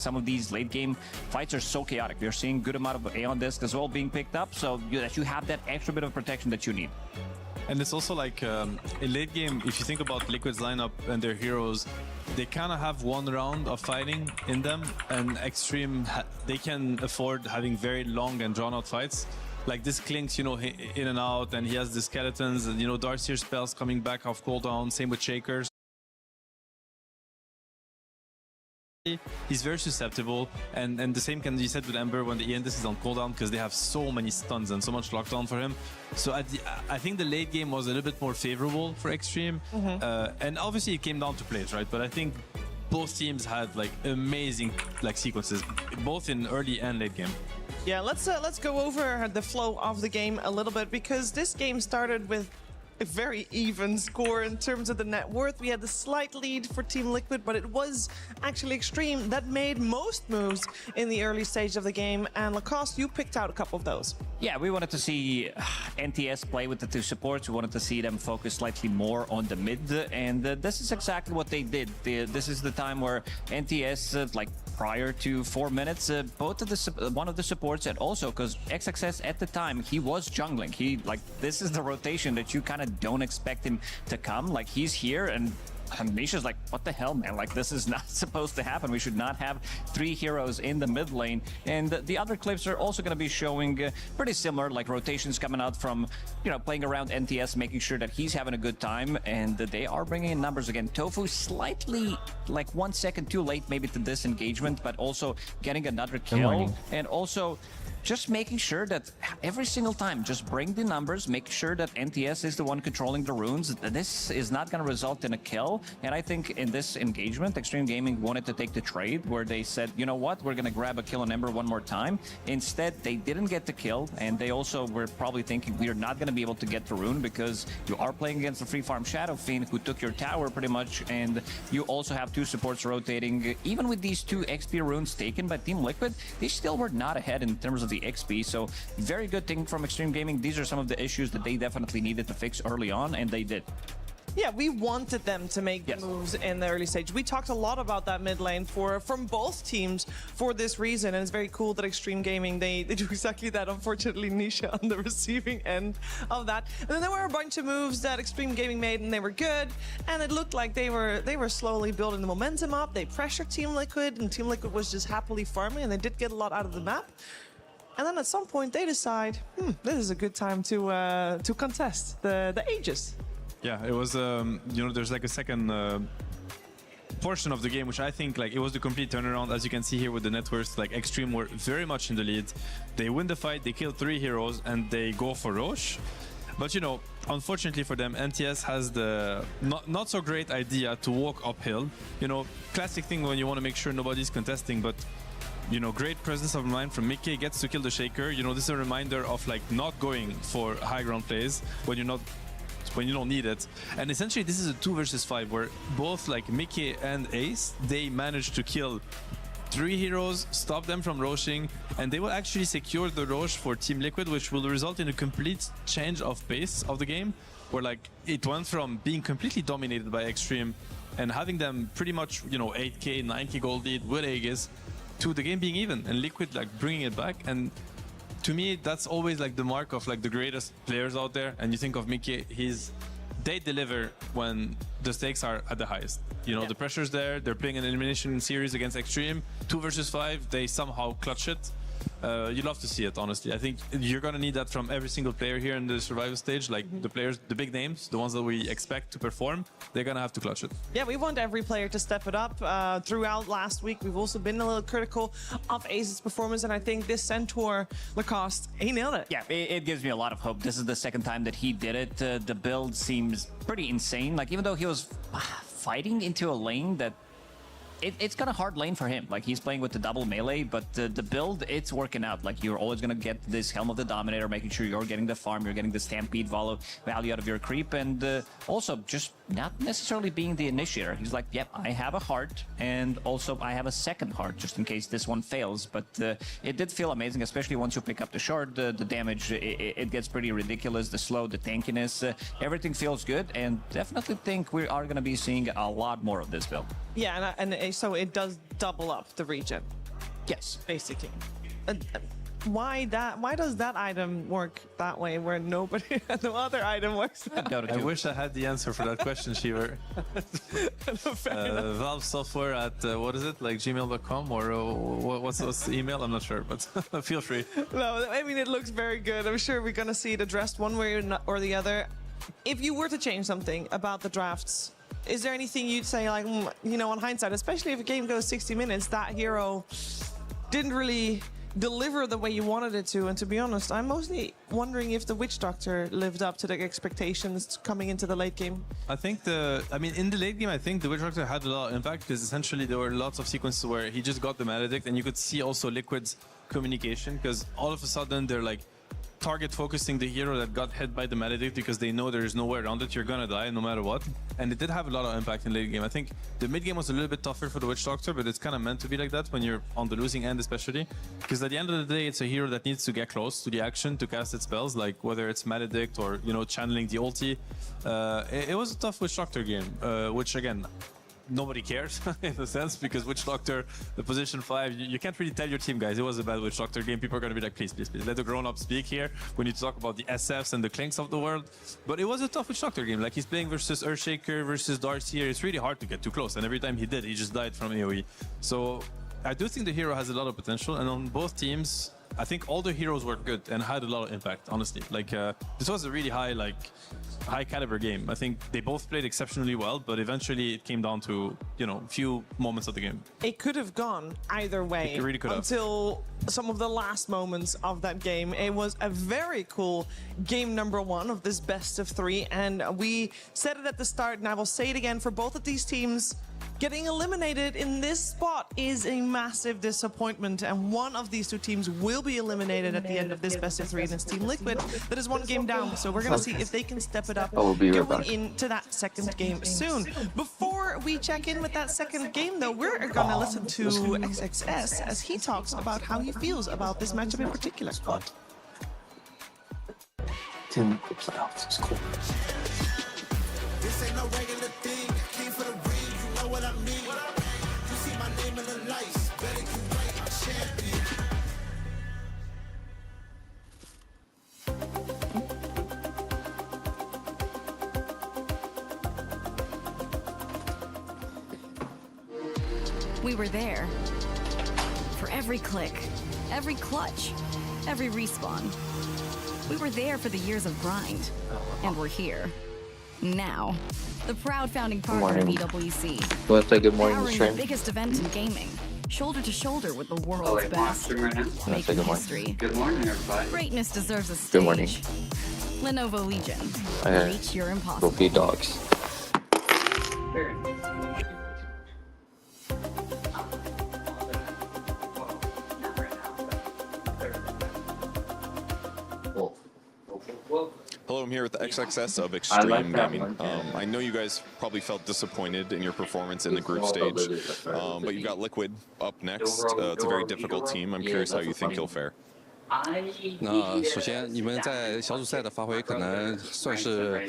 Some of these late game fights are so chaotic. We're seeing good amount of Aeon disc as well being picked up, so that you have that extra bit of protection that you need. And it's also like in late game, if you think about Liquid's lineup and their heroes, they kind of have one round of fighting in them, and Extreme, they can afford having very long and drawn out fights. Like this Clinks, you know, in and out, and he has the skeletons, and you know, Darkseer spells coming back off cooldown, same with Shakers. He's very susceptible, and the same can be said with Ember when the Aeon-Disc is on cooldown, because they have so many stuns and so much lockdown for him. So I think the late game was a little bit more favorable for Extreme, and obviously it came down to plays, right? But I think both teams had like amazing like sequences, both in early and late game. Yeah, let's go over the flow of the game a little bit, because this game started with a very even score in terms of the net worth. We had the slight lead for Team Liquid, but it was actually Extreme that made most moves in the early stage of the game. And Lacoste, you picked out a couple of those. Yeah, we wanted to see NTS play with the two supports. We wanted to see them focus slightly more on the mid, and this is exactly what they did. This is the time where NTS, like prior to 4 minutes, both of the one of the supports, and also because XXS at the time, he was jungling. This is the rotation that you kind of don't expect him to come. Like, he's here, and Misha's like, what the hell, man? Like, this is not supposed to happen. We should not have 3 heroes in the mid lane. And the other clips are also going to be showing pretty similar, like rotations coming out from, you know, playing around NTS, making sure that he's having a good time. And they are bringing in numbers again. Tofu slightly, like 1 second too late maybe to this engagement, but also getting another kill. And also just making sure that every single time, just bring the numbers, make sure that NTS is the one controlling the runes. This is not going to result in a kill. And I think in this engagement, Extreme Gaming wanted to take the trade where they said, you know what, we're going to grab a kill on Ember one more time. Instead, they didn't get the kill. And they also were probably thinking, we are not going to be able to get the rune because you are playing against the free farm Shadow Fiend who took your tower pretty much. And you also have 2 supports rotating. Even with these 2 XP runes taken by Team Liquid, they still were not ahead in terms of the XP. So very good thing from Extreme Gaming. These are some of the issues that they definitely needed to fix early on, and they did. Yeah, we wanted them to make the moves in the early stage. We talked a lot about that mid lane from both teams for this reason, and it's very cool that Extreme Gaming, they do exactly that. Unfortunately, Nisha on the receiving end of that. And then there were a bunch of moves that Extreme Gaming made, and they were good, and it looked like they were slowly building the momentum up. They pressured Team Liquid, and Team Liquid was just happily farming, and they did get a lot out of the map. And then at some point they decide, this is a good time to contest the Aegis. Yeah, it was, you know, there's like a second portion of the game, which I think like it was the complete turnaround. As you can see here with the net worth, like Extreme were very much in the lead. They win the fight, they kill 3 heroes, and they go for Roche. But you know, unfortunately for them, NTS has the not so great idea to walk uphill. You know, classic thing when you want to make sure nobody's contesting, but you know, great presence of mind from Mickey, gets to kill the Shaker. You know, this is a reminder of like not going for high ground plays when you don't need it. And essentially this is a 2 versus 5 where both like Mickey and Ace, they managed to kill 3 heroes, stop them from roshing, and they will actually secure the Roche for Team Liquid, which will result in a complete change of pace of the game, where like it went from being completely dominated by Extreme and having them pretty much, you know, 8k, 9k gold lead with Aegis, to the game being even and Liquid like bringing it back. And to me, that's always like the mark of like the greatest players out there. And you think of Mickey, they deliver when the stakes are at the highest. You know, the pressure's there. They're playing an elimination series against Extreme, 2 versus 5. They somehow clutch it. You love to see it, honestly. I think you're going to need that from every single player here in the survival stage. Like the players, the big names, the ones that we expect to perform, they're going to have to clutch it. Yeah, we want every player to step it up. Throughout last week, we've also been a little critical of Ace's performance, and I think this Centaur, Lacoste, he nailed it. Yeah, it gives me a lot of hope. This is the second time that he did it. The build seems pretty insane. Like, even though he was fighting into a lane that it's kind of hard lane for him. Like, he's playing with the double melee, but the build, it's working out. Like, you're always going to get this Helm of the Dominator, making sure you're getting the farm, you're getting the Stampede value out of your creep, and also just not necessarily being the initiator. He's like, yep, I have a heart, and also I have a second heart, just in case this one fails. But it did feel amazing, especially once you pick up the shard. The damage, it gets pretty ridiculous. The slow, the tankiness, everything feels good, and definitely think we are going to be seeing a lot more of this build. Yeah, and Okay, so it does double up the regen, Yes. basically. Why does that item work that way where no other item works that Dota I 2. wish I had the answer for that question, Shiver. Valve software at what is it, like gmail.com or what's the email? I'm not sure, but feel free. No, I mean, it looks very good. I'm sure we're going to see it addressed one way or the other. If you were to change something about the drafts, is there anything you'd say, like, you know, on hindsight, especially if a game goes 60 minutes, that hero didn't really deliver the way you wanted it to? And to be honest, I'm mostly wondering if the Witch Doctor lived up to the expectations coming into the late game. I think in the late game, I think the Witch Doctor had a lot of impact because essentially there were lots of sequences where he just got the Maledict, and you could see also Liquid's communication because all of a sudden they're like target focusing the hero that got hit by the Maledict because they know there's no way around it. You're gonna die no matter what. And it did have a lot of impact in late game. I think the mid game was a little bit tougher for the Witch Doctor, but it's kind of meant to be like that when you're on the losing end, especially because at the end of the day, it's a hero that needs to get close to the action to cast its spells, like whether it's Maledict or, you know, channeling the ulti. It was a tough Witch Doctor game, which again, nobody cares in a sense because Witch Doctor, the position 5, you can't really tell your team, guys, it was a bad Witch Doctor game. People are going to be like, please, let the grown-ups speak here. We need to talk about the SFs and the Clinks of the world. But it was a tough Witch Doctor game. Like, he's playing versus Earthshaker versus Darkseer. It's really hard to get too close. And every time he did, he just died from AoE. So I do think the hero has a lot of potential. And on both teams, I think all the heroes were good and had a lot of impact, honestly. Like, this was a really high caliber game. I think they both played exceptionally well, but eventually it came down to, you know, few moments of the game. It could have gone either way. It really could have. Until some of the last moments of that game. It was a very cool game number 1 of this best of 3, and we said it at the start, and I will say it again for both of these teams. Getting eliminated in this spot is a massive disappointment, and one of these two teams will be eliminated at the end of this best of 3, and it's Team Liquid that is 1 game down. So we're going to see if they can step it up going into that second game soon. Before we check in with that second game, though, we're going to listen to XXS as he talks about how he feels about this matchup in particular. In the playoffs is cool. This ain't no regular thing. I came for the ring, you know what I mean. You see my name in the lights, better you right, I'm champion. We were there. For every click, every clutch, every respawn. We were there for the years of grind. And we're here. Now. The proud founding partner of EWC. You want to say good morning to Powering stream? the biggest event in gaming. Shoulder to shoulder with the world's wait, best. right now? Making good morning. history. Good morning, everybody. Greatness deserves a stage. Good morning. Lenovo Legion. Okay. Reach your Go impossible. feed dogs. Hello, I'm here with the XXS of I Extreme like that Gaming. one. I know you guys probably felt disappointed in your performance in the group stage, but you've got Liquid up next. It's a very difficult team. I'm curious how you think you'll fare. 那首先，你们在小组赛的发挥可能算是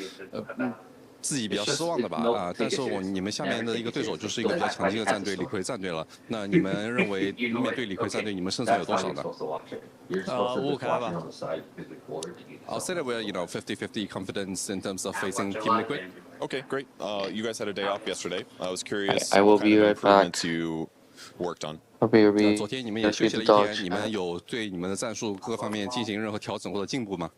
自己比较失望的吧啊，但是你们下面的一个对手就是一个比较强劲的战队——理亏战队了。那你们认为面对理亏战队，你们胜算有多少呢5-5开吧。I'll say that we're 50-50 confidence in terms of facing Team Liquid. Okay, great. You guys had a day off yesterday. I was curious I will what kind be of right improvements back. you worked on. Hope you'll be 昨天你们也休息了一天，你们有对你们的战术各方面进行任何调整或者进步吗？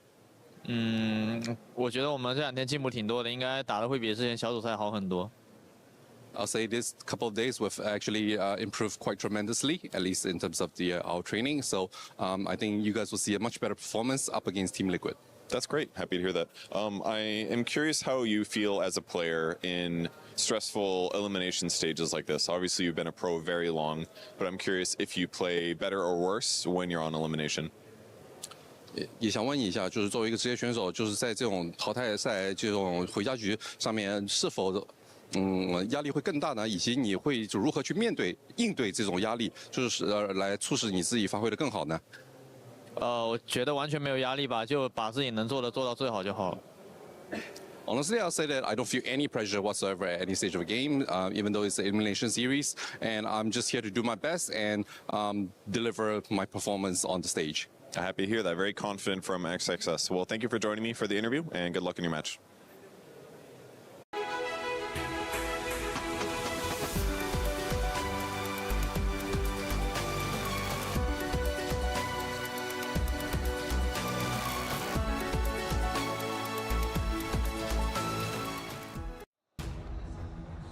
我觉得我们这2天进步挺多的，应该打得会比之前小组赛好很多。I'll say this couple of days we've actually improved quite tremendously, at least in terms of our training. So I think you guys will see a much better performance up against Team Liquid. That's great. Happy to hear that. I am curious how you feel as a player in stressful elimination stages like this. Obviously, you've been a pro very long, but I'm curious if you play better or worse when you're on elimination. 也想问一下，就是作为一个职业选手，就是在这种淘汰赛这种回家局上面，是否压力会更大呢？以及你会如何去应对这种压力，就是来促使你自己发挥得更好呢？我觉得完全没有压力吧，就把自己能做的做到最好就好了。Honestly, I'll say that I don't feel any pressure whatsoever at any stage of a game, even though it's an elimination series. And I'm just here to do my best and deliver my performance on the stage. Happy to hear that. Very confident from XXS. Well, thank you for joining me for the interview, and good luck in your match.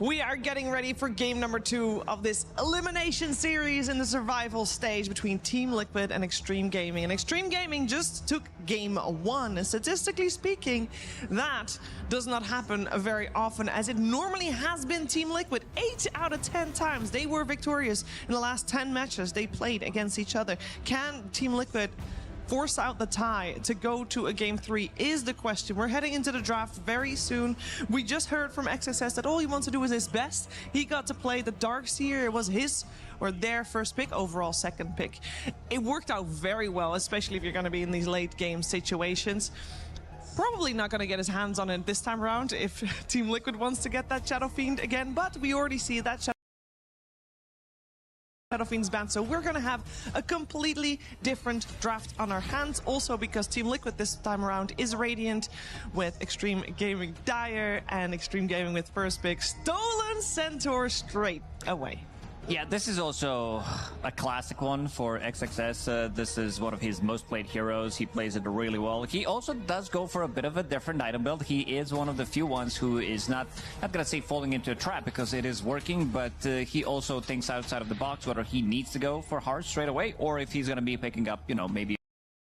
We are getting ready for game number 2 of this elimination series in the survival stage between Team Liquid and Extreme Gaming. And Extreme Gaming just took game 1. And statistically speaking, that does not happen very often, as it normally has been Team Liquid. 8 out of 10 times they were victorious in the last 10 matches they played against each other. Can Team Liquid force out the tie to go to a game 3 is the question. We're heading into the draft very soon. We just heard from XSS that all he wants to do is his best. He got to play the Darkseer. It was his or their first pick, overall second pick. It worked out very well, especially if you're going to be in these late game situations. Probably not going to get his hands on it this time around if Team Liquid wants to get that Shadow Fiend again, but we already see that Shadow Fiend's banned, so we're gonna have a completely different draft on our hands. Also because Team Liquid this time around is Radiant with Extreme Gaming Dire and Extreme Gaming with first pick Stolen Centaur straight away. Yeah, this is also a classic one for XXS. This is one of his most played heroes. He plays it really well. He also does go for a bit of a different item build. He is one of the few ones who is not gonna say falling into a trap because it is working, but he also thinks outside of the box, whether he needs to go for hard straight away or if he's gonna be picking up, you know, maybe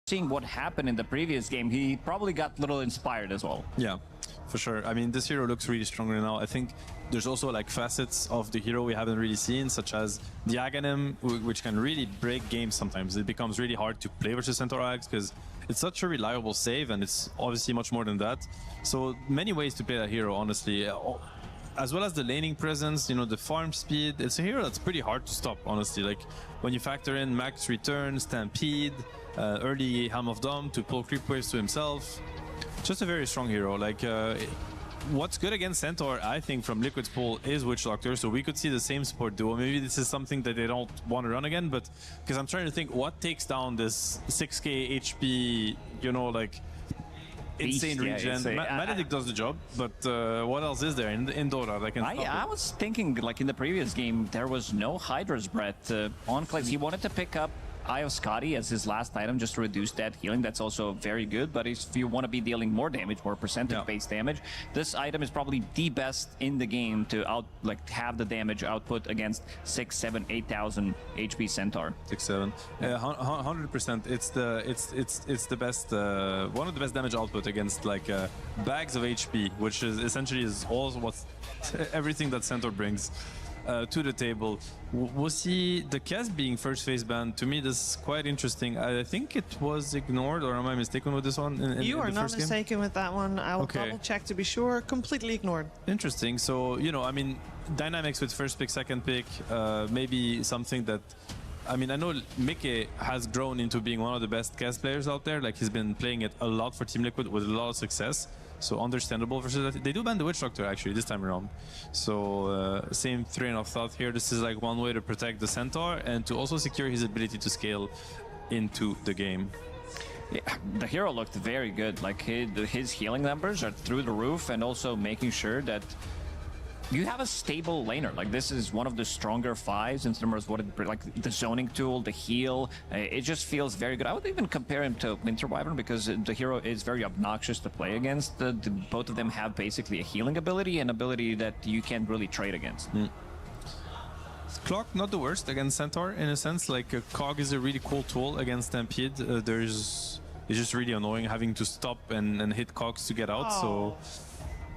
seeing what happened in the previous game, he probably got a little inspired as well. Yeah, for sure. I mean, this hero looks really strong right now. I think there's also like facets of the hero we haven't really seen, such as the Aghanim, which can really break games sometimes. It becomes really hard to play versus Centaur Ags because it's such a reliable save, and it's obviously much more than that. So many ways to play that hero, honestly. As well as the laning presence, you know, the farm speed. It's a hero that's pretty hard to stop, honestly. Like when you factor in max return, Stampede, early Helm of Dom to pull creep waves to himself. Just a very strong hero. Like what's good against Centaur, I think, from Liquid's pool is Witch Doctor, so we could see the same support duo. Maybe this is something that they don't want to run again, but because I'm trying to think what takes down this 6k HP, you know, like insane regen. Maledict does the job, but what else is there in Dota that can stop it? I was thinking, like in the previous game, there was no Hydra's Breath on Clay. He wanted to pick up Eye of Scotty as his last item just to reduce that healing. That's also very good, but if you want to be dealing more damage, more percentage-based damage, this item is probably the best in the game to have the damage output against 6, 7, 8,000 HP Centaur. 6, 7, 100%. It's the best, one of the best damage output against like bags of HP, which is essentially everything that Centaur brings to the table. We'll see the Kes being first phase banned. To me, this is quite interesting. I think it was ignored, or am I mistaken with this one? You are not mistaken with that one. I will double check to be sure. Completely ignored. Interesting. So, you know, I mean, dynamics with first pick, second pick, maybe something that, I mean, I know Mickey has grown into being one of the best Kes players out there. Like, he's been playing it a lot for Team Liquid with a lot of success. So understandable versus that. They do ban the Witch Doctor actually this time around. So same train of thought here. This is like one way to protect the Centaur and to also secure his ability to scale into the game. Yeah, the hero looked very good. Like his healing numbers are through the roof, and also making sure that you have a stable laner. Like this is one of the stronger fives in terms of what it, like the zoning tool, the heal. It just feels very good. I would even compare him to Winter Wyvern because the hero is very obnoxious to play against. Both of them have basically a healing ability and ability that you can't really trade against. Clock, not the worst against Centaur in a sense. Like Cog is a really cool tool against Stampede. It's just really annoying having to stop and hit Cogs to get out. So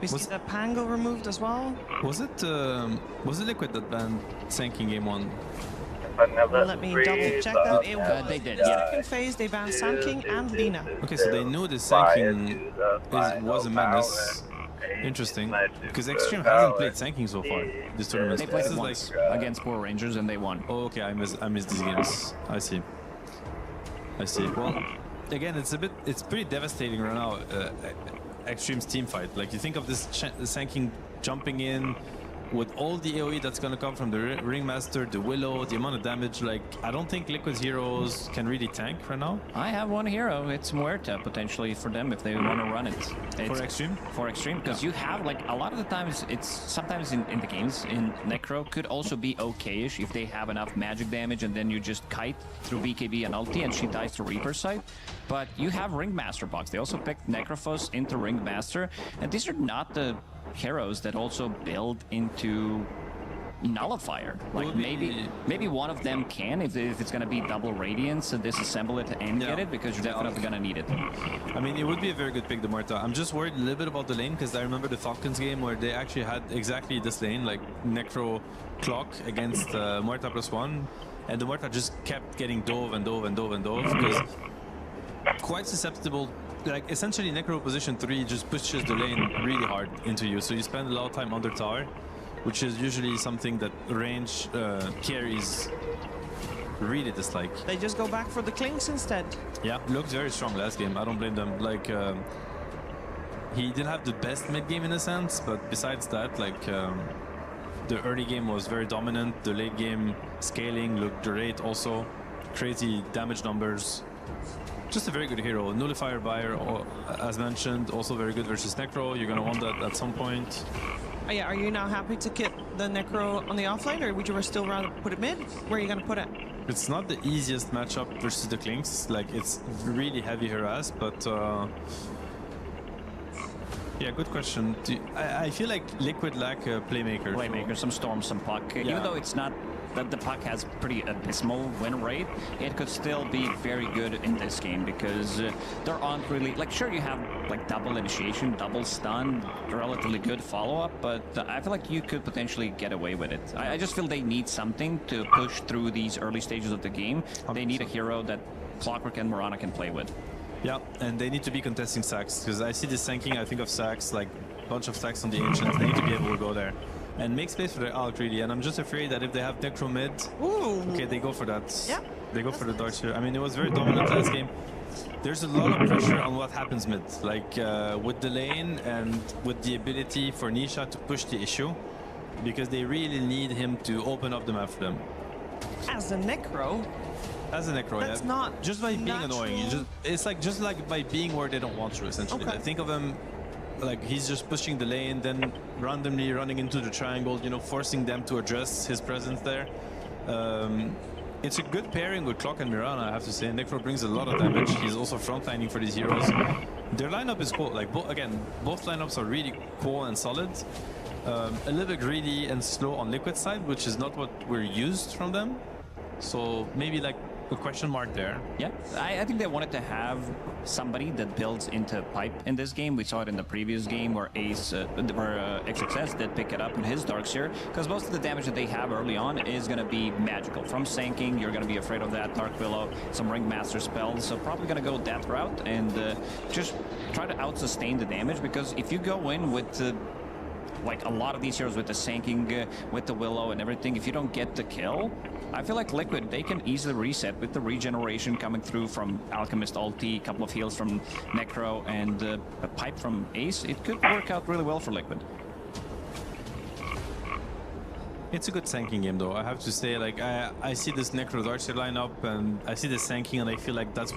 We see the Pango removed as well. Was it Liquid that banned Sank in game 1? Let me double check that. It was they did, the yeah. second phase. They banned Sand King and Lina. Okay, so they knew the Sanking was a menace. Interesting. Because Extreme hasn't played Sanking so far this tournament. They played This it is once against Power Rangers and they won. Oh, okay, I missed these games. I see. Well, again, it's pretty devastating right now. Extreme's team fight. Like, you think of this Sanking jumping in with all the AoE that's gonna come from the Ringmaster, the Willow, the amount of damage. Like, I don't think Liquid's heroes can really tank right now. I have one hero. It's Muerta potentially for them if they want to run it. For Extreme? For Extreme, because you have, like, a lot of the times, it's sometimes in the games, in Necro, could also be okay-ish if they have enough magic damage and then you just kite through BKB and ulti and she dies to Reaper side. But you have Ringmaster box. They also picked Necrophos into Ringmaster, and these are not the heroes that also build into Nullifier. Like, maybe one of them can if it's going to be double Radiance and disassemble it and get it, because you're definitely going to need it. I mean, it would be a very good pick, the Muerta. I'm just worried a little bit about the lane, because I remember the Falcons game where they actually had exactly this lane, like Necro Clock against Muerta +1, and the Muerta just kept getting dove, because quite susceptible. Like, essentially Necro position 3 just pushes the lane really hard into you, so you spend a lot of time under tower, which is usually something that range carries really dislike. They just go back for the clinks instead. Yeah, looked very strong last game. I don't blame them. Like, he didn't have the best mid game in a sense, but besides that, like, the early game was very dominant. The late game scaling looked great also. Crazy damage numbers. Just a very good hero. Nullifier Buyer, as mentioned, also very good versus Necro. You're going to want that at some point. Yeah, are you now happy to kit the Necro on the offlane, or would you still rather put it mid? Where are you going to put it? It's not the easiest matchup versus the Clinks. Like, it's really heavy harass, but yeah, good question. I feel like Liquid lack a playmaker. Playmaker, some Storm, some Puck. Yeah. Even though it's not that the Puck has pretty abysmal win rate, it could still be very good in this game, because there aren't really, like, sure, you have like double initiation, double stun, relatively good follow-up, but I feel like you could potentially get away with it. I just feel they need something to push through these early stages of the game. 100%. They need a hero that Clockwork and Mirana can play with. Yeah, and they need to be contesting sacks, because I see this Sanking, I think of sacks, like a bunch of sacks on the Ancients. They need to be able to go there and make space for their Alk, really. And I'm just afraid that if they have Necro mid, okay, they go for that. Yeah. They go for the darts here. I mean, it was very dominant last game. There's a lot of pressure on what happens mid, like with the lane and with the ability for Nisha to push the issue, because they really need him to open up the map for them. As a Necro? As a Necro, that's yeah. Not just by being natural. Annoying. It's like just like by being where they don't want to, essentially. Okay. I think of him like he's just pushing the lane, then randomly running into the triangle, you know, forcing them to address his presence there. It's a good pairing with Clock and Mirana, I have to say. Necro brings a lot of damage. He's also frontlining for these heroes. Their lineup is cool. Like, both lineups are really cool and solid. A little bit greedy and slow on Liquid side, which is not what we're used from them. So maybe like a question mark there. Yeah, I think they wanted to have somebody that builds into pipe in this game. We saw it in the previous game where XXS did pick it up in his Darkseer, because most of the damage that they have early on is going to be magical. From Sanking, you're going to be afraid of that. Dark Willow, some Ringmaster spells, so probably going to go that route and just try to out-sustain the damage, because if you go in with like a lot of these heroes with the Sanking, with the Willow and everything, if you don't get the kill, I feel like Liquid, they can easily reset with the regeneration coming through from Alchemist ulti, a couple of heals from Necro, and a pipe from Ace. It could work out really well for Liquid. It's a good Sanking game, though. I have to say, like, I see this Necro Darkseer lineup, and I see the Sanking, and I feel like that's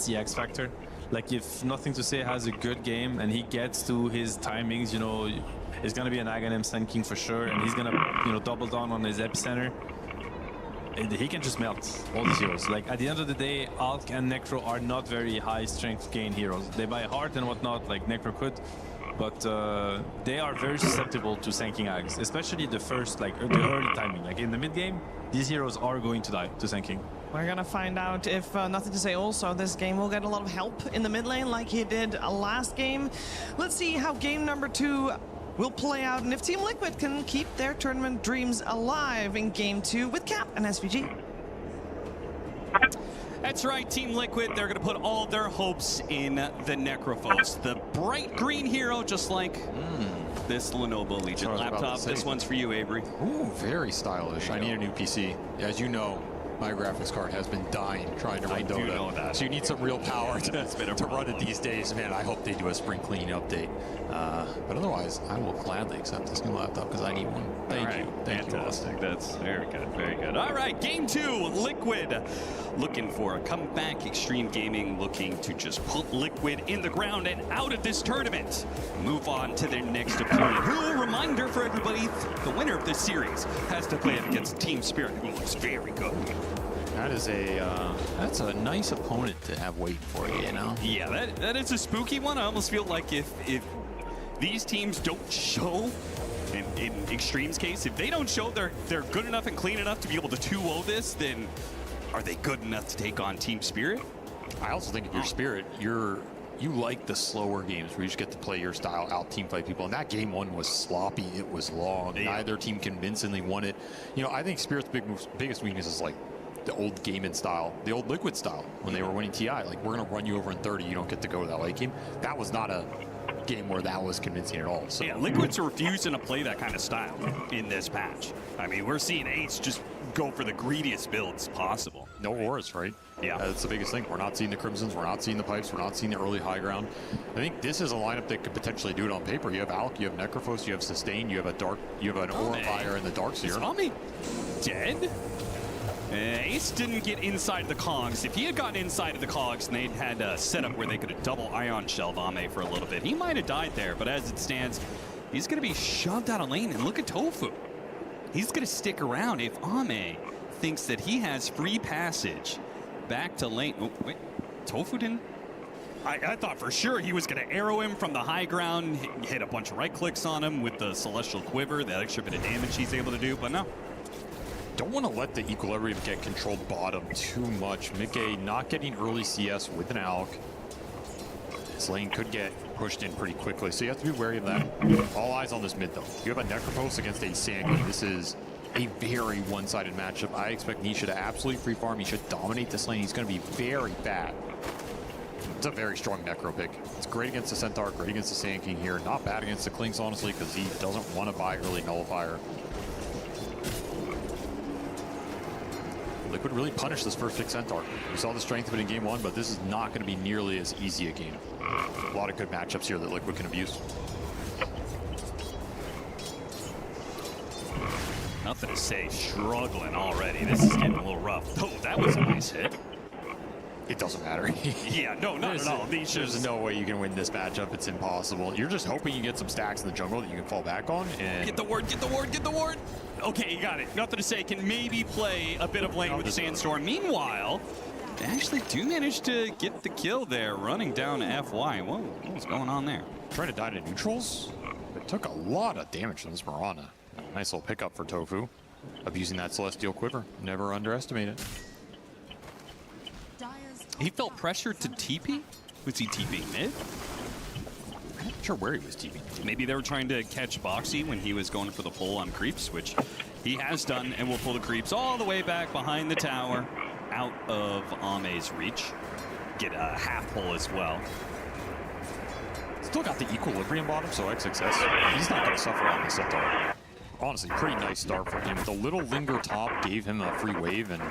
the X factor. Like, if Nothing to Say has a good game and he gets to his timings, you know, it's gonna be an Aghanim Sanking for sure, and he's gonna, you know, double down on his epicenter. He can just melt all these heroes. Like, at the end of the day, Alk and Necro are not very high strength gain heroes. They buy heart and whatnot, like Necro could, but they are very susceptible to Sanking Ags, especially the first, like, the early timing. Like, in the mid game, these heroes are going to die to Sanking. We're gonna find out if Nothing to Say also this game will get a lot of help in the mid lane like he did last game. Let's see how game number 2 will play out, and if Team Liquid can keep their tournament dreams alive in game 2 with Cap and SVG. That's right, Team Liquid. They're going to put all their hopes in the Necrophos, the bright green hero, just like this Lenovo Legion laptop. This one's for you, Avery. Ooh, very stylish. I need a new PC. As you know, my graphics card has been dying trying to run Dota. I do know that. So you need some real power to run it these days. Man, I hope they do a spring cleaning update. But otherwise, I will gladly accept this new laptop because I need one. Thank you. Fantastic. That's very good. Very good. All right, game 2. Liquid looking for a comeback. Extreme Gaming looking to just put Liquid in the ground and out of this tournament. Move on to their next opponent. Who, reminder for everybody, the winner of this series has to play against Team Spirit, who looks very good. That is that's a nice opponent to have waiting for you, you know? Yeah, that is a spooky one. I almost feel like if these teams don't show, in Extreme's case, if they don't show they're good enough and clean enough to be able to 2-0 this, then are they good enough to take on Team Spirit? I also think if you're Spirit, you like the slower games where you just get to play your style, out team fight people. And that game 1 was sloppy. It was long. Yeah. Neither team convincingly won it. You know, I think Spirit's biggest weakness is like the old Game-In style, the old Liquid style when they were winning TI. Like, we're going to run you over in 30. You don't get to go to that late game. That was not a game where that was convincing at all. So yeah, Liquid's refusing to play that kind of style in this patch. I mean, we're seeing Ace just go for the greediest builds possible. No wars, right? Yeah. That's the biggest thing. We're not seeing the Crimsons. We're not seeing the Pipes. We're not seeing the early high ground. I think this is a lineup that could potentially do it on paper. You have Alk, you have Necrophos, you have Sustain, you have an Aura Fire and the Darkseer. Is Ame dead? Ace didn't get inside the cogs. If he had gotten inside of the cogs and they'd had a setup where they could have double ion shelled Ame for a little bit, he might have died there. But as it stands, he's going to be shoved out of lane. And look at Tofu. He's going to stick around if Ame thinks that he has free passage back to lane. Oh, wait, Tofu didn't? I thought for sure he was going to arrow him from the high ground, hit a bunch of right clicks on him with the Celestial Quiver, the extra bit of damage he's able to do, but no. Don't want to let the equilibrium get controlled bottom too much. Mickey not getting early CS with an Alk. This lane could get pushed in pretty quickly, so you have to be wary of that. All eyes on this mid, though. You have a Necrophos against a Sandy. This is a very one-sided matchup. I expect Nisha to absolutely free farm. He should dominate this lane. He's going to be very bad. It's a very strong Necro pick. It's great against the Centaur, great against the Sand King here. Not bad against the Clinks, honestly, because he doesn't want to buy early Nullifier. Liquid really punished this first pick Centaur. We saw the strength of it in game 1, but this is not going to be nearly as easy a game. A lot of good matchups here that Liquid can abuse. Nothing to say, struggling already. This is getting a little rough. Oh, that was a nice hit. It doesn't matter. Yeah, no, not at all. There's no way you can win this matchup. It's impossible. You're just hoping you get some stacks in the jungle that you can fall back on. And get the ward, get the ward, get the ward. Okay, you got it. Nothing to say. Can maybe play a bit of lane with the Sandstorm. Meanwhile, they actually do manage to get the kill there, running down FY. Whoa, what's going on there? Trying to die to neutrals. It took a lot of damage from this Mirana. Nice little pickup for Tofu. Abusing that Celestial Quiver. Never underestimate it. He felt pressured to TP? Was he TPing mid? I'm not sure where he was TPing. Maybe they were trying to catch Boxy when he was going for the pull on creeps, which he has done, and will pull the creeps all the way back behind the tower, out of Ame's reach. Get a half pull as well. Still got the equilibrium bottom, so XXS, he's not going to suffer on the Centaur. Honestly, pretty nice start for him. The little linger top gave him a free wave, and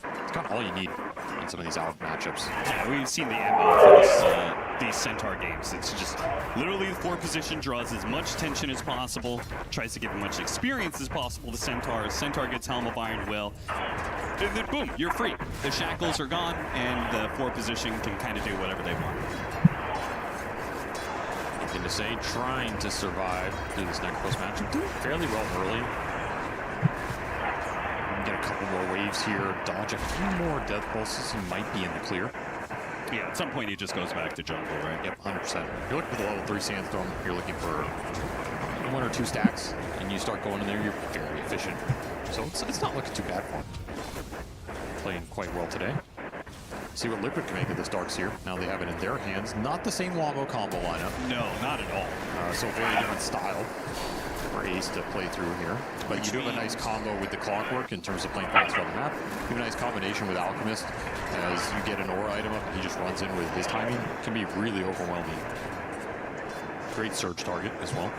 it's kind of all you need in some of these Alk matchups. Yeah, we've seen the MO for these Centaur games. It's just literally the 4 position, draws as much tension as possible, tries to give as much experience as possible to Centaur. Centaur gets Helm of Iron Will, and then boom, you're free. The shackles are gone, and the 4 position can kind of do whatever they want. Nothing to say, trying to survive through this Necrophos matchup. Doing fairly well early. Get a couple more waves here, dodge a few more death pulses, and might be in the clear. Yeah, at some point he just goes back to jungle, right? Yep, 100%. If you're looking for the level 3 Sandstorm, you're looking for 1 or 2 stacks, and you start going in there, you're very efficient. So it's not looking too bad for him. Playing quite well today. See what Liquid can make of this Dark Seer. Now they have it in their hands. Not the same Wombo combo lineup. No, not at all. So very different style for Ace to play through here. But you do have a nice combo with the Clockwork in terms of playing faster on the map. You have a nice combination with Alchemist as you get an aura item up and he just runs in with his timing. Can be really overwhelming. Great surge target as well.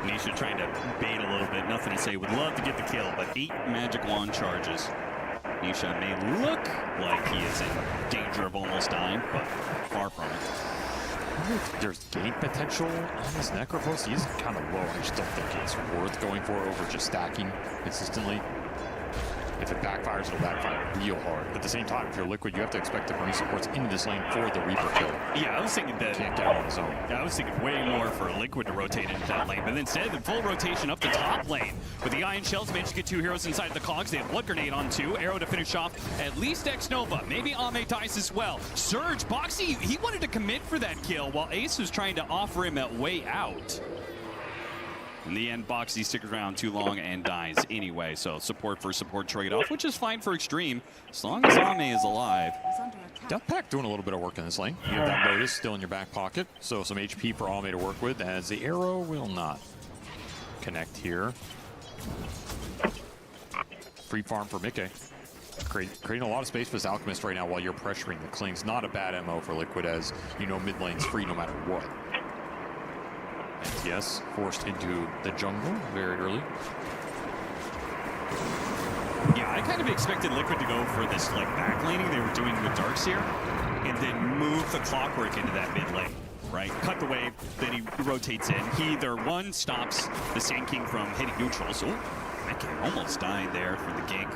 Nisha trying to bait a little bit. Nothing to say. Would love to get the kill, but 8 magic wand charges. Nisha may look like he is in danger of almost dying, but far from it. There's game potential on this Necrophos. He's kind of low. I just don't think it's worth going for over just stacking consistently. If it backfires, it'll backfire real hard. At the same time, if you're Liquid, you have to expect to bring supports into this lane for the Reaper kill. Yeah, I was thinking that. Can't get on his own. I was thinking way more for Liquid to rotate into that lane, but instead the full rotation up the top lane. With the Ion Shells, managed to get 2 heroes inside the cogs. They have Blood Grenade on 2. Arrow to finish off at least X-Nova. Maybe Ame dies as well. Surge, Boxy, he wanted to commit for that kill while Ace was trying to offer him a way out. In the end, Boxy sticks around too long and dies anyway, so support for support trade-off, which is fine for Extreme, as long as Ame is alive. Deathpack doing a little bit of work in this lane. You have that Lotus still in your back pocket, so some HP for Ame to work with, as the arrow will not connect here. Free farm for Mickey. Creating a lot of space for this Alchemist right now while you're pressuring the Klings. Not a bad MO for Liquid, as you know mid lane's free no matter what. NTS forced into the jungle very early. Yeah, I kind of expected Liquid to go for this like back laning they were doing with Darkseer, and then move the Clockwork into that mid lane, right? Cut the wave, then he rotates in. He either one stops the Sand King from hitting neutrals. Oh, Mickey almost died there for the gank.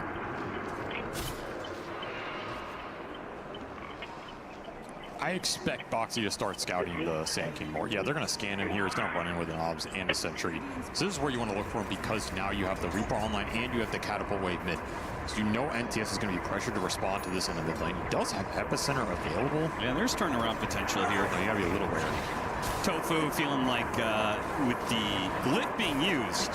I expect Boxy to start scouting the Sand King more. Yeah, they're going to scan him here. He's going to run in with an Obs and a Sentry. So this is where you want to look for him, because now you have the Reaper online and you have the Catapult Wave mid. So you know NTS is going to be pressured to respond to this in the mid lane. He does have Epicenter available. Yeah, there's turnaround potential here. You got to be a little wary. Tofu feeling like with the Glyph being used,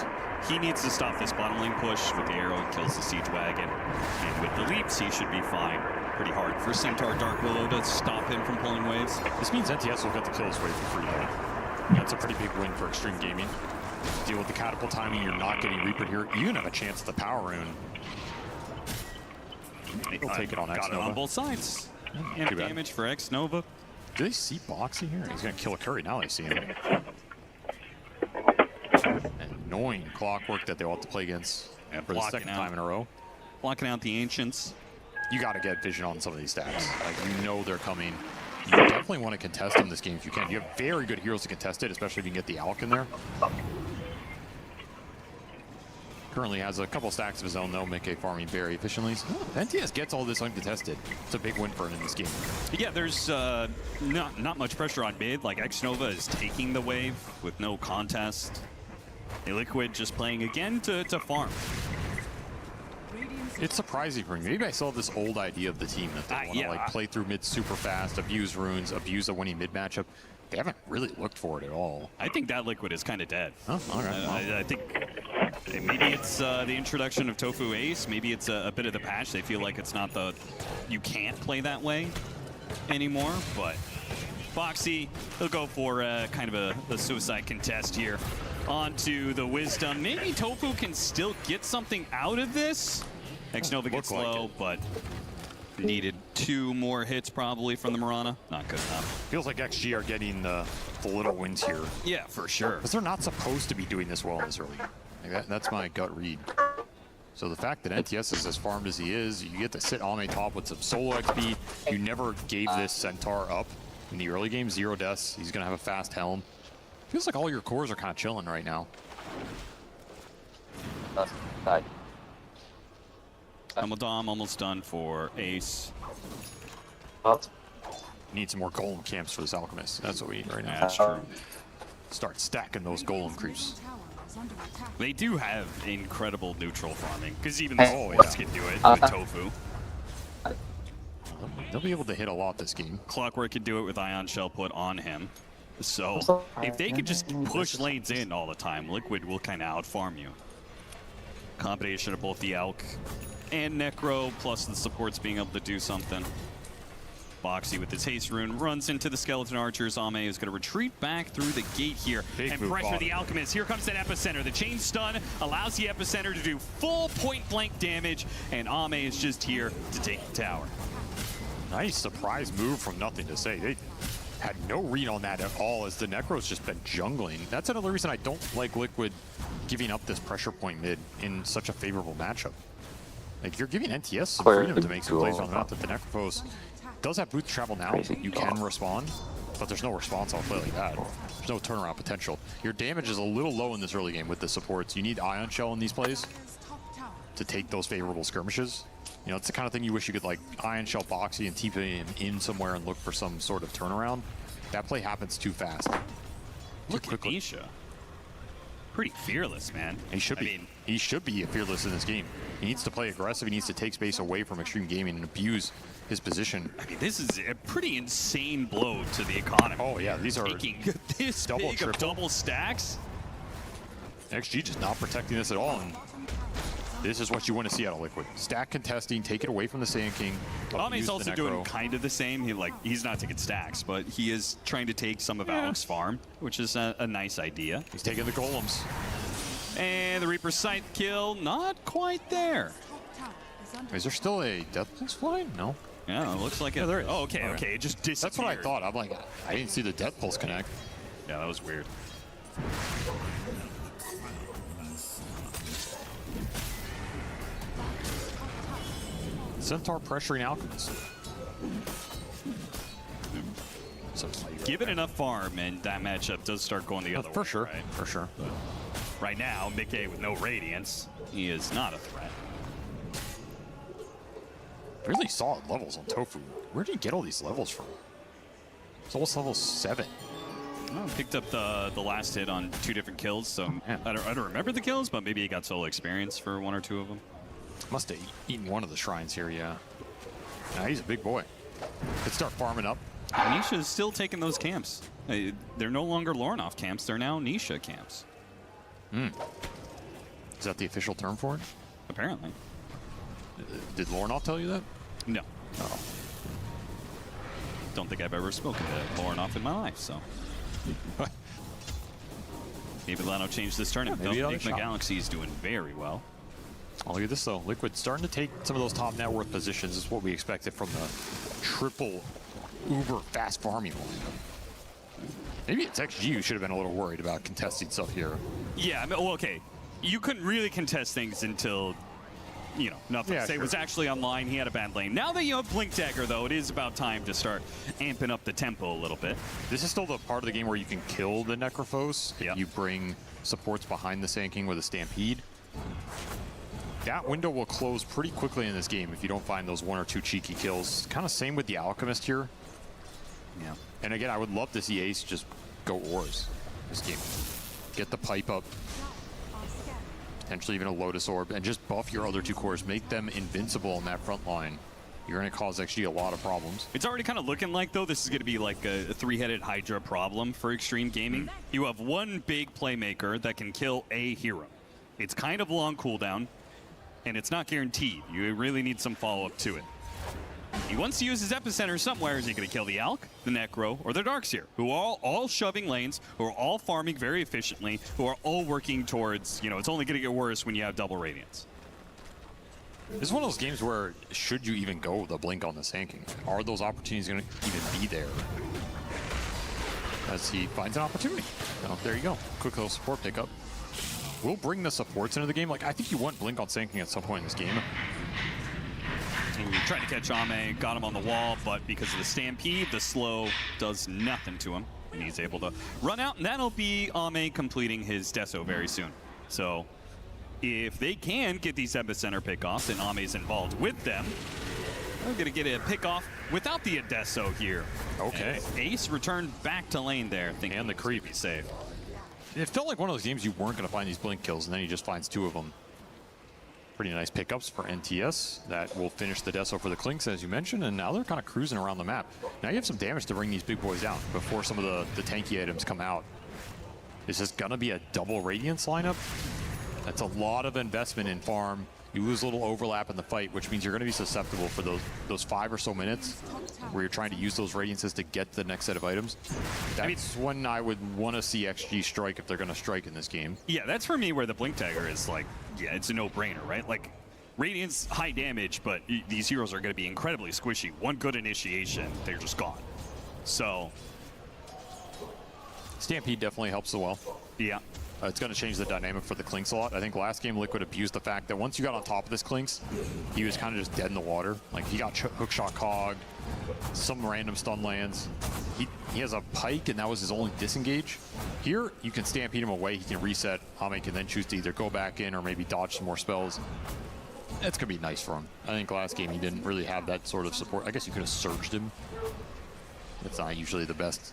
he needs to stop this bottom lane push. With the arrow, he kills the Siege Wagon. And with the leaps, he should be fine. Pretty hard for Centaur Dark Willow to stop him from pulling waves. This means NTS will get to kill this wave for free though. That's a pretty big win for Extreme Gaming. Deal with the catapult timing, you're not getting Reaper here. You even have a chance at the power rune. He'll take it on X-Nova. Got it on both sides. And damage for X-Nova. Do they see Boxy here? He's going to kill a Curry. Now they see him. Annoying Clockwork that they'll have to play against for the second time in a row. Blocking out the Ancients. You got to get vision on some of these stacks. Like, you know they're coming. You definitely want to contest them this game if you can. You have very good heroes to contest it, especially if you can get the Alk in there. Currently has a couple stacks of his own, though. Mickey farming very efficiently. So, NTS gets all this uncontested. It's a big win for him in this game. Yeah, there's not much pressure on mid. Like, X-Nova is taking the wave with no contest. Liquid just playing again to farm. It's surprising for me. Maybe I still have this old idea of the team that they want to like play through mid super fast, abuse runes, abuse a winning mid matchup. They haven't really looked for it at all. I think that Liquid is kind of dead. Oh, all right. I think maybe it's the introduction of Tofu Ace. Maybe it's a bit of the patch. They feel like it's not the... You can't play that way anymore, but Boxy, he'll go for kind of a suicide contest here. Onto the Wisdom. Maybe Tofu can still get something out of this. X-Nova gets low, but needed 2 more hits probably from the Mirana. Not good enough. Feels like XG are getting the little wins here. Yeah, for sure. Because they're not supposed to be doing this well in this early. Like that's my gut read. So the fact that NTS is as farmed as he is, you get to sit on a top with some solo XP. You never gave this Centaur up in the early game. 0 deaths. He's going to have a fast helm. Feels like all your cores are kind of chilling right now. Amadam almost done for Ace. Need some more golem camps for this Alchemist. That's what we need right now. That's true. Start stacking those golem creeps. They do have incredible neutral farming, because even the supports can do it with Tofu. They'll be able to hit a lot this game. Clockwork can do it with Ion Shell put on him. So if they could just push lanes in all the time, Liquid will kind of out-farm you. Combination of both the Alk and Necro, plus the supports being able to do something. Boxy with his haste rune runs into the skeleton archers. Ame is going to retreat back through the gate here and pressure the Alchemist. Here comes that epicenter. The chain stun allows the epicenter to do full point blank damage, and Ame is just here to take the tower. Nice surprise move from Nothing to Say. They had no read on that at all, as the Necro's just been jungling. That's another reason I don't like Liquid giving up this pressure point mid in such a favorable matchup. Like, you're giving NTS some freedom to make some plays on the map that the Necrophos does have boot travel now. You can respond, but there's no response on a play like that. There's no turnaround potential. Your damage is a little low in this early game with the supports. You need Ion Shell in these plays to take those favorable skirmishes. You know, it's the kind of thing you wish you could, like, Ion Shell Boxy and TP him in somewhere and look for some sort of turnaround. That play happens too fast. Look at Nisha. Pretty fearless, man. He should be. He should be fearless in this game. He needs to play aggressive. He needs to take space away from Extreme Gaming and abuse his position. I mean, this is a pretty insane blow to the economy. Oh yeah, these are taking this double, big of double stacks. XG just not protecting this at all, and this is what you want to see out of Liquid. Stack contesting, take it away from the Sand King. Ame's also doing kind of the same. He's not taking stacks, but he is trying to take some of Alec's farm, which is a nice idea. He's taking the golems. And the Reaper's Sight kill, not quite there. Is there still a Death Pulse flying? No. Yeah, it looks like it. Yeah, there is. Oh, okay, okay. It just disappeared. That's what I thought. I'm like, I didn't see the Death Pulse connect. Yeah, that was weird. Centaur pressuring Alchemist. So given enough farm, and that matchup does start going the other way. For sure, right? for sure. But right now, Mickey with no Radiance, he is not a threat. Really solid levels on Tofu. Where did he get all these levels from? It's almost level 7. Oh, picked up the last hit on 2 different kills, so I don't remember the kills, but maybe he got solo experience for 1 or 2 of them. Must have eaten one of the shrines here, yeah. Nah, he's a big boy. Could start farming up. Nisha is still taking those camps. They're no longer Lornoff camps, they're now Nisha camps. Is that the official term for it? Apparently. Did Lornoff tell you that? No. Oh. Don't think I've ever spoken to Lornoff in my life, so. Maybe that'll change this tournament. Yeah, maybe Enigma Galaxy is doing very well. Oh, look at this, though. Liquid starting to take some of those top net worth positions. Is what we expected from the triple uber fast farming lineup. Maybe it's XG who should have been a little worried about contesting stuff here. Yeah, I mean, well, okay. You couldn't really contest things until, you know, Nothing to Say was actually online. He had a bad lane. Now that you have Blink Dagger, though, it is about time to start amping up the tempo a little bit. This is still the part of the game where you can kill the Necrophos. Yeah. You bring supports behind the Sand King with a Stampede. That window will close pretty quickly in this game if you don't find those 1 or 2 cheeky kills. Kind of same with the Alchemist here. Yeah. And again, I would love to see Ace just go Ores this game. Get the pipe up. Potentially even a Lotus Orb, and just buff your other 2 cores. Make them invincible in that front line. You're going to cause XG a lot of problems. It's already kind of looking like, though, this is going to be like a 3-headed Hydra problem for Extreme Gaming. You have one big playmaker that can kill a hero. It's kind of long cooldown, and it's not guaranteed. You really need some follow-up to it. He wants to use his epicenter somewhere. Is he going to kill the Alk, the Necro, or the Darkseer, who are all shoving lanes, who are all farming very efficiently, who are all working towards, you know, it's only going to get worse when you have double Radiance. This is one of those games where, should you even go the Blink on the Sand King? Are those opportunities going to even be there? As he finds an opportunity. Oh, there you go. Quick little support pickup. We'll bring the supports into the game. Like, I think you want Blink on Sand King at some point in this game. Trying to catch Ame, got him on the wall, but because of the Stampede, the slow does nothing to him. And he's able to run out, and that'll be Ame completing his Deso very soon. So if they can get these epicenter pickoffs, and Ame's involved with them, they're going to get a pickoff without the Deso here. Okay. And Ace returned back to lane there, thinking the creep be safe. It felt like one of those games you weren't going to find these Blink kills, and then he just finds 2 of them. Pretty nice pickups for NTS. That will finish the Deso for the Clinks, as you mentioned, and now they're kind of cruising around the map. Now you have some damage to bring these big boys down before some of the tanky items come out. Is this going to be a double Radiance lineup? That's a lot of investment in farm you lose a little overlap in the fight, which means you're going to be susceptible for those 5 or so minutes where you're trying to use those radiances to get to the next set of items. That's when I would want to see XG strike if they're going to strike in this game. Yeah, that's for me where the Blink Dagger is like, yeah, it's a no-brainer, right? Like, Radiant's high damage, but these heroes are going to be incredibly squishy. One good initiation, they're just gone. So, Stampede definitely helps as well. Yeah. It's going to change the dynamic for the Clinks a lot. I think last game Liquid abused the fact that once you got on top of this Clinks, he was kind of just dead in the water. Like, he got hookshot cogged, some random stun lands. He has a pike, and that was his only disengage. Here, you can Stampede him away. He can reset. Ame can then choose to either go back in or maybe dodge some more spells. That's going to be nice for him. I think last game he didn't really have that sort of support. I guess you could have surged him. It's not usually the best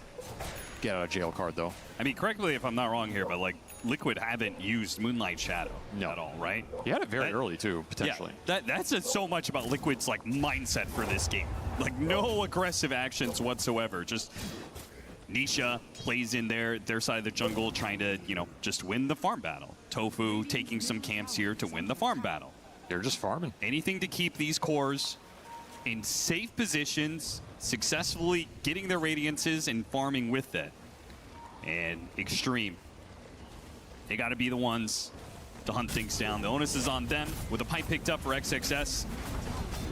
get out of jail card, though. I mean, correct me if I'm not wrong here, but like Liquid haven't used Moonlight Shadow at all, right? He had it very early too, potentially. Yeah, that says so much about Liquid's like mindset for this game. Like no aggressive actions whatsoever. Just Nisha plays in their side of the jungle, trying to just win the farm battle. Tofu taking some camps here to win the farm battle. They're just farming. Anything to keep these cores in safe positions, successfully getting their radiances and farming with it. And Extreme, they got to be the ones to hunt things down. The onus is on them. With a pipe picked up for XXS,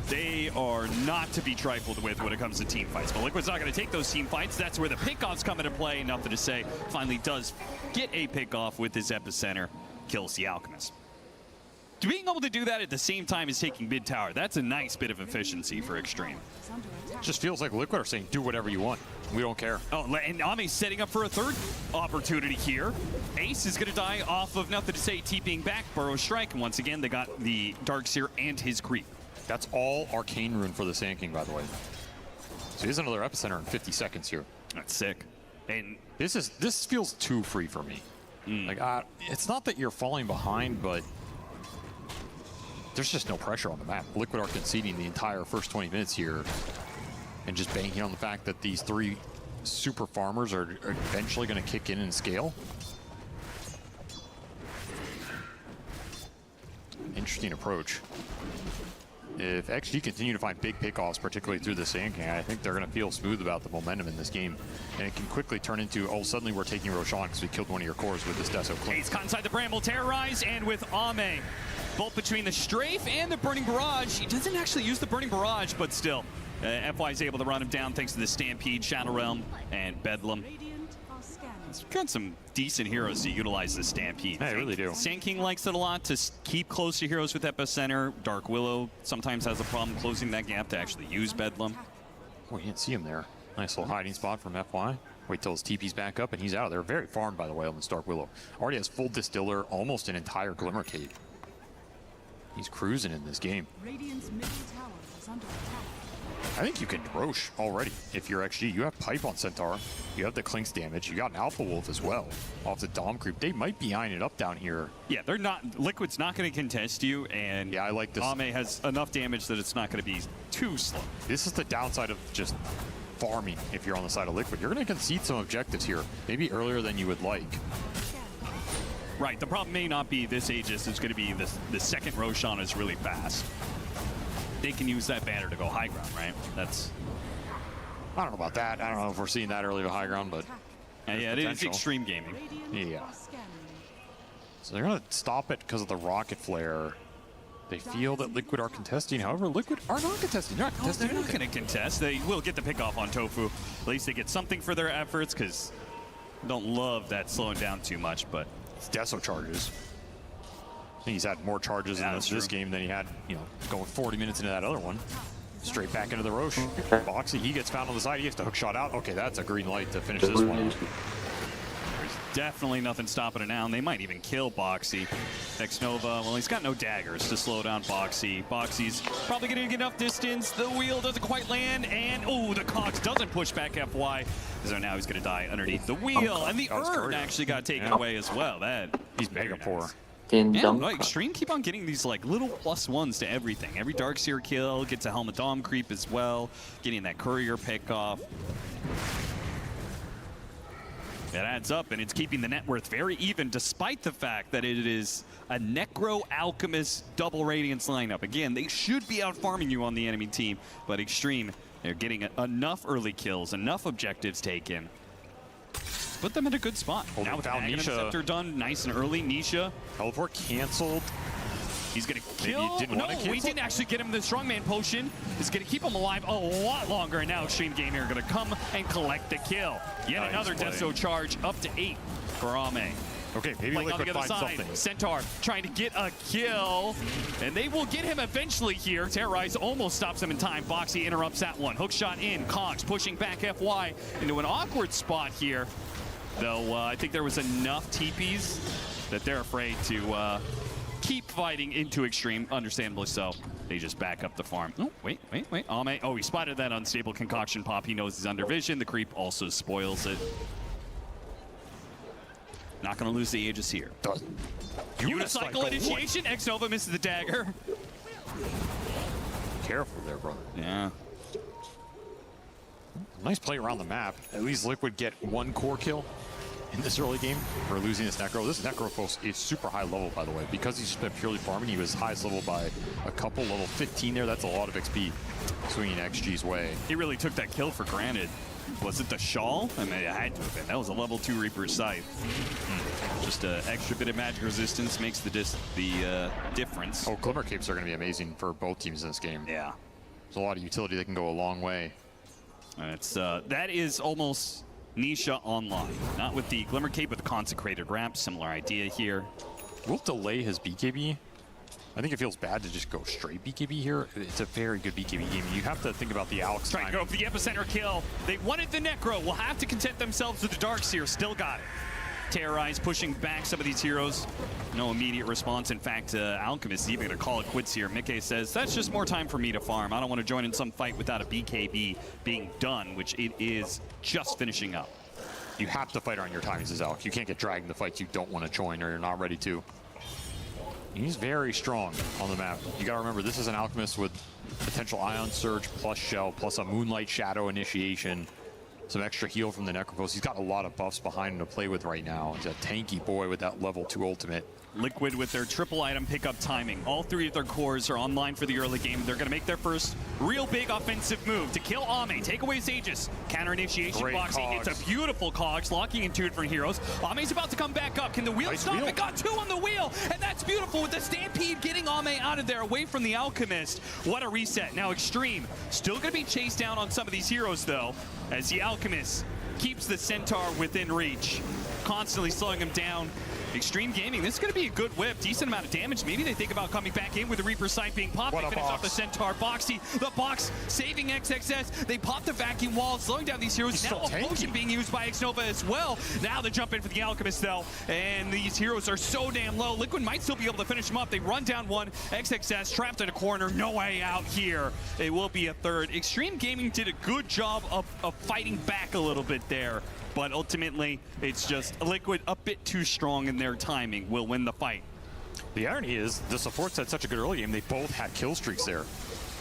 they are not to be trifled with when it comes to team fights. But Liquid's not going to take those team fights. That's where the pickoffs come into play. Nothing to say. Finally does get a pickoff with his epicenter. Kills the Alchemist. Being able to do that at the same time as taking mid tower, that's a nice bit of efficiency for Extreme. Just feels like Liquid are saying, do whatever you want. We don't care. Oh, and Ame's setting up for a third opportunity here. Ace is going to die off of nothing to say, TPing back, Burrow Strike, and once again, they got the Darkseer and his creep. That's all Arcane Rune for the Sand King, by the way. So here's another epicenter in 50 seconds here. That's sick. And this feels too free for me. Like, it's not that you're falling behind, but there's just no pressure on the map. Liquid are conceding the entire first 20 minutes here and just banking on the fact that these 3 super farmers are eventually going to kick in and scale. Interesting approach. If XG continue to find big pickoffs, particularly through the Sand King, I think they're going to feel smooth about the momentum in this game. And it can quickly turn into, oh, suddenly we're taking Roshan because we killed one of your cores with this Deso Clean. Ace caught inside the Bramble, Terrorize, and with Ame, both between the Strafe and the Burning Barrage. He doesn't actually use the Burning Barrage, but still, FY is able to run him down thanks to the Stampede, Shadow Realm, and Bedlam. It's got some decent heroes to utilize the Stampede. They really do. Sand King likes it a lot to keep close to heroes with Epicenter. Dark Willow sometimes has a problem closing that gap to actually use Bedlam. Oh, you didn't see him there. Nice little hiding spot from FY. Wait till his TP's back up and he's out. They're very farmed, by the way, on this Dark Willow. Already has full Distiller, almost an entire Glimmer Cape. He's cruising in this game. Radiant's middle tower is under attack. I think you can Rosh already if you're XG. You have Pipe on Centaur. You have the Clinks damage. You got an Alpha Wolf as well off the Dom creep. They might be eyeing it up down here. Yeah, they're not. Liquid's not going to contest you, and yeah, I like this. Ame has enough damage that it's not going to be too slow. This is the downside of just farming if you're on the side of Liquid. You're going to concede some objectives here, maybe earlier than you would like. Right, the problem may not be this Aegis. It's going to be the second Roshan is really fast. They can use that banner to go high ground, right? That's... I don't know about that. I don't know if we're seeing that early to high ground, but... yeah, it is extreme gaming. Yeah. So they're going to stop it because of the rocket flare. They feel that Liquid are contesting. However, Liquid are not contesting. They're not contesting. They're not going to contest. They will get the pick off on Tofu. At least they get something for their efforts, because don't love that slowing down too much, but... It's Deso charges. I think he's had more charges in this game than he had, going 40 minutes into that other one. Straight back into the Roche. Boxy, he gets found on the side. He has to hook shot out. Okay, that's a green light to finish this one. There's definitely nothing stopping it now, and they might even kill Boxy. Xnova, well, he's got no daggers to slow down Boxy. Boxy's probably going to get enough distance. The wheel doesn't quite land, and oh, the Cogs doesn't push back FY. So now he's going to die underneath the wheel, and the Urn actually got taken away as well. He's mega poor. Yeah, like Extreme keep on getting these like little +1s to everything. Every Darkseer kill gets a Helmet Dom creep as well, getting that courier pick off. It adds up, and it's keeping the net worth very even, despite the fact that it is a Necro Alchemist double Radiance lineup. Again, they should be out farming you on the enemy team, but Extreme, they're getting enough early kills, enough objectives taken. Put them in a good spot. Oh, now with the Nisha. Scepter done nice and early, Nisha. Teleport canceled. He's gonna Maybe kill. he didn't want to we cancel. didn't actually get him the Strongman Potion. It's gonna keep him alive a lot longer. And now Extreme Gaming are gonna come and collect the kill. Yet Nice another play. Deso charge up to 8 for Ame. Okay, maybe Like on Liquid the other finds side, something. Centaur trying to get a kill, and they will get him eventually here. Terrorize almost stops him in time. Boxy interrupts that one. Hook shot in. Cogs pushing back FY into an awkward spot here. Though I think there was enough TPs that they're afraid to keep fighting into Extreme, understandably so. They just back up the farm. Oh, wait. Ame, oh, he spotted that unstable concoction pop. He knows he's under vision. The creep also spoils it. Not going to lose the Aegis here. Unicycle initiation. X-Nova misses the dagger. Careful there, brother. Yeah. Nice play around the map. At least Liquid get one core kill in this early game for losing this Necro. This Necro, folks, is super high level, by the way. Because he's just been purely farming, he was highest level by a couple, level 15 there. That's a lot of XP swinging XG's way. He really took that kill for granted. Was it the shawl? I mean, it had to have been. That was a level 2 Reaper Scythe. Just an extra bit of magic resistance makes the difference. Oh, Glimmer Capes are going to be amazing for both teams in this game. Yeah. There's a lot of utility that can go a long way. And it's that is almost Nisha online. Not with the Glimmer Cape, with the Consecrated Wrap. Similar idea here. We'll delay his BKB. I think it feels bad to just go straight BKB here. It's a very good BKB game. You have to think about the Alex Trying to go for the epicenter kill. They wanted the Necro. Will have to content themselves with the Darkseer. Still got it. Terrorize pushing back some of these heroes. No immediate response. In fact, Alchemist is even going to call it quits here. Mickey says, that's just more time for me to farm. I don't want to join in some fight without a BKB being done, which it is just finishing up. You have to fight on your timings as Alex. You can't get dragged into fights you don't want to join or you're not ready to. He's very strong on the map. You got to remember, this is an Alchemist with potential Ion Surge plus Shell plus a Moonlight Shadow initiation. Some extra heal from the Necrophost. He's got a lot of buffs behind him to play with right now. He's a tanky boy with that level 2 ultimate. Liquid with their triple item pickup timing. All 3 of their cores are online for the early game. They're going to make their first real big offensive move to kill Ame, take away his Aegis. Counter initiation boxing. It's a beautiful Cogs, locking in 2 different heroes. Ame's about to come back up. Can the wheel stop? It got 2 on the wheel, and that's beautiful with the Stampede getting Ame out of there, away from the Alchemist. What a reset. Now Extreme still going to be chased down on some of these heroes, though, as the Alchemist keeps the Centaur within reach, constantly slowing him down. Extreme Gaming, this is going to be a good whip. Decent amount of damage. Maybe they think about coming back in with the Reaper Sight being popped. They finish off the Centaur. Boxy, the box saving XXS. They pop the vacuum wall, slowing down these heroes. Now a potion being used by X-Nova as well. Now they jump in for the Alchemist, though. And these heroes are so damn low. Liquid might still be able to finish them up. They run down one. XXS trapped in a corner. No way out here. It will be a third. Extreme Gaming did a good job of fighting back a little bit there. But ultimately, it's just Liquid a bit too strong in their timing will win the fight. The irony is, the supports had such a good early game, they both had kill streaks there.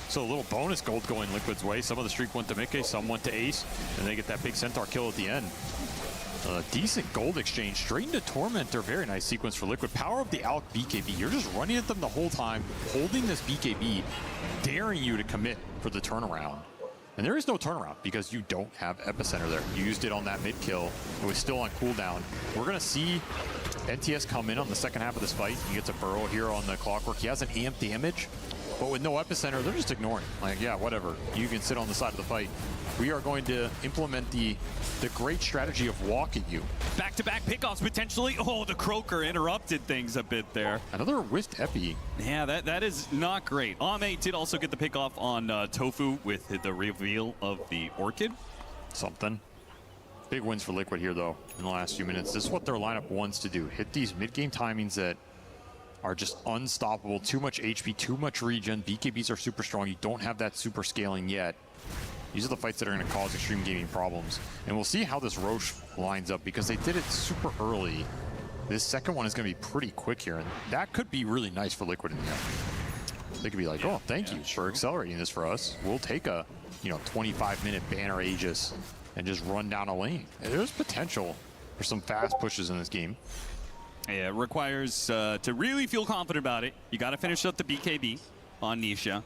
So a little bonus gold going Liquid's way. Some of the streak went to Mickey, some went to Ace, and they get that big Centaur kill at the end. Decent gold exchange straight into Tormentor. Very nice sequence for Liquid. Power of the Alk BKB. You're just running at them the whole time, holding this BKB, daring you to commit for the turnaround. And there is no turnaround because you don't have Epicenter there. You used it on that mid kill. It was still on cooldown. We're going to see NTS come in on the second half of this fight. He gets a burrow here on the Clockwork. He has an amp damage, but with no Epicenter, they're just ignoring. Like, yeah, whatever. You can sit on the side of the fight. We are going to implement the great strategy of walking you. Back-to-back pickoffs potentially. Oh, the Croaker interrupted things a bit there. Another whiffed Epi. Yeah, that is not great. Ame did also get the pickoff on Tofu with the reveal of the Orchid. Something. Big wins for Liquid here, though, in the last few minutes. This is what their lineup wants to do. Hit these mid-game timings that are just unstoppable. Too much HP, too much regen. BKBs are super strong. You don't have that super scaling yet. These are the fights that are going to cause Extreme Gaming problems. And we'll see how this Roche lines up because they did it super early. This second one is going to be pretty quick here. And that could be really nice for Liquid in the end. They could be like, oh, thank you for accelerating this for us. We'll take a 25-minute banner Aegis and just run down a lane. And there's potential for some fast pushes in this game. Yeah, it requires to really feel confident about it. You got to finish up the BKB on Nisha.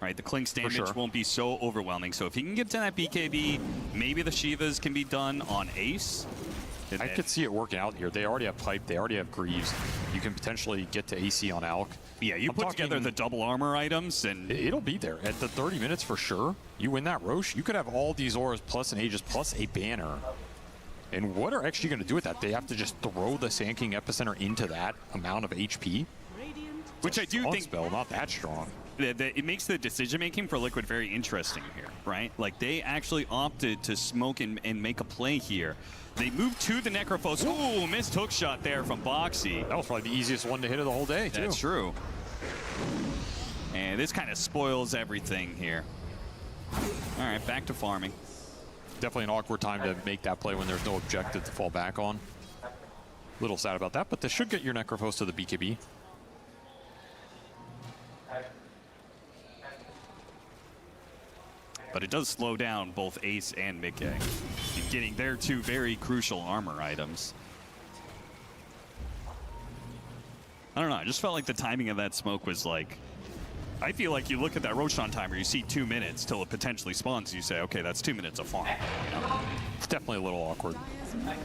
Right, the Klink's damage won't be so overwhelming. So if he can get to that BKB, maybe the Shivas can be done on Ace. I could see it working out here. They already have Pipe. They already have Greaves. You can potentially get to AC on Alk. Yeah, you put together the double armor items, and it'll be there. At the 30 minutes for sure, you win that Roche, you could have all these auras plus an Aegis plus a banner. And what are actually going to do with that? They have to just throw the Sand King Epicenter into that amount of HP? Which I do think... Spell, not that strong. It makes the decision-making for Liquid very interesting here, right? Like, they actually opted to smoke and make a play here. They moved to the Necrophos. Ooh, missed hook shot there from Boxy. That was probably the easiest one to hit of the whole day, too. That's true. And this kind of spoils everything here. All right, back to farming. Definitely an awkward time to make that play when there's no objective to fall back on. Little sad about that, but this should get your Necrophos to the BKB. But it does slow down both Ace and Mickey, getting their two very crucial armor items. I don't know, I just felt like the timing of that smoke was like, I feel like you look at that Roshan timer, you see 2 minutes till it potentially spawns, you say, okay, that's 2 minutes of farm. You know? It's definitely a little awkward.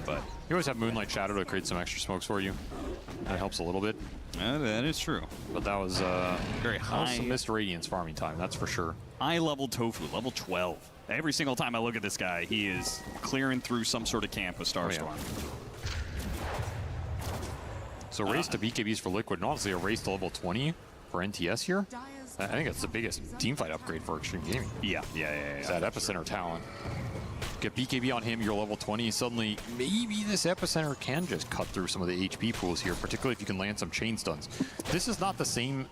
But you always have Moonlight Shadow to create some extra smokes for you. That helps a little bit. That is true. But that was very high. Some missed Radiance farming time, that's for sure. High level Tofu, level 12. Every single time I look at this guy, he is clearing through some sort of camp with Starstorm. So race to BKBs for Liquid, and honestly a race to level 20 for NTS here. I think that's the biggest teamfight upgrade for Extreme Gaming. Yeah. It's that Epicenter talent. Get BKB on him, you're level 20, and suddenly maybe this Epicenter can just cut through some of the HP pools here, particularly if you can land some chain stuns. This is not the same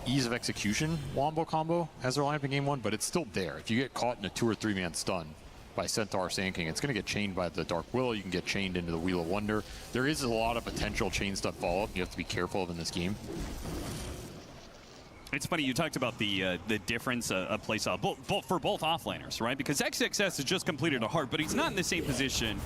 ease of execution Wombo combo as their lineup in game 1, but it's still there. If you get caught in a 2 or 3 man stun by Centaur Sand King, it's going to get chained by the Dark Willow. You can get chained into the Wheel of Wonder. There is a lot of potential chain stun follow-up you have to be careful of in this game. It's funny, you talked about the difference of play style for both offlaners, right? Because XXS has just completed a heart, but he's not in the same position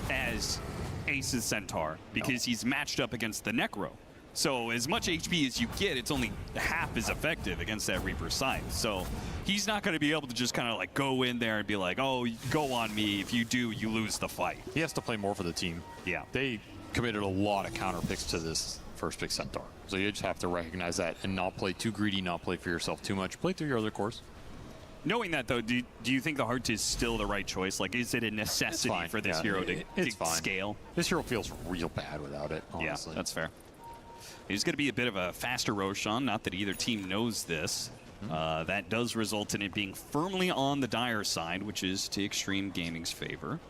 as Ace's Centaur because he's matched up against the Necro. So as much HP as you get, it's only half as effective against that Reaper Scythe. So he's not going to be able to just kind of like go in there and be like, oh, go on me. If you do, you lose the fight. He has to play more for the team. Yeah. They committed a lot of counter picks to this first pick Centaur. So you just have to recognize that and not play too greedy, not play for yourself too much. Play through your other cores. Knowing that, though, do you think the heart is still the right choice? Like, is it a necessity for this hero to scale? This hero feels real bad without it, honestly. Yeah, that's fair. He's going to be a bit of a faster Roshan, not that either team knows this. That does result in it being firmly on the Dire side, which is to Extreme Gaming's favor.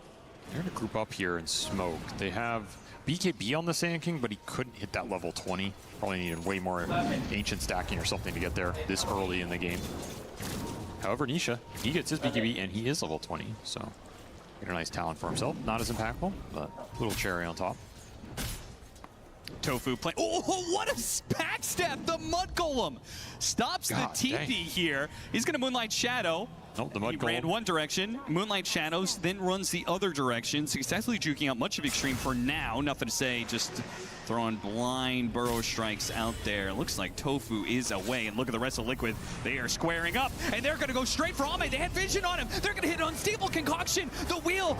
They're going to group up here and smoke. They have BKB on the Sand King, but he couldn't hit that level 20. Probably needed way more ancient stacking or something to get there this early in the game. However, Nisha, he gets his BKB and he is level 20, so get a nice talent for himself. Not as impactful, but a little cherry on top. Tofu play. Oh, what a backstep! The Mud Golem stops the TP here. He's going to Moonlight Shadow. Nope, the Mud He Golem ran one direction, Moonlight Shadows, then runs the other direction, successfully juking out much of Extreme for now. Nothing to say, just throwing blind burrow strikes out there. Looks like Tofu is away, and look at the rest of Liquid. They are squaring up, and they're going to go straight for Ame. They had vision on him. They're going to hit Unstable Concoction, the wheel,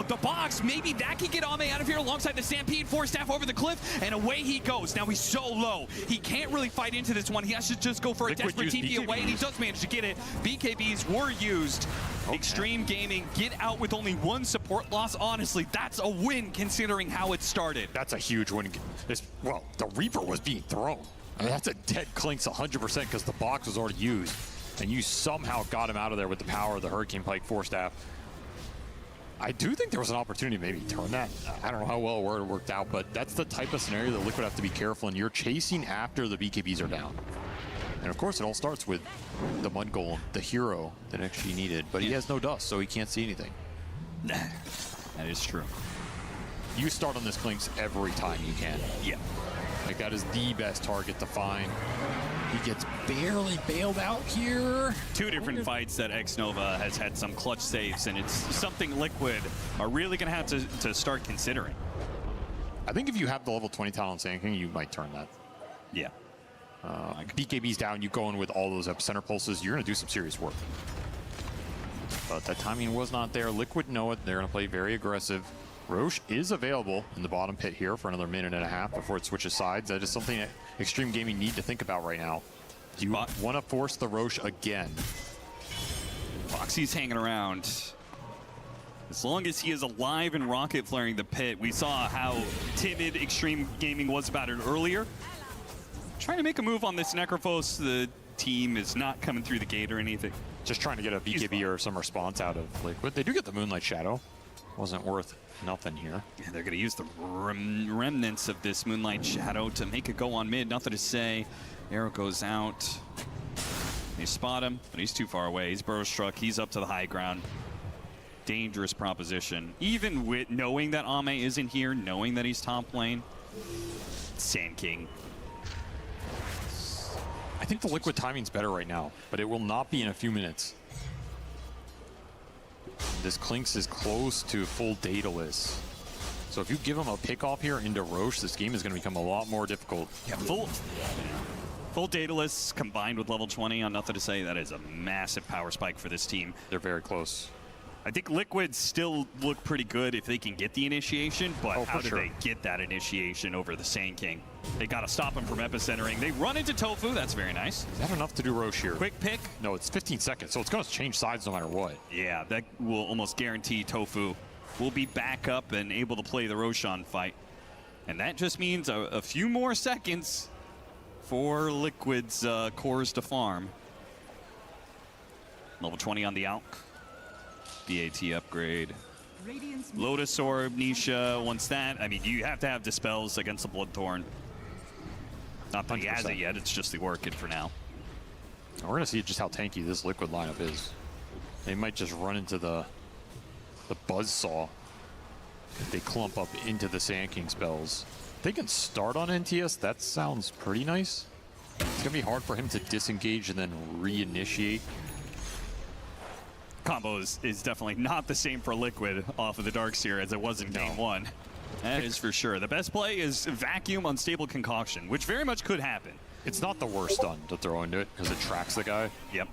the box. Maybe that can get Ame out of here alongside the Stampede, Force Staff over the cliff, and away he goes. Now he's so low. He can't really fight into this one. He has to just go for a desperate TP away, and he does manage to get it. BKBs were used. Extreme Gaming get out with only one support loss. Honestly, that's a win considering how it started. That's a huge win. Well, the Reaper was being thrown. I mean, that's a dead Clinks 100% because the box was already used. And you somehow got him out of there with the power of the Hurricane Pike Force Staff. I do think there was an opportunity to maybe turn that. I don't know how well it worked out, but that's the type of scenario that Liquid have to be careful in. You're chasing after the BKBs are down. And of course, it all starts with the Mud Golem, the hero that actually needed. But he has no dust, so he can't see anything. That is true. You start on this Clinks every time you can. Yeah. Like, that is the best target to find. He gets barely bailed out here. Two different fights that X-Nova has had some clutch saves, and it's something Liquid are really going to have to start considering. I think if you have the level 20 talent on Sand King, you might turn that. Yeah. BKB's down, you go in with all those epicenter pulses, you're going to do some serious work. But that timing was not there. Liquid know it. They're going to play very aggressive. Roche is available in the bottom pit here for another minute and a half before it switches sides. That is something that Extreme Gaming need to think about right now. Do you want to force the Roche again? Foxy's hanging around. As long as he is alive and rocket flaring the pit, we saw how timid Extreme Gaming was about it earlier. Trying to make a move on this Necrophos. The team is not coming through the gate or anything. Just trying to get a BKB or some response out of Liquid. They do get the Moonlight Shadow. Wasn't worth nothing here. Yeah, they're going to use the remnants of this Moonlight Shadow to make it go on mid. Nothing to say. Arrow goes out. They spot him, but he's too far away. He's burrow struck. He's up to the high ground. Dangerous proposition. Even with knowing that Ame isn't here, knowing that he's top lane. Sand King. I think the Liquid timing's better right now, but it will not be in a few minutes. This Clinks is close to full Daedalus. So if you give him a pick off here into Roche, this game is going to become a lot more difficult. Yeah, full Daedalus combined with level 20 on Nothing to Say. That is a massive power spike for this team. They're very close. I think Liquid still look pretty good if they can get the initiation, but how do they get that initiation over the Sand King? They got to stop him from epicentering. They run into Tofu. That's very nice. Is that enough to do Roche here? Quick pick. No, it's 15 seconds, so it's going to change sides no matter what. Yeah, that will almost guarantee Tofu will be back up and able to play the Roshan fight. And that just means a few more seconds for Liquid's cores to farm. Level 20 on the Alk. BAT upgrade. Lotus Orb, Nisha, once that, I mean, you have to have Dispels against the Bloodthorn. Not that he has it yet, it's just the Orchid for now. We're going to see just how tanky this Liquid lineup is. They might just run into the Buzzsaw if they clump up into the Sand King spells. If they can start on NTS, that sounds pretty nice. It's going to be hard for him to disengage and then reinitiate. Combo is definitely not the same for Liquid off of the Darkseer as it was in game one. That is for sure. The best play is Vacuum Unstable Concoction, which very much could happen. It's not the worst stun to throw into it because it tracks the guy. Yep.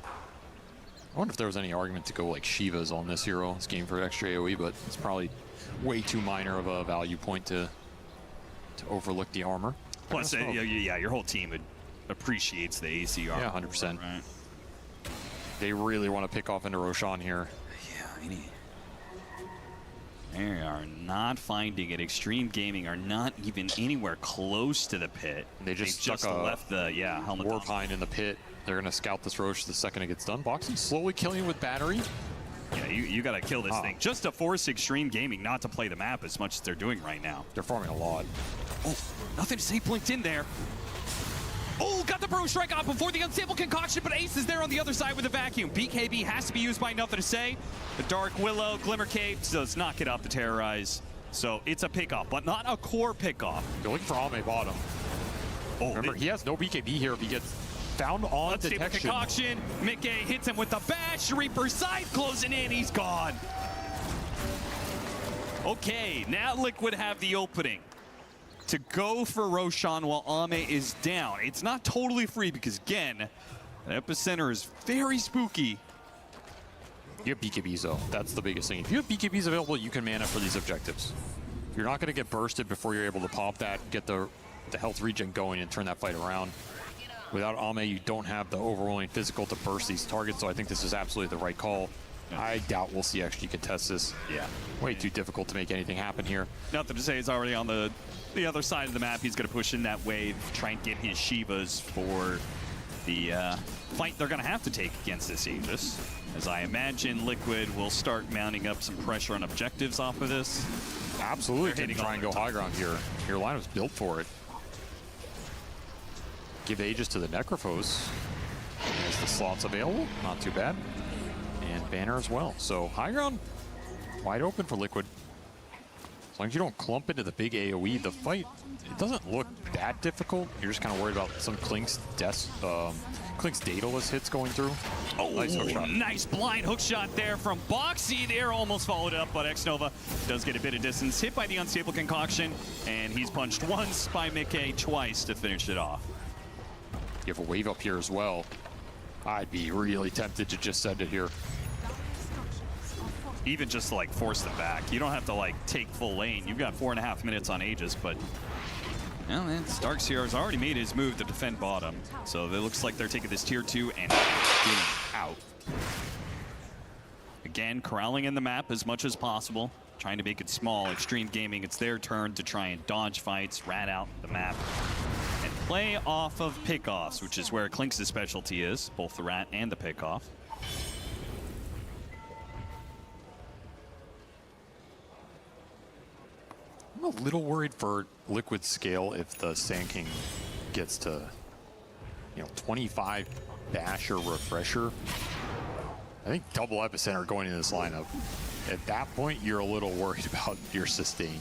I wonder if there was any argument to go like Shiva's on this hero. This game for extra AoE, but it's probably way too minor of a value point to overlook the armor. Plus, yeah, your whole team appreciates the AC armor. Yeah, 100%. Right. They really want to pick off into Roshan here. Yeah, they are not finding it. Extreme Gaming are not even anywhere close to the pit. They just left the helmet Warpine in the pit. They're going to scout this Roche the second it gets done. Boxing slowly killing with battery. Yeah, you got to kill this thing just to force Extreme Gaming not to play the map as much as they're doing right now. They're farming a lot. Oh, Nothing to Say blinked in there. Oh, got the Burrow Strike off before the Unstable Concoction, but Ace is there on the other side with the Vacuum. BKB has to be used by Nothing to Say. The Dark Willow, Glimmer Cape does not get off the Terrorize. So it's a pickoff, but not a core pickoff. They're looking for Ame bottom. Oh, remember, he has no BKB here if he gets found on Unstable detection. Concoction. Mickey hits him with the bash. Reaper Scythe closing in. He's gone. Okay, now Liquid have the opening to go for Roshan while Ame is down. It's not totally free because, again, the Epicenter is very spooky. You have BKBs, though. That's the biggest thing. If you have BKBs available, you can mana for these objectives. You're not going to get bursted before you're able to pop that, get the health regen going, and turn that fight around. Without Ame, you don't have the overwhelming physical to burst these targets, so I think this is absolutely the right call. I doubt we'll see actually contest this. Yeah. Way too difficult to make anything happen here. Nothing to Say is already on the other side of the map. He's going to push in that wave, try and get his Shivas for the fight they're going to have to take against this Aegis. As I imagine, Liquid will start mounting up some pressure on objectives off of this. Absolutely can try and go high ground here. Your line was built for it. Give Aegis to the Necrophos. As the slots available, not too bad. And Banner as well. So high ground wide open for Liquid. As long as you don't clump into the big AoE, the fight, it doesn't look that difficult. You're just kind of worried about some Klink's Daedalus hits going through. Oh, nice hook shot. Nice blind hook shot there from Boxy. The arrow almost followed up, but Xnova does get a bit of distance. Hit by the unstable concoction, and he's punched once by Mickey, twice to finish it off. You have a wave up here as well. I'd be really tempted to just send it here. Even just to, like, force them back. You don't have to, like, take full lane. You've got 4.5 minutes on Aegis, but well, man, Darkseer's already made his move to defend bottom. So it looks like they're taking this tier 2 and getting out. Again, corralling in the map as much as possible, trying to make it small. Extreme Gaming, it's their turn to try and dodge fights, rat out the map, and play off of pickoffs, which is where Klink's specialty is, both the rat and the pickoff. I'm a little worried for Liquid scale if the Sand King gets to, 25 dash or refresher. I think double epicenter going into this lineup. At that point, you're a little worried about your sustain.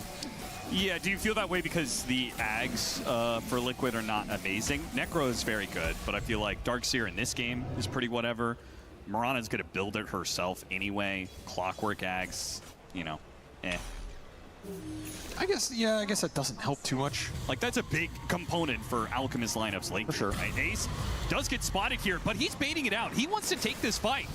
Yeah, do you feel that way because the Ags for Liquid are not amazing? Necro is very good, but I feel like Darkseer in this game is pretty whatever. Mirana's going to build it herself anyway. Clockwork Ags, eh. I guess that doesn't help too much. Like, that's a big component for Alchemist lineups late. For sure. Right? Ace does get spotted here, but he's baiting it out. He wants to take this fight.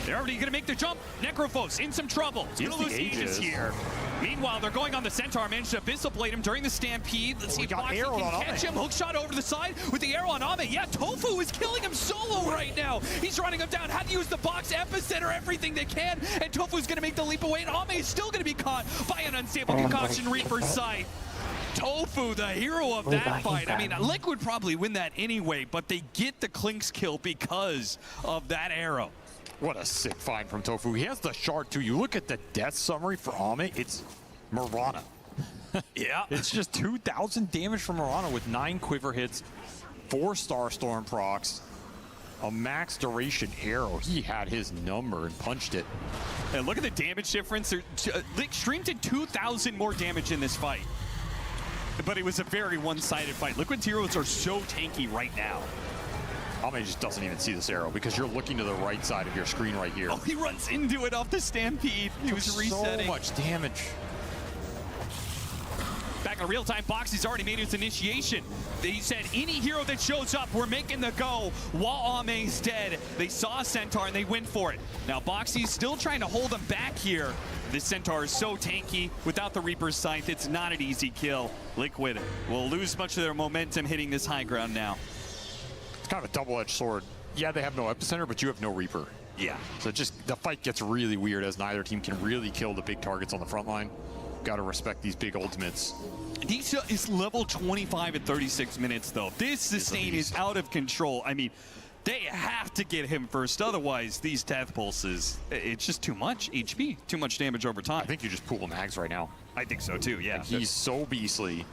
They're already going to make the jump. Necrophos in some trouble. He's going to lose Aegis here. Meanwhile, they're going on the Centaur. Managed to Abyssal Blade him during the Stampede. Let's see if Boxy can catch him. Hookshot over to the side with the arrow on Ame. Yeah, Tofu is killing him solo right now. He's running him down. Had to use the box epicenter, everything they can. And Tofu's going to make the leap away. And Ame is still going to be caught by an unstable concoction Reaper's Sight. Tofu, the hero of that fight. I mean, Liquid probably win that anyway, but they get the Klink's kill because of that arrow. What a sick find from Tofu. He has the shard too. You look at the death summary for Ame, it's Mirana. Yeah. It's just 2,000 damage from Mirana with 9 quiver hits, 4 Starstorm procs, a max duration arrow. He had his number and punched it. And look at the damage difference. Extreme did 2,000 more damage in this fight. But it was a very one-sided fight. Liquid's heroes are so tanky right now. Ame just doesn't even see this arrow because you're looking to the right side of your screen right here. Oh, he runs into it off the Stampede. He was resetting. So much damage. Back in real time, Boxy's already made his initiation. He said, any hero that shows up, we're making the go while Ame's dead. They saw a Centaur and they went for it. Now Boxy's still trying to hold him back here. This Centaur is so tanky. Without the Reaper's Scythe, it's not an easy kill. Liquid will lose much of their momentum hitting this high ground now. It's kind of a double-edged sword. Yeah, they have no epicenter, but you have no Reaper. Yeah. So just the fight gets really weird as neither team can really kill the big targets on the front line. Got to respect these big ultimates. Nisha is level 25 at 36 minutes, though. This sustain is out of control. I mean, they have to get him first. Otherwise, these death pulses, it's just too much HP, too much damage over time. I think you just pull him Ags right now. I think so, too, yeah. Like, he's so beastly,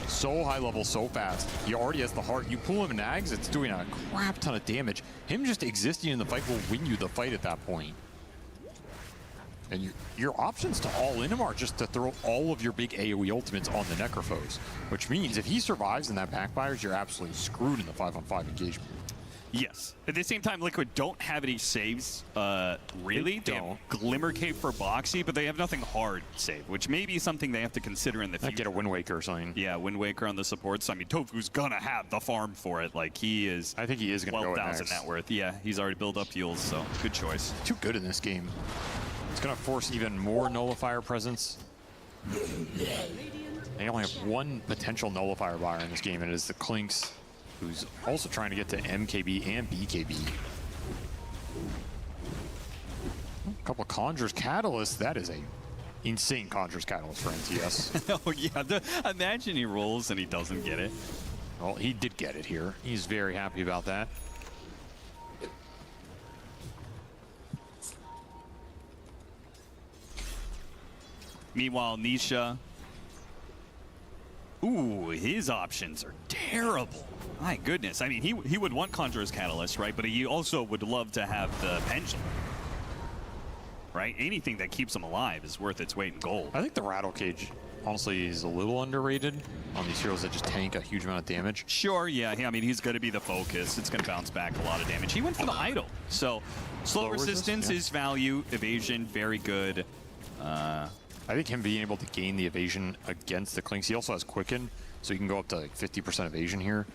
so high level, so fast. He already has the heart. You pull him in Ags, it's doing a crap ton of damage. Him just existing in the fight will win you the fight at that point. And your options to all in him are just to throw all of your big AoE ultimates on the Necrophos, which means if he survives and that backfires, you're absolutely screwed in the 5-on-5 engagement. Yes. At the same time, Liquid don't have any saves, really. They have Glimmer Cape for Boxy, but they have nothing hard save, which may be something they have to consider in the future. Get a Wind Waker or something. Yeah, Wind Waker on the supports. I mean, Tofu's gonna have the farm for it. Like, he is. I think he is gonna go with 12,000 net worth. Yeah, he's already built up heals, so good choice. Too good in this game. It's gonna force even more Nullifier presence. They only have one potential Nullifier buyer in this game, and it is the Klink's, who's also trying to get to MKB and BKB. A couple of Conjure's Catalyst. That is a insane Conjure's Catalyst for NTS. Oh yeah, imagine he rolls and he doesn't get it. Well, he did get it here. He's very happy about that. Meanwhile, Nisha. Ooh, his options are terrible. My goodness. I mean, he would want Conjurer's Catalyst, right? But he also would love to have the Pendulum. right? Anything that keeps him alive is worth its weight in gold. I think the Rattle Cage, honestly, is a little underrated on these heroes that just tank a huge amount of damage. Sure, yeah. I mean, he's going to be the focus. It's going to bounce back a lot of damage. He went for the idol. So slow resistance is value. Evasion, very good. I think him being able to gain the evasion against the Clinks, he also has Quicken, so he can go up to like 50% evasion here.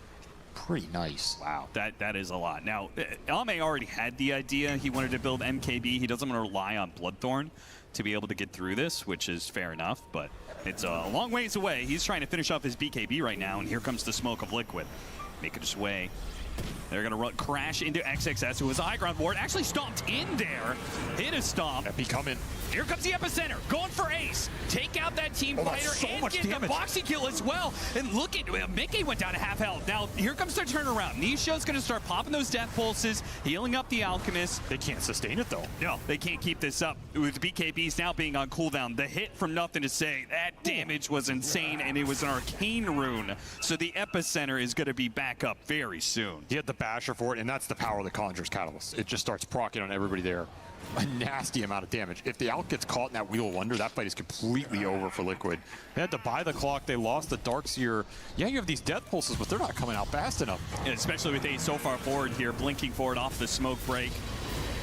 Pretty nice. Wow, that is a lot. Now, Ame already had the idea. He wanted to build MKB. He doesn't want to rely on Bloodthorn to be able to get through this, which is fair enough, but it's a long ways away. He's trying to finish off his BKB right now, and here comes the smoke of Liquid. Making his way. They're going to crash into XXS, who was a high ground ward. Actually stomped in there. Hit a stomp. Epi coming. Here comes the epicenter. Going for Ace. Take out that team fighter so and much get damage. the boxy kill as well. And look at Mickey went down to half health. Now here comes their turnaround. Nisha's going to start popping those death pulses, healing up the Alchemist. They can't sustain it though. No, they can't keep this up. With BKBs now being on cooldown, the hit from Nothing to Say, that damage was insane, and it was an arcane rune. So the epicenter is going to be back up very soon. He had the basher for it, and that's the power of the Conjure's Catalyst. It just starts proccing on everybody there. A nasty amount of damage. If the Alk gets caught in that Wheel of Wonder, that fight is completely over for Liquid. They had to buy the clock. They lost the Darkseer. Yeah, you have these death pulses, but they're not coming out fast enough. And especially with Ace so far forward here, blinking forward off the smoke break.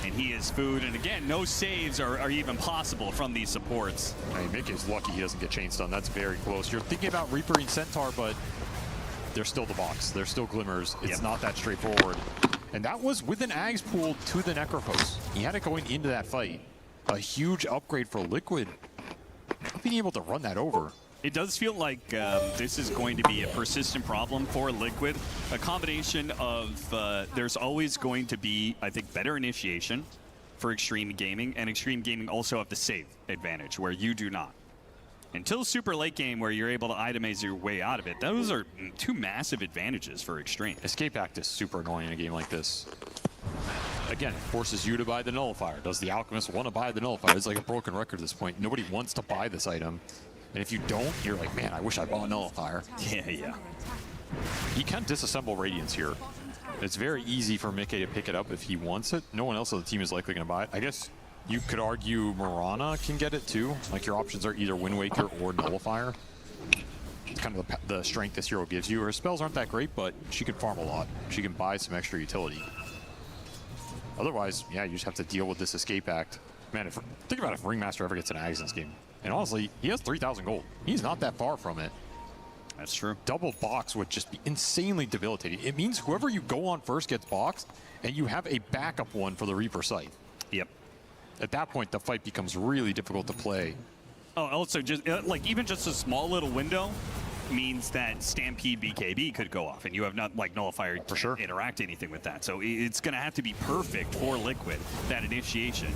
And he is food. And again, no saves are even possible from these supports. I mean, Mick is lucky he doesn't get chain stun. That's very close. You're thinking about Reaper and Centaur, but they're still the box. They're still glimmers. It's not that straightforward. And that was with an Ags pool to the Necrophos. He had it going into that fight. A huge upgrade for Liquid. Not being able to run that over. It does feel like this is going to be a persistent problem for Liquid. A combination of there's always going to be, I think, better initiation for Extreme Gaming, and Extreme Gaming also have the save advantage, where you do not. Until super late game, where you're able to itemize your way out of it, those are two massive advantages for Extreme. Escape Act is super annoying in a game like this. Again, it forces you to buy the Nullifier. Does the Alchemist want to buy the Nullifier? It's like a broken record at this point. Nobody wants to buy this item. And if you don't, you're like, man, I wish I bought a Nullifier. Yeah. He can disassemble Radiance here. It's very easy for Mickey to pick it up if he wants it. No one else on the team is likely going to buy it. I guess you could argue Mirana can get it too. Like, your options are either Wind Waker or Nullifier. It's kind of the strength this hero gives you. Her spells aren't that great, but she can farm a lot. She can buy some extra utility. Otherwise, yeah, you just have to deal with this Escape Act. Man, think about if Ringmaster ever gets an Ags in this game. And honestly, he has 3,000 gold. He's not that far from it. That's true. Double box would just be insanely debilitating. It means whoever you go on first gets boxed, and you have a backup one for the Reaper Scythe. Yep. At that point, the fight becomes really difficult to play. Oh, also, just like even just a small little window means that Stampede BKB could go off, and you have not like Nullifier for sure interact anything with that. So it's going to have to be perfect for Liquid, that initiation.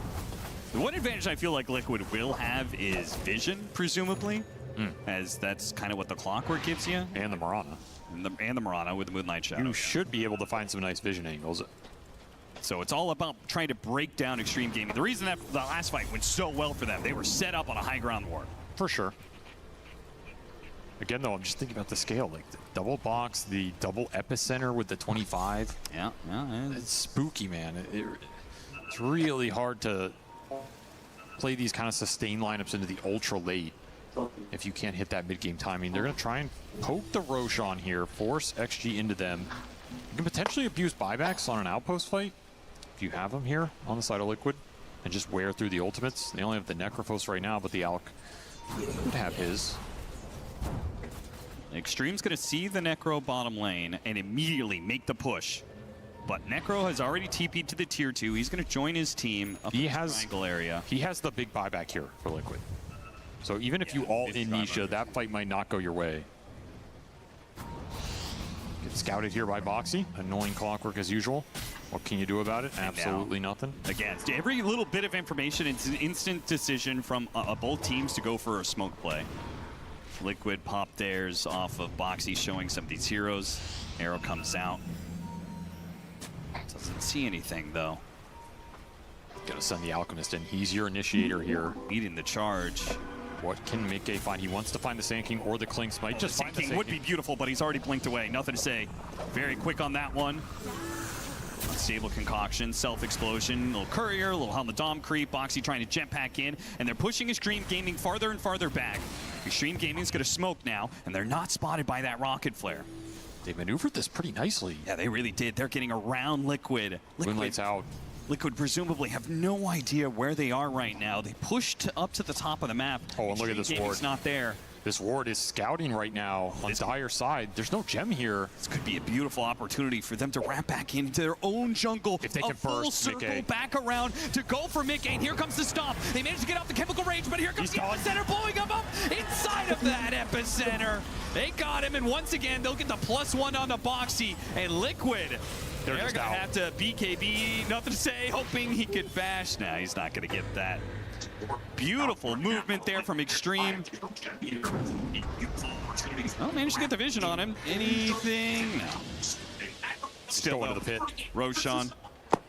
The one advantage I feel like Liquid will have is vision, presumably, as that's kind of what the Clockwork gives you. And the Mirana. And the Mirana with the Moonlight Shadow. You should be able to find some nice vision angles. So it's all about trying to break down Extreme Gaming. The reason that the last fight went so well for them, they were set up on a high ground war. For sure. Again, though, I'm just thinking about the scale. Like, the double box, the double epicenter with the 25. Yeah. It's spooky, man. It's really hard to play these kind of sustain lineups into the ultra late if you can't hit that mid-game timing. They're going to try and poke the Roshan here, force XG into them. You can potentially abuse buybacks on an outpost fight if you have them here on the side of Liquid and just wear through the ultimates. They only have the Necrophos right now, but the Alk would have his. Extreme's going to see the Necro bottom lane and immediately make the push. But Necro has already TP'd to the tier 2. He's going to join his team up in the triangle area. He has the big buyback here for Liquid. So even if you ult in Nisha, that fight might not go your way. Get scouted here by Boxy. Annoying Clockwork as usual. What can you do about it? Absolutely nothing. Again, every little bit of information, it's an instant decision from both teams to go for a smoke play. Liquid popped theirs off of Boxy, showing some of these heroes. Arrow comes out. Doesn't see anything, though. Gonna send the Alchemist in. He's your initiator here. Leading the charge. What can Mickey find? He wants to find the Sand King or the Clinks. Might just find the Sand King. Would be beautiful, but he's already blinked away. Nothing to say. Very quick on that one. Unstable concoction, self-explosion, little courier, little helmet dom creep, Boxy trying to jetpack in, and they're pushing Extreme Gaming farther and farther back. Extreme Gaming's gonna smoke now, and they're not spotted by that rocket flare. They maneuvered this pretty nicely. Yeah, they really did. They're getting around Liquid. Moonlight's out. Liquid presumably have no idea where they are right now. They pushed up to the top of the map. Oh, and look at this ward. It's not there. This ward is scouting right now on Dire side. There's no gem here. This could be a beautiful opportunity for them to ramp back into their own jungle. If they can full burst circle Mickey. back around to go for Mickey. And here comes the stomp. They managed to get off the chemical range, but here comes the epicenter blowing them up inside of that epicenter. They got him, and once again, they'll get the +1 on the Boxy. And Liquid, they're just gonna out. have to BKB, nothing to say, hoping he could bash. Nah, he's not gonna get that. Beautiful movement there from Extreme. Oh, managed to get the vision on him. Anything? No. Still Going to the pit. Roshan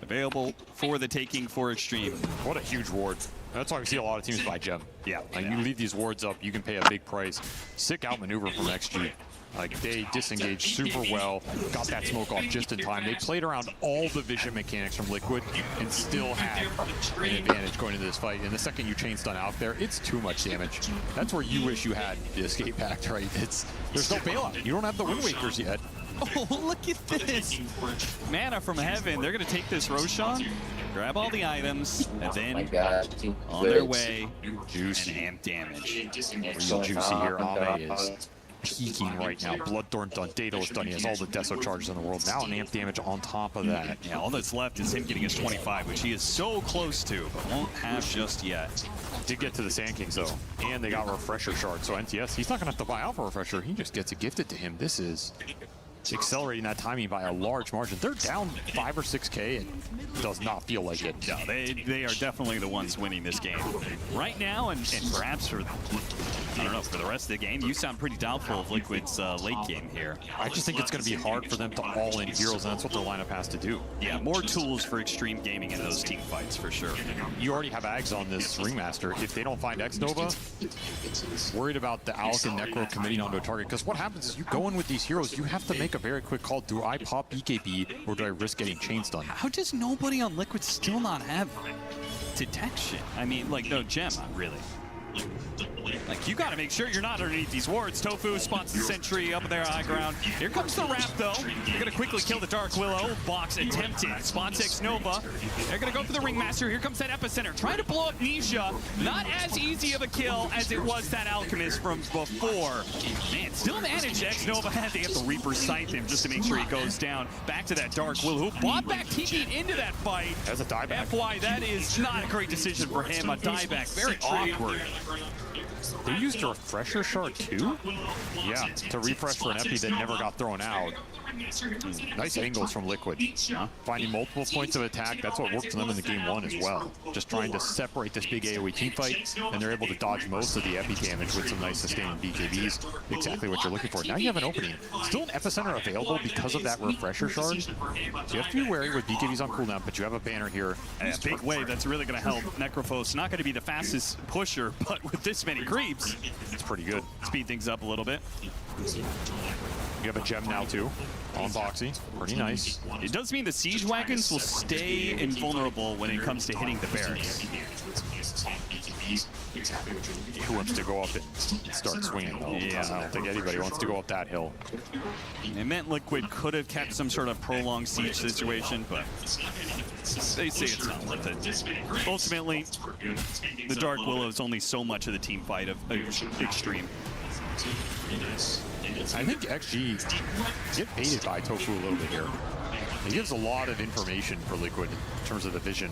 available for the taking for Extreme. What a huge ward. That's why we see a lot of teams buy gem. Yeah. Like you leave these wards up, you can pay a big price. Sick outmaneuver from XG. Like they disengaged super well, got that smoke off just in time. They played around all the vision mechanics from Liquid and still had an advantage going into this fight. And the second you chain stun out there, it's too much damage. That's where you wish you had the escape pact, right? There's no bailout. You don't have the Wind Wakers yet. Oh, look at this. Mana from heaven. They're going to take this Roshan, grab all the items, and then on their way, juice and amp damage. Real juicy here. Ame is peaking right now. Bloodthorn done, Daedalus done. He has all the Deso charges in the world. Now an amp damage on top of that. Yeah, all that's left is him getting his 25, which he is so close to, but won't have just yet. Did get to the Sand Kings though, and they got Refresher Shard. So NTS, he's not gonna have to buy Alpha Refresher. He just gets it gifted to him. This is accelerating that timing by a large margin. They're down 5 or 6K. It does not feel like it. No, they are definitely the ones winning this game right now, and perhaps for, I don't know, for the rest of the game. You sound pretty doubtful of Liquid's late game here. I just think it's going to be hard for them to all in heroes, and that's what their lineup has to do. Yeah, more tools for Extreme Gaming in those team fights for sure. You already have Ags on this Ringmaster. If they don't find X Nova, worried about the Alk and Necro committing onto a target. Because what happens is you go in with these heroes, you have to make a very quick call. Do I pop BKB or do I risk getting chain stun? How does nobody on Liquid still not have detection? I mean, like, no gem, really. Like, you gotta make sure you're not underneath these wards. Tofu spots the sentry up there high ground. Here comes the wrap, though. They're gonna quickly kill the Dark Willow. Box attempted. Spots X Nova. They're gonna go for the Ringmaster. Here comes that epicenter. Trying to blow up Nisha. Not as easy of a kill as it was that Alchemist from before. Man, still managed X Nova. They have to Reaper Scythe him just to make sure he goes down. Back to that Dark Willow, who bought back TP'd into that fight. As a dieback. FY, that is not a great decision for him. A dieback, very awkward. They used a Refresher Shard too? Yeah, to refresh for an Epi that never got thrown out. Nice angles from Liquid. Finding multiple points of attack, that's what worked for them in the game one as well. Just trying to separate this big AoE team fight, and they're able to dodge most of the Epi damage with some nice sustaining BKBs. Exactly what you're looking for. Now you have an opening. Still an Epicenter available because of that Refresher Shard. So you have to be wary with BKBs on cooldown, but you have a banner here. A big wave that's really going to help Necrophos. Not going to be the fastest pusher, but with this many creeps, it's pretty good. Speed things up a little bit. You have a gem now too on Boxy. Pretty nice. It does mean the siege wagons will stay invulnerable when it comes to hitting the barracks. Who wants to go up and start swinging though? Yeah, I don't think anybody wants to go up that hill. It meant Liquid could have kept some sort of prolonged siege situation, but they say it's not worth it. Ultimately, the Dark Willow is only so much of the team fight of Extreme. I think XG get baited by Tofu a little bit here. He gives a lot of information for Liquid in terms of the vision.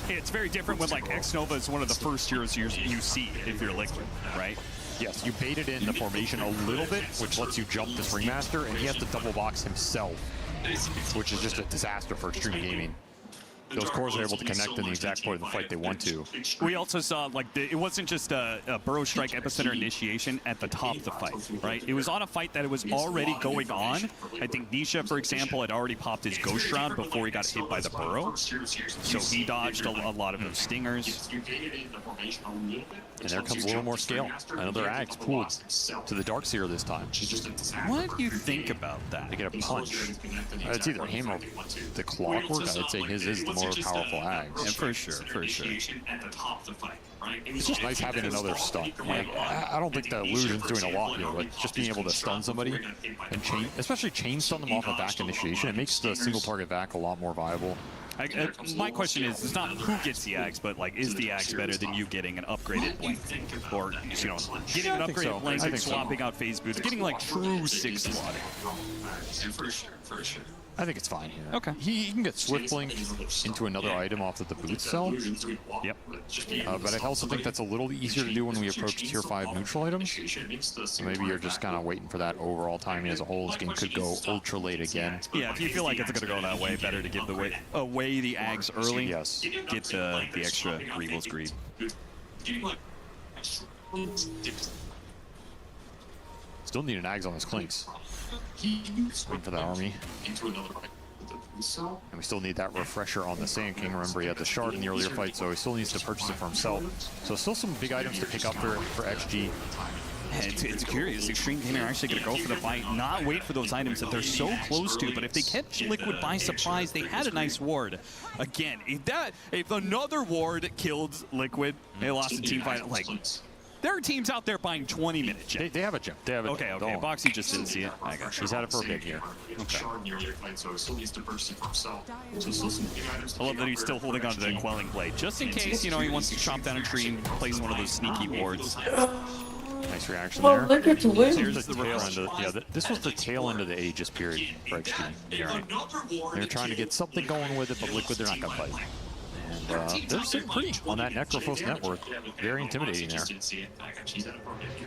It's very different when, like, X Nova is one of the first heroes you see if you're Liquid, right? Yes, you baited in the formation a little bit, which lets you jump this Ringmaster, and he has to double box himself, which is just a disaster for Extreme Gaming. those cores are able to connect in the exact point of the fight they want to. We also saw, like, it wasn't just a Burrow Strike Epicenter initiation at the top of the fight, right? It was on a fight that it was already going on. I think Nisha, for example, had already popped his Ghost Shroud before he got hit by the Burrow. So he dodged a lot of those stingers. And there comes a little more scale. Another Axe pulled to the Darkseer this time. What do you think about that? They get a punch. It's either him or the Clockwork. I would say his is the more powerful Axe. Yeah, for sure, for sure. It's just nice having another stun. Like, I don't think the Illusion's doing a lot here. Like, just being able to stun somebody and especially chain stun them off a back initiation, it makes the single target back a lot more viable. My question is, it's not who gets the Axe, but like, is the Axe better than you getting an upgraded Blink? Or, you know, getting an upgraded Blink and swapping out phase boots, getting like true 6 slotting. I think it's fine here. Okay. He can get Swift Blink into another item off of the boot cell. Yep. But I also think that's a little easier to do when we approach tier 5 neutral items. So maybe you're just kind of waiting for that overall timing as a whole. This game could go ultra late again. Yeah, if you feel like it's going to go that way, better to give away the Ags early. Yes. Get the extra Regal's Greed. Still need an Ags on his Clinks. Waiting for that army. And we still need that refresher on the Sand King. Remember, he had the shard in the earlier fight, so he still needs to purchase it for himself. So still some big items to pick up for XG. It's curious. Extreme Gamer are actually going to go for the fight, not wait for those items that they're so close to. But if they kept Liquid by surprise, they had a nice ward. Again, if another ward killed Liquid, they lost the team fight. Like, there are teams out there buying 20-minute gems. They have a gem. They have a okay. Boxy just didn't see it. I got you. He's had it for a bit here. Okay. I love that he's still holding on to the Quelling Blade, just in case, you know, he wants to chop down a tree and place one of those sneaky wards. Nice reaction Well, there. look at the win. Here's the tail end of, this was the tail end of the Aegis period for XG. They're trying to get something going with it, but Liquid, they're not going to fight. And they're sitting pretty on that Necrophos net worth. Very intimidating there.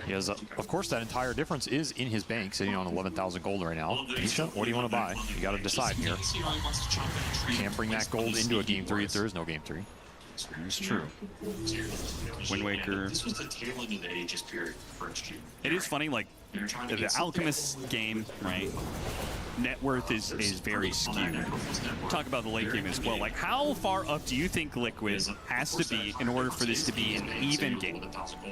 He has, of course, that entire difference is in his bank, sitting on 11,000 gold right now. Nisha, what do you want to buy? You got to decide here. Can't bring that gold into a game 3 if there is no game 3. It's true. Wind Waker. It is funny, like, the Alchemist game, right? Net worth is very skewed. Talk about the late game as well. Like, how far up do you think Liquid has to be in order for this to be an even game?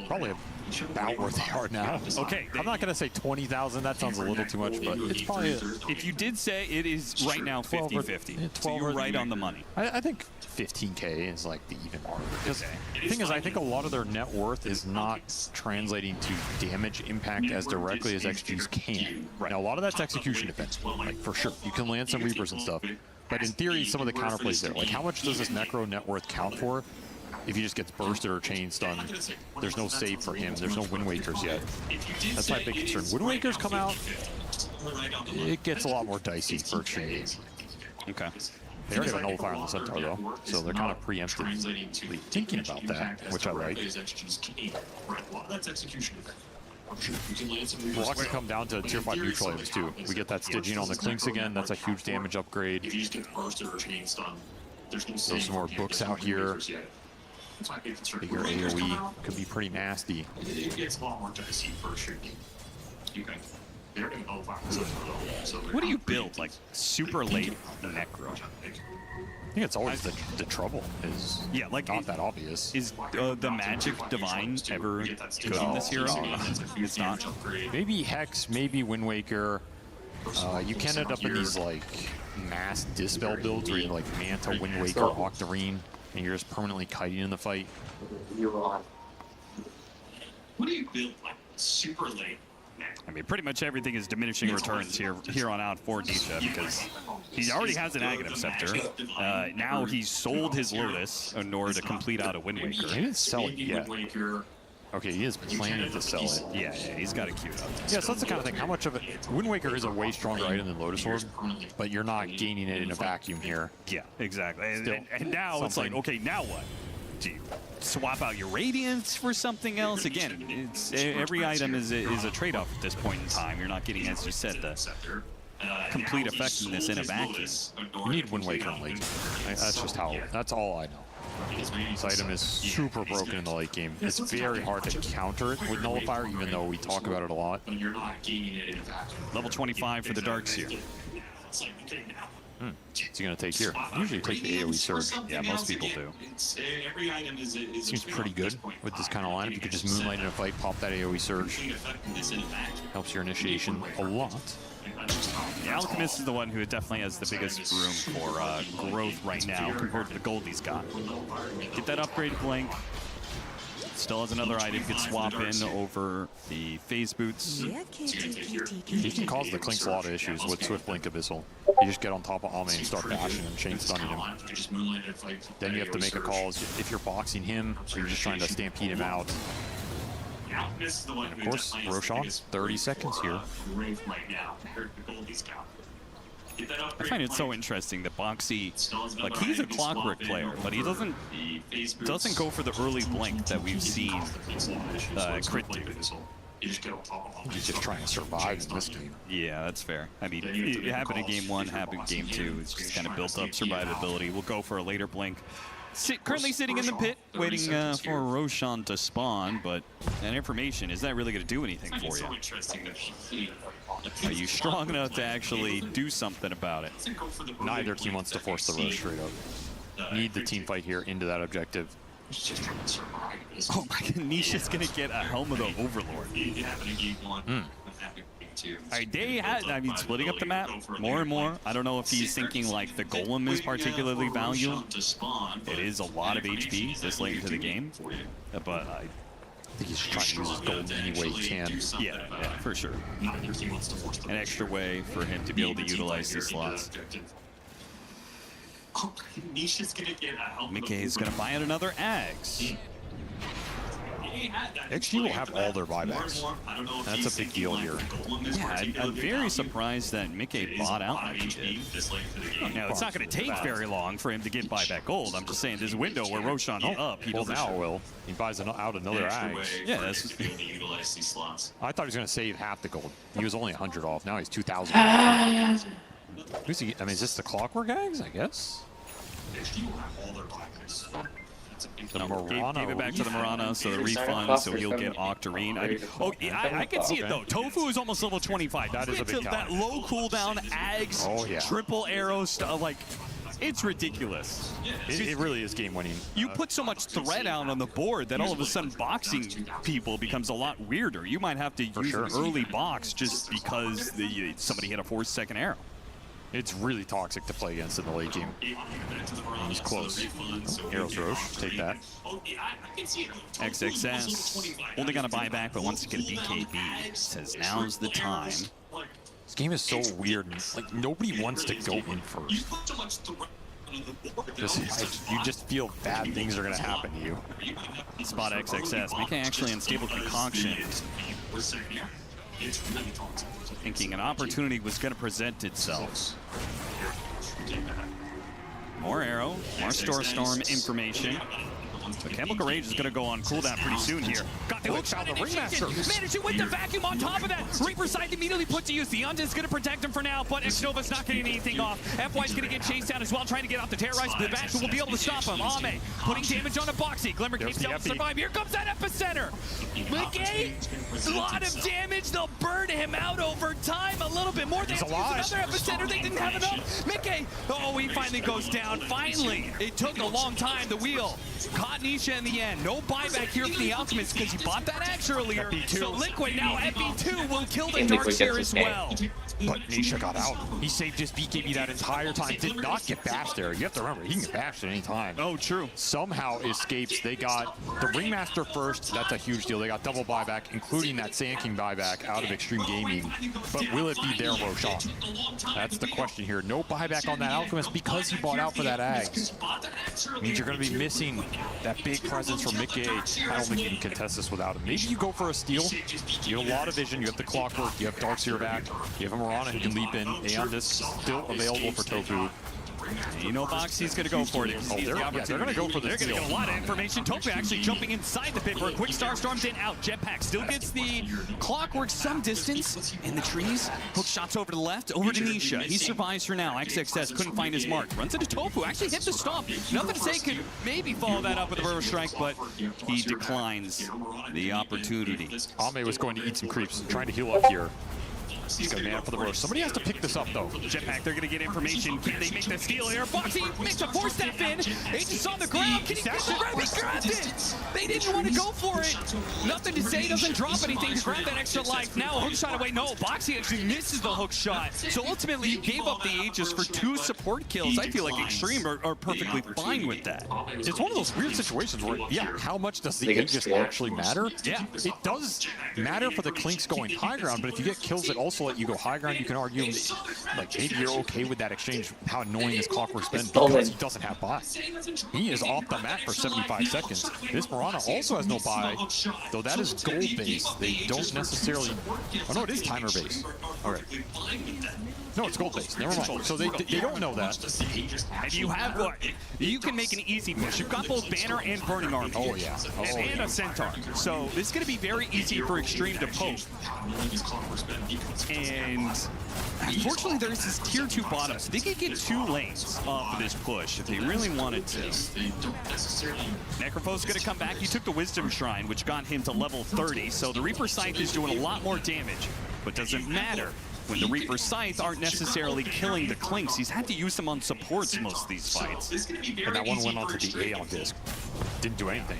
Probably about where they are now. Okay. I'm not going to say 20,000. That sounds a little too much, but it's probably... If you did say it is right now 50-50, so you're right on the money. I think 15K is like the even mark. Because the thing is, I think a lot of their net worth is not translating to damage impact as directly as XG's can. Right. Now, a lot of that's execution defense. Like, for sure. You can land some Reapers and stuff. But in theory, some of the counterplays there. Like, how much does this Necro net worth count for? If he just gets bursted or chain stunned, there's no save for him. There's no Wind Wakers yet. That's my big concern. Wind Wakers come out, it gets a lot more dicey for Extreme Games. Okay. They already have a Nullifier on the Centaur, though, so they're kind of preemptively thinking about that, which I like. Block can come down to tier 5 neutral items, too. We get that Stygian on the Clinks again. That's a huge damage upgrade. There's some more books out here. Bigger AoE could be pretty nasty. What do you build? Like, super late Necro? I think it's always the trouble is like not that obvious. Is the Magic Divine ever good in this hero? It's not. Maybe Hex, maybe Wind Waker. You can end up in these like mass Dispel builds where you like Manta, Wind Waker, Octarine, and you're just permanently kiting in the fight. What do you build like super late? I mean, pretty much everything is diminishing returns here on out for Nisha because he already has an Aghanim Scepter. Now he's sold his Lotus in order to complete out a Wind Waker. He didn't sell it yet. Okay, he is planning to sell it. Yeah, he's got it queued up. Yeah, so that's the kind of thing. How much of it? Wind Waker is a way stronger item than Lotus Orb, but you're not gaining it in a vacuum here. Yeah, exactly. And now it's like, okay, now what? Do you swap out your Radiance for something else? Again, every item is a trade-off at this point in time. You're not getting, as you said, complete effectiveness in a vacuum. You need Wind Waker in late game. That's just how, that's all I know. This item is super broken in the late game. It's very hard to counter it with Nullifier, even though we talk about it a lot. Level 25 for the Darkseer. What's he going to take here? Usually take the AoE Surge. Yeah, most people do. Seems pretty good with this kind of lineup. You could just Moonlight in a fight, pop that AoE Surge. Helps your initiation a lot. The Alchemist is the one who definitely has the biggest room for growth right now compared to the gold he's got. Get that upgraded Blink. Still has another item he could swap in over the phase boots. He can cause the Clinks a lot of issues with Swift Blink Abyssal. You just get on top of Ame and start bashing and chain stunning him. Then you have to make a call if you're boxing him or you're just trying to stampede him out. And of course, Roshan, 30 seconds here. I find it so interesting that Boxy, like, he's a Clockwork player, but he doesn't go for the early blink that we've seen Crit do. He's just trying to survive in this game. Yeah, that's fair. I mean, it happened in game 1, happened in game 2. It's just kind of built up survivability. We'll go for a later blink. Currently sitting in the pit, waiting for Roshan to spawn, but that information, is that really going to do anything for you? Are you strong enough to actually do something about it? Neither team wants to force the rush straight up. Need the team fight here into that objective. Oh my god, Nisha's going to get a Helm of the Overlord. Alright, they had, I mean, splitting up the map more and more. I don't know if he's thinking like the Golem is particularly valuable. It is a lot of HP this late into the game, but I think he's trying to use his gold any way he can. Yeah, for sure. An extra way for him to be able to utilize these slots. Mickey is going to buy out another Ags. XG will have all their buybacks. That's a big deal here. Yeah, I'm very surprised that Mickey bought out like he did. Now, it's not going to take very long for him to get buyback gold. I'm just saying, this window where Roshan's up, he doesn't. Now will. He buys out another Ags. Yeah, that's... I thought he was going to save half the gold. He was only 100 off. Now he's 2,000. Who's he? I mean, is this the Clockwork Ags, I guess? The gave it back to the Murana, so the refund, so he'll get Octarine. I can see it though. Tofu is almost level 25. That is a big that low cooldown Ags, triple arrow stuff, like, it's ridiculous. It really is game winning. You put so much threat out on the board that all of a sudden boxing people becomes a lot weirder. You might have to use an early box just because somebody hit a 4-second arrow. It's really toxic to play against in the late game. He's close. Arrows Roche, take that. XXS only got a buyback, but wants to get a BKB. Says now's the time. This game is so weird. Like, nobody wants to go in first. You just feel bad things are going to happen to you. Spot XXS. Making actually unstable concoction. Thinking an opportunity was going to present itself. More arrow, more Storm information. The Chemical Rage is going to go on cooldown pretty soon here. Got the hook shot, the Ringmaster. Managed it with the vacuum on top of that. Reaper side immediately put to use. The Undead is going to protect him for now, but Xnova's not getting anything off. FY's going to get chased down as well, trying to get out the Terrorize. The Bachelor will be able to stop him. Ame putting damage on a Boxy. Glimmer keeps able to survive. Here comes that Epicenter. Mickey, a lot of damage. They'll burn him out over time a little bit more. They have to use another Epicenter. They didn't have enough. Mickey, oh, he finally goes down. Finally, it took a long time. The wheel caught Nisha in the end. No buyback here for the Alchemist because he bought that axe earlier. So Liquid now FB2 will kill the Darkseer as well. But Nisha got out. He saved his BKB that entire time. Did not get bashed there. You have to remember, he can get bashed at any time. Oh, true. Somehow escapes. They got the Ringmaster first. That's a huge deal. They got double buyback, including that Sand King buyback out of Extreme Gaming. But will it be their Roshan? That's the question here. No buyback on that Alchemist because he bought out for that Ags. Means you're going to be missing that big presence from Mickey. I don't think you can contest this without him. Maybe you go for a steal. You have a lot of vision. You have the Clockwork. You have Darkseer back. You have a Murana who can leap in. Aeon is still available for Tofu. You know Boxy's going to go for it. They're going to go for this. They're going to get a lot of information. Tofu actually jumping inside the pit for a quick Starstorm, then out. Jetpack still gets the Clockwork some distance in the trees. Hook shots over to the left, over to Nisha. He survives for now. XXS couldn't find his mark. Runs into Tofu, actually hit the stomp. Nothing to say, could maybe follow that up with a Burrow Strike, but he declines the opportunity. Ame was going to eat some creeps, trying to heal up here. He's got a man for the roast. Somebody has to pick this up, though. Jetpack, they're going to get information. Can they make the steal here? Boxy makes a four-step in. Aegis on the ground. Can he get the grab? He grabbed it. They didn't want to go for it. Nothing to say. Doesn't drop anything to grab that extra life. Now a hook shot away. No, Boxy actually misses the hook shot. So ultimately, he gave up the Aegis for 2 support kills. I feel like Extreme are perfectly fine with that. It's one of those weird situations where, yeah, how much does the Aegis actually matter? Yeah. It does matter for the Clinks going high ground, but if you get kills that also let you go high ground, you can argue like maybe you're okay with that exchange. How annoying is Clockwork's been because he doesn't have buy. He is off the map for 75 seconds. This Mirana also has no buy, though that is gold based. They don't necessarily. Oh no, it is timer based. All right. No, it's gold based. Never mind. So they don't know that. And you have what? You can make an easy push. You've got both Banner and Burning Arm. Oh yeah. And a Centaur. So this is going to be very easy for Extreme to poke. And unfortunately, there's this tier 2 bottom. So they could get 2 lanes off of this push if they really wanted to. Necropho's going to come back. He took the Wisdom Shrine, which got him to level 30. So the Reaper Scythe is doing a lot more damage, but doesn't matter when the Reaper Scythe aren't necessarily killing the Clinks. He's had to use them on supports most of these fights. And that one went onto the Aeon disc. Didn't do anything.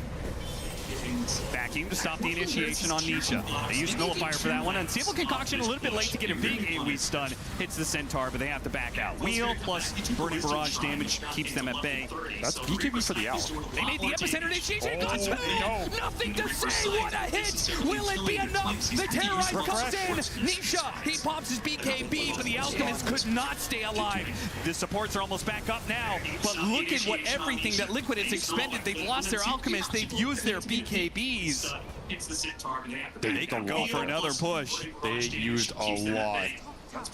Vacuum to stop the initiation on Nisha. They use Nullifier for that one. Unstable Concoction a little bit late to get a big AoE stun. Hits the Centaur, but they have to back out. Wheel plus Burning Barrage damage keeps them at bay. That's BKB for the out. They made the epicenter initiation. Got two. Nothing to say. What a hit. Will it be enough? The Terrorize comes in. Nisha, he pops his BKB, but the Alchemist could not stay alive. The supports are almost back up now, but look at what everything that Liquid has expended. They've lost their Alchemist. They've used their BKBs. They can go for another push. They used a lot.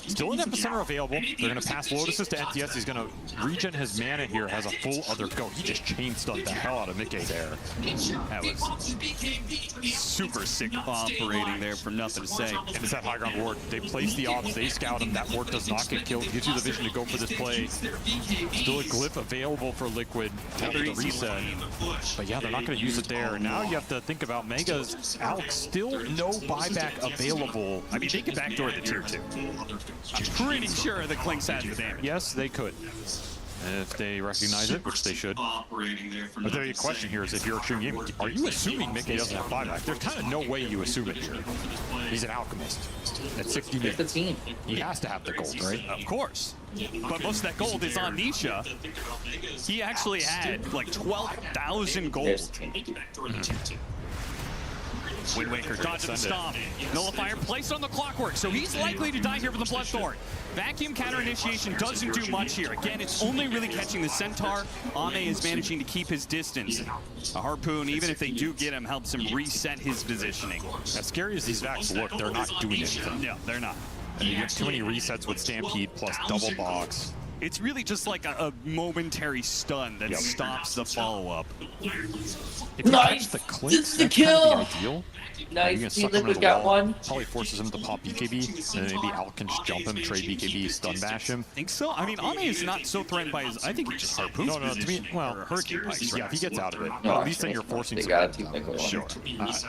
Still an epicenter available. They're going to pass Lotuses to NTS. He's going to regen his mana here. Has a full other go. He just chain stunned the hell out of Mickey there. That was super sick operating there from nothing to say. And it's that high ground ward. They place the ops. They scout him. That ward does not get killed. Gives you the vision to go for this play. Still a glyph available for Liquid after the reset. But yeah, they're not going to use it there. Now you have to think about Mega's Alex. Still no buyback available. I mean, they can backdoor the tier 2. I'm pretty sure the Clinks has the damage. Yes, they could. If they recognize it, which they should. But the question here is, if you're Extreme Gaming, are you assuming Mickey doesn't have buyback? There's kind of no way you assume it here. He's an Alchemist. At 60 minutes, he has to have the gold, right? Of course. But most of that gold is on Nisha. He actually had like 12,000 gold. Wind Waker dodging the stomp. Nullifier placed on the Clockwork, so he's likely to die here with the Bloodthorn. Vacuum counter initiation doesn't do much here. Again, it's only really catching the Centaur. Ame is managing to keep his distance. A Harpoon, even if they do get him, helps him reset his positioning. As scary as these Vacs look, they're not doing anything. No, they're not. And you get too many resets with Stampede plus double box. It's really just like a momentary stun that stops the follow-up. If you catch the Clinks, that's kind of the ideal. Nice, Liquid got one. Probably forces him to pop BKB, and then maybe Al can just jump him, trade BKB, stun bash him. Think so? I mean, Ame is not so threatened by his. I think he just harpoons. No, to me, well, Hurricane Pikes. Yeah, if he gets out of it. But at least then you're forcing they some. gotta keep Nico. Sure.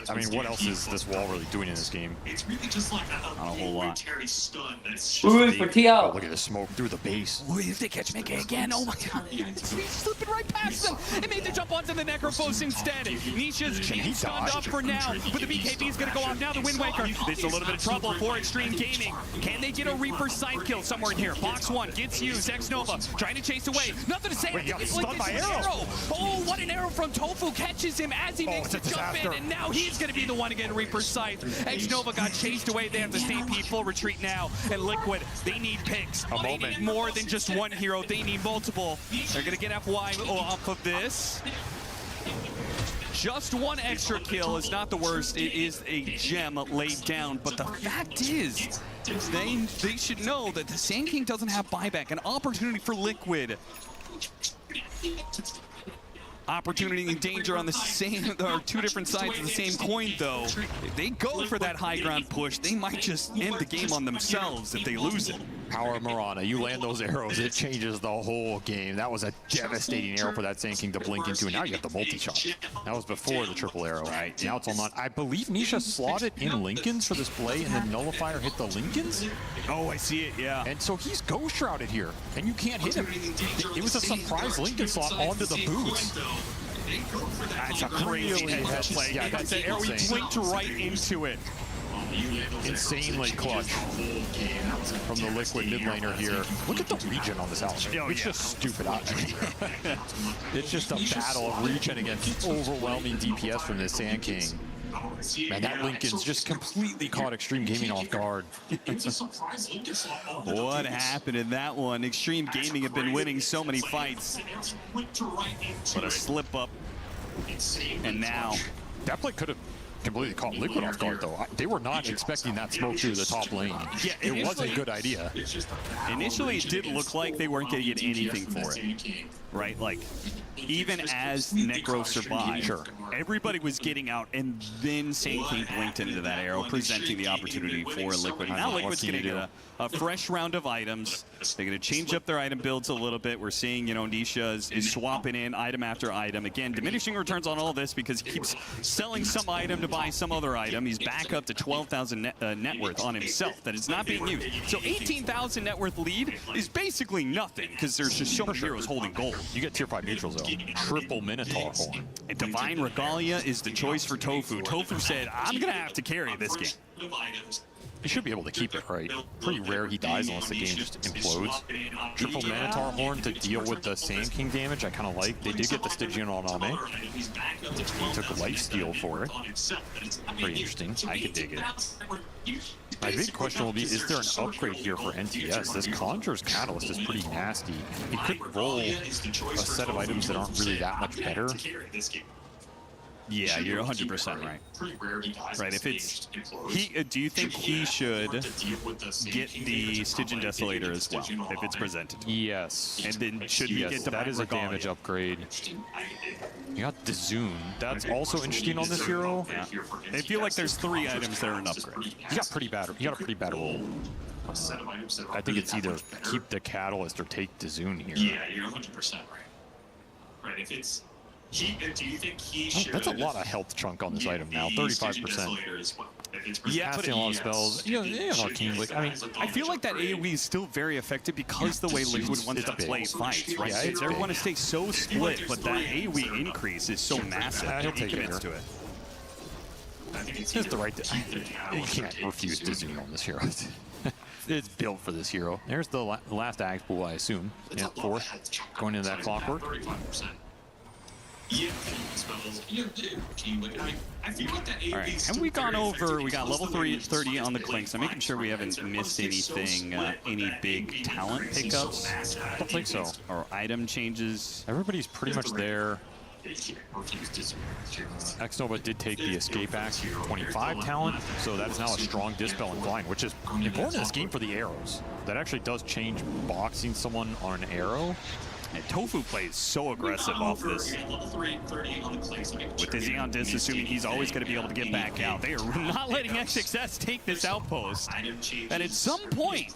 I mean, what else is this wall really doing in this game? Not a whole lot. Ooh, for TL. Oh, look at the smoke through the base. Ooh, if they catch Mickey again, oh my god. He's slipping right past them. It made the jump onto the Necrophos instead. Nisha's stunned up for now, but the BKB is going to go off now. The Wind Waker. This is a little bit of trouble for Extreme Gaming. Can they get a Reaper Scythe kill somewhere in here? Box 1 gets used. X-Nova trying to chase away. Nothing to say. Wait, It's stunned by arrow. Oh, what an arrow from Tofu. Catches him as he makes the jump in, and now he's going to be the one to get a Reaper Scythe. X-Nova got chased away. They have the Stampede full retreat now. And Liquid, they need picks. They need more than just one hero. They need multiple. They're going to get FY off of this. just one extra kill is not the worst. It is a gem laid down. But the fact is, they should know that the Sand King doesn't have buyback. An opportunity for Liquid. Opportunity and danger on the same, or two different sides of the same coin, though. If they go for that high ground push, they might just end the game on themselves if they lose it. Power Mirana, you land those arrows, it changes the whole game. That was a devastating arrow for that Sand King to blink into, and now you get the multi-shot. That was before the triple arrow. Right, now it's all on. I believe Nisha slotted in Lincolns for this play, and then Nullifier hit the Lincolns. Oh, I see it, yeah. And so he's ghost shrouded here, and you can't hit him. It was a surprise Lincoln slot onto the boots. That's a crazy head play. Yeah, that's the arrow, he insane. blinked right into it. Insanely clutch from the Liquid mid laner here. Look at the regen on this house. It's just stupid. It's just a battle of regen against overwhelming DPS from this Sand King. Man, that Lincoln's just completely caught Extreme Gaming off guard. What happened in that one? Extreme Gaming have been winning so many fights. But a slip up. And now. That play could have completely caught Liquid off guard, though. They were not expecting that smoke through the top lane. Yeah, it was a good idea. Initially, it did look like they weren't going to get anything for it. Right? Like, even as Necro survived, everybody was getting out, and then Sand King blinked into that arrow, presenting the opportunity for Liquid. Now Liquid's getting a fresh round of items. They're going to change up their item builds a little bit. We're seeing, you know, Nisha is swapping in item after item. Again, diminishing returns on all this because he keeps selling some item to buy some other item. He's back up to 12,000 net worth on himself that is not being used. So 18,000 net worth lead is basically nothing because there's just so many heroes holding gold. You get tier 5 neutrals, though. Triple Minotaur horn. And Divine Regalia is the choice for Tofu. Tofu said, I'm going to have to carry this game. He should be able to keep it, right? Pretty rare he dies unless the game just implodes. Triple Minotaur horn to deal with the Sand King damage, I kind of like. They did get the Stygian on Ame. He took lifesteal for it. Pretty interesting. I could dig it. My big question will be, is there an upgrade here for NTS? This Conjurer's Catalyst is pretty nasty. He could roll a set of items that aren't really that much better. Yeah, you're 100% right. Right, if it's... do you think he should get the Stygian Desolator as well, if it's presented? Yes. And then should he get the that is a damage upgrade. You got the Zune. That's also interesting on this hero. Yeah. I feel like there's 3 items that are an upgrade. You got a pretty bad roll. I think it's either keep the Catalyst or take the Zune here. Yeah, you're 100% right. Right, if it's... do you think he should... That's a lot of health chunk on this item now, 35%. Yeah, casting a lot of spells. You know, Arcane, like, I mean, I feel like that AoE is still very effective because the way Liquid wants to play fights, right? Yeah, They want to stay so split, but that AoE increase is so massive. He'll take it to it. It's the right... You can't refuse to zoom on this hero. It's built for this hero. There's the last Axe Pool, I assume. Yeah, 4th. Going into that Clockwork. Alright, and we got level 30 on the Clinks. I'm making sure we haven't missed anything, any big talent pickups. I don't think so. Or item changes. Everybody's pretty much there. Xnova did take the Escape Axe 25 talent, so that is now a strong Dispel and Blind, which is important in this game for the arrows. That actually does change boxing someone on an arrow. And Tofu plays so aggressive off this. With the Xeon Disc, assuming he's always going to be able to get back out. They are not letting XXS take this outpost. And at some point,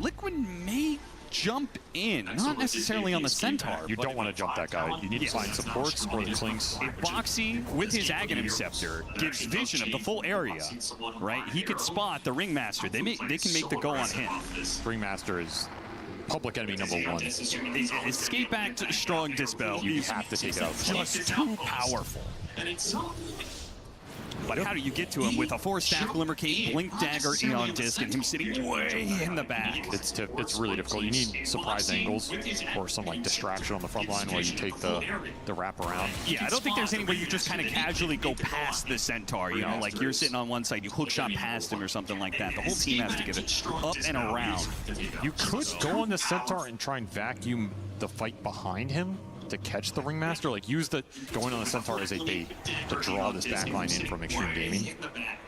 Liquid may jump in, not necessarily on the Centaur. You don't want to jump that guy. You need to find supports or the Clinks. If Boxy, with his Aghanim Scepter, gives vision of the full area, right, he could spot the Ringmaster. They can make the go on him. Ringmaster is public enemy number 1. Escape Act, strong Dispel. You have to take it out. Just too powerful. But how do you get to him with a 4-staff Glimmercape, Blink Dagger, Eon Disc, and him sitting way in the back? It's really difficult. You need surprise angles or some like distraction on the front line while you take the wrap around. Yeah, I don't think there's any way you just kind of casually go past the Centaur, you know, like you're sitting on one side, you hook shot past him or something like that. The whole team has to get it up and around. You could go on the Centaur and try and vacuum the fight behind him. to catch the Ringmaster. Like, use the going on the Centaur as a bait to draw this backline in from Extreme Gaming.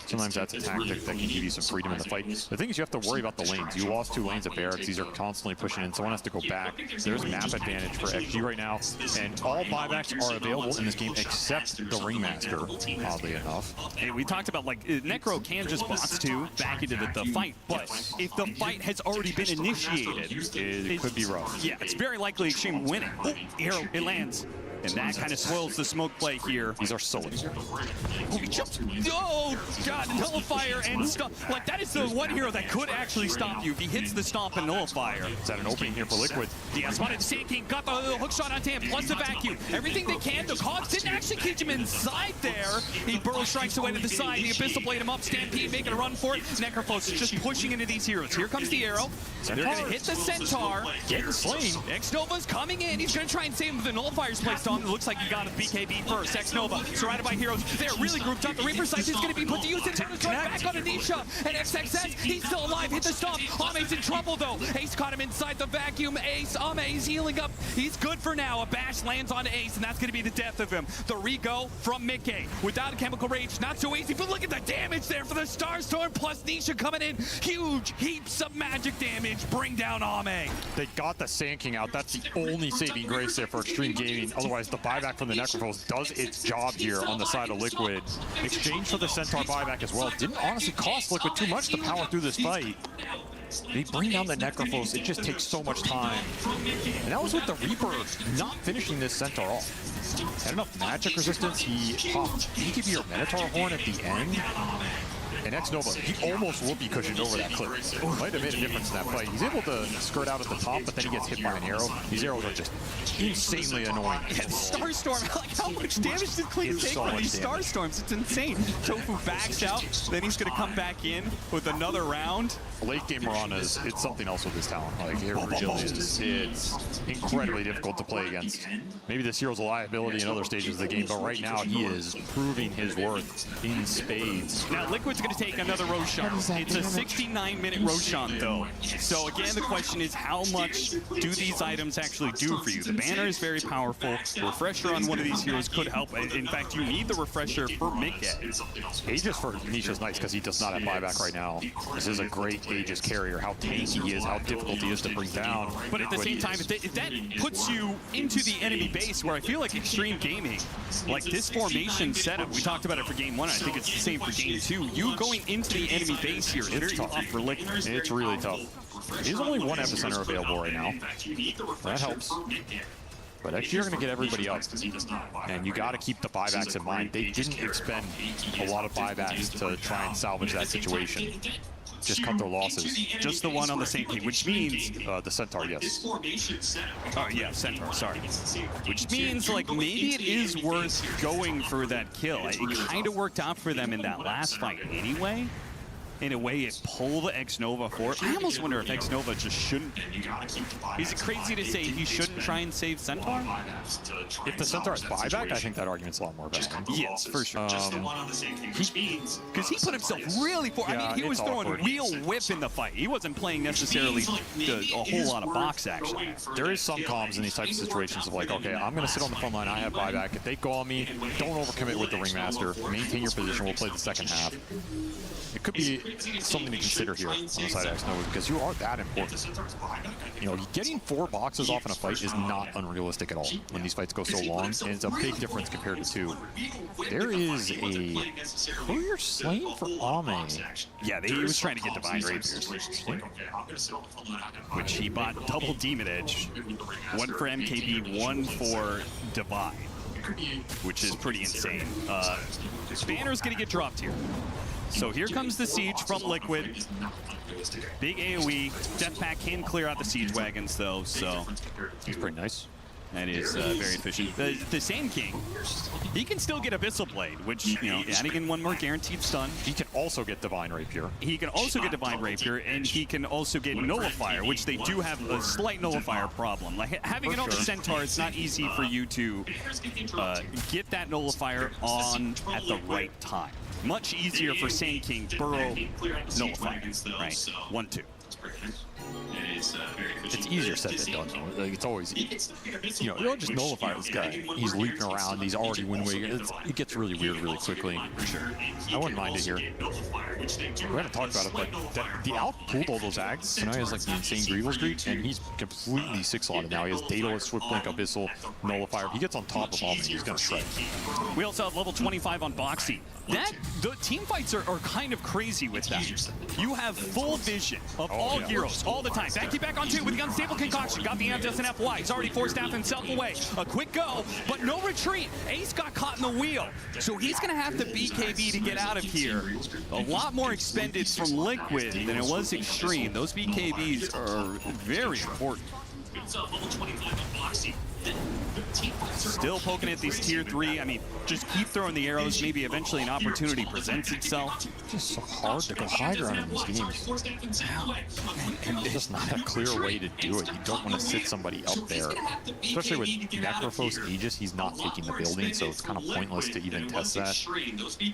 Sometimes that's a tactic that can give you some freedom in the fight. The thing is, you have to worry about the lanes. You lost 2 lanes at Barracks. These are constantly pushing in. Someone has to go back. There's map advantage for XG right now, and all buybacks are available in this game except the Ringmaster, oddly enough. Hey, we talked about, like, Necro can just box 2 back into the fight, but if the fight has already been initiated, It could be rough. Yeah, it's very likely Extreme winning. Oh, arrow, it lands. And that kind of spoils the smoke play here. These are so easy. Oh, he jumps. Oh, God, Nullifier and Stomp. Like, that is the one hero that could actually stop you if he hits the Stomp and Nullifier. Is that an opening here for Liquid? Yeah, spotted Sand King, got the hook shot onto him, plus the vacuum. Everything they can. The Cogs didn't actually catch him inside there. He burrow strikes away to the side. The Abyssal Blade him up. Stampede making a run for it. Necrophos just pushing into these heroes. Here comes the arrow. They're going to hit the Centaur. Getting slain. X-Nova's coming in. He's going to try and save him with the Nullifier's placed on. It looks like he got a BKB first. X-Nova surrounded by heroes. They're really grouped up. The Reaper Sight is going to be put to use. It's back on Anisha. And XXS, he's still alive. Hit the Stomp. Ame's in trouble, though. Ace caught him inside the vacuum. Ace, Ame's healing up. He's good for now. A bash lands on Ace, and that's going to be the death of him. The Rico from Mickey. Without a Chemical Rage, not so easy, but look at the damage there for the Starstorm, plus Nisha coming in. Huge heaps of magic damage. Bring down Ame. They got the Sand King out. That's the only saving grace there for Extreme Gaming. Otherwise, the buyback from the Necrophos does its job here on the side of Liquid. Exchange for the Centaur buyback as well. Didn't honestly cost Liquid too much to power through this fight. They bring down the Necrophos. It just takes so much time. And that was with the Reaper not finishing this Centaur off. Had enough magic resistance. He popped BKB or Minotaur Horn at the end. And X-Nova, he almost whoopee cushioned over that clip. Might have made a difference in that fight. He's able to skirt out at the top, but then he gets hit by an arrow. These arrows are just insanely annoying. And Starstorm, like, how much damage did Clean take from these Starstorms? It's insane. Tofu backs out, then he's going to come back in with another round. Late game Mirana's, it's something else with his talent. Like, it really is. It's incredibly difficult to play against. Maybe this hero's a liability in other stages of the game, but right now he is proving his worth in spades. Now Liquid's going to take another Roshan. It's a 69-minute Roshan, though. So again, the question is, how much do these items actually do for you? The banner is very powerful. Refresher on one of these heroes could help. In fact, you need the refresher for Mickey. Aegis for Nisha's nice because he does not have buyback right now. This is a great Aegis carrier. How tanky he is, how difficult he is to bring down. But at the same time, if that puts you into the enemy base, where I feel like Extreme Gaming, like this formation setup, we talked about it for game 1, I think it's the same for game 2. You going into the enemy base here is very tough for Liquid. It's really tough. There's only one epicenter available right now. That helps. But XG are going to get everybody up, and you got to keep the buybacks in mind. They didn't expend a lot of buybacks to try and salvage that situation. Just cut their losses. Just the one on the same team, which means... the Centaur, yes. Oh, yeah, Centaur, sorry. Which means, like, maybe it is worth going for that kill. It kind of worked out for them in that last fight anyway. In a way, it pulled X-Nova for it. I almost wonder if X-Nova just shouldn't. Is it crazy to say he shouldn't try and save Centaur? If the Centaur has buyback, I think that argument's a lot more valid. Yes, for sure. Because he put himself really far. Yeah, I mean, he was throwing awkward. real whip in the fight. He wasn't playing necessarily a whole lot of box action. There is some comms in these types of situations of like, okay, I'm going to sit on the front line. I have buyback. If they go on me, don't overcommit with the Ringmaster. Maintain your position. We'll play the second half. It could be something to consider here on the side of X-Nova because you are that important. You know, getting 4 boxes off in a fight is not unrealistic at all when these fights go so long, and it's a big difference compared to 2. There is a courier slain for Ame. Yeah, he was trying to get Divine Rapiers, which he bought double Demon Edge. 1 for MKB, 1 for Divine, which is pretty insane. Banner's going to get dropped here. So here comes the siege from Liquid. Big AoE. Deathpack can clear out the siege wagons, though, so He's pretty nice. that is very efficient. The Sand King, he can still get Abyssal Blade, which, you know, adding in 1 more guaranteed stun. He can also get Divine Rapier. He can also get Divine Rapier, and he can also get Nullifier, which they do have a slight Nullifier problem. Like, having it on the Centaur, it's not easy for you to get that Nullifier on at the right time. Much easier for Sand King, Burrow, Nullifier, right? 1-2. It's easier said than done, though. Like, it's always, you don't just nullify this guy. He's leaping around. He's already wind waking. It gets really weird really quickly. Sure. I wouldn't mind it here. We haven't talked about it, but the Alk pulled all those ags, so now he has like the insane Greevil's Greet, and he's completely six-slotted now. He has Daedalus, Swift Blink, Abyssal, Nullifier. If he gets on top of Almond, he's gonna shred. We also have level 25 on Boxy. The team fights are kind of crazy with that. You have full vision of all heroes all the time. Back on two with the unstable concoction. Got the just an FY. He's already forced half himself away. A quick go, but no retreat. Ace got caught in the wheel. So he's going to have to BKB to get out of here. A lot more expended from Liquid than it was Extreme. Those BKBs are very important. Still poking at these tier 3. I mean, just keep throwing the arrows. Maybe eventually an opportunity presents itself. It's just so hard to go high ground in these games. And there's just not a clear way to do it. You don't want to sit somebody up there. Especially with Necrophos Aegis, he's not taking the building, so it's kind of pointless to even test that.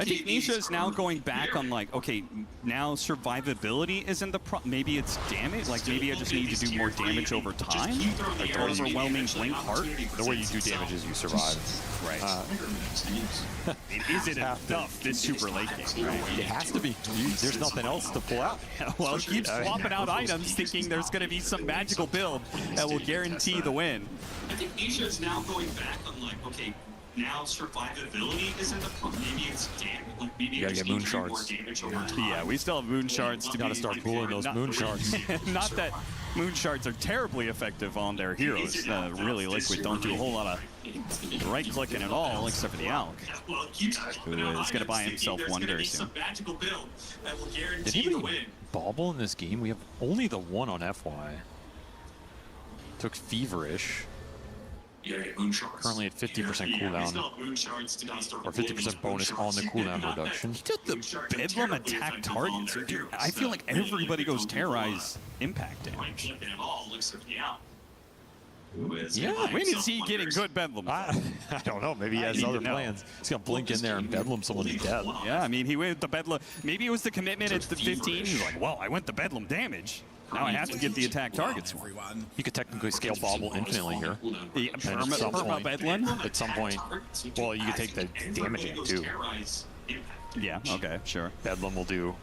I think Nisha is now going back on like, okay, now survivability isn't the problem. Maybe it's damage. Like maybe I just need to do more damage over time. Like overwhelming blink heart. The way you do damage is you survive. Right. Is it enough this super late game, right? It has to be. There's nothing else to pull out. Well, keep swapping out items thinking there's going to be some magical build that will guarantee the win. I think Nisha is now going back on like, okay, now survivability isn't the problem. Maybe it's damage. Like maybe you gotta get moon shards. Yeah, we still have moon shards. You gotta start pulling those moon shards. Not that moon shards are terribly effective on their heroes. Really, Liquid don't do a whole lot of right clicking at all, except for the Alk, who is gonna buy himself one very soon. Did anybody bobble in this game? We have only the one on FY. Took Feverish. Currently at 50% cooldown, or 50% bonus on the cooldown reduction. He took the Bedlam attack target, so dude, I feel like everybody goes Terrorize impact damage. Yeah, when is he getting good Bedlam? I don't know, maybe he has other plans. He's gonna blink in there and Bedlam someone to death. Yeah, I mean, he went the Bedlam. Maybe it was the commitment at the 15. He's like, well, I went the Bedlam damage. Now I have to get the attack targets more. You could technically scale Bobble infinitely here. The perma Bedlam? At some point, well, you could take the damage in too. Yeah, okay, sure. Bedlam will do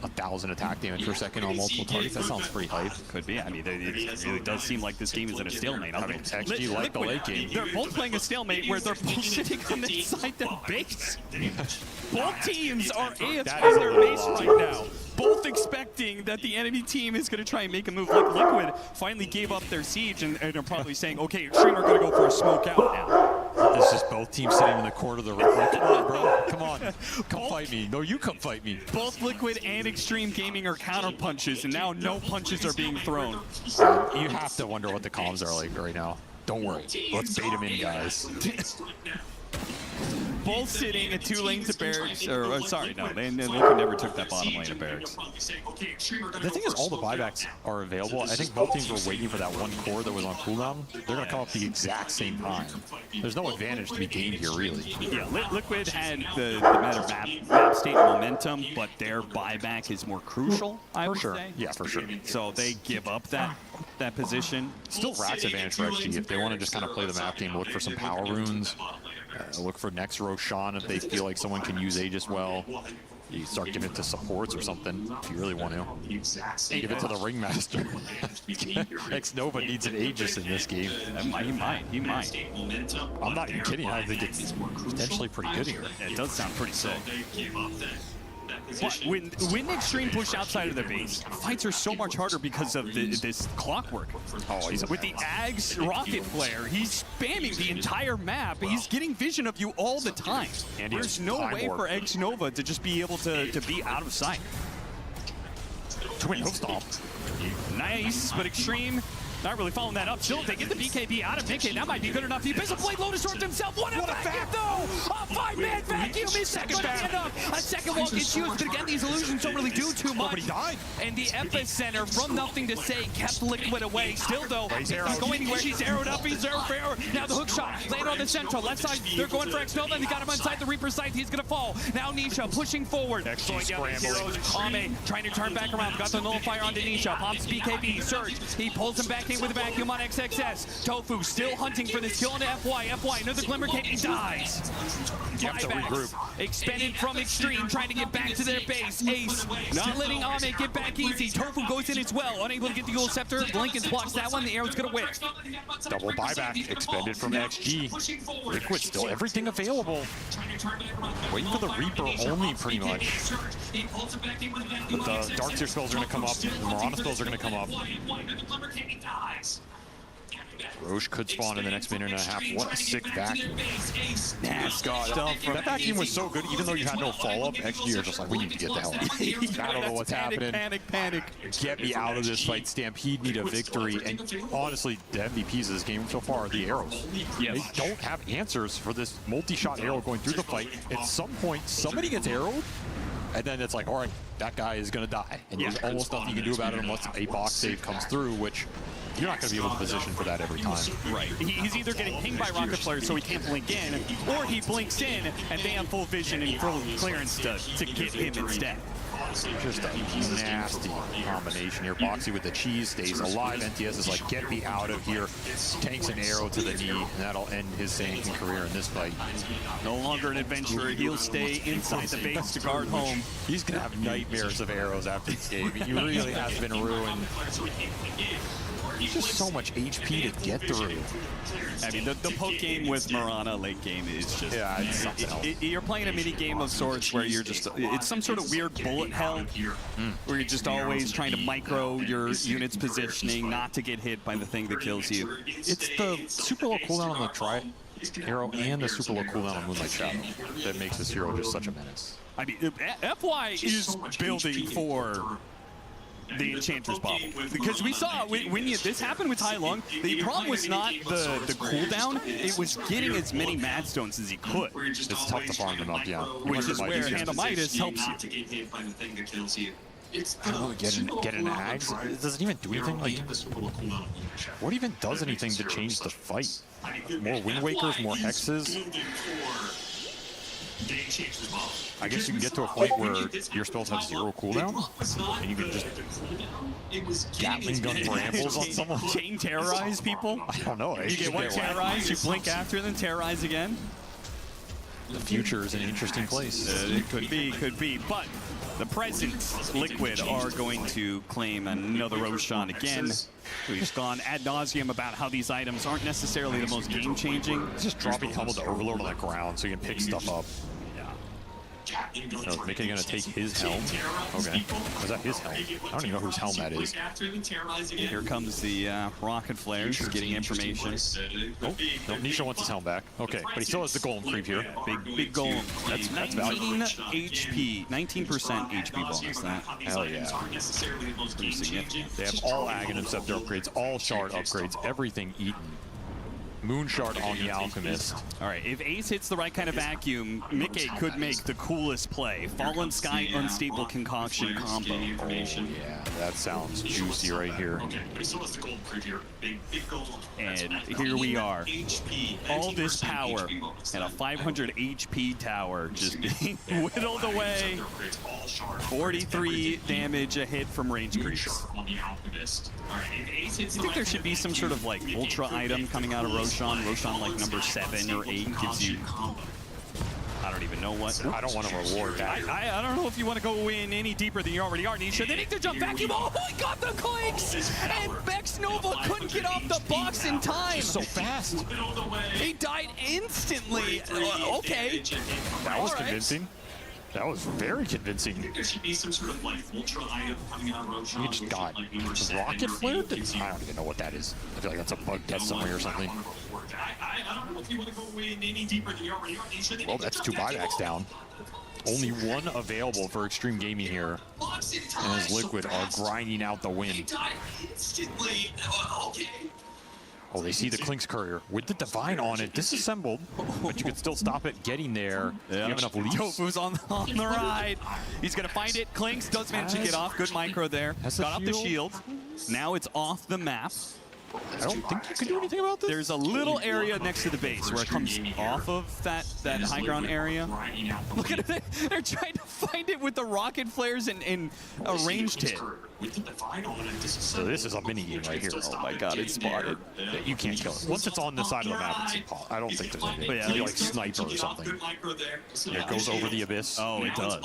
1,000 attack damage per second on multiple targets. That sounds pretty hype. Could be. I mean, it really does seem like this game is in a stalemate. I mean, XG like the late game. They're both playing a stalemate where they're both sitting on inside the base. Both teams are AFK in their base right now. Both expecting that the enemy team is going to try and make a move. Like Liquid finally gave up their siege and are probably saying, okay, Extreme are going to go for a smoke out now. It's just both teams sitting in the corner of the ring. Come on, bro. Come on. Come fight me. No, you come fight me. Both Liquid and Extreme Gaming are counter punches, and now no punches are being thrown. You have to wonder what the comms are like right now. Don't worry. Let's bait them in, guys. Both sitting at 2 lanes of barracks, or sorry, no, Liquid never took that bottom lane of barracks. The thing is, all the buybacks are available. I think both teams were waiting for that one core that was on cooldown. They're going to come up the exact same time. There's no advantage to be gained here, really. Yeah, Liquid had the matter map state momentum, but their buyback is more crucial, I would say. Yeah, for sure. So they give up that position. Still Rack's advantage for XG if they want to just kind of play the map game, look for some power runes. Look for next Roshan if they feel like someone can use Aegis well. You start giving it to supports or something if you really want to. Give it to the Ringmaster. X-Nova needs an Aegis in this game. He might. I'm not even kidding. I think it's potentially pretty good here. It does sound pretty sick. But when Extreme push outside of the base, fights are so much harder because of this clockwork. Oh, with the Ags rocket flare, he's spamming the entire map. He's getting vision of you all the time. And there's no way for X-Nova to just be able to be out of sight. Twin hoof stomp. Nice, but Extreme Not really following that up. Still, they get the BKB out of Mickey. That might be good enough. He picks a blade low to short himself. What a vacuum, though! A 5-man vacuum is second enough. A second wall gets used, but again, these illusions don't really do too much. And the epicenter, from nothing to say, kept Liquid away. Still, though, he's going anywhere. He's arrowed up. He's arrowed for arrow. Now the hook shot. Landed on the central. Left side, they're going for X-Nova. They got him inside the Reaper site. He's going to fall. Now Nisha pushing forward. Slowing down these heroes. Ame trying to turn back around. Got the nullifier onto Nisha. Pops BKB. Surge. He pulls him back in with a vacuum on XXS. Tofu still hunting for this kill into FY. FY, another Glimmer Cape. He dies. Buybacks. Expended from Extreme. Trying to get back to their base. Ace not letting Ame get back easy. Tofu goes in as well. Unable to get the Ghoul Scepter. Lincoln blocks that one. The arrow's going to whiff. Double buyback expended from XG. Liquid still everything available. Waiting for the Reaper only, pretty much. But the Darkseer spells are going to come up. The Mirana spells are going to come up. Roche could spawn in the next minute and a half. What a sick vacuum. Nasty stuff. That vacuum was so good, even though you had no follow-up. XG are just like, we need to get the hell out. I don't know what's happening. Panic. Get me out of this fight. Stampede need a victory. And honestly, the MVPs of this game so far are the arrows. They don't have answers for this multi-shot arrow going through the fight. At some point, somebody gets arrowed, and then it's like, all right, that guy is going to die. And there's almost nothing you can do about it unless a box save comes through, which you're not going to be able to position for that every time. Right. He's either getting pinged by rocket flares so he can't blink in, or he blinks in and they have full vision and full clearance to get him instead. Just a nasty combination here. Boxy with the cheese stays alive. NTS is like, get me out of here. Tanks an arrow to the knee, and that'll end his Saiyan career in this fight. No longer an adventurer. He'll stay inside the base to guard home. He's going to have nightmares of arrows after this game. He really has been ruined. Just so much HP to get through. I mean, the poke game with Mirana late game is just... Yeah, it's something else. You're playing a mini game of sorts where you're just... It's some sort of weird bullet hell where you're just always trying to micro your unit's positioning, not to get hit by the thing that kills you. It's the super low cooldown on the Tri arrow and the super low cooldown on Moonlight Shadow that makes this hero just such a menace. I mean, FY is building for the Enchanter's bubble, because we saw when this happened with Tai Lung, the problem was not the cooldown, it was getting as many Mad Stones as he could. It's tough to farm them up, yeah. Which is where Handamitis helps you. I don't know, get an Ags? Does it even do anything? Like, what even does anything to change the fight? More Wind Wakers, more Hexes? I guess you can get to a point where your spells have 0 cooldown, and you can just Gatling gun brambles on someone. Chain terrorize people? I don't know. You get one terrorize, you blink after, then terrorize again. The future is an interesting place. It could be, but the present Liquid are going to claim another Roshan again. We've gone ad nauseum about how these items aren't necessarily the most game-changing. Just dropping Helmet to Overlord on the ground so you can pick stuff up. No, Mickey gonna take his helm. Okay. Was that his helm? I don't even know whose helm that is. Here comes the rocket flares, getting information. Oh, no, Nisha wants his helm back. Okay, but he still has the golem creep here. Big golem. That's 19 HP, 19% HP bonus. That. Hell yeah. Pretty significant. They have all Aghanim Scepter upgrades, all Shard upgrades, everything eaten. Moon Shard on the Alchemist. All right, if Ace hits the right kind of vacuum, Mickey could make the coolest play. Fallen Sky Unstable Concoction combo. Oh, yeah, that sounds juicy right here. And here we are. All this power and a 500 HP tower just being whittled away. 43 damage a hit from range creeps. I think there should be some sort of like ultra item coming out of Roshan. Roshan like number 7 or 8 gives you... I don't even know what. I don't want to reward that. I don't know if you want to go in any deeper than you already are, Nisha. They make their jump vacuum. Oh, he got the clinks! And Bex Nova couldn't get off the box in time. So fast. He died instantly. Okay. That was convincing. That was very convincing. There should be some sort of like ultra item coming out of Roshan. You just got rocket flared? I don't even know what that is. I feel like that's a bug death somewhere or something. I don't know if you want to go in any deeper than you already are. Well, that's 2 buybacks down. Only one available for Extreme Gaming here. And as Liquid are grinding out the win. Instantly. Okay. Oh, they see the Klink's Courier with the Divine on it, disassembled, but you can still stop it getting there. Yeah. You have enough leaps. Tofu's on the ride. He's going to find it. Klinks does manage to get off. Good micro there. Got off the shield. Now it's off the map. I don't think you can do anything about this. There's a little area next to the base where it comes off of that high ground area. Look at it. They're trying to find it with the rocket flares and a ranged hit. So this is a mini game right here. Oh my god, it's spotted. Yeah, you can't kill it. Once it's on the side of the map, it's impossible. I don't think there's anything. But yeah, Maybe like sniper or something. Yeah, it goes over the abyss. Oh, it does.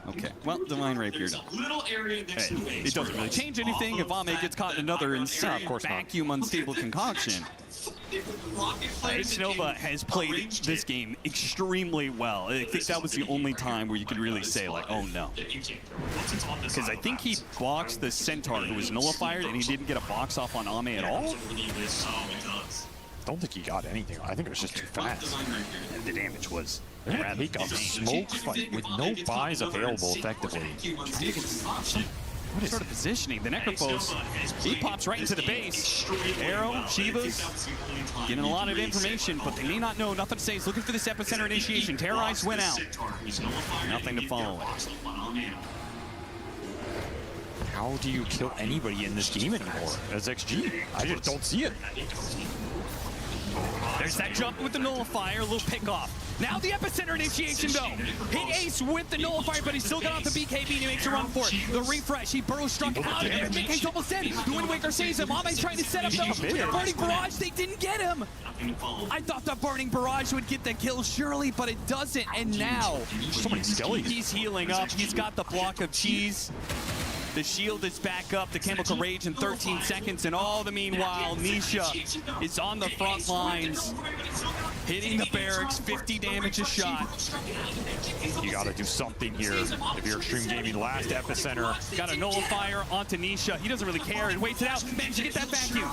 Okay, well, Divine Rapier done. Hey, it doesn't really change anything if Ame gets caught in another insane vacuum unstable concoction. Nova has played this game extremely well. I think that was the only time where you could really say, like, oh no. Because I think he boxed the Centaur who was nullified and he didn't get a box off on Ame at all. Don't think he got anything. I think it was just too fast. And the damage was rather he got a smoke fight with no buys available effectively. What sort of positioning? The Necrophos, he pops right into the base. Arrow, Shivas, getting a lot of information, but they may not know. Nothing to say. He's looking for this epicenter initiation. Terrorize went out. Nothing to follow it. How do you kill anybody in this game anymore as XG? I just don't see it. There's that jump with the nullifier, a little pick off. Now the epicenter initiation though. Hit Ace with the nullifier, but he still got off the BKB and he makes a run for it. The refresh, he burrow struck out of it. BK's almost in. The Wind Waker saves him. Ame's trying to set up the burning barrage. They didn't get him. I thought the burning barrage would get the kill surely, but it doesn't. And now so many skellies. He's healing up. He's got the block of cheese. The shield is back up, the Chemical Rage in 13 seconds, and all the meanwhile, Nisha is on the front lines, hitting the barracks, 50 damage a shot. You gotta do something here if you're Extreme Gaming. Last epicenter. Got a nullifier onto Nisha. He doesn't really care and waits it out. Managed to get that vacuum.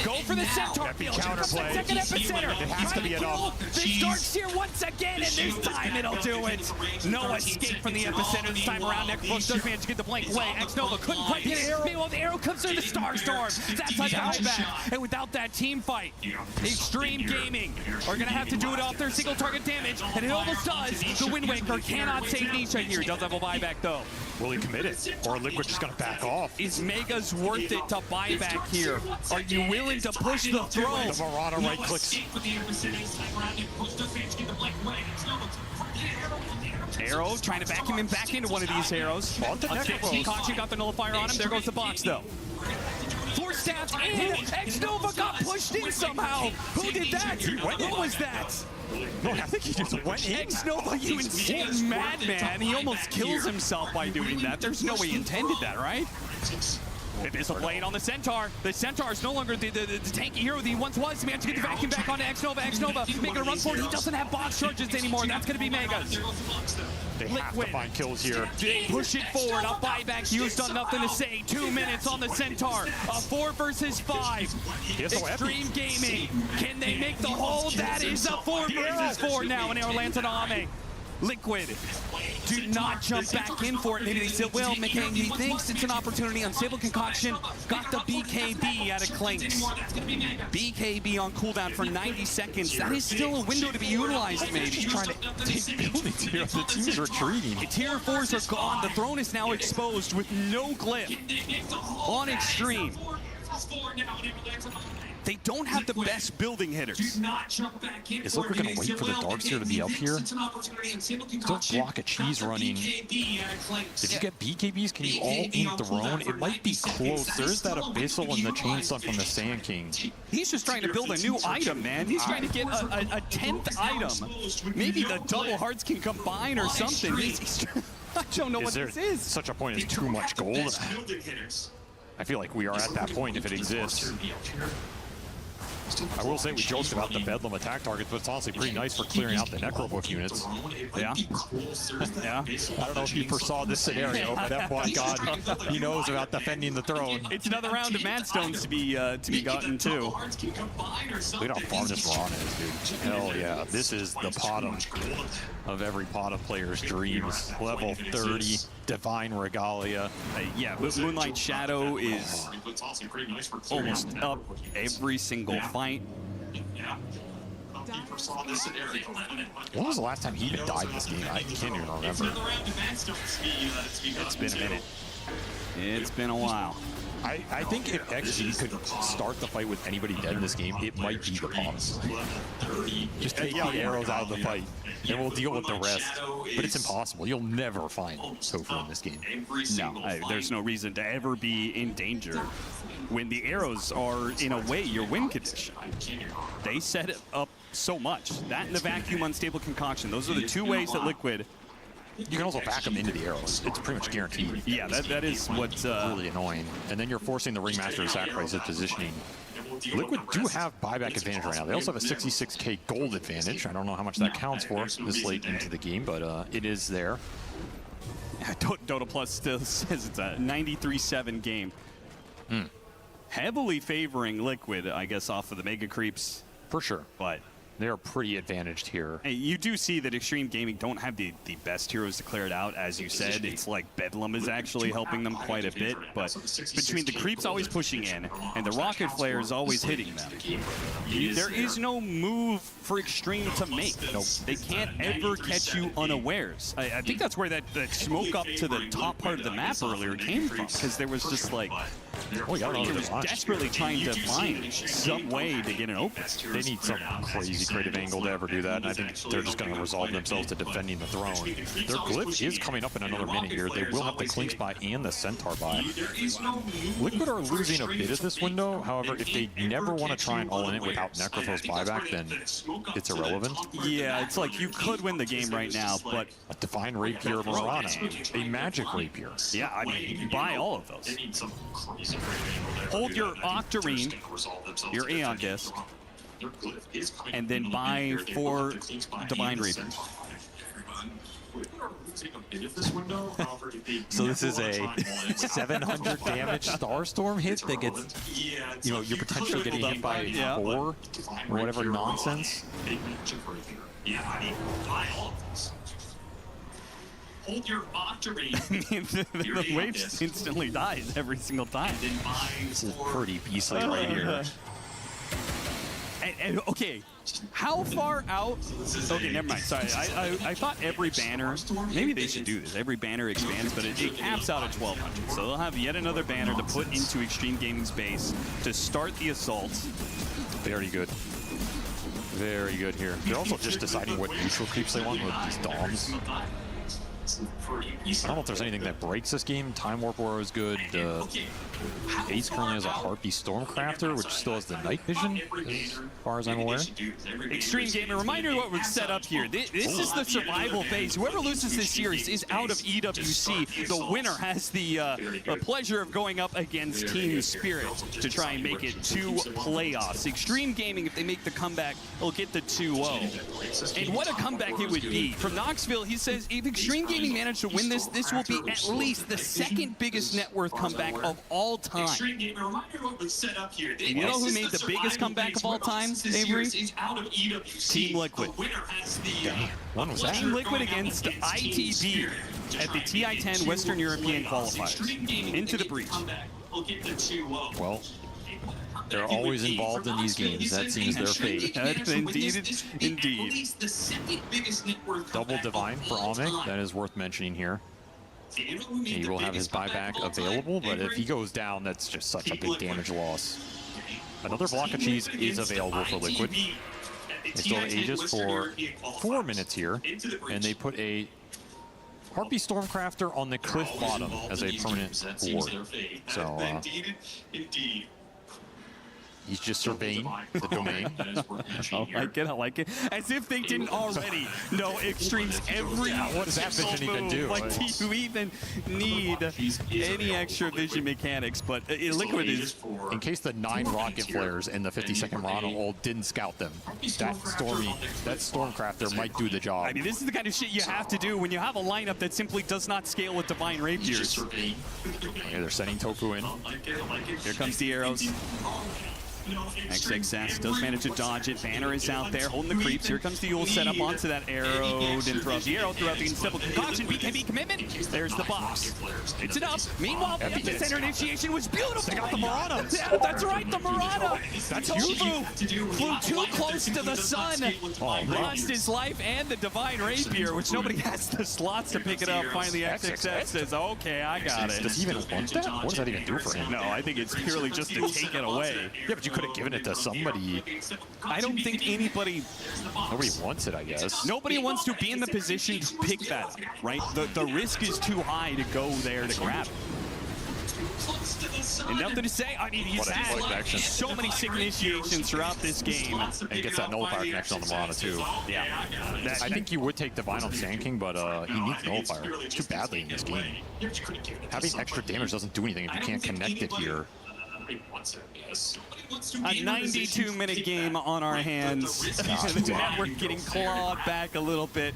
Go for the Centaur kill. Counterplay. Second epicenter. It has to be enough. This starts here once again, and this time it'll do it. No escape from the epicenter this time around. Necrophos does manage to get the blank away. X-Nova couldn't quite get an arrow. Meanwhile, the arrow comes through the Starstorm. That's like a buyback. And without that team fight, Extreme Gaming are going to have to do it off their single target damage. And it almost does. The Wind Waker cannot save Nisha here. Does have a buyback though. Will he commit it? Or Liquid just going to back off? Is Mega's worth it to buy back here? Are you willing to push the throw? The Marauder right clicks. Arrow trying to vacuum him back into one of these arrows. Kachi got the nullifier on him. There goes the box though. 4 stabs in. X-Nova got pushed in somehow. Who did that? Who was that? No, I think he just went in. X-Nova, you insane madman. He almost kills himself by doing that. There's no way he intended that, right? It is a blade on the Centaur. The Centaur is no longer the tanky hero that he once was. He managed to get the vacuum back onto X-Nova. X-Nova making a run for it. He doesn't have box charges anymore. That's going to be Mega's. They have to find kills here. They push it forward. A buyback used on nothing to say. 2 minutes on the Centaur. A 4 versus 5. Extreme Gaming. Can they make the hold? That is a 4 versus 4 now. And arrow lands on Ame. Liquid, do not jump back in for it. Maybe they still will. McCain, he thinks it's an opportunity. Unstable concoction got the BKB out of Klinks. BKB on cooldown for 90 seconds. That is still a window to be utilized, maybe. He's trying to take buildings here. The team's retreating. The tier 4s are gone. The throne is now exposed with no glyph on Extreme. They don't have the best building hitters. Is Liquid going to wait for the Darks here to be up here? Don't block a cheese running. If you get BKBs, can you all in throne? It might be close. There's that Abyssal and the Chainstun from the Sand King. He's just trying to build a new item, man. He's trying to get a 10th item. Maybe the double hearts can combine or something. I don't know what this is. Such a point as too much gold? I feel like we are at that point if it exists. I will say we joked about the Bedlam attack targets, but it's honestly pretty nice for clearing out the Necrobook units. Yeah. Yeah. I don't know if he foresaw this scenario, but that one god, he knows about defending the throne. It's another round of Mad Stones to be gotten too. Look at how far this Mirana is, dude. Hell yeah. This is the bottom of every pot of player's dreams. Level 30, Divine Regalia. Yeah, but Moonlight Shadow is almost up every single fight. When was the last time he even died in this game? I can't even remember. It's been a minute. It's been a while. I think if XG could start the fight with anybody dead in this game, it might be the Palms. Just take the arrows out of the fight, and we'll deal with the rest. But it's impossible. You'll never find Tofu in this game. No, there's no reason to ever be in danger when the arrows are, in a way, your win condition. They set it up so much. That and the vacuum unstable concoction. Those are the two ways that Liquid... You can also back them into the arrows. It's pretty much guaranteed. Yeah, that is what's really annoying. And then you're forcing the Ringmaster to sacrifice his positioning. Liquid do have buyback advantage right now. They also have a 66k gold advantage. I don't know how much that counts for this late into the game, but it is there. Dota Plus still says it's a 93-7 game. Heavily favoring Liquid, I guess, off of the Mega Creeps. For sure. But they are pretty advantaged here. Hey, you do see that Extreme Gaming don't have the best heroes declared out, as you said. It's like Bedlam is actually helping them quite a bit, but between the creeps always pushing in and the rocket flares always hitting them, there is no move for Extreme to make. Nope. They can't ever catch you unawares. I think that's where that smoke up to the top part of the map earlier came from, because there was just like... It was desperately trying to find some way to get an open. They need some crazy creative angle to ever do that, and I think they're just going to resolve themselves to defending the throne. Their glyph is coming up in another minute here. They will have the Clinks buy and the Centaur buy. Liquid are losing a bit of this window. However, if they never want to try and all in it without Necrophos buyback, then it's irrelevant. Yeah, it's like you could win the game right now, but a Divine Rapier Mirana, a Magic Rapier. Yeah, I mean, you buy all of those. Hold your Octarine, your Aeon Disc, and then buy 4 Divine Rapiers. So this is a 700 damage Starstorm hit that gets, you know, you're potentially getting hit by 4 or whatever nonsense. Yeah, I mean, buy all of this. Hold your Octarine. The wave instantly dies every single time. This is pretty beastly right here. And okay, how far out? Okay, never mind. Sorry, I thought every banner, maybe they should do this. Every banner expands, but it caps out at 1200. So they'll have yet another banner to put into Extreme Gaming's base to start the assault. Very good. Very good here. They're also just deciding what neutral creeps they want with these Doms. I don't know if there's anything that breaks this game. Time Warp Aura is good. Ace currently has a Harpy Stormcrafter, which still has the night vision, as far as I'm aware. Extreme Gamer, reminder what we've set up here. This is the survival phase. Whoever loses this series is out of EWC. The winner has the pleasure of going up against Team Spirit to try and make it to playoffs. Extreme Gaming, if they make the comeback, will get the 2-0. And what a comeback it would be. From Knoxville, he says, if Extreme Gaming managed to win this, this will be at least the second biggest net worth comeback of all time. And you know who made the biggest comeback of all time, Avery? Team Liquid. Damn, when was that? Team Liquid against ITB at the TI-10 Western European qualifiers. Into the breach. Well, they're always involved in these games. That seems their fate. Indeed, indeed. Double Divine for Almec. That is worth mentioning here. He will have his buyback available, but if he goes down, that's just such a big damage loss. Another block of cheese is available for Liquid. They still have Aegis for 4 minutes here, and they put a Harpy Stormcrafter on the cliff bottom as a permanent ward. So, He's just surveying the domain. I like it. As if they didn't already know Extreme's every what does that vision even do? Like, do you even need any extra vision mechanics? But Liquid is... In case the 9 rocket flares in the 50-second Rana ult didn't scout them, that Stormcrafter might do the job. I mean, this is the kind of shit you have to do when you have a lineup that simply does not scale with Divine Rapiers. Okay, they're sending Tofu in. Here comes the arrows. XXS does manage to dodge it. Banner is out there holding the creeps. Here comes the Yule set up onto that arrow. Didn't throw out the arrow, threw out the Instable Concoction. BKB commitment. There's the box. It's it up. Meanwhile, the epicenter initiation was beautiful. They got the Murata. Yeah, that's right, the Murata. That's Tofu flew too close to the sun. Lost his life and the Divine Rapier, which nobody has the slots to pick it up. Finally, XXS says, okay, I got it. Does he even want that? What does that even do for him? No, I think it's purely just to take it away. Yeah, but you could have given it to somebody. I don't think anybody... Nobody wants it, I guess. Nobody wants to be in the position to pick that up, right? The risk is too high to go there to grab it. And nothing to say. I mean, he's had so many sick initiations throughout this game. And gets that nullifier connection on the Murata, too. Yeah. I think you would take Divine on Sand King, but he needs nullifier too badly in this game. Having extra damage doesn't do anything if you can't connect it here. A 92-minute game on our hands. The network getting clawed back a little bit.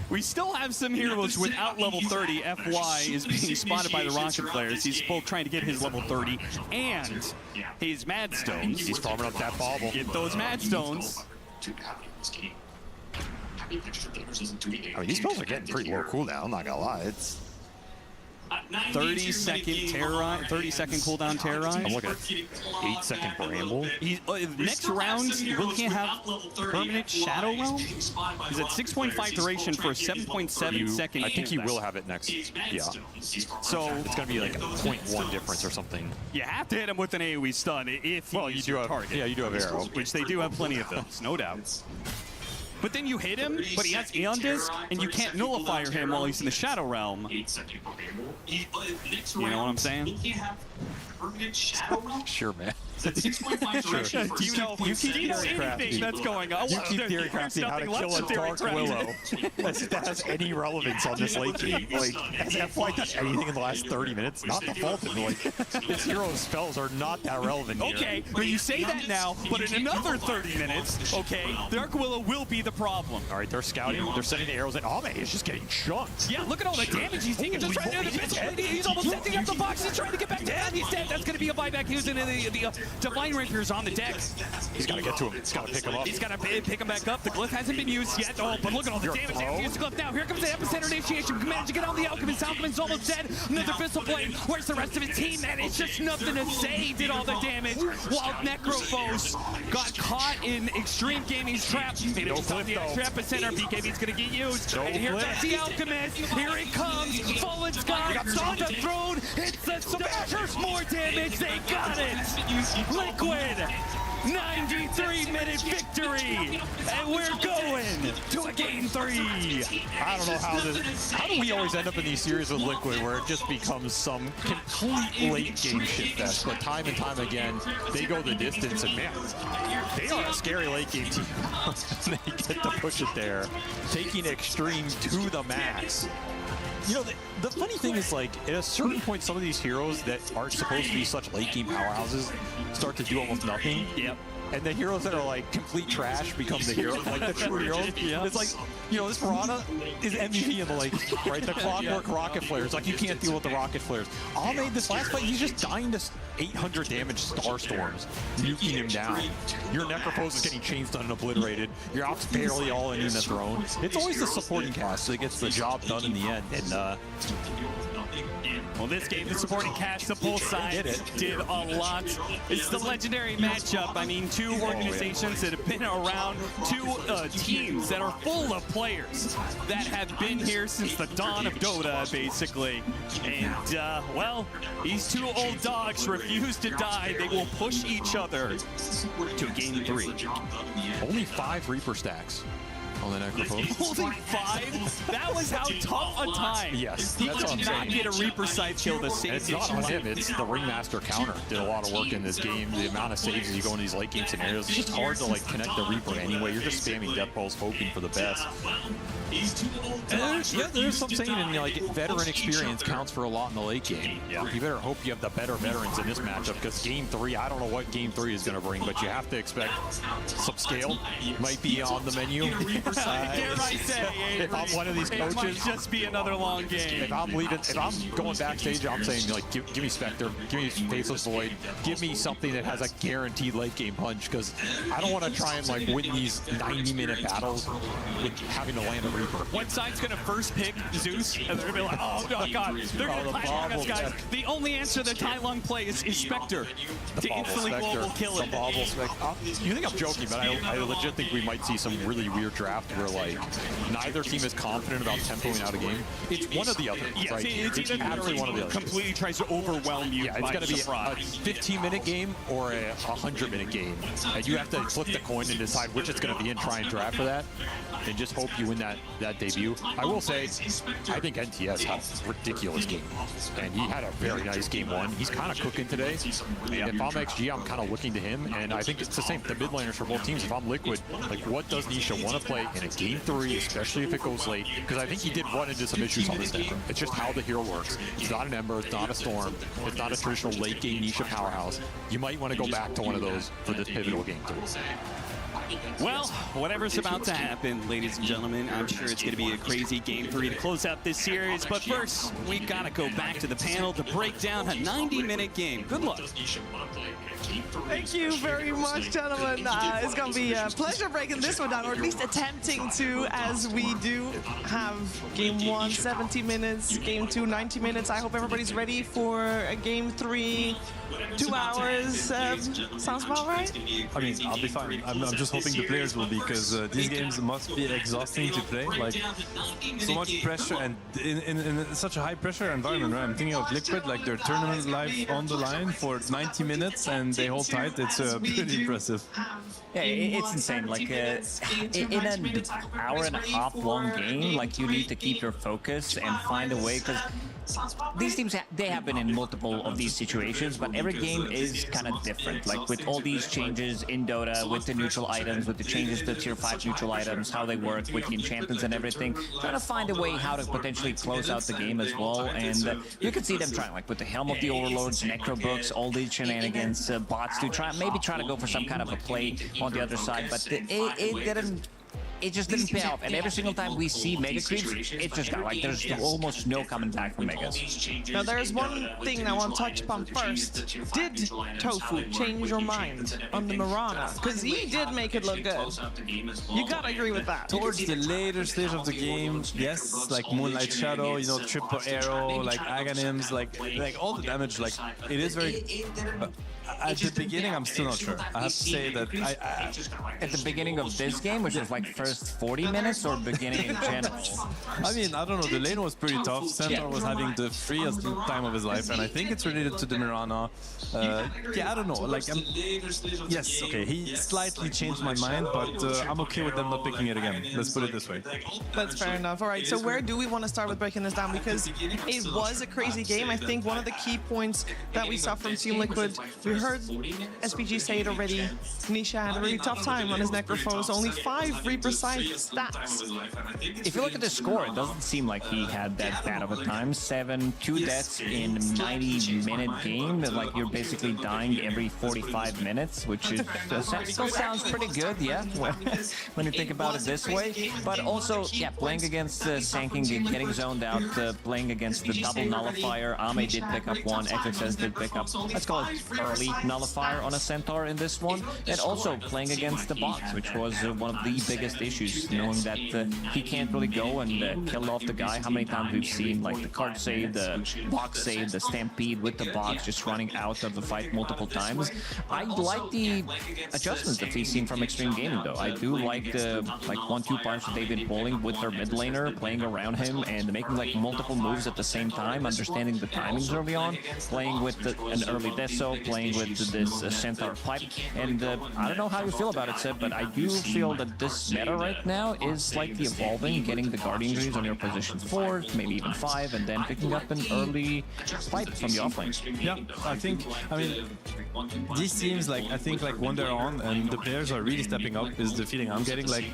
We still have some heroes without level 30. FY is being spotted by the Rocket Flares. He's both trying to get his level 30 and his Mad Stones. He's farming up that bauble. Get those Mad Stones. I mean, these spells are getting pretty low cooldown, I'm not gonna lie. It's 30-second terrorize, 30-second cooldown terrorize. I'm looking at 8-second Bramble. Next round, will he have permanent Shadow Realm? He's at 6.5 duration for a 7.7 second. I think he will have it next. Yeah. So it's gonna be like a 0.1 difference or something. You have to hit him with an AoE stun if you do have target. Yeah, you do have arrow, which they do have plenty of those, no doubt. But then you hit him, but he has Aeon Disc, and you can't nullify him while he's in the Shadow Realm. You know what I'm saying? Sure, man. Do you know anything that's going on? You keep theory crafting how to kill a Dark Willow. That has any relevance on this late game. Like, has FY done anything in the last 30 minutes? Not the fault of like, his hero's spells are not that relevant here. Okay, but you say that now, but in another 30 minutes, okay, Dark Willow will be the problem. All right, they're scouting. They're sending the arrows in. Ame is just getting chunked. Yeah, look at all the damage he's taking. Just trying to he's almost setting up the box. He's trying to get back down. He's dead. That's going to be a buyback. He's in the Divine Rapier's on the deck. He's got to get to him. He's got to pick him up. He's got to pick him back up. The glyph hasn't been used yet. Oh, but look at all the damage. They have to use the glyph now. Here comes the epicenter initiation. Managed to get on the Alchemist. Alchemist's almost dead. Another Fistful Blade. Where's the rest of his team, man? It's just nothing to say. Did all the damage. While Necrophos got caught in Extreme Gaming's trap. No clip, the extra epicenter. BKB's going to get used. And here comes the Alchemist. Here it comes. Fallen Sky on the throne. It's the Smashers. More damage. They got it. Liquid. 93-minute victory, and we're going to a game 3. I don't know how do we always end up in these series with Liquid where it just becomes some complete late game shit fest, but time and time again, they go the distance, and man, they are a scary late game team. They get to push it there, taking Extreme to the max. You know, the funny thing is, like, at a certain point, some of these heroes that aren't supposed to be such late game powerhouses start to do almost nothing. Yep. And the heroes that are like complete trash become the heroes, like the true heroes. Yeah. It's like, you know, this Murata is MVP in the late, right? The Clockwork Rocket Flares, like you can't deal with the Rocket Flares. Ahmed, this last fight, he's just dying to 800 damage Star Storms, nuking him down. Your Necrophos is getting chain stunned and obliterated. Your Ops barely all in the throne. It's always the supporting cast that gets the job done in the end. And well, this game, the supporting cast of both sides did a lot. It's the legendary matchup. I mean, two organizations that have been around, two teams that are full of players that have been here since the dawn of Dota, basically. And, well, these two old dogs refuse to die. They will push each other to game 3. Only 5 Reaper stacks. on the Necrophobe. Holding 5? That was how tough a time. Yes, He that's what could I'm not saying. get a Reaper side kill the And same. it's not on him, it's the Ringmaster counter. Did a lot of work in this game. The amount of saves as you go into these late game scenarios, it's just hard to like connect the Reaper anyway. You're just spamming death pulse, hoping for the best. And there's some saying in like veteran experience counts for a lot in the late game. Yeah. You better hope you have the better veterans in this matchup because game 3, I don't know what game 3 is going to bring, but you have to expect some scale might be on the menu. Dare I say, if I'm one of these it coaches, might just be another long game. if I'm leaving, if I'm going backstage, I'm saying like, give me Spectre, give me Faceless Void, give me something that has a guaranteed late game punch because I don't want to try and like win these 90-minute battles with having to land a Reaper. One side's gonna first pick Zeus, and they're gonna be like, oh no, God, they're gonna the pile us, guys. bobble. The only answer that Tai Lung plays is Spectre The to bobble instantly Spectre, global kill the it. bobble Spectre. You think I'm joking, but I legit think we might see some really weird draft where like neither team is confident about tempoing out a game. It's one or the other. Yes, right? it's either absolutely one or the other. completely tries to overwhelm you. Yeah, it's by got to be a surprise. 15-minute game or a 100-minute game. And you have to flip the coin and decide which it's going to be and try and draft for that. And just hope you win that debut. I will say, I think NTS had a ridiculous game. And he had a very nice game 1. He's kind of cooking today. If I'm XG, I'm kind of looking to him. And I think it's the same. The mid laners for both teams. If I'm Liquid, like what does Nisha want to play in a game 3, especially if it goes late? Because I think he did run into some issues on this Ember. It's just how the hero works. It's not an Ember. It's not a Storm. It's not a traditional late game Nisha powerhouse. You might want to go back to one of those for this pivotal game 3. Well, whatever's about to happen, ladies and gentlemen, I'm sure it's going to be a crazy game 3 to close out this series. But first, we got to go back to the panel to break down a 90-minute game. Good luck. Thank you very much, gentlemen. It's going to be a pleasure breaking this one down, or at least attempting to, as we do have game 1, 70 minutes, game 2, 90 minutes. I hope everybody's ready for a game 3, 2 hours. Sounds about right? I mean, I'll be fine. I'm just hoping the players will be, because these games must be exhausting to play. Like, so much pressure, and in such a high pressure environment, right? I'm thinking of Liquid, like their tournament life on the line for 90 minutes, and they hold tight. It's pretty impressive. Yeah, it's insane. Like in an hour and a half long game, like you need to keep your focus and find a way, because these teams, they have been in multiple of these situations, but every game is kind of different. Like with all these changes in Dota, with the neutral items, with the changes to tier 5 neutral items, how they work with the enchantments and everything, trying to find a way how to potentially close out the game as well. And you can see them trying, like with the Helm of the Overlords, Necro Books, all these shenanigans, bots to try, maybe trying to go for some kind of a play on the other side, but it just didn't pay off. And every single time we see Mega Creeps, it just got like there's almost no coming back from Megas. Now there's one thing I want to touch upon first. Did Tofu change your mind on the Mirana? Because he did make it look good. You gotta agree with that. Towards the later stage of the game, yes, like Moonlight Shadow, you know, triple arrow, like Aghanims, like all the damage, like it is very. At the beginning, I'm still not sure. I have to say that at the beginning of this game, which is like first 40 minutes, or beginning in general? I mean, I don't know. The lane was pretty tough. Centaur was having the freest time of his life, and I think it's related to the Mirana. Yeah, I don't know. Like, yes, okay, he slightly changed my mind, but I'm okay with them not picking it again. Let's put it this way. That's fair enough. All right, so where do we want to start with breaking this down? Because it was a crazy game. I think one of the key points that we saw from Team Liquid, we heard SPG say it already, Nisha had a really tough time on his Necrophos, only 5 Reaper side stats. If you look at the score, it doesn't seem like he had that bad of a time. 2 deaths in 90-minute game. Like, you're basically dying every 45 minutes, which is still sounds pretty good, yeah, when you think about it this way. But also, yeah, playing against Sanking, getting zoned out, playing against the double nullifier. Ame did pick up one, XXS did pick up, let's call it early nullifier on a Centaur in this one. And also playing against the box, which was one of the biggest issues, knowing that he can't really go and kill off the guy. How many times we've seen like the card save, the box save, the stampede with the box just running out of the fight multiple times. I like the adjustments that we've seen from Extreme Gaming though. I do like the like 1-2 punch that they've been pulling with their mid laner, playing around him and making like multiple moves at the same time, understanding the timings early on, playing with an early Deso, playing with this Centaur pipe. And I don't know how you feel about it, Seb, but I do feel that this meta meta right now is slightly evolving, getting the Guardian Greaves on your position 4, maybe even 5, and then picking up an early fight from the offlane. Yeah, I mean, these teams, like, I think, like, when they're on and the players are really stepping up is the feeling I'm getting. Like,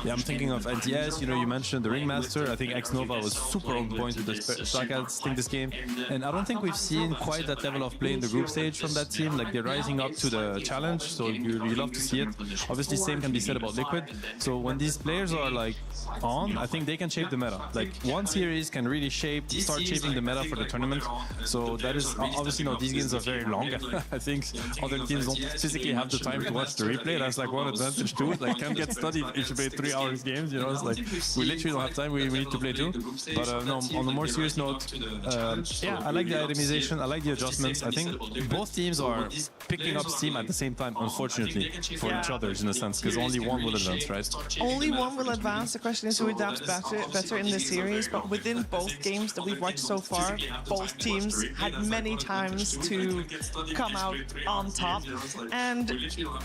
yeah, I'm thinking of NTS, you know, you mentioned the Ringmaster. I think X-Nova was super on point with the Strikeouts thing this game. And I don't think we've seen quite that level of play in the group stage from that team. Like, they're rising up to the challenge, so you love to see it. Obviously, same can be said about Liquid. So when these players are, like, on, I think they can shape the meta. Like, one series can really start shaping the meta for the tournament. So that is, obviously, no, these games are very long. I think other teams don't physically have the time to watch the replay. That's like one advantage too. Like, can't get studied if you play 3 hours games, you know. It's like, we literally don't have time, we need to play too. But no, on a more serious note, yeah, I like the itemization, I like the adjustments. I think both teams are picking up steam at the same time, unfortunately, for each other in a sense, because only one will advance, right? Only one will advance. The question is who adapts better in this series, but within both games that we've watched so far, both teams had many times to come out on top. And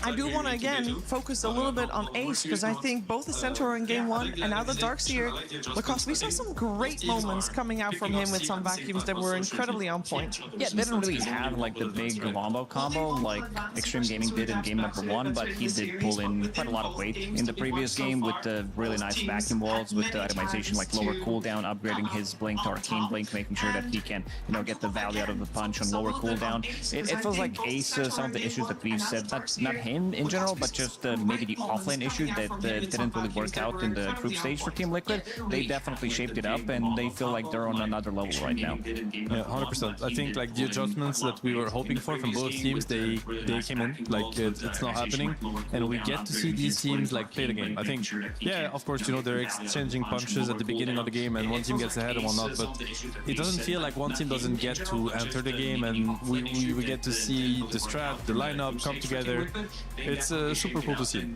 I do want to, again, focus a little bit on Ace, because I think both the Centaur in Game 1 and now the Darkseer, because we saw some great moments coming out from him with some vacuums that were incredibly on point. Yeah, they didn't really have like the big Wombo combo like Extreme Gaming did in game number 1, but he did pull in quite a lot of weight in the previous game with the really nice vacuum walls, with the itemization like lower cooldown, upgrading his blink to Arcane Blink, making sure that he can, you know, get the value out of the punch on lower cooldown. It feels like Ace, some of the issues that we've said, not him in general, but just maybe the offlane issue that didn't really work out in the group stage for Team Liquid. They definitely shaped it up, and they feel like they're on another level right now. Yeah, 100%. I think like the adjustments that we were hoping for from both teams, they came in. Like it's not happening, and we get to see these teams like play the game. I think, yeah, of course, you know, they're exchanging punches at the beginning of the game, and one team gets ahead and one not. But it doesn't feel like one team doesn't get to enter the game, and we get to see the strat, the lineup come together. It's super cool to see.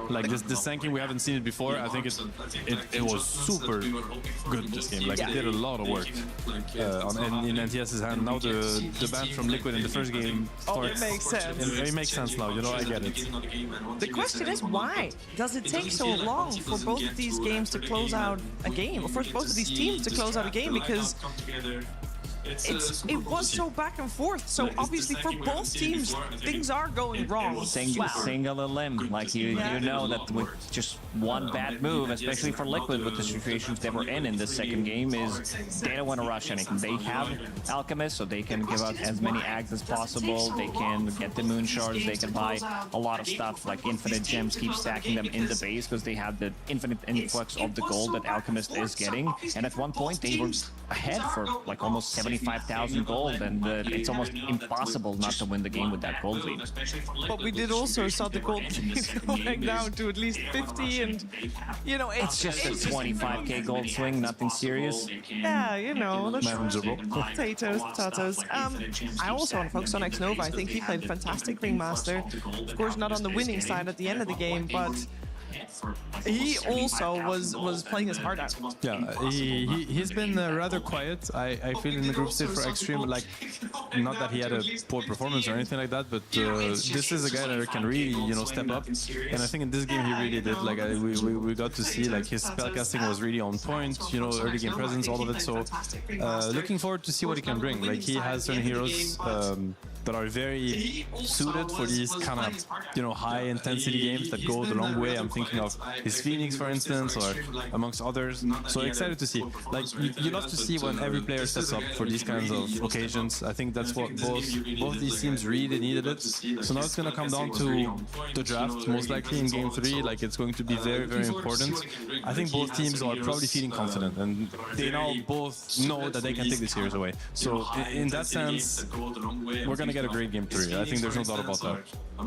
Like this tanking, we haven't seen it before. I think it was super good this game. Like, it did a lot of work in NTS's hand. Now the ban from Liquid in the first game starts. It makes sense. It makes sense now, you know, I get it. The question is, why does it take so long for both of these games to close out a game, or for both of these teams to close out a game? Because it was so back and forth. So obviously for both teams, things are going wrong. Single limb, like you know that with just one bad move, especially for Liquid with the situations they were in the second game, is they don't want to rush anything. They have Alchemist, so they can give out as many Ags as possible. They can get the Moon Shards. They can buy a lot of stuff like infinite gems, keep stacking them in the base because they have the infinite influx of the gold that Alchemist is getting. And at one point they were ahead for like almost 75,000 gold, and it's almost impossible not to win the game with that gold lead. But we did also saw the gold going down to at least 50, and you know, it's just a 25k gold swing, nothing serious. Yeah, you know, potatoes. I also want to focus on X-Nova. I think he played a fantastic Ringmaster. Of course, not on the winning side at the end of the game, but he also was playing his heart out. Yeah, he's been rather quiet. I feel in the group stage for Extreme, like, not that he had a poor performance or anything like that, but this is a guy that can really, you know, step up. And I think in this game he really did. Like, we got to see like his spellcasting was really on point. You know, early game presence, all of it. So looking forward to see what he can bring. Like, he has certain heroes that are very suited for these kind of, you know, high intensity games that go the long way. I'm thinking of his Phoenix, for instance, or amongst others. So excited to see. Like, you love to see when every player sets up for these kinds of occasions. I think that's what both these teams really needed it. So now it's going to come down to the draft, most likely in game 3. Like, it's going to be very, very important. I think both teams are probably feeling confident, and they now both know that they can take the series away. So in that sense, we're going to get a great game 3. I think there's no doubt about that.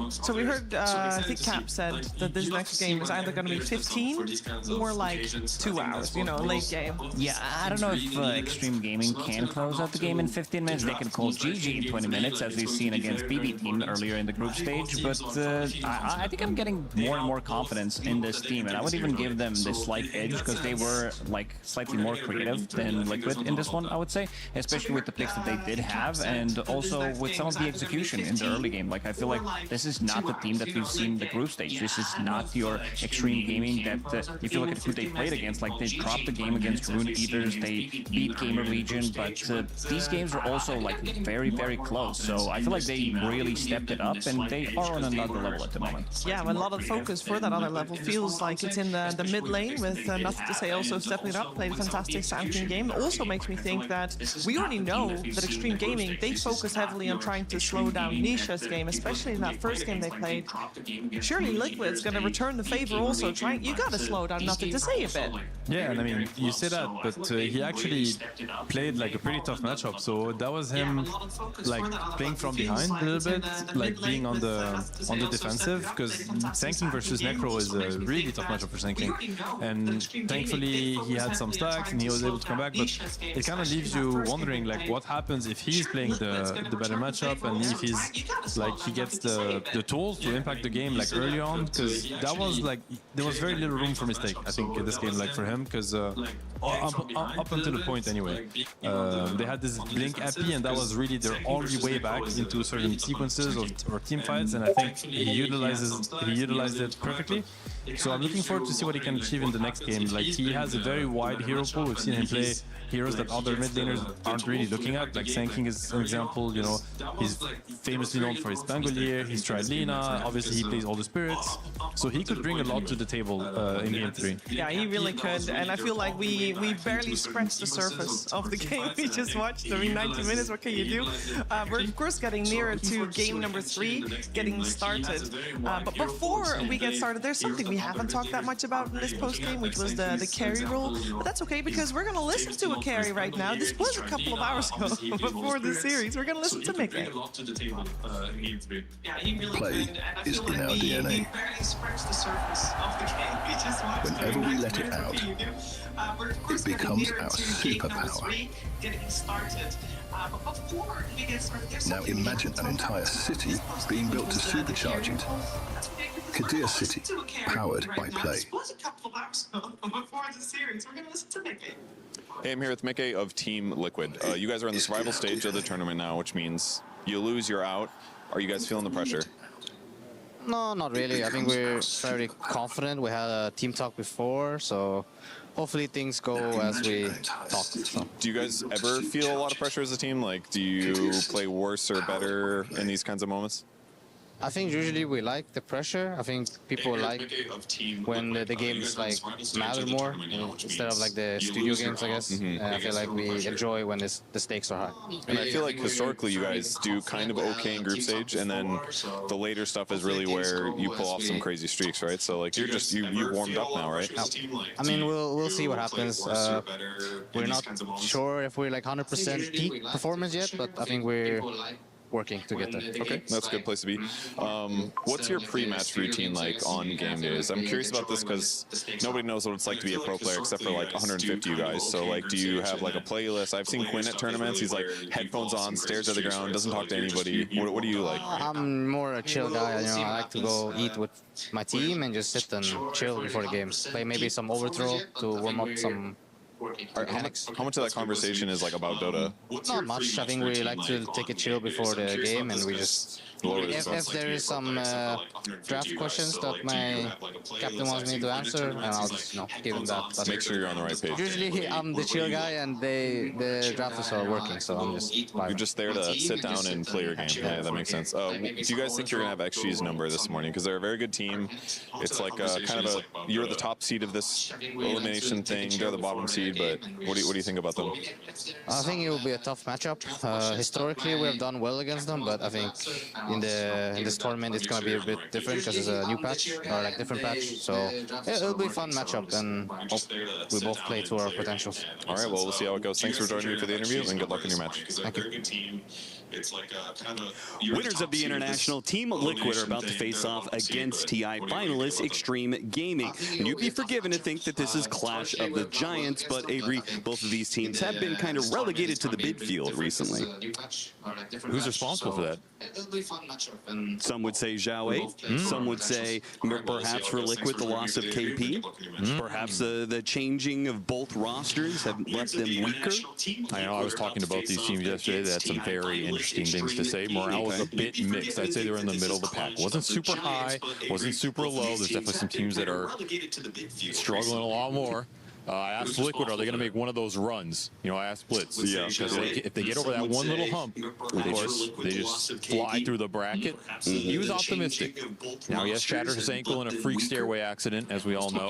So we heard, I think Cap said that this next game is either going to be 15 or like 2 hours, you know, late game. Yeah, I don't know if Extreme Gaming can close out the game in 15 minutes. They can call GG in 20 minutes, as we've seen against BB Team earlier in the group stage. But I think I'm getting more and more confidence in this team, and I would even give them this slight edge because they were like slightly more creative than Liquid in this one, I would say, especially with the picks that they did have, and also with some of the execution in the early game. Like, I feel like this is not the team that we've seen in the group stage. This is not your Extreme Gaming that if you look at who they played against, like they dropped the game against Rune Eaters, they beat Gamer Legion, but these games are also like very, very close. So I feel like they really stepped it up, and they are on another level at the moment. Yeah, a lot of focus for that other level. Feels like it's in the mid lane with Nothing to Say also stepping it up, played a fantastic Sankin game. Also makes me think that we already know that Extreme Gaming, they focus heavily on trying to slow down Nisha's game, especially in that first game they played. Surely Liquid's going to return the favor also, trying, you got to slow down Nothing to Say a bit. Yeah, and I mean, you say that, but he actually played like a pretty tough matchup. So that was him like playing from behind a little bit, like being on the defensive, because Sanking versus Necro is a really tough matchup for Sanking. And thankfully he had some stacks and he was able to come back, but it kind of leaves you wondering like what happens if he's playing the better matchup and if he's like he gets the tools to impact the game like early on, because that was like there was very little room for mistake I think in this game, like for him, because up until the point anyway, they had this blink epi and that was really their only way back into certain sequences or team fights, and I think he utilized it perfectly. So I'm looking forward to see what he can achieve in the next game. Like he has a very wide hero pool. We've seen him play heroes that other mid laners aren't really looking at. Like Sanking is an example, you know, he's famously known for his Pangolier, he's tried Lina, obviously he plays all the spirits. So he could bring a lot to the table in game 3. Yeah, he really could, and I feel like we barely scratched the surface of the game we just watched. I mean, 90 minutes, what can you do? We're of course getting nearer to game number 3, getting started. But before we get started, there's something we haven't talked that much about in this post-game, which was the carry role. But that's okay, because we're going to listen to a carry right now. This was a couple of hours ago before the series. We're going to listen to Mickey. Play is in our DNA. Whenever we let it out, it becomes our superpower. Now imagine an entire city being built to supercharge it. Kadir City, powered by Play. Hey, I'm here with Mickey of Team Liquid. You guys are in the survival stage of the tournament now, which means you lose, you're out. Are you guys feeling the pressure? No, not really. I think we're very confident. We had a team talk before, so hopefully things go as we talked. So. Do you guys ever feel a lot of pressure as a team? Like, do you play worse or better in these kinds of moments? I think usually we like the pressure. I think people like when the games like matter more instead of like the studio games, I guess. I feel like we enjoy when the stakes are high. And I feel like historically you guys do kind of okay in group stage, and then the later stuff is really where you pull off some crazy streaks, right? So like you're just you warmed up now, right? I mean, we'll see what happens. We're not sure if we're like 100% peak performance yet, but I think we're working to get there. Okay, that's a good place to be. What's your pre-match routine like on game days? I'm curious about this because nobody knows what it's like to be a pro player except for like 150 you guys. So like, do you have like a playlist? I've seen Quinn at tournaments. He's like headphones on, stares at the ground, doesn't talk to anybody. What do you like? I'm more a chill guy. You know, I like to go eat with my team and just sit and chill before the game. Play maybe some overthrow to warm up some. How much of that conversation is like about Dota? Not much. I think we like to take a chill before the game, and we just if there is some draft questions that my captain wants me to answer, and I'll just give him that. But make sure you're on the right page. Usually I'm the chill guy, and the drafters are working, so I'm just. You're just there to sit down and play your game. Yeah, that makes sense. Do you guys think you're gonna have XG's number this morning? Because they're a very good team. It's like kind of you're the top seed of this elimination thing. They're the bottom seed. But what do you think about them? I think it will be a tough matchup. Historically, we have done well against them, but I think in this tournament it's going to be a bit different because it's a new patch or like different patch. So it'll be a fun matchup, and hope we both play to our potentials. All right, well, we'll see how it goes. Thanks for joining me for the interview, and good luck in your match. Thank you. Winners of the International, Team Liquid are about to face off against TI finalists Extreme Gaming. And you'd be forgiven to think that this is Clash of the Giants, but but Avery, both of these teams have been kind of relegated to the midfield recently. Who's responsible for that? Some would say Zhao Wei. Some would say perhaps for Liquid the loss of KP. Perhaps the changing of both rosters have left them weaker. I know I was talking to both these teams yesterday. They had some very interesting things to say. Morale was a bit mixed. I'd say they were in the middle of the pack. Wasn't super high, wasn't super low. There's definitely some teams that are struggling a lot more. I asked Liquid, are they going to make one of those runs? You know, I asked Blitz. Yeah. Because if they get over that one little hump, of course, they just fly through the bracket. He was optimistic. Now, he has shattered his ankle in a freak stairway accident, as we all know.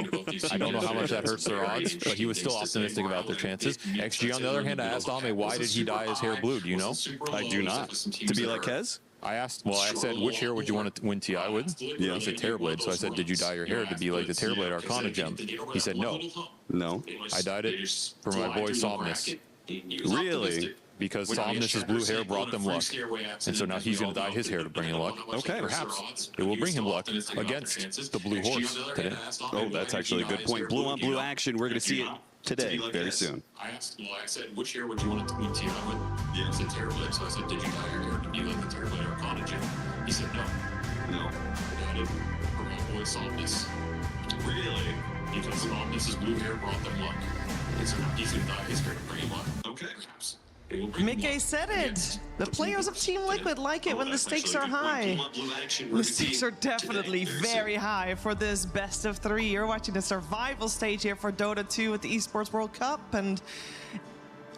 I don't know how much that hurts their odds, but he was still optimistic about their chances. XG, on the other hand, I asked Ame, why did he dye his hair blue? Do you know? I do not. To be like Kez? I said, which hair would you want to win TI with? Yeah. He said Terrorblade. So I said, did you dye your hair to be like the Terrorblade Arcana gem? He said, no. No. I dyed it for my boy Somnus. Really? Because Somnus's blue hair brought them luck. And so now he's going to dye his hair to bring him luck. Okay. Perhaps it will bring him luck against the blue horse today. Oh, that's actually a good point. Blue on blue action. We're going to see it today, very soon. I said, which hair would you want to win TI with? Yeah. He said Terrorblade. So I said, did you dye your hair to be like the Terrorblade Arcana gem? He said, no. No. I dyed it for my boy Somnus. Really? Because Somnus's blue hair brought them luck. And so he's going to dye his hair to bring him luck. Okay. Perhaps. Mickey said it. The players of Team Liquid like it when the stakes are high. The stakes are definitely very high for this best of 3. You're watching the survival stage here for Dota 2 at the Esports World Cup, and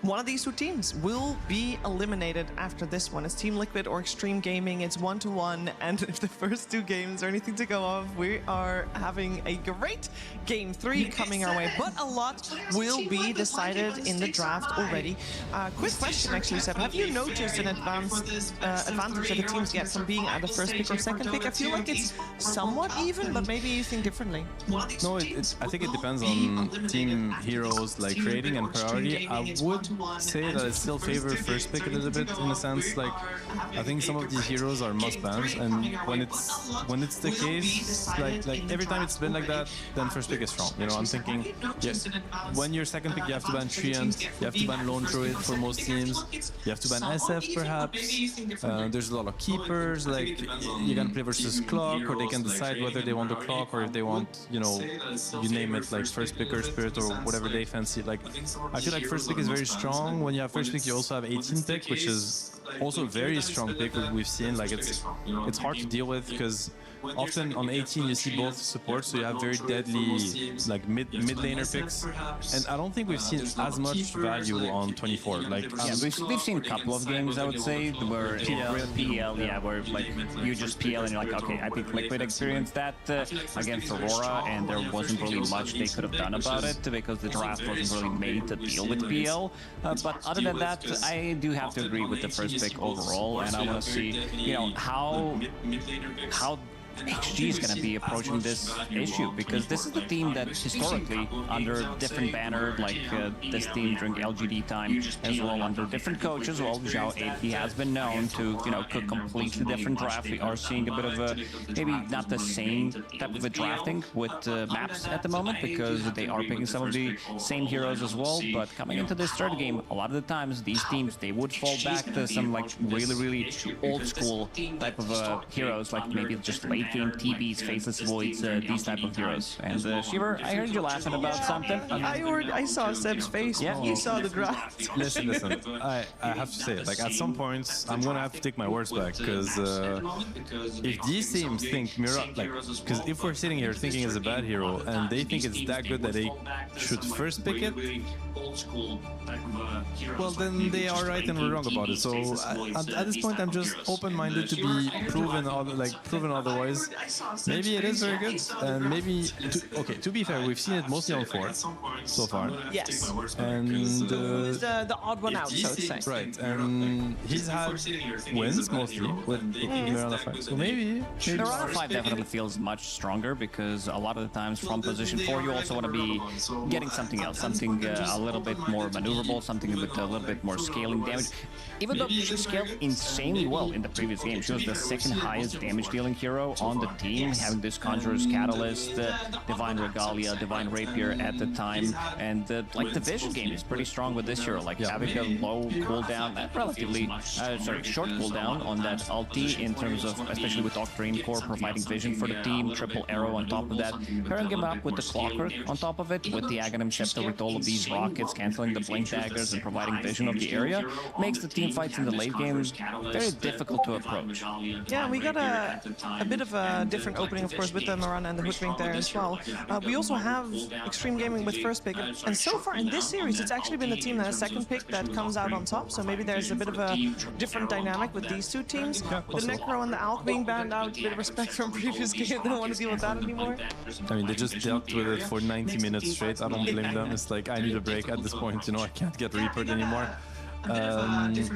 one of these two teams will be eliminated after this one. It's Team Liquid or Extreme Gaming. It's 1-1, and if the first 2 games are anything to go off, we are having a great Game 3 coming our way. But a lot will be decided in the draft already. Quick question, actually, Seb. Have you noticed an advantage that the teams get from being at the first pick or second pick? I feel like it's somewhat even, but maybe you think differently. No, I think it depends on team heroes, like rating and priority. I would say that I still favor first pick a little bit, in a sense. Like, I think some of these heroes are must bans, and when it's the case, like every time it's been like that, then first pick is strong. You know, I'm thinking, yes, when you're second pick, you have to ban Treant, you have to ban Lone Druid for most teams, you have to ban SF perhaps. There's a lot of keepers, like you can play versus Clock, or they can decide whether they want the Clock or if they want, you know, you name it, like first pick or Spirit or whatever they fancy. Like, I feel like first pick is very strong. When you have first pick, you also have 18 pick, which is also a very strong pick. We've seen, like, it's hard to deal with because often on 18 you see both supports, so you have very deadly like mid laner picks, and I don't think we've seen as much value on 24. Like, yeah, we've seen a couple of games, I would say, where PL, yeah, where like you just PL and you're like, okay, I think Liquid experienced that against Aurora, and there wasn't really much they could have done about it because the draft wasn't really made to deal with PL. But other than that, I do have to agree with the first pick overall, and I want to see, you know, how XG is going to be approaching this issue, because this is the team that historically, under a different banner, like this team during LGD time as well, under different coaches, well, Zhao 8, he has been known to, you know, cook completely different draft. We are seeing a bit of a, maybe not the same type of a drafting with maps at the moment, because they are picking some of the same heroes as well. But coming into this third game, a lot of the times these teams, they would fall back to some like really old school type of heroes, like maybe just late game TBs, Faceless Voids, these type of heroes. And Shiver, I heard you laughing about something. I saw Seb's face. Yeah, he saw the draft. Listen. I have to say it. Like, at some points, I'm gonna have to take my words back, because if these teams think Mira, like, because if we're sitting here thinking it's a bad hero and they think it's that good that they should first pick it, well, then they are right and we're wrong about it. So at this point, I'm just open-minded to be proven otherwise. Maybe it is very good, and maybe to be fair, we've seen it mostly on 4 so far. Yes, and the odd one out, so to say. Right, and he's had wins mostly with Miranda 5. So maybe Miranda 5 definitely feels much stronger, because a lot of the times from position 4 you also want to be getting something else, something a little bit more maneuverable, something with a little bit more scaling damage. even though she scaled insanely well in the previous game, she was the second highest damage dealing hero on the team, having this Conjurer's Catalyst, Divine Regalia, Divine Rapier at the time, and like the vision game is pretty strong with this hero, like having a low cooldown, relatively short cooldown on that ulti in terms of, especially with Octarine Core providing vision for the team, triple arrow on top of that, pairing him up with the Clockwork on top of it, with the Aghanim Scepter with all of these rockets, cancelling the blink daggers and providing vision of the area, makes the team fights in the late game very difficult to approach. Yeah, we got a bit of a different opening, of course, with the Mirana and the Hoodwink there as well. We also have Extreme Gaming with first pick, and so far in this series, it's actually been the team that has second pick that comes out on top, so maybe there's a bit of a different dynamic with these two teams. The Necro and the Alk being banned out, a bit of respect from previous game, they don't want to deal with that anymore. I mean, they just dealt with it for 90 minutes straight. I don't blame them. It's like, I need a break at this point, you know, I can't get Reapered anymore.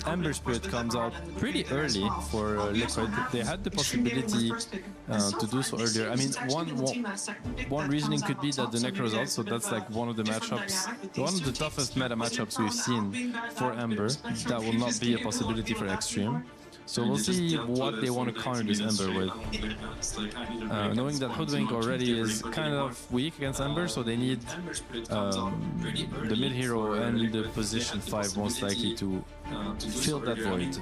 Ember Spirit comes out pretty early for Liquid. They had the possibility to do so earlier. I mean, one reasoning could be that the Necro is out, so that's like one of the matchups, one of the toughest meta matchups we've seen for Ember. That will not be a possibility for Extreme. So we'll see what they want to counter this Ember with. Knowing that Hoodwink already is kind of weak against Ember, so they need the mid hero and the position 5 most likely to fill that void.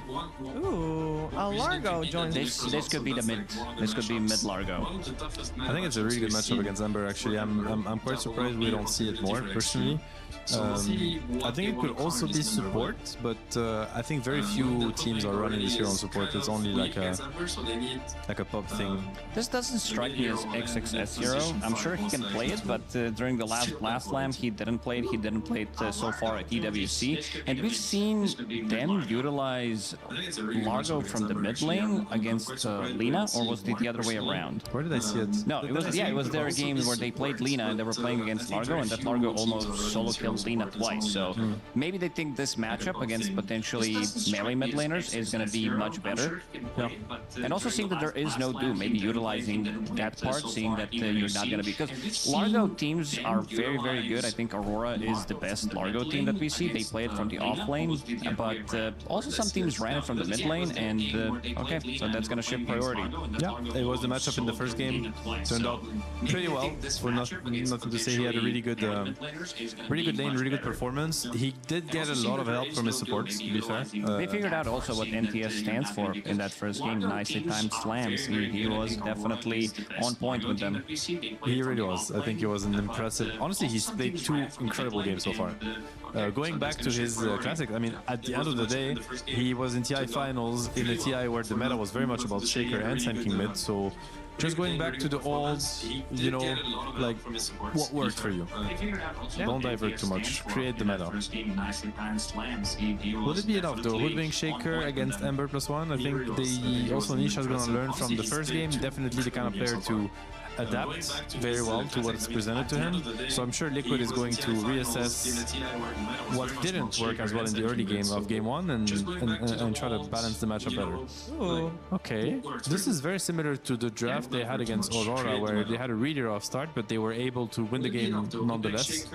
Ooh, a Largo joins. This could be the mid. This could be mid Largo. I think it's a really good matchup against Ember. Actually, I'm quite surprised we don't see it more personally. I think it could also be support, but I think very few teams are running this hero on support. It's only like a pub thing. This doesn't strike me as XXS hero. I'm sure he can play it, but during the last Blast Slam, he didn't play it. He didn't play it so far at EWC, and we've seen them utilize Largo from the mid lane against Lina, or was it the other way around? Where did I see it? No, it was their game where they played Lina and they were playing against Largo, and that Largo almost solo killed Lina twice. So maybe they think this matchup against potentially melee mid laners is going to be much better. Yeah. And also seeing that there is no Doom, maybe utilizing that part, seeing that you're not going to be, because Largo teams are very, very good. I think Aurora is the best Largo team that we see. They play it from the off lane, but also some teams ran it from the mid lane, and okay, so that's going to shift priority. Yeah, it was the matchup in the first game. Turned out pretty well. For nothing to say, he had a really good lane, really good performance. He did get a lot of help from his supports, to be fair. They figured out also what NTS stands for in that first game. Nicely timed slams. He was definitely on point with them. He really was. I think he was an impressive. Honestly, he's played 2 incredible games so far. Going back to his classic, I mean, at the end of the day, he was in TI finals in a TI where the meta was very much about Shaker and Sand King mid, so just going back to the old, you know, like, what worked for you. Don't divert too much. Create the meta. Would it be enough though? Hoodwink Shaker against Ember +1? I think also Nisha's gonna learn from the first game. Definitely the kind of player to adapt very well to what's presented to him. So I'm sure Liquid is going to reassess what didn't work as well in the early game of game 1 and try to balance the matchup better. Ooh. Okay, this is very similar to the draft they had against Aurora, where they had a really rough start, but they were able to win the game nonetheless.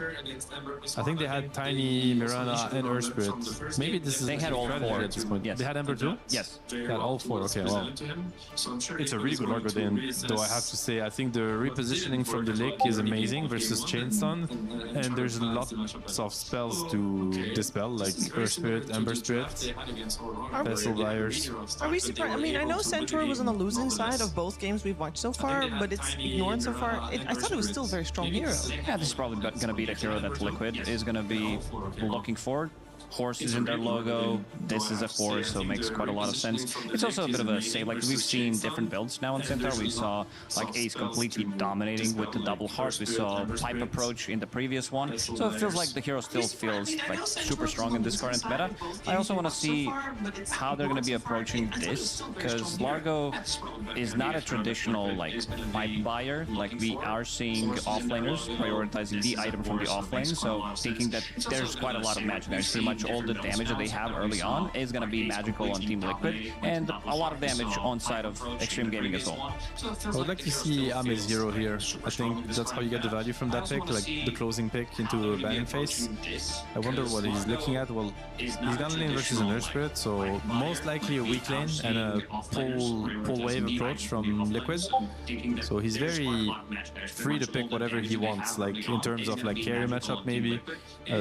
I think they had Tiny, Mirana, and Earth Spirit. Maybe this is they had all 4 at this point. Yes. They had Ember too? Yes. They had all 4. Okay, well, it's a really good Largo then, though I have to say, I think the repositioning from the Lick is amazing versus Chainstone, and there's lots of spells to dispel, like Earth Spirit, Ember Spirit, Vessel Buyers. Are we surprised? I mean, I know Centaur was on the losing side of both games we've watched so far, but it's ignored so far. I thought it was still a very strong hero. Yeah, this is probably going to be the hero that Liquid is going to be looking for. Horses in their logo, this is a horse, so it makes quite a lot of sense. It's also a bit of a save, like we've seen different builds now in Centaur. We saw like Ace completely dominating with the double heart. We saw Pipe approach in the previous one, so it feels like the hero still feels like super strong in this current meta. I also want to see how they're going to be approaching this, because Largo is not a traditional like pipe buyer. Like we are seeing offlaners prioritizing the item from the offlane, so thinking that there's quite a lot of magic there. much all the damage that they have early on is going to be magical on Team Liquid, and a lot of damage on side of Extreme Gaming as well. I would like to see Ame's hero here. I think that's how you get the value from that pick, like the closing pick into a banning phase. I wonder what he's looking at. Well, he's gonna lane versus an Earth Spirit, so most likely a weak lane and a pull wave approach from Liquid. So he's very free to pick whatever he wants, like in terms of like carry matchup maybe,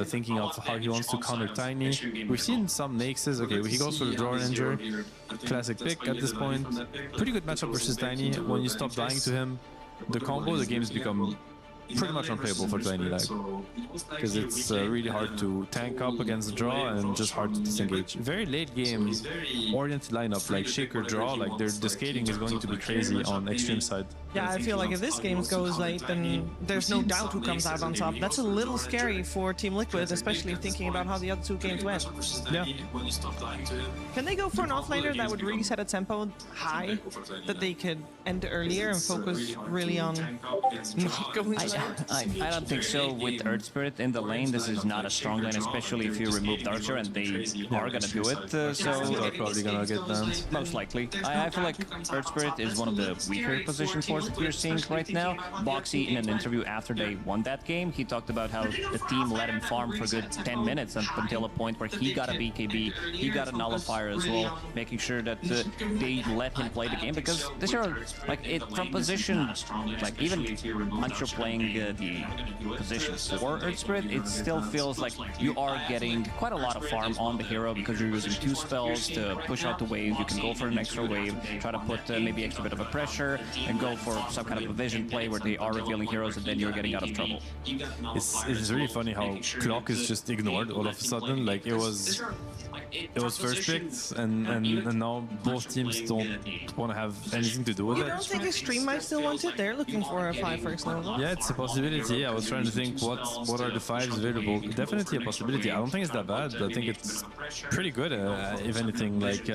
thinking of how he wants to counter Tiny. We've seen some Naxes. Okay, he goes for the Draw Ranger. Classic pick at this point. Pretty good matchup versus Tiny. When you stop dying to him, the combo, the games become pretty much unplayable for Tiny, like, because it's really hard to tank up against the draw and just hard to disengage. Very late game oriented lineup, like Shaker draw, like the scaling is going to be crazy on Extreme side. Yeah, I feel like if this game goes late, then there's no doubt who comes out on top. That's a little scary for Team Liquid, especially thinking about how the other two games went. Yeah. Can they go for an offlaner that would really set a tempo high, that they could end earlier and focus really on not going I don't think so. With Earth Spirit in the lane, this is not a strong lane, especially if you remove Darkseer, and they are gonna do it. So they're probably gonna get banned. Most likely. I feel like Earth Spirit is one of the weaker position force that we're seeing right now. Boxy, in an interview after they won that game, he talked about how the team let him farm for a good 10 minutes until a point where he got a BKB, he got a nullifier as well, making sure that they let him play the game, because this year, like, from position, like even Ancho playing the position for Earth Spirit, it still feels like you are getting quite a lot of farm on the hero because you're using 2 spells to push out the wave. You can go for an extra wave, try to put maybe extra bit of a pressure, and go for some kind of a vision play where they are revealing heroes and then you're getting out of trouble. It's really funny how Clock is just ignored all of a sudden. Like it was first picked, and now both teams don't want to have anything to do with You it. don't think Extreme might still want it? They're looking for a 5-first level. Yeah, it's a possibility. I was trying to think what are the 5s available. Definitely a possibility. I don't think it's that bad. I think it's pretty good, if anything. Like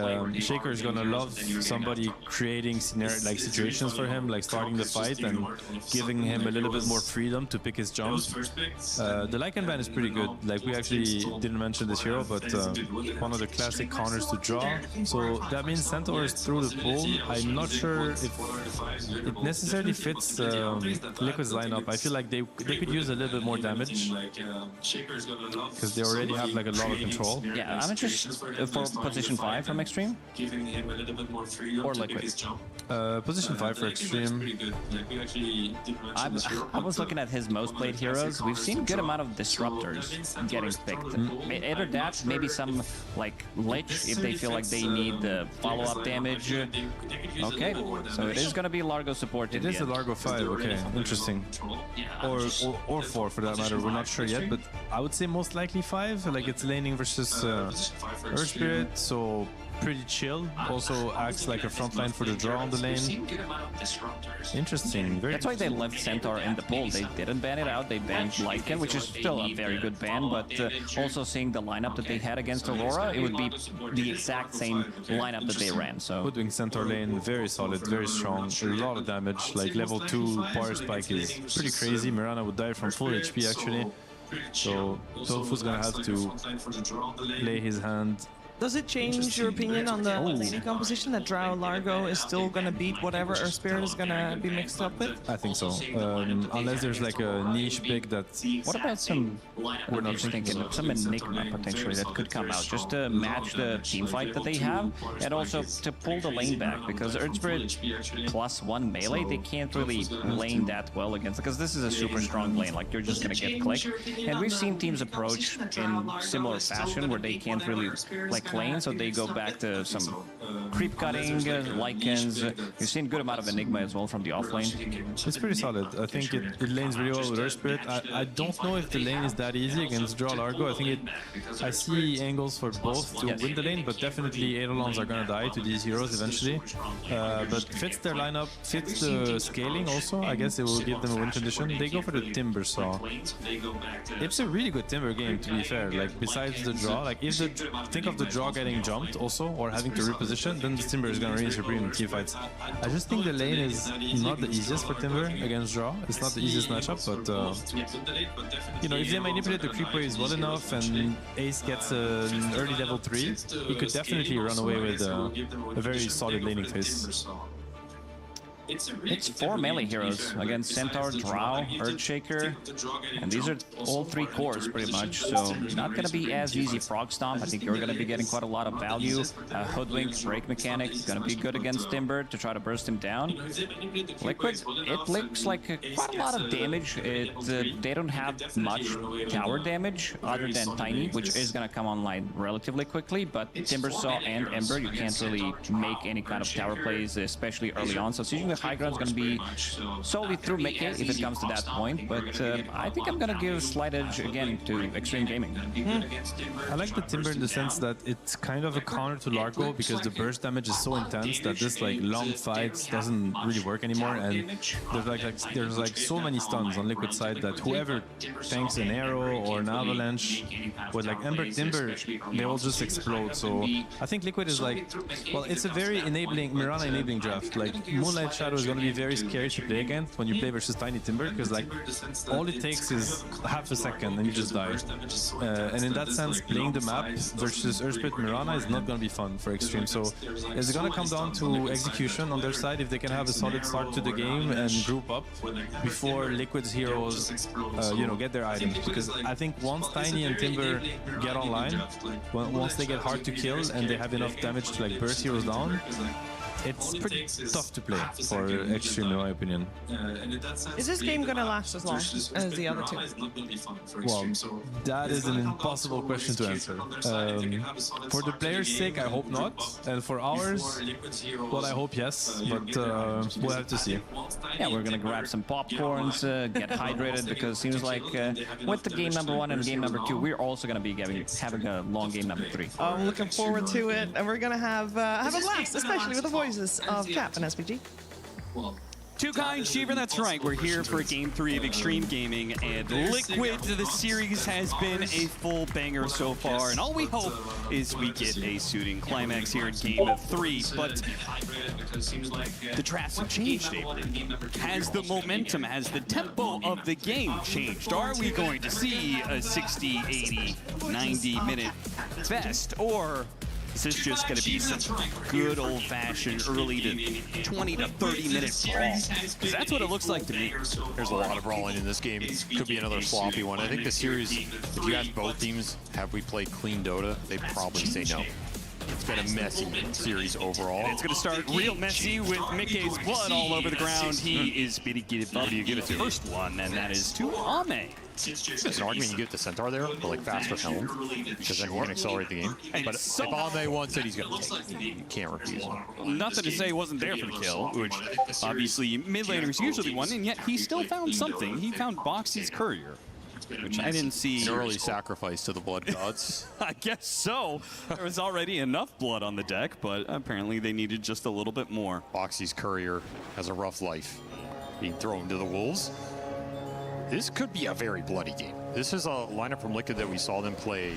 Shaker is gonna love somebody creating situations for him, like starting the fight and giving him a little bit more freedom to pick his jump. The Lycan ban is pretty good. Like we actually didn't mention this hero, but one of the classic counters to draw. So that means Centaur is through the pool. I'm not sure if it necessarily fits Liquid's lineup. I feel like they could use a little bit more damage because they already have like a lot of control. Yeah, I'm interested for position 5 from Extreme or Liquid. Position 5 for Extreme. I was looking at his most played heroes. We've seen a good amount of disruptors getting picked. Either that, maybe some like Lich if they feel like they need the follow-up damage. Okay, so it is going to be Largo support. It is a Largo 5, okay, interesting. Or 4 for that matter, we're not sure yet, but I would say most likely 5, like it's laning versus Earth Spirit, so pretty chill. Also acts like a front line for the draw on the lane. Interesting. That's why they left Centaur in the pool. They didn't ban it out. They banned Lycan, which is still a very good ban, but also seeing the lineup that they had against Aurora, it would be the exact same lineup that they ran. So Hoodwing Centaur lane, very solid, very strong, a lot of damage. Like level 2 power spike is pretty crazy. Mirana would die from full HP actually. So Tofu's gonna have to lay his hand. Does it change your opinion on the laning composition that Drow Largo is still going to beat whatever Earth Spirit is going to be mixed up with? I think so. Unless there's like a niche pick that... What about some, we're not thinking, some Enigma potentially that could come out just to match the team fight that they have and also to pull the lane back, because Earth Spirit +1 melee, they can't really lane that well against, because this is a super strong lane, like you're just going to get clicked. And we've seen teams approach in similar fashion where they can't really like lane, so they go back to some creep cutting, Lycans. You've seen a good amount of Enigma as well from the off lane. It's pretty solid. I think it lanes really well with Earth Spirit. I don't know if the lane is that easy against Draw Largo. I see angles for both to win the lane, but definitely Eidolons are gonna die to these heroes eventually. But fits their lineup, fits the scaling also. I guess it will give them a win condition. They go for the Timber Saw. It's a really good Timber game, to be fair. Like besides the draw, like think of the draw getting jumped also, or having to reposition, then the Timber is going to reign supreme in teamfights. I just think the lane is not the easiest for Timber against draw. It's not the easiest matchup, but you know, if they manipulate the creep waves well enough and Ace gets an early level 3, he could definitely run away with a very solid laning phase. It's 4 melee heroes against Centaur, Drow, Earthshaker, and these are all 3 cores pretty much, so not going to be as easy. Frog Stomp, I think you're going to be getting quite a lot of value. Hoodwink, Break Mechanic, going to be good against Timber to try to burst him down. Liquid, it looks like quite a lot of damage. They don't have much tower damage other than Tiny, which is going to come online relatively quickly, but Timbersaw and Ember, you can't really make any kind of tower plays, especially early on, so it's usually high ground is going to be solely through Mickey if it comes to that point, but I think I'm going to give slight edge again to Extreme Gaming. I like the Timber in the sense that it's kind of a counter to Largo because the burst damage is so intense that this like long fights doesn't really work anymore, and there's like so many stuns on Liquid side that whoever tanks an arrow or an avalanche with like Ember Timber, they all just explode. So I think Liquid is like, well, it's a very enabling, Mirana enabling draft. Like Moonlight Shadow is going to be very scary to play against when you play versus Tiny Timber, because like all it takes is half a second and you just die. And in that sense, playing the map versus Earthsplit Mirana is not going to be fun for Extreme. So it's going to come down to execution on their side, if they can have a solid start to the game and group up before Liquid's heroes you know, get their items. Because I think once Tiny and Timber get online, once they get hard to kill and they have enough damage to like burst heroes down, it's pretty tough to play for Extreme, in my opinion. Is this game going to last as long as the other two? Well, that is an impossible question to answer. For the players' sake, I hope not. And for ours, well, I hope yes, but we'll have to see. Yeah, we're going to grab some popcorns, get hydrated, because it seems like with the game number 1 and game number 2, we're also going to be having a long game number 3. I'm looking forward to it, and we're going to have a blast, especially with the voices of Cap and SPG. Too kind, Shiver, that's right. We're here for Game 3 of Extreme Gaming, and Liquid, the series has been a full banger so far, and all we hope is we get a suiting climax here in Game 3, but the drafts have changed, Avery. Has the momentum, has the tempo of the game changed? Are we going to see a 60, 80, 90-minute fest, or is this just going to be some good old-fashioned early to 20 to 30-minute brawl? Because that's what it looks like to me. There's a lot of brawling in this game. Could be another sloppy one. I think the series, if you ask both teams, have we played clean Dota, they'd probably say no. It's been a messy series overall. It's going to start real messy with Mickey's blood all over the ground. He is being given the first one, and that is to Ame. There's an argument you get the Centaur there, but like faster helm, because then you can accelerate the game. But if Ame wants it, he's going to take it. You can't refuse him. Nothing to say he wasn't there for the kill, which obviously mid laners usually won, and yet he still found something. He found Boxy's Courier, which I didn't see. An early sacrifice to the blood gods. I guess so. There was already enough blood on the deck, but apparently they needed just a little bit more. Boxy's Courier has a rough life, being thrown to the wolves. This could be a very bloody game. This is a lineup from Liquid that we saw them play.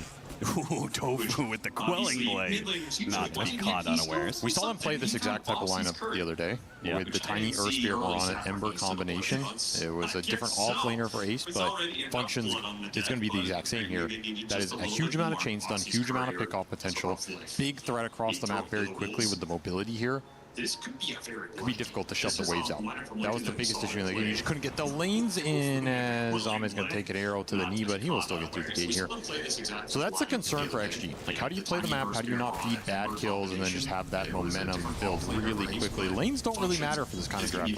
Ooh, Tofu with the quelling blade. Not to be caught unawares. We saw them play this exact type of lineup the other day with the Tiny Earth Spirit Mirana Ember combination. It was a different off-laner for Ace, but functions, it's going to be the exact same here. That is a huge amount of chain stun, huge amount of pick-off potential, big threat across the map very quickly with the mobility here. This could be a very could be difficult to shove the waves out. That was the biggest issue in the game. You just couldn't get the lanes in as Ame's going to take an arrow to the knee, but he will still get through the gate here. So that's the concern for XG. Like, how do you play the map? How do you not feed bad kills and then just have that momentum build really quickly? Lanes don't really matter for this kind of draft.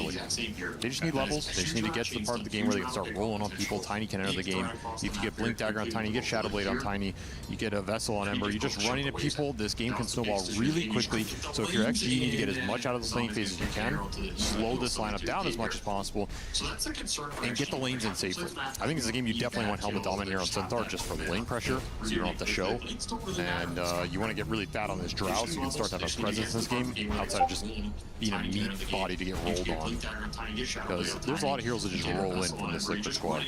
They just need levels. They just need to get to the part of the game where they can start rolling on people. Tiny can enter the game. If you get Blink Dagger on Tiny, you get Shadow Blade on Tiny, you get a Vessel on Ember, you're just running at people. This game can snowball really quickly. So if you're XG, you need to get as much out of this lane phase as you can, slow this lineup down as much as possible, and get the lanes in safely. I think it's a game you definitely want Helmet Dominant here on Centaur just for the lane pressure, so you don't have to show. And you want to get really fat on this Drow so you can start to have a presence in this game outside of just being a meat body to get rolled on. Because there's a lot of heroes that just roll in from this Liquid squad.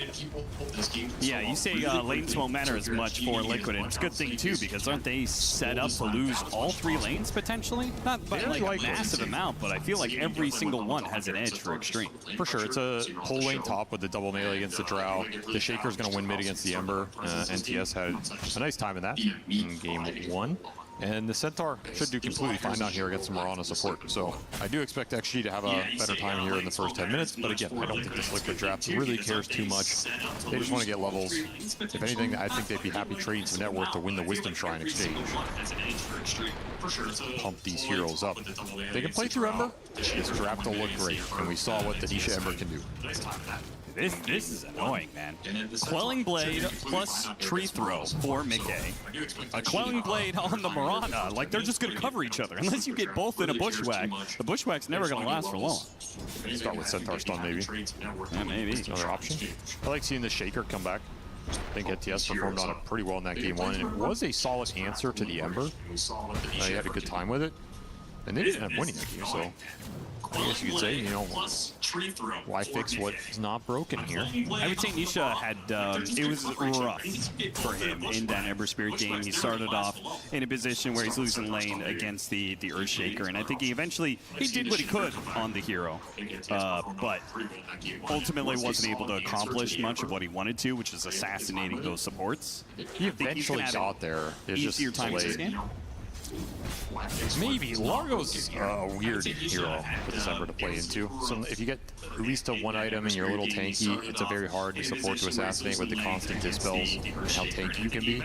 Yeah, you say lanes won't matter as much for Liquid, and it's a good thing too, because aren't they set up to lose all 3 lanes potentially? Not by like a massive amount, but I feel like every single one has an edge for Extreme. For sure, it's a whole lane top with the double melee against the Drow. The Shaker's going to win mid against the Ember. NTS had a nice time in that in game 1. And the Centaur should do completely fine down here against some Mirana support. So I do expect XG to have a better time here in the first 10 minutes. But again, I don't think this Liquid draft really cares too much. They just want to get levels. If anything, I think they'd be happy trading some net worth to win the Wisdom Shrine exchange. Pump these heroes up. They can play through Ember. This draft will look great. And we saw what the Nisha Ember can do. This is annoying, man. Quelling Blade plus Tree Throw for Mickey. A Quelling Blade on the Mirana. Like, they're just going to cover each other. Unless you get both in a Bushwhack, the Bushwhack's never going to last for long. Start with Centaur Stun, maybe. Yeah, maybe. That's another option. I like seeing the Shaker come back. I think NTS performed on it pretty well in that game 1, and it was a solid answer to the Ember. He had a good time with it. And they didn't end up winning that game, so I guess you could say, you know, why fix what's not broken here? I would say Nisha had, it was rough for him in that Ember Spirit game. He started off in a position where he's losing lane against the Earthshaker, and I think he did what he could on the hero, but ultimately wasn't able to accomplish much of what he wanted to, which is assassinating those supports. He eventually got there. It's just easier time this game. Maybe. Largo's a weird hero for this Ember to play into. So if you get at least a 1 item and you're a little tanky, it's a very hard support to assassinate with the constant dispels and how tanky you can be.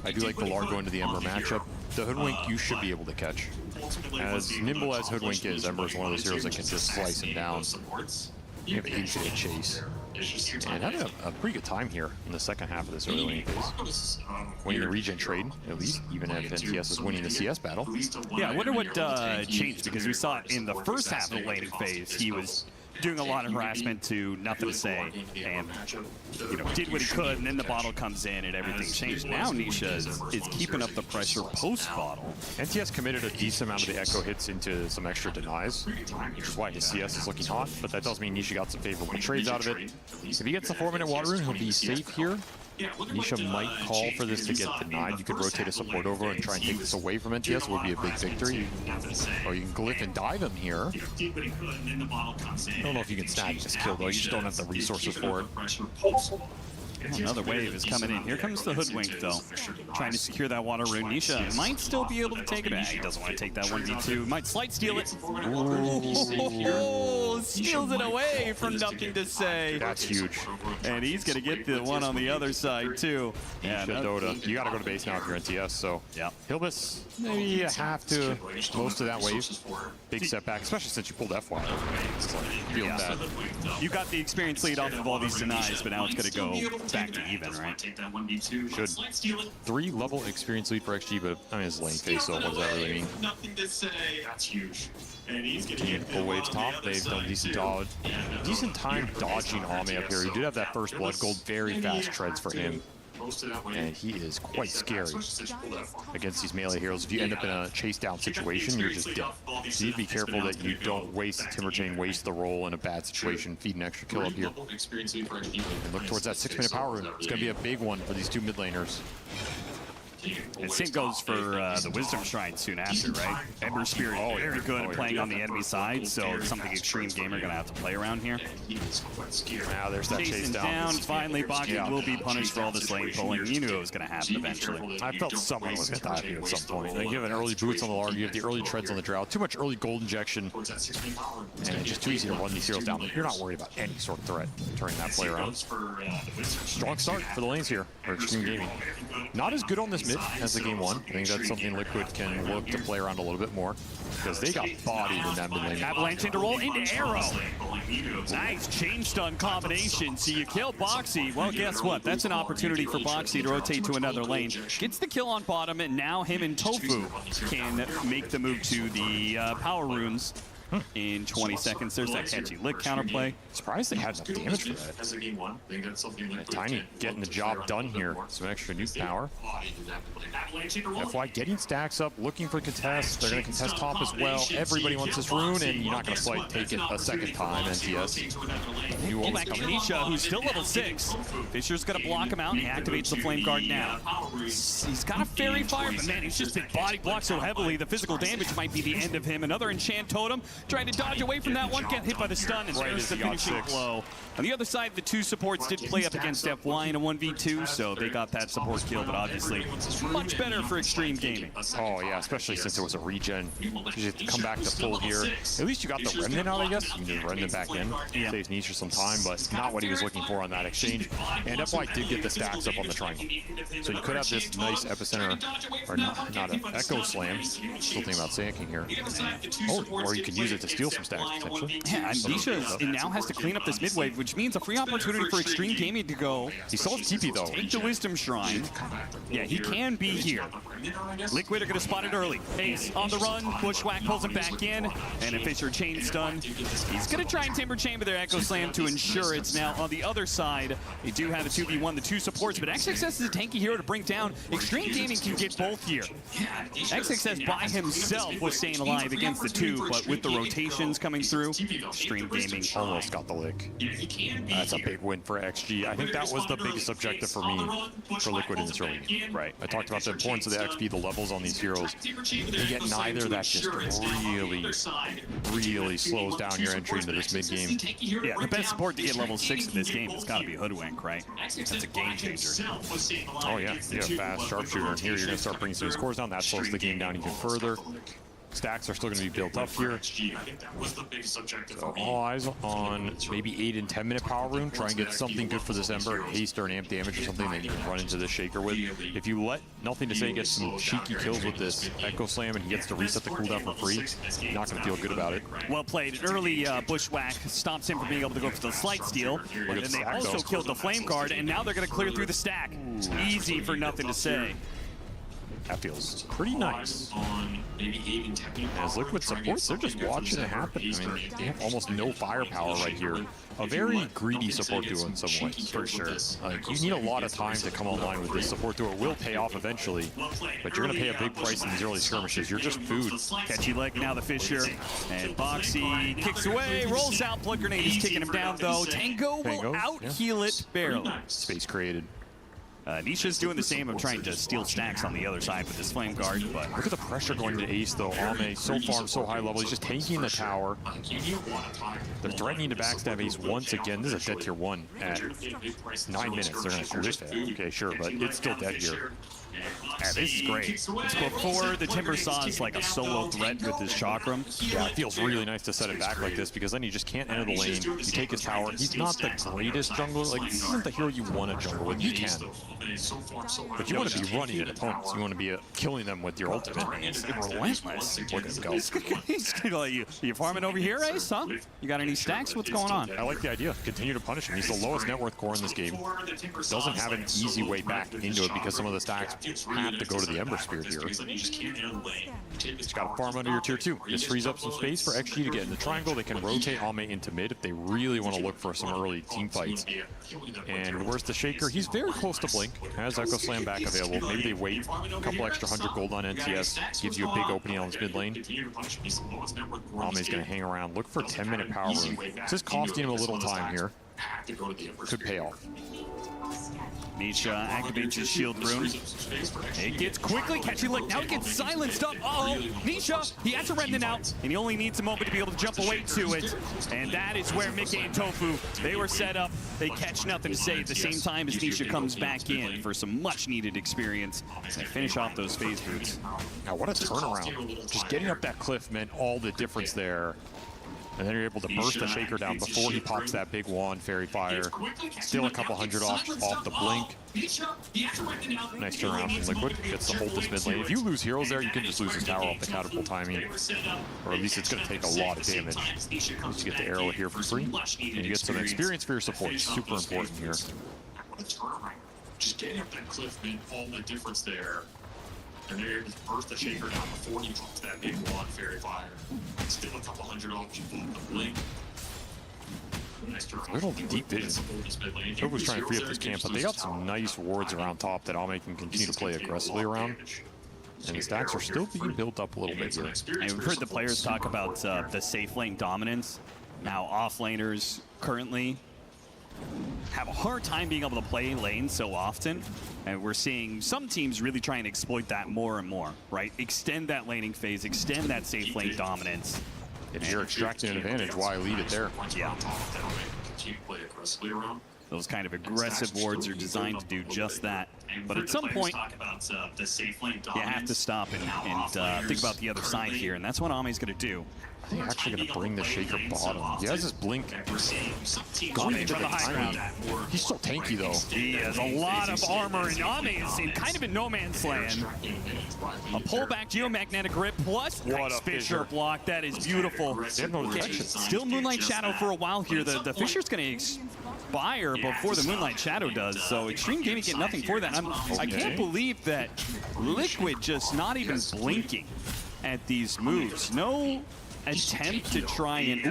I do like the Largo into the Ember matchup. The Hoodwink you should be able to catch. As nimble as Hoodwink is, Ember is one of those heroes that can just slice him down. You have 80 to chase. And having a pretty good time here in the second half of this early lane phase. Winning the regen trade, at least, even if NTS is winning the CS battle. Yeah, I wonder what changed, because we saw it in the first half of the laning phase. He was doing a lot of harassment to nothing to say, and you know, did what he could, and then the bottle comes in and everything changed. Now Nisha is keeping up the pressure post-bottle. NTS committed a decent amount of the echo hits into some extra denies, which is why his CS is looking hot, but that does mean Nisha got some favorable trades out of it. If he gets the 4-minute water rune, he'll be safe here. Nisha might call for this to get denied. You could rotate a support over and try and take this away from NTS. It would be a big victory. Or you can glyph and dive him here. I don't know if you can snag this kill, though. You just don't have the resources for it. Another wave is coming in. Here comes the Hoodwink, though. Trying to secure that water rune. Nisha might still be able to take it back. He doesn't want to take that 1v2. Might slight steal it. Ooh, steals it away from nothing to say. That's huge. And he's going to get the one on the other side, too. Yeah, DOTA. You got to go to base now if you're NTS, so yeah. He'll miss maybe a half to most of that wave. Big setback, especially since you pulled FY. Feel bad. You got the experience lead off of all these denies, but now it's going to go back to even, right? Should. 3 level experience lead for XG, but I mean, it's lane phase, so what does that really mean? Nothing to say. That's huge. And he's gonna get full waves top. They've done decent time dodging Ame up here. He did have that first blood gold, very fast treads for him. And he is quite scary against these melee heroes. If you end up in a chase down situation, you're just dead. So you need to be careful that you don't waste the Timber Chain, waste the roll in a bad situation, feed an extra kill up here. And look towards that 6-minute power rune. It's going to be a big one for these 2 mid laners. And same goes for the Wisdom Shrine soon after, right? Ember Spirit, very good at playing on the enemy side, so something Extreme Gamer gonna have to play around here. Now there's that chase down. Finally, Baki will be punished for all this lane pulling. You knew it was gonna happen eventually. I felt someone was gonna die here at some point. They give an early boots on the Larg, you have the early treads on the Drow. Too much early gold injection, and it's just too easy to run these heroes down. You're not worried about any sort of threat turning that play around. Strong start for the lanes here for Extreme Gaming. Not as good on this mid bit as the game won. I think that's something Liquid can look to play around a little bit more because they got bodied in that mid lane. Avalanche into roll into arrow. Nice chain stun combination. So you kill Boxy. Well, guess what? That's an opportunity for Boxy to rotate to another lane. Gets the kill on bottom, and now him and Tofu can make the move to the power runes in 20 seconds. There's that catchy lick counterplay. Surprised they had enough damage for that. Tiny getting the job done here. Some extra nuke power. FY getting stacks up, looking for contests. They're going to contest top as well. Everybody wants this rune, and you're not going to take it a second time, NTS. Pull back on Nisha, who's still level 6. Fisher's going to block him out, and he activates the Flame Guard now. He's got a Fairy Fire, but man, he's just been body blocked so heavily, the physical damage might be the end of him. Another Enchant Totem, trying to dodge away from that one, get hit by the stun, and there's the finishing blow. On the other side, the two supports did play up against FY in a 1v2, so they got that support kill, but obviously much better for Extreme Gaming. Oh yeah, especially since it was a regen. You have to come back to full here. At least you got the Remnant out, I guess. You can Remnant back in. Yeah. Saves Nisha some time, but not what he was looking for on that exchange. And FY did get the stacks up on the triangle. So you could have this nice epicenter, or not an Echo Slam. Still thinking about Sand here. Oh, or you could use it to steal some stacks, potentially. Yeah, and Nisha now has to clean up this mid wave, which means a free opportunity for Extreme Gaming to go. He still has TP though. Take the Wisdom Shrine. Yeah, he can be here. Liquid are going to spot it early. Ace on the run. Bushwhack pulls him back in. And a Fisher chain stun. He's going to try and Timber Chamber their Echo Slam to ensure it's now on the other side. They do have a 2v1, the two supports, but XXS is a tanky hero to bring down. Extreme Gaming can get both here. XXS by himself was staying alive against the two, but with the rotations coming through, Extreme Gaming almost got the lick. That's a big win for XG. I think that was the biggest objective for me, for Liquid in this early game. Right. I talked about the importance of the XP, the levels on these heroes. You get neither that just really slows down your entry into this mid game. Yeah, the best support to get level 6 in this game has got to be Hoodwink, right? That's a game changer. Oh yeah, you have fast sharpshooter, and here you're going to start bringing some scores down. That slows the game down even further. Stacks are still going to be built up here. So all eyes on maybe 8 and 10 minute power rune. Try and get something good for this Ember, haste or an amp damage or something that you can run into this Shaker with. If you let Nothing to Say get some cheeky kills with this Echo Slam and he gets to reset the cooldown for free, you're not going to feel good about it. Well played. An early Bushwhack stops him from being able to go for the slight steal. And then they also killed the Flame Guard, and now they're going to clear through the stack. Easy for Nothing to Say. That feels pretty nice. As Liquid supports, they're just watching it happen. I mean, they have almost no firepower right here. A very greedy support duo in some ways. For sure. You need a lot of time to come online with this. Support duo will pay off eventually, but you're going to pay a big price in these early skirmishes. You're just food. Catchy leg now, the Fisher. And Boxy kicks away, rolls out. Blood Grenade is kicking him down, though. Tango will out-heal it barely. Space created. Nisha's doing the same of trying to steal stacks on the other side with this Flame Guard, but look at the pressure going to Ace though. Ame so far so high level, he's just tanking the tower. They're threatening to backstab Ace once again. This is a dead tier 1 at 9 minutes. They're gonna clear it. Okay, sure, but it's still dead here. Yeah, this is great. It's before the Timber Saw is like a solo threat with his Chakram. Yeah, it feels really nice to set it back like this because then you just can't enter the lane. You take his tower. He's not the greatest jungler. Like, this isn't the hero you want to jungle with. You can. But you want to be running at opponents. You want to be killing them with your ultimate. It's relentless. Look at go. He's going to let you farming over here, Ace, huh? You got any stacks? What's going on? I like the idea. Continue to punish him. He's the lowest net worth core in this game. Doesn't have an easy way back into it because some of the stacks have to go to the Ember Spirit here. Just got to farm under your tier 2. This frees up some space for XG to get in the triangle. They can rotate Ame into mid if they really want to look for some early team fights. And where's the Shaker? He's very close to Blink. Has Echo Slam back available. Maybe they wait a couple extra 100 gold on NTS. Gives you a big opening on this mid lane. Ame's going to hang around. Look for 10-minute power rune. This is costing him a little time here. Could pay off. Nisha activates his shield rune. It gets quickly catchy lick. Now it gets silenced up. Uh-oh. Nisha, he has a remnant out, and he only needs a moment to be able to jump away to it. And that is where Mickey and Tofu, they were set up. They catch Nothing to Say at the same time as Nisha comes back in for some much-needed experience. They finish off those phase boots. Now, what a turnaround. Just getting up that cliff meant all the difference there. And then you're able to burst the Shaker down before he pops that big wand, Fairy Fire. Still a couple hundred off the blink. Nice turnaround from Liquid. Gets to hold this mid lane. If you lose heroes there, you can just lose his tower off the catapult timing. Or at least it's going to take a lot of damage. You get the arrow here for free. And you get some experience for your support. Super important here. Just getting up that cliff made all the difference there. And they're able to burst the Shaker down before he pops that big wand, Fairy Fire. Still a couple hundred off the blink. Nice turn. Little deep vision. Joe was trying to free up this camp, but they got some nice wards around top that Ame can continue to play aggressively around. And the stacks are still being built up a little bit here. And we've heard the players talk about the safe lane dominance. Now off laners currently have a hard time being able to play lane so often, and we're seeing some teams really try and exploit that more and more, right? Extend that laning phase, extend that safe lane dominance. If you're extracting an advantage, why lead it there? Yeah. Those kind of aggressive wards are designed to do just that. But at some point, you have to stop and think about the other side here, and that's what Ame's going to do. I think actually going to bring the Shaker bottom. He has his blink going into the high ground. He's still tanky though. He has a lot of armor, and Ame is in kind of a no man's land. A pullback geomagnetic grip plus Fissure block. That is beautiful. Still Moonlight Shadow for a while here. The Fissure's going to expire before the Moonlight Shadow does, so Extreme Gaming get nothing for that. I can't believe that Liquid just not even blinking at these moves. No attempt to try and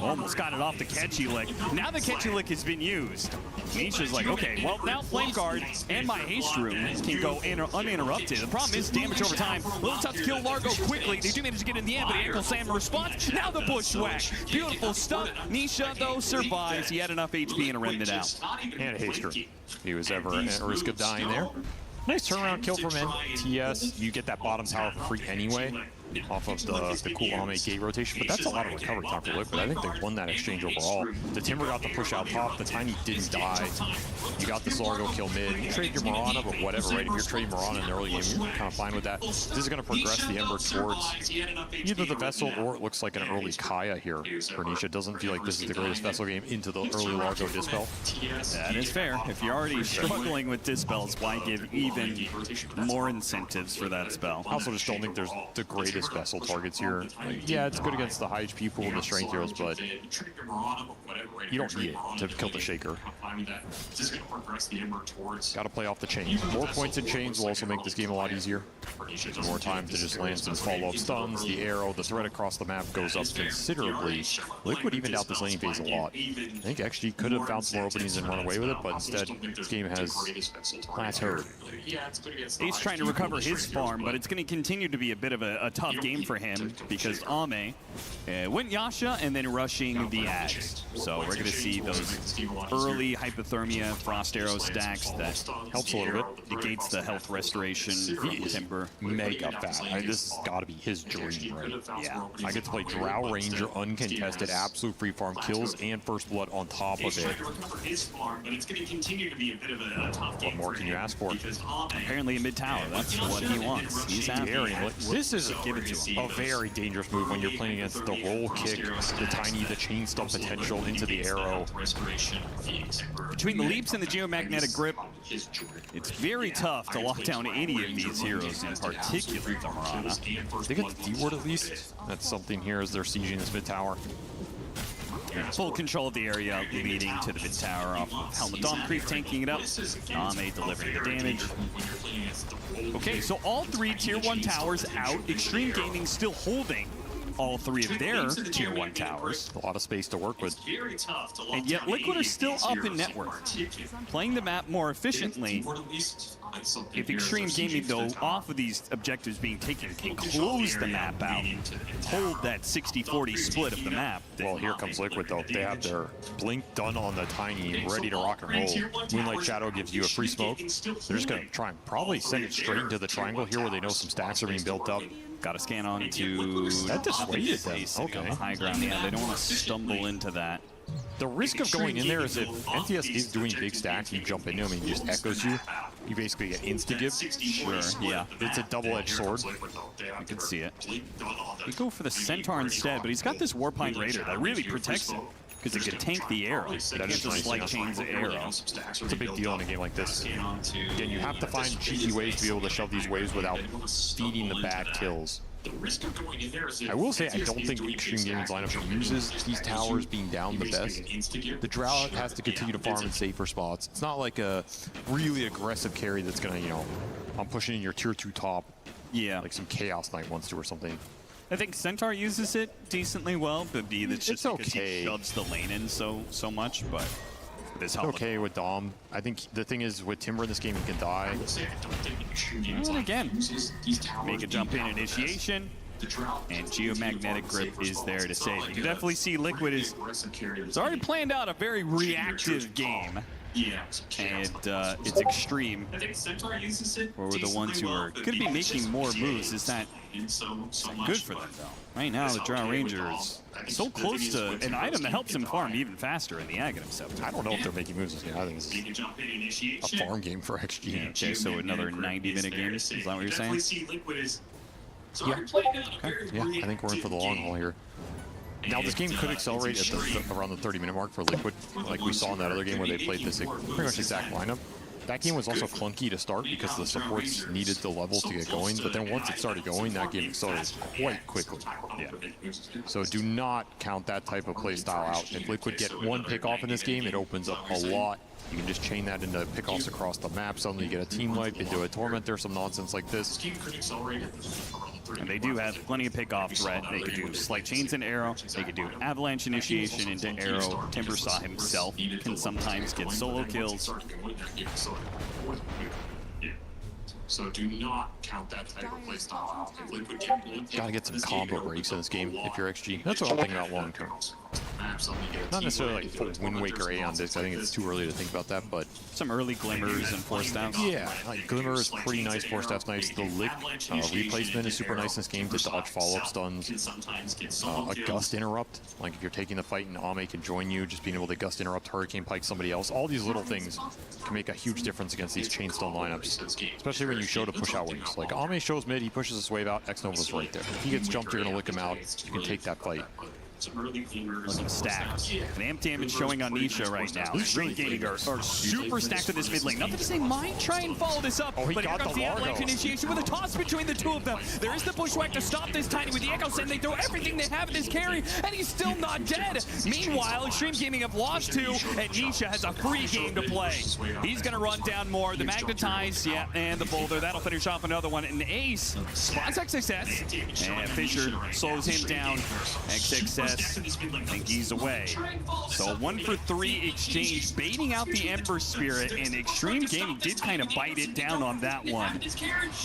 almost got it off the catchy lick. Now the catchy lick has been used. Nisha's like, okay, well now Flame Guard and my haste room can go uninterrupted. The problem is damage over time. A little tough to kill Largo quickly. They do manage to get in the end, but Ankle Sam response. Now the bushwhack. Beautiful stuff. Nisha though survives. He had enough HP and a remnant out. And a haste room. He was ever at risk of dying there. Nice turnaround kill from TS. You get that bottom tower for free anyway, off of the cool Ame gate rotation, but that's a lot of recovery time for Liquid. I think they won that exchange overall. The Timber got the push out top, the Tiny didn't die. You got this Largo kill mid. You trade your Mirana, but whatever, right? If you're trading Mirana in the early game, you're kind of fine with that. This is going to progress the Ember towards either the Vessel or it looks like an early Kaya here for Nisha. Doesn't feel like this is the greatest Vessel game into the early Largo Dispel. That is fair. If you're already struggling with Dispels, why give even more incentives for that spell? I also just don't think there's the greatest Vessel targets here. Like, yeah, it's good against the high HP pool and the strength heroes, but you don't need it to kill the Shaker. Got to play off the chains. More points in chains will also make this game a lot easier. More time to just land some follow-up stuns. The arrow, the threat across the map goes up considerably. Liquid evened out this laning phase a lot. I think XG could have found some more openings and run away with it, but instead this game has plateaued. Ace trying to recover his farm, but it's going to continue to be a bit of a tough game for him because Ame went Yasha and then rushing the Axe. So we're going to see those early hypothermia frost arrow stacks that helps a little bit. Negates the health restoration from Timber. Mega fat. I mean, this has got to be his dream, right? Yeah. I get to play Drow Ranger uncontested, absolute free farm kills and first blood on top of it. What more can you ask for? Apparently a mid tower. That's what he wants. He's happy. This is a very dangerous move when you're playing against the roll kick, the Tiny, the chain stun potential into the arrow. Between the leaps and the geomagnetic grip, it's very tough to lock down any of these heroes, in particular the Mirana. They get the D-ward at least. That's something here as they're sieging this mid tower. Full control of the area, leading to the mid tower off of Helmet Dom Creep, tanking it up. Ame delivering the damage. Okay, so all three tier 1 towers out. Extreme Gaming still holding all three of their tier 1 towers. A lot of space to work with. And yet Liquid are still up in network, playing the map more efficiently. If Extreme Gaming, though, off of these objectives being taken, can close the map out, hold that 60-40 split of the map. Well, here comes Liquid, though. They have their blink done on the Tiny, ready to rock and roll. Moonlight Shadow gives you a free smoke. They're just going to try and probably send it straight into the triangle here where they know some stacks are being built up. Got to scan on to that dissuaded them. Okay. On the high ground. Yeah, they don't want to stumble into that. The risk of going in there is if NTS is doing big stacks, you jump into him and he just echoes you. You basically get insta-give. Sure, yeah. It's a double-edged sword. I can see it. He go for the Centaur instead, but he's got this Warpine Raider that really protects him because it can tank the arrow. That is just like chains the arrow. It's a big deal in a game like this. Again, you have to find cheeky ways to be able to shove these waves without feeding the bad kills. I will say I don't think Extreme Gaming's lineup uses these towers being down the best. The Drow has to continue to farm in safer spots. It's not like a really aggressive carry that's gonna, you know, I'm pushing in your tier 2 top. Yeah. Like some Chaos Knight wants to or something. I think Centaur uses it decently well, but that's just it's because okay. he shoves the lane in so much, but this helps. Okay with Dom. I think the thing is with Timber in this game, he can die. And again, make a jump in initiation, and Geomagnetic Grip is there to save. You can definitely see Liquid is already planned out a very reactive game. And it's Extreme, where we're the ones who are going to be making more moves. Is that good for them, though? Right now, the Drow Ranger is so close to an item that helps him farm even faster in the Aghanim Scepter. I don't know if they're making moves this game. I think this is a farm game for XG. Yeah, okay, so another 90-minute game. Is that what you're saying? Yeah. Okay. Yeah, I think we're in for the long haul here. Now, this game could accelerate at around the 30-minute mark for Liquid, like we saw in that other game where they played this pretty much exact lineup. That game was also clunky to start because the supports needed the levels to get going, but then once it started going, that game accelerated quite quickly. Yeah. So do not count that type of play style out. If Liquid get one pick off in this game, it opens up a lot. You can just chain that into pickoffs across the map. Suddenly you get a team wipe into a Tormentor, some nonsense like this. And they do have plenty of pickoff threat. They could do slight chains and arrow. They could do avalanche initiation into arrow. Timber saw himself can sometimes get solo kills. So do not count that type of playstyle out. Gotta get some combo breaks in this game if you're XG. That's what I'm thinking about long term. Not necessarily like full Wind Waker A on this. I think it's too early to think about that, but some early glimmers and force staffs. Yeah, like Glimmer is pretty nice, force staff's nice. The lick replacement is super nice in this game to dodge follow-up stuns. A gust interrupt, like if you're taking the fight and Ame can join you, just being able to gust interrupt, hurricane pike somebody else. All these little things can make a huge difference against these chain stone lineups, especially when you show to push out waves. Like Ame shows mid, he pushes this wave out, X-Nova's right there. If he gets jumped, you're gonna lick him out. You can take that fight. Stack. And amp damage showing on Nisha right now. Extreme Gaming are super stacked in this mid lane. Not that they might try and follow this up, but here comes the avalanche initiation with a toss between the two of them. There is the bushwhack to stop this Tiny with the Echo Send. They throw everything they have in this carry, and he's still not dead. Meanwhile, Extreme Gaming have lost two, and Nisha has a free game to play. He's going to run down more. The Magnetize, yeah, and the Boulder. That'll finish off another one. And Ace spots XXS, and Fisher slows him down. XXS. I think he's away. So 1 for 3 exchange, baiting out the Ember Spirit, and Extreme Gaming did kind of bite it down on that one.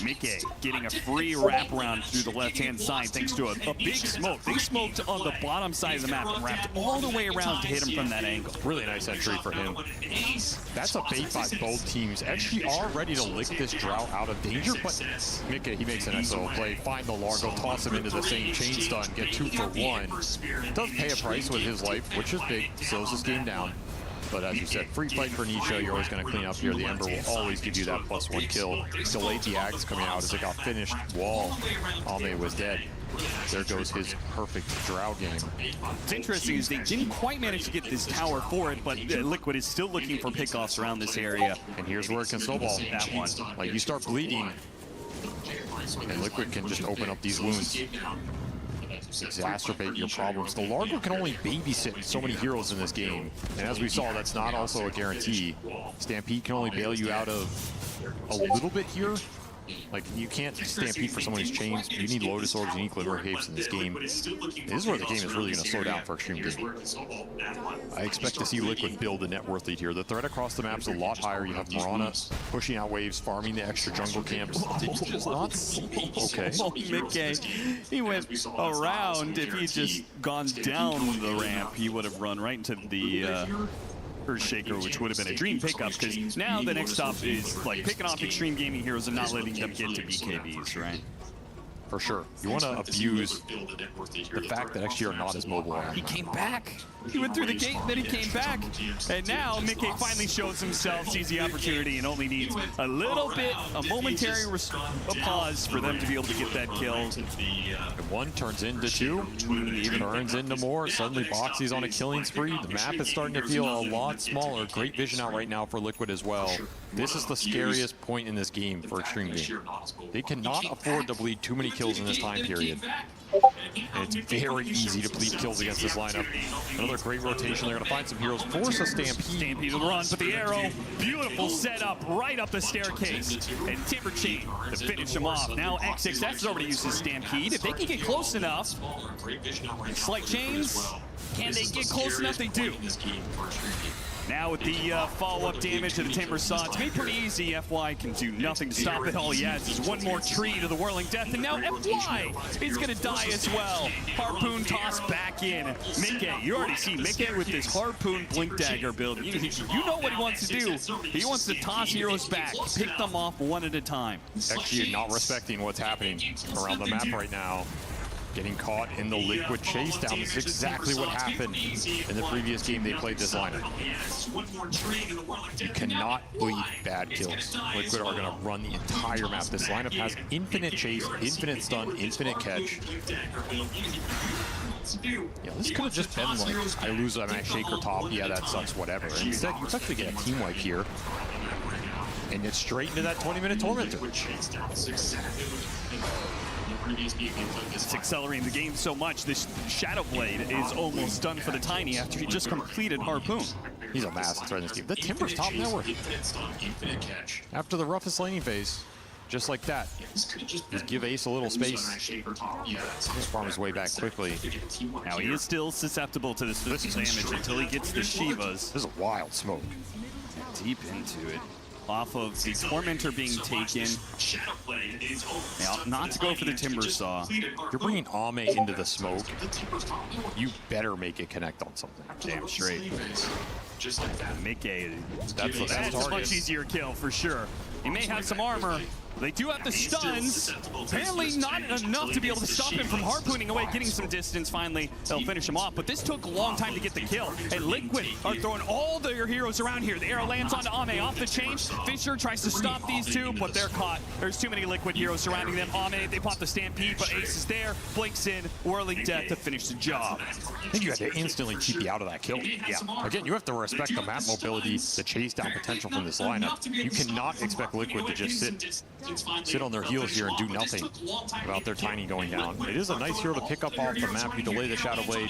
Mickey getting a free wraparound through the left-hand side thanks to a big smoke. They smoked on the bottom side of the map and wrapped all the way around to hit him from that angle. Really nice entry for him. That's a bait by both teams. Actually are ready to lick this Drow out of danger, but Mickey, he makes an excellent play. Find the Largo, toss him into the same chain stun, get 2 for 1. Does pay a price with his life, which is big, slows this game down. But as you said, free fight for Nisha, you're always going to clean up here. The Ember will always give you that +1 kill. Delayed the Axe coming out as it got finished. Wall, Ame was dead. There goes his perfect Drow game. What's interesting is they didn't quite manage to get this tower for it, but Liquid is still looking for pickoffs around this area. And here's where it can snowball. That one. Like, you start bleeding, and Liquid can just open up these wounds. Exacerbate your problems. The Largo can only babysit so many heroes in this game, and as we saw, that's not also a guarantee. Stampede can only bail you out of a little bit here. Like, you can't Stampede for someone who's chained. You need Lotus Orbs, you need Glimmer Capes in this game. This is where the game is really going to slow down for Extreme Gaming. I expect to see Liquid build a net worth lead here. The threat across the map is a lot higher. You have Mirana pushing out waves, farming the extra jungle camps. Okay. Mickey, he went around. If he'd just gone down the ramp, he would have run right into the Earthshaker, which would have been a dream pickup, because now the next stop is like picking off Extreme Gaming heroes and not letting them get to BKBs, right? For sure. You want to abuse the fact that XG are not as mobile. He came back. He went through the gate, then he came back. And now Mickey finally shows himself, sees the opportunity, and only needs a little bit, a momentary pause for them to be able to get that kill. And one turns into two, even turns into more. Suddenly Boxy's on a killing spree. The map is starting to feel a lot smaller. Great vision out right now for Liquid as well. This is the scariest point in this game for Extreme Game. They cannot afford to bleed too many kills in this time period. And it's very easy to bleed kills against this lineup. Another great rotation. They're going to find some heroes. Force a Stampede. Stampede to the run, but the arrow. Beautiful setup right up the staircase. And Timber Chain to finish him off. Now XXS has already used his Stampede. If they can get close enough, Slight Chains, can they get close enough? They do. Now with the follow-up damage to the Timber Saw, it's made pretty easy. FY can do nothing to stop it. All he has is one more tree to the Whirling Death, and now FY is going to die as well. Harpoon tossed back in. Mickey, you already see Mickey with this Harpoon Blink Dagger build. You know what he wants to do. He wants to toss heroes back, pick them off one at a time. XG not respecting what's happening around the map right now. Getting caught in the Liquid chase down. This is exactly what happened in the previous game they played this lineup. You cannot bleed bad kills. Liquid are going to run the entire map. This lineup has infinite chase, infinite stun, infinite catch. Yeah, this could have just been like, I lose on my Shaker top, yeah, that sucks, whatever. Instead, you actually get a team wipe here. And it's straight into that 20-minute tormentor. It's accelerating the game so much, this Shadow Blade is almost done for the Tiny after he just completed Harpoon. He's a massive threat in this game. The Timber's top network. After the roughest laning phase, just like that. Just give Ace a little space. Just farm his way back quickly. Now he is still susceptible to this damage until he gets the Shivas. This is a wild smoke. Deep into it. Off of the Tormentor being taken. Now, not to go for the Timber Saw. You're bringing Ame into the smoke. You better make it connect on something. Damn straight. Mickey, that's a much easier kill for sure. He may have some armor. They do have the stuns. Apparently not enough to be able to stop him from harpooning away, getting some distance. Finally, they'll finish him off. But this took a long time to get the kill. And Liquid are throwing all their heroes around here. The arrow lands onto Ame off the chain. Fisher tries to stop these two, but they're caught. There's too many Liquid heroes surrounding them. Ame, they pop the Stampede, but Ace is there. Blinks in, Whirling Death to finish the job. I think you had to instantly TP out of that kill. Yeah. Again, you have to respect the map mobility, the chase down potential from this lineup. You cannot expect Liquid to just sit on their heels here and do nothing about their Tiny going down. It is a nice hero to pick up off the map. You delay the Shadow Blade,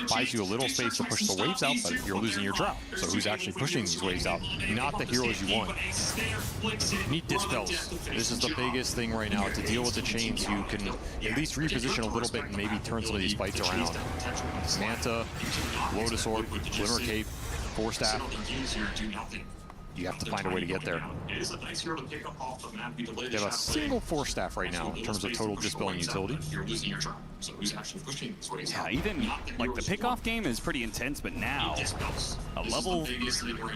buys you a little space to push the waves out, but you're losing your drought. So who's actually pushing these waves out? Not the heroes you want. You need dispels. This is the biggest thing right now. To deal with the chains, you can at least reposition a little bit and maybe turn some of these fights around. Manta, Lotus Orb, Glimmer Cape, Force Staff. You have to find a way to get there. You have a single Force Staff right now in terms of total dispelling utility. Yeah, even like the pickoff game is pretty intense, but now a level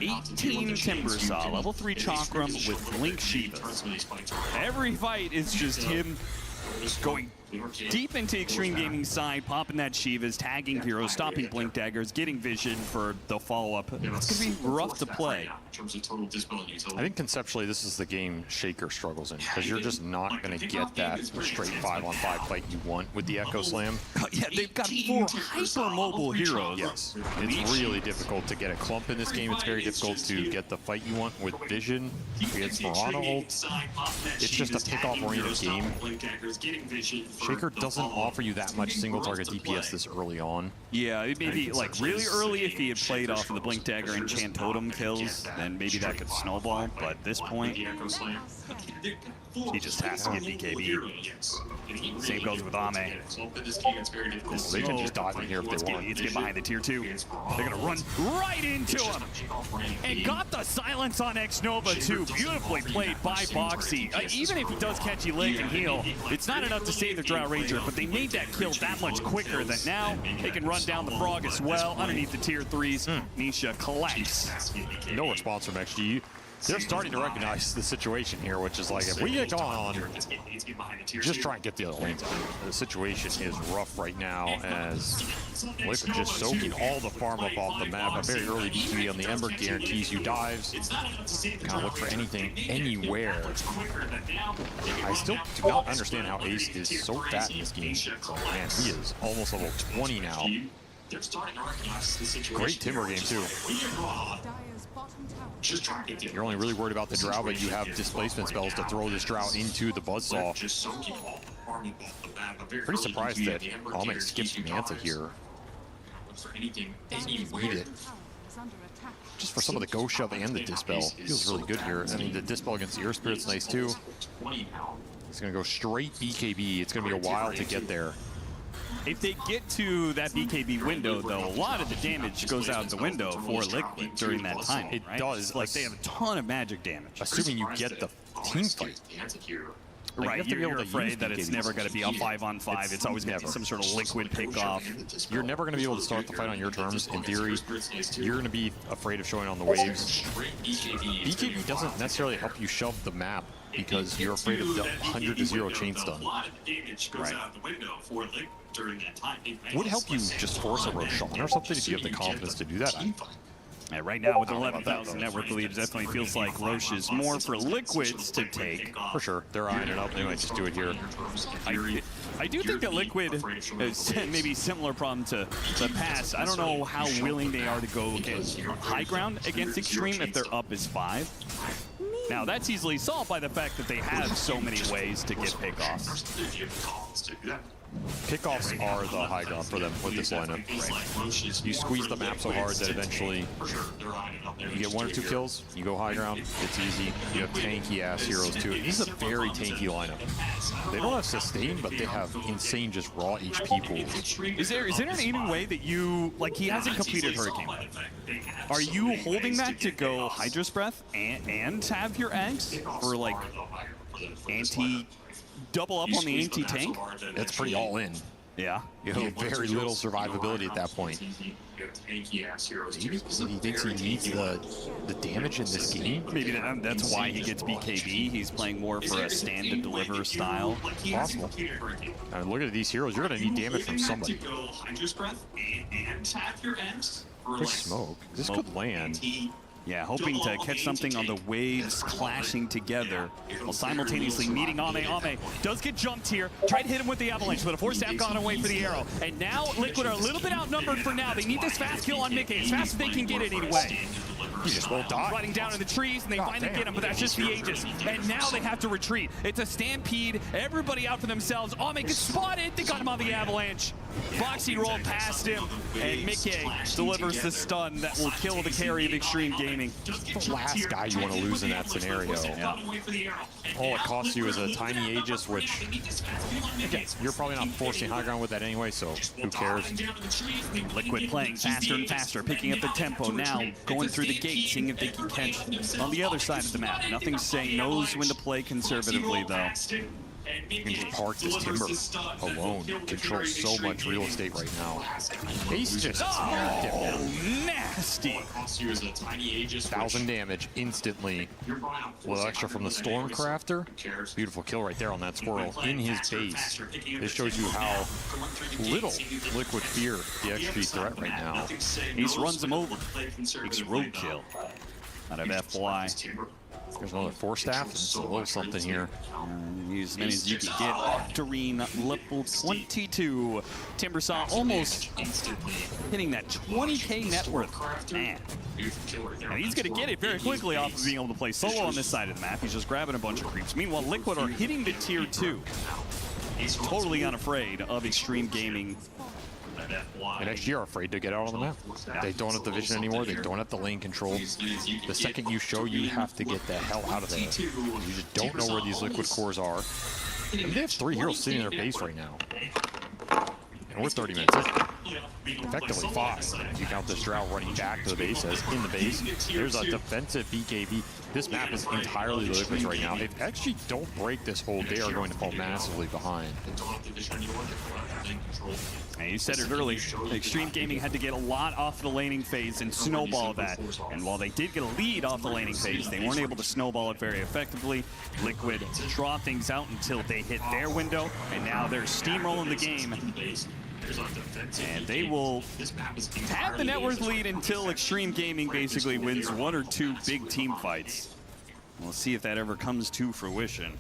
18 Timber Saw, level 3 Chakram with Link Shivas. Every fight is just him going deep into Extreme Gaming side, popping that Shivas, tagging heroes, stopping Blink Daggers, getting vision for the follow-up. It's going to be rough to play. I think conceptually this is the game Shaker struggles in, because you're just not going to get that straight 5-on-5 fight you want with the Echo Slam. Yeah, they've got 4 hyper-mobile heroes. Yes, it's really difficult to get a clump in this game. It's very difficult to get the fight you want with vision. Against Mirana ult, it's just a pick-off-oriented game. Shaker doesn't offer you that much single-target DPS this early on. Yeah, maybe like really early if he had played off of the Blink Dagger and Chant Totem kills, then maybe that could snowball, but at this point, he just has to get BKB. Same goes with Ame. They can just dive in here if they want. He needs to get behind the tier 2. They're gonna run right into him. And got the silence on X-Nova too. Beautifully played by Boxy. Even if he does catch a leg and heal, it's not enough to save the Drow Ranger, but they made that kill that much quicker that now they can run down the Frog as well underneath the tier 3s. Nisha collects. No response from XG. They're starting to recognize the situation here, which is like, if we get going on, just try and get the other lanes out. The situation is rough right now as Liquid just soaking all the farm up off the map. A very early BKB on the Ember guarantees you dives. Kind of look for anything, anywhere. I still do not understand how Ace is so fat in this game. Man, he is almost level 20 now. Great Timber game too. You're only really worried about the Drow, but you have displacement spells to throw this Drow into the Buzzsaw. Pretty surprised that Ame skipped Manta here. Need it. Just for some of the Ghost Shove and the Dispel. Feels really good here. I mean, the Dispel against the Earth Spirit's nice too. He's gonna go straight BKB. It's gonna be a while to get there. If they get to that BKB window, though, a lot of the damage goes out the window for Liquid during that time. It does. Like, they have a ton of magic damage. Assuming you get the team fight. Like, right, you're afraid that it's never going to be a 5-on-5. It's always going to be some sort of Liquid pick-off. You're never going to be able to start the fight on your terms. In theory, you're going to be afraid of showing on the waves. BKB doesn't necessarily help you shove the map because you're afraid of the 100-0 chain stun. Right. Would help you just force a Roshan or something if you have the confidence to do that. Yeah, right now with 11,000 network leads, definitely feels like Roche is more for Liquids to take. For sure, they're eyeing it up. They might just do it here. I do think that Liquid is maybe similar problem to the past. I don't know how willing they are to go against high ground against Extreme if they're up as 5. Now that's easily solved by the fact that they have so many ways to get pickoffs. Pickoffs are the high ground for them with this lineup. Right. You squeeze the map so hard that eventually you get 1 or 2 kills, you go high ground, it's easy. You have tanky ass heroes too. This is a very tanky lineup. They don't have sustain, but they have insane just raw HP pools. Is there any way that you, like, he hasn't completed Hurricane, are you holding that to go Hydra's Breath and have your eggs for like double up on the anti-tank? It's pretty all in. Yeah. You have very little survivability at that point. Maybe he thinks he needs the damage in this game. Maybe that's why he gets BKB. He's playing more for a stand and deliver style. Possible. And look at these heroes. You're going to need damage from somebody. Quick smoke. This could land. Yeah, hoping to catch something on the waves clashing together while simultaneously meeting Ame. Ame does get jumped here. Tried to hit him with the avalanche, but a force staff gone away for the arrow. And now Liquid are a little bit outnumbered for now. They need this fast kill on Mickey as fast as they can get it anyway. He just won't die. Riding down in the trees, and they finally get him, but that's just the Aegis. And now they have to retreat. It's a stampede. Everybody out for themselves. Ame gets spotted. They got him on the avalanche. Boxy rolled past him, and Mickey delivers the stun that will kill the carry of Extreme Gaming. The last guy you want to lose in that scenario. Yeah. All it costs you is a tiny Aegis, which, again, you're probably not forcing high ground with that anyway, so who cares? Liquid playing faster and faster, picking up the tempo now, going through the gate, seeing if they can catch on the other side of the map. Nothing saying knows when to play conservatively, though. You can just park this Timber alone. Controls so much real estate right now. Ace just nasty. 1,000 damage instantly. A little extra from the Stormcrafter. Beautiful kill right there on that squirrel in his base. This shows you how little Liquid fear the XP threat right now. Ace runs him over. Makes roadkill out of FY. There's another force staff. It's a little something here. Use as many as you can get. Octarine level 22. Timbersaw almost hitting that 20k net worth. Man. And he's going to get it very quickly off of being able to play solo on this side of the map. He's just grabbing a bunch of creeps. Meanwhile, Liquid are hitting the tier 2. He's totally unafraid of Extreme Gaming. And XG are afraid to get out on the map. They don't have the vision anymore. They don't have the lane control. The second you show, you have to get the hell out of there. You just don't know where these Liquid cores are. I mean, they have 3 heroes sitting in their base right now. And we're 30 minutes in. Effectively 5. If you count this Drow running back to the base as in the base. There's a defensive BKB. This map is entirely Liquid's right now. If XG don't break this hold, they are going to fall massively behind. And you said it early, Extreme Gaming had to get a lot off the laning phase and snowball that. And while they did get a lead off the laning phase, they weren't able to snowball it very effectively. Liquid draw things out until they hit their window, and now they're steamrolling the game. And they will have the net worth lead until Extreme Gaming basically wins 1 or 2 big team fights. We'll see if that ever comes to fruition.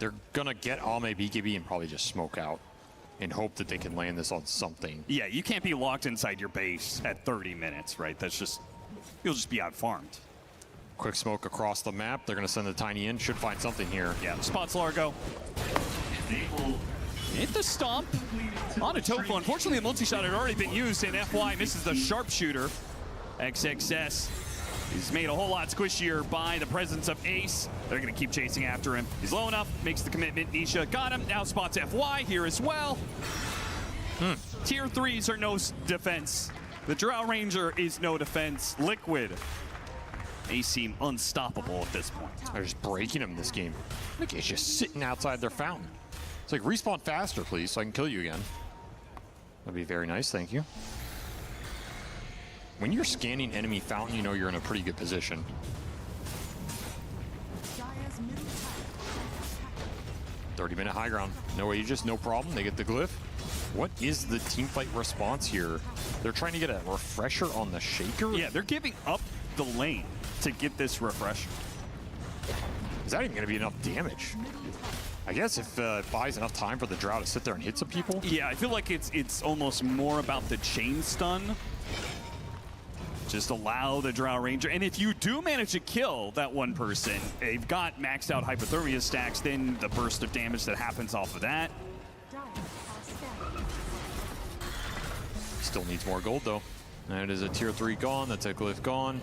They're gonna get Ame BKB and probably just smoke out and hope that they can land this on something. Yeah, you can't be locked inside your base at 30 minutes, right? That's just, you'll just be out-farmed. Quick smoke across the map. They're gonna send the Tiny in. Should find something here. Yeah, spots Largo. Hit the stomp on a Tofu. Unfortunately, the multi-shot had already been used, and FY misses the sharpshooter. XXS is made a whole lot squishier by the presence of Ace. They're going to keep chasing after him. He's low enough, makes the commitment. Nisha got him. Now spots FY here as well. Tier 3s are no defense. The Drow Ranger is no defense. Liquid, they seem unstoppable at this point. They're just breaking him this game. Look, he's just sitting outside their fountain. It's like, respawn faster, please, so I can kill you again. That'd be very nice, thank you. When you're scanning enemy fountain, you know you're in a pretty good position. 30-minute high ground. No Aegis, no problem. They get the glyph. What is the teamfight response here? They're trying to get a refresher on the Shaker? Yeah, they're giving up the lane to get this refresher. Is that even going to be enough damage? I guess if it buys enough time for the Drow to sit there and hit some people. Yeah, I feel like it's almost more about the chain stun. Just allow the Drow Ranger, and if you do manage to kill that one person, they've got maxed out hypothermia stacks, then the burst of damage that happens off of that. Still needs more gold though. That is a tier 3 gone, that's a glyph gone.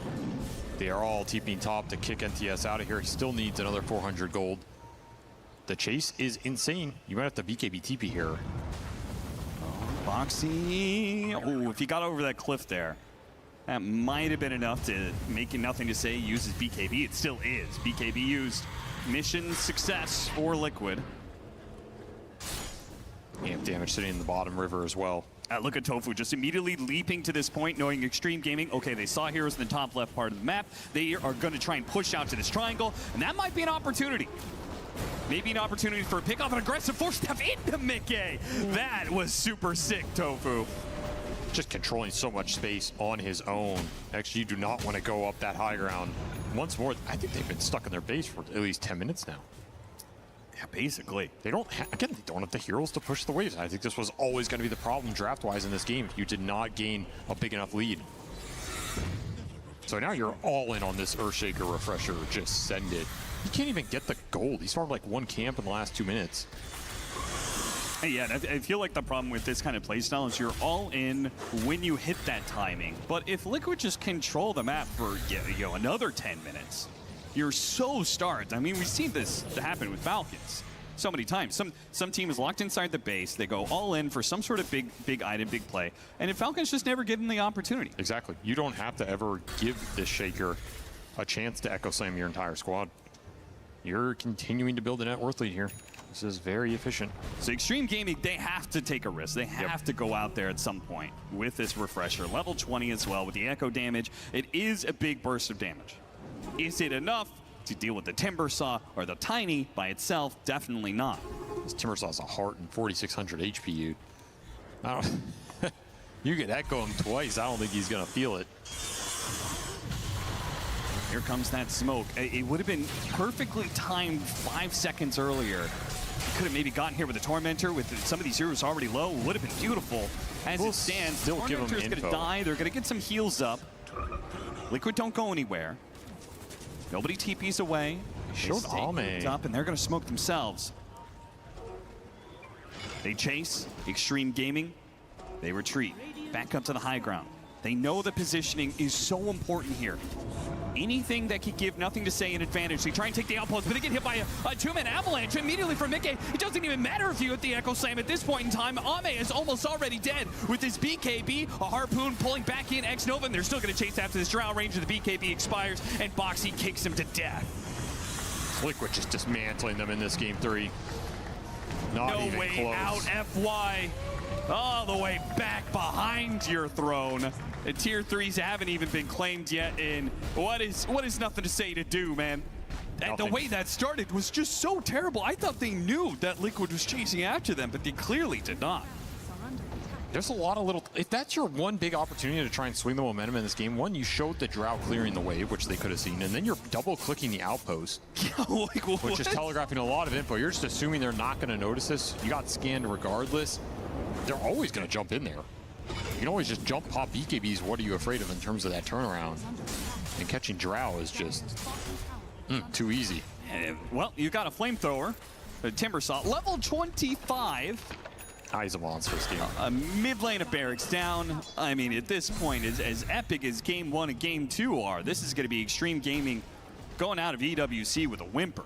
They are all TPing top to kick NTS out of here. He still needs another 400 gold. The chase is insane. You might have to BKB TP here. Boxy. Oh, if he got over that cliff there, that might have been enough to make it nothing to say. Uses BKB. It still is. BKB used. Mission success for Liquid. Amp damage sitting in the bottom river as well. Look at Tofu just immediately leaping to this point, knowing Extreme Gaming, okay, they saw heroes in the top left part of the map. They are going to try and push out to this triangle, and that might be an opportunity. Maybe an opportunity for a pick off an aggressive 4-step into Mickey. That was super sick, Tofu. Just controlling so much space on his own. Actually, you do not want to go up that high ground. Once more, I think they've been stuck in their base for at least 10 minutes now. Yeah, basically. They don't have, again, they don't have the heroes to push the waves. I think this was always going to be the problem draft-wise in this game. You did not gain a big enough lead. So now you're all in on this Earthshaker refresher. Just send it. You can't even get the gold. He's farmed like 1 camp in the last 2 minutes. Yeah, I feel like the problem with this kind of playstyle is you're all in when you hit that timing. But if Liquid just control the map for another 10 minutes, you're so starved. I mean, we've seen this happen with Falcons so many times. Some team is locked inside the base. They go all in for some sort of big item, big play. And if Falcons just never give them the opportunity. Exactly. You don't have to ever give this Shaker a chance to echo slam your entire squad. You're continuing to build a net worth lead here. This is very efficient. So Extreme Gaming, they have to take a risk. They have to go out there at some point with this refresher. Level 20 as well with the echo damage. It is a big burst of damage. Is it enough to deal with the Timber Saw or the Tiny by itself? Definitely not. This Timber Saw's a heart and 4,600 HP, dude. I don't... You could echo him twice. I don't think he's going to feel it. Here comes that smoke. It would have been perfectly timed 5 seconds earlier. Could have maybe gotten here with a Tormentor with some of these heroes already low. Would have been beautiful. As it stands, still Tormentor's going to die. They're going to get some heals up. Liquid don't go anywhere. Nobody TPs away. Showed Ame up, and they're going to smoke themselves. They chase Extreme Gaming. They retreat back up to the high ground. They know the positioning is so important here. Anything that could give nothing to say an advantage. They try and take the outpost, but they get hit by a two-man avalanche immediately from Mickey. It doesn't even matter if you hit the Echo Slam at this point in time. Ame is almost already dead with his BKB. A Harpoon pulling back in X-Nova, and they're still going to chase after this Drow. Range of the BKB expires, and Boxy kicks him to death. Liquid just dismantling them in this game 3. Not no even way close. out, FY. All the way back behind your throne. And tier 3s haven't even been claimed yet, and what is nothing to say to do, man? And the way that started was just so terrible. I thought they knew that Liquid was chasing after them, but they clearly did not. There's a lot of little... If that's your one big opportunity to try and swing the momentum in this game, one, you showed the Drow clearing the wave, which they could have seen, and then you're double-clicking the outpost, which is telegraphing a lot of info. You're just assuming they're not going to notice this. You got scanned regardless. They're always going to jump in there. You can always just jump, pop BKBs. What are you afraid of in terms of that turnaround? And catching Drow is just too easy. Well, you got a flamethrower, a Timbersaw, level 25. He's a monster this game. A mid lane of barracks down. I mean, at this point, as epic as game 1 and game 2 are, this is going to be Extreme Gaming going out of EWC with a whimper.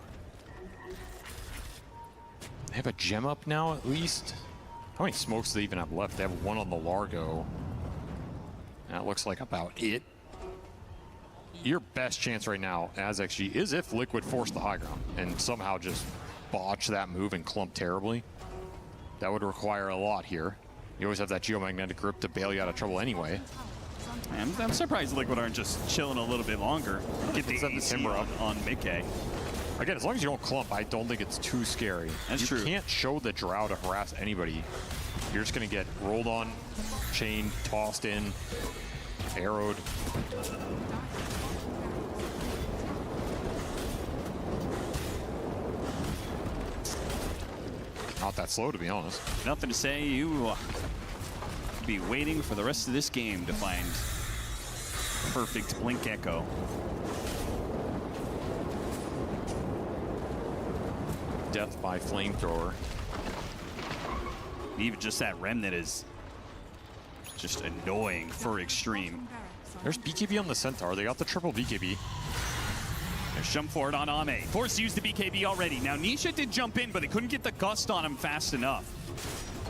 They have a gem up now, at least. How many smokes do they even have left? They have one on the Largo. That looks like about it. Your best chance right now as XG is if Liquid force the high ground and somehow just botch that move and clump terribly. That would require a lot here. You always have that geomagnetic grip to bail you out of trouble anyway. I'm surprised Liquid aren't just chilling a little bit longer. Get the timber up on Mickey. Again, as long as you don't clump, I don't think it's too scary. That's true. You can't show the Drow to harass anybody. You're just going to get rolled on, chained, tossed in, arrowed. Not that slow, to be honest. Nothing to say. You be waiting for the rest of this game to find perfect Blink Echo. Death by flamethrower. Even just that remnant is just annoying for Extreme. There's BKB on the Centaur. They got the triple BKB. There's jump forward on Ame. Forced to use the BKB already. Now Nisha did jump in, but they couldn't get the gust on him fast enough.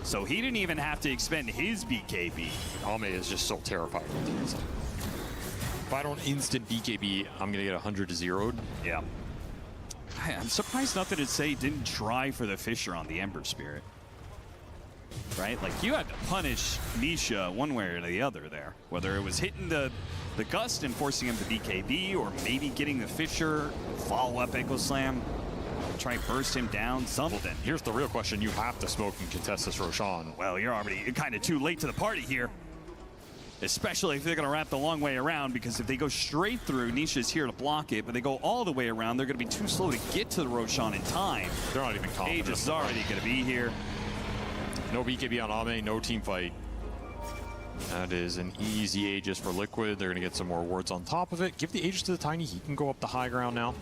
So he didn't even have to expend his BKB. Ame is just so terrified. If I don't instant BKB, I'm gonna get 100 to 0'd. Yeah. I'm surprised Nothing to Say didn't try for the Fisher on the Ember Spirit. Right? Like, you had to punish Nisha one way or the other there. Whether it was hitting the Gust and forcing him to BKB, or maybe getting the Fisher, follow-up Echo Slam, try and burst him down, something. Here's the real question. You have to smoke and contest this Roshan. Well, you're already kind of too late to the party here. Especially if they're going to wrap the long way around, because if they go straight through, Nisha's here to block it, but they go all the way around, they're going to be too slow to get to the Roshan in time. They're not even confident. Aegis is already going to be here. No BKB on Ame, no team fight. That is an easy Aegis for Liquid. They're going to get some more wards on top of it. Give the Aegis to the Tiny. He can go up the high ground now.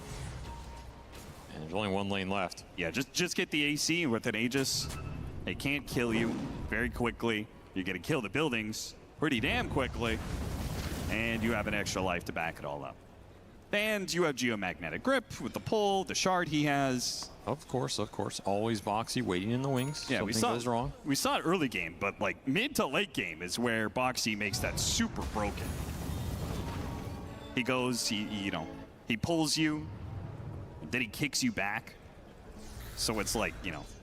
And there's only one lane left. Yeah, just get the AC with an Aegis. They can't kill you very quickly. You're going to kill the buildings pretty damn quickly. And you have an extra life to back it all up. And you have Geomagnetic Grip with the pull, the shard he has. Of course. Always Boxy waiting in the wings. Yeah, Something goes wrong. We saw it early game, but like mid to late game is where Boxy makes that super broken. He goes, he pulls you, then he kicks you back. So it's like,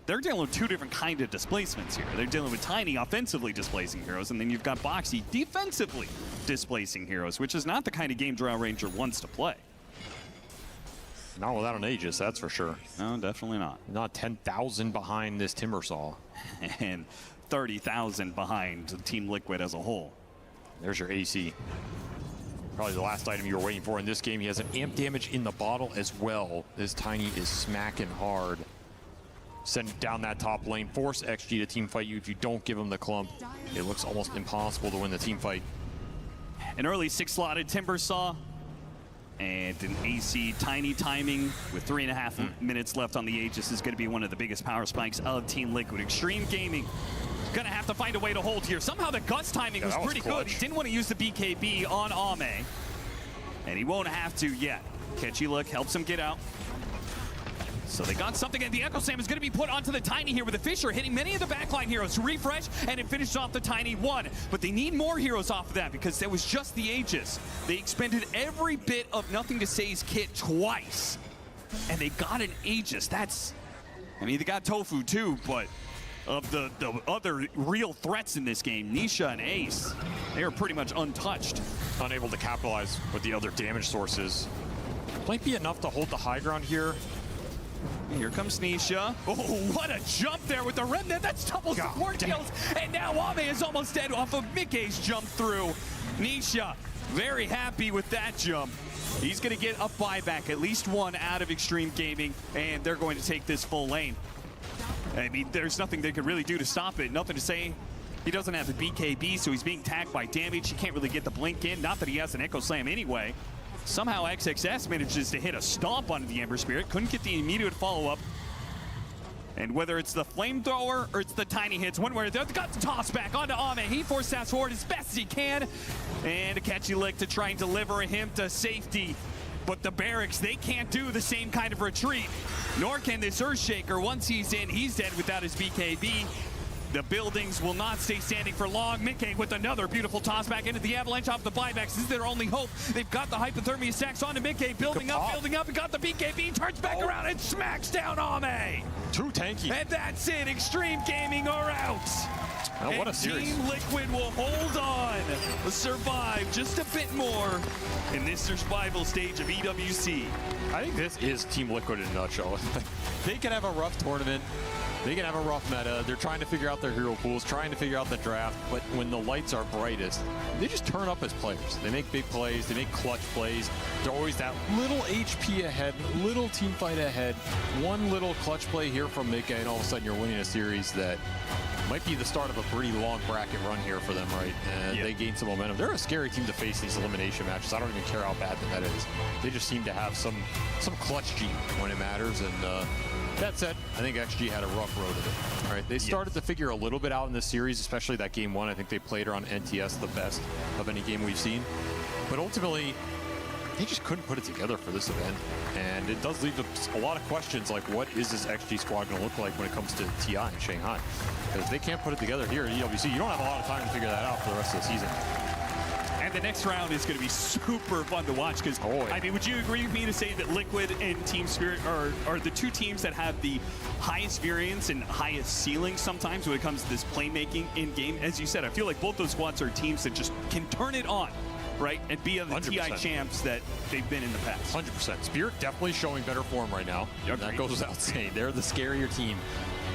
they're dealing with two different kind of displacements here. They're dealing with Tiny offensively displacing heroes, and then you've got Boxy defensively displacing heroes, which is not the kind of game Drow Ranger wants to play. Not without an Aegis, that's for sure. No, definitely not. Not 10,000 behind this Timbersaw. And 30,000 behind Team Liquid as a whole. There's your AC. Probably the last item you were waiting for in this game. He has an amp damage in the bottle as well. This Tiny is smacking hard. Send down that top lane. Force XG to team fight you. If you don't give him the clump, it looks almost impossible to win the team fight. An early 6-slotted Timbersaw. And an AC Tiny timing with 3.5 minutes left on the Aegis is going to be one of the biggest power spikes of Team Liquid. Extreme Gaming Gonna have to find a way to hold here. Somehow the Gus timing was pretty good. He didn't want to use the BKB on Ame. And he won't have to yet. Catchy look helps him get out. So they got something, and the Echo Slam is going to be put onto the Tiny here with the Fisher hitting many of the backline heroes to refresh, and it finishes off the Tiny 1. But they need more heroes off of that because there was just the Aegis. They expended every bit of Nothing to Say's kit twice, and they got an Aegis. That's, I mean, they got Tofu too, but of the other real threats in this game, Nisha and Ace, they are pretty much untouched. Unable to capitalize with the other damage sources. Might be enough to hold the high ground here. Here comes Nisha. Oh, what a jump there with the Remnant. That's double support kills. And now Ame is almost dead off of Mickey's jump through. Nisha, very happy with that jump. He's going to get a buyback, at least one out of Extreme Gaming, and they're going to take this full lane. I mean, there's nothing they could really do to stop it. Nothing to say. He doesn't have the BKB, so he's being tagged by damage. He can't really get the blink in. Not that he has an Echo Slam anyway. Somehow XXS manages to hit a stomp onto the Ember Spirit. Couldn't get the immediate follow-up. And whether it's the flamethrower or it's the tiny hits, one way or the other, got the toss back onto Ame. He forced that forward as best as he can. And a catchy lick to try and deliver him to safety. But the Barracks, they can't do the same kind of retreat. Nor can this Earthshaker. Once he's in, he's dead without his BKB. The buildings will not stay standing for long. Mickey with another beautiful toss back into the avalanche off the buybacks. This is their only hope. They've got the hypothermia stacks onto Mickey. Building up, and got the BKB. Turns back around and smacks down Ame. Too tanky. And that's it. Extreme Gaming are out. Oh, what a series. Team Liquid will hold on. Survive just a bit more in this survival stage of EWC. I think this is Team Liquid in a nutshell. They can have a rough tournament. They can have a rough meta. They're trying to figure out their hero pools, trying to figure out the draft. But when the lights are brightest, they just turn up as players. They make big plays. They make clutch plays. They're always that little HP ahead, little team fight ahead. One little clutch play here from Mika, and all of a sudden you're winning a series that might be the start of a pretty long bracket run here for them, right? And they gain some momentum. They're a scary team to face these elimination matches. I don't even care how bad the meta is. They just seem to have some clutch gene when it matters. And that said, I think XG had a rough road of it. All right, they started to figure a little bit out in this series, especially that game 1. I think they played around NTS the best of any game we've seen. But ultimately, they just couldn't put it together for this event. And it does leave a lot of questions like, what is this XG squad going to look like when it comes to TI in Shanghai? Because if they can't put it together here at EWC, you don't have a lot of time to figure that out for the rest of the season. And the next round is going to be super fun to watch because, I mean, would you agree with me to say that Liquid and Team Spirit are the two teams that have the highest variance and highest ceiling sometimes when it comes to this playmaking in-game? As you said, I feel like both those squads are teams that just can turn it on, right? And be the 100%. TI champs that they've been in the past. 100%. Spirit definitely showing better form right now. That goes without saying. They're the scarier team.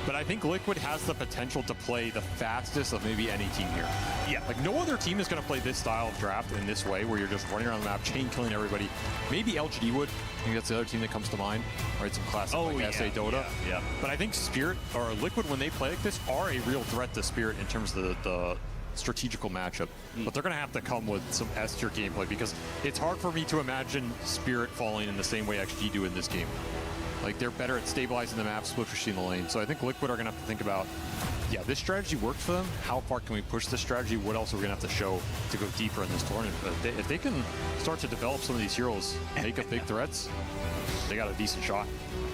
But I think Liquid has the potential to play the fastest of maybe any team here. Yeah. Like, no other team is going to play this style of draft in this way, where you're just running around the map, chain killing everybody. Maybe LGD would. I think that's the other team that comes to mind. Right, some classic like SA DOTA. Yeah. But I think Spirit or Liquid, when they play like this, are a real threat to Spirit in terms of the strategical matchup. But they're going to have to come with some S-tier gameplay because it's hard for me to imagine Spirit falling in the same way XG do in this game. Like, they're better at stabilizing the map, split pushing the lane. So I think Liquid are going to have to think about, this strategy worked for them. How far can we push this strategy? What else are we going to have to show to go deeper in this tournament? But if they can start to develop some of these heroes, make up big threats, they got a decent shot.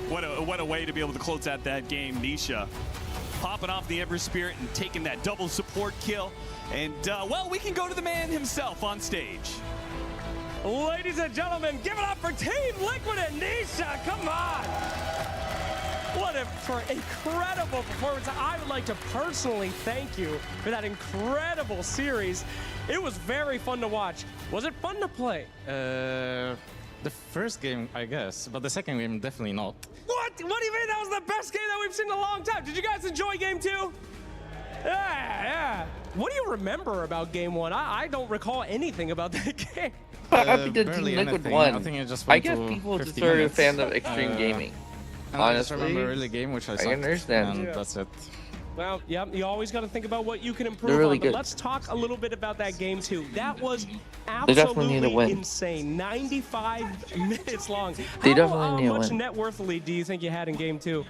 What a way to be able to close out that game. Nisha popping off the Ember Spirit and taking that double support kill. And, well, we can go to the man himself on stage. Ladies and gentlemen, give it up for Team Liquid and Nisha. Come on. What an incredible performance. I would like to personally thank you for that incredible series. It was very fun to watch. Was it fun to play? The first game, I guess, but the second game, definitely not. What? What do you mean that was the best game that we've seen in a long time? Did you guys enjoy game 2? Yeah. What do you remember about game 1? I don't recall anything about that game. Happy that Team Liquid won. I guess people just are a fan of Extreme Gaming. Honestly, I just remember really game which I understand. And that's it. Well, yeah, you always got to think about what you can improve really on. But let's talk a little bit about that game 2. That was absolutely insane. 95 minutes long. They definitely need How much to win. net worth lead do you think you had in game 2?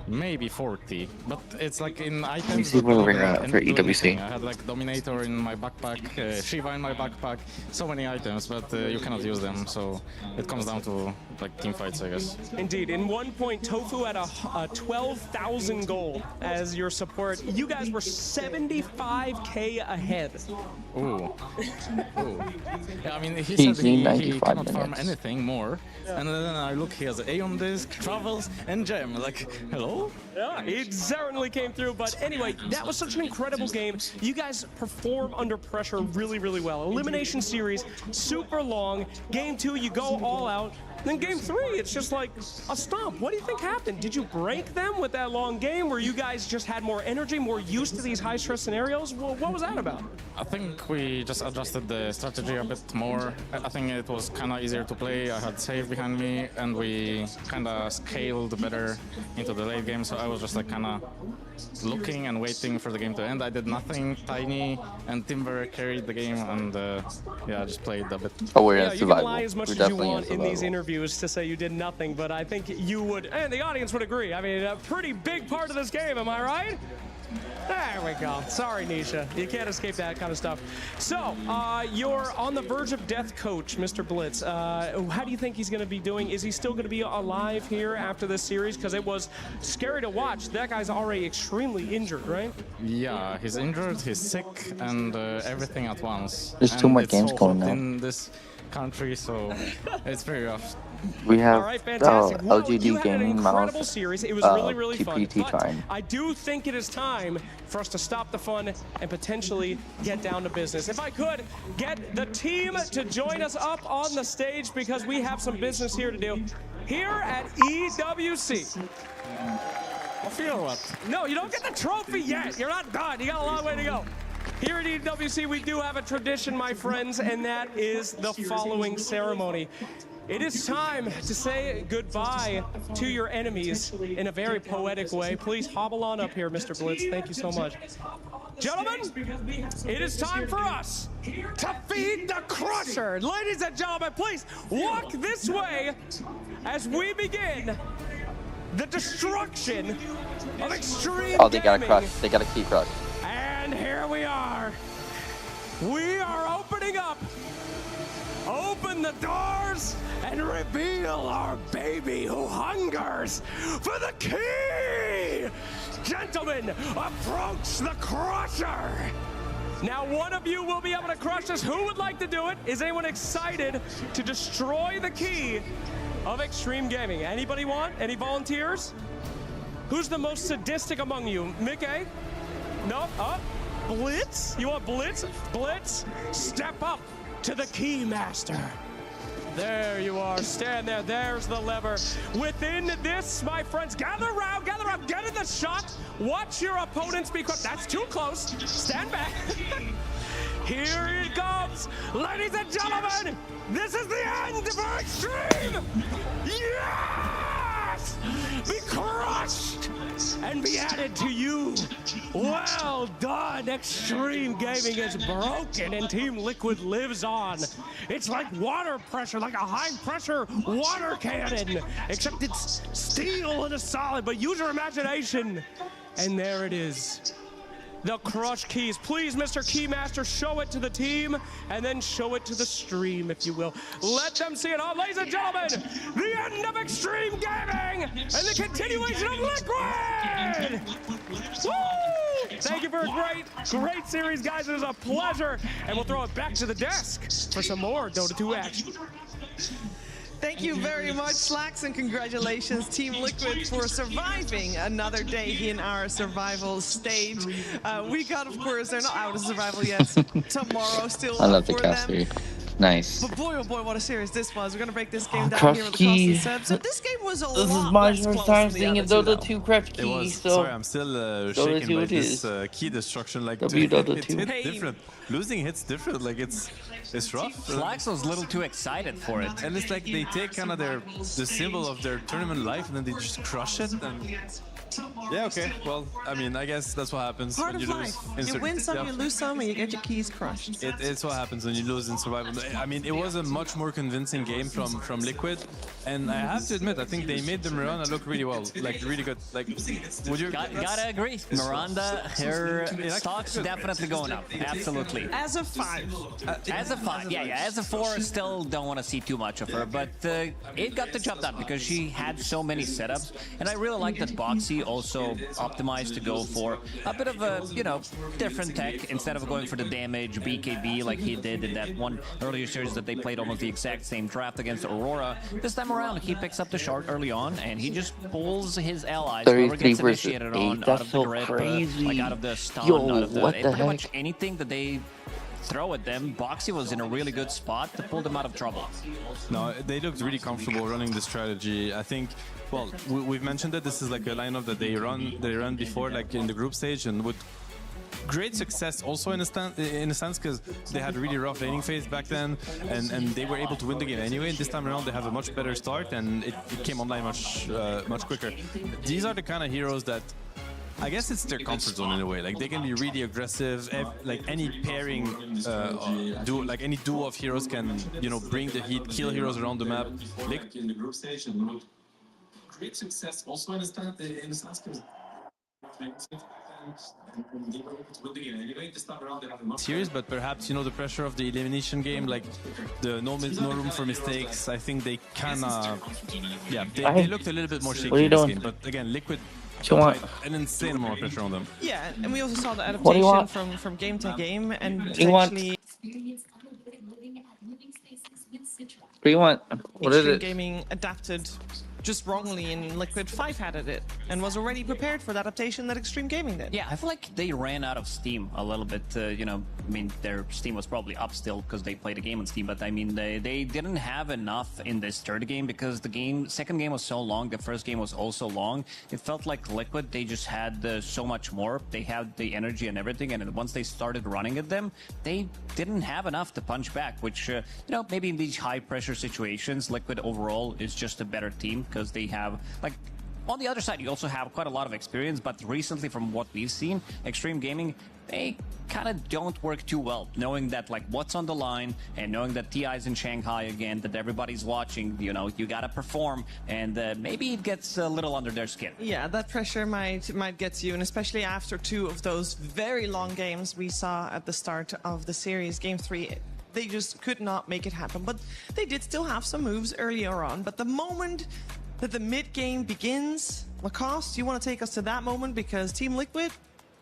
maybe 40, but it's like in items. see where we're that at for don't do EWC. anything. I had like Dominator in my backpack, Shiva in my backpack, so many items, but you cannot use them, so it comes down to like team fights, I guess. Indeed. In 1 point, Tofu had a 12,000 gold as your support. You guys were 75k ahead. Ooh. Ooh. Yeah, I mean, he said he cannot farm anything more, and then I look, he has Aeon Disc, Travels, and Gem. Like, hello? Yeah, it certainly came through. But anyway, that was such an incredible game. You guys perform under pressure really, really well. Elimination series, super long. Game 2, you go all out. Then game 3, it's just like a stomp. What do you think happened? Did you break them with that long game where you guys just had more energy, more used to these high-stress scenarios? Well, what was that about? I think we just adjusted the strategy a bit more. I think it was kind of easier to play. I had save behind me, and we kind of scaled better into the late game. So I was just like kind of looking and waiting for the game to end. I did nothing. Tiny and Timber carried the game, and yeah, I just played a bit. Oh, we're Yeah, in you can lie as much We're as you definitely want in these interviews to say you did nothing, but I think you would, and the audience would agree. I mean, a pretty big part of this game, am I right? There we go. Sorry, Nisha. You can't escape that kind of stuff. So, you're on the verge of death, coach, Mr. Blitz. How do you think he's going to be doing? Is he still going to be alive here after this series? Because it was scary to watch. That guy's already extremely injured, right? Yeah, he's injured, he's sick, and everything at once. There's and 2 more it's games so going hot now. in this country, so it's very rough. We have All right, fantastic. Well, LGD you had an Gaming incredible Mouse series. It was really, really fun. TPT But time. I do think it is time for us to stop the fun and potentially get down to business. If I could get the team to join us up on the stage, because we have some business here to do here at EWC. I feel what? No, you don't get the trophy yet. You're not done. You got a long way to go. Here at EWC, we do have a tradition, my friends, and that is the following ceremony. It is time to say goodbye to your enemies in a very poetic way. Please hobble on up here, Mr. Blitz. Thank you so much. Gentlemen, it is time for us to feed the crusher. Ladies and gentlemen, please walk this way as we begin the destruction of extreme Oh, they got a gaming. crush. They got a key crush. And here we are. We are opening up. Open the doors and reveal our baby who hungers for the key. Gentlemen, approach the crusher. Now, one of you will be able to crush us. Who would like to do it? Is anyone excited to destroy the key of extreme gaming? Anybody want? Any volunteers? Who's the most sadistic among you? Mickey? No? Blitz? You want Blitz? Blitz, step up to the key master. There you are. Stand there. There's the lever. Within this, my friends, gather around, get in the shot. Watch your opponents be quick. That's too close. Stand back. Here it comes. Ladies and gentlemen, this is the end for Extreme. Yes! Be crushed and be added to you. Well done. Extreme Gaming is broken and Team Liquid lives on. It's like water pressure, like a high-pressure water cannon, except it's steel and a solid. But use your imagination, and there it is. The crush keys. Please, Mr. Keymaster, show it to the team and then show it to the stream, if you will. Let them see it all. Ladies and gentlemen, the end of Extreme Gaming and the continuation of Liquid! Woo! Thank you for a great series, guys. It was a pleasure. And we'll throw it back to the desk for some more Dota 2 action. Thank you very much, Slacks, and congratulations, Team Liquid, for surviving another day in our survival stage. We got, of course, they're not out of survival yet. Tomorrow still I love the for them. caster. Nice. But boy, oh boy, what a series this was. We're going to break this game down crush here with the key. set. So this game was a This lot is my less first close time than seeing a the other Dota two, 2 crush It key, was, so... sorry, I'm still shaken by this key destruction. Like, Dota 2. It hit different. Losing hits different. Like, it's rough. Flax was a little too excited for it. And it's like they take kind of the symbol of their tournament life and then they just crush it. And Yeah, okay. Well, I mean, I guess that's what happens Part when of you life. lose. You win some, you lose some, and you get your keys crushed. It's what happens when you lose in survival. I mean, it was a much more convincing game from Liquid, and I have to admit, I think they made the Miranda look really well, like really good. Like, would you? Gotta agree. Miranda, her stock's definitely going up. Absolutely. As a 5. As a 5, yeah. As a 4, still don't want to see too much of her, but it got the job done because she had so many setups, and I really like that Boxy also optimized to go for a bit of a, different tech instead of going for the damage BKB like he did in that one earlier series that they played almost the exact same draft against Aurora. This time around, he picks up the shard early on, and he just pulls his allies, whoever gets initiated on, out of the grip, like out of the stun, out of the, pretty much anything that they throw at them. Boxy was in a really good spot to pull them out of trouble. No, they looked really comfortable running the strategy. I think, well, we've mentioned that this is like a lineup that they run before, like in the group stage, and with great success also in a sense because they had a really rough laning phase back then, and they were able to win the game anyway. This time around they have a much better start, and it came online much quicker. These are the kind of heroes that I guess it's their comfort zone in a way. Like, they can be really aggressive. Like any pairing, any duo of heroes can, bring the heat, kill heroes around the map. In the group stage and great success also in the sense because serious, but perhaps the pressure of the elimination game, like the no room for mistakes. I think they kind of they looked a little bit more shaky in this game. But again, Liquid applied an insane amount of pressure on them. Yeah, and we also saw the adaptation from game to game, and actually Extreme Gaming adapted just wrongly, and Liquid 5-hatted it and was already prepared for the adaptation that Extreme Gaming did. Yeah, I feel like they ran out of steam a little bit. I mean, their steam was probably up still because they played a game on Steam, but I mean, they didn't have enough in this third game because the second game was so long, the first game was also long. It felt like Liquid, they just had so much more. They had the energy and everything, and once they started running at them, they didn't have enough to punch back, which, maybe in these high-pressure situations, Liquid overall is just a better team because they have, like, on the other side, you also have quite a lot of experience, but recently, from what we've seen, Extreme Gaming, they kind of don't work too well, knowing that, like, what's on the line, and knowing that TI's in Shanghai again, that everybody's watching, you gotta perform, and maybe it gets a little under their skin. Yeah, that pressure might get to you, and especially after 2 of those very long games we saw at the start of the series, Game 3, they just could not make it happen. But they did still have some moves earlier on, but the moment that the mid-game begins, Lacoste, you want to take us to that moment? Because Team Liquid,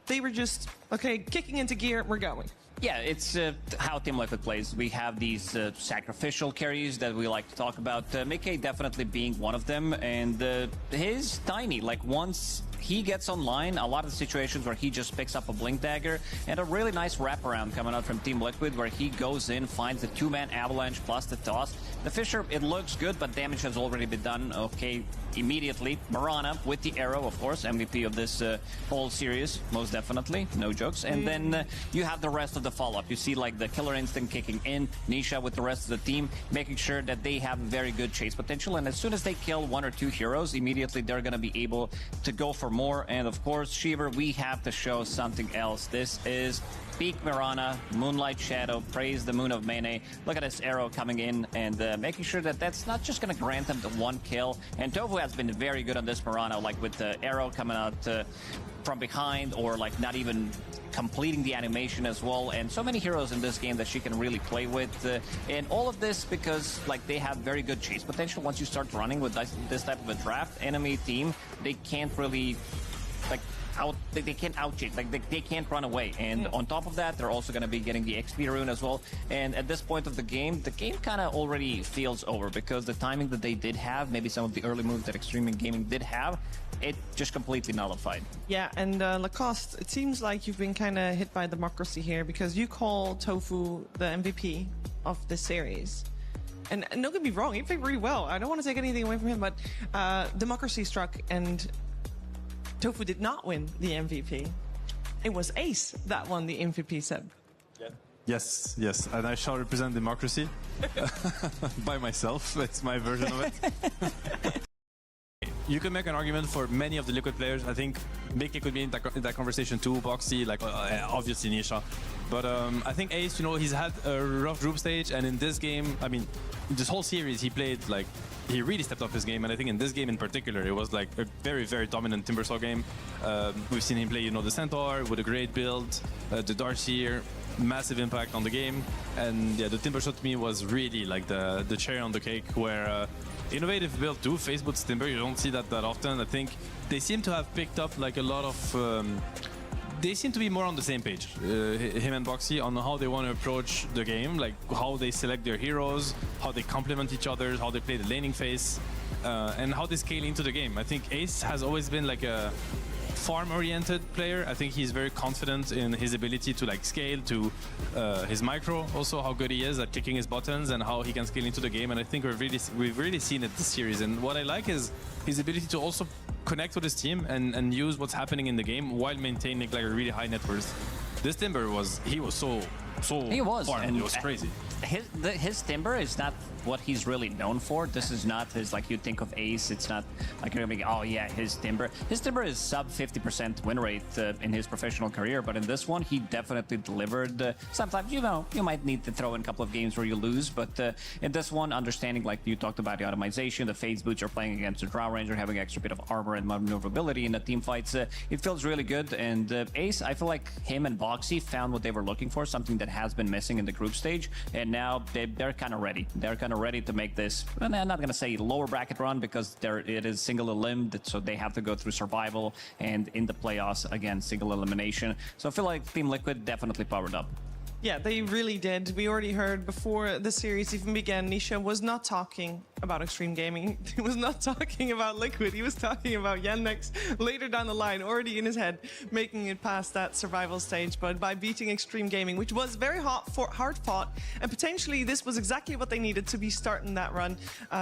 they were just, okay, kicking into gear, we're going. Yeah, it's how Team Liquid plays. We have these sacrificial carries that we like to talk about. Mickey definitely being one of them, and his Tiny, like, once he gets online, a lot of the situations where he just picks up a Blink Dagger, and a really nice wraparound coming out from Team Liquid where he goes in, finds the 2-man avalanche plus the toss. The Fisher, it looks good, but damage has already been done. Okay, immediately. Mirana with the arrow, of course, MVP of this whole series, most definitely, no jokes. And then you have the rest of the follow-up. You see, like, the Killer Instinct kicking in, Nisha with the rest of the team, making sure that they have very good chase potential, and as soon as they kill 1 or 2 heroes, immediately they're going to be able to go for more. And of course, Shiver, we have to show something else. This is peak Mirana, Moonlight Shadow, praise the Moon of Mene. Look at this arrow coming in and making sure that that's not just going to grant them the 1 kill. And Tofu has been very good on this Mirana, like with the arrow coming out from behind, or like not even completing the animation as well. And so many heroes in this game that she can really play with. And all of this because, like, they have very good chase potential. Once you start running with this type of a draft enemy team, they can't really, like, they can't out-cheat, like they can't run away. And on top of that, they're also going to be getting the XP rune as well. And at this point of the game kind of already feels over because the timing that they did have, maybe some of the early moves that Extreme Gaming did have, it just completely nullified. Yeah, and Lacoste, it seems like you've been kind of hit by democracy here because you call Tofu the MVP of this series. And don't get me wrong, he played really well. I don't want to take anything away from him, but democracy struck and Tofu did not win the MVP. It was Ace that won the MVP, Seb. Yes, and I shall represent democracy by myself. It's my version of it. you can make an argument for many of the Liquid players. I think Mickey could be in that conversation too, Boxy, like obviously Nisha. But I think Ace, you know, he's had a rough group stage, and in this game, I mean, this whole series he played like, he really stepped up his game, and I think in this game in particular, it was like a very, very dominant Timbersaw game. We've seen him play, you know, the Centaur with a great build, the Darkseer, massive impact on the game, and yeah, the Timbersaw to me was really like the cherry on the cake, where innovative build too, Facebook's Timber, you don't see that often. I think they seem to have picked up like a lot of, they seem to be more on the same page, him and Boxy, on how they want to approach the game, like how they select their heroes, how they complement each other, how they play the laning phase, and how they scale into the game. I think Ace has always been like a farm-oriented player. I think he's very confident in his ability to like scale to his micro, also how good he is at clicking his buttons and how he can scale into the game. And I think we've really seen it this series. And what I like is his ability to also connect with his team and use what's happening in the game while maintaining like a really high net worth. This Timber was so he was farm. And it was crazy. His Timber is not what he's really known for. This is not his, like you think of Ace, it's not like you're gonna be, oh yeah, his Timber. His Timber is sub 50% win rate in his professional career, but in this one, he definitely delivered. Sometimes, you know, you might need to throw in a couple of games where you lose, but in this one, understanding, like you talked about the automation, the phase boots, you're playing against a Drow Ranger, having extra bit of armor and maneuverability in the team fights, it feels really good. And Ace, I feel like him and Boxy found what they were looking for, something that has been missing in the group stage, and now they're kind of ready. They're kind of ready to make this, and I'm not going to say lower bracket run, because it is single elimed, so they have to go through survival and in the playoffs again single elimination. So I feel like Team Liquid definitely powered up. Yeah, they really did. We already heard before the series even began, Nisha was not talking about Extreme Gaming. He was not talking about Liquid. He was talking about Yandex later down the line, already in his head, making it past that survival stage. But by beating Extreme Gaming, which was very hard fought, and potentially this was exactly what they needed to be starting that run,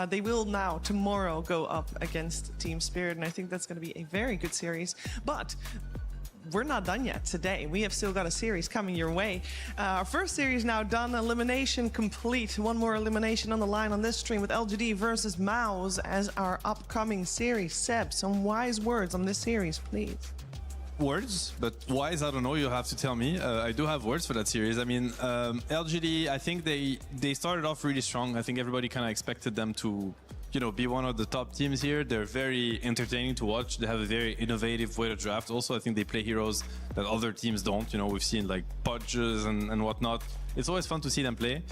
they will now, tomorrow, go up against Team Spirit. And I think that's going to be a very good series. But we're not done yet today. We have still got a series coming your way. Our first series now done, elimination complete. One more elimination on the line on this stream with LGD versus Mouse as our upcoming series. Seb, some wise words on this series, please. Words, but wise, I don't know, you'll have to tell me. I do have words for that series. I mean, LGD, I think they started off really strong. I think everybody kind of expected them to, you know, be one of the top teams here. They're very entertaining to watch. They have a very innovative way to draft. Also, I think they play heroes that other teams don't. You know, we've seen like Pudges and whatnot. It's always fun to see them play.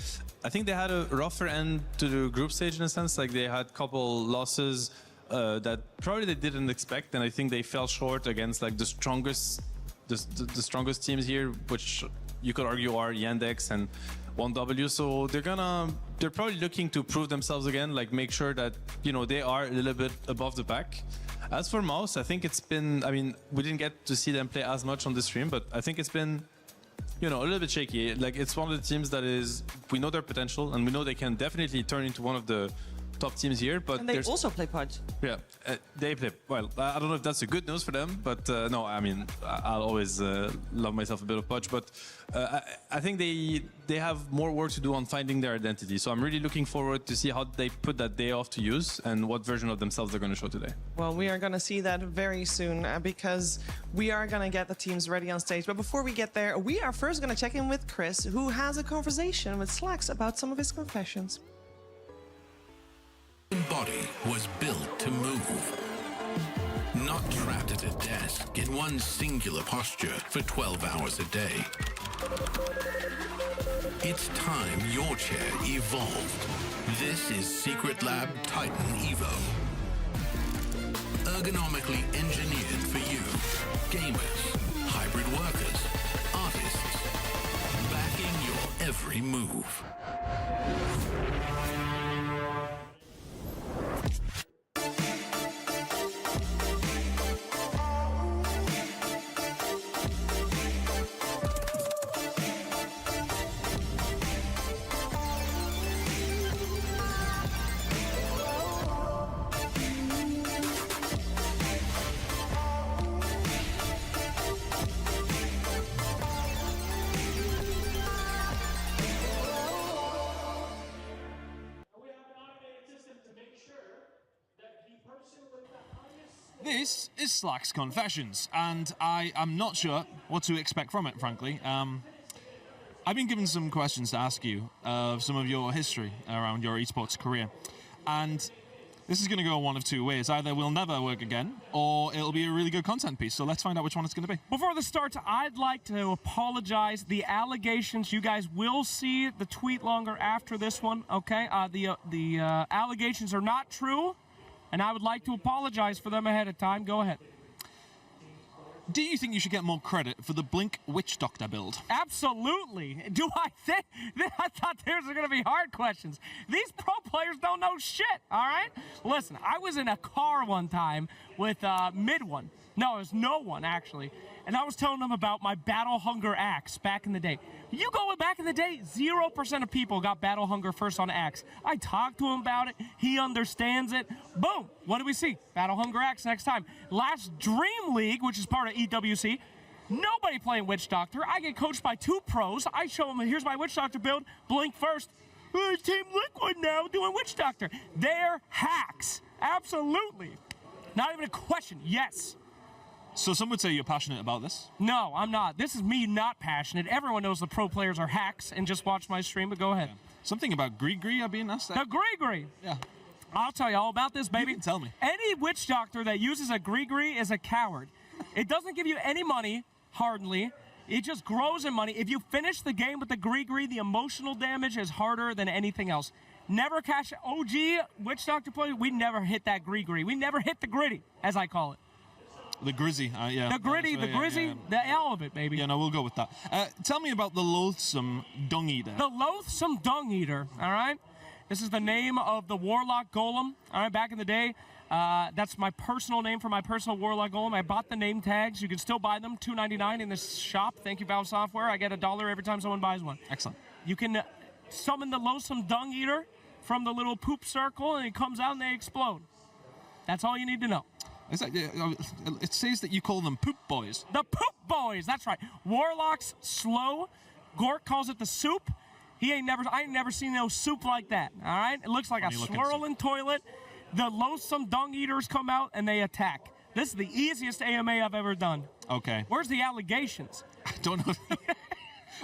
I think they had a rougher end to the group stage in a sense. Like they had a couple losses that probably they didn't expect, and I think they fell short against like the strongest strongest teams here, which you could argue are Yandex and 1W. So they're probably looking to prove themselves again, like make sure that, you know, they are a little bit above the pack. As for Mouse, I think it's been, I mean, we didn't get to see them play as much on the stream, but I think it's been, you know, a little bit shaky. Like it's one of the teams that is, we know their potential and we know they can definitely turn into one of the top teams here, but and they also play Pudge. Yeah, they play well. I don't know if that's a good news for them, but no, I mean, I'll always love myself a bit of Pudge, but I think they have more work to do on finding their identity. So I'm really looking forward to see how they put that day off to use and what version of themselves they're going to show today. Well, we are going to see that very soon because we are going to get the teams ready on stage. But before we get there, we are first going to check in with Chris, who has a conversation with Slacks about some of his confessions. Body was built to move, not trapped at a desk in one singular posture for 12 hours a day. It's time your chair evolved. This is Secret Lab Titan EVO. Ergonomically engineered for you, gamers, hybrid workers, artists, backing your every move. This is Slack's Confessions, and I am not sure what to expect from it, frankly. I've been given some questions to ask you of some of your history around your esports career, and this is going to go one of two ways. Either we'll never work again, or it'll be a really good content piece, so let's find out which one it's going to be. Before this starts, I'd like to apologize. The allegations, you guys will see the tweet longer after this one, okay? The allegations are not true, and I would like to apologize for them ahead of time. Go ahead. Do you think you should get more credit for the Blink Witch Doctor build? Absolutely. Do I think? I thought these were going to be hard questions. These pro players don't know shit, all right? Listen, I was in a car one time with Mid One. No, it was No One, actually. And I was telling them about my Battle Hunger axe back in the day. You go back in the day, 0% of people got Battle Hunger first on axe. I talked to him about it. He understands it. Boom. What do we see? Battle Hunger axe next time. Last Dream League, which is part of EWC, nobody playing Witch Doctor. I get coached by 2 pros. I show them, here's my Witch Doctor build. Blink first. Team Liquid now doing Witch Doctor. They're hacks. Absolutely. Not even a question. Yes. So some would say you're passionate about this? No, I'm not. This is me not passionate. Everyone knows the pro players are hacks and just watch my stream, but go ahead. Yeah. Something about Gree I've been asked. The Gree. Yeah. I'll tell you all about this, baby. You can tell me. Any Witch Doctor that uses a Gree is a coward. It doesn't give you any money, hardly. It just grows in money. If you finish the game with the Gree, the emotional damage is harder than anything else. Never cash OG Witch Doctor play. We never hit that Gree. We never hit the gritty, as I call it. The Grizzy, yeah. The gritty, the Grizzy, the L of it, baby. Yeah, no, we'll go with that. Tell me about the Loathsome Dung Eater. The Loathsome Dung Eater, all right? This is the name of the Warlock Golem, all right, back in the day. That's my personal name for my personal Warlock Golem. I bought the name tags. You can still buy them, $2.99 in the shop. Thank you, Valve Software. I get $1 every time someone buys one. Excellent. You can summon the Loathsome Dung Eater from the little poop circle, and he comes out and they explode. That's all you need to know. It says that you call them poop boys. The poop boys, that's right. Warlock's slow. Gork calls it the soup. I ain't never seen no soup like that, all right? It looks like a swirling toilet. The Loathsome Dung Eaters come out and they attack. This is the easiest AMA I've ever done. Okay. Where's the allegations? I don't know.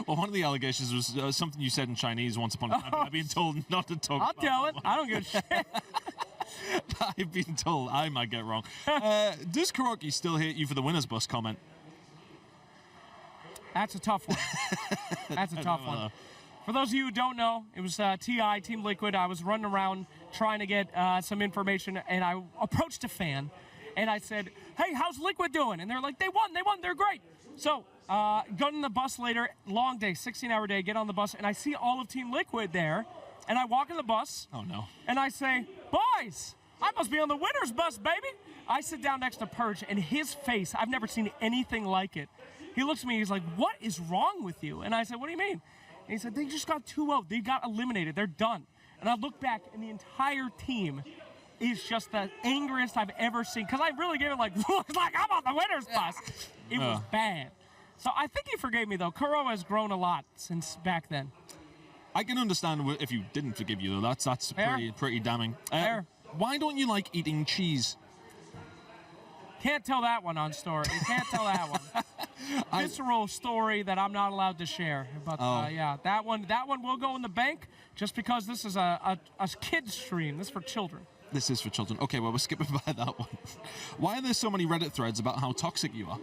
Well, one of the allegations was something you said in Chinese once upon a time. I've been told not to talk about I'll tell it. I don't give a shit. I've been told. I might get wrong. Does Kuroki still hate you for the winner's bus comment? That's a tough one. That's a tough one. For those of you who don't know, it was TI, Team Liquid. I was running around trying to get some information, and I approached a fan, and I said, hey, how's Liquid doing? And they're like, they won, they're great. So, got on the bus later, long day, 16-hour day, get on the bus, and I see all of Team Liquid there, and I walk in the bus. Oh, no. And I say, boys, I must be on the winner's bus, baby. I sit down next to Purge, and his face, I've never seen anything like it. He looks at me, he's like, what is wrong with you? And I said, what do you mean? And he said, they just got 2-0. They got eliminated. They're done. And I look back, and the entire team is just the angriest I've ever seen. Because I really gave it like I'm on the winner's bus. It was bad. So I think he forgave me, though. Kuro has grown a lot since back then. I can understand if you didn't forgive you, though. That's pretty damning. Why don't you like eating cheese? Can't tell that one on story. You can't tell that one. Visceral story that I'm not allowed to share. But yeah, that one will go in the bank just because this is a kid's stream. This is for children. This is for children. Okay, well, we're skipping by that one. Why are there so many Reddit threads about how toxic you are?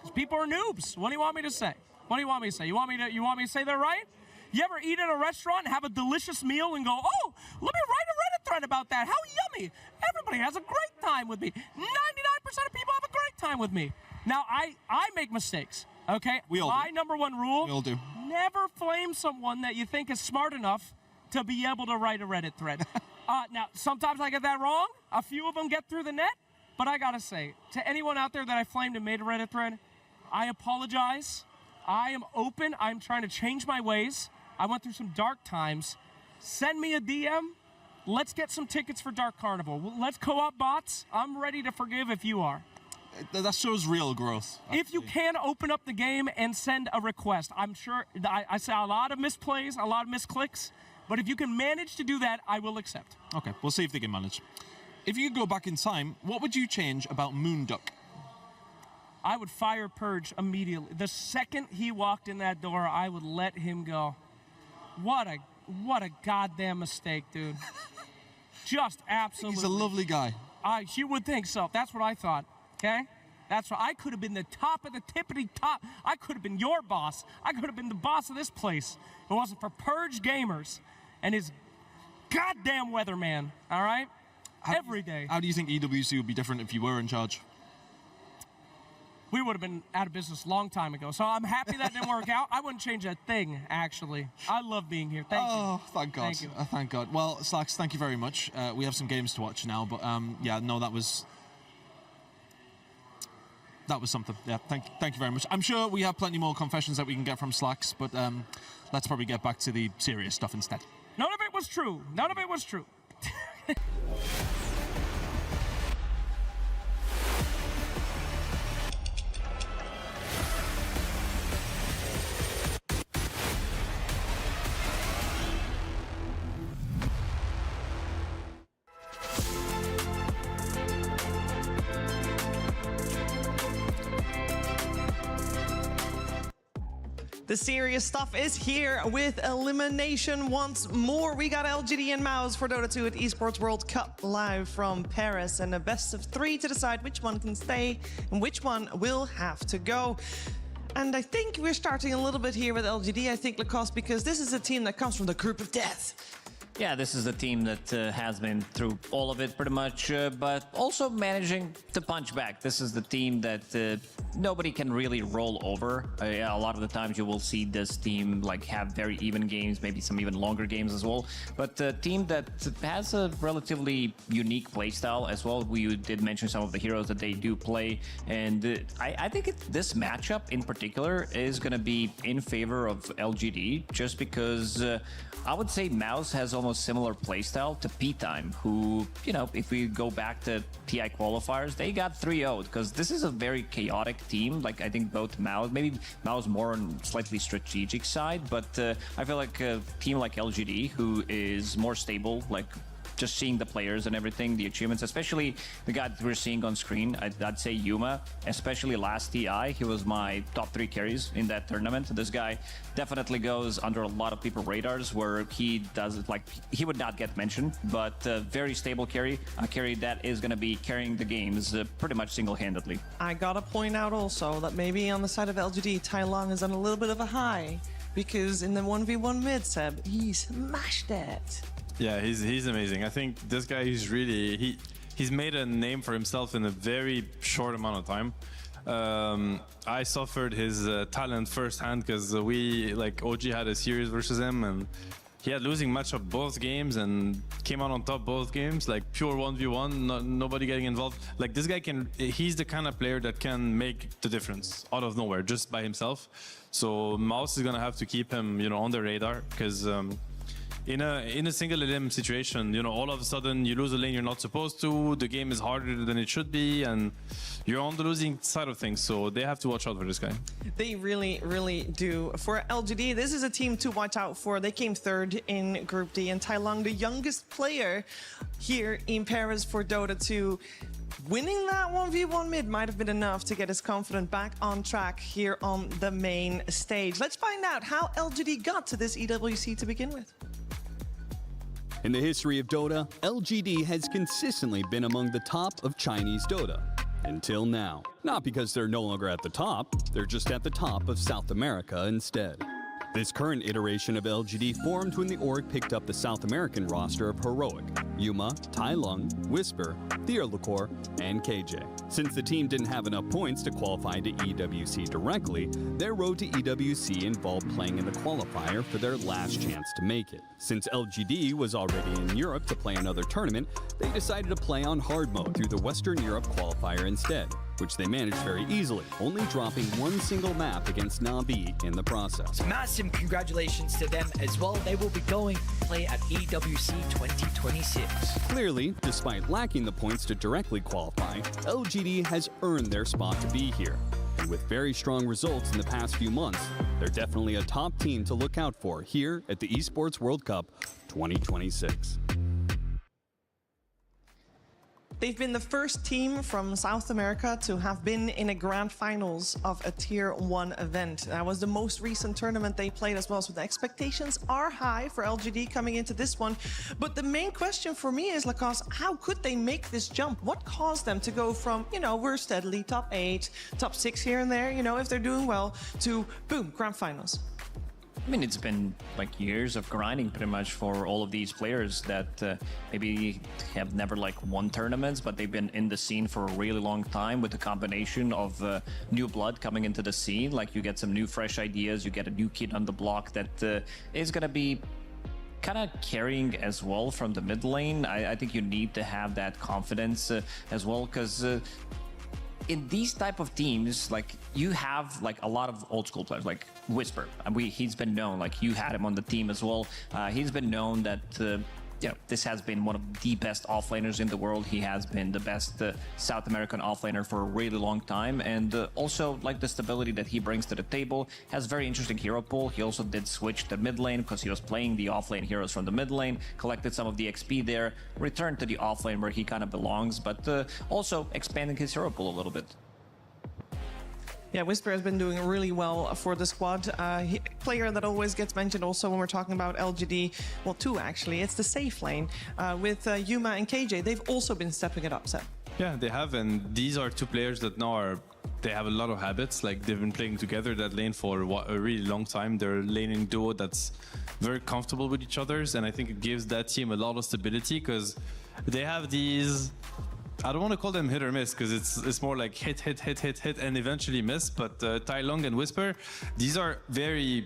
Because people are noobs. What do you want me to say? What do you want me to say? You want me to say they're right? You ever eat at a restaurant and have a delicious meal and go, oh, let me write a Reddit thread about that. How yummy. Everybody has a great time with me. 99% of people have a great time with me. Now, I make mistakes, okay? My number one rule, we all do. Never flame someone that you think is smart enough to be able to write a Reddit thread. Now, sometimes I get that wrong. A few of them get through the net. But I got to say, to anyone out there that I flamed and made a Reddit thread, I apologize. I am open. I'm trying to change my ways. I went through some dark times. Send me a DM. Let's get some tickets for Dark Carnival. Let's co-op bots. I'm ready to forgive if you are. That shows real growth. Actually. If you can open up the game and send a request, I'm sure I saw a lot of misplays, a lot of misclicks, but if you can manage to do that, I will accept. Okay, we'll see if they can manage. if you could go back in time, what would you change about Moonduck? I would fire Purge immediately. The second he walked in that door, I would let him go. What a goddamn mistake, dude. Just absolutely. He's a lovely guy. You would think so. That's what I thought, okay? That's what I could have been the top of the tippity top. I could have been your boss. I could have been the boss of this place. If it wasn't for Purge Gamers and his goddamn weatherman, all right? Every day. How do you think EWC would be different if you were in charge? We would have been out of business a long time ago. So I'm happy that didn't work out. I wouldn't change a thing, actually. I love being here. Thank you. Oh, thank God. Thank you. Thank God. Well, Slacks, thank you very much. We have some games to watch now, but yeah, no, that was something. Yeah, thank you very much. I'm sure we have plenty more confessions that we can get from Slacks, but let's probably get back to the serious stuff instead. None of it was true. None of it was true. The serious stuff is here with elimination once more. We got LGD and Mouse for Dota 2 at Esports World Cup live from Paris, and a best of 3 to decide which one can stay and which one will have to go. And I think we're starting a little bit here with LGD, I think, Lacoste, because this is a team that comes from the group of death. Yeah, this is a team that has been through all of it pretty much, but also managing to punch back. This is the team that nobody can really roll over. A lot of the times you will see this team like have very even games, maybe some even longer games as well. But a team that has a relatively unique playstyle as well. We did mention some of the heroes that they do play, and I think this matchup in particular is going to be in favor of LGD, just because I would say Mouse has almost similar playstyle to P-Time, who, you know, if we go back to TI qualifiers, they got 3-0'd, because this is a very chaotic team. Like, I think both Mouse, maybe Mouse more on slightly strategic side, but I feel like a team like LGD, who is more stable, like just seeing the players and everything, the achievements, especially the guy that we're seeing on screen, I'd say Yuma, especially last TI, he was my top 3 carries in that tournament. This guy definitely goes under a lot of people's radars, where he does, like, he would not get mentioned, but very stable carry, a carry that is going to be carrying the games pretty much single-handedly. I gotta point out also that maybe on the side of LGD, Tai Long is on a little bit of a high, because in the 1v1 mid, Seb, he smashed that. Yeah, he's amazing. I think this guy is really, he's made a name for himself in a very short amount of time. I suffered his talent firsthand, because OG had a series versus him, and he had losing matchup both games and came out on top both games, like pure 1v1, nobody getting involved. Like, this guy he's the kind of player that can make the difference out of nowhere just by himself. So Mouse is gonna have to keep him, you know, on the radar, because in a single elim situation, you know, all of a sudden you lose a lane you're not supposed to, the game is harder than it should be, and you're on the losing side of things, so they have to watch out for this guy. They really, really do. For LGD, this is a team to watch out for. They came 3rd in Group D, and Tai Long, the youngest player here in Paris for Dota 2, winning that 1v1 mid might have been enough to get his confidence back on track here on the main stage. Let's find out how LGD got to this EWC to begin with. In the history of Dota, LGD has consistently been among the top of Chinese Dota. Until now. Not because they're no longer at the top, they're just at the top of South America instead. This current iteration of LGD formed when the org picked up the South American roster of Heroic, Yuma, Tai Lung, Whisper, Theorlacor, and KJ. Since the team didn't have enough points to qualify to EWC directly, their road to EWC involved playing in the qualifier for their last chance to make it. Since LGD was already in Europe to play another tournament, they decided to play on hard mode through the Western Europe qualifier instead, which they managed very easily, only dropping one single map against Na'Vi in the process. Massive congratulations to them as well. They will be going to play at EWC 2026. Clearly, despite lacking the points to directly qualify, LGD has earned their spot to be here. And with very strong results in the past few months, they're definitely a top team to look out for here at the Esports World Cup 2026. They've been the first team from South America to have been in a grand finals of a Tier 1 event. That was the most recent tournament they played as well, so the expectations are high for LGD coming into this one. But the main question for me is, Lacoste, how could they make this jump? What caused them to go from, you know, we're steadily top 8, top 6 here and there, you know, if they're doing well, to boom, grand finals? I mean, it's been like years of grinding pretty much for all of these players that maybe have never like won tournaments, but they've been in the scene for a really long time with a combination of new blood coming into the scene. Like you get some new fresh ideas, you get a new kid on the block that is going to be kind of carrying as well from the mid lane. I think you need to have that confidence as well, because in these type of teams, like you have like a lot of old school players, like Whisper. He's been known, like you had him on the team as well. He's been known that you know, this has been one of the best offlaners in the world. He has been the best South American offlaner for a really long time, and also like the stability that he brings to the table. Has very interesting hero pool. He also did switch to mid lane because he was playing the offlane heroes from the mid lane, collected some of the XP there, returned to the offlane where he kind of belongs, but also expanding his hero pool a little bit. Yeah, Whisper has been doing really well for the squad. Player that always gets mentioned also when we're talking about LGD, well, two actually, it's the safe lane with Yuma and KJ. They've also been stepping it up, Seb. Yeah, they have, and these are two players that now they have a lot of habits. Like they've been playing together that lane for a really long time. They're a laning duo that's very comfortable with each other's, and I think it gives that team a lot of stability because they have these, I don't want to call them hit or miss because it's more like hit, and eventually miss. But Tai Long and Whisper, these are very,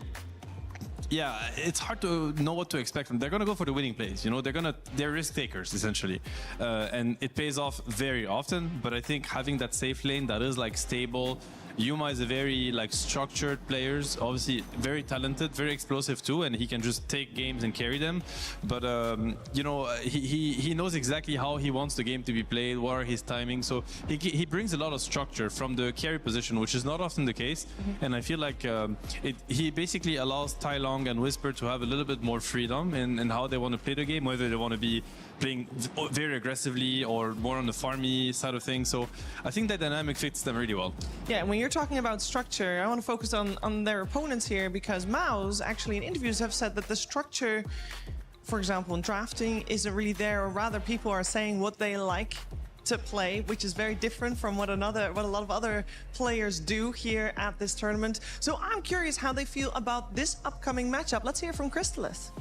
yeah, it's hard to know what to expect from them. They're going to go for the winning plays, you know, they're risk takers essentially. And it pays off very often, but I think having that safe lane that is like stable. Yuma is a very like structured player, obviously very talented, very explosive too, and he can just take games and carry them. But you know, he knows exactly how he wants the game to be played, what are his timings. So he brings a lot of structure from the carry position, which is not often the case. And I feel like he basically allows Tai Long and Whisper to have a little bit more freedom in how they want to play the game, whether they want to be playing very aggressively or more on the farmy side of things. So I think that dynamic fits them really well. Yeah, when you're talking about structure, I want to focus on their opponents here, because Mouse actually in interviews have said that the structure, for example, in drafting isn't really there, or rather people are saying what they like to play, which is very different from what a lot of other players do here at this tournament. So I'm curious how they feel about this upcoming matchup. Let's hear from Crystallis.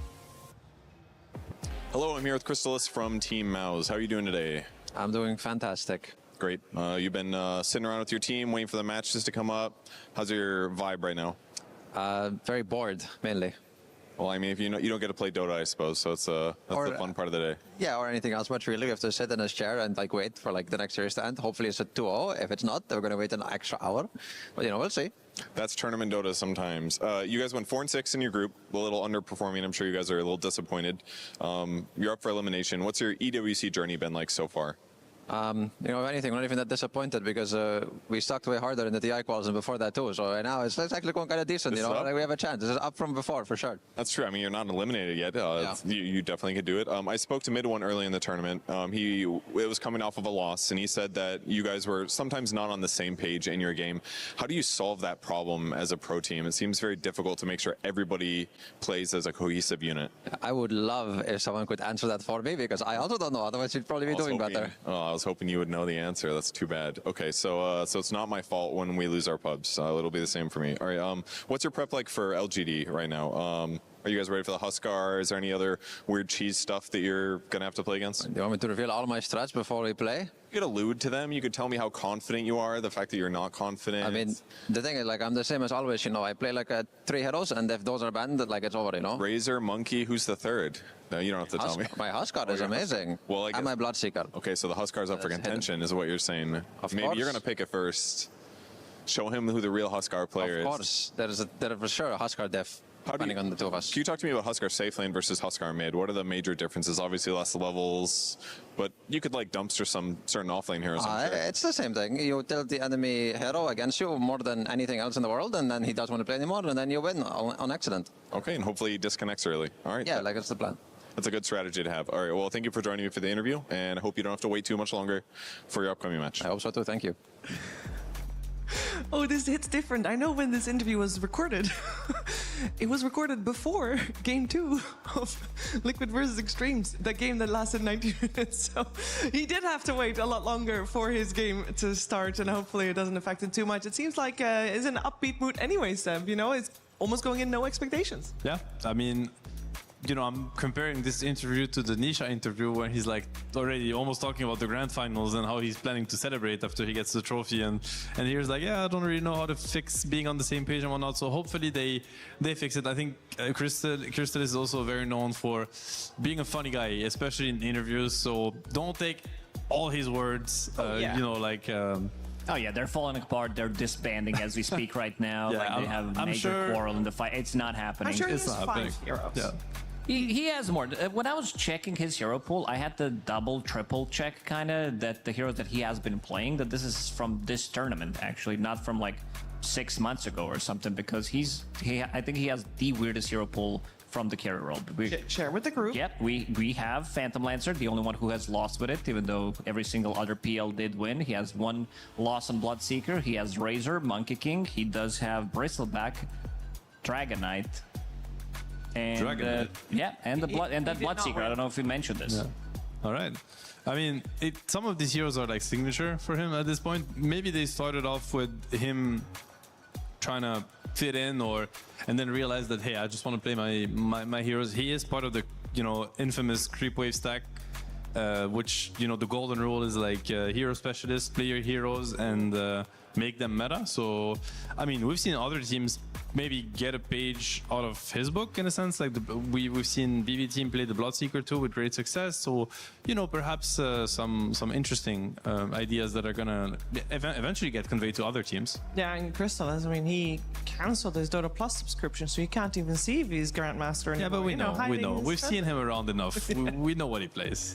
Hello, I'm here with Crystallis from Team Mouse. How are you doing today? I'm doing fantastic. Great. You've been sitting around with your team, waiting for the matches to come up. How's your vibe right now? Very bored, mainly. Well, I mean, if you don't get to play Dota, I suppose, so that's the fun part of the day. Yeah, or anything else much really. We have to sit in his chair and like wait for like the next series to end. Hopefully it's a 2-0. If it's not, then we're going to wait an extra hour. But you know, we'll see. That's tournament Dota sometimes. You guys went 4-6 in your group, a little underperforming. I'm sure you guys are a little disappointed. You're up for elimination. What's your EWC journey been like so far? You know, if anything, we're not even that disappointed because we sucked way harder in the TI quals and before that too. So right now it's actually going kind of decent. You know, like we have a chance. This is up from before for sure. That's true. I mean, you're not eliminated yet. You definitely could do it. I spoke to Mid1 early in the tournament. It was coming off of a loss, and he said that you guys were sometimes not on the same page in your game. How do you solve that problem as a pro team? It seems very difficult to make sure everybody plays as a cohesive unit. I would love if someone could answer that for me because I also don't know. Otherwise, you'd probably be doing better. I was hoping you would know the answer. That's too bad. Okay, so it's not my fault when we lose our pubs. It'll be the same for me. All right. What's your prep like for LGD right now? Are you guys ready for the Huskar? Is there any other weird cheese stuff that you're gonna have to play against? Do you want me to reveal all my strats before we play? You could allude to them. You could tell me how confident you are. The fact that you're not confident. I mean, the thing is, like, I'm the same as always. You know, I play like 3 heroes, and if those are banned, like it's over. You know. Razor, Monkey. Who's the third? No, you don't have to tell me. My Huskar is amazing. Well, and my Bloodseeker. Okay, so the Huskar's up for contention, is what you're saying. Maybe you're gonna pick it first. Show him who the real Huskar player is. Of course, there is for sure a Huskar def. Depending on the two of us. Can you talk to me about Huskar safe lane versus Huskar mid? What are the major differences? Obviously less levels, but you could like dumpster some certain offlane heroes. It's the same thing. You tilt the enemy hero against you more than anything else in the world, and then he doesn't want to play anymore, and then you win on accident. Okay, and hopefully he disconnects early. All right. Yeah, like it's the plan. That's a good strategy to have. All right, well, thank you for joining me for the interview, and I hope you don't have to wait too much longer for your upcoming match. I hope so too. Thank you. Oh, this hits different. I know when this interview was recorded. It was recorded before Game 2 of Liquid versus Extremes, that game that lasted 90 minutes. So he did have to wait a lot longer for his game to start, and hopefully it doesn't affect it too much. It seems like it's an upbeat mood anyway, Seb. You know, it's almost going in no expectations. Yeah, I mean, you know, I'm comparing this interview to the Nisha interview where he's like already almost talking about the grand finals and how he's planning to celebrate after he gets the trophy, and here's like, yeah, I don't really know how to fix being on the same page and whatnot. So hopefully they fix it. I think Crystal is also very known for being a funny guy, especially in interviews. So don't take all his words, you know, like. Oh yeah, they're falling apart. They're disbanding as we speak right now. Yeah, like they have a major quarrel in the fight. It's not happening. I'm sure It's he has not happening. 5 heroes. Yeah. He has more. When I was checking his hero pool, I had to double, triple check kind of that the heroes that he has been playing, that this is from this tournament actually, not from like 6 months ago or something, because I think he has the weirdest hero pool from the carry role. Share with the group. Yep, we have Phantom Lancer, the only one who has lost with it, even though every single other PL did win. He has 1 loss on Bloodseeker. He has Razor, Monkey King. He does have Bristleback, Dragon Knight, and yeah, and that Bloodseeker. I don't know if we mentioned this. Yeah. All right. I mean, some of these heroes are like signature for him at this point. Maybe they started off with him trying to fit in, and then realize that, hey, I just want to play my heroes. He is part of the, you know, infamous creep wave stack, which, you know, the golden rule is like hero specialists, play your heroes, and make them meta. So, I mean, we've seen other teams maybe get a page out of his book in a sense. Like we've seen BB team play the Bloodseeker too with great success. So, you know, perhaps some interesting ideas that are gonna eventually get conveyed to other teams. Yeah, and Crystal, I mean, he cancelled his Dota Plus subscription, so you can't even see if he's Grandmaster anymore. Yeah, but we know. We've seen him around enough. we know what he plays.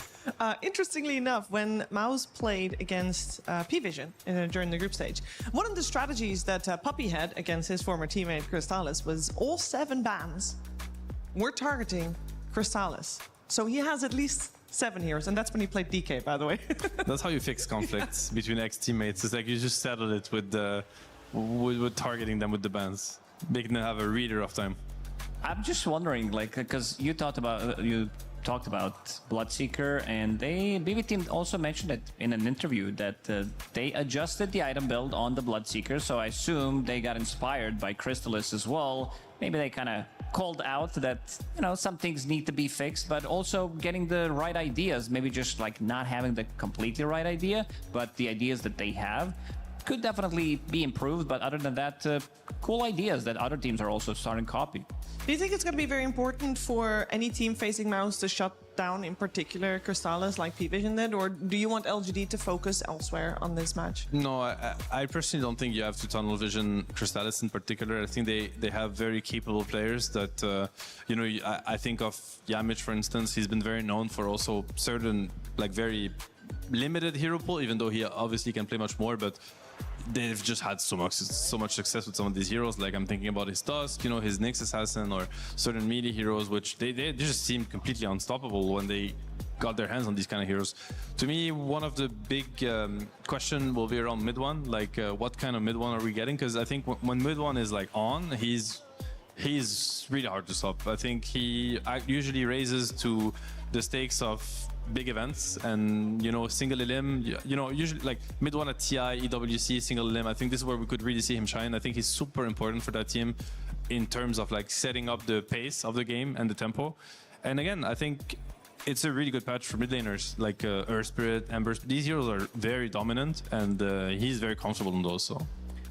Interestingly enough, when Mouse played against P-Vision during the group stage, one of the strategies that Puppy had against his former teammate Crystallis was all 7 bans were targeting Crystallis. So he has at least 7 heroes, and that's when he played DK, by the way. That's how you fix conflicts between ex-teammates. It's like you just settle it with targeting them with the bans, making them have a reader of time. I'm just wondering, like, because you talked about Bloodseeker, and BB team also mentioned it in an interview that they adjusted the item build on the Bloodseeker, so I assume they got inspired by Crystallis as well. Maybe they kind of called out that, you know, some things need to be fixed, but also getting the right ideas, maybe just like not having the completely right idea, but the ideas that they have could definitely be improved. But other than that, cool ideas that other teams are also starting to copy. Do you think it's going to be very important for any team facing Mouse to shut down, in particular, Crystallis like P-Vision did, or do you want LGD to focus elsewhere on this match? No, I personally don't think you have to tunnel vision Crystallis in particular. I think they have very capable players that, you know, I think of Yamich, for instance. He's been very known for also certain, like, very limited hero pool, even though he obviously can play much more, but they've just had so much success with some of these heroes. Like, I'm thinking about his Tusk, you know, his Nyx Assassin, or certain melee heroes, which they just seem completely unstoppable when they got their hands on these kind of heroes. To me, one of the big question will be around mid one, like what kind of mid one are we getting? Because I think when mid one is like on, he's really hard to stop. I think he usually raises to the stakes of big events, and, you know, single elim, you know, usually like mid one at TI, EWC, single elim. I think this is where we could really see him shine. I think he's super important for that team in terms of like setting up the pace of the game and the tempo. And again, I think it's a really good patch for mid laners like Earth Spirit, Ember. These heroes are very dominant, and he's very comfortable in those. So.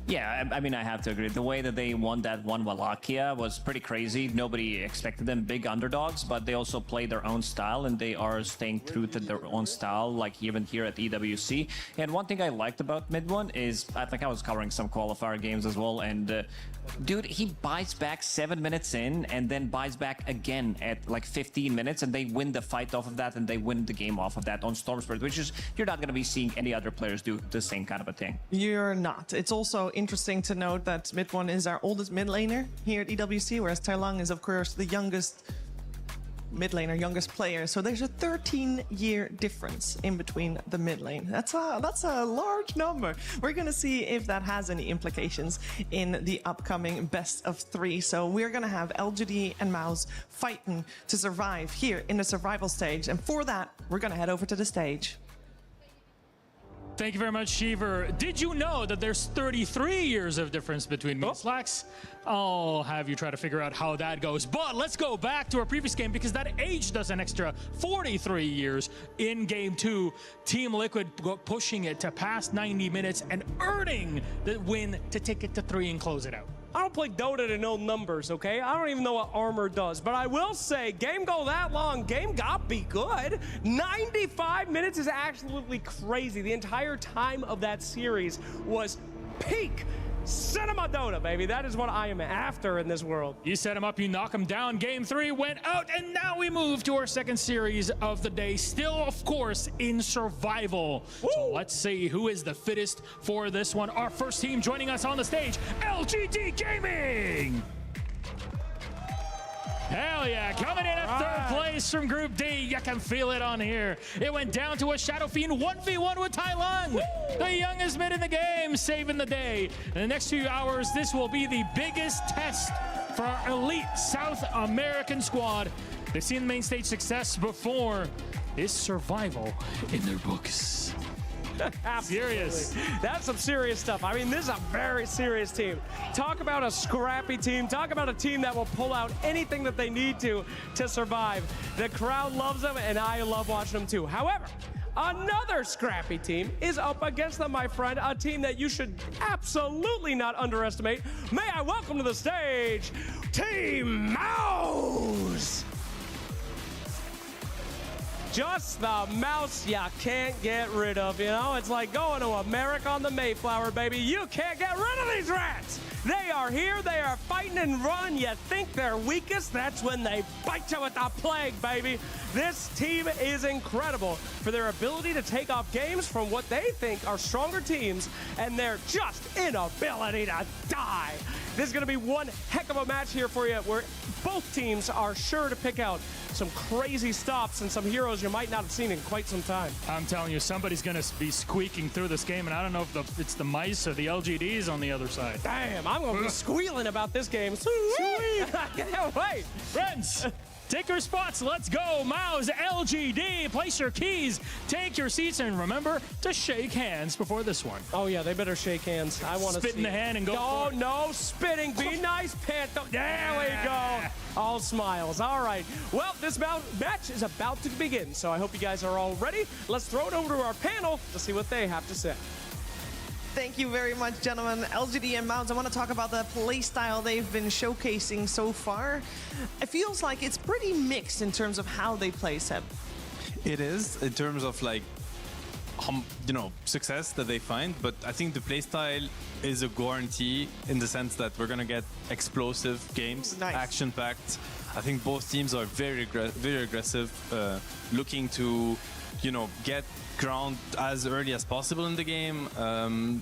Yeah, I mean, I have to agree. The way that they won that one Wallachia was pretty crazy. Nobody expected them, big underdogs, but they also play their own style, and they are staying true to their own style, like even here at EWC. And one thing I liked about mid one is, I think I was covering some qualifier games as well, and dude, he buys back 7 minutes in, and then buys back again at like 15 minutes, and they win the fight off of that, and they win the game off of that on Storm Spirit, which is, you're not going to be seeing any other players do the same kind of a thing. You're not. It's also interesting to note that mid one is our oldest mid laner here at EWC, whereas Tai Lung is, of course, the youngest mid lane, our youngest player. So there's a 13-year difference in between the mid lane. That's a large number. We're gonna see if that has any implications in the upcoming best of 3. So we're gonna have LGD and Mouse fighting to survive here in the survival stage. And for that, we're gonna head over to the stage. Thank you very much, Sheever. Did you know that there's 33 years of difference between me and Slacks? I'll have you try to figure out how that goes. But let's go back to our previous game because that aged us an extra 43 years in Game 2. Team Liquid pushing it to past 90 minutes and earning the win to take it to 3 and close it out. I don't play Dota to know numbers, okay? I don't even know what armor does, but I will say, game go that long, game got be good. 95 minutes is absolutely crazy. The entire time of that series was peak cinema Dota, baby. That is what I am after in this world. You set him up, you knock him down. Game 3 went out, and now we move to our second series of the day. Still, of course, in survival. Woo! So let's see who is the fittest for this one. Our first team joining us on the stage, LGD Gaming. Hell yeah, coming in at third place from Group D. You can feel it on here. It went down to a Shadow Fiend 1v1 with Tai Lung. The youngest mid in the game, saving the day. In the next few hours, this will be the biggest test for our elite South American squad. They've seen main stage success before. Is survival in their books? Serious. That's some serious stuff. I mean, this is a very serious team. Talk about a scrappy team. Talk about a team that will pull out anything that they need to survive. The crowd loves them, and I love watching them too. However, another scrappy team is up against them, my friend. A team that you should absolutely not underestimate. May I welcome to the stage, Team Mouse. Just the mouse you can't get rid of, you know? It's like going to America on the Mayflower, baby. You can't get rid of these rats. They are here, they are fighting and running. You think they're weakest? That's when they bite you with the plague, baby. This team is incredible for their ability to take off games from what they think are stronger teams and their just inability to die. This is gonna be one heck of a match here for you where both teams are sure to pick out some crazy stops and some heroes you might not have seen in quite some time. I'm telling you, somebody's gonna be squeaking through this game, and I don't know if it's the mice or the LGDs on the other side. Damn, I'm gonna be squealing about this game. Sweet. I can't wait. Friends, take your spots. Let's go. Mouse, LGD, place your keys, take your seats, and remember to shake hands before this one. Oh, yeah, they better shake hands. I want to spit in the hand and go. No spitting. Be nice, Panther. There we go. All smiles. All right. Well, this match is about to begin, so I hope you guys are all ready. Let's throw it over to our panel to see what they have to say. Thank you very much, gentlemen. LGD and Mounts, I want to talk about the playstyle they've been showcasing so far. It feels like it's pretty mixed in terms of how they play, Seb. It is, in terms of like, you know, success that they find, but I think the playstyle is a guarantee in the sense that we're going to get explosive games, action-packed. I think both teams are very aggressive, looking to, you know, get ground as early as possible in the game.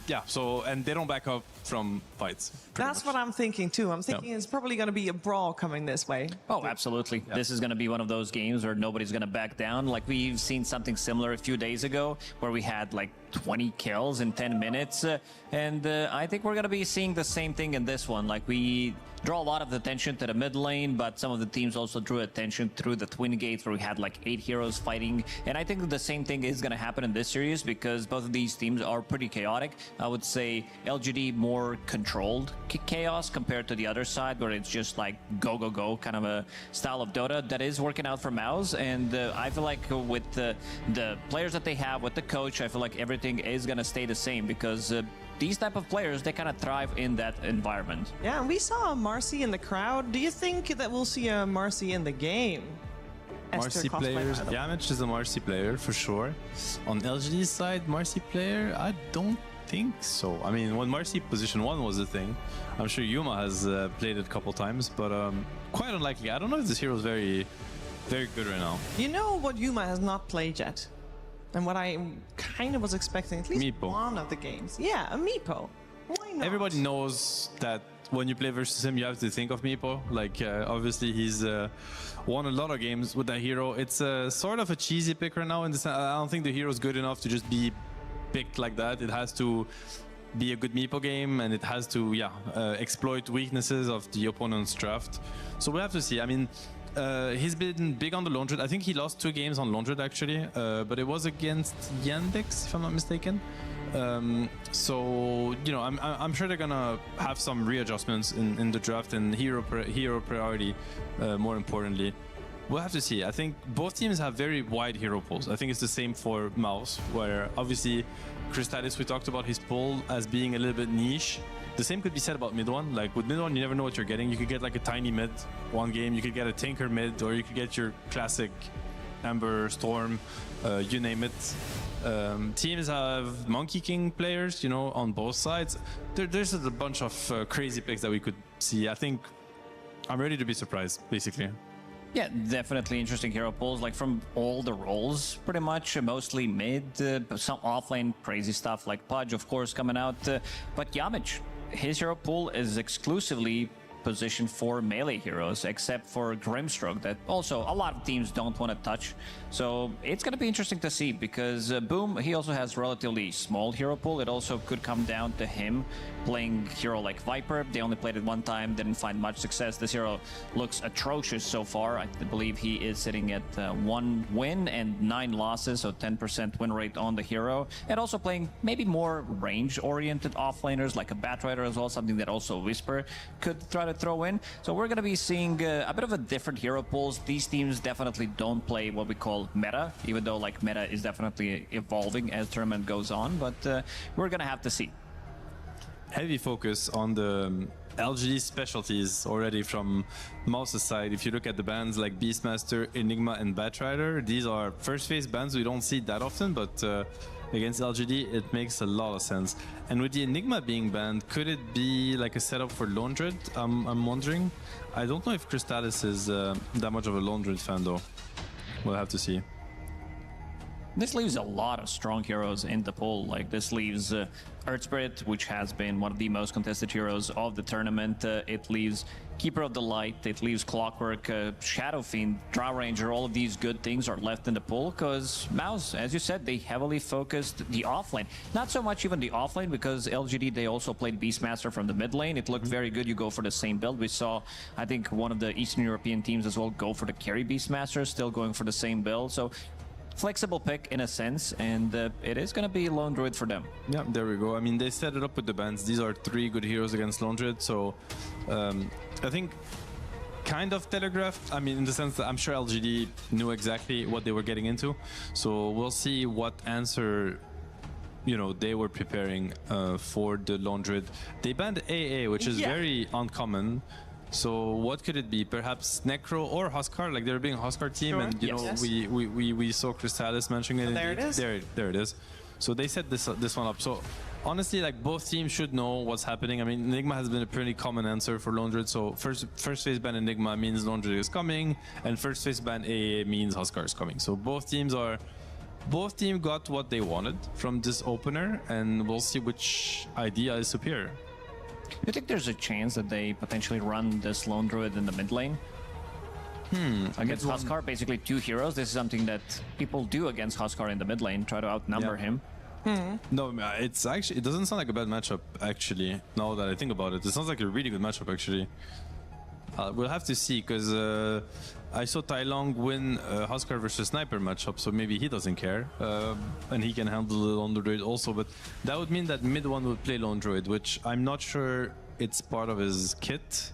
Yeah, so, and they don't back up from fights. That's what I'm thinking too. I'm thinking it's probably going to be a brawl coming this way. Oh, absolutely. Yeah. This is going to be one of those games where nobody's going to back down. Like we've seen something similar a few days ago where we had like 20 kills in 10 minutes. And I think we're going to be seeing the same thing in this one. Like we draw a lot of attention to the mid lane, but some of the teams also drew attention through the Twin Gates where we had like 8 heroes fighting. And I think the same thing is going to happen in this series because both of these teams are pretty chaotic. I would say LGD more controlled chaos compared to the other side where it's just like go, go, go kind of a style of Dota that is working out for Mouse. And I feel like with the players that they have, with the coach, I feel like everything is going to stay the same because these type of players, they kind of thrive in that environment. Yeah, and we saw Marcy in the crowd. Do you think that we'll see a Marcy in the game? Marcy players, Damage is a Marcy player for sure. On LGD's side, Marcy player, I don't think so. I mean, when Marcy position 1 was a thing, I'm sure Yuma has played it a couple times, but quite unlikely. I don't know if this hero is very good right now. You know what Yuma has not played yet? And what I kind of was expecting, at least Meepo. one of the games. Yeah, a Meepo. Why not? Everybody knows that when you play versus him, you have to think of Meepo. Like, obviously, he's won a lot of games with that hero. It's sort of a cheesy pick right now. In the sense, I don't think the hero's good enough to just be picked like that. It has to be a good Meepo game, and it has to, exploit weaknesses of the opponent's draft. So we'll have to see. I mean, he's been big on the Laundred. I think he lost 2 games on Laundred, actually, but it was against Yandex, if I'm not mistaken. So, you know, I'm sure they're gonna have some readjustments in the draft and hero priority, more importantly. We'll have to see. I think both teams have very wide hero pools. I think it's the same for Mouse, where obviously Crystalis, we talked about his pool as being a little bit niche. The same could be said about mid one. Like with mid one, you never know what you're getting. You could get like a tiny mid one game, you could get a tanker mid, or you could get your classic Amber, Storm, you name it. Teams have Monkey King players, you know, on both sides. There's a bunch of crazy picks that we could see. I think I'm ready to be surprised, basically. Yeah, definitely interesting hero pools, like from all the roles, pretty much, mostly mid, some offlane crazy stuff like Pudge, of course, coming out. But Yamich, his hero pool is exclusively positioned for melee heroes, except for Grimstroke, that also a lot of teams don't want to touch. So it's going to be interesting to see, because Boom, he also has relatively small hero pool. It also could come down to him playing hero like Viper. They only played it one time, didn't find much success. This hero looks atrocious so far. I believe he is sitting at 1 win and 9 losses, so 10% win rate on the hero. And also playing maybe more range-oriented offlaners like a Batrider as well, something that also Whisper could try to throw in. So we're going to be seeing a bit of a different hero pools. These teams definitely don't play what we call meta, even though like meta is definitely evolving as tournament goes on, but we're going to have to see. Heavy focus on the LGD specialties already from Mouse's side. If you look at the bans like Beastmaster, Enigma, and Batrider, these are first phase bans we don't see that often, but against LGD it makes a lot of sense. And with the Enigma being banned, could it be like a setup for Laundred? I'm wondering. I don't know if Crystalis is that much of a Laundred fan though. We'll have to see. This leaves a lot of strong heroes in the pool. Like this leaves Earth Spirit, which has been one of the most contested heroes of the tournament. It leaves Keeper of the Light, it leaves Clockwork, Shadow Fiend, Drow Ranger. All of these good things are left in the pool because Mouse, as you said, they heavily focused the offlane. Not so much even the offlane, because LGD, they also played Beastmaster from the mid lane. It looked very good. You go for the same build. We saw, I think, one of the Eastern European teams as well go for the carry Beastmaster, still going for the same build. So flexible pick in a sense, and it is going to be Lone Druid for them. Yeah, there we go. I mean, they set it up with the bans. These are 3 good heroes against Lone Druid, so I think kind of telegraphed. I mean, in the sense that I'm sure LGD knew exactly what they were getting into, so we'll see what answer, you know, they were preparing for the Lone Druid. They banned AA, which is very uncommon. So what could it be? Perhaps Necro or Huskar? Like they're being a Huskar team, sure. And you know, we saw Crystalis mentioning it. There it is. There it is. So they set this one up. So honestly, like both teams should know what's happening. I mean, Enigma has been a pretty common answer for Lone Druid. So first phase ban Enigma means Lone Druid is coming, and first phase ban AA means Huskar is coming. So both teams got what they wanted from this opener, and we'll see which idea is superior. Do you think there's a chance that they potentially run this Lone Druid in the mid lane? Against Huskar, basically 2 heroes. This is something that people do against Huskar in the mid lane, try to outnumber him. No, it's actually, it doesn't sound like a bad matchup, actually, now that I think about it. It sounds like a really good matchup, actually. We'll have to see, because I saw Tai Long win Huskar versus Sniper matchup, so maybe he doesn't care. And he can handle the Lone Druid also, but that would mean that mid one would play Lone Druid, which I'm not sure it's part of his kit.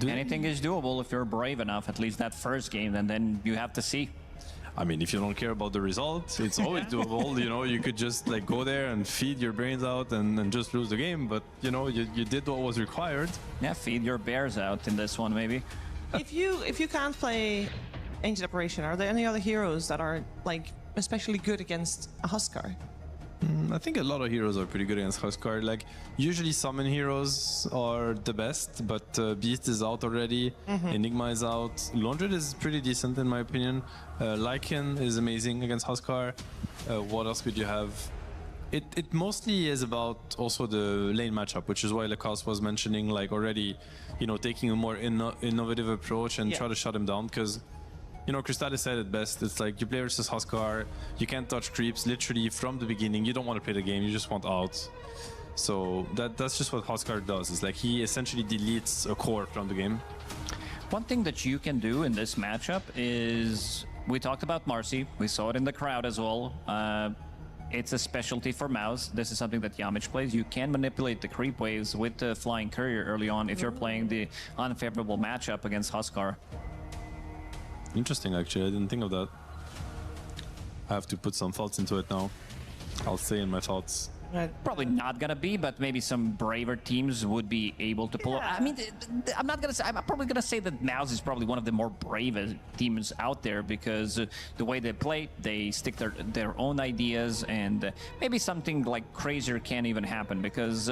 Anything is doable if you're brave enough, at least that first game, and then you have to see. I mean, if you don't care about the result, it's always doable. You know, you could just like go there and feed your brains out and just lose the game. But you know, you did what was required. Yeah, feed your bears out in this one, maybe. If you can't play Ancient Operation, are there any other heroes that are like especially good against a Huskar? I think a lot of heroes are pretty good against Huskar. Like usually summon heroes are the best, but Beast is out already. Enigma is out. Lone Druid is pretty decent in my opinion. Lycan is amazing against Huskar. What else could you have? It mostly is about also the lane matchup, which is why Lacoste was mentioning, like, already, you know, taking a more innovative approach and try to shut him down, because, you know, Crystallis said it best. It's like you play versus Huskar, you can't touch creeps literally from the beginning. You don't want to play the game, you just want out. So that's just what Huskar does. It's like he essentially deletes a core from the game. One thing that you can do in this matchup is, we talked about Marcy, we saw it in the crowd as well. It's a specialty for Mouse. This is something that Yamich plays. You can manipulate the creep waves with the Flying Courier early on if you're playing the unfavorable matchup against Huskar. Interesting, actually. I didn't think of that. I have to put some thoughts into it now. I'll stay in my thoughts. Probably not gonna be, but maybe some braver teams would be able to pull. I mean, I'm not gonna say. I'm probably gonna say that Mouse is probably one of the more brave teams out there, because the way they play, they stick their own ideas, and maybe something like crazier can't even happen, because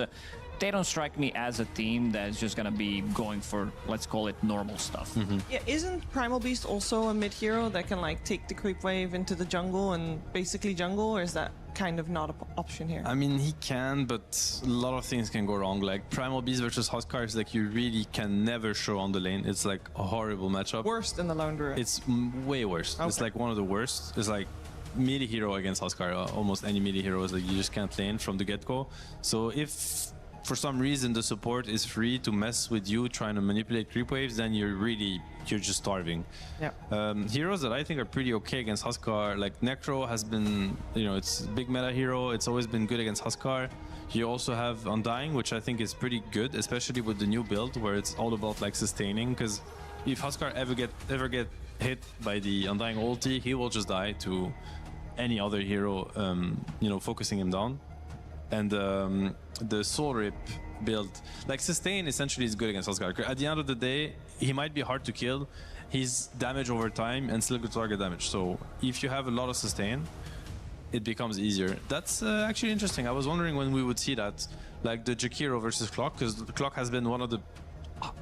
they don't strike me as a team that's just gonna be going for, let's call it, normal stuff. Yeah, isn't Primal Beast also a mid hero that can like take the creep wave into the jungle and basically jungle, or is that kind of not an option here? I mean, he can, but a lot of things can go wrong. Like Primal Beast versus Huskar is like you really can never show on the lane. It's like a horrible matchup. Worse than the Lone Druid. It's way worse. Okay. It's like one of the worst. It's like melee hero against Huskar. Almost any melee hero is like you just can't lane from the get-go. So if for some reason the support is free to mess with you trying to manipulate creep waves, then you're just starving. Yeah. Heroes that I think are pretty okay against Huskar, like Necro has been, you know, it's a big meta hero. It's always been good against Huskar. You also have Undying, which I think is pretty good, especially with the new build where it's all about like sustaining, because if Huskar ever get hit by the Undying ulti, he will just die to any other hero, you know, focusing him down. And the Soul Rip build, like Sustain essentially is good against Huskar. At the end of the day, he might be hard to kill. He's damage over time and still good target damage. So if you have a lot of Sustain, it becomes easier. That's actually interesting. I was wondering when we would see that, like the Jakiro versus Clock, because Clock has been one of the,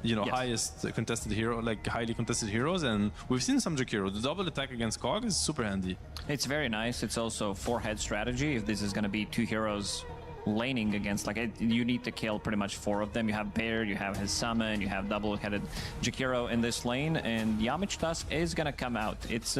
you know, highest contested hero, like highly contested heroes, and we've seen some Jakiro. The double attack against Cog is super handy. It's very nice. It's also 4-head strategy. If this is going to be 2 heroes laning against, like, you need to kill pretty much 4 of them. You have Bear, you have his summon, you have double-headed Jakiro in this lane, and Yamich Tusk is gonna come out. It's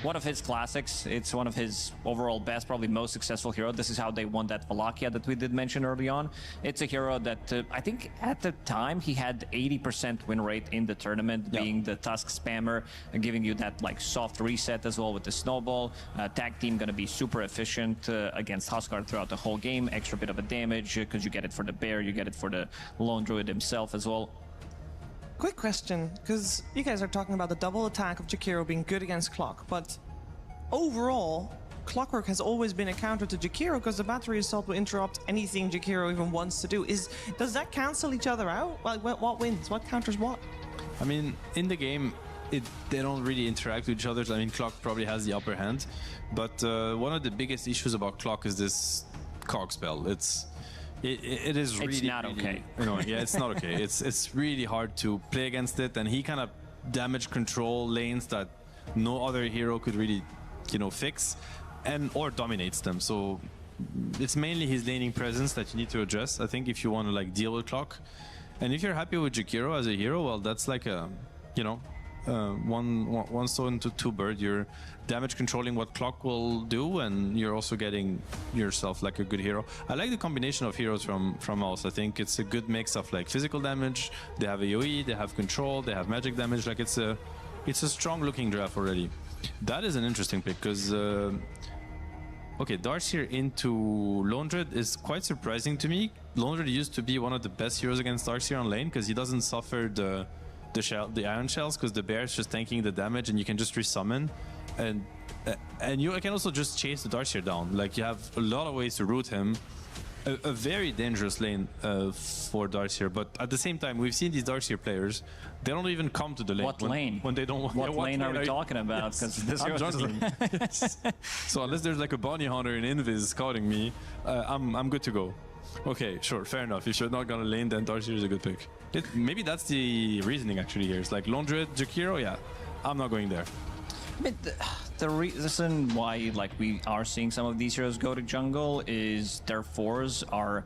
one of his classics. It's one of his overall best, probably most successful hero. This is how they won that Wallachia that we did mention early on. It's a hero that I think at the time he had 80% win rate in the tournament, being the Tusk spammer and giving you that like soft reset as well with the snowball. Tag team gonna be super efficient against Huskar throughout the whole game. Extra bit of a damage because you get it for the Bear, you get it for the Lone Druid himself as well. Quick question, because you guys are talking about the double attack of Jakiro being good against Clock, but overall, Clockwork has always been a counter to Jakiro because the battery assault will interrupt anything Jakiro even wants to do. Does that cancel each other out? Like, what wins? What counters what? I mean, in the game, they don't really interact with each other. I mean, Clock probably has the upper hand, but one of the biggest issues about Clock is this Cog spell. It is really, it's not okay. You know, yeah, it's not okay. It's really hard to play against it, and he kind of damage control lanes that no other hero could really, you know, fix or dominates them. So it's mainly his laning presence that you need to address, I think, if you want to like deal with Clock. And if you're happy with Jakiro as a hero, well, that's like a, you know, one stone to 2 birds. You're damage controlling what Clock will do, and you're also getting yourself like a good hero. I like the combination of heroes from Mouse. I think it's a good mix of like physical damage. They have AoE, they have control, they have magic damage. Like it's a strong looking draft already. That is an interesting pick because okay, Darkseer into Lone Druid is quite surprising to me. Lone Druid used to be one of the best heroes against Darkseer on lane because he doesn't suffer the iron shells, because the Bear is just tanking the damage and you can just resummon, and you can also just chase the Darkseer down. Like, you have a lot of ways to root him. A very dangerous lane for Darkseer, but at the same time, we've seen these Darkseer players, they don't even come to the lane. What lane? When they don't want. What lane are we talking about? Because this I'm jungling. So unless there's like a bounty hunter in Invis scouting me, I'm good to go. Okay, sure, fair enough. If you're not gonna lane, then Darkseer is a good pick. Maybe that's the reasoning actually here. It's like Lone Druid, Jakiro, yeah, I'm not going there. I mean, the reason why we are seeing some of these heroes go to jungle is their fours are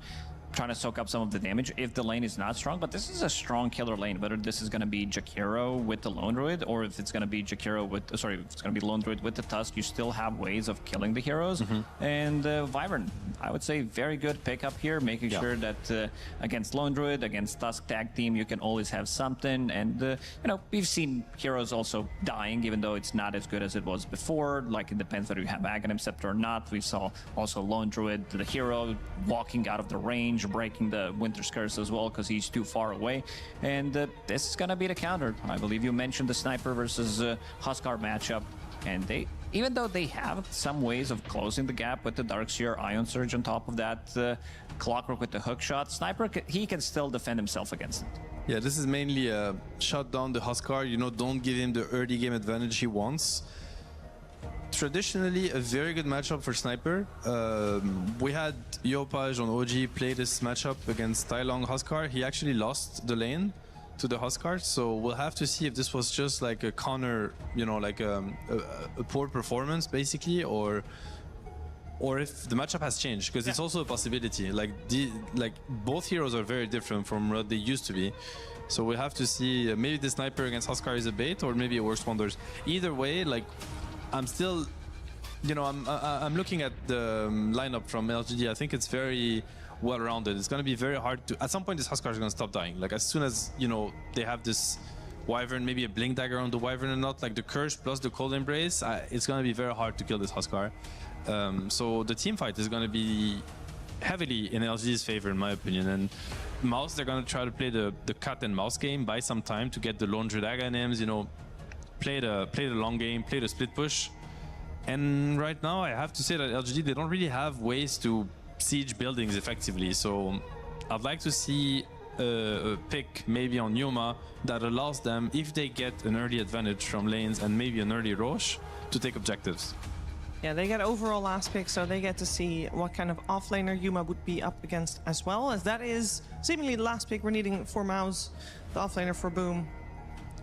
trying to soak up some of the damage if the lane is not strong, but this is a strong killer lane, whether this is going to be Jakiro with the Lone Druid or if it's going to be Jakiro with, if it's going to be Lone Druid with the Tusk, you still have ways of killing the heroes. And Wyvern, I would say very good pickup here, making sure that against Lone Druid, against Tusk tag team, you can always have something. And, you know, we've seen heroes also dying, even though it's not as good as it was before. Like, it depends whether you have Aghanim Scepter or not. We saw also Lone Druid, the hero, walking out of the range, breaking the Winter's Curse as well because he's too far away. And this is gonna be the counter. I believe you mentioned the Sniper versus Huskar matchup, and they, even though they have some ways of closing the gap with the Darkseer, Ion Surge on top of that, Clockwork with the hook shot, Sniper, he can still defend himself against it. Yeah, this is mainly shut down the Huskar, you know, don't give him the early game advantage he wants. Traditionally a very good matchup for Sniper. We had Yopaj on OG play this matchup against Tai Long Huskar. He actually lost the lane to the Huskar, so we'll have to see if this was just like a Connor, you know, like a poor performance basically, or if the matchup has changed, because it's also a possibility. Like both heroes are very different from what they used to be. So we'll have to see, maybe the Sniper against Huskar is a bait, or maybe it works wonders. Either way, like, I'm still, you know, I'm looking at the lineup from LGD. I think it's very well-rounded. It's going to be very hard to, at some point this Huskar is going to stop dying. Like, as soon as, you know, they have this Wyvern, maybe a Blink Dagger on the Wyvern or not, like the Curse plus the Cold Embrace, it's going to be very hard to kill this Huskar. So the team fight is going to be heavily in LGD's favor, in my opinion. And Mouse, they're going to try to play the cat and mouse game, buy some time to get the Lone Druid Aghanims, you know, play the long game, play the split push. And right now I have to say that LGD, they don't really have ways to siege buildings effectively. So I'd like to see a pick maybe on Yuma that allows them, if they get an early advantage from lanes and maybe an early Roche, to take objectives. Yeah, they get overall last pick, so they get to see what kind of offlaner Yuma would be up against as well, as that is seemingly the last pick we're needing for Mouse, the offlaner for Boom.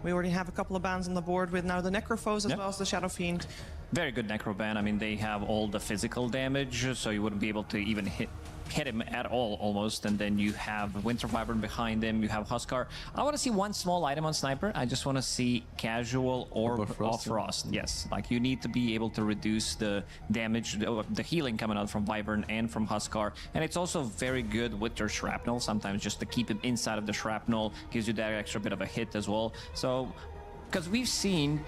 We already have a couple of bans on the board with now the Necrophos as well as the Shadow Fiend. Very good Necro ban. I mean, they have all the physical damage, so you wouldn't be able to even hit him at all, almost. And then you have Winter Wyvern behind him, you have Huskar. I want to see one small item on Sniper. I just want to see Casual or Off Frost. Yes, like you need to be able to reduce the damage, the healing coming out from Wyvern and from Huskar. And it's also very good with their Shrapnel, sometimes just to keep him inside of the Shrapnel, gives you that extra bit of a hit as well. So, because we've seen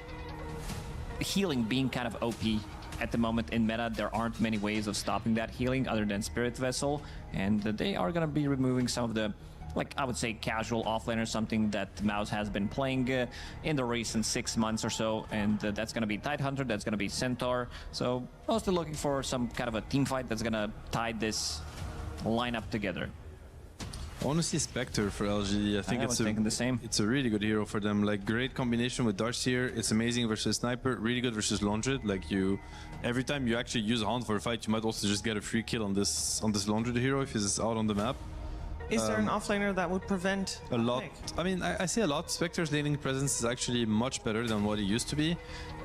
healing being kind of OP at the moment in meta, there aren't many ways of stopping that healing other than Spirit Vessel, and they are going to be removing some of the, like, I would say casual offlaner, something that Mouse has been playing in the recent 6 months or so, and that's going to be Tidehunter, that's going to be Centaur, so mostly looking for some kind of a team fight that's going to tie this lineup together. I want to see Spectre for LGD. I think it's a really good hero for them. Like, great combination with Darkseer. It's amazing versus Sniper. Really good versus Lone Druid. Like, every time you actually use Hound for a fight, you might also just get a free kill on this Lone Druid hero if he's out on the map. Is there an offlaner that would prevent a lot? I mean, I see a lot. Spectre's laning presence is actually much better than what it used to be.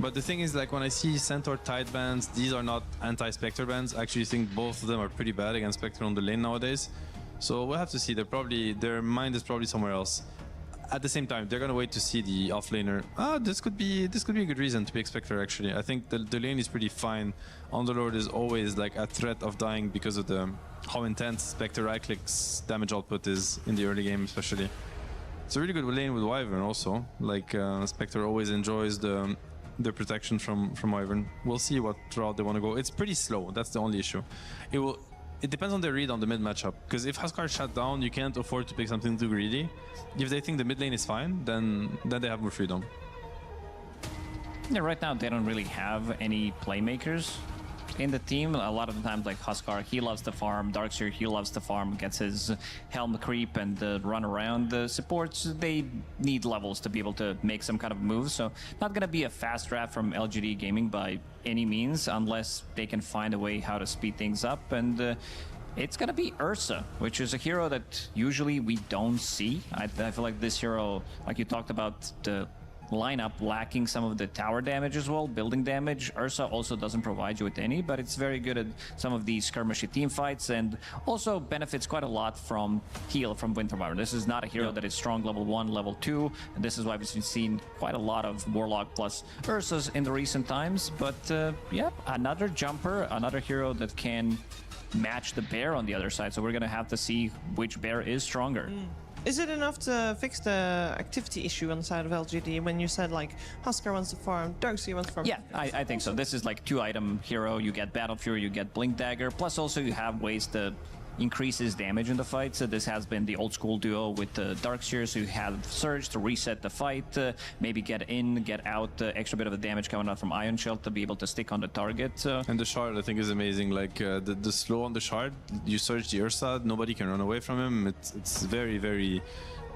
But the thing is, like, when I see Centaur Tide bans, these are not anti-Spectre bans. I actually think both of them are pretty bad against Spectre on the lane nowadays. So we'll have to see. Their mind is probably somewhere else. At the same time, they're gonna wait to see the offlaner. This could be a good reason to pick Spectre. Actually, I think the lane is pretty fine. Underlord is always like a threat of dying because of how intense Spectre right clicks damage output is in the early game, especially. It's a really good lane with Wyvern also. Like, Spectre always enjoys the protection from Wyvern. We'll see what route they want to go. It's pretty slow. That's the only issue. It depends on their read on the mid matchup, because if Huskar is shut down, you can't afford to pick something too greedy. If they think the mid lane is fine, then they have more freedom. Yeah, right now they don't really have any playmakers in the team. A lot of the times, like Huskar, he loves to farm. Darkseer, he loves to farm, gets his Helm creep and run around. The supports, they need levels to be able to make some kind of move. So not going to be a fast draft from LGD Gaming by any means, unless they can find a way how to speed things up. And it's going to be Ursa, which is a hero that usually we don't see. I feel like this hero, like you talked about, the lineup lacking some of the tower damage as well, building damage. Ursa also doesn't provide you with any, but it's very good at some of these skirmishy team fights and also benefits quite a lot from heal from Winter Wyvern. This is not a hero that is strong level 1, level 2, and this is why we've seen quite a lot of Warlock plus Ursas in the recent times. But yeah, another jumper, another hero that can match the bear on the other side. So we're gonna have to see which bear is stronger. Is it enough to fix the activity issue on the side of LGD when you said like Huskar wants to farm, Darkseer wants to farm? Yeah, I think so. This is like 2-item hero. You get Battle Fury, you get Blink Dagger, plus also you have ways to increase his damage in the fight. So this has been the old school duo with the Darkseer, so you have Surge to reset the fight, maybe get in, get out, extra bit of the damage coming out from Ion Shell to be able to stick on the target. And the Shard I think is amazing, like the slow on the Shard, you Surge the Ursa, nobody can run away from him. It's very, very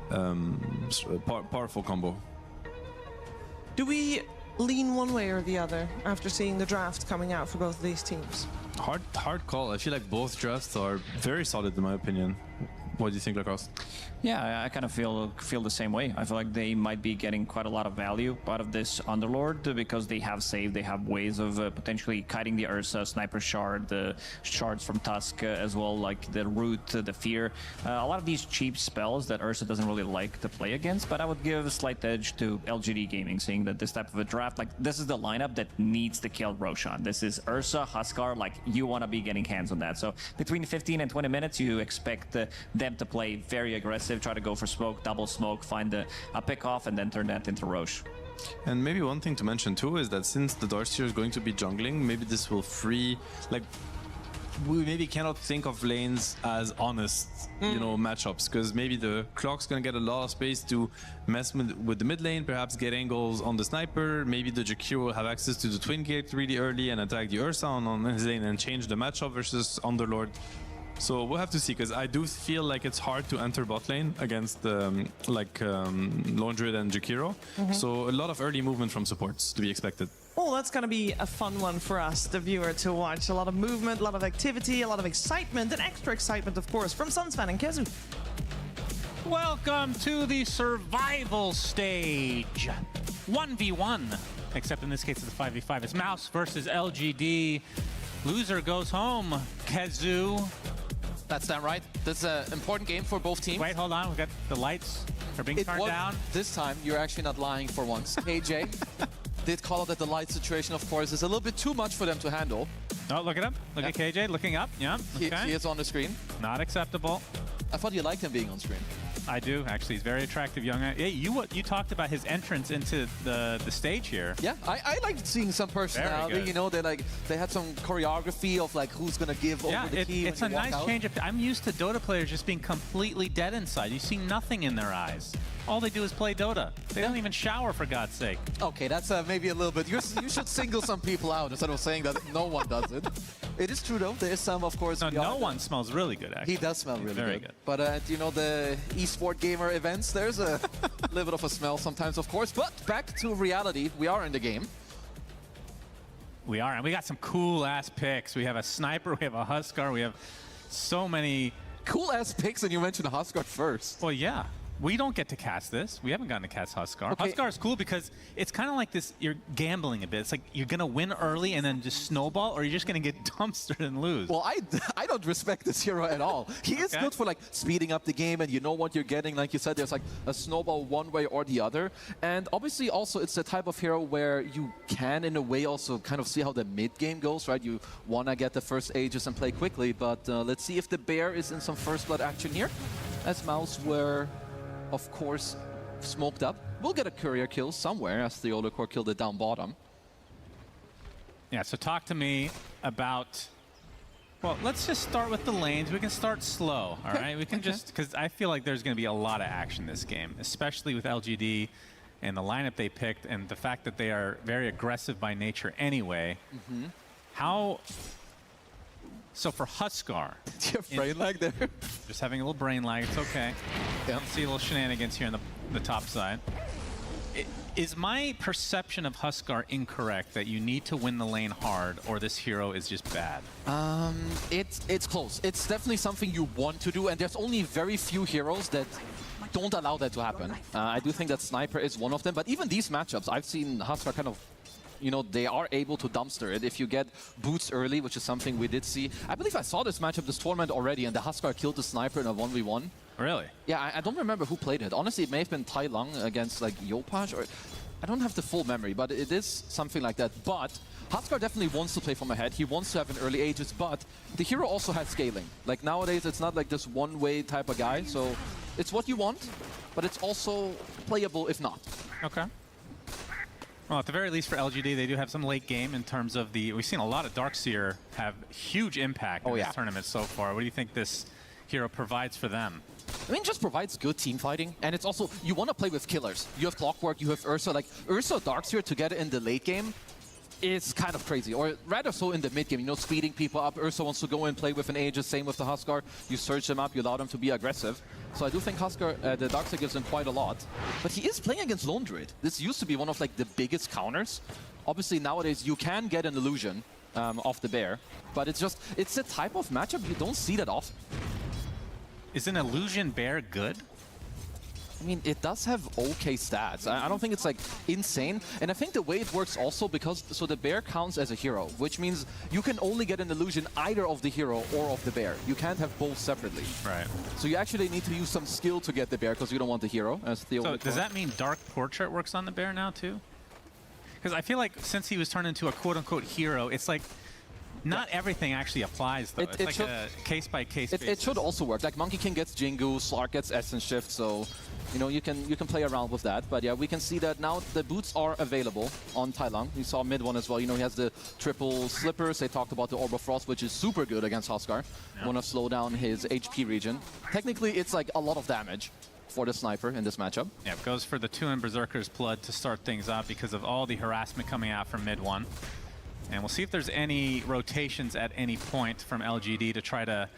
powerful combo. Do we lean one way or the other after seeing the draft coming out for both of these teams? Hard call. I feel like both drafts are very solid in my opinion. What do you think, Lacoste? Yeah, I kind of feel the same way. I feel like they might be getting quite a lot of value out of this Underlord because they have save, they have ways of potentially kiting the Ursa, Sniper Shard, the shards from Tusk as well, like the Root, the Fear. A lot of these cheap spells that Ursa doesn't really like to play against, but I would give a slight edge to LGD Gaming, seeing that this type of a draft, like this is the lineup that needs to kill Roshan. This is Ursa, Huskar, like you want to be getting hands on that. So between 15 and 20 minutes, you expect them to play very aggressive, try to go for smoke, double smoke, find a pick off, and then turn that into Roche. And maybe one thing to mention too is that since the Darkseer is going to be jungling, maybe this will free, like, we maybe cannot think of lanes as honest, you know, matchups, because maybe the Clock's gonna get a lot of space to mess with the mid lane, perhaps get angles on the Sniper, maybe the Jakiro will have access to the Twin Gate really early and attack the Ursa on his lane and change the matchup versus Underlord. So we'll have to see, because I do feel like it's hard to enter bot lane against Lone Druid and Jakiro. So a lot of early movement from supports to be expected. Oh, that's going to be a fun one for us, the viewer, to watch. A lot of movement, a lot of activity, a lot of excitement, and extra excitement, of course, from Sunsfan and Kezu. Welcome to the survival stage. 1v1, except in this case it's a 5v5. It's Mouse versus LGD. Loser goes home. Kezu. That's damn right. This is an important game for both teams. Wait, hold on. We've got the lights are being turned down. This time, you're actually not lying for once. KJ did call out that the light situation, of course, is a little bit too much for them to handle. Oh, look at him. Look at KJ looking up. Yeah, okay. He is on the screen. Not acceptable. I thought you liked him being on screen. I do, actually. He's very attractive young. Hey, you talked about his entrance into the stage here. Yeah, I liked seeing some personality. You know, they had some choreography of like who's gonna give over the key. It's a nice change. I'm used to Dota players just being completely dead inside. You see nothing in their eyes. All they do is play Dota. They don't even shower, for God's sake. Okay, that's maybe a little bit. You should single some people out instead of saying that no one does it. It is true though. There is some, of course. No one smells really good. Actually, he does smell really very good. But you know, the esport gamer events, there's a little bit of a smell sometimes, of course. But back to reality, we are in the game. We are, and we got some cool ass picks. We have a Sniper, we have a Huskar, we have so many cool ass picks, and you mentioned Huskar first. Well, yeah. We don't get to cast this. We haven't gotten to cast Huskar. Okay. Huskar is cool because it's kind of like this, you're gambling a bit. It's like you're going to win early and then just snowball, or you're just going to get dumpstered and lose. Well, I don't respect this hero at all. He is good for like speeding up the game, and you know what you're getting. Like you said, there's like a snowball one way or the other. And obviously also it's the type of hero where you can in a way also kind of see how the mid game goes, right? You want to get the first Aegis and play quickly, but let's see if the bear is in some first blood action here. As Mouse were, of course, smoked up. We'll get a courier kill somewhere as the Older Core killed it down bottom. Yeah, so talk to me about... Well, let's just start with the lanes. We can start slow, all right? We can just... Because I feel like there's going to be a lot of action this game, especially with LGD and the lineup they picked and the fact that they are very aggressive by nature anyway. How... So for Huskar... Do you have brain lag there? Just having a little brain lag, it's okay. Yeah. See a little shenanigans here on the top side. Is my perception of Huskar incorrect that you need to win the lane hard or this hero is just bad? It's close. It's definitely something you want to do, and there's only very few heroes that don't allow that to happen. I do think that Sniper is one of them, but even these matchups, I've seen Huskar kind of, you know, they are able to dumpster it. If you get boots early, which is something we did see. I believe I saw this matchup this tournament already, and the Huskar killed the Sniper in a 1v1. Really? Yeah, I don't remember who played it. Honestly, it may have been Tai Lung against like Yopaj, or I don't have the full memory, but it is something like that. But Huskar definitely wants to play from ahead. He wants to have an early Aegis, but the hero also has scaling. Like nowadays, it's not like this one-way type of guy, so it's what you want, but it's also playable if not. Okay. Well, at the very least for LGD, they do have some late game in terms of the... We've seen a lot of Darkseer have huge impact in this tournament so far. What do you think this hero provides for them? I mean, just provides good team fighting, and it's also, you want to play with killers. You have Clockwork, you have Ursa. Like, Ursa Darkseer together in the late game is kind of crazy, or rather so in the mid game, you know, speeding people up. Ursa wants to go and play with an Aegis, same with the Huskar. You surge them up, you allow them to be aggressive. So I do think Huskar, the Darkseer gives him quite a lot. But he is playing against Lone Druid. This used to be one of like the biggest counters. Obviously nowadays you can get an illusion off the bear, but it's a type of matchup you don't see that often. Is an illusion bear good? I mean, it does have okay stats. I don't think it's like insane. And I think the way it works also because, so the bear counts as a hero, which means you can only get an illusion either of the hero or of the bear. You can't have both separately. Right. So you actually need to use some skill to get the bear because you don't want the hero. As Theo so does that mean Dark Portrait works on the bear now too? Because I feel like since he was turned into a quote-unquote hero, it's like not everything actually applies though. It's like a case-by-case basis. It should also work. Like Monkey King gets Jingu, Slark gets Essence Shift, so you know you can play around with that. But yeah, we can see that now the boots are available on Tai Lung. You saw mid one as well. You know, he has the triple slippers. They talked about the Orb of Frost, which is super good against Huskar. Yeah. Want to slow down his HP regen. Technically, it's like a lot of damage for the Sniper in this matchup. Yeah, it goes for the 2 in Berserker's Blood to start things up because of all the harassment coming out from mid one. And we'll see if there's any rotations at any point from LGD to try to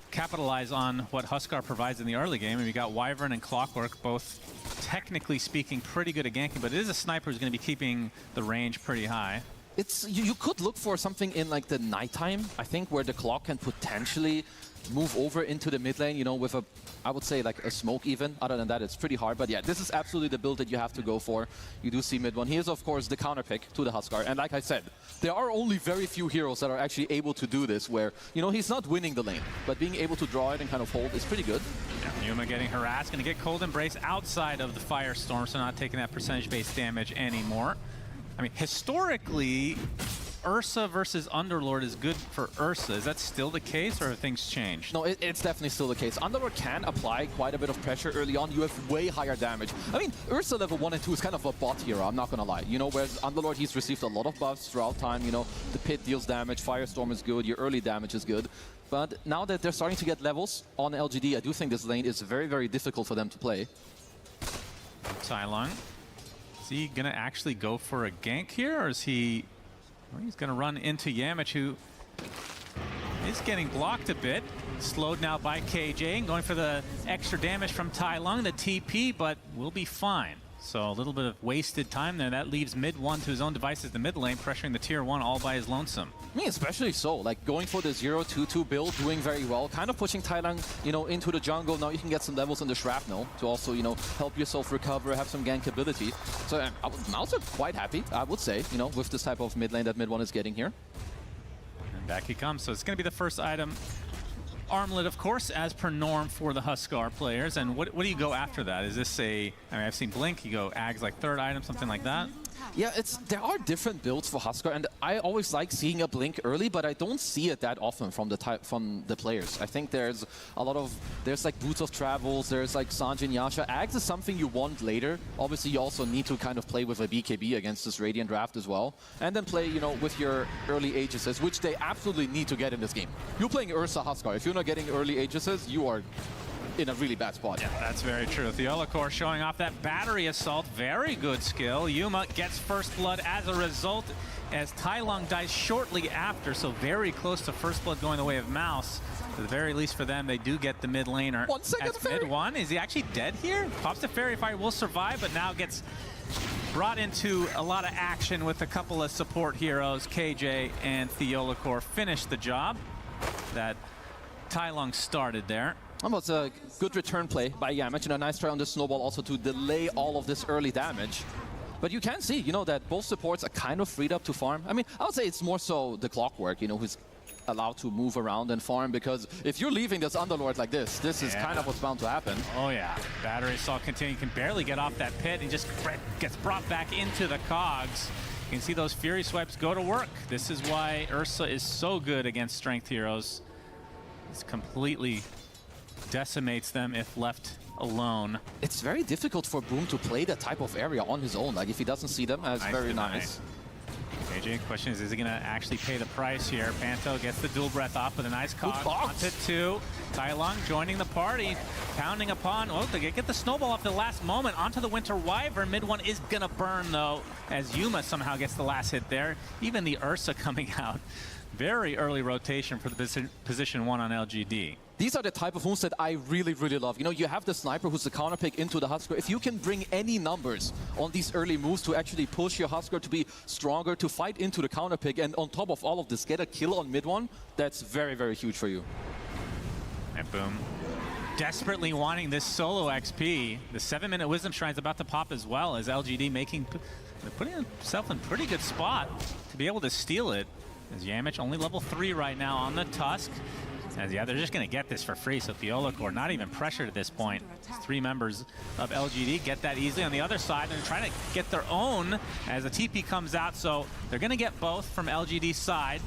capitalize on what Huskar provides in the early game. And we got Wyvern and Clockwork, both technically speaking pretty good at ganking, but it is a Sniper who's going to be keeping the range pretty high. It's you could look for something in like the nighttime, I think, where the Clock can potentially move over into the mid lane, you know, with a, I would say like a smoke even. Other than that, it's pretty hard. But yeah, this is absolutely the build that you have to go for. You do see mid one. He is, of course, the counter pick to the Huskar. And like I said, there are only very few heroes that are actually able to do this where, you know, he's not winning the lane, but being able to draw it and kind of hold is pretty good. Yeah, Yuma getting harassed, going to get Cold Embrace outside of the Firestorm, so not taking that percentage-based damage anymore. I mean, historically, Ursa versus Underlord is good for Ursa. Is that still the case, or have things changed? No, it's definitely still the case. Underlord can apply quite a bit of pressure early on. You have way higher damage. I mean, Ursa level 1 and 2 is kind of a bot hero, I'm not gonna lie. You know, whereas Underlord, he's received a lot of buffs throughout time. You know, the pit deals damage, Firestorm is good, your early damage is good. But now that they're starting to get levels on LGD, I do think this lane is very, very difficult for them to play. Tai Lung. Is he going to actually go for a gank here, or is he... Well, he's going to run into Yamich, who is getting blocked a bit. Slowed now by KJ, going for the extra damage from Tai Lung, the TP, but will be fine. So a little bit of wasted time there. That leaves mid one to his own devices, the mid lane, pressuring the tier 1 all by his lonesome. I mean, especially so, like going for the 0-2-2 build, doing very well, kind of pushing Tai Lung, you know, into the jungle. Now you can get some levels in the Shrapnel to also, you know, help yourself recover, have some gank ability. So I'm also quite happy, I would say, you know, with this type of mid lane that mid one is getting here. And back he comes. So it's going to be the first item. Armlet, of course, as per norm for the Huskar players. And what do you go after that? Is this a... I mean, I've seen Blink, you go Ags like third item, something like that? Yeah, there are different builds for Huskar, and I always like seeing a Blink early, but I don't see it that often from the players. I think there's a lot of... There's like Boots of Travels, there's like Sanjin Yasha. Ags is something you want later. Obviously, you also need to kind of play with a BKB against this Radiant draft as well. And then play, you know, with your early Aegises, which they absolutely need to get in this game. You're playing Ursa Huskar. If you're not getting early Aegises, you are in a really bad spot. Yeah, that's very true. Theolacor showing off that battery assault. Very good skill. Yuma gets first blood as a result, as Tai Lung dies shortly after, so very close to first blood going the way of Mouse. At the very least for them, they do get the mid laner. 1 second, Fairy. Mid one. Is he actually dead here? Pops the Fairy Fire, will survive, but now gets brought into a lot of action with a couple of support heroes. KJ and Theolacor finish the job that Tai Lung started there. That was a good return play by Yamich, and a nice try on the snowball also to delay all of this early damage. But you can see, that both supports are kind of freed up to farm. I mean, I would say it's more so the Clockwork, who's allowed to move around and farm, because if you're leaving this Underlord like this is kind of what's bound to happen. Oh yeah, Battery Assault continuing, can barely get off that pit and just gets brought back into the cogs. You can see those Fury Swipes go to work. This is why Ursa is so good against Strength Heroes. It's completely decimates them if left alone. It's very difficult for Boom to play that type of area on his own. Like if he doesn't see them, that's very nice. AJ, question is he going to actually pay the price here? Panto gets the dual breath off with a nice cog onto 2. Tai Lung joining the party, pounding upon. Oh, they get the snowball off the last moment onto the Winter Wyvern. Mid one is going to burn though, as Yuma somehow gets the last hit there. Even the Ursa coming out. Very early rotation for the position 1 on LGD. These are the type of moves that I really, really love. You have the sniper who's the counter pick into the Husker. If you can bring any numbers on these early moves to actually push your Husker to be stronger, to fight into the counter pick, and on top of all of this, get a kill on mid one, that's very, very huge for you. And Boom, desperately wanting this solo XP. The 7-minute Wisdom Shrine's about to pop as well, as LGD putting himself in pretty good spot to be able to steal it. As Yamich only level 3 right now on the Tusk. As they're just going to get this for free, so Fiolacore not even pressured at this point. 3 members of LGD get that easily on the other side, and trying to get their own as the TP comes out, so they're going to get both from LGD's side.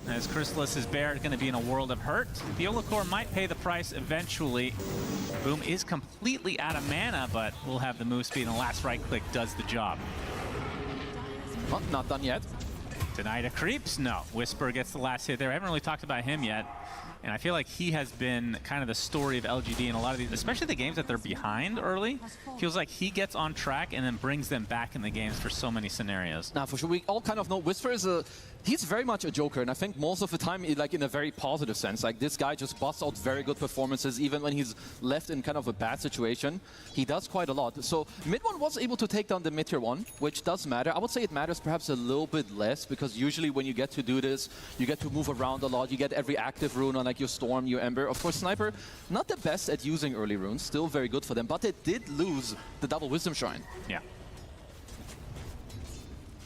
As Chrysalis' Bear is going to be in a world of hurt. Fiolacore might pay the price eventually. Boom is completely out of mana, but we'll have the move speed, and the last right click does the job. Oh, not done yet. Denied a creeps? No. Whisper gets the last hit there. I haven't really talked about him yet. And I feel like he has been kind of the story of LGD in a lot of these, especially the games that they're behind early. Feels like he gets on track and then brings them back in the games for so many scenarios. Now, for sure, we all kind of know Whisper is he's very much a joker, and I think most of the time, like in a very positive sense. Like this guy just busts out very good performances, even when he's left in kind of a bad situation. He does quite a lot. So mid one was able to take down the mid tier 1, which does matter. I would say it matters perhaps a little bit less, because usually when you get to do this, you get to move around a lot. You get every active rune on like your Storm, your Ember. Of course, Sniper, not the best at using early runes, still very good for them, but they did lose the double Wisdom Shrine. Yeah.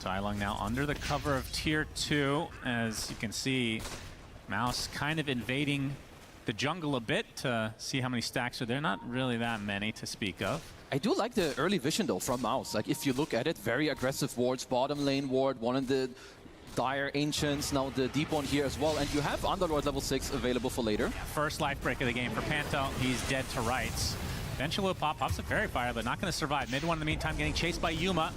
Tai Lung now under the cover of tier 2. As you can see, Mouse kind of invading the jungle a bit to see how many stacks are there. Not really that many to speak of. I do like the early vision though from Mouse. Like if you look at it, very aggressive wards, bottom lane ward, one in the Dire Ancients, now the deep one here as well, and you have Underlord level 6 available for later. First life break of the game for Panto. He's dead to rights. Eventually will pops a Fairy Fire, but not going to survive. Mid one in the meantime getting chased by Yuma.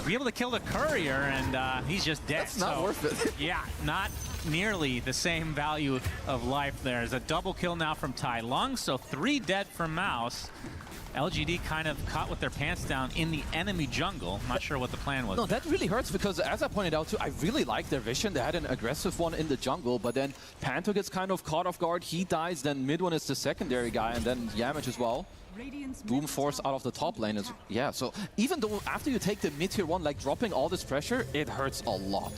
Be able to kill the courier, and he's just dead. That's not worth it. Yeah, not nearly the same value of life there. There's a double kill now from Tai Lung, so 3 dead from Mouse. LGD kind of caught with their pants down in the enemy jungle. Not sure what the plan was. No, that really hurts, because as I pointed out too, I really like their vision. They had an aggressive one in the jungle, but then Panto gets kind of caught off guard. He dies, then mid one is the secondary guy, and then Yamich as well. Boom force out of the top lane is, yeah, so even though after you take the mid tier 1, like dropping all this pressure, it hurts a lot.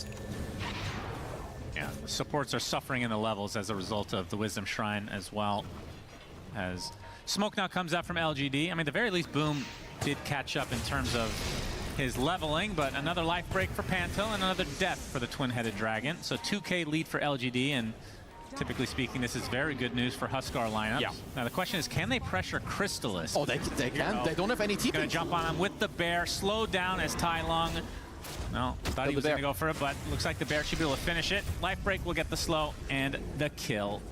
Yeah, the supports are suffering in the levels as a result of the Wisdom Shrine as well. As smoke now comes out from LGD. I mean, at the very least, Boom did catch up in terms of his leveling, but another life break for Panto and another death for the Twin-Headed Dragon. So 2K lead for LGD, and typically speaking, this is very good news for Huskar lineups. Yeah. Now the question is, can they pressure Chrysalis? Oh, they can. They don't have any TP. Gonna jump on him with the Bear, slow down as Tai Lung. No, thought he was gonna go for it, but looks like the Bear should be able to finish it. Life break will get the slow and the kill.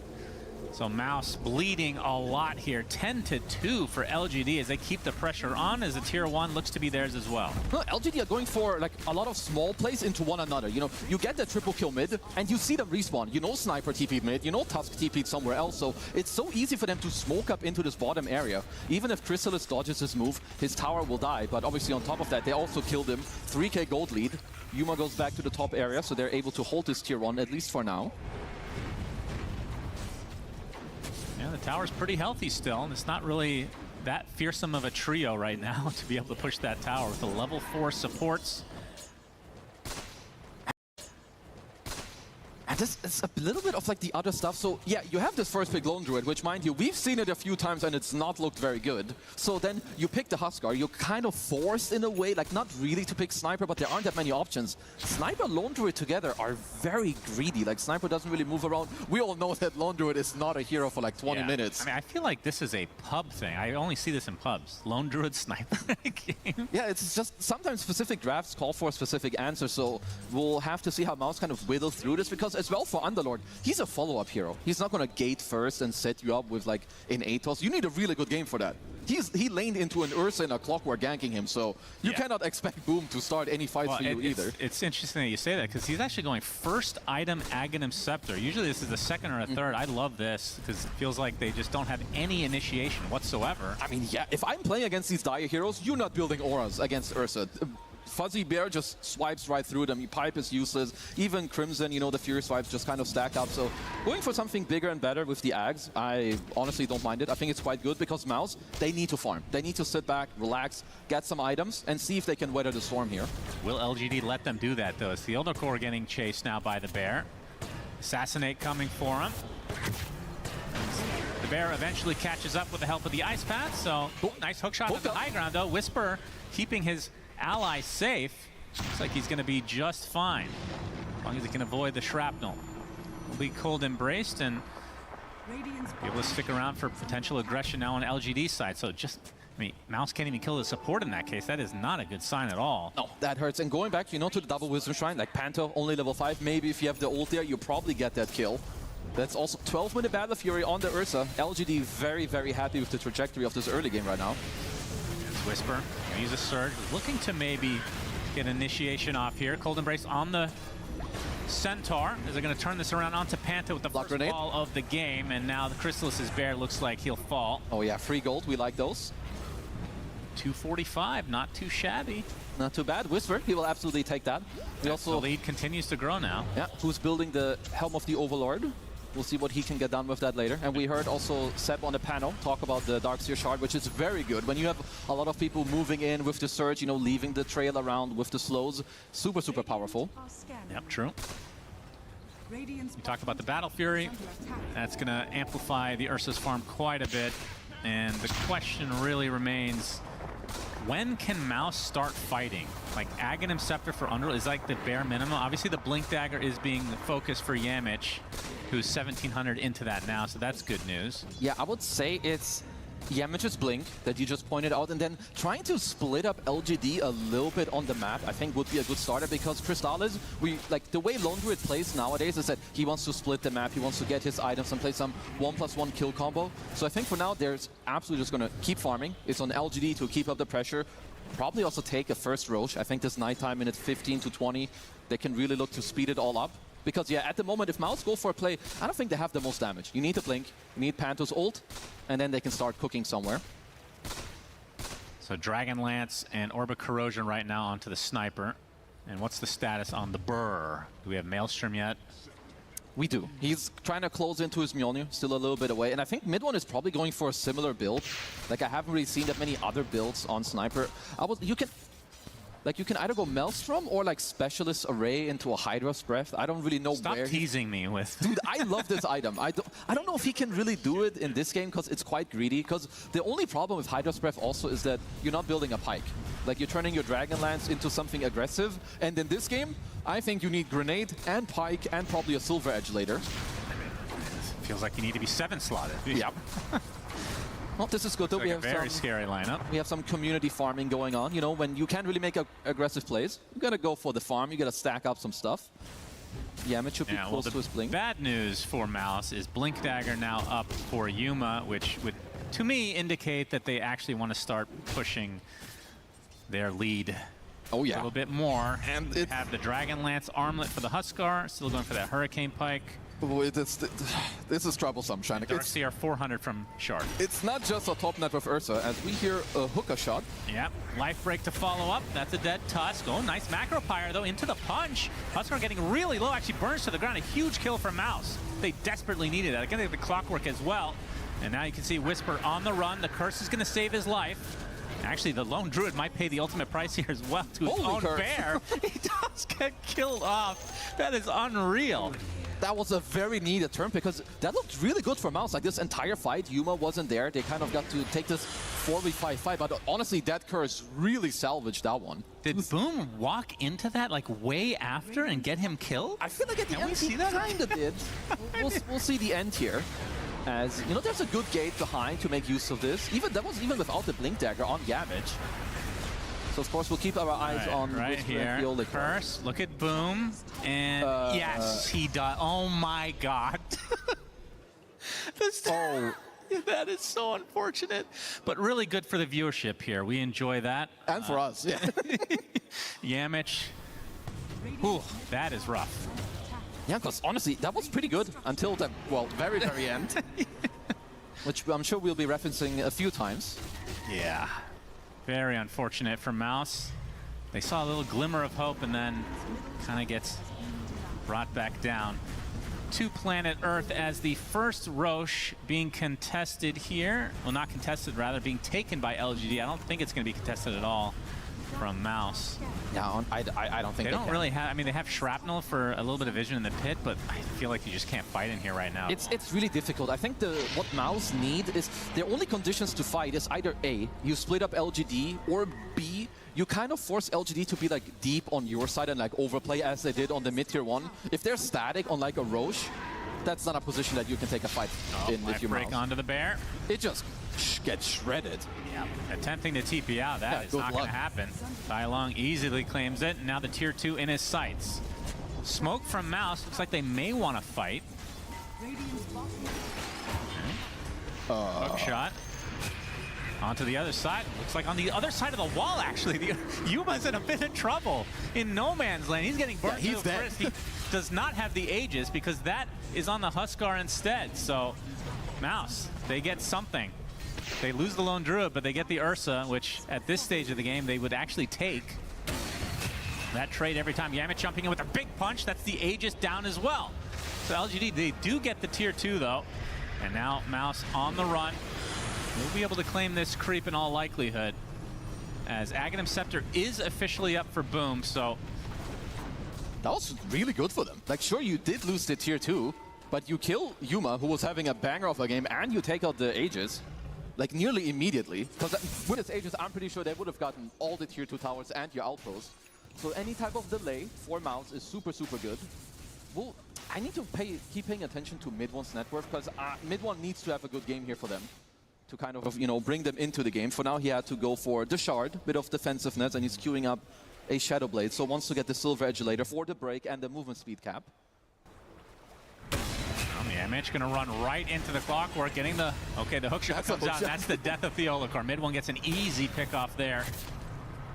So Mouse bleeding a lot here. 10-2 for LGD as they keep the pressure on, as the tier 1 looks to be theirs as well. No, LGD are going for like a lot of small plays into one another. You know, you get the triple kill mid and you see them respawn. You know Sniper TP'd mid, you know Tusk TP'd somewhere else. So it's so easy for them to smoke up into this bottom area. Even if Chrysalis dodges his move, his tower will die. But obviously on top of that, they also killed him. 3K gold lead. Yuma goes back to the top area, so they're able to hold this tier 1, at least for now. Yeah, the tower's pretty healthy still, and it's not really that fearsome of a trio right now to be able to push that tower with the level 4 supports. And This is a little bit of like the other stuff. So yeah, you have this first pick Lone Druid, which mind you, we've seen it a few times and it's not looked very good. So then you pick the Huskar. You're kind of forced in a way, like not really to pick Sniper, but there aren't that many options. Sniper, Lone Druid together are very greedy. Like Sniper doesn't really move around. We all know that Lone Druid is not a hero for like 20 minutes. I mean, I feel like this is a pub thing. I only see this in pubs. Lone Druid Sniper game. Yeah, it's just sometimes specific drafts call for a specific answer, so we'll have to see how Mouse kind of whittle through this, because as well for Underlord, he's a follow-up hero. He's not going to gate first and set you up with like an Atos. You need a really good game for that. He laned into an Ursa and a Clockwork ganking him, so you cannot expect Boom to start any fights for you either. It's interesting that you say that, because he's actually going first item Aghanim Scepter. Usually this is the second or a third. I love this, because it feels like they just don't have any initiation whatsoever. I mean, yeah, if I'm playing against these Dire heroes, you're not building auras against Ursa. Fuzzy Bear just swipes right through them. Pipe is useless. Even Crimson, you know, the Fury swipes just kind of stack up. So going for something bigger and better with the Ags, I honestly don't mind it. I think it's quite good because Mouse, they need to farm. They need to sit back, relax, get some items, and see if they can weather the storm here. Will LGD let them do that, though? It's the Elder Core getting chased now by the Bear. Assassinate coming for him. The Bear eventually catches up with the help of the Ice Path, so nice hook shot on the high ground, though. Whisper keeping his ally safe. Looks like he's going to be just fine, as long as he can avoid the shrapnel. Will be cold embraced and be able to stick around for potential aggression now on LGD's side. So just, I mean, Mouse can't even kill the support in that case. That is not a good sign at all. No, that hurts. And going back, you know, to the double Wisdom Shrine, like Panto, only level 5. Maybe if you have the ult there, you probably get that kill. That's also 12-minute Battle Fury on the Ursa. LGD very, very happy with the trajectory of this early game right now. Whisper, use a surge, looking to maybe get initiation off here. Cold Embrace on the Centaur. Is they're going to turn this around onto Panta with the first ball of the game, and now the Chrysalis's Bear looks like he'll fall. Oh yeah, free gold, we like those. 245, not too shabby. Not too bad. Whisper, he will absolutely take that. We also, the lead continues to grow now. Yeah, who's building the Helm of the Overlord. We'll see what he can get done with that later. And we heard also Seb on the panel talk about the Darkseer Shard, which is very good. When you have a lot of people moving in with the surge, you know, leaving the trail around with the slows, super, super powerful. Yep, true. You talked about the Battle Fury. That's going to amplify the Ursa's farm quite a bit. And the question really remains, when can Mouse start fighting? Like Aghanim Scepter for Underworld is like the bare minimum. Obviously the Blink Dagger is being the focus for Yamich, who's 1700 into that now, so that's good news. Yeah, I would say it's Yamich's Blink that you just pointed out, and then trying to split up LGD a little bit on the map, I think would be a good starter, because Crystallis, the way Lone Druid plays nowadays is that he wants to split the map, he wants to get his items and play some 1+1 kill combo. So I think for now, there's absolutely just going to keep farming. It's on LGD to keep up the pressure. Probably also take a first Roche. I think this nighttime minute 15 to 20, they can really look to speed it all up. Because yeah, at the moment, if Mouse go for a play, I don't think they have the most damage. You need to Blink, you need Panto's ult, and then they can start cooking somewhere. So Dragonlance and Orb of Corrosion right now onto the Sniper. And what's the status on the Burr? Do we have Maelstrom yet? We do. He's trying to close into his Mjolnir, still a little bit away. And I think mid one is probably going for a similar build. Like, I haven't really seen that many other builds on Sniper. You can either go Maelstrom or like Specialist Array into a Hydra's Breath. I don't really know Stop where. teasing me with. Dude, I love this item. I don't know if he can really do it in this game because it's quite greedy. Because the only problem with Hydra's Breath also is that you're not building a Pike. Like, you're turning your Dragonlance into something aggressive. And in this game, I think you need Grenade and Pike and probably a Silver Edge later. It feels like you need to be 7-slotted. Yep. Well, this is good though. Like we have a very scary lineup. We have some community farming going on. You know, when you can't really make aggressive plays, you gotta go for the farm. You gotta stack up some stuff. Yamich should be close to his Blink. Bad news for Mouse is Blink Dagger now up for Yuma, which would, to me, indicate that they actually want to start pushing their lead. Oh yeah, a little bit more. And they have the Dragonlance Armlet for the Huskar, still going for that Hurricane Pike. This is troublesome, Shine. Darkseer 400 from Shard. It's not just a top net with Ursa, as we hear a hookah shot. Yep, Life Break to follow up. That's a dead Tusk. Oh, nice Macro Pyre, though, into the punch. Huskar getting really low, actually burns to the ground. A huge kill for Mouse. They desperately needed that. Again, they have the Clockwork as well. And now you can see Whisper on the run. The Curse is going to save his life. Actually, the Lone Druid might pay the ultimate price here as well to his own Bear. He does get killed off. That is unreal. That was a very needed turn because that looked really good for Mouse. Like this entire fight, Yuma wasn't there. They kind of got to take this 4v5 fight. But honestly, that curse really salvaged that one. Did Boom walk into that like way after and get him killed? I feel like at the end he kind of did. We'll see the end here. As you know, there's a good gate behind to make use of this. That was even without the Blink Dagger on Gamage. So of course we'll keep our eyes on right here. First, look at Boom, and yes, he does. Oh my God! That is so unfortunate, but really good for the viewership here. We enjoy that, and for us, yeah. Yamich, ooh, that is rough. Yeah, because honestly, that was pretty good until the very end, which I'm sure we'll be referencing a few times. Yeah. Very unfortunate for Mouse. They saw a little glimmer of hope and then kind of gets brought back down to planet Earth as the first Roche being contested here. Well, not contested, rather being taken by LGD. I don't think it's going to be contested at all from Mouse. Yeah, I don't think they don't really have. I mean, they have shrapnel for a little bit of vision in the pit, but I feel like you just can't fight in here right now. It's really difficult. I think what Mouse need is their only conditions to fight is either A, you split up LGD, or B, you kind of force LGD to be like deep on your side and like overplay as they did on the mid tier 1. If they're static on like a Roche, that's not a position that you can take a fight in if you break onto the bear. It just gets shredded. Yeah, attempting to TP out, that is not going to happen. Tai Long easily claims it, and now the tier 2 in his sights. Smoke from Mouse, looks like they may want to fight. Hook shot. Onto the other side. Looks like on the other side of the wall, actually. Yuma's in a bit of trouble in no man's land. He's getting burnt to the wrist. He does not have the Aegis because that is on the Huskar instead. So, Mouse, they get something. They lose the Lone Druid, but they get the Ursa, which at this stage of the game, they would actually take that trade every time. Yamit jumping in with a big punch. That's the Aegis down as well. So LGD, they do get the tier 2, though. And now Mouse on the run. We'll be able to claim this creep in all likelihood, as Aghanim Scepter is officially up for Boom, so... That was really good for them. Like, sure, you did lose the tier 2, but you kill Yuma, who was having a banger of a game, and you take out the Aegis, like, nearly immediately. Because with this Aegis, I'm pretty sure they would have gotten all the tier 2 towers and your outposts. So any type of delay for Mouse is super, super good. Well, I need to keep paying attention to mid-one's net worth, because mid-one needs to have a good game here for them, to kind of, you know, bring them into the game. For now, he had to go for the Shard, bit of defensiveness, and he's queuing up a Shadow Blade, so wants to get the Silver Edge later for the break and the movement speed cap. Yamich gonna run right into the clockwork, getting the... Okay, the hook shot comes out. That's the death of Theolokar. Mid one gets an easy pick off there.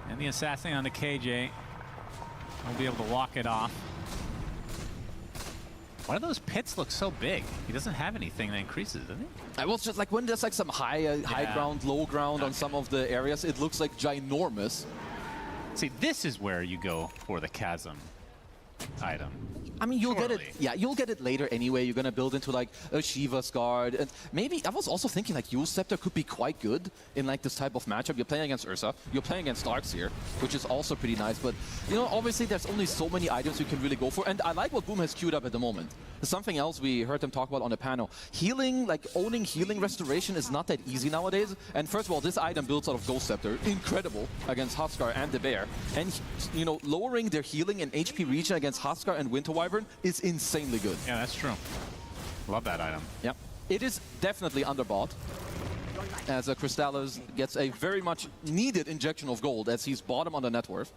And the assassin on the KJ will be able to walk it off. Why do those pits look so big? He doesn't have anything that increases, does he? I was just like, when there's like some high ground, low ground on some of the areas, it looks like ginormous. See, this is where you go for the chasm item. I mean, you'll get it. Yeah, you'll get it later anyway. You're gonna build into like a Shiva's Guard, and maybe I was also thinking like Yule Scepter could be quite good in like this type of matchup. You're playing against Ursa, you're playing against Darkseer, which is also pretty nice. But you know, obviously there's only so many items you can really go for, and I like what Boom has queued up at the moment. There's something else we heard them talk about on the panel. Healing, like owning healing restoration, is not that easy nowadays. And first of all, this item builds out of Ghost Scepter, incredible against Huskar and the Bear. And you know, lowering their healing and HP regen against Huskar and Winter Wyvern is insanely good. Yeah, that's true. Love that item. Yep. It is definitely underbought, as Crystallis gets a very much needed injection of gold as he's bottom on the net worth.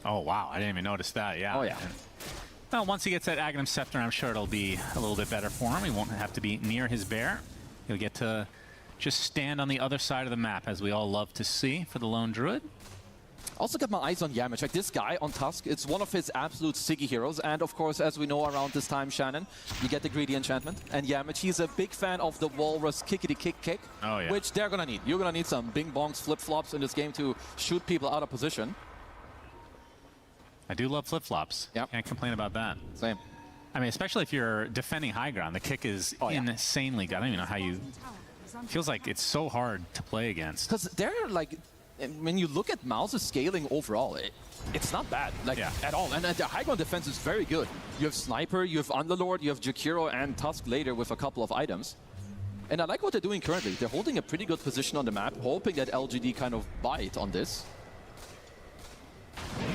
Oh, wow. I didn't even notice that. Yeah. Oh, yeah. Well, once he gets that Aghanim Scepter, I'm sure it'll be a little bit better for him. He won't have to be near his bear. He'll get to just stand on the other side of the map, as we all love to see for the Lone Druid. Also got my eyes on Yamich. Like, this guy on Tusk, it's one of his absolute Siggy heroes. And of course, as we know around this time, Shannon, you get the Greedy Enchantment. And Yamich, he's a big fan of the Walrus kickity-kick-kick, which they're gonna need. You're gonna need some bing-bongs, flip-flops in this game to shoot people out of position. I do love flip-flops. Yep. Can't complain about that. Same. I mean, especially if you're defending high ground. The kick is insanely good. I don't even know how you... Feels like it's so hard to play against. Because they're like... when you look at Mouse's scaling overall, it's not bad, like at all. And the high ground defense is very good. You have Sniper, you have Underlord, you have Jakiro and Tusk later with a couple of items. And I like what they're doing currently. They're holding a pretty good position on the map, hoping that LGD kind of bite on this.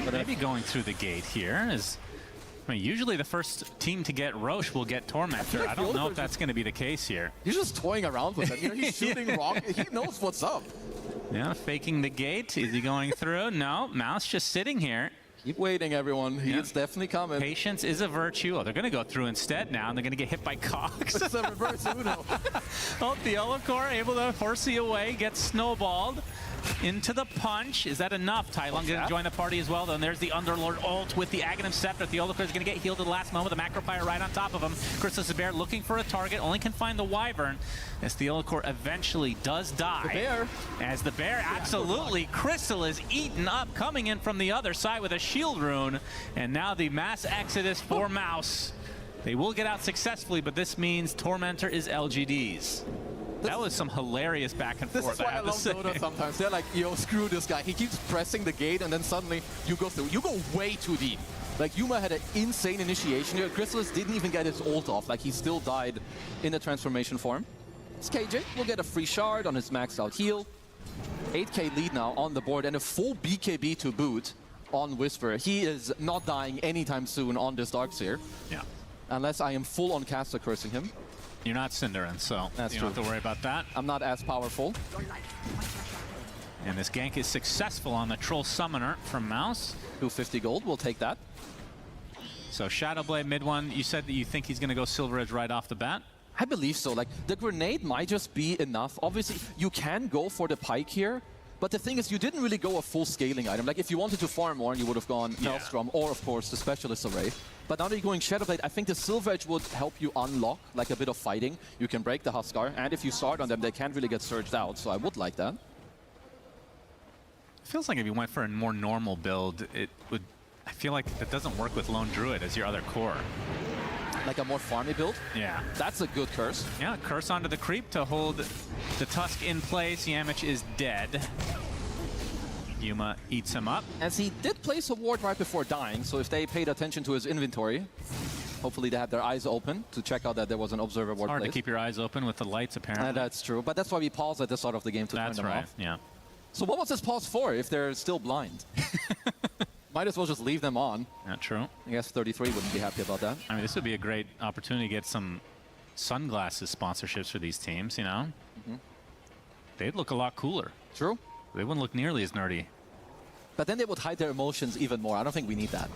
But maybe going through the gate here is... I mean, usually the first team to get Roche will get Tormentor. I don't know if that's going to be the case here. He's just toying around with him. You know, he's shooting wrong. He knows what's up. Yeah, faking the gate. Is he going through? No, Mouse just sitting here. Keep waiting, everyone. He's definitely coming. Patience is a virtue. Oh, they're going to go through instead now, and they're going to get hit by Cox. It's a reverse Uno. Oh, the Theolocore able to horsey away, gets snowballed into the punch. Is that enough? Tylon going to join the party as well, though. And there's the Underlord ult with the Aghanim Scepter. Theolocore is going to get healed at the last moment. The Macropyre right on top of him. Chrysalis Bear looking for a target, only can find the Wyvern, as Theolocore eventually does die. The bear. As the bear, absolutely. Crystal is eaten up, coming in from the other side with a shield rune. And now the mass exodus for Mouse. They will get out successfully, but this means Tormentor is LGD's. That was some hilarious back and forth. This is why I love Dota sometimes. They're like, yo, screw this guy. He keeps pressing the gate, and then suddenly you go through. You go way too deep. Like, Yuma had an insane initiation here. Chrysalis didn't even get his ult off. Like, he still died in the transformation form. It's KJ. Will get a free shard on his maxed out heal. 8k lead now on the board, and a full BKB to boot on Whisper. He is not dying anytime soon on this Darkseer. Yeah. Unless I am full on caster cursing him. You're not Cinderin, so that's you true. Don't have to worry about that. I'm not as powerful. And this gank is successful on the Troll Summoner from Mouse. 250 gold, we'll take that. So Shadowblade mid one, you said that you think he's going to go Silver Edge right off the bat? I believe so. Like, the grenade might just be enough. Obviously, you can go for the Pike here, but the thing is, you didn't really go a full scaling item. Like, if you wanted to farm more, you would have gone Maelstrom or, of course, the Specialist Array. But now that you're going Shadowblade, I think the Silver Edge would help you unlock, like, a bit of fighting. You can break the Huskar, and if you start on them, they can't really get surged out, so I would like that. It feels like if you went for a more normal build, it would... I feel like it doesn't work with Lone Druid as your other core. Like a more farmy build? Yeah. That's a good curse. Yeah, curse onto the creep to hold the Tusk in place. Yamich is dead. Yuma eats him up. As he did place a ward right before dying, so if they paid attention to his inventory, hopefully they had their eyes open to check out that there was an observer ward Hard placed. to keep your eyes open with the lights, apparently. That's true, but that's why we pause at the start of the game to turn them off. Yeah. So what was this pause for if they're still blind? Might as well just leave them on. Not true. I guess 33 wouldn't be happy about that. I mean, this would be a great opportunity to get some sunglasses sponsorships for these teams, you know? They'd look a lot cooler. True. They wouldn't look nearly as nerdy. But then they would hide their emotions even more. I don't think we need that.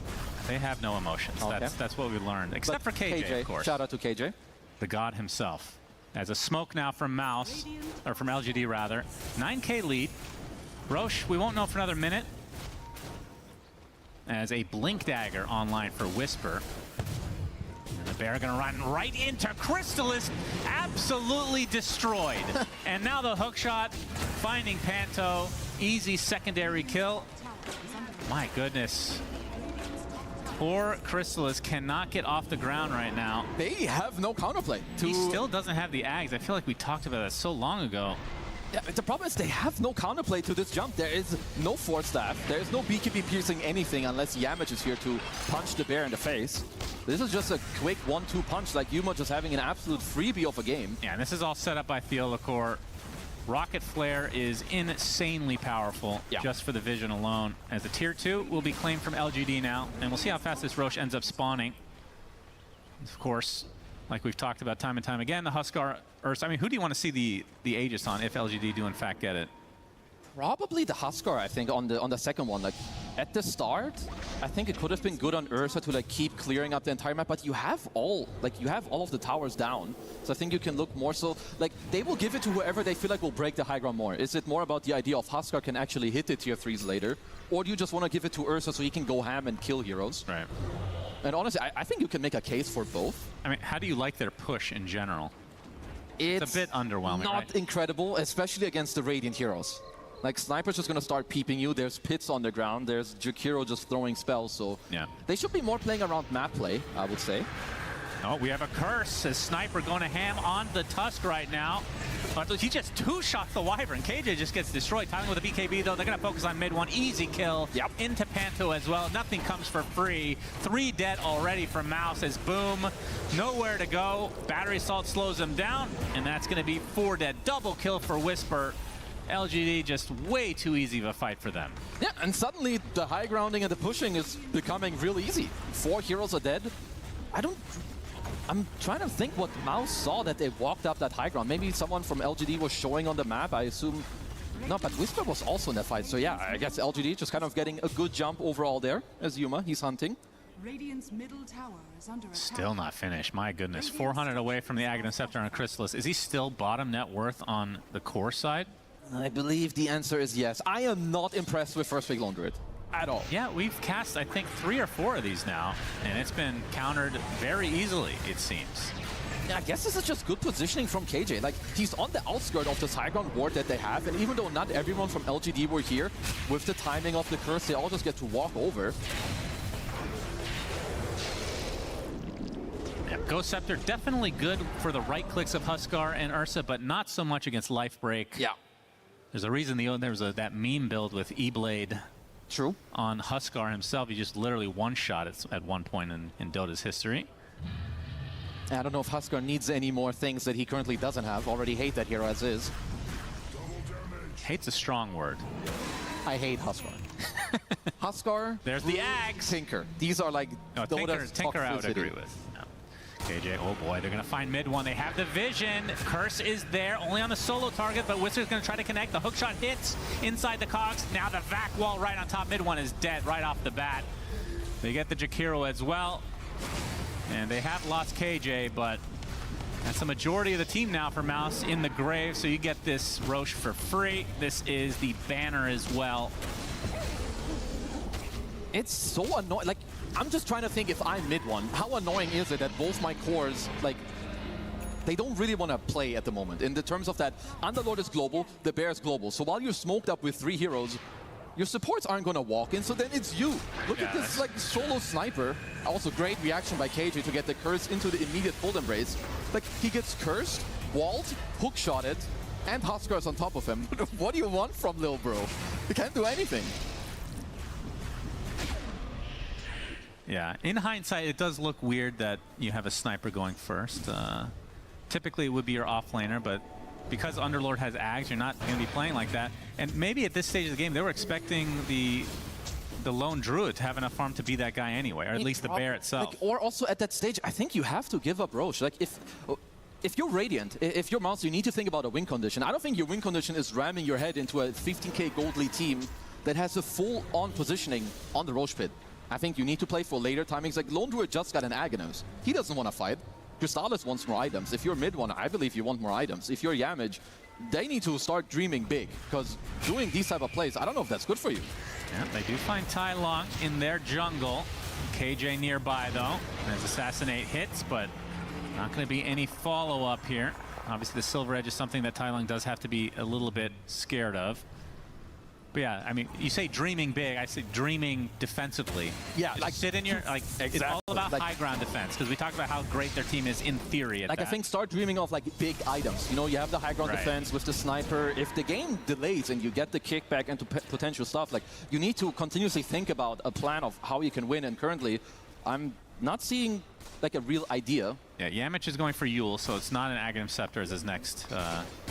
They have no emotions. Okay. That's what we learned. Except for KJ, of course. Shout out to KJ. The god himself. As a smoke now from Mouse, or from LGD rather. 9k lead. Roche, we won't know for another minute. As a Blink Dagger online for Whisper. And the bear gonna run right into Crystallis, absolutely destroyed. And now the hook shot, finding Panto, easy secondary kill. My goodness. Poor Crystallis cannot get off the ground right now. They have no counterplay. He still doesn't have the Ags. I feel like we talked about that so long ago. Yeah, the problem is they have no counterplay to this jump. There is no Force Staff. There is no BKB piercing anything unless Yamich is here to punch the bear in the face. This is just a quick 1-2 punch, like Yuma just having an absolute freebie of a game. Yeah, and this is all set up by Theolocore. Rocket Flare is insanely powerful just for the vision alone. As the tier 2 will be claimed from LGD now, and we'll see how fast this Roche ends up spawning. Of course, like we've talked about time and time again, the Huskar Ursa. I mean, who do you want to see the Aegis on if LGD do in fact get it? Probably the Huskar, I think, on the second one. Like, at the start, I think it could have been good on Ursa to like keep clearing up the entire map, but you have all of the towers down. So I think you can look more so, like, they will give it to whoever they feel like will break the high ground more. Is it more about the idea of Huskar can actually hit the tier 3s later, or do you just want to give it to Ursa so he can go ham and kill heroes? Right. And honestly, I think you can make a case for both. I mean, how do you like their push in general? It's a bit underwhelming, not incredible, especially against the Radiant heroes. Like, Sniper's just going to start peeping you. There's pits on the ground. There's Jakiro just throwing spells. So yeah, they should be more playing around map play, I would say. Oh, we have a curse. As Sniper going to ham on the Tusk right now. He just two-shots the Wyvern. KJ just gets destroyed. Tyling with a BKB, though. They're going to focus on mid one. Easy kill. Yep. Into Panto as well. Nothing comes for free. 3 dead already from Mouse as Boom. Nowhere to go. Battery Assault slows him down, and that's going to be 4 dead. Double kill for Whisper. LGD just way too easy of a fight for them. Yeah, and suddenly the high grounding and the pushing is becoming real easy. 4 heroes are dead. I'm trying to think what Mouse saw that they walked up that high ground. Maybe someone from LGD was showing on the map, I assume. No, but Whisper was also in that fight. So yeah, I guess LGD just kind of getting a good jump overall there as Yuma. He's hunting. Radiant's middle tower is under attack. Still not finished. My goodness. 400 away from the Aghanim Scepter on Chrysalis. Is he still bottom net worth on the core side? I believe the answer is yes. I am not impressed with First Pick Lone Druid at all. Yeah, we've cast, I think, 3 or 4 of these now, and it's been countered very easily, it seems. Yeah, I guess this is just good positioning from KJ. Like, he's on the outskirt of this high ground ward that they have, and even though not everyone from LGD were here, with the timing of the curse, they all just get to walk over. Yeah, Ghost Scepter definitely good for the right clicks of Huskar and Ursa, but not so much against Life Break. Yeah. There's a reason there was that meme build with E-Blade. True. On Huskar himself. He just literally one-shot at one point in Dota's history. I don't know if Huskar needs any more things that he currently doesn't have. Already hate that hero as is. Hate's a strong word. I hate Huskar. Huskar. There's the Ags. Tinker. These are like Dota's Tinker I would agree with. KJ, oh boy, they're going to find mid one. They have the vision. Curse is there, only on the solo target, but Wizard's going to try to connect. The hookshot hits inside the cogs. Now the vac wall right on top. Mid one is dead right off the bat. They get the Jakiro as well. And they have lost KJ, but that's the majority of the team now for Mouse in the grave. So you get this Roche for free. This is the banner as well. It's so annoying. Like, I'm just trying to think if I'm mid one, how annoying is it that both my cores, like, they don't really want to play at the moment. In the terms of that, Underlord is global, the Bear is global. So while you're smoked up with 3 heroes, your supports aren't going to walk in, so then it's you. Look at this, like, solo sniper. Also, great reaction by KJ to get the curse into the immediate full embrace. Like, he gets cursed, walled, hookshotted, and Huskar's on top of him. What do you want from Lil Bro? He can't do anything. Yeah, in hindsight, it does look weird that you have a sniper going first. Typically, it would be your offlaner, but because Underlord has Ags, you're not going to be playing like that. And maybe at this stage of the game, they were expecting the lone Druid to have enough farm to be that guy anyway, or at least the Bear itself. Like, or also at that stage, I think you have to give up Roche. Like, if you're Radiant, if you're Mouse, you need to think about a win condition. I don't think your win condition is ramming your head into a 15k gold lead team that has a full-on positioning on the Roche pit. I think you need to play for later timings. Like, Lone Druid just got an Aghanim. He doesn't want to fight. Crystallis wants more items. If you're mid one, I believe you want more items. If you're Yamage, they need to start dreaming big, because doing these type of plays, I don't know if that's good for you. Yeah, they do find Tai Long in their jungle. KJ nearby, though. There's Assassinate hits, but not going to be any follow-up here. Obviously, the Silver Edge is something that Tai Long does have to be a little bit scared of. But yeah, I mean, you say dreaming big, I say dreaming defensively. Yeah, just like, sit in your, like, exactly. It's all about like, high ground defense, because we talked about how great their team is in theory at like that. I think start dreaming of like big items. You know, you have the high ground defense with the sniper. If the game delays and you get the kickback into potential stuff, like, you need to continuously think about a plan of how you can win. And currently, I'm not seeing like a real idea. Yeah, Yamich is going for Yule, so it's not an Aghanim Scepter as his next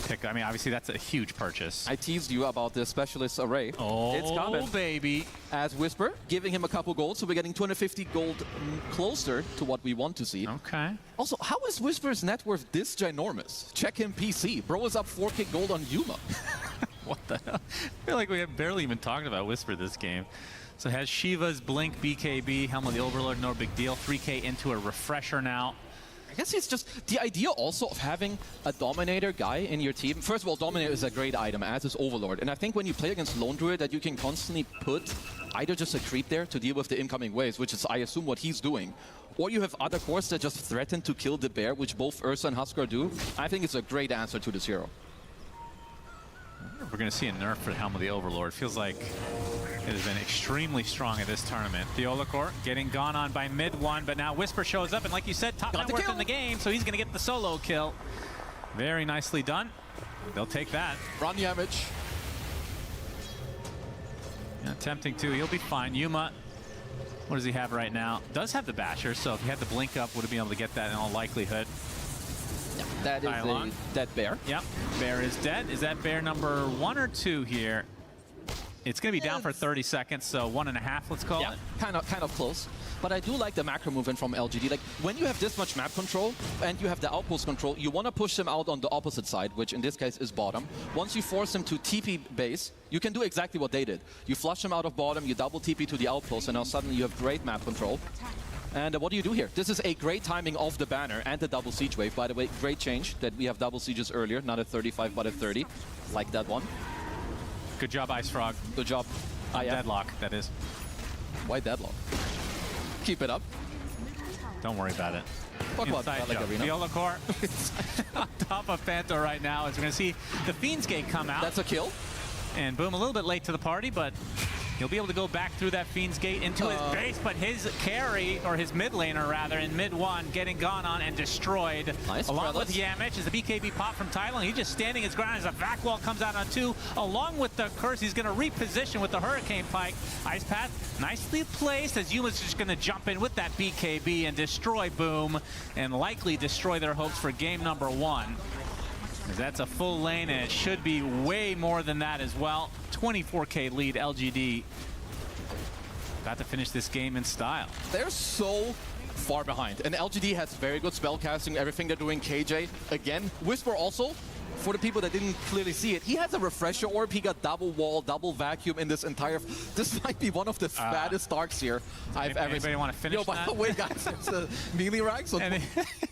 pick. I mean, obviously, that's a huge purchase. I teased you about the Specialist Array. Oh, it's coming. Baby. As Whisper, giving him a couple gold, so we're getting 250 gold closer to what we want to see. Okay. Also, how is Whisper's net worth this ginormous? Check him PC. Bro is up 4k gold on Yuma. What the hell? I feel like we have barely even talked about Whisper this game. So it has Shiva's Blink, BKB, Helm of the Overlord, no big deal. 3k into a refresher now. I guess it's just the idea also of having a Dominator guy in your team. First of all, Dominator is a great item, as is Overlord. And I think when you play against Lone Druid, that you can constantly put either just a creep there to deal with the incoming waves, which is, I assume, what he's doing. Or you have other cores that just threaten to kill the Bear, which both Ursa and Huskar do. I think it's a great answer to this hero. We're going to see a nerf for Helm of the Overlord. Feels like it has been extremely strong at this tournament. Theolacor getting gone on by mid one, but now Whisper shows up, and like you said, top net worth in the game, so he's going to get the solo kill. Very nicely done. They'll take that. Run Yamich. Yeah, tempting too. He'll be fine. Yuma, what does he have right now? Does have the Basher, so if he had the blink up, would have been able to get that in all likelihood. Yeah, that is a dead bear. Yep, bear is dead. Is that bear number 1 or 2 here? It's going to be down for 30 seconds, so 1.5, let's call it. Kind of close. But I do like the macro movement from LGD. Like, when you have this much map control and you have the outpost control, you want to push them out on the opposite side, which in this case is bottom. Once you force them to TP base, you can do exactly what they did. You flush them out of bottom, you double TP to the outpost, and now suddenly you have great map control. And what do you do here? This is a great timing of the banner and the double siege wave. By the way, great change that we have double sieges earlier, not at 35 but at 30. Like that one. Good job, Ice Frog. Good job. Deadlock, that is. Why deadlock? Keep it up. Don't worry about it. Talk about that like arena. Viola Core on top of Phanto right now as we're going to see the Fiend's Gate come out. That's a kill. And Boom a little bit late to the party, but he'll be able to go back through that Fiend's Gate into his base, but his carry, or his mid laner rather, in mid 1, getting gone on and destroyed. Nice. Along with Yamich is the BKB pop from Tylon. He's just standing his ground as a vac wall comes out on 2. Along with the curse, he's going to reposition with the Hurricane Pike. Ice Path nicely placed as Yuma's just going to jump in with that BKB and destroy Boom and likely destroy their hopes for game number 1. That's a full lane, and it should be way more than that as well. 24K lead, LGD. About to finish this game in style. They're so far behind. And LGD has very good spell casting, everything they're doing. KJ, again. Whisper also, for the people that didn't clearly see it, he has a refresher orb. He got double wall, double vacuum in this entire... This might be one of the fattest starks here I've ever seen. Anybody want to finish Yo, by the way, guys, it's a melee rank. So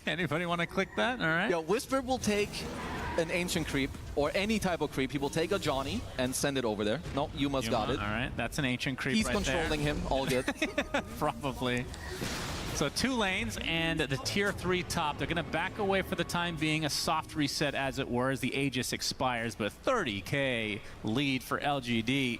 anybody want to click that? All right. Yeah, Whisper will take an ancient creep or any type of creep. He will take a Johnny and send it over there. No, Yuma's got it. All right, that's an ancient creep. He's right controlling there. him. All good. Probably. So 2 lanes and the tier 3 top. They're going to back away for the time being, a soft reset as it were as the Aegis expires, but 30K lead for LGD.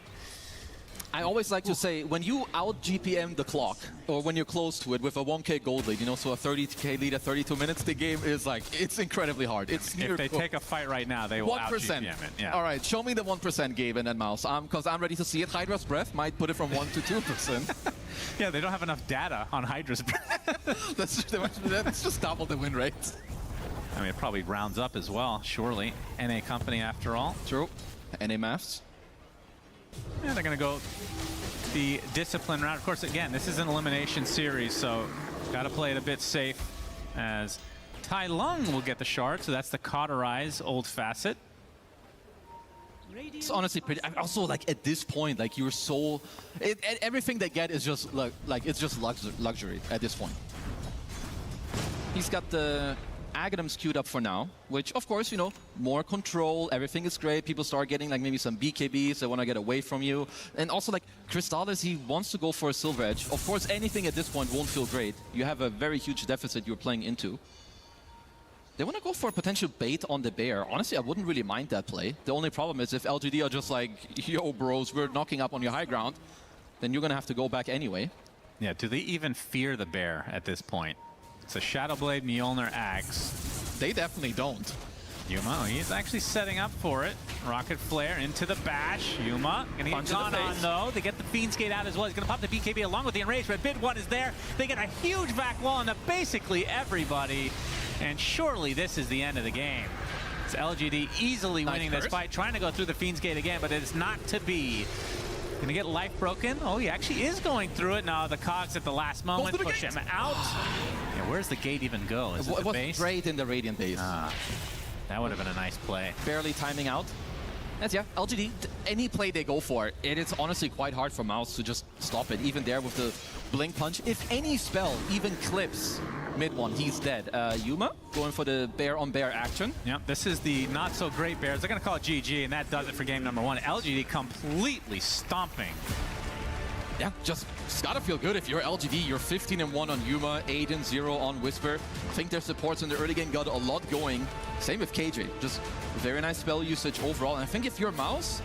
I always like to say, when you out GPM the clock, or when you're close to it with a 1K gold lead, you know, so a 30K lead at 32 minutes, the game is like, it's incredibly hard. It's if they take a fight right now, they will 1%. out GPM it. Yeah. All right, show me the 1%, Gaben and Mouse, because I'm ready to see it. Hydra's Breath might put it from 1 to 2%. Yeah, they don't have enough data on Hydra's Breath. That's just double the win rate. I mean, it probably rounds up as well, surely. NA company after all. True. NA maths. Yeah, they're going to go the discipline round. Of course, again, this is an elimination series, so got to play it a bit safe as Tai Lung will get the shard, so that's the Cauterize old facet. It's honestly pretty. Also, like at this point, like you're so, everything they get is just like it's just luxury at this point. He's got the Aghanims queued up for now, which of course, you know, more control, everything is great. People start getting like maybe some BKBs, they want to get away from you. And also like Crystallis, he wants to go for a Silver Edge. Of course, anything at this point won't feel great. You have a very huge deficit you're playing into. They want to go for a potential bait on the bear. Honestly, I wouldn't really mind that play. The only problem is if LGD are just like, yo bros, we're knocking up on your high ground, then you're going to have to go back anyway. Yeah, do they even fear the bear at this point? It's a Shadowblade, Mjolnir, Axe. They definitely don't. Yuma, he's actually setting up for it. Rocket Flare into the bash. Yuma gonna get gone on though. They get the Fiend's Gate out as well. He's gonna pop the BKB along with the Enraged, but Bid 1 is there. They get a huge back wall into basically everybody. And surely this is the end of the game. It's LGD easily winning this fight, trying to go through the Fiend's Gate again, but it's not to be. Gonna get life broken. Oh, he actually is going through it. Now the cogs at the last moment push him out. Yeah, where's the gate even go? Is it the base? Straight in the Radiant base. That would have been a nice play. Barely timing out. That's, yeah, LGD, any play they go for, it is honestly quite hard for Mouse to just stop it. Even there with the Blink Punch. If any spell even clips mid 1, he's dead. Yuma going for the bear on bear action. Yep, this is the not so great bears. They're gonna call it GG, and that does it for game number 1. LGD completely stomping. Yeah, just it's gotta feel good if you're LGD. You're 15-1 on Yuma, 8-0 on Whisper. I think their supports in the early game got a lot going. Same with KJ. Just very nice spell usage overall. And I think if you're Mouse,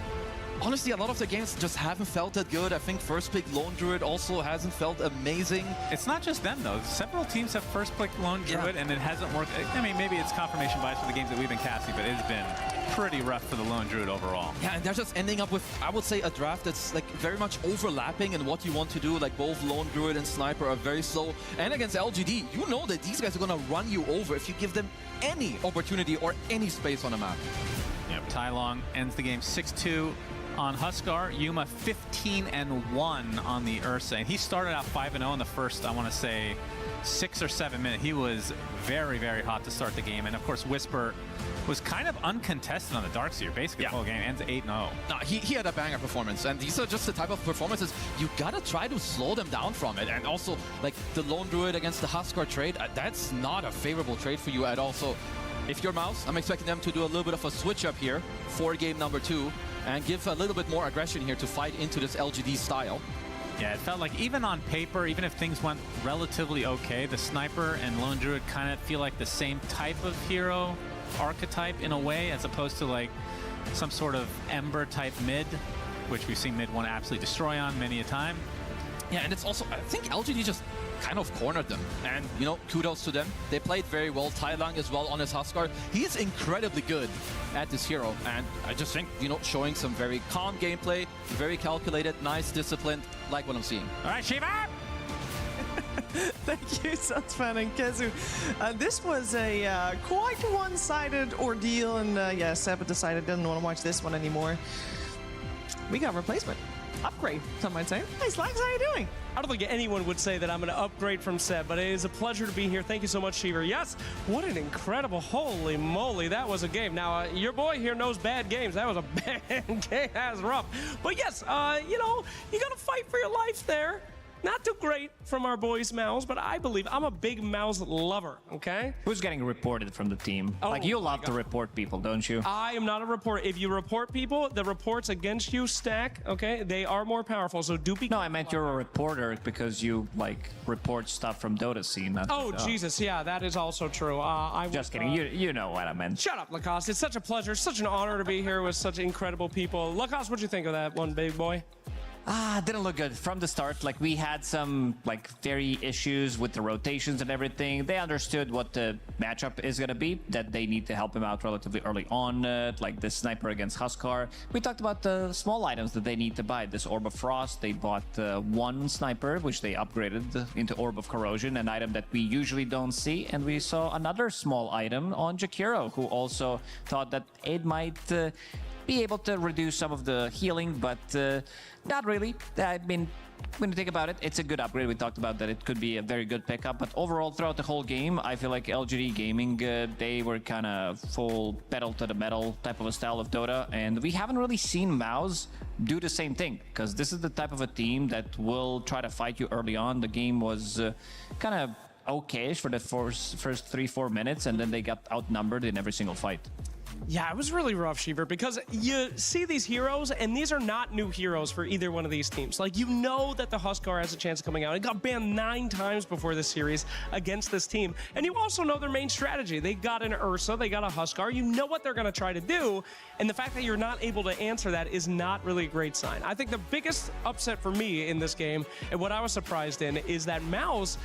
honestly, a lot of the games just haven't felt that good. I think first pick Lone Druid also hasn't felt amazing. It's not just them, though. Several teams have first picked Lone Druid, and it hasn't worked. I mean, maybe it's confirmation bias for the games that we've been casting, but it's been pretty rough for the Lone Druid overall. Yeah, and they're just ending up with, I would say, a draft that's like very much overlapping in what you want to do. Like both Lone Druid and Sniper are very slow. And against LGD, you know that these guys are going to run you over if you give them any opportunity or any space on the map. Yep, Tai Long ends the game 6-2 on Huskar. Yuma 15-1 on the Ursa. And he started out 5-0 in the first, I want to say, 6 or 7 minutes. He was very, very hot to start the game. And of course, Whisper was kind of uncontested on the Darkseer, basically the whole game. Ends 8-0. No, he had a banger performance, and these are just the type of performances you gotta try to slow them down from it. And also, like the Lone Druid against the Huskar trade, that's not a favorable trade for you at all. So if you're Mouse, I'm expecting them to do a little bit of a switch up here for game number 2 and give a little bit more aggression here to fight into this LGD style. Yeah, it felt like even on paper, even if things went relatively okay, the Sniper and Lone Druid kind of feel like the same type of hero archetype in a way, as opposed to like some sort of Ember type mid, which we've seen mid 1 absolutely destroy on many a time. Yeah, and it's also, I think LGD just kind of cornered them. And, you know, kudos to them. They played very well. Tai Lang as well on his Huskar. He's incredibly good at this hero. And I just think, you know, showing some very calm gameplay, very calculated, nice, disciplined, like what I'm seeing. All right, Shiva! Thank you, Sunsfan and Kezu. This was a quite one-sided ordeal, and yeah, Seb decided didn't want to watch this one anymore. We got a replacement. Upgrade, some might say. Hey, Slacks, how you doing? I don't think anyone would say that I'm going to upgrade from Seb, but it is a pleasure to be here. Thank you so much, Shiver. Yes, what an incredible, holy moly, that was a game. Now, your boy here knows bad games. That was a bad game. That was rough. But yes, you know, you got to fight for your life there. Not too great from our boys Mouse, but I believe I'm a big Mouse lover, okay? Who's getting reported from the team? Oh, like, you love to report people, don't you? I am not a reporter. If you report people, the reports against you stack, okay? They are more powerful, so do be... No, I meant you're a reporter because you, like, report stuff from Dota scene. Not oh, Jesus, yeah, that is also true. Just kidding. You know what I meant. Shut up, Lacoste. It's such a pleasure, such an honor to be here with such incredible people. Lacoste, what'd you think of that one, big boy? Didn't look good from the start. Like, we had some like very issues with the rotations and everything. They understood what the matchup is gonna be, that they need to help him out relatively early on, like the Sniper against Huskar. We talked about the small items that they need to buy. This Orb of Frost, they bought one Sniper, which they upgraded into Orb of Corrosion, an item that we usually don't see. And we saw another small item on Jakiro, who also thought that it might be able to reduce some of the healing, but not really. I mean, when you think about it, it's a good upgrade. We talked about that it could be a very good pickup, but overall, throughout the whole game, I feel like LGD Gaming, they were kind of full pedal to the metal type of a style of Dota, and we haven't really seen Mouse do the same thing, because this is the type of a team that will try to fight you early on. The game was kind of okay for the first 3-4 minutes, and then they got outnumbered in every single fight. Yeah, it was really rough, Shiver, because you see these heroes, and these are not new heroes for either one of these teams. Like, you know that the Huskar has a chance of coming out. It got banned 9 times before this series against this team. And you also know their main strategy. They got an Ursa, they got a Huskar. You know what they're going to try to do, and the fact that you're not able to answer that is not really a great sign. I think the biggest upset for me in this game, and what I was surprised in, is that Mouse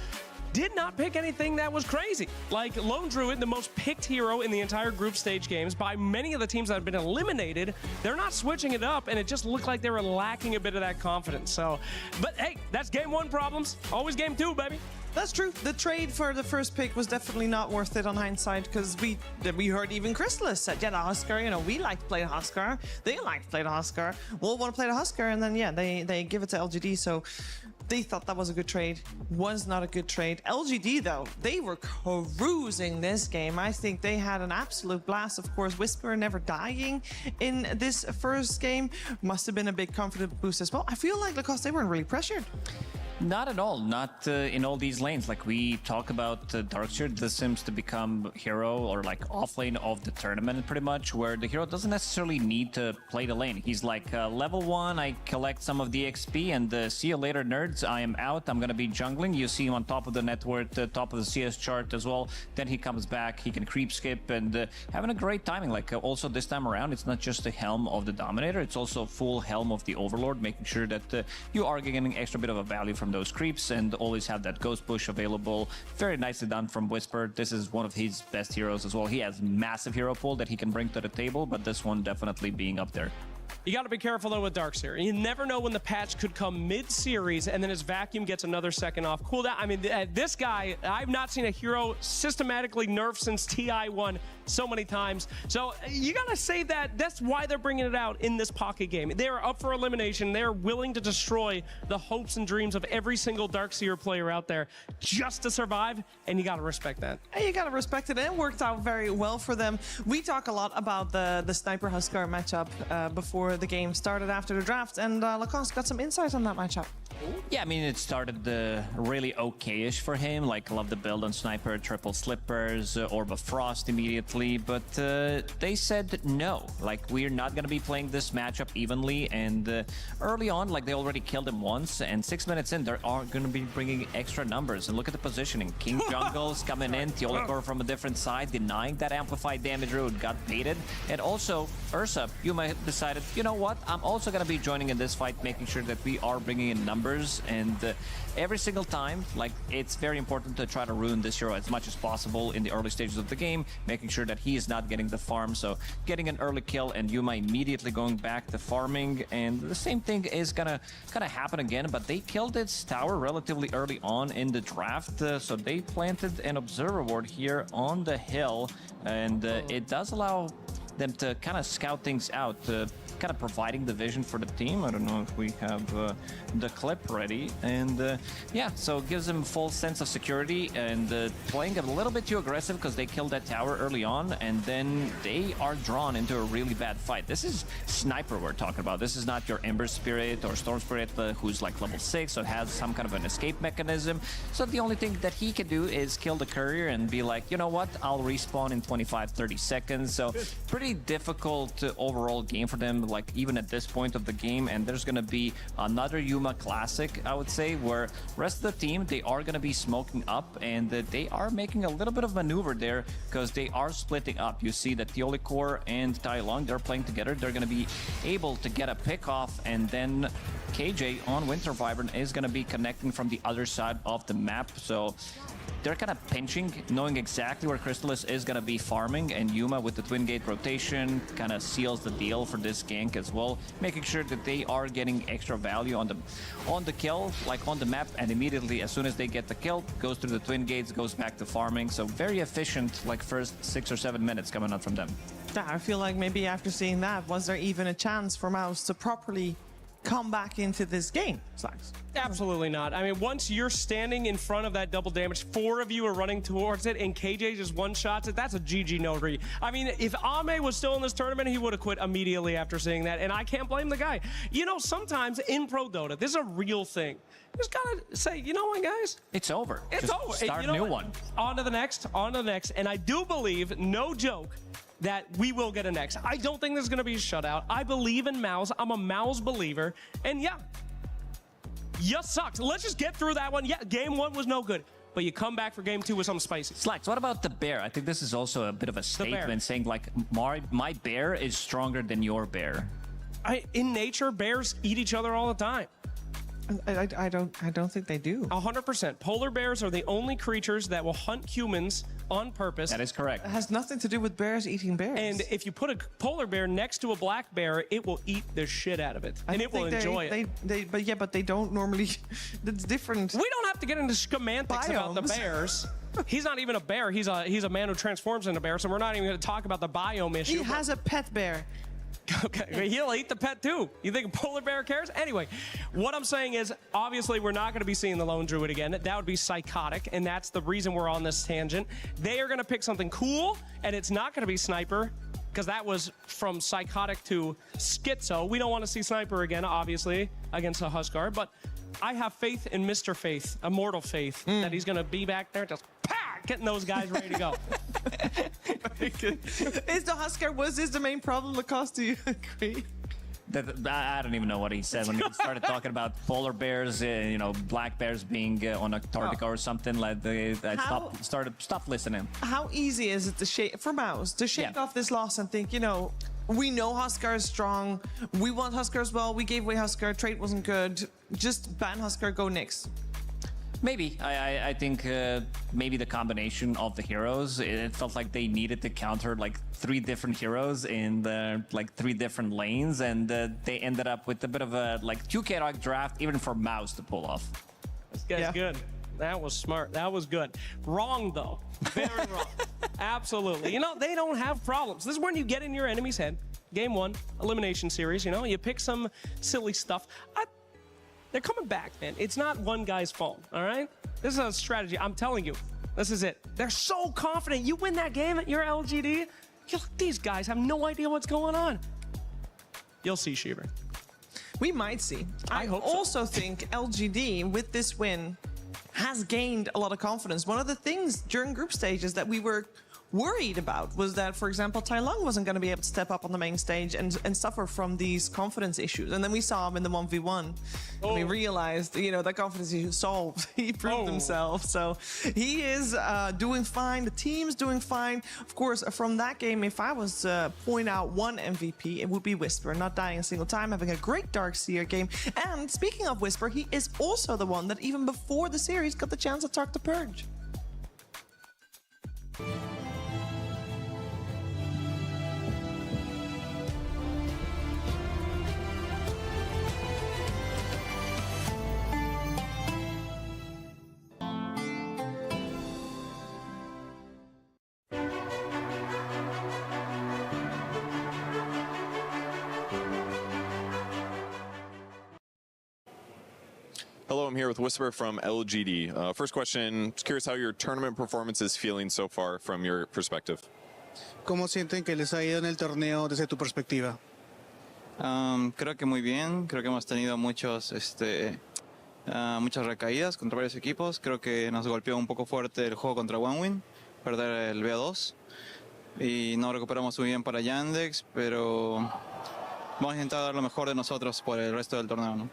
did not pick anything that was crazy. Like Lone Druid, the most picked hero in the entire group stage games by many of the teams that have been eliminated, they're not switching it up, and it just looked like they were lacking a bit of that confidence. So, but hey, that's game 1 problems. Always game 2, baby. That's true. The trade for the first pick was definitely not worth it on hindsight, because we heard even Chrysalis said, yeah, the Huskar, you know, we like to play the Huskar. They like to play the Huskar. We'll want to play the Huskar, and then, yeah, they give it to LGD, so they thought that was a good trade. Was not a good trade. LGD, though, they were cruising this game. I think they had an absolute blast. Of course, Whisper never dying in this first game must have been a big confidence boost as well. I feel like Lacoste, they weren't really pressured. Not at all. Not in all these lanes. Like, we talk about Darkseer, this seems to become hero or like off lane of the tournament pretty much, where the hero doesn't necessarily need to play the lane. He's like, level 1, I collect some of the XP, and see you later, nerds. I am out. I'm gonna be jungling. You see him on top of the network, top of the CS chart as well. Then he comes back. He can creep skip and having a great timing. Like, also this time around, it's not just the helm of the Dominator. It's also full helm of the Overlord, making sure that you are getting extra bit of a value from from those creeps and always have that ghost push available. Very nicely done from Whisper. This is one of his best heroes as well. He has massive hero pool that he can bring to the table, but this one definitely being up there. You got to be careful, though, with Darkseer. You never know when the patch could come mid-series, and then his vacuum gets another second off cooldown. I mean, this guy, I've not seen a hero systematically nerfed since TI1 so many times. So you got to say that. That's why they're bringing it out in this pocket game. They are up for elimination. They're willing to destroy the hopes and dreams of every single Darkseer player out there just to survive, and you got to respect that. And you got to respect it, and it worked out very well for them. We talk a lot about the Sniper Huskar matchup before the game started after the draft, and Lacoste got some insights on that matchup. Yeah, I mean, it started really okay-ish for him. Like, love the build on Sniper, triple slippers, Orb of Frost immediately. But they said no. Like, we're not going to be playing this matchup evenly. And early on, like, they already killed him once. And 6 minutes in, they are going to be bringing extra numbers. And look at the positioning. King Jungle's coming in. Theolikor from a different side, denying that amplified damage route. Got baited. And also, Ursa, you might have decided, you know what? I'm also going to be joining in this fight, making sure that we are bringing in numbers. And every single time, like, it's very important to try to ruin this hero as much as possible in the early stages of the game, making sure that he is not getting the farm. So getting an early kill and Yuma immediately going back to farming, and the same thing is gonna happen again. But they killed its tower relatively early on in the draft, so they planted an observer ward here on the hill, and it does allow them to kind of scout things out, kind of providing the vision for the team. I don't know if we have the clip ready. And yeah, so it gives them full sense of security, and playing a little bit too aggressive because they killed that tower early on, and then they are drawn into a really bad fight. This is Sniper we're talking about. This is not your Ember Spirit or Storm Spirit who's like level 6, so has some kind of an escape mechanism. So the only thing that he can do is kill the courier and be like, you know what, I'll respawn in 25-30 seconds. So pretty difficult overall game for them, like even at this point of the game. And there's gonna be another Yuma classic, I would say, where rest of the team, they are gonna be smoking up, and they are making a little bit of maneuver there because they are splitting up. You see that Theolikor and Tai Long, they're playing together. They're gonna be able to get a pick off, and then KJ on Winter Wyvern is gonna be connecting from the other side of the map. So they're kind of pinching, knowing exactly where Crystallis is going to be farming, and Yuma with the Twin Gate rotation kind of seals the deal for this gank as well, making sure that they are getting extra value on the kill, like on the map, and immediately as soon as they get the kill, goes through the Twin Gates, goes back to farming. So very efficient, like first 6 or 7 minutes coming out from them. Yeah, I feel like maybe after seeing that, was there even a chance for Mouse to properly come back into this game, Slacks? Absolutely not. I mean, once you're standing in front of that double damage, 4 of you are running towards it, and KJ just one-shots it, that's a GG no re. I mean, if Ame was still in this tournament, he would have quit immediately after seeing that, and I can't blame the guy. You know, sometimes in Pro Dota, this is a real thing. You just gotta say, you know what, guys? It's over. It's just over. Start you know a new what? one. On to the next, and I do believe, no joke, that we will get a next. I don't think there's going to be a shutout. I believe in Mouse. I'm a Mouse believer. And yeah, sucks. Let's just get through that one. Yeah, game 1 was no good, but you come back for game 2 with something spicy. Slacks, what about the bear? I think this is also a bit of a statement saying like, my bear is stronger than your bear. In nature, bears eat each other all the time. I don't think they do. 100%. Polar bears are the only creatures that will hunt humans on purpose. That is correct. It has nothing to do with bears eating bears. And if you put a polar bear next to a black bear, it will eat the shit out of it, and it will enjoy it. But they don't normally. That's different. We don't have to get into semantics about the bears. He's not even a bear. He's a man who transforms into a bear. So we're not even going to talk about the biome issue. He has a pet bear. Okay, he'll eat the pet too. You think a polar bear cares? Anyway, what I'm saying is, obviously, we're not going to be seeing the Lone Druid again. That would be psychotic, and that's the reason we're on this tangent. They are going to pick something cool, and it's not going to be Sniper, because that was from psychotic to schizo. We don't want to see Sniper again, obviously, against the Huskar, but I have faith in Mr. Faith, immortal faith, that he's going to be back there just getting those guys ready to go. Is the Huskar, was this the main problem, Lacoste? Do you agree? I don't even know what he said when he started talking about polar bears, black bears being on Antarctica or something. Like stop listening. How easy is it to shake for Mouse to shake off this loss and think, We know Huskar is strong. We want Huskar as well. We gave away Huskar. Trade wasn't good. Just ban Huskar, go Nyx. Maybe. I think maybe the combination of the heroes, it felt like they needed to counter like 3 different heroes in the like 3 different lanes, and they ended up with a bit of a like 2 chaotic draft even for Mouse to pull off. This guy's good. That was smart. That was good. Wrong, though. Very wrong. Absolutely. You know, they don't have problems. This is when you get in your enemy's head. Game 1, elimination series, you know, you pick some silly stuff. They're coming back, man. It's not one guy's fault, all right? This is a strategy. I'm telling you, this is it. They're so confident. You win that game at your LGD, these guys have no idea what's going on. You'll see, Sheever. We might see. I hope so. also think LGD, with this win, has gained a lot of confidence. One of the things during group stages that we were worried about was that, for example, Tai Lung wasn't going to be able to step up on the main stage and suffer from these confidence issues. And then we saw him in the 1v1. And we realized, you know, that confidence issue solved. He proved himself. So he is doing fine. The team's doing fine. Of course, from that game, if I was to point out one MVP, it would be Whisper, not dying a single time, having a great Darkseer game. And speaking of Whisper, he is also the one that even before the series got the chance to talk to Purge. Hello, I'm here with Whisper from LGD. First question, just curious how your tournament performance is feeling so far from your perspective. ¿Cómo sienten que les ha ido en el torneo desde tu perspectiva? Creo que muy bien, creo que hemos tenido muchas recaídas contra varios equipos. Creo que nos golpeó un poco fuerte el juego contra OneWin, perder el BO2. Y no recuperamos muy bien para Yandex, pero vamos a intentar dar lo mejor de nosotros por el resto del torneo, ¿no?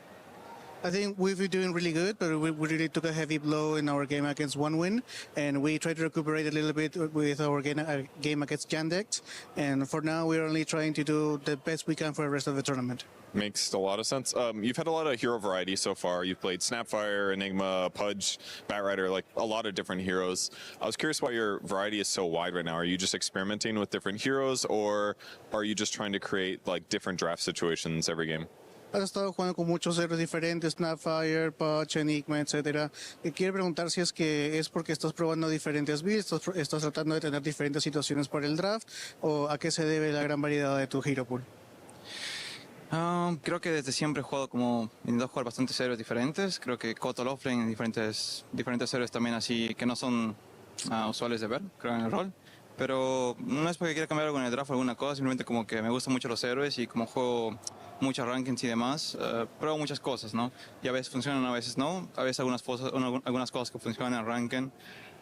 I think we've been doing really good, but we really took a heavy blow in our game against OneWin, and we tried to recuperate a little bit with our game against Yandex. And for now, we're only trying to do the best we can for the rest of the tournament. Makes a lot of sense. You've had a lot of hero variety so far. You've played Snapfire, Enigma, Pudge, Batrider, like a lot of different heroes. I was curious why your variety is so wide right now. Are you just experimenting with different heroes, or are you just trying to create like different draft situations every game? Has estado jugando con muchos héroes diferentes, Snapfire, Pudge, Enigma, etc. Quiero preguntar si es que es porque estás probando diferentes builds, estás tratando de tener diferentes situaciones para el draft, o a qué se debe la gran variedad de tu hero pool. Creo que desde siempre he jugado como intentado jugar bastantes héroes diferentes. Creo que Kotal Offlane, diferentes héroes también así que no son usuales de ver, creo, en el rol. Pero no es porque quiera cambiar algo en el draft o alguna cosa, simplemente como que me gustan mucho los héroes y como juego muchas rankings y demás, pruebo muchas cosas, ¿no? Y a veces funcionan, a veces no. A veces algunas cosas que funcionan en ranking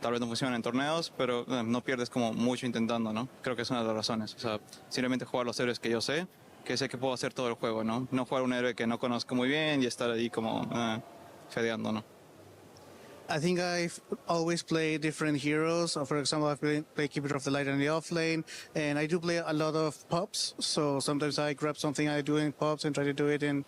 tal vez no funcionan en torneos, pero no pierdes como mucho intentando, ¿no? Creo que es una de las razones. O sea, simplemente jugar los héroes que yo sé que puedo hacer todo el juego, ¿no? No jugar un héroe que no conozco muy bien y estar ahí como fedeando, ¿no? I think I've always played different heroes. For example, I've played Keeper of the Light in the offlane, and I do play a lot of pops. So sometimes I grab something I do in pops and try to do it in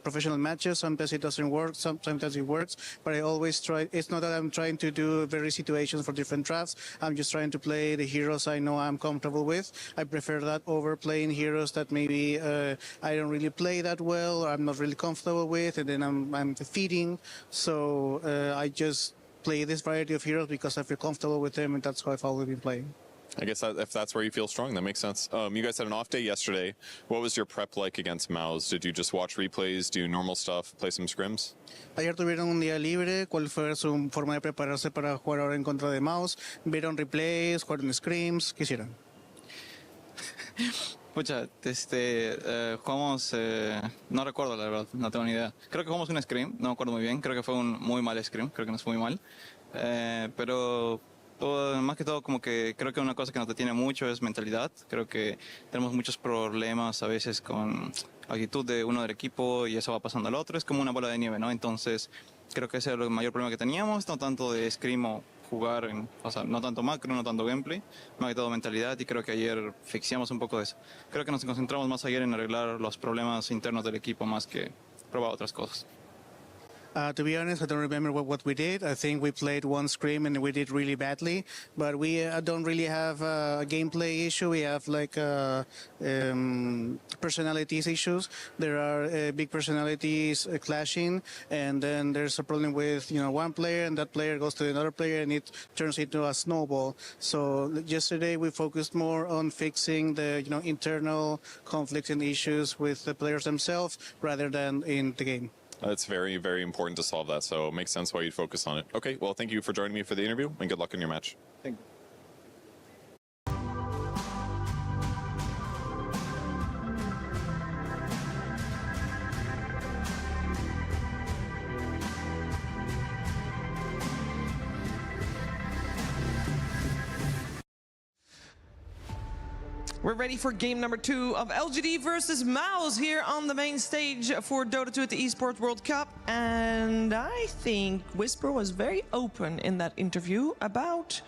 professional matches. Sometimes it doesn't work, sometimes it works. But I always try. It's not that I'm trying to do very situations for different drafts. I'm just trying to play the heroes I know I'm comfortable with. I prefer that over playing heroes that maybe I don't really play that well, or I'm not really comfortable with, and then I'm defeating. So I just play this variety of heroes because I feel comfortable with them, and that's how I've always been playing. I guess if that's where you feel strong, that makes sense. You guys had an off day yesterday. What was your prep like against Mouse? Did you just watch replays, do normal stuff, play some scrims? Ayer tuvieron un día libre. ¿Cuál fue su forma de prepararse para jugar ahora en contra de Mouse? ¿Vieron replays, jugaron scrims? ¿Qué hicieron? Pucha, jugamos, no recuerdo la verdad, no tengo ni idea. Creo que jugamos un scrim, no me acuerdo muy bien, creo que fue un muy mal scrim, creo que nos fue muy mal. Pero más que todo como que creo que una cosa que nos detiene mucho es mentalidad. Creo que tenemos muchos problemas a veces con la actitud de uno del equipo y eso va pasando al otro, es como una bola de nieve, ¿no? Entonces creo que ese era el mayor problema que teníamos, no tanto de scrim o jugar, o sea, no tanto macro, no tanto gameplay, más que todo mentalidad, y creo que ayer fixeamos un poco de eso. Creo que nos concentramos más ayer en arreglar los problemas internos del equipo más que probar otras cosas. To be honest, I don't remember what we did. I think we played one scrim and we did really badly. But we don't really have a gameplay issue. We have like personalities issues. There are big personalities clashing, and then there's a problem with one player, and that player goes to another player, and it turns into a snowball. So yesterday we focused more on fixing the internal conflicts and issues with the players themselves rather than in the game. It's very, very important to solve that, so it makes sense why you'd focus on it. Okay, well, thank you for joining me for the interview, and good luck in your match. Thank you. We're ready for game number 2 of LGD versus Mouse here on the main stage for Dota 2 at the Esports World Cup. And I think Whisper was very open in that interview about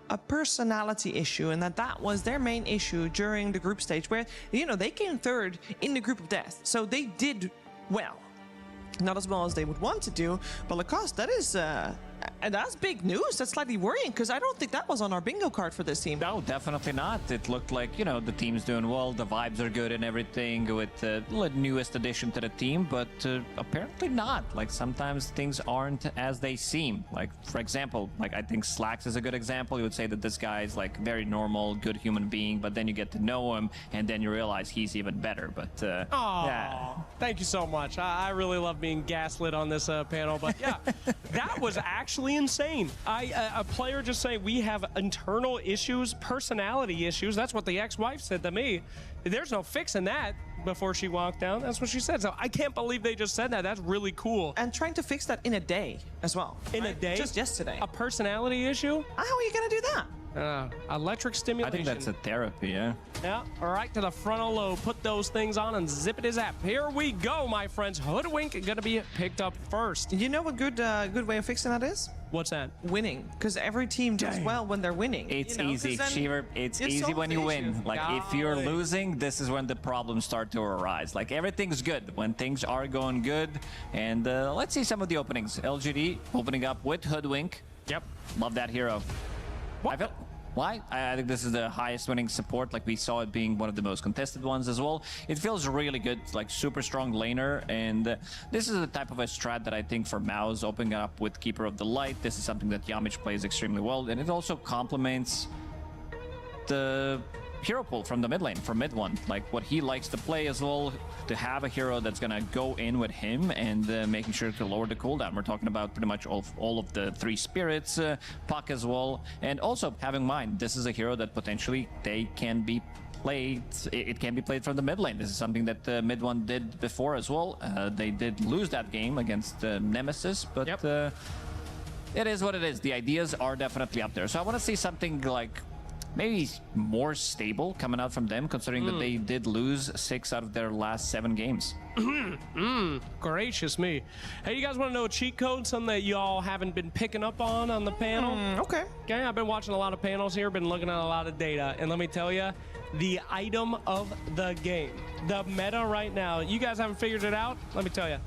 a personality issue, and that was their main issue during the group stage, where, they came third in the group of death. So they did well. Not as well as they would want to do, but Lacoste, that's big news. That's slightly worrying, because I don't think that was on our bingo card for this team. No, definitely not. It looked like, the team's doing well, the vibes are good and everything with the newest addition to the team, but apparently not. Like, sometimes things aren't as they seem. Like, for example, I think Slacks is a good example. You would say that this guy is like very normal, good human being, but then you get to know him and then you realize he's even better. But yeah. Thank you so much. I really love being gaslit on this panel, but yeah, that was actually insane. A player just saying we have internal issues, personality issues. That's what the ex-wife said to me. There's no fixing that. Before she walked down, that's what she said. So I can't believe they just said that. That's really cool. And trying to fix that in a day as well. In a day? Just yesterday. A personality issue? How are you gonna do that? Electric stimulation. I think that's a therapy, yeah. Yeah, right to the frontal lobe. Put those things on and zip it zap. Here we go, my friends. Hoodwink gonna be picked up first. You know what good way of fixing that is? What's that? Winning, because every team does well when they're winning. It's easy, Shiver. It's easy when you win. Like, if you're losing, this is when the problems start to arise. Like, everything's good when things are going good. And let's see some of the openings. LGD opening up with Hoodwink. Yep. Love that hero. Why? I think this is the highest winning support. Like, we saw it being one of the most contested ones as well. It feels really good, like super strong laner, and this is the type of a strat that I think for Mouse, opening up with Keeper of the Light, this is something that Yamich plays extremely well, and it also complements the hero pool from the mid lane, from mid one, like what he likes to play as well, to have a hero that's gonna go in with him and making sure to lower the cooldown. We're talking about pretty much all of the 3 spirits, Puck as well, and also have in mind this is a hero that potentially they can be played. It can be played from the mid lane. This is something that the mid one did before as well. They did lose that game against Nemesis, but it is what it is. The ideas are definitely up there. So I want to see something like maybe more stable coming out from them, considering that they did lose 6 out of their last 7 games. Gracious me. Hey, you guys want to know a cheat code? Something that y'all haven't been picking up on the panel? Okay. Okay, I've been watching a lot of panels here, been looking at a lot of data, and let me tell you, the item of the game, the meta right now, you guys haven't figured it out? Let me tell you.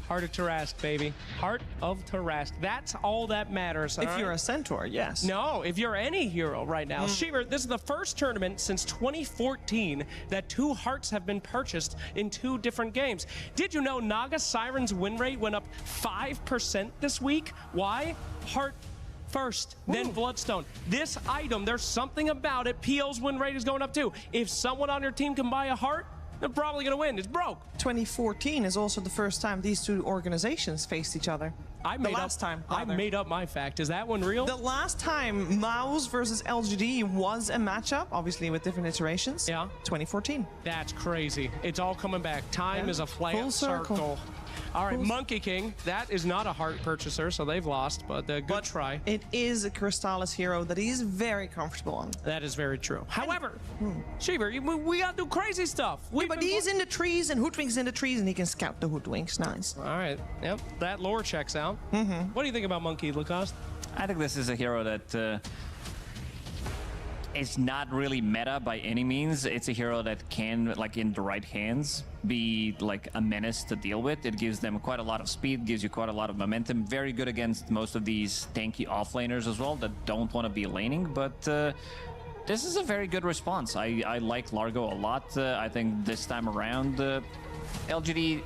Heart of Tarask, baby. Heart of Tarask. That's all that matters. If you're a Centaur, yes. No, if you're any hero right now. Shiver, this is the first tournament since 2014 that 2 hearts have been purchased in 2 different games. Did you know Naga Siren's win rate went up 5% this week? Why? Heart first, then Bloodstone. This item, there's something about it. PO's win rate is going up too. If someone on your team can buy a heart, they're probably going to win. It's broke. 2014 is also the first time these 2 organizations faced each other. I made up my fact. Is that one real? The last time Mouse versus LGD was a matchup, obviously with different iterations. Yeah. 2014. That's crazy. It's all coming back. Time is a flat circle. All right, Monkey King. That is not a heart purchaser, so they've lost, but good try. It is a Crystallis hero that he's very comfortable on. That is very true. However, Shiver, we gotta do crazy stuff. But he's in the trees, and Hoodwink's in the trees, and he can scout the Hoodwinks. Nice. All right. Yep, that lore checks out. What do you think about Monkey, Lacoste? I think this is a hero that is not really meta by any means. It's a hero that can, like in the right hands, be like a menace to deal with. It gives them quite a lot of speed, gives you quite a lot of momentum. Very good against most of these tanky offlaners as well that don't want to be laning, but this is a very good response. I like Largo a lot. I think this time around, LGD,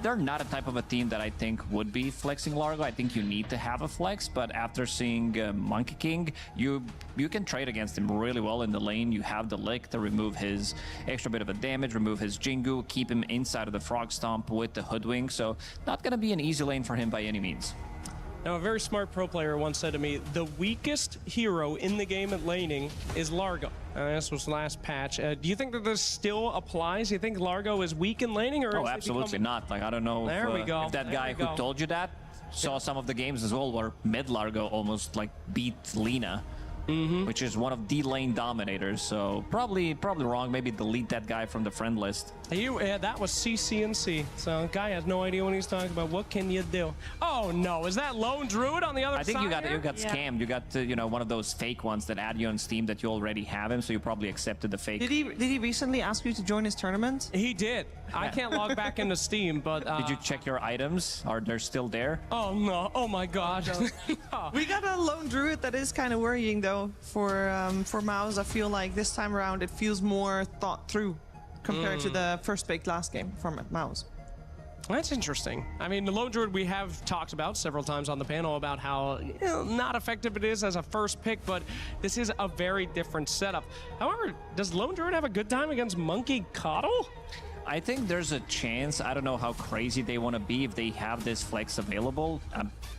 they're not a type of a team that I think would be flexing Largo. I think you need to have a flex, but after seeing Monkey King, you can trade against him really well in the lane. You have the lick to remove his extra bit of a damage, remove his Jingu, keep him inside of the Frog Stomp with the Hoodwink, so not going to be an easy lane for him by any means. Now, a very smart pro player once said to me, the weakest hero in the game at laning is Largo. This was last patch. Do you think that this still applies? Do you think Largo is weak in laning? Or oh, absolutely not. Like, I don't know if that guy who told you that saw some of the games as well where mid Largo almost like beat Lina. Which is one of the lane dominators, so probably wrong. Maybe delete that guy from the friend list. That was CCNC, so guy has no idea what he's talking about. What can you do? Oh no, is that Lone Druid on the other side? I think you got scammed. You got one of those fake ones that add you on Steam that you already have him, so you probably accepted the fake. Did he recently ask you to join his tournament? He did. I can't log back into Steam, but did you check your items? Are they still there? Oh no! Oh my God! We got a Lone Druid that is kind of worrying though for Mouse. I feel like this time around it feels more thought through compared to the first pick last game from Mouse. That's interesting. I mean, the Lone Druid we have talked about several times on the panel about how not effective it is as a first pick, but this is a very different setup. However, does Lone Druid have a good time against Monkey Coddle? I think there's a chance. I don't know how crazy they want to be if they have this flex available.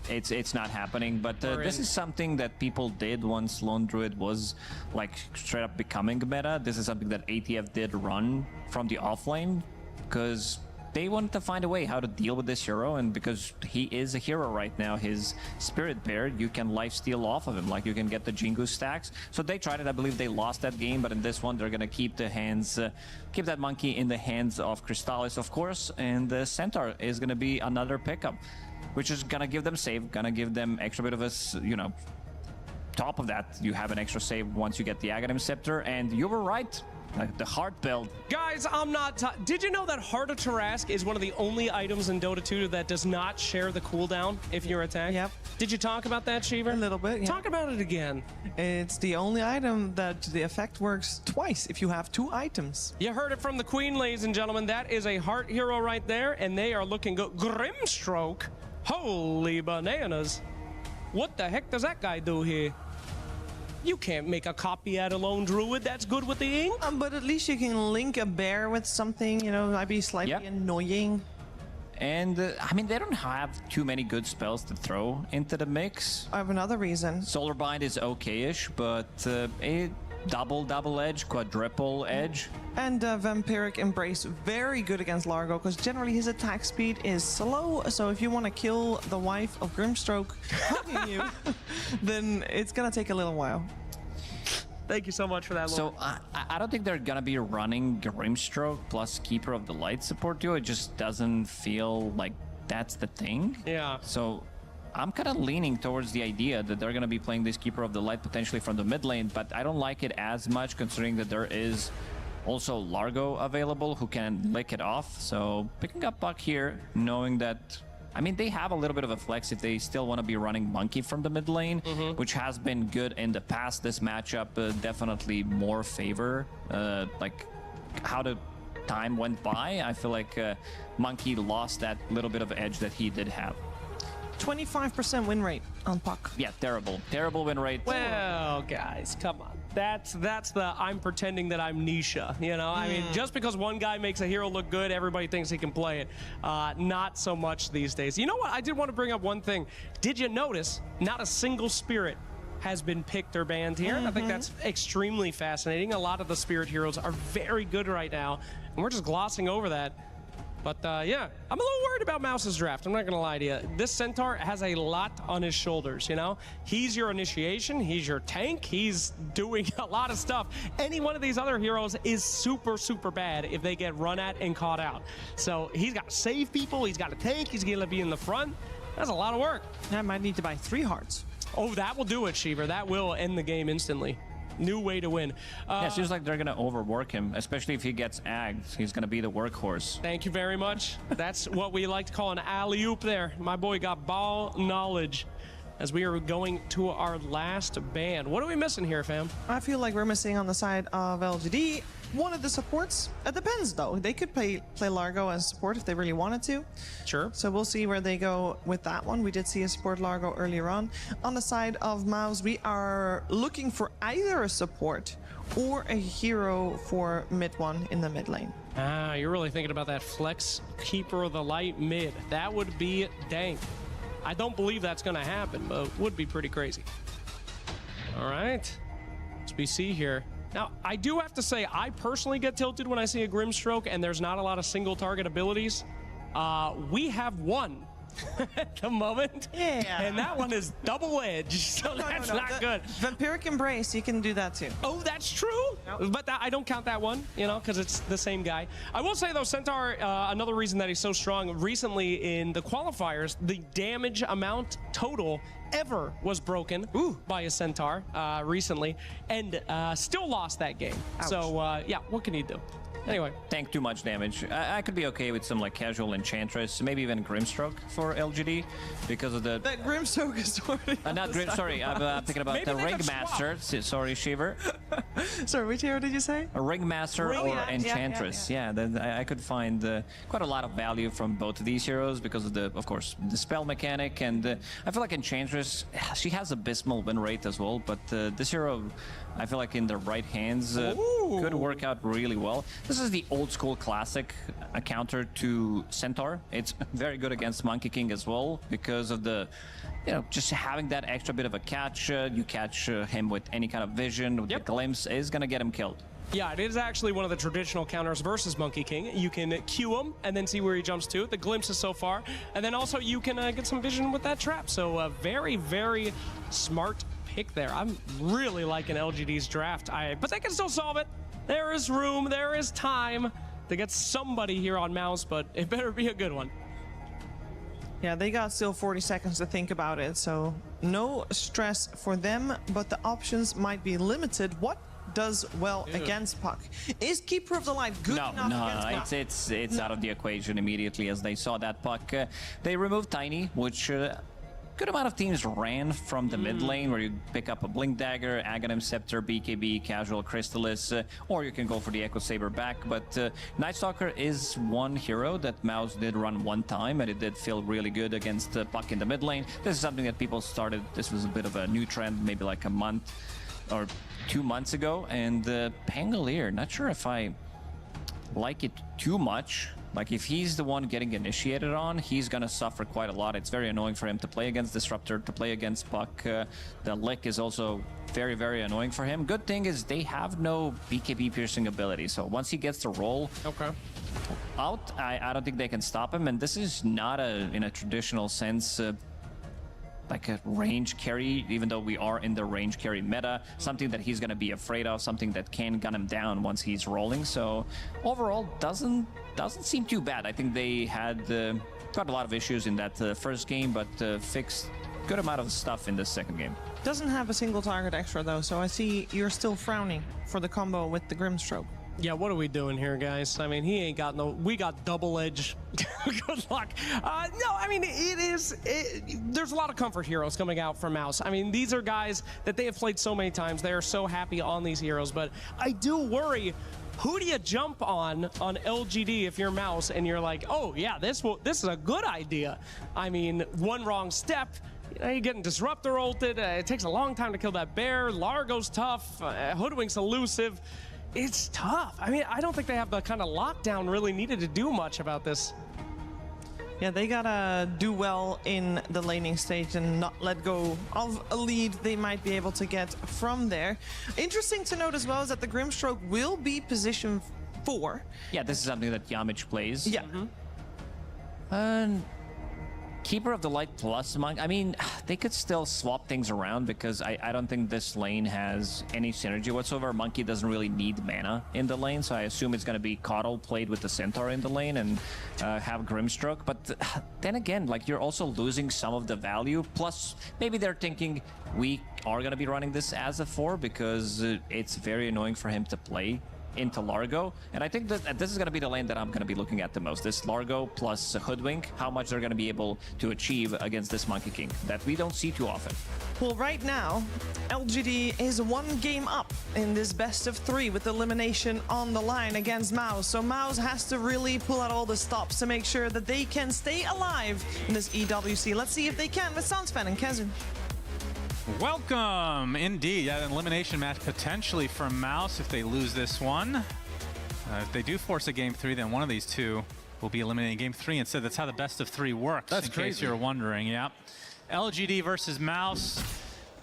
It's not happening, but this is something that people did once Lone Druid was like straight up becoming meta. This is something that ATF did run from the offlane because they wanted to find a way how to deal with this hero, and because he is a hero right now, his Spirit Bear, you can lifesteal off of him, like you can get the Jingu stacks. So they tried it. I believe they lost that game, but in this one they're gonna keep the hands, keep that monkey in the hands of Crystallis, of course, and the Centaur is gonna be another pickup, which is gonna give them save, gonna give them extra bit of a, top of that, you have an extra save once you get the Aghanim Scepter, and you were right. Like the heart build. Guys, I'm not... Did you know that Heart of Tarrasque is one of the only items in Dota 2 that does not share the cooldown if you're attacked? Yep. Did you talk about that, Shiver? A little bit, yeah. Talk about it again. It's the only item that the effect works twice if you have 2 items. You heard it from the Queen, ladies and gentlemen. That is a Heart hero right there, and they are looking good. Grimstroke? Holy bananas. What the heck does that guy do here? You can't make a copy out of Lone Druid that's good with the ink. But at least you can link a bear with something, might be slightly annoying. And, I mean, they don't have too many good spells to throw into the mix. I have another reason. Solar Bind is okay-ish, but a double edge, quadruple edge. And Vampiric Embrace, very good against Largo, because generally his attack speed is slow, so if you want to kill the wife of Grimstroke hugging you, then it's going to take a little while. Thank you so much for that, Lord. So I don't think they're going to be running Grimstroke plus Keeper of the Light support duo. It just doesn't feel like that's the thing. Yeah. So I'm kind of leaning towards the idea that they're going to be playing this Keeper of the Light potentially from the mid lane, but I don't like it as much considering that there is also Largo available who can lick it off. So picking up Puck here, knowing that, I mean, they have a little bit of a flex if they still want to be running Monkey from the mid lane, which has been good in the past. This matchup definitely more favor, like how the time went by. I feel like Monkey lost that little bit of edge that he did have. 25% win rate on Puck. Yeah, terrible win rate. Well, guys, come on. That's the I'm pretending that I'm Nisha, I mean, just because one guy makes a hero look good, everybody thinks he can play it. Not so much these days. You know what? I did want to bring up one thing. Did you notice not a single Spirit has been picked or banned here? I think that's extremely fascinating. A lot of the Spirit heroes are very good right now, and we're just glossing over that. But yeah, I'm a little worried about Mouse's draft. I'm not gonna lie to you. This Centaur has a lot on his shoulders, He's your initiation, he's your tank, he's doing a lot of stuff. Any one of these other heroes is super, super bad if they get run at and caught out. So he's got to save people, he's got to tank, he's gonna be in the front. That's a lot of work. I might need to buy 3 hearts. Oh, that will do it, Shiver. That will end the game instantly. New way to win. Yeah, it seems like they're going to overwork him, especially if he gets agged. He's going to be the workhorse. Thank you very much. That's what we like to call an alley-oop there. My boy got ball knowledge as we are going to our last ban. What are we missing here, fam? I feel like we're missing on the side of LGD one of the supports. It depends, though. They could play Largo as support if they really wanted to. Sure. So we'll see where they go with that one. We did see a support Largo earlier on. On the side of Mouse, we are looking for either a support or a hero for mid one in the mid lane. Ah, you're really thinking about that flex keeper of the light mid. That would be dank. I don't believe that's going to happen, but it would be pretty crazy. All right. As we see here. Now, I do have to say, I personally get tilted when I see a Grimstroke and there's not a lot of single target abilities. We have one at the moment. Yeah. And that one is double-edged, so that's not good. Vampiric Embrace, you can do that too. Oh, that's true? No. But I don't count that one, you know, because it's the same guy. I will say, though, Centaur, another reason that he's so strong, recently in the qualifiers, the damage amount total ever was broken by a Centaur recently, and still lost that game. Ouch. So, yeah, what can you do? Anyway. Tank too much damage. I could be okay with some like casual Enchantress, maybe even Grimstroke for LGD because of the... That Grimstroke is already not Grim, sorry, I'm thinking about the Ringmaster. Sorry, Shiver. Sorry, which hero did you say? A Ringmaster or Enchantress. Yeah, then I could find quite a lot of value from both of these heroes because of the, of course, the spell mechanic, and I feel like Enchantress, she has abysmal win rate as well, but this hero, I feel like in the right hands could work out really well. This is the old school classic counter to Centaur. It's very good against Monkey King as well because of the, you know, just having that extra bit of a catch. You catch him with any kind of vision, with the glimpse is going to get him killed. Yeah, it is actually one of the traditional counters versus Monkey King. You can Q him and then see where he jumps to. The glimpses so far. And then also you can get some vision with that trap. So very, very smart pick there. I'm really liking LGD's draft. But they can still solve it. There is room, there is time to get somebody here on Mouse, but it better be a good one. Yeah, they got still 40 seconds to think about it, so no stress for them, but the options might be limited. What does well against Puck? Is Keeper of the Light good enough against Puck? It's out of the equation immediately as they saw that Puck. They removed Tiny, which good amount of teams ran from the mid lane where you pick up a Blink Dagger, Aghanim Scepter, BKB, Casual Crystallis, or you can go for the Echo Saber back. But Night Stalker is one hero that Mouse did run one time, and it did feel really good against Puck in the mid lane. This is something that people started, this was a bit of a new trend, maybe like a month or 2 months ago. And Pangolier, not sure if I like it too much. Like, if he's the one getting initiated on, he's gonna suffer quite a lot. It's very annoying for him to play against Disruptor, to play against Puck. The Lick is also very, very annoying for him. Good thing is they have no BKB piercing ability, so once he gets the roll out, I don't think they can stop him. And this is not in a traditional sense, like a range carry, even though we are in the range carry meta, something that he's going to be afraid of, something that can gun him down once he's rolling. So overall, doesn't seem too bad. I think they had got a lot of issues in that first game, but fixed good amount of stuff in the second game. Doesn't have a single target extra though, so I see you're still frowning for the combo with the Grimstroke. Yeah, what are we doing here, guys? I mean, he ain't got no... We got double edge. Good luck. No, I mean, there's a lot of comfort heroes coming out from Mouse. I mean, these are guys that they have played so many times. They are so happy on these heroes. But I do worry, who do you jump on LGD if you're Mouse and you're like, oh, yeah, this is a good idea. I mean, one wrong step, you're getting Disruptor ulted. It takes a long time to kill that bear. Largo's tough. Hoodwink's elusive. It's tough. I mean, I don't think they have the kind of lockdown really needed to do much about this. Yeah, they gotta do well in the laning stage and not let go of a lead they might be able to get from there. Interesting to note as well is that the Grimstroke will be position 4. Yeah, this is something that Yamich plays. Yeah. Keeper of the Light plus Monk, I mean, they could still swap things around because I don't think this lane has any synergy whatsoever. Monkey doesn't really need mana in the lane, so I assume it's going to be Coddle played with the Centaur in the lane and have Grimstroke. But then again, like, you're also losing some of the value. Plus, maybe they're thinking we are going to be running this as a 4 because it's very annoying for him to play into Largo, and I think that this is going to be the lane that I'm going to be looking at the most. This Largo plus Hoodwink, how much they're going to be able to achieve against this Monkey King that we don't see too often. Well, right now, LGD is 1 game up in this best of 3 with elimination on the line against Mouse. So Mouse has to really pull out all the stops to make sure that they can stay alive in this EWC. Let's see if they can with Sunsfan and Kezun. Welcome, indeed. Yeah, an elimination match potentially from Mouse if they lose this one. If they do force a game 3, then one of these two will be eliminated in game 3 instead. That's how the best of 3 works. That's crazy. Case you're wondering. Yeah. LGD versus Mouse.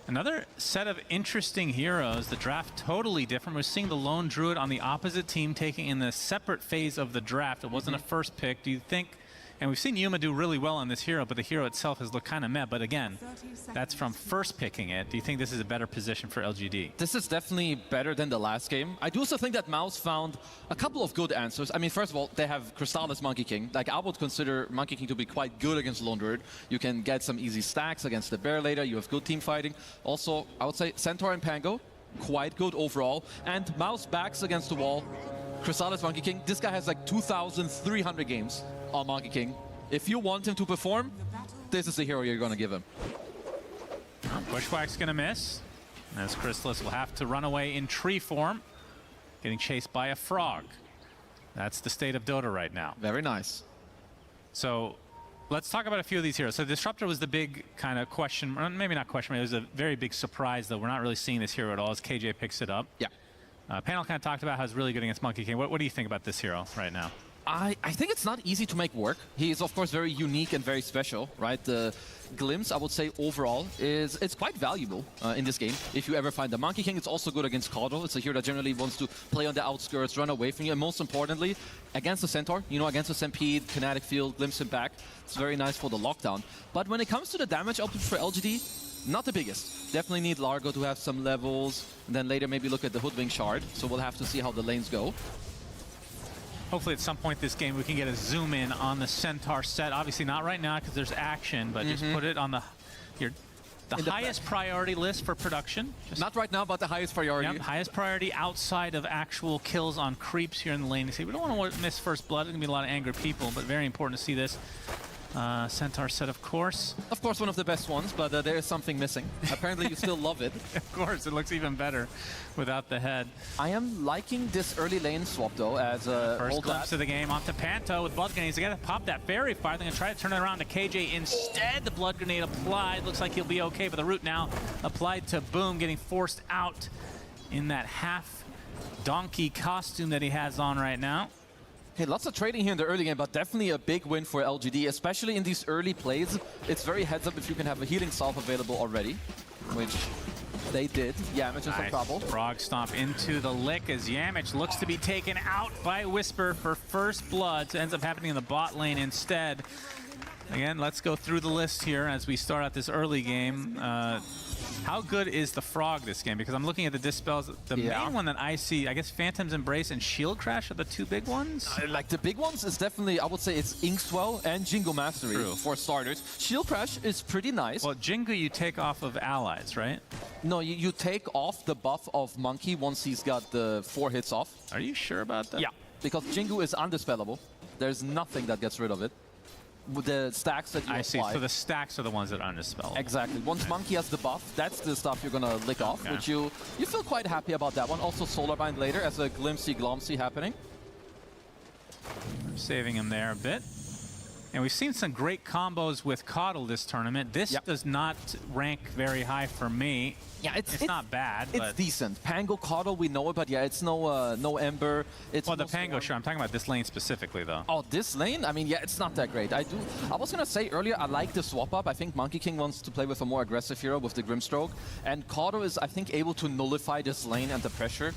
Another set of interesting heroes. The draft totally different. We're seeing the Lone Druid on the opposite team taking in the separate phase of the draft. It wasn't a first pick. Do you think? And we've seen Yuma do really well on this hero, but the hero itself has looked kind of meh. But again, that's from first picking it. Do you think this is a better position for LGD? This is definitely better than the last game. I do also think that Mouse found a couple of good answers. I mean, first of all, they have Crystallis Monkey King. Like, I would consider Monkey King to be quite good against Lone Druid. You can get some easy stacks against the Bear later. You have good team fighting. Also, I would say Centaur and Pango, quite good overall. And Mouse backs against the wall. Crystallis Monkey King. This guy has like 2,300 games on Monkey King. If you want him to perform, this is the hero you're going to give him. Bushwhack's going to miss, as Crystallis will have to run away in tree form, getting chased by a frog. That's the state of Dota right now. Very nice. So let's talk about a few of these heroes. So Disruptor was the big kind of question, maybe not question, it was a very big surprise, though. We're not really seeing this hero at all as KJ picks it up. Yeah. Panel kind of talked about how it's really good against Monkey King. What do you think about this hero right now? I think it's not easy to make work. He is, of course, very unique and very special, right? The Glimpse, I would say, overall, it's quite valuable in this game. If you ever find the Monkey King, it's also good against Caudle. It's a hero that generally wants to play on the outskirts, run away from you, and most importantly, against the Centaur, you know, against the Stampede, Kinetic Field, Glimpse him back. It's very nice for the lockdown. But when it comes to the damage output for LGD, not the biggest. Definitely need Largo to have some levels, and then later maybe look at the Hoodwink Shard. So we'll have to see how the lanes go. Hopefully at some point this game we can get a zoom in on the Centaur set. Obviously not right now because there's action, but just put it on the highest priority list for production. Just not right now, but the highest priority. Yep, highest priority outside of actual kills on creeps here in the lane. You see, we don't want to miss first blood. There's going to be a lot of angry people, but very important to see this. Centaur set, of course. Of course, one of the best ones, but there is something missing. Apparently, you still love it. Of course, it looks even better without the head. I am liking this early lane swap, though, as a first glimpse of the game onto Panto with Blood Grenade. He's going to pop that Fairy Fire. They're going to try to turn it around to KJ instead. The Blood Grenade applied. Looks like he'll be okay, but the root now applied to Boom, getting forced out in that half donkey costume that he has on right now. Hey, lots of trading here in the early game, but definitely a big win for LGD, especially in these early plays. It's very heads up if you can have a healing salve available already, which they did. Yamich is in trouble. Frog stomp into the lick as Yamich looks to be taken out by Whisper for first blood. So it ends up happening in the bot lane instead. Again, let's go through the list here as we start out this early game. How good is the Frog this game? Because I'm looking at the dispels. The main one that I see, I guess Phantom's Embrace and Shield Crash are the two big ones? Like the big ones is definitely, I would say it's Inkswell and Jingo Mastery for starters. Shield Crash is pretty nice. Well, Jingo you take off of allies, right? No, you take off the buff of Monkey once he's got the 4 hits off. Are you sure about that? Yeah, because Jingo is undispellable. There's nothing that gets rid of it. With the stacks that you I see, so the stacks are the ones that are undispellable. Exactly. Once Monkey has the buff, that's the stuff you're gonna lick off, which you feel quite happy about that one. Also Solarbind later as a Glimpsy Glomsy happening. Saving him there a bit. And we've seen some great combos with Caudle this tournament. This does not rank very high for me. Yeah, it's not bad. It's but decent. Pango, Caudle, we know it, but yeah, it's no Ember. It's well, the Pango, sure. I'm talking about this lane specifically, though. Oh, this lane? I mean, yeah, it's not that great. I was gonna say earlier, I like the swap up. I think Monkey King wants to play with a more aggressive hero with the Grimstroke, and Caudle is, I think, able to nullify this lane and the pressure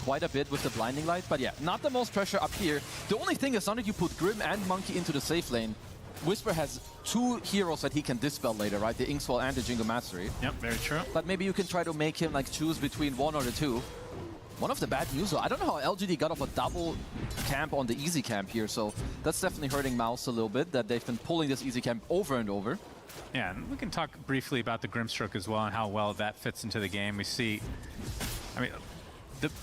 quite a bit with the Blinding Light. But yeah, not the most pressure up here. The only thing is, now that you put Grim and Monkey into the safe lane, Whisper has 2 heroes that he can dispel later, right? The Inkswell and the Jingo Mastery. Yep, very true. But maybe you can try to make him like choose between one or the 2. One of the bad news, though, I don't know how LGD got off a double camp on the easy camp here, so that's definitely hurting Mouse a little bit, that they've been pulling this easy camp over and over. Yeah, and we can talk briefly about the Grimstroke as well and how well that fits into the game. We see, I mean,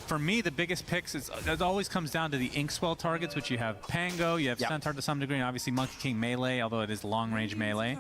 for me, the biggest picks it always comes down to the Inkswell targets, which you have Pango, you have Centaur to some degree, and obviously Monkey King melee, although it is long-range melee.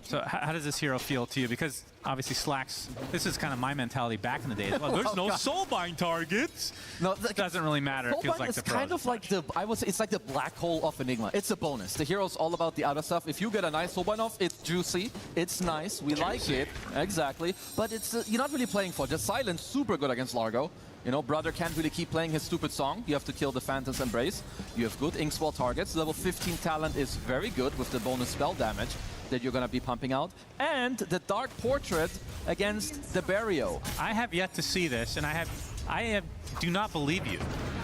So how does this hero feel to you? Because obviously Slacks, this is kind of my mentality back in the day as well. There's no soulbind targets. No, it doesn't really matter. It feels like it's kind of like the, I would say, it's like the black hole of Enigma. It's a bonus. The hero's all about the other stuff. If you get a nice soulbind off, it's juicy, it's nice, we like it, exactly. But it's you're not really playing for it. The Silence, super good against Largo. You know, Brother can't really keep playing his stupid song. You have to kill the Phantom's Embrace. You have good Inkswell targets. Level 15 talent is very good with the bonus spell damage that you're going to be pumping out. And the Dark Portrait against the Barrio. I have yet to see this, and I do not believe you.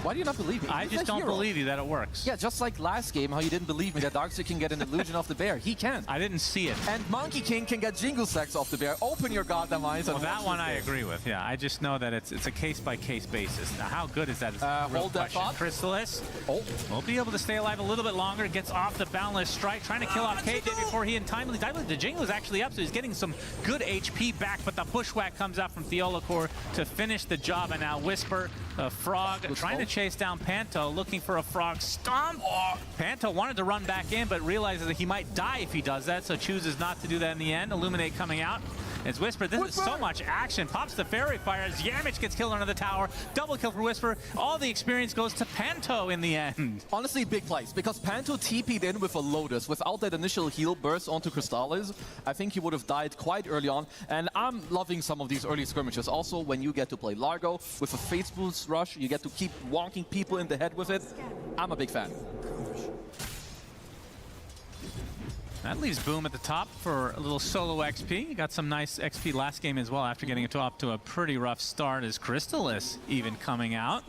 Why do you not believe me? I just don't believe you that it works. Yeah, just like last game, how you didn't believe me that Darkseid can get an illusion off the bear. He can. I didn't see it. And Monkey King can get Jingle Sacks off the bear. Open your goddamn eyes. Well, that one I agree with. Yeah, I just know that it's a case-by-case basis. Now, how good is that? Hold that thought. Chrysalis will be able to stay alive a little bit longer. Gets off the Boundless Strike, trying to kill off KJ before he untimely died. The Jingle is actually up, so he's getting some good HP back, but the Bushwhack comes out from Theolacor to finish the job, and now Whisper, Frog, trying to chase down Panto, looking for a Frog Stomp. Panto wanted to run back in, but realizes that he might die if he does that, so chooses not to do that in the end. Illuminate coming out. It's Whisper. This is so much action. Pops the Fairy Fire. Yamich gets killed under the tower. Double kill for Whisper. All the experience goes to Panto in the end. Honestly, big plays, because Panto TP'd in with a Lotus. Without that initial heal burst onto Crystallis, I think he would have died quite early on. And I'm loving some of these early skirmishes. Also, when you get to play Largo with a Face Boost Rush, you get to keep wonking people in the head with it. I'm a big fan. That leaves Boom at the top for a little solo XP. He got some nice XP last game as well after getting it off to a pretty rough start as Crystallis even coming out,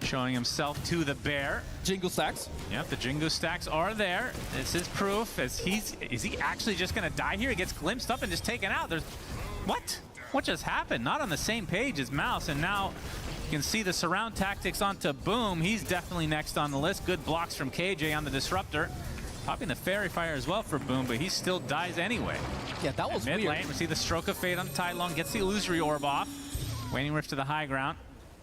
showing himself to the bear. Jingle Stacks. Yep, the Jingo Stacks are there. This is proof. Is he actually just going to die here? He gets glimpsed up and just taken out. What? What just happened? Not on the same page as Mouse, and now you can see the surround tactics onto Boom. He's definitely next on the list. Good blocks from KJ on the Disruptor. Popping the Fairy Fire as well for Boom, but he still dies anyway. Yeah, that was mid weird. lane, we see the Stroke of Fate on Tai Long, gets the Illusory Orb off. Waning Rift to the high ground.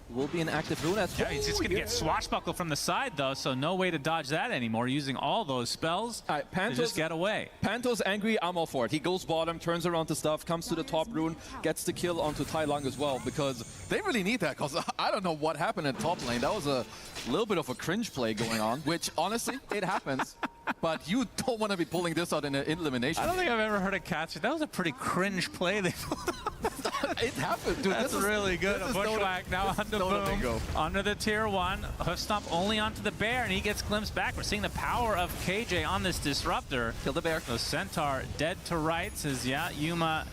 Will be an active rune. Yeah, he's just gonna get swashbuckle from the side though, so no way to dodge that anymore. Using all those spells to just get away. Panto's angry, I'm all for it. He goes bottom, turns around to stuff, comes to the top rune, gets the kill onto Tai Long as well, because they really need that, because I don't know what happened in top lane. That was a little bit of a cringe play going on, which honestly, it happens. But you don't want to be pulling this out in an elimination. I don't think I've ever heard a catch. That was a pretty cringe play. It happened, dude. That's really good. A Bushwhack now onto Boom. Under the tier 1. Hoof Stomp only onto the bear, and he gets glimpsed back. We're seeing the power of KJ on this Disruptor. Kill the bear. So Centaur dead to rights as, yeah, Yuma,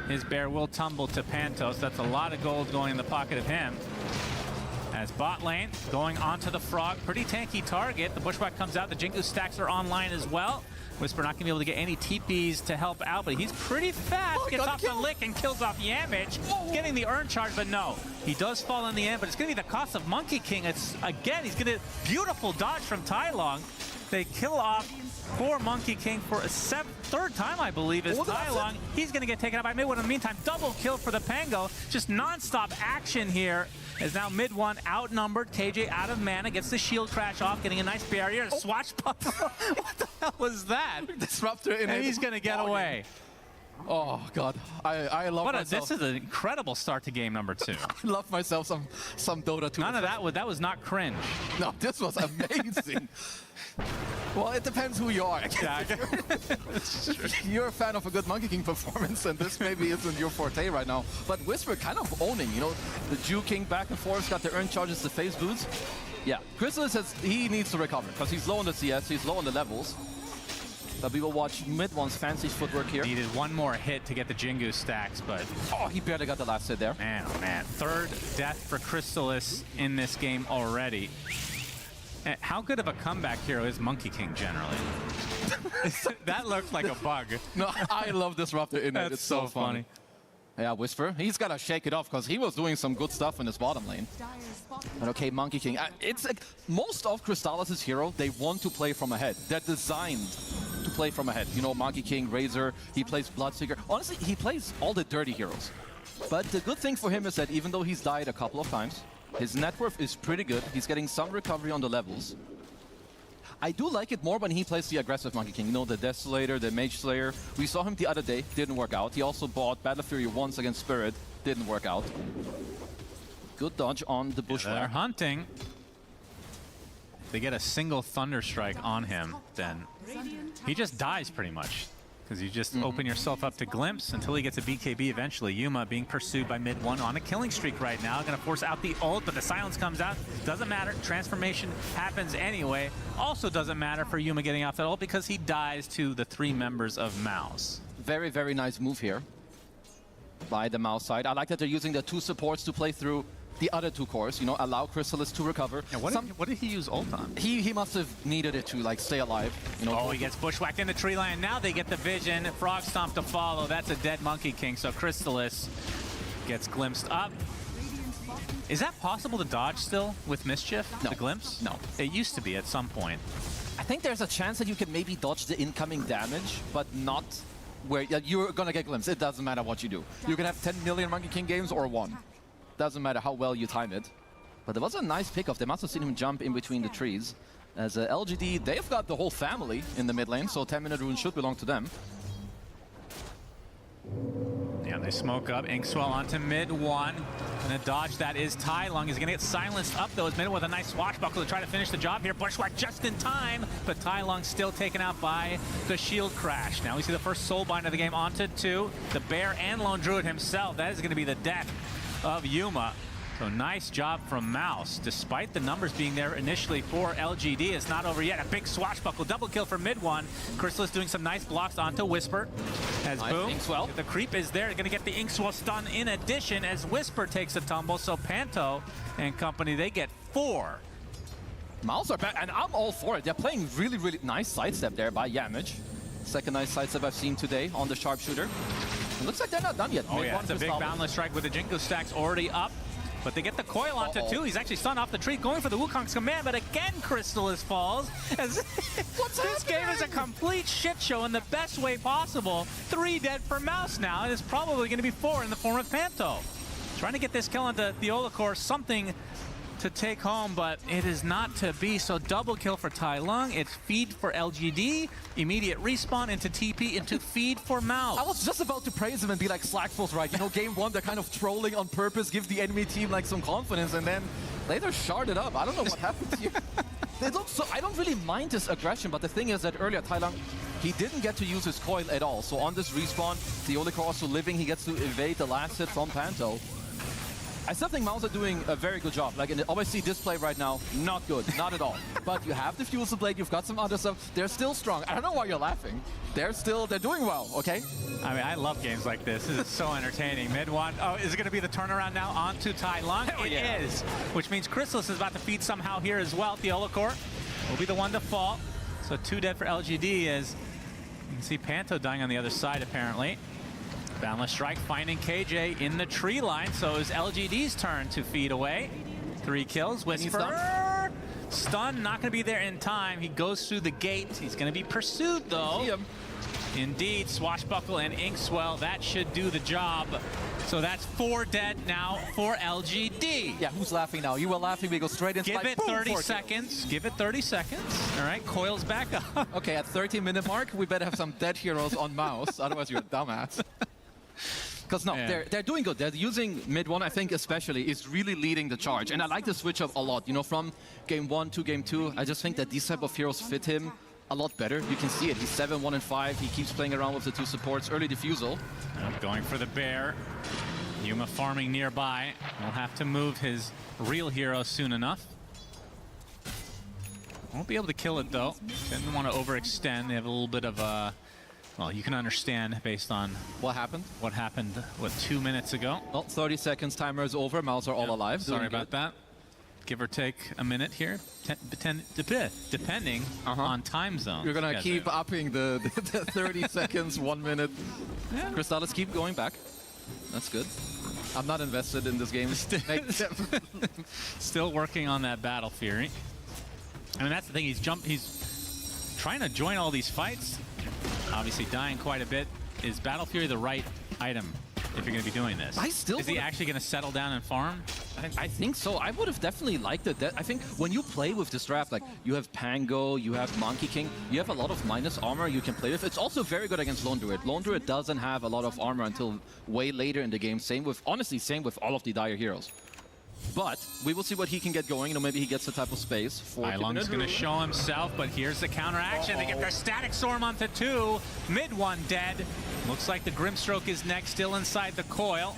his bear will tumble to Pantos. That's a lot of gold going in the pocket of him. As bot lane going onto the Frog, pretty tanky target. The Bushwhack comes out, the Jingu Stacks are online as well. Whisper not gonna be able to get any TPs to help out, but he's pretty fast. Gets off the lick and kills off Yamich. Getting the Urn Charge, but no. He does fall in the end, but it's gonna be the cost of Monkey King. It's again, he's gonna beautiful dodge from Tai Long. They kill off for Monkey King for a third time, I believe, is Tai Long. He's gonna get taken out by Mid-1 in the meantime. Double kill for the Pango. Just non-stop action here. Is now Mid-1 outnumbered. KJ out of mana, gets the shield crash off, getting a nice barrier. Swatch puff. What the hell was that? Disruptor in and he's gonna get away. Oh god, I love myself. This is an incredible start to game number 2. I love myself some Dota 2. None of that was not cringe. No, this was amazing. Well, it depends who you are. You're a fan of a good Monkey King performance, and this maybe isn't your forte right now. But Whisper kind of owning, you know, the juking back and forth, got the Urn Charges, the Face Boots. Yeah, Crystal says he needs to recover, because he's low on the CS, he's low on the levels. But we will watch Mid-1's fancy footwork here. Needed one more hit to get the Jingu Stacks, but... Oh, he barely got the last hit there. Man, oh man. Third death for Crystallis in this game already. How good of a comeback hero is Monkey King generally? That looked like a bug. No, I love Disruptor in it. It's so funny. Yeah, Whisper. He's got to shake it off because he was doing some good stuff in his bottom lane. But okay, Monkey King. It's like most of Crystallis' hero, they want to play from ahead. They're designed to play from ahead. You know, Monkey King, Razor, he plays Bloodseeker. Honestly, he plays all the dirty heroes. But the good thing for him is that even though he's died a couple of times, his net worth is pretty good. He's getting some recovery on the levels. I do like it more when he plays the aggressive Monkey King. You know, the Desolator, the Mage Slayer. We saw him the other day, didn't work out. He also bought Battle Fury once against Spirit, didn't work out. Good dodge on the Bushwhack. They're hunting. If they get a single Thunderstrike on him, then he just dies pretty much. Because you just open yourself up to Glimpse until he gets a BKB eventually. Yuma being pursued by mid one on a killing streak right now. Going to force out the ult, but the silence comes out. Doesn't matter. Transformation happens anyway. Also doesn't matter for Yuma getting off that ult because he dies to the 3 members of Mouse. Very, very nice move here by the Mouse side. I like that they're using the 2 supports to play through the other 2 cores, you know, allow Crystallis to recover. And what did he use ult on? He must have needed it to, like, stay alive. You know, he gets bushwhacked in the tree line. Now they get the vision. Frog Stomp to follow. That's a dead Monkey King. So Crystallis gets glimpsed up. Is that possible to dodge still with Mischief? No. The glimpse? No. It used to be at some point. I think there's a chance that you can maybe dodge the incoming damage, but not where you're gonna get glimpse. It doesn't matter what you do. You can have 10 million Monkey King games or 1. Doesn't matter how well you time it. But there was a nice pickoff. They must have seen him jump in between the trees. As LGD, they've got the whole family in the mid lane, so 10-minute rune should belong to them. Yeah, they smoke up. Inkswell onto mid one. And a dodge that is Tai Lung. He's going to get silenced up, though. As mid with a nice swashbuckle to try to finish the job here. Bushwhack just in time, but Tai Lung still taken out by the shield crash. Now we see the first soulbind of the game onto 2. The Bear and Lone Druid himself. That is going to be the death of Yuma. So nice job from Mouse. Despite the numbers being there initially for LGD, it's not over yet. A big swashbuckle double kill for mid one. Crystallis doing some nice blocks onto Whisper. As nice boom, Inkswell. the creep is there. Gonna get the Inkswell stun in addition as Whisper takes a tumble. So Panto and company, they get 4. Mouse are back, and I'm all for it. They're playing really, really nice sidestep there by Yamage. Second nice sidestep I've seen today on the sharpshooter. It looks like they're not done yet. Oh yeah, it's a big boundless strike with the Jinko stacks already up. But they get the coil onto 2. He's actually stunned off the tree, going for the Wukong's command, but again Crystallis falls. As this game is a complete shit show in the best way possible. 3 dead for Mouse now, and it's probably going to be 4 in the form of Panto. Trying to get this kill onto the Theolacore, something to take home, but it is not to be. So double kill for Tai Lung. It's feed for LGD. Immediate respawn into TP into feed for Mouse. I was just about to praise him and be like, Slackful's right. You know, game 1, they're kind of trolling on purpose, give the enemy team like some confidence, and then later sharded up. I don't know what happened here. It looks so, I don't really mind this aggression, but the thing is that earlier Tai Lung, he didn't get to use his coil at all. So on this respawn, Theolacore also living, he gets to evade the last hit from Panto. I still think Mouse are doing a very good job. Like, obviously this play right now, not good, not at all. But you have the Fusel Blade, you've got some other stuff. They're still strong. I don't know why you're laughing. They're doing well, okay? I mean, I love games like this. This is so entertaining. Mid one. Oh, is it going to be the turnaround now onto Tai Lung? It is, which means Crystallis is about to feed somehow here as well. Theolacore will be the one to fall. So 2 dead for LGD as you can see Panto dying on the other side apparently. Boundless Strike finding KJ in the tree line, so it's LGD's turn to feed away. 3 kills, Whisper. Stun, not gonna be there in time. He goes through the gate. He's gonna be pursued though. Indeed, Swashbuckle and Inkswell, that should do the job. So that's 4 dead now for LGD. Yeah, who's laughing now? You were laughing, we go straight into Give it 30 seconds. Give it 30 seconds. All right, coils back up. Okay, at 30-minute mark, we better have some dead heroes on Mouse, otherwise you're a dumbass. Because no, they're doing good. They're using mid one, I think especially, is really leading the charge. And I like the switch up a lot. You know, from game 1 to game 2, I just think that these type of heroes fit him a lot better. You can see it. He's 7, 1, and 5. He keeps playing around with the 2 supports. Early defusal. Going for the bear. Yuma farming nearby. He'll have to move his real hero soon enough. Won't be able to kill it though. Didn't want to overextend. They have a little bit of a... Well, you can understand based on what happened. What happened, what, 2 minutes ago? Well, 30 seconds, timer is over. Mouse are all alive. Sorry about that. give or take a minute here, depending on time zone. You're going to keep upping the 30 seconds, 1 minute. Yeah. Crystallis, keep going back. That's good. I'm not invested in this game. Still working on that Battle Fury. I mean, that's the thing. He's trying to join all these fights. Obviously dying quite a bit. Is Battle Fury the right item if you're going to be doing this? Is he actually going to settle down and farm? I think so. I would have definitely liked it. I think when you play with this draft, like you have Pango, you have Monkey King, you have a lot of minus armor you can play with. It's also very good against Lone Druid. Lone Druid doesn't have a lot of armor until way later in the game. Same with all of the Dire heroes. But we will see what he can get going. You know, maybe he gets the type of space for. Ailung's going to show himself, but here's the counteraction. They get their Static Storm onto 2. Mid one dead. Looks like the Grimstroke is next, still inside the coil.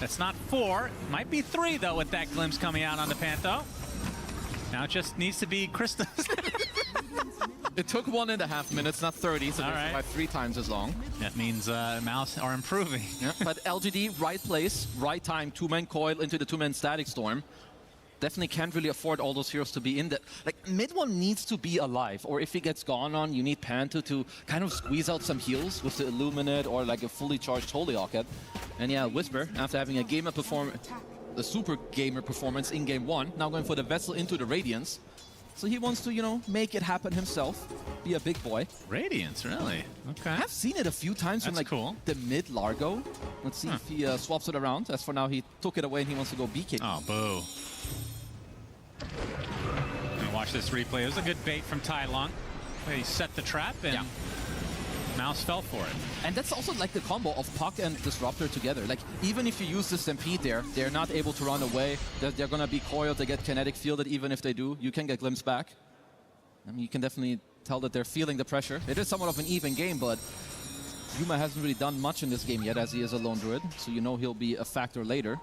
That's not 4. Might be 3, though, with that glimpse coming out on the Pantho. Now it just needs to be Crystal. It took 1.5 minutes, not 30, so they survived 3 times as long. That means Mouse are improving. Yeah, but LGD, right place, right time, 2-man coil into the 2-man Static Storm. Definitely can't really afford all those heroes to be in that. Like, mid one needs to be alive, or if he gets gone on, you need Panther to kind of squeeze out some heals with the Illuminate or like a fully charged Holy Rocket. And yeah, Whisper, after having a super gamer performance in game 1, now going for the Vessel into the Radiance. So he wants to, you know, make it happen himself, be a big boy. Radiance, really? Okay. I've seen it a few times from like the mid Largo. Let's see if he swaps it around. As for now, he took it away and he wants to go BK. Oh, boo. Gonna watch this replay. It was a good bait from Tai Long. He set the trap and Mouse fell for it. And that's also like the combo of Puck and Disruptor together. Like, even if you use the Stampede there, they're not able to run away. They're gonna be coiled, they get kinetic fielded. Even if they do, you can get glimpse back. I mean, you can definitely tell that they're feeling the pressure. It is somewhat of an even game, but Yuma hasn't really done much in this game yet, as he is a Lone Druid. So you know he'll be a factor later.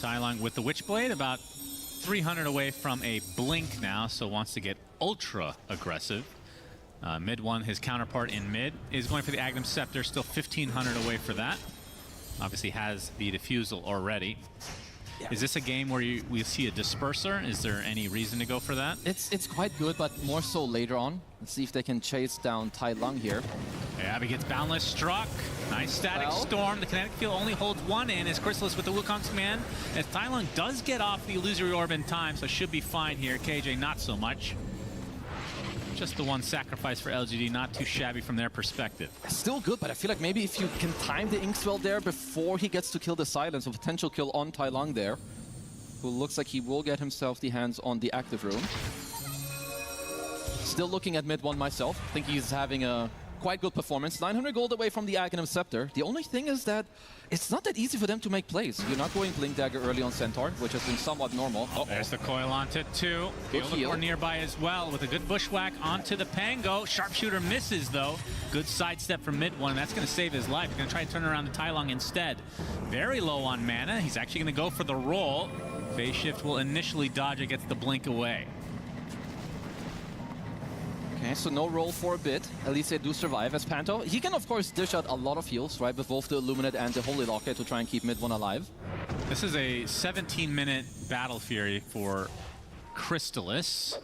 Tai Long with the Witchblade, about 300 away from a blink now, so wants to get ultra aggressive. Mid one, his counterpart in mid, is going for the Agnum Scepter, still 1,500 away for that. Obviously has the Diffusal already. Is this a game where we see a Disperser? Is there any reason to go for that? It's quite good, but more so later on. Let's see if they can chase down Tai Long here. Yeah, he gets Boundless struck. Nice Static Storm. The Kinetic Field only holds 1 in as Chrysalis with the Wukong's command. As Tai Long does get off the Illusory Orb in time, so should be fine here. KJ not so much. Just the one sacrifice for LGD, not too shabby from their perspective. Still good, but I feel like maybe if you can time the Inkswell there before he gets to kill the Silence, a potential kill on Tai Long there, who looks like he will get himself the hands on the active rune. Still looking at mid one myself. I think he's having a quite good performance. 900 gold away from the Aghanim Scepter. The only thing is that it's not that easy for them to make plays. You're not going Blink Dagger early on Centaur, which has been somewhat normal. There's the coil onto 2. Fieldcore nearby as well with a good bushwhack onto the Pango. Sharpshooter misses though. Good sidestep from mid one. That's going to save his life. He's going to try to turn around the Tai Long instead. Very low on mana. He's actually going to go for the roll. Phase Shift will initially dodge it, gets the blink away. Okay, so no roll for a bit. At least they do survive as Panto. He can, of course, dish out a lot of heals, right? With both the Illuminate and the Holy Locket to try and keep mid one alive. This is a 17-minute Battle Fury for Crystallis.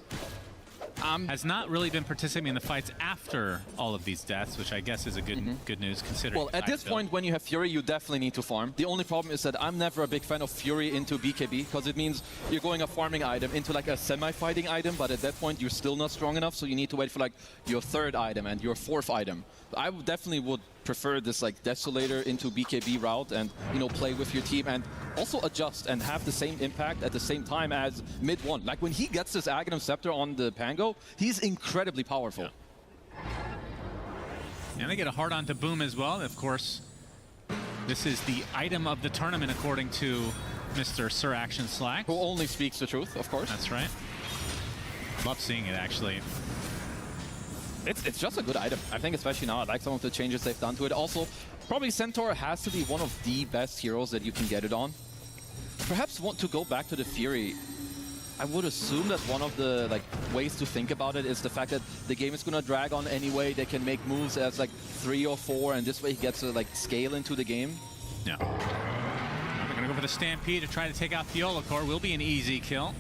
Has not really been participating in the fights after all of these deaths, which I guess is a good news considering. Well, at this point, when you have Fury, you definitely need to farm. The only problem is that I'm never a big fan of Fury into BKB, because it means you're going a farming item into like a semi-fighting item, but at that point, you're still not strong enough, so you need to wait for like your 3rd item and your 4th item. I definitely would prefer this like Desolator into BKB route and, you know, play with your team and also adjust and have the same impact at the same time as mid one. Like when he gets this Aghanim Scepter on the Pango, he's incredibly powerful. Yeah. And they get a hard on to Boom as well. Of course, this is the item of the tournament according to Mr. Sir Action Slack. Who only speaks the truth, of course. That's right. Love seeing it, actually. It's just a good item. I think especially now, I like some of the changes they've done to it. Also, probably Centaur has to be one of the best heroes that you can get it on. Perhaps want to go back to the Fury. I would assume that one of the ways to think about it is the fact that the game is going to drag on anyway. They can make moves as like 3 or 4, and this way he gets to like scale into the game. Yeah. They're going to Gonna go for the Stampede to try to take out Theolacor. Will be an easy kill.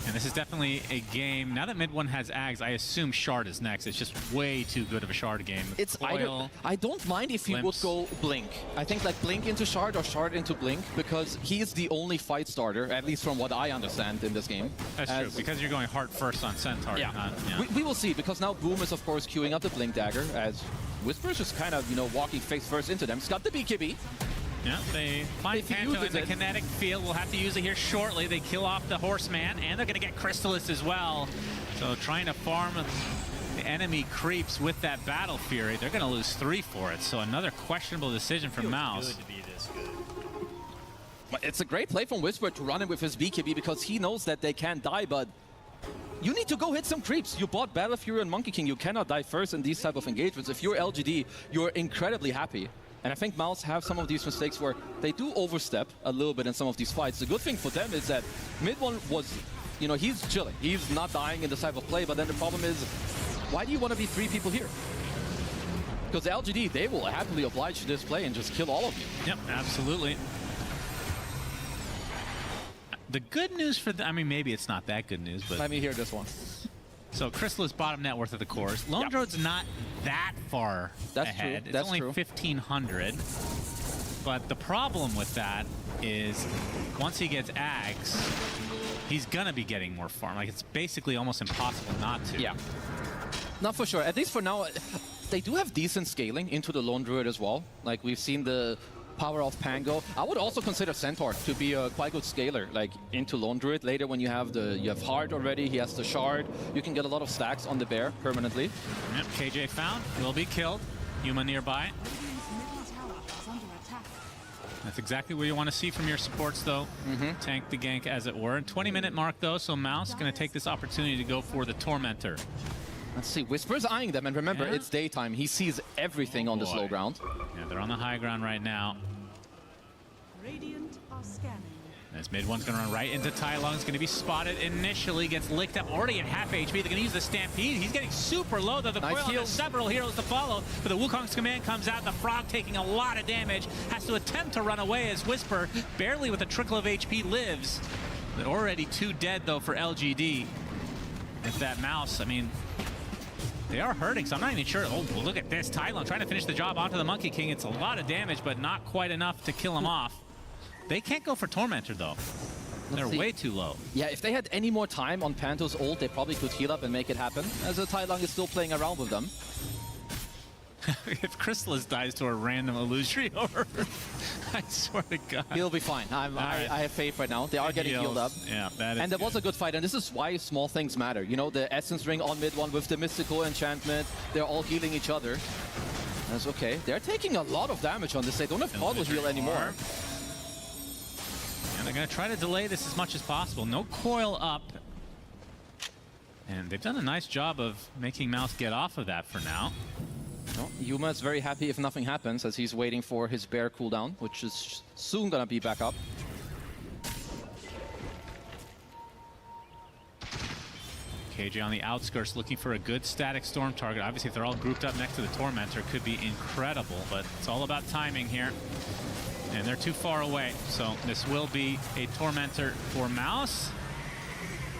And this is definitely a game. Now that mid one has Ags, I assume Shard is next. It's just way too good of a Shard game. It's Coil, I don't mind if he would go Blink. I think like Blink into Shard or Shard into Blink, because he is the only fight starter, at least from what I understand in this game. That's true, because you're going heart first on Centaur. Yeah. Yeah. We will see, because now Boom is of course queuing up the Blink Dagger, as Whisper's just kind of, you know, walking face first into them. He's got the BKB. Yeah, they find Panto in the kinetic field. We'll have to use it here shortly. They kill off the Horseman, and they're going to get Crystallis as well. So trying to farm the enemy creeps with that Battle Fury. They're going to lose 3 for it. So another questionable decision from Mouse. Good to be this good. But it's a great play from Whisper to run in with his BKB, because he knows that they can't die, but you need to go hit some creeps. You bought Battle Fury and Monkey King. You cannot die first in these type of engagements. If you're LGD, you're incredibly happy. And I think Mouse have some of these mistakes where they do overstep a little bit in some of these fights. The good thing for them is that mid one was, you know, he's chilling. He's not dying in this type of play, but then the problem is, why do you want to be 3 people here? Because LGD, they will happily oblige this play and just kill all of you. Yep, absolutely. The good news for I mean, maybe it's not that good news, but... Let me hear this one. So Crystallis bottom net worth of the cores. Lone Droid's not that far ahead. True. It's only 1,500. But the problem with that is once he gets Ags, he's gonna be getting more farm. Like, it's basically almost impossible not to. Yeah. Not for sure. At least for now, they do have decent scaling into the Lone Druid as well. Like, we've seen the power of Pango. I would also consider Centaur to be a quite good scaler, like into Lone Druid. Later when you have Heart already, he has the Shard, you can get a lot of stacks on the Bear permanently. Yep, KJ found, will be killed. Yuma nearby. That's exactly what you want to see from your supports, though. Tank the gank, as it were. 20-minute mark, though, so Mouse going to take this opportunity to go for the Tormentor. Let's see, Whisper's eyeing them, and remember, it's daytime. He sees everything on this low ground. Yeah, they're on the high ground right now. Radiant are scanning. As mid one's going to run right into Tai Lung. It's going to be spotted initially, gets licked up, already at half HP. They're going to use the Stampede. He's getting super low, though. The nice Coil has several heroes to follow, but the Wukong's command comes out. The Frog taking a lot of damage, has to attempt to run away as Whisper, barely with a trickle of HP, lives. But already 2 dead, though, for LGD. With that Mouse, I mean, they are hurting, so I'm not even sure. Oh, well, look at this. Tai Lung trying to finish the job onto the Monkey King. It's a lot of damage, but not quite enough to kill him off. They can't go for Tormentor, though. They're way too low. Yeah, if they had any more time on Panto's ult, they probably could heal up and make it happen, as Tai Lung is still playing around with them. If Crystallis dies to a random illusory over, I swear to God. He'll be fine. I have faith right now. They are getting healed up. Yeah, that is and there was a good fight, and this is why small things matter. You know, the Essence Ring on mid one with the Mystical Enchantment, they're all healing each other. That's okay. They're taking a lot of damage on this. They don't have auto heal anymore. And they're going to try to delay this as much as possible. No coil up. And they've done a nice job of making Mouse get off of that for now. Well, Yuma is very happy if nothing happens, as he's waiting for his Bear cooldown, which is soon going to be back up. KJ on the outskirts looking for a good static storm target. Obviously, if they're all grouped up next to the Tormentor, it could be incredible, but it's all about timing here. And they're too far away, so this will be a Tormentor for Mouse.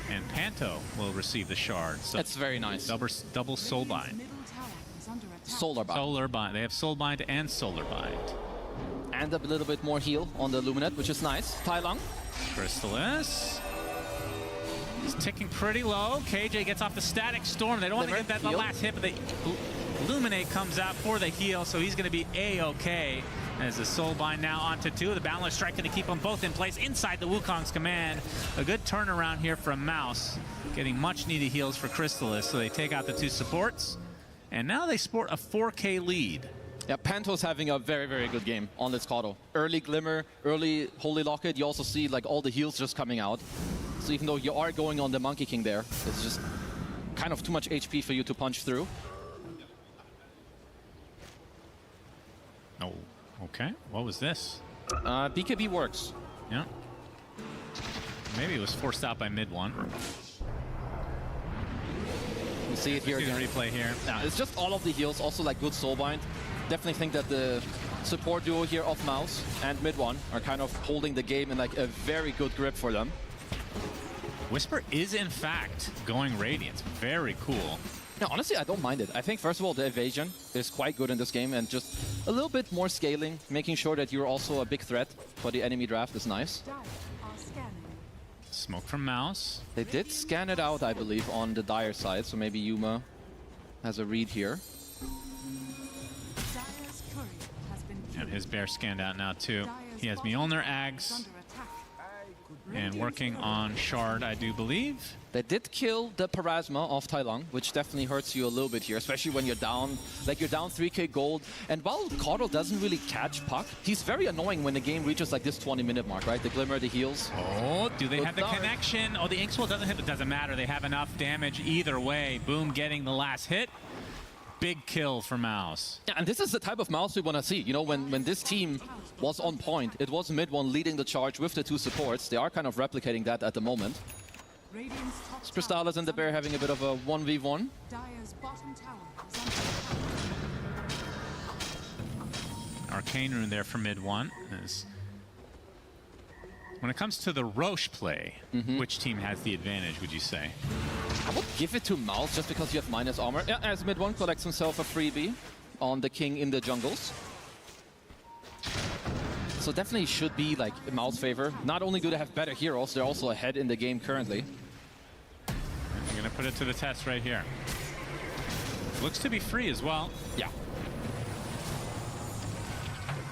And Panto will receive the shard. So that's very nice. Double Soulbind. Solar Bind. Solar Bind. They have Soul Bind and Solar Bind. And a little bit more heal on the Luminate, which is nice. Tai Lung. Crystallis. He's ticking pretty low. KJ gets off the Static Storm. They don't want to get that the last hit, but the Illuminate comes out for the heal, so he's going to be A-OK. As the Soul Bind now onto 2. The Boundless Strike going to keep them both in place inside the Wukong's command. A good turnaround here from Mouse. Getting much needed heals for Crystallis, so they take out the 2 supports. And now they sport a 4K lead. Yeah, Panto's having a very, very good game on this Kato. Early Glimmer, early Holy Locket. You also see like all the heals just coming out. So even though you are going on the Monkey King there, it's just kind of too much HP for you to punch through. Oh, okay. What was this? BKB works. Yeah. Maybe it was forced out by mid one. You see it here again. Replay here. Yeah, it's just all of the heals, also like good Soulbind. Definitely think that the support duo here of Mouse and mid one are kind of holding the game in like a very good grip for them. Whisper is in fact going Radiance. Very cool. No, honestly, I don't mind it. I think, first of all, the evasion is quite good in this game, and just a little bit more scaling, making sure that you're also a big threat for the enemy draft is nice. Smoke from Mouse. They did scan it out, I believe, on the Dire side, so maybe Yuma has a read here. And his bear scanned out now too. He has Mjolnir, Ags, and working on Shard, I do believe. They did kill the Parasma of Tai Lung, which definitely hurts you a little bit here, especially when you're down, like you're down 3k gold. And while Caudle doesn't really catch Puck, he's very annoying when the game reaches like this 20-minute mark, right? The Glimmer, the heals. Oh, do they have the connection? Oh, the Inkswell doesn't hit, but doesn't matter. They have enough damage either way. Boom getting the last hit. Big kill for Mouse. Yeah, and this is the type of Mouse we want to see. You know, when this team was on point, it was mid one leading the charge with the two supports. They are kind of replicating that at the moment. Crystallis and the Bear having a bit of a 1v1. Arcane Rune there for mid one. When it comes to the Roche play, which team has the advantage, would you say? I would give it to Mouse just because you have minus armor. Yeah, as mid one collects himself a freebie on the King in the jungles. So definitely should be like in Mouse favor. Not only do they have better heroes, they're also ahead in the game currently. I'm gonna put it to the test right here. Looks to be free as well. Yeah.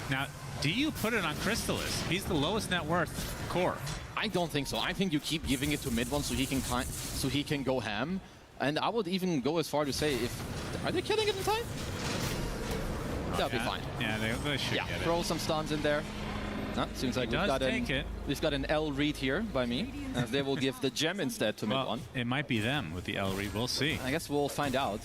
Now, do you put it on Crystallis? He's the lowest net worth core. I don't think so. I think you keep giving it to mid one so he can go ham. And I would even go as far to say, are they killing it in time? That'll be fine. Yeah, they should get it. Throw some stuns in there. Seems like we've got an L read here by me, as they will give the gem instead to mid one. It might be them with the L read. We'll see. I guess we'll find out.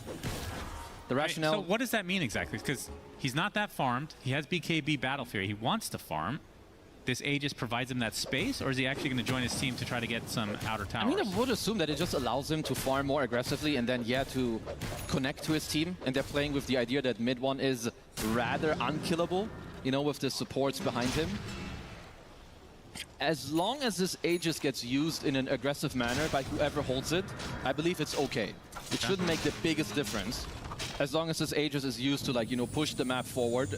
The rationale. So what does that mean exactly? Because he's not that farmed. He has BKB Battle Fury. He wants to farm. This Aegis provides him that space, or is he actually going to join his team to try to get some outer towers? I mean, I would assume that it just allows him to farm more aggressively and then, yeah, to connect to his team. And they're playing with the idea that mid one is rather unkillable, you know, with the supports behind him. As long as this Aegis gets used in an aggressive manner by whoever holds it, I believe it's okay. It shouldn't make the biggest difference. As long as this Aegis is used to, like, you know, push the map forward.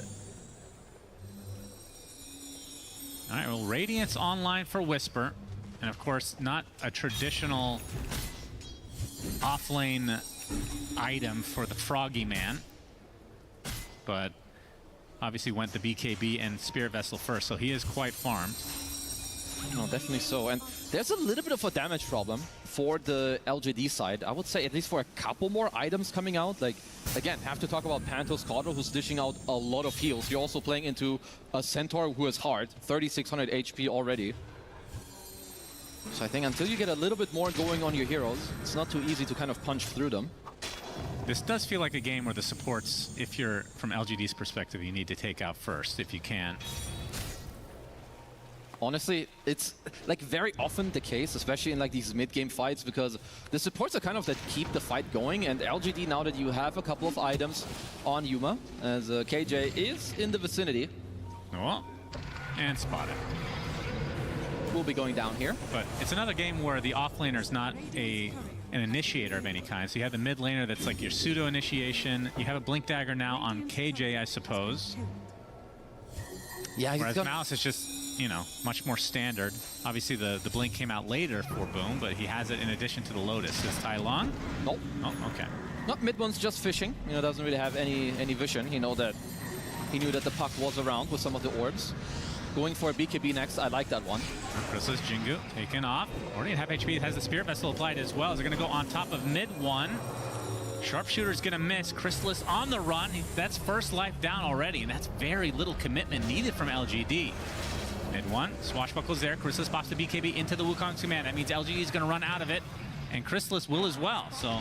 All right, well, Radiance online for Whisper. And of course, not a traditional offlane item for the Froggy Man. But obviously went the BKB and Spirit Vessel first, so he is quite farmed. No, definitely so. And there's a little bit of a damage problem for the LGD side. I would say at least for a couple more items coming out. Like, again, have to talk about Pantos Caudle, who's dishing out a lot of heals. You're also playing into a Centaur who is hard, 3,600 HP already. So I think until you get a little bit more going on your heroes, it's not too easy to kind of punch through them. This does feel like a game where the supports, if you're from LGD's perspective, you need to take out first if you can. Honestly, it's like very often the case, especially in like these mid-game fights, because the supports are kind of that keep the fight going. And LGD, now that you have a couple of items on Yuma, as KJ is in the vicinity. Oh, and spotted. Will be going down here. But it's another game where the offlaner is not an initiator of any kind. So you have the mid laner that's like your pseudo initiation. You have a Blink Dagger now on KJ, I suppose. Yeah, whereas Mouse is just, you know, much more standard. Obviously, the Blink came out later for Boom, but he has it in addition to the Lotus. Is Tai Lung? Nope. Oh, okay. Not mid one's just fishing. You know, doesn't really have any vision. He knew that the puck was around with some of the orbs. Going for a BKB next. I like that one. Chrysalis Jingu taken off. Already at half HP. It has the Spirit Vessel applied as well. Is it going to go on top of mid one? Sharpshooter's going to miss. Crystallis on the run. That's first life down already, and that's very little commitment needed from LGD. Mid one, Swashbuckle's there. Crystallis pops the BKB into the Wukong's command. That means LGD is going to run out of it, and Crystallis will as well. So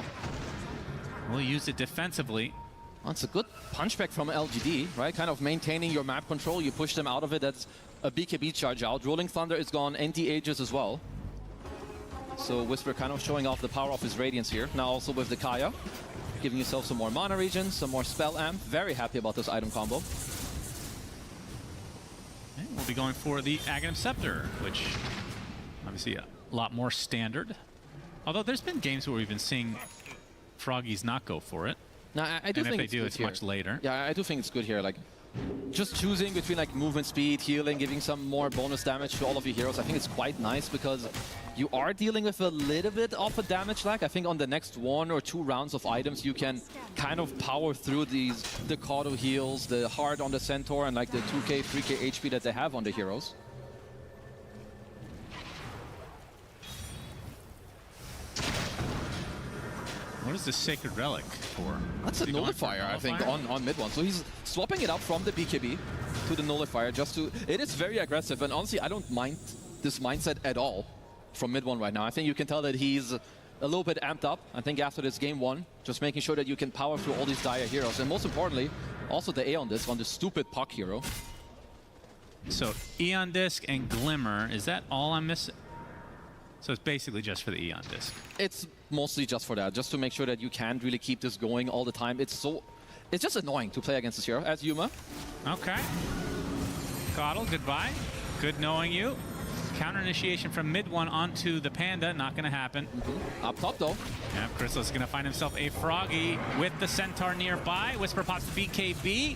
we'll use it defensively. Well, it's a good punchback from LGD, right? Kind of maintaining your map control. You push them out of it. That's a BKB charge out. Rolling Thunder is gone. Anti-Aegis as well. So Whisper kind of showing off the power of his Radiance here. Now also with the Kaya, giving yourself some more mana regions, some more spell amp. Very happy about this item combo. will be going for the Aghanim Scepter, which obviously a lot more standard. Although there's been games where we've been seeing Froggies not go for it. No, I do and think if they do, it's much later. Yeah, I do think it's good here. Like, just choosing between like movement speed, healing, giving some more bonus damage to all of your heroes, I think it's quite nice because you are dealing with a little bit of a damage lag. I think on the next 1 or 2 rounds of items, you can kind of power through the Kato heals, the hard on the Centaur, and like the 2k, 3k HP that they have on the heroes. What is the Sacred Relic for? That's a nullifier, I think, on mid one. So he's swapping it up from the BKB to the nullifier just to... It is very aggressive, and honestly, I don't mind this mindset at all from mid one right now. I think you can tell that he's a little bit amped up. I think after this game 1, just making sure that you can power through all these dire heroes. And most importantly, also the A on this one, the stupid Puck hero. So Eon Disc and Glimmer, is that all I'm missing? So it's basically just for the Eon Disc. It's mostly just for that, just to make sure that you can't really keep this going all the time. It's just annoying to play against this hero as Yuma. Okay. Coddle, goodbye. Good knowing you. Counter initiation from mid one onto the Panda, not going to happen. Up top though. Yeah, Crystal is going to find himself a Froggy with the Centaur nearby. Whisper pops the BKB.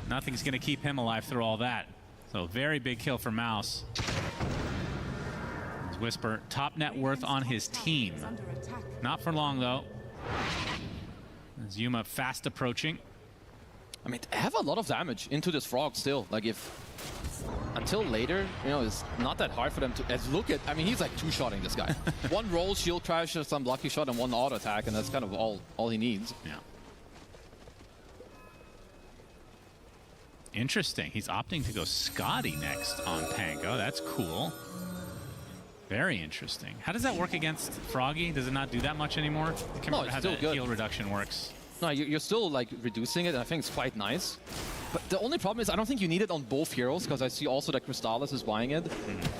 Nothing's going to keep him alive through all that. So very big kill for Mouse. Whisper, top net worth on his team. Not for long, though. As Yuma fast approaching. I mean, they have a lot of damage into this Frog still. Like, if... Until later, you know, it's not that hard for them to... Look at... I mean, he's like two-shotting this guy. 1 roll, shield crash, some lucky shot, and 1 auto attack, and that's kind of all he needs. Yeah. Interesting. He's opting to go Scotty next on Pango. That's cool. Very interesting. How does that work against Froggy? Does it not do that much anymore? I can't remember how the heal reduction works. No, you're still like reducing it, and I think it's quite nice. But the only problem is I don't think you need it on both heroes, because I see also that Crystallis is buying it.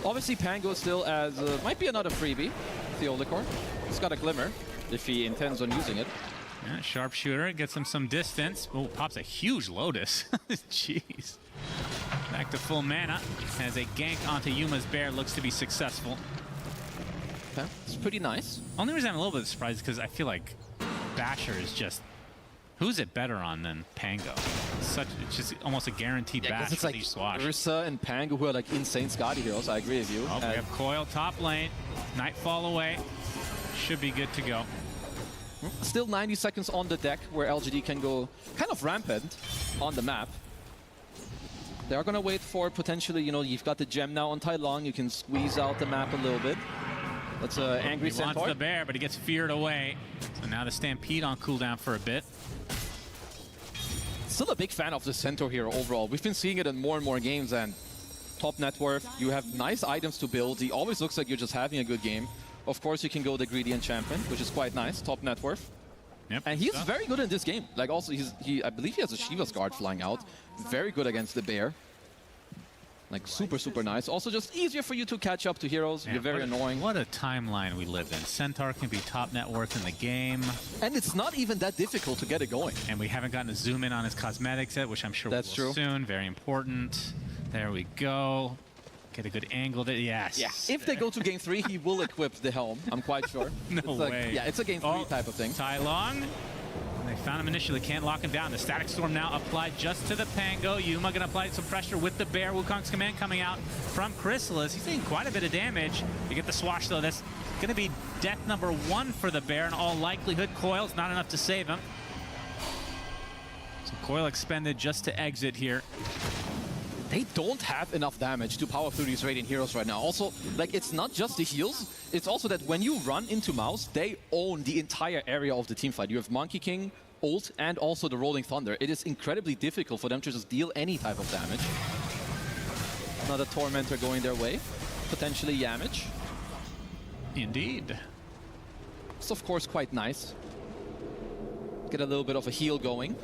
Obviously, Pango still as might be another freebie. Theolicor. He's got a Glimmer if he intends on using it. Yeah, Sharpshooter gets him some distance. Oh, pops a huge Lotus. Jeez. Back to full mana as a gank onto Yuma's bear looks to be successful. Okay, it's pretty nice. Only reason I'm a little bit surprised is because I feel like Basher is just... Who's it better on than Pango? It's just almost a guaranteed bash it's for like these Swash. Ursa and Pango who are like insane Scotty heroes, I agree with you. Oh, we have Coil top lane. Nightfall away. Should be good to go. Still 90 seconds on the deck where LGD can go kind of rampant on the map. They're going to wait for potentially, you know, you've got the gem now on Tai Long. You can squeeze out the map a little bit. That's an angry Centaur. He wants the bear, but he gets feared away. So now the Stampede on cooldown for a bit. Still a big fan of the Centaur here overall. We've been seeing it in more and more games, and top net worth. You have nice items to build. He always looks like you're just having a good game. Of course, you can go the Greedy Enchantment, which is quite nice. Top net worth. Yep, and he's very good in this game. Like also, I believe he has a Shiva's Guard flying out. Very good against the bear. Like super, super nice. Also just easier for you to catch up to heroes. You're very annoying. What a timeline we live in. Centaur can be top net worth in the game. And it's not even that difficult to get it going. And we haven't gotten to zoom in on his cosmetics yet, which I'm sure we will soon. Very important. There we go. Get a good angle there. Yes. Yeah. If they go to game 3, he will equip the helm. I'm quite sure. No way. Yeah, it's a game 3 type of thing. Tai Long. They found him initially, can't lock him down. The Static Storm now applied just to the Pango. Yuma gonna apply some pressure with the bear. Wukong's command coming out from Chrysalis. He's taking quite a bit of damage. You get the swash though. That's gonna be death number 1 for the bear in all likelihood. Coil's not enough to save him. So Coil expended just to exit here. They don't have enough damage to power through these Radiant heroes right now. Also, like, it's not just the heals, it's also that when you run into Mouse, they own the entire area of the teamfight. You have Monkey King, ult, and also the Rolling Thunder. It is incredibly difficult for them to just deal any type of damage. Another Tormentor going their way. Potentially Yamage. Indeed. It's of course quite nice. Get a little bit of a heal going.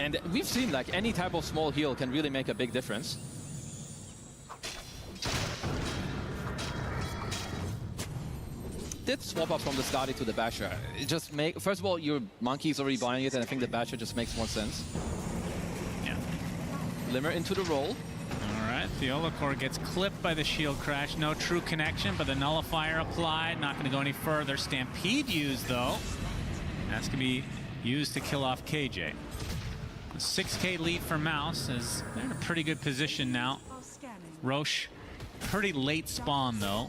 And we've seen like any type of small heal can really make a big difference. Did swap up from the Scotty to the Basher. It just first of all, your Monkey's already buying it, and I think the Basher just makes more sense. Yeah. Glimmer into the roll. All right. The Olacor gets clipped by the shield crash. No true connection, but the nullifier applied. Not going to go any further. Stampede used, though. That's going to be used to kill off KJ. A 6K lead for Mouse, as they're in a pretty good position now. Roche, pretty late spawn, though.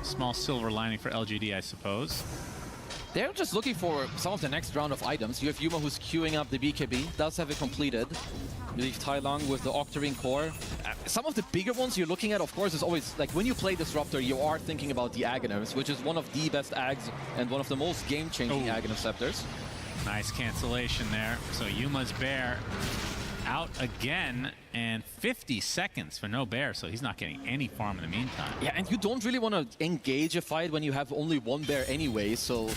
Small silver lining for LGD, I suppose. They're just looking for some of the next round of items. You have Yuma who's queuing up the BKB, does have it completed. You leave Tai Long with the Octarine core. Some of the bigger ones you're looking at, of course, is always, like, when you play Disruptor, you are thinking about the Aghanims, which is one of the best Ags and one of the most game-changing Aghanim Scepters. Nice cancellation there. So Yuma's Bear out again, and 50 seconds for no Bear, so he's not getting any farm in the meantime. Yeah, and you don't really want to engage a fight when you have only one Bear anyway, so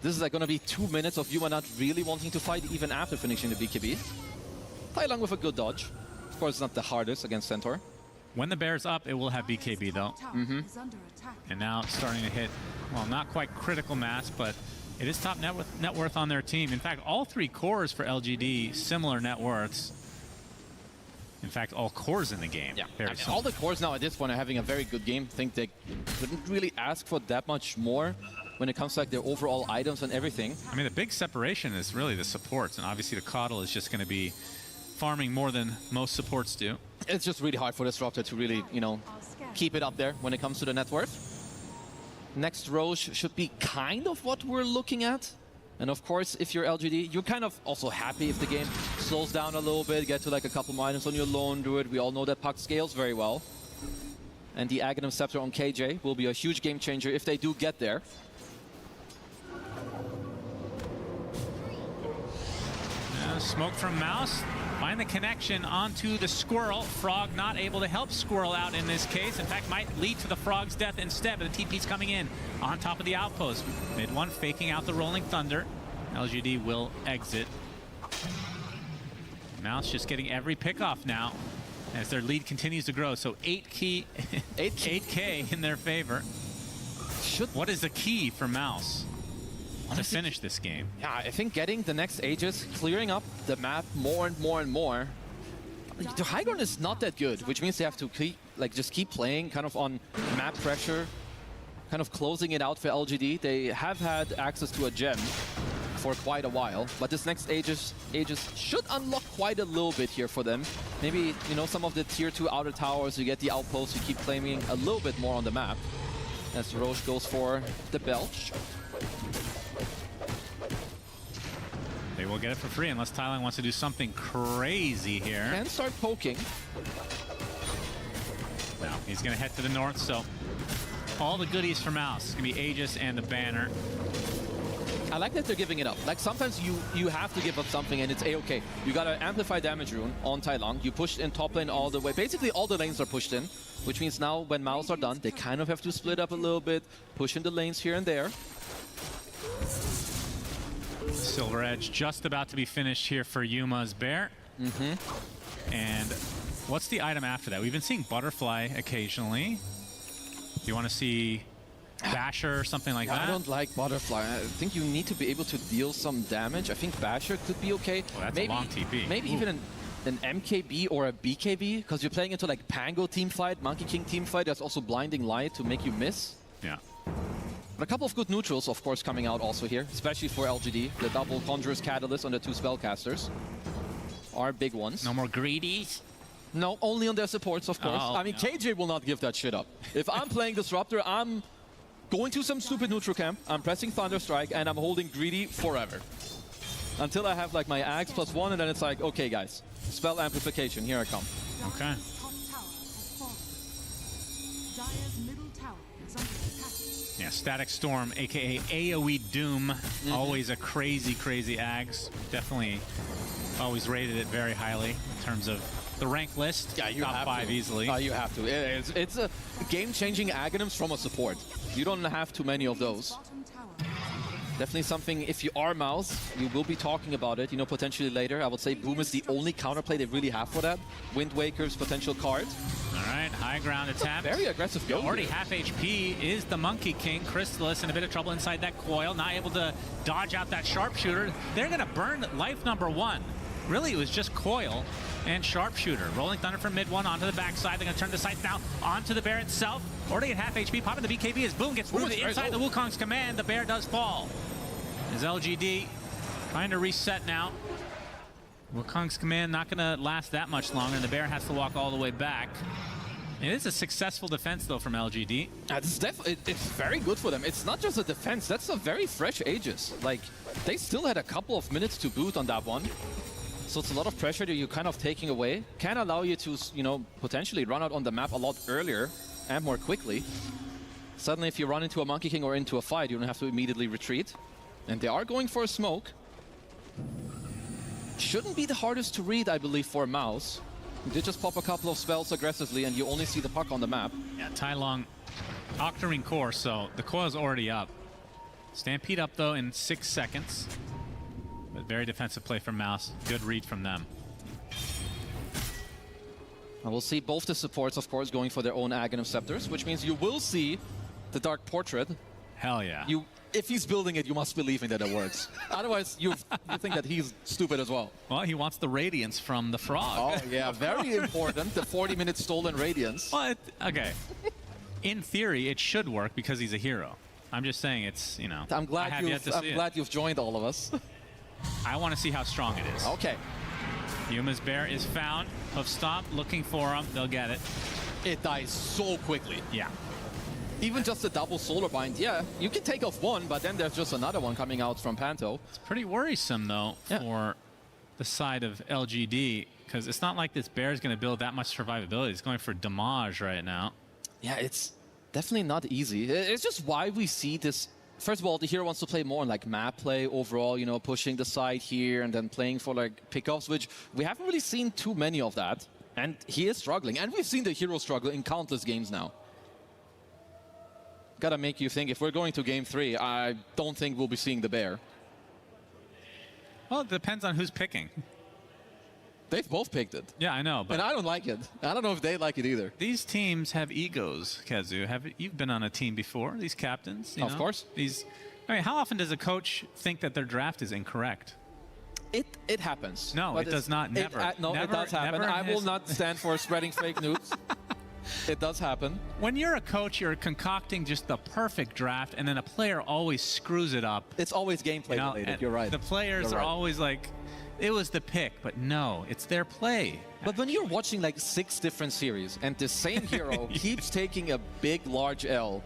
this is like going to be 2 minutes of Yuma not really wanting to fight even after finishing the BKB. Tai Long with a good dodge. Of course, it's not the hardest against Centaur. When the Bear's up, it will have BKB, though. And now it's starting to hit, well, not quite critical mass, but it is top net worth on their team. In fact, all 3 cores for LGD, similar net worths. In fact, all cores in the game. Yeah, I mean, all the cores now at this point are having a very good game. I think they couldn't really ask for that much more when it comes to like their overall items and everything. I mean, the big separation is really the supports, and obviously the Coddle is just going to be farming more than most supports do. It's just really hard for Disruptor to really, you know, keep it up there when it comes to the net worth. Next Roche should be kind of what we're looking at. And of course, if you're LGD, you're kind of also happy if the game slows down a little bit, get to like a couple items on your lone druid. We all know that Puck scales very well. And the Aghanim Scepter on KJ will be a huge game changer if they do get there. Smoke from Mouse. Find the connection onto the Squirrel. Frog not able to help Squirrel out in this case. In fact, might lead to the Frog's death instead, but the TP's coming in on top of the outpost. Mid one faking out the Rolling Thunder. LGD will exit. Mouse just getting every pick off now as their lead continues to grow. So 8K in their favor. What is the key for Mouse to finish this game? Yeah, I think getting the next Aegis, clearing up the map more and more and more. The high ground is not that good, which means they have to just keep playing kind of on map pressure, kind of closing it out for LGD. They have had access to a gem for quite a while, but this next Aegis should unlock quite a little bit here for them. Maybe, you know, some of the tier 2 outer towers, you get the outposts, you keep claiming a little bit more on the map. As Roche goes for the Belch. They will get it for free unless Thailand wants to do something crazy here. And start poking. Now he's going to head to the north, so all the goodies for Mouse. It's going to be Aegis and the banner. I like that they're giving it up. Like sometimes you have to give up something and it's a-okay. You got to amplify damage rune on Tai Long. You pushed in top lane all the way. Basically all the lanes are pushed in, which means now when Mouse are done, they kind of have to split up a little bit, push in the lanes here and there. Silver Edge just about to be finished here for Yuma's Bear. And what's the item after that? We've been seeing Butterfly occasionally. Do you want to see Basher or something like that? I don't like Butterfly. I think you need to be able to deal some damage. I think Basher could be okay. Well, that's maybe, a long TP. Maybe even an MKB or a BKB, because you're playing into like Pango teamfight, Monkey King teamfight. There's also Blinding Light to make you miss. Yeah. But a couple of good neutrals, of course, coming out also here, especially for LGD. The double Conjurer's Catalyst on the 2 spellcasters are big ones. No more greedies? No, only on their supports, of course. I mean, KJ will not give that shit up. If I'm playing Disruptor, I'm going to some stupid neutral camp, I'm pressing Thunderstrike, and I'm holding Greedy forever. Until I have like my Axe +1, and then it's like, okay guys, spell amplification, here I come. Okay. Yeah, Static Storm, aka AoE Doom, always a crazy, crazy Ags. Definitely always rated it very highly in terms of the rank list. Yeah, you top have 5 to. easily. You have to. It's a game-changing Aghanims from a support. You don't have too many of those. Definitely something, if you are Mouse, you will be talking about it, you know, potentially later. I would say Boom is the only counterplay they really have for that. Wind Waker's potential card. All right, high ground attempt. Very aggressive go. Already half HP is the Monkey King. Crystallis in a bit of trouble inside that coil. Not able to dodge out that sharpshooter. They're going to burn life number 1. Really, it was just coil. And Sharpshooter. Rolling Thunder from mid one onto the backside. They're going to turn the sights now onto the bear itself. Already at half HP. Popping the BKB as Boom gets moved inside the Wukong's command. The bear does fall. As LGD trying to reset now. Wukong's command not going to last that much longer, and the bear has to walk all the way back. It is a successful defense, though, from LGD. It's very good for them. It's not just a defense. That's a very fresh Aegis. Like, they still had a couple of minutes to boot on that one. So it's a lot of pressure that you're kind of taking away. Can allow you to, you know, potentially run out on the map a lot earlier and more quickly. Suddenly, if you run into a Monkey King or into a fight, you don't have to immediately retreat. And they are going for a smoke. Shouldn't be the hardest to read, I believe, for Mouse. You did just pop a couple of spells aggressively, and you only see the puck on the map. Yeah, Tai Long, Octarine Core, so the coil's already up. Stampede up, though, in 6 seconds. But very defensive play from Mouse. Good read from them. And we'll see both the supports, of course, going for their own Aghanim Scepters, which means you will see the Dark Portrait. Hell yeah. If he's building it, you must believe in that it works. Otherwise, you think that he's stupid as well. Well, he wants the Radiance from the Frog. Oh, yeah, very important. The 40-minute stolen Radiance. Well, okay. In theory, it should work because he's a hero. I'm just saying it's, you know, I'm glad you've joined all of us. I want to see how strong it is. Okay. Yuma's bear is found. Hoof Stomp looking for him. They'll get it. It dies so quickly. Yeah. Even just a double Solar Bind, yeah, you can take off one, but then there's just another one coming out from Panto. It's pretty worrisome, though, for the side of LGD, because it's not like this bear is going to build that much survivability. It's going for damage right now. Yeah, it's definitely not easy. It's just why we see this. First of all, the hero wants to play more on like map play overall, you know, pushing the side here and then playing for like pickoffs, which we haven't really seen too many of that. And he is struggling. And we've seen the hero struggle in countless games now. Gotta make you think, if we're going to game 3, I don't think we'll be seeing the bear. Well, it depends on who's picking. They've both picked it. Yeah, I know. But and I don't like it. I don't know if they like it either. These teams have egos, Kazu. You've been on a team before, these captains. You know? Course. I mean, how often does a coach think that their draft is incorrect? It happens. No, it does not. Never. No, never, it does happen. I will not stand for spreading fake news. It does happen. When you're a coach, you're concocting just the perfect draft, and then a player always screws it up. It's always gameplay related. You're right. The players are always like, it was the pick, but no, it's their play. But when you're watching like 6 different series, and the same hero keeps taking a big, large L,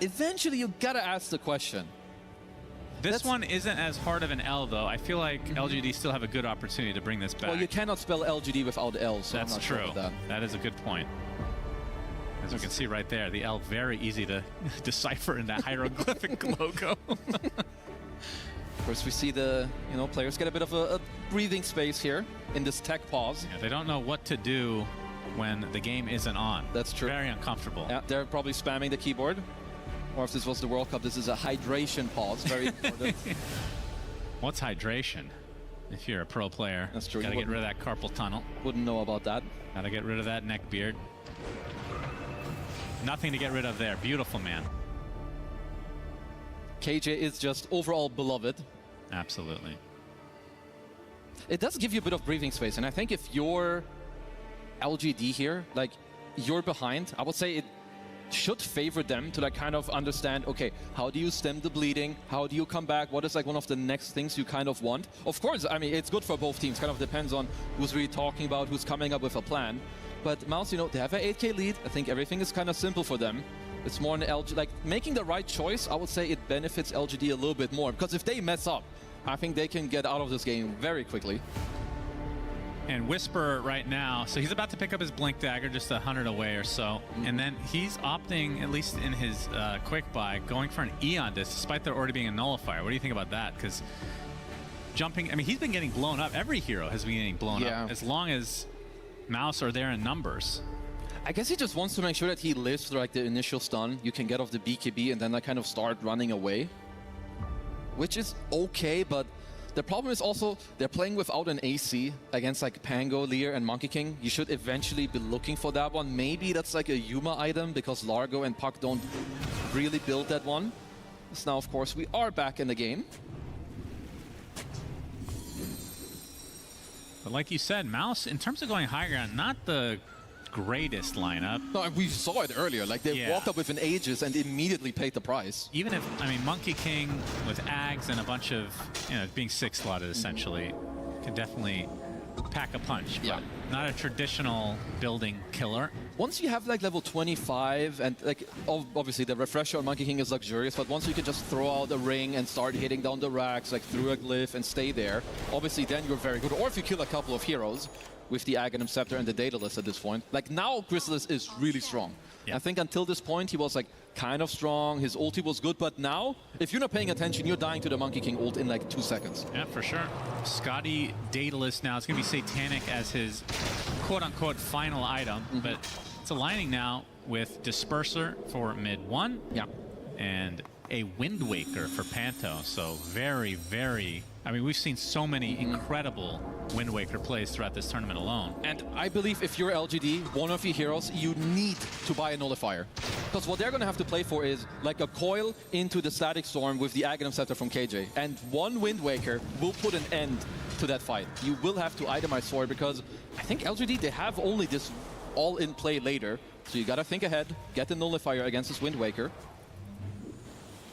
eventually you gotta ask the question. This one isn't as hard of an L, though. I feel like LGD still have a good opportunity to bring this back. Well, you cannot spell LGD without L, so that's I'm not true. Sure about that. That is a good point. As we can see right there, the L very easy to decipher in that hieroglyphic logo. Of course, we see the players get a bit of a breathing space here in this tech pause. Yeah, they don't know what to do when the game isn't on. That's true. Very uncomfortable. Yeah, they're probably spamming the keyboard. Or if this was the World Cup, this is a hydration pause. Very important. What's hydration? If you're a pro player, that's true. Gotta get rid of that carpal tunnel. Wouldn't know about that. Gotta get rid of that neck beard. Nothing to get rid of there. Beautiful, man. KJ is just overall beloved. Absolutely. It does give you a bit of breathing space, and I think if you're LGD here, like, you're behind, I would say it should favor them to like kind of understand, okay, how do you stem the bleeding? How do you come back? What is like one of the next things you kind of want? Of course, I mean, it's good for both teams. Kind of depends on who's really talking about, who's coming up with a plan. But Mouse, they have an 8K lead. I think everything is kind of simple for them. It's more an LG, like making the right choice. I would say it benefits LGD a little bit more, because if they mess up, I think they can get out of this game very quickly. And Whisper right now, so he's about to pick up his Blink Dagger just 100 away or so. And then he's opting, at least in his quick buy, going for an Eon Disc, despite there already being a Nullifier. What do you think about that? Because jumping, I mean, he's been getting blown up. Every hero has been getting blown up, as long as Mouse are there in numbers. I guess he just wants to make sure that he lives through like the initial stun. You can get off the BKB and then like kind of start running away. Which is okay, but the problem is also they're playing without an AC against like Pango, Lear, and Monkey King. You should eventually be looking for that one. Maybe that's like a Yuma item because Largo and Puck don't really build that one. So now, of course, we are back in the game. But like you said, Mouse, in terms of going high ground, not the greatest lineup. No, we saw it earlier. Like, they walked up within Aegis and immediately paid the price. Even if, I mean, Monkey King with Ags and a bunch of, you know, being 6-slotted essentially, can definitely pack a punch. Yeah. Not a traditional building killer. Once you have like level 25, and like obviously the refresher on Monkey King is luxurious, but once you can just throw out a ring and start hitting down the racks like through a glyph and stay there, obviously then you're very good. Or if you kill a couple of heroes with the Aghanim Scepter and the Daedalus at this point. Like now Chrysalis is really strong. Yeah. I think until this point he was like kind of strong, his ulti was good, but now if you're not paying attention, you're dying to the Monkey King ult in like 2 seconds. Yeah, for sure. Scotty Daedalus now, it's going to be Satanic as his quote-unquote final item, but it's aligning now with Disperser for mid 1. Yeah. And a Wind Waker for Panto. So very, very... I mean, we've seen so many incredible Wind Waker plays throughout this tournament alone. And I believe if you're LGD, one of your heroes, you need to buy a Nullifier. Because what they're going to have to play for is like a coil into the Static Storm with the Aghanim Scepter from KJ. And one Wind Waker will put an end to that fight. You will have to itemize for it because I think LGD, they have only this all in play later. So you got to think ahead, get the Nullifier against this Wind Waker.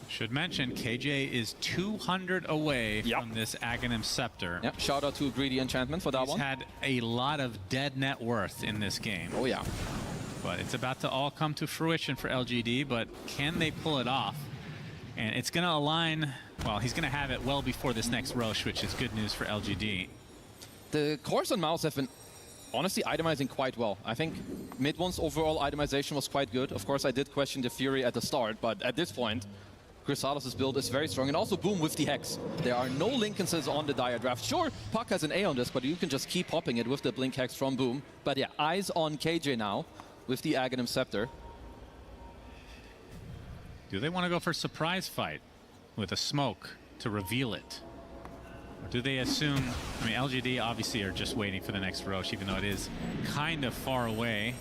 Should mention, KJ is 200 away from this Aghanim Scepter. Yep. Shout out to Greedy Enchantment for that one. He's had a lot of dead net worth in this game. Oh, yeah. But it's about to all come to fruition for LGD, but can they pull it off? And it's going to align, well, he's going to have it well before this next Roche, which is good news for LGD. The cores on Mouse have been honestly itemizing quite well. I think mid one's overall itemization was quite good. Of course, I did question the Fury at the start, but at this point, Chrysalis' build is very strong. And also Boom with the Hex. There are no Linkenses on the Dire Draft. Sure, Puck has an A on this, but you can just keep popping it with the Blink Hex from Boom. But yeah, eyes on KJ now with the Aghanim Scepter. Do they want to go for a surprise fight with a smoke to reveal it? Or do they assume, I mean, LGD obviously are just waiting for the next Roche, even though it is kind of far away.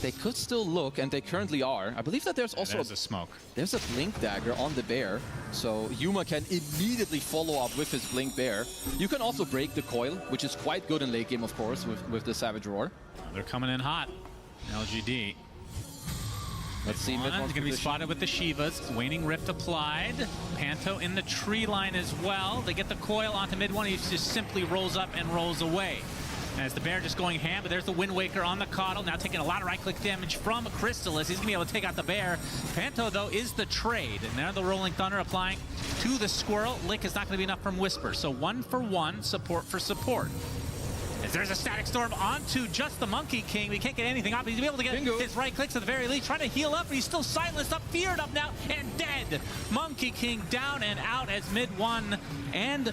They could still look, and they currently are. I believe that there's also a smoke. There's a Blink Dagger on the Bear, so Yuma can immediately follow up with his Blink Bear. You can also break the coil, which is quite good in late game, of course, with the Savage Roar. They're coming in hot, LGD. Let's see. He's going to be spotted with the Shivas. Waning Rift applied. Panto in the tree line as well. They get the coil onto mid one. He just simply rolls up and rolls away. As the Bear just going ham, but there's the Wind Waker on the Coddle, now taking a lot of right-click damage from Chrysalis. He's going to be able to take out the Bear. Panto, though, is the trade. And now the Rolling Thunder applying to the Squirrel. Lick is not going to be enough from Whisper. So 1 for 1, support for support. As there's a Static Storm onto just the Monkey King. We can't get anything off. He's able to get his right clicks at the very least, trying to heal up, but he's still silenced up, feared up now, and dead. Monkey King down and out as mid one, and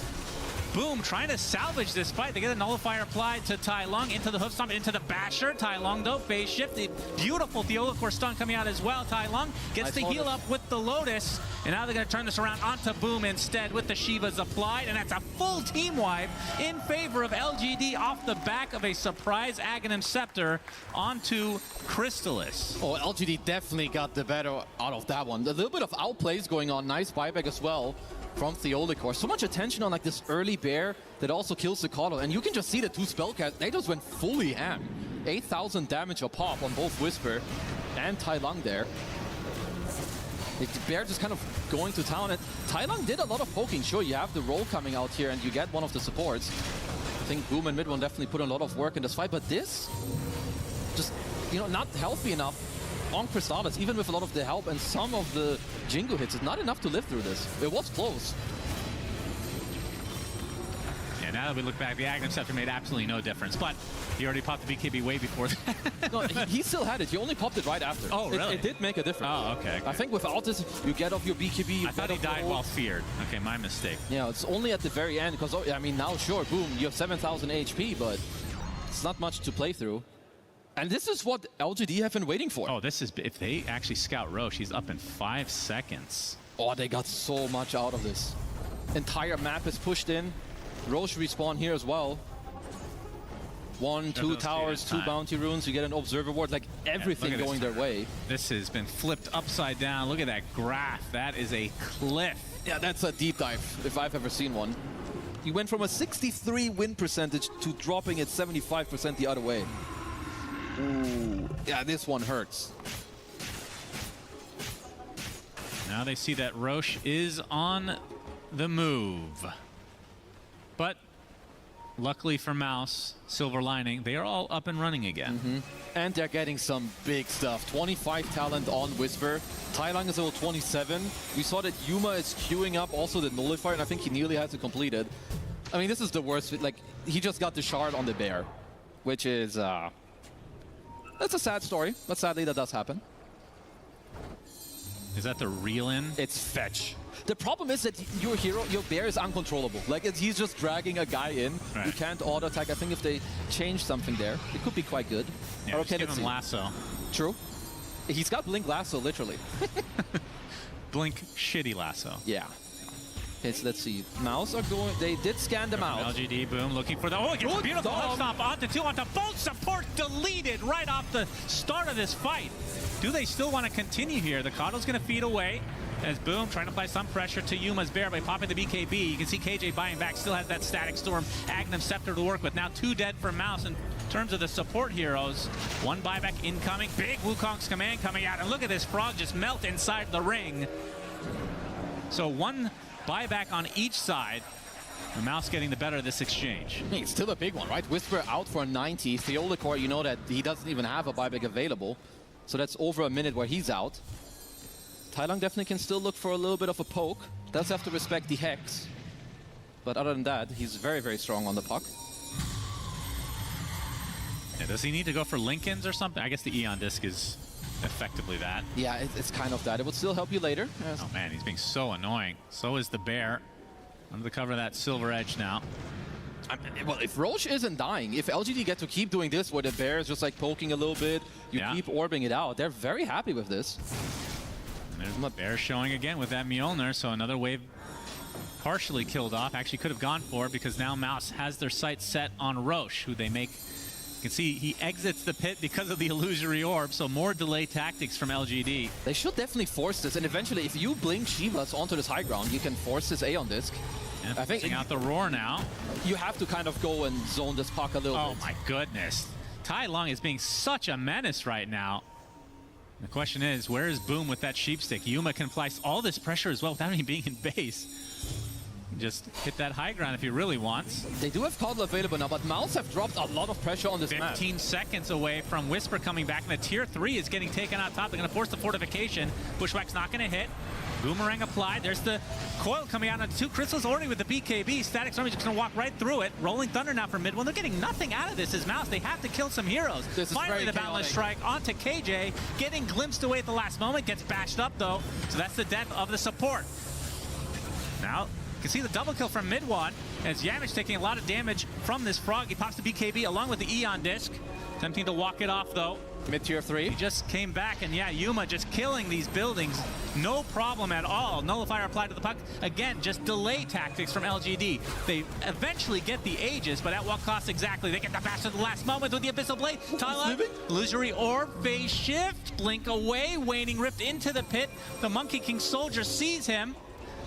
Boom trying to salvage this fight. They get a Nullifier applied to Tai Lung into the hoof stomp, into the Basher. Tai Lung, though, phase shift. The beautiful Theolacor stun coming out as well. Tai Lung gets to heal up with the Lotus. And now they're going to turn this around onto Boom instead with the Shivas applied. And that's a full team wipe in favor of LGD off the back of a surprise Aghanim Scepter onto Chrysalis. Oh, LGD definitely got the better out of that one. A little bit of outplays going on. Nice buyback as well from Theolacor. So much attention on like this early Bear that also kills the Coddle. And you can just see the two spellcasts. They just went fully ham. 8,000 damage a pop on both Whisper and Tai Lung there. The Bear just kind of going to town. And Tai Lung did a lot of poking. Sure, you have the roll coming out here and you get one of the supports. I think Boom and mid one definitely put a lot of work in this fight. But this, just, you know, not healthy enough on Chrysalis, even with a lot of the help and some of the Jingu hits. It's not enough to live through this. It was close. Yeah, now that we look back, the Aghanim Scepter made absolutely no difference, but he already popped the BKB way before that. No, he still had it. He only popped it right after. Oh, really? It did make a difference. Oh, okay. I think without this, you get off your BKB. I thought he died while feared. Okay, my mistake. Yeah, it's only at the very end, because, I mean, now, sure, Boom, you have 7,000 HP, but it's not much to play through. And this is what LGD have been waiting for. Oh, this is, if they actually scout Roche, he's up in 5 seconds. Oh, they got so much out of this. Entire map is pushed in. Roche respawn here as well. 1, 2 towers, 2 bounty runes. You get an observer ward, like everything going their way. This has been flipped upside down. Look at that graph. That is a cliff. Yeah, that's a deep dive, if I've ever seen one. He went from a 63 win percentage to dropping it 75% the other way. Ooh, yeah, this one hurts. Now they see that Roche is on the move. But luckily for Mouse, Silver Lining, they are all up and running again. And they're getting some big stuff. 25 talent on Whisper. Tailang is level 27. We saw that Yuma is queuing up also the Nullifier, and I think he nearly has it completed. I mean, this is the worst. Like, he just got the shard on the bear, which is, that's a sad story, but sadly that does happen. Is that the reel-in? It's fetch. The problem is that your hero, your bear is uncontrollable. Like, he's just dragging a guy in. Right. You can't auto-attack. I think if they change something there, it could be quite good. Yeah, okay, give him lasso. True. He's got Blink Lasso, literally. Blink shitty lasso. Yeah. Okay, so let's see. Mouse are going. They did scan them out. LGD, boom, looking for the. Oh, it gets a beautiful hook stomp onto two, onto both support, deleted right off the start of this fight. Do they still want to continue here? The Coddle's going to feed away as Boom trying to apply some pressure to Yuma's bear by popping the BKB. You can see KJ buying back, still has that Static Storm, Agnum Scepter to work with. Now 2 dead for Mouse in terms of the support heroes. 1 buyback incoming, big Wukong's command coming out, and look at this frog just melt inside the ring. So 1 buyback on each side. The Mouse getting the better of this exchange. Hey, it's still a big one, right? Whisper out for 90. Theolicor, you know that he doesn't even have a buyback available. So that's over a minute where he's out. Tailang definitely can still look for a little bit of a poke. Does have to respect the Hex. But other than that, he's very, very strong on the puck. Yeah, does he need to go for Lincolns or something? I guess the Eon Disc is effectively that. Yeah, it's kind of that. It would still help you later. Yes. Oh man, he's being so annoying. So is the bear. Under the cover of that Silver Edge now. Well, if Roche isn't dying, if LGD get to keep doing this where the bear is just like poking a little bit, you keep orbing it out, they're very happy with this. And there's my bear showing again with that Mjolnir, so another wave partially killed off. Actually could have gone for it because now Mouse has their sights set on Roche, who they make. You can see he exits the pit because of the illusory orb, so more delay tactics from LGD. They should definitely force this, and eventually if you blink Shivas onto this high ground, you can force this Aeon Disc. And I think out the roar now. You have to kind of go and zone this puck a little bit. Oh my goodness. Tai Lung is being such a menace right now. The question is, where is Boom with that sheep stick? Yuma can apply all this pressure as well without even being in base. Just hit that high ground if he really wants. They do have Coddle available now, but Mouse have dropped a lot of pressure on this map. 15 seconds away from Whisper coming back, and the tier 3 is getting taken out top. They're going to force the fortification. Bushwhack's not going to hit. Boomerang applied. There's the coil coming out on 2 crystals already with the BKB. Static Storm is just going to walk right through it. Rolling Thunder now for mid one. They're getting nothing out of this as Mouse. They have to kill some heroes. Finally, the Boundless Strike onto KJ. Getting glimpsed away at the last moment. Gets bashed up, though. So that's the death of the support. Now, you can see the double kill from mid one as Yamich taking a lot of damage from this frog. He pops the BKB along with the Eon Disc. Attempting to walk it off, though. Mid tier 3. He just came back, and yeah, Yuma just killing these buildings. No problem at all. Nullifier applied to the puck. Again, just delay tactics from LGD. They eventually get the Aegis, but at what cost exactly? They get the bash at the last moment with the Abyssal Blade. Tailang, illusory orb, phase shift, blink away, waning rift into the pit. The Monkey King soldier sees him.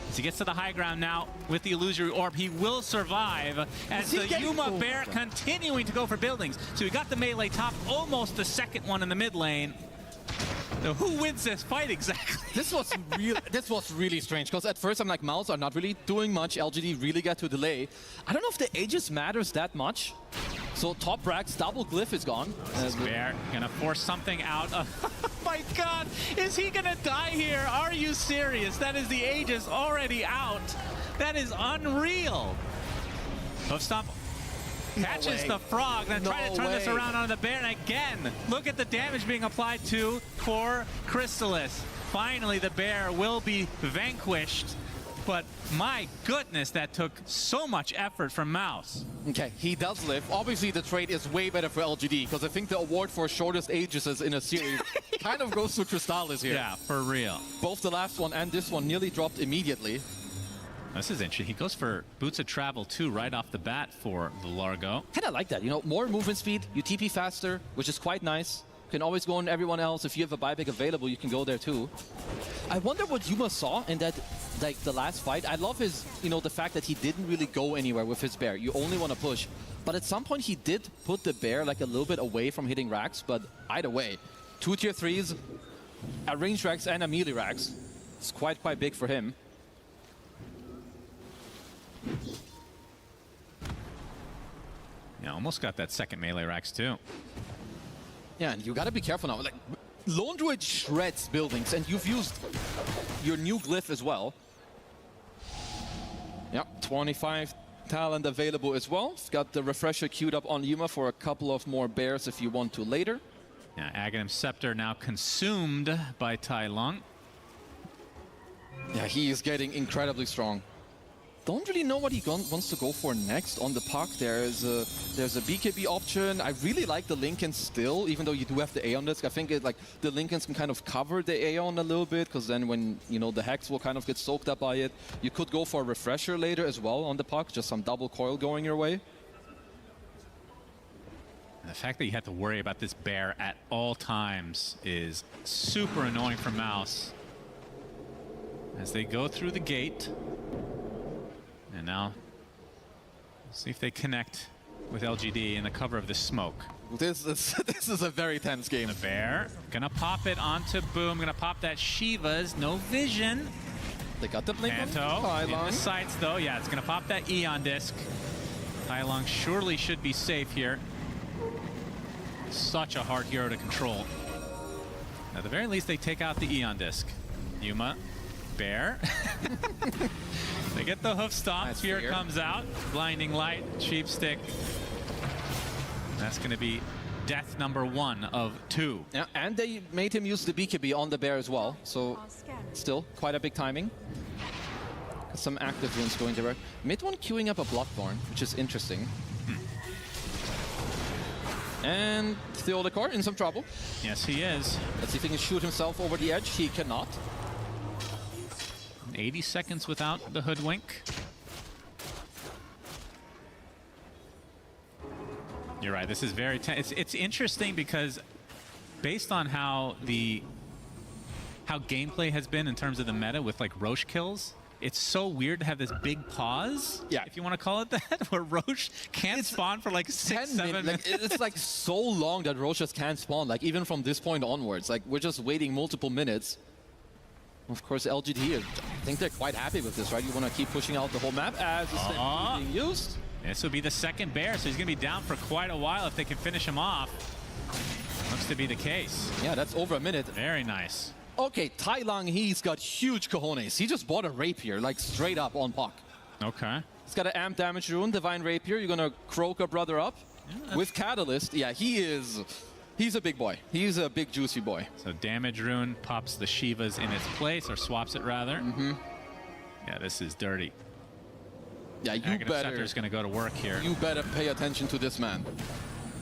As he gets to the high ground now with the illusory orb, he will survive as the Yuma Bear continuing to go for buildings. So we got the melee top, almost the second one in the mid lane. So who wins this fight exactly? This was really strange, because at first I'm like, Mouse are not really doing much. LGD really got to delay. I don't know if the Aegis matters that much. So top Brax, double glyph is gone. This Bear gonna force something out of... Oh my god, is he gonna die here? Are you serious? That is the Aegis already out. That is unreal. Hoof stomp catches the frog, then try to turn this around on the Bear, and again, look at the damage being applied to for Crystallis. Finally, the Bear will be vanquished. But my goodness, that took so much effort from Mouse. Okay, he does live. Obviously, the trade is way better for LGD, because I think the award for shortest Aegises in a series kind of goes to Crystallis here. Yeah, for real. Both the last one and this one nearly dropped immediately. This is interesting. He goes for Boots of Travel too right off the bat for the Largo. Kind of like that, you know, more movement speed, you TP faster, which is quite nice. You can always go on everyone else. If you have a buyback available, you can go there too. I wonder what Yuma saw in that like the last fight. I love his, the fact that he didn't really go anywhere with his bear. You only want to push. But at some point he did put the bear like a little bit away from hitting racks, but either way, 2 tier 3s, a range racks and a melee racks. It's quite big for him. Yeah, almost got that second melee racks too. Yeah, and you gotta be careful now. Like, Lone Druid shreds buildings, and you've used your new glyph as well. Yep, 25 talent available as well. It's got the refresher queued up on Yuma for a couple of more bears if you want to later. Yeah, Aghanim Scepter now consumed by Tai Long. Yeah, he is getting incredibly strong. Don't really know what he wants to go for next on the puck. There's a BKB option. I really like the Lincoln still, even though you do have the Aeon disc. I think like the Lincolns can kind of cover the Aeon a little bit, because then when the Hex will kind of get soaked up by it. You could go for a refresher later as well on the puck, just some double coil going your way. The fact that you have to worry about this bear at all times is super annoying for Mouse. As they go through the gate. And now, see if they connect with LGD in the cover of the smoke. This is a very tense game. The bear gonna pop it onto Boom. Gonna pop that Shiva's. No vision. They got the blink Panto on in the sights though. Yeah, it's gonna pop that Eon disc. Tai Long surely should be safe here. Such a hard hero to control. At the very least, they take out the Eon disc. Yuma, bear. They get the hoof stomp. Fear comes out. Blinding light, cheap stick. That's going to be death number 1 of 2. Yeah, and they made him use the BKB on the bear as well. So still quite a big timing. Some active runes going there. Mid one queuing up a Bloodborne, which is interesting. And Theodekor in some trouble. Yes, he is. Let's see if he can shoot himself over the edge. He cannot. 80 seconds without the hoodwink. You're right, this is very tense. It's interesting because based on how gameplay has been in terms of the meta with like Roche kills, it's so weird to have this big pause, if you want to call it that, where Roche can't spawn for like 6-7 minutes. Like, it's like so long that Roche just can't spawn, like even from this point onwards. Like we're just waiting multiple minutes. Of course, LGD, I think they're quite happy with this, right? You want to keep pushing out the whole map as it's being used. This will be the second bear, so he's going to be down for quite a while if they can finish him off. Looks to be the case. Yeah, that's over a minute. Very nice. Okay, Tai Long, he's got huge cojones. He just bought a rapier, like straight up on puck. Okay. He's got an amp damage rune, Divine Rapier. You're going to croak a brother up with Catalyst. Yeah, he's a big boy. He's a big, juicy boy. So damage rune pops the Shiva's in its place, or swaps it rather. Yeah, this is dirty. Yeah, you Aghanim better. Scepter's going to go to work here. You better pay attention to this man.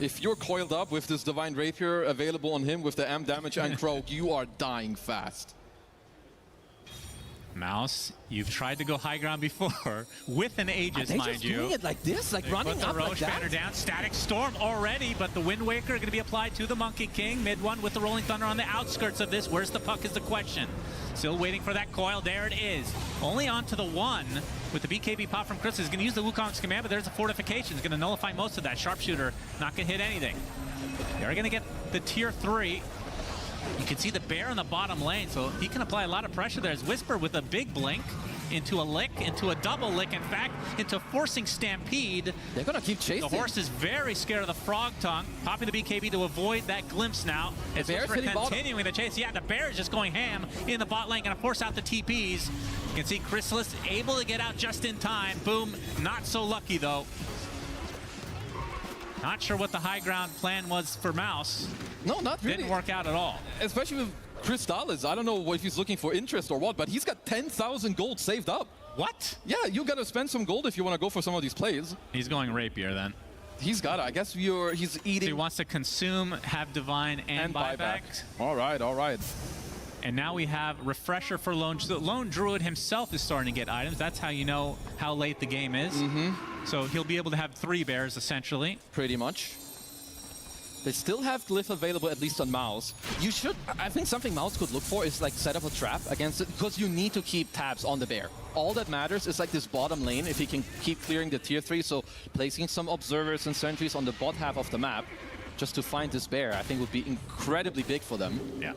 If you're coiled up with this Divine Rapier available on him with the amp damage and croak, you are dying fast. Mouse, you've tried to go high ground before with an Aegis, mind you. Doing it like this, like they running put the up Roche like banner that. down. Static Storm already, but the Wind Waker going to be applied to the Monkey King. Mid one with the Rolling Thunder on the outskirts of this. Where's the puck is the question. Still waiting for that coil. There it is. Only onto the 1 with the BKB pop from Chris. He's going to use the Wukong's command, but there's a fortification. He's going to nullify most of that. Sharpshooter not going to hit anything. They're going to get the tier 3. You can see the bear in the bottom lane, so he can apply a lot of pressure. There's Whisper with a big blink into a lick, into a double lick, in fact, into forcing Stampede. They're going to keep chasing. The horse is very scared of the Frog Tongue, popping the BKB to avoid that glimpse now. It's continuing the chase. Yeah, the bear is just going ham in the bot lane, going to force out the TPs. You can see Chrysalis able to get out just in time. Boom, not so lucky though. Not sure what the high ground plan was for Mouse. No, not really. Didn't work out at all. Especially with Crystallis. I don't know if he's looking for interest or what, but he's got 10,000 gold saved up. What? Yeah, you got to spend some gold if you want to go for some of these plays. He's going Rapier then. He's got it. I guess he's eating. So he wants to consume, have Divine, and buyback. All right, all right. And now we have Refresher for Lone Druid himself is starting to get items. That's how you know how late the game is. So he'll be able to have 3 bears, essentially. Pretty much. They still have Glyph available, at least on Mouse. You should, I think something Mouse could look for is like set up a trap against it, because you need to keep tabs on the bear. All that matters is like this bottom lane, if he can keep clearing the tier 3, so placing some observers and sentries on the bot half of the map, just to find this bear, I think would be incredibly big for them. Yeah.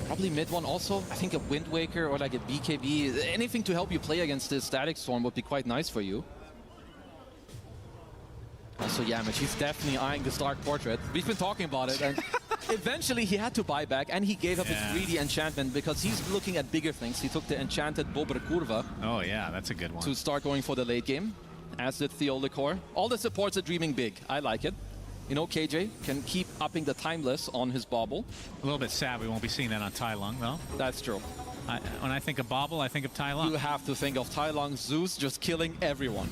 Probably mid one also. I think a Wind Waker or like a BKB, anything to help you play against this Static Storm would be quite nice for you. Also, Yamich, he's definitely eyeing this Dark Portrait. We've been talking about it, and eventually he had to buy back, and he gave up his greedy enchantment because he's looking at bigger things. He took the enchanted Bober Curva. Oh yeah, that's a good one. To start going for the late game, as did Theolicor. All the supports are dreaming big. I like it. You know, KJ can keep upping the Timeless on his Bauble. A little bit sad we won't be seeing that on Tai Lung, though. That's true. When I think of Bauble, I think of Tai Lung. You have to think of Tai Lung, Zeus just killing everyone.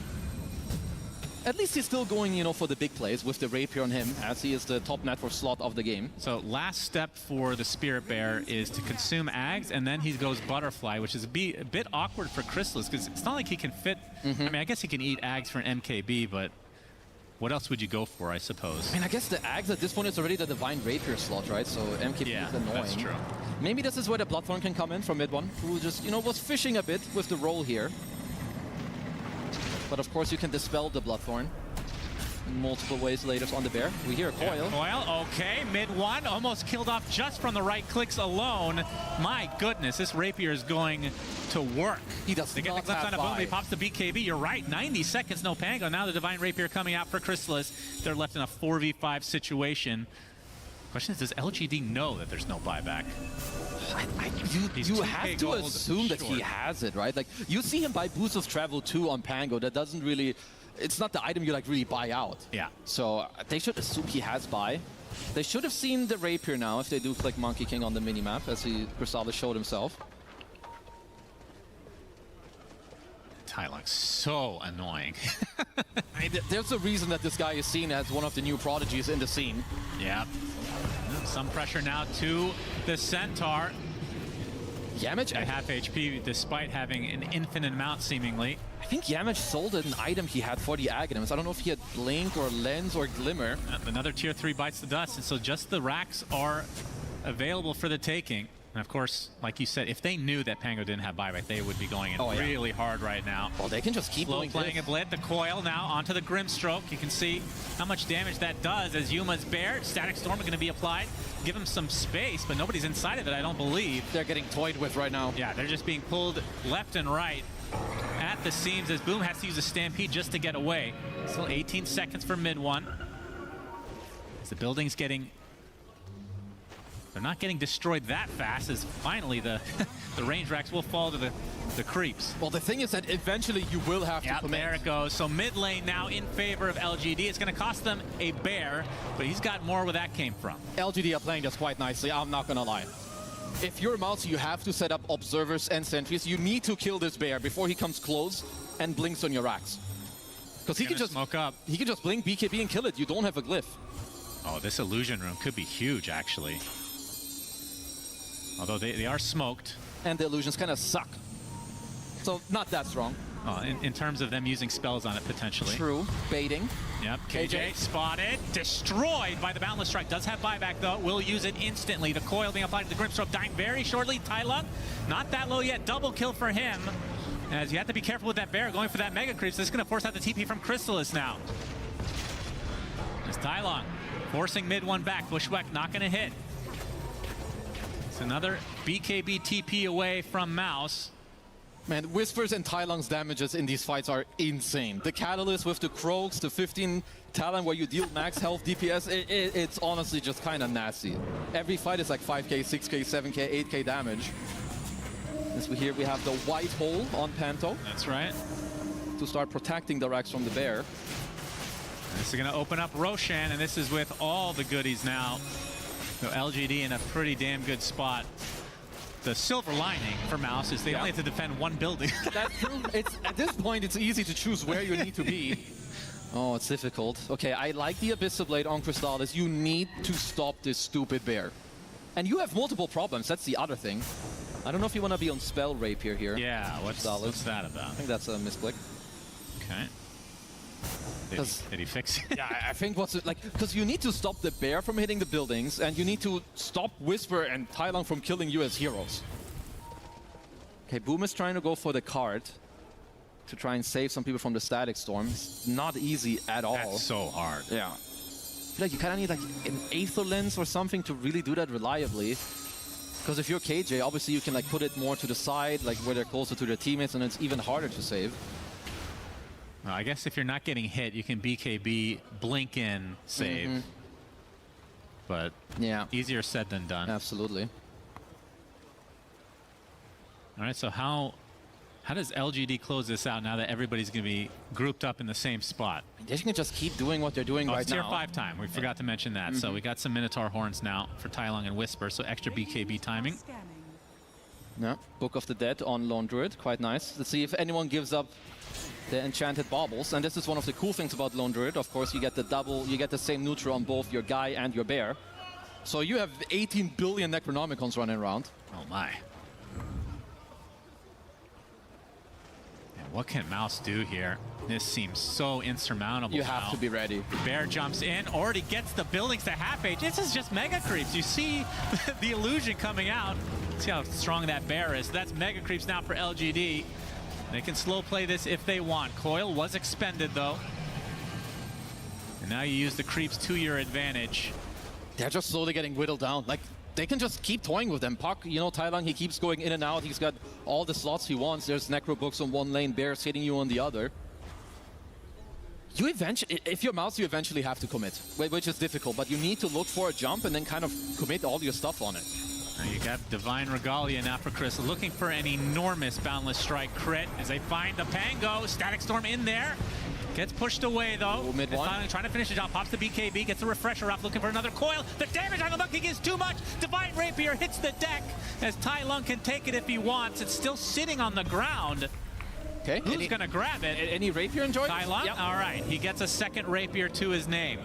At least he's still going, you know, for the big plays with the Rapier on him, as he is the top network slot of the game. So last step for the Spirit Bear is to consume Ags, and then he goes Butterfly, which is a bit awkward for Chrysalis, because it's not like he can fit... I mean, I guess he can eat Ags for an MKB, but what else would you go for, I suppose? I mean, I guess the Ags at this point is already the Divine Rapier slot, right? So MKB is annoying. That's true. Maybe this is where the Bloodthorn can come in from mid one, who just, you know, was fishing a bit with the roll here. But of course you can dispel the Bloodthorn in multiple ways later on the bear. We hear a coil. Yeah, coil, okay, mid one, almost killed off just from the right clicks alone. My goodness, this Rapier is going to work. He does They get the clips on a boom, he pops the BKB. You're right, 90 seconds, no Pango. Now the Divine Rapier coming out for Chrysalis. They're left in a 4v5 situation. Question is, does LGD know that there's no buyback? You have to assume that he has it, right? Like, you see him buy Boost of Travel 2 on Pango. That doesn't really... It's not the item you, like, really buy out. Yeah. So they should assume he has buy. They should have seen the Rapier now if they do click Monkey King on the minimap, as Chrysalis showed himself. Tai Lung's so annoying. I mean, there's a reason that this guy is seen as one of the new prodigies in the scene. Yeah. Some pressure now to the Centaur. Yamich at half HP, despite having an infinite amount, seemingly. I think Yamich sold an item he had for the Aghanims. I don't know if he had Blink or Lens or Glimmer. Another tier 3 bites the dust, and so just the racks are available for the taking. And of course, like you said, if they knew that Pango didn't have buyback, they would be going in really hard right now. Well, they can just keep playing it lit. The coil now onto the Grimstroke. You can see how much damage that does as Yuma's Bear. Static Storm are going to be applied. Give him some space, but nobody's inside of it, I don't believe. They're getting toyed with right now. Yeah, they're just being pulled left and right at the seams as Boom has to use a Stampede just to get away. Still 18 seconds for mid one. As the building's getting... They're not getting destroyed that fast, as finally the range racks will fall to the creeps. Well, the thing is that eventually you will have to commit. There it goes. So mid lane now in favor of LGD. It's going to cost them a bear, but he's got more where that came from. LGD are playing this quite nicely, I'm not going to lie. If you're Mouse, you have to set up observers and sentries. You need to kill this bear before he comes close and blinks on your racks. Because he can just smoke up. He can just blink BKB and kill it. You don't have a glyph. Oh, this illusion room could be huge, actually. Although they are smoked. And the illusions kind of suck. So, not that strong. In terms of them using spells on it, potentially. True. Baiting. Yep. KJ spotted. Destroyed by the Boundless Strike. Does have buyback, though. Will use it instantly. The coil being applied to the Grimstroke. Dying very shortly. Tai Lung, not that low yet. Double kill for him. As you have to be careful with that bear going for that Mega Creeps. This is going to force out the TP from Chrysalis now. There's Tai Lung forcing mid one back. Bushwhack not going to hit. Another BKB TP away from Mouse. Man, Whispers and Tai Lung's damages in these fights are insane. The Catalyst with the Croaks, the 15 Talon where you deal max health DPS, it's honestly just kind of nasty. Every fight is like 5k, 6k, 7k, 8k damage. As we have the white hole on Panto. That's right. To start protecting the racks from the bear. This is going to open up Roshan, and this is with all the goodies now. So LGD in a pretty damn good spot. The silver lining for Mouse is they only have to defend one building. That's true. At this point, it's easy to choose where you need to be. Oh, it's difficult. Okay, I like the Abyssal Blade on Crystallis. You need to stop this stupid bear. And you have multiple problems. That's the other thing. I don't know if you want to be on Spell Rapier here. Yeah, what's that about? I think that's a misclick. Okay. Did he fix it? Yeah, I think what's it like, because you need to stop the bear from hitting the buildings, and you need to stop Whisper and Tai Long from killing you as heroes. Okay, Boom is trying to go for the card to try and save some people from the static storm. It's not easy at all. That's so hard. Yeah. I feel like you kind of need like an Aether Lens or something to really do that reliably. Because if you're KJ, obviously you can like put it more to the side, like where they're closer to their teammates, and it's even harder to save. Well, I guess if you're not getting hit, you can BKB, blink in, save. But yeah, easier said than done. Absolutely. All right, so how does LGD close this out now that everybody's going to be grouped up in the same spot? They can just keep doing what they're doing right it's now. tier 5 time. We forgot to mention that. So we got some Minotaur horns now for Tai Long and Whisper, so extra BKB timing. Yeah, Book of the Dead on Lone Druid, quite nice. Let's see if anyone gives up the enchanted baubles. And this is one of the cool things about Lone Druid. Of course, you get the same neutral on both your guy and your bear. So you have 18 billion Necronomicons running around. Oh my. What can Mouse do here? This seems so insurmountable. You have to be ready. Bear jumps in, already gets the buildings to half age. This is just mega creeps. You see the illusion coming out. See how strong that bear is. That's mega creeps now for LGD. They can slow play this if they want. Coil was expended though. And now you use the creeps to your advantage. They're just slowly getting whittled down. Like, they can just keep toying with them. Puck, you know, Tai Long, he keeps going in and out. He's got all the slots he wants. There's Necro Books on one lane, Bears hitting you on the other. You eventually, if you're Mouse, you eventually have to commit, which is difficult, but you need to look for a jump and then kind of commit all your stuff on it. Now you got Divine Regalia now for Chris, looking for an enormous Boundless Strike crit as they find the Pango. Static Storm in there. Gets pushed away though. Mid one. Trying to finish the job. Pops the BKB, gets the refresher off, looking for another coil. The damage on the Monkey is too much. Divine Rapier hits the deck as Tai Long can take it if he wants. It's still sitting on the ground. Okay. Who's going to grab it? Any Rapier enjoy? Tai Long? Yep. All right. He gets a second Rapier to his name.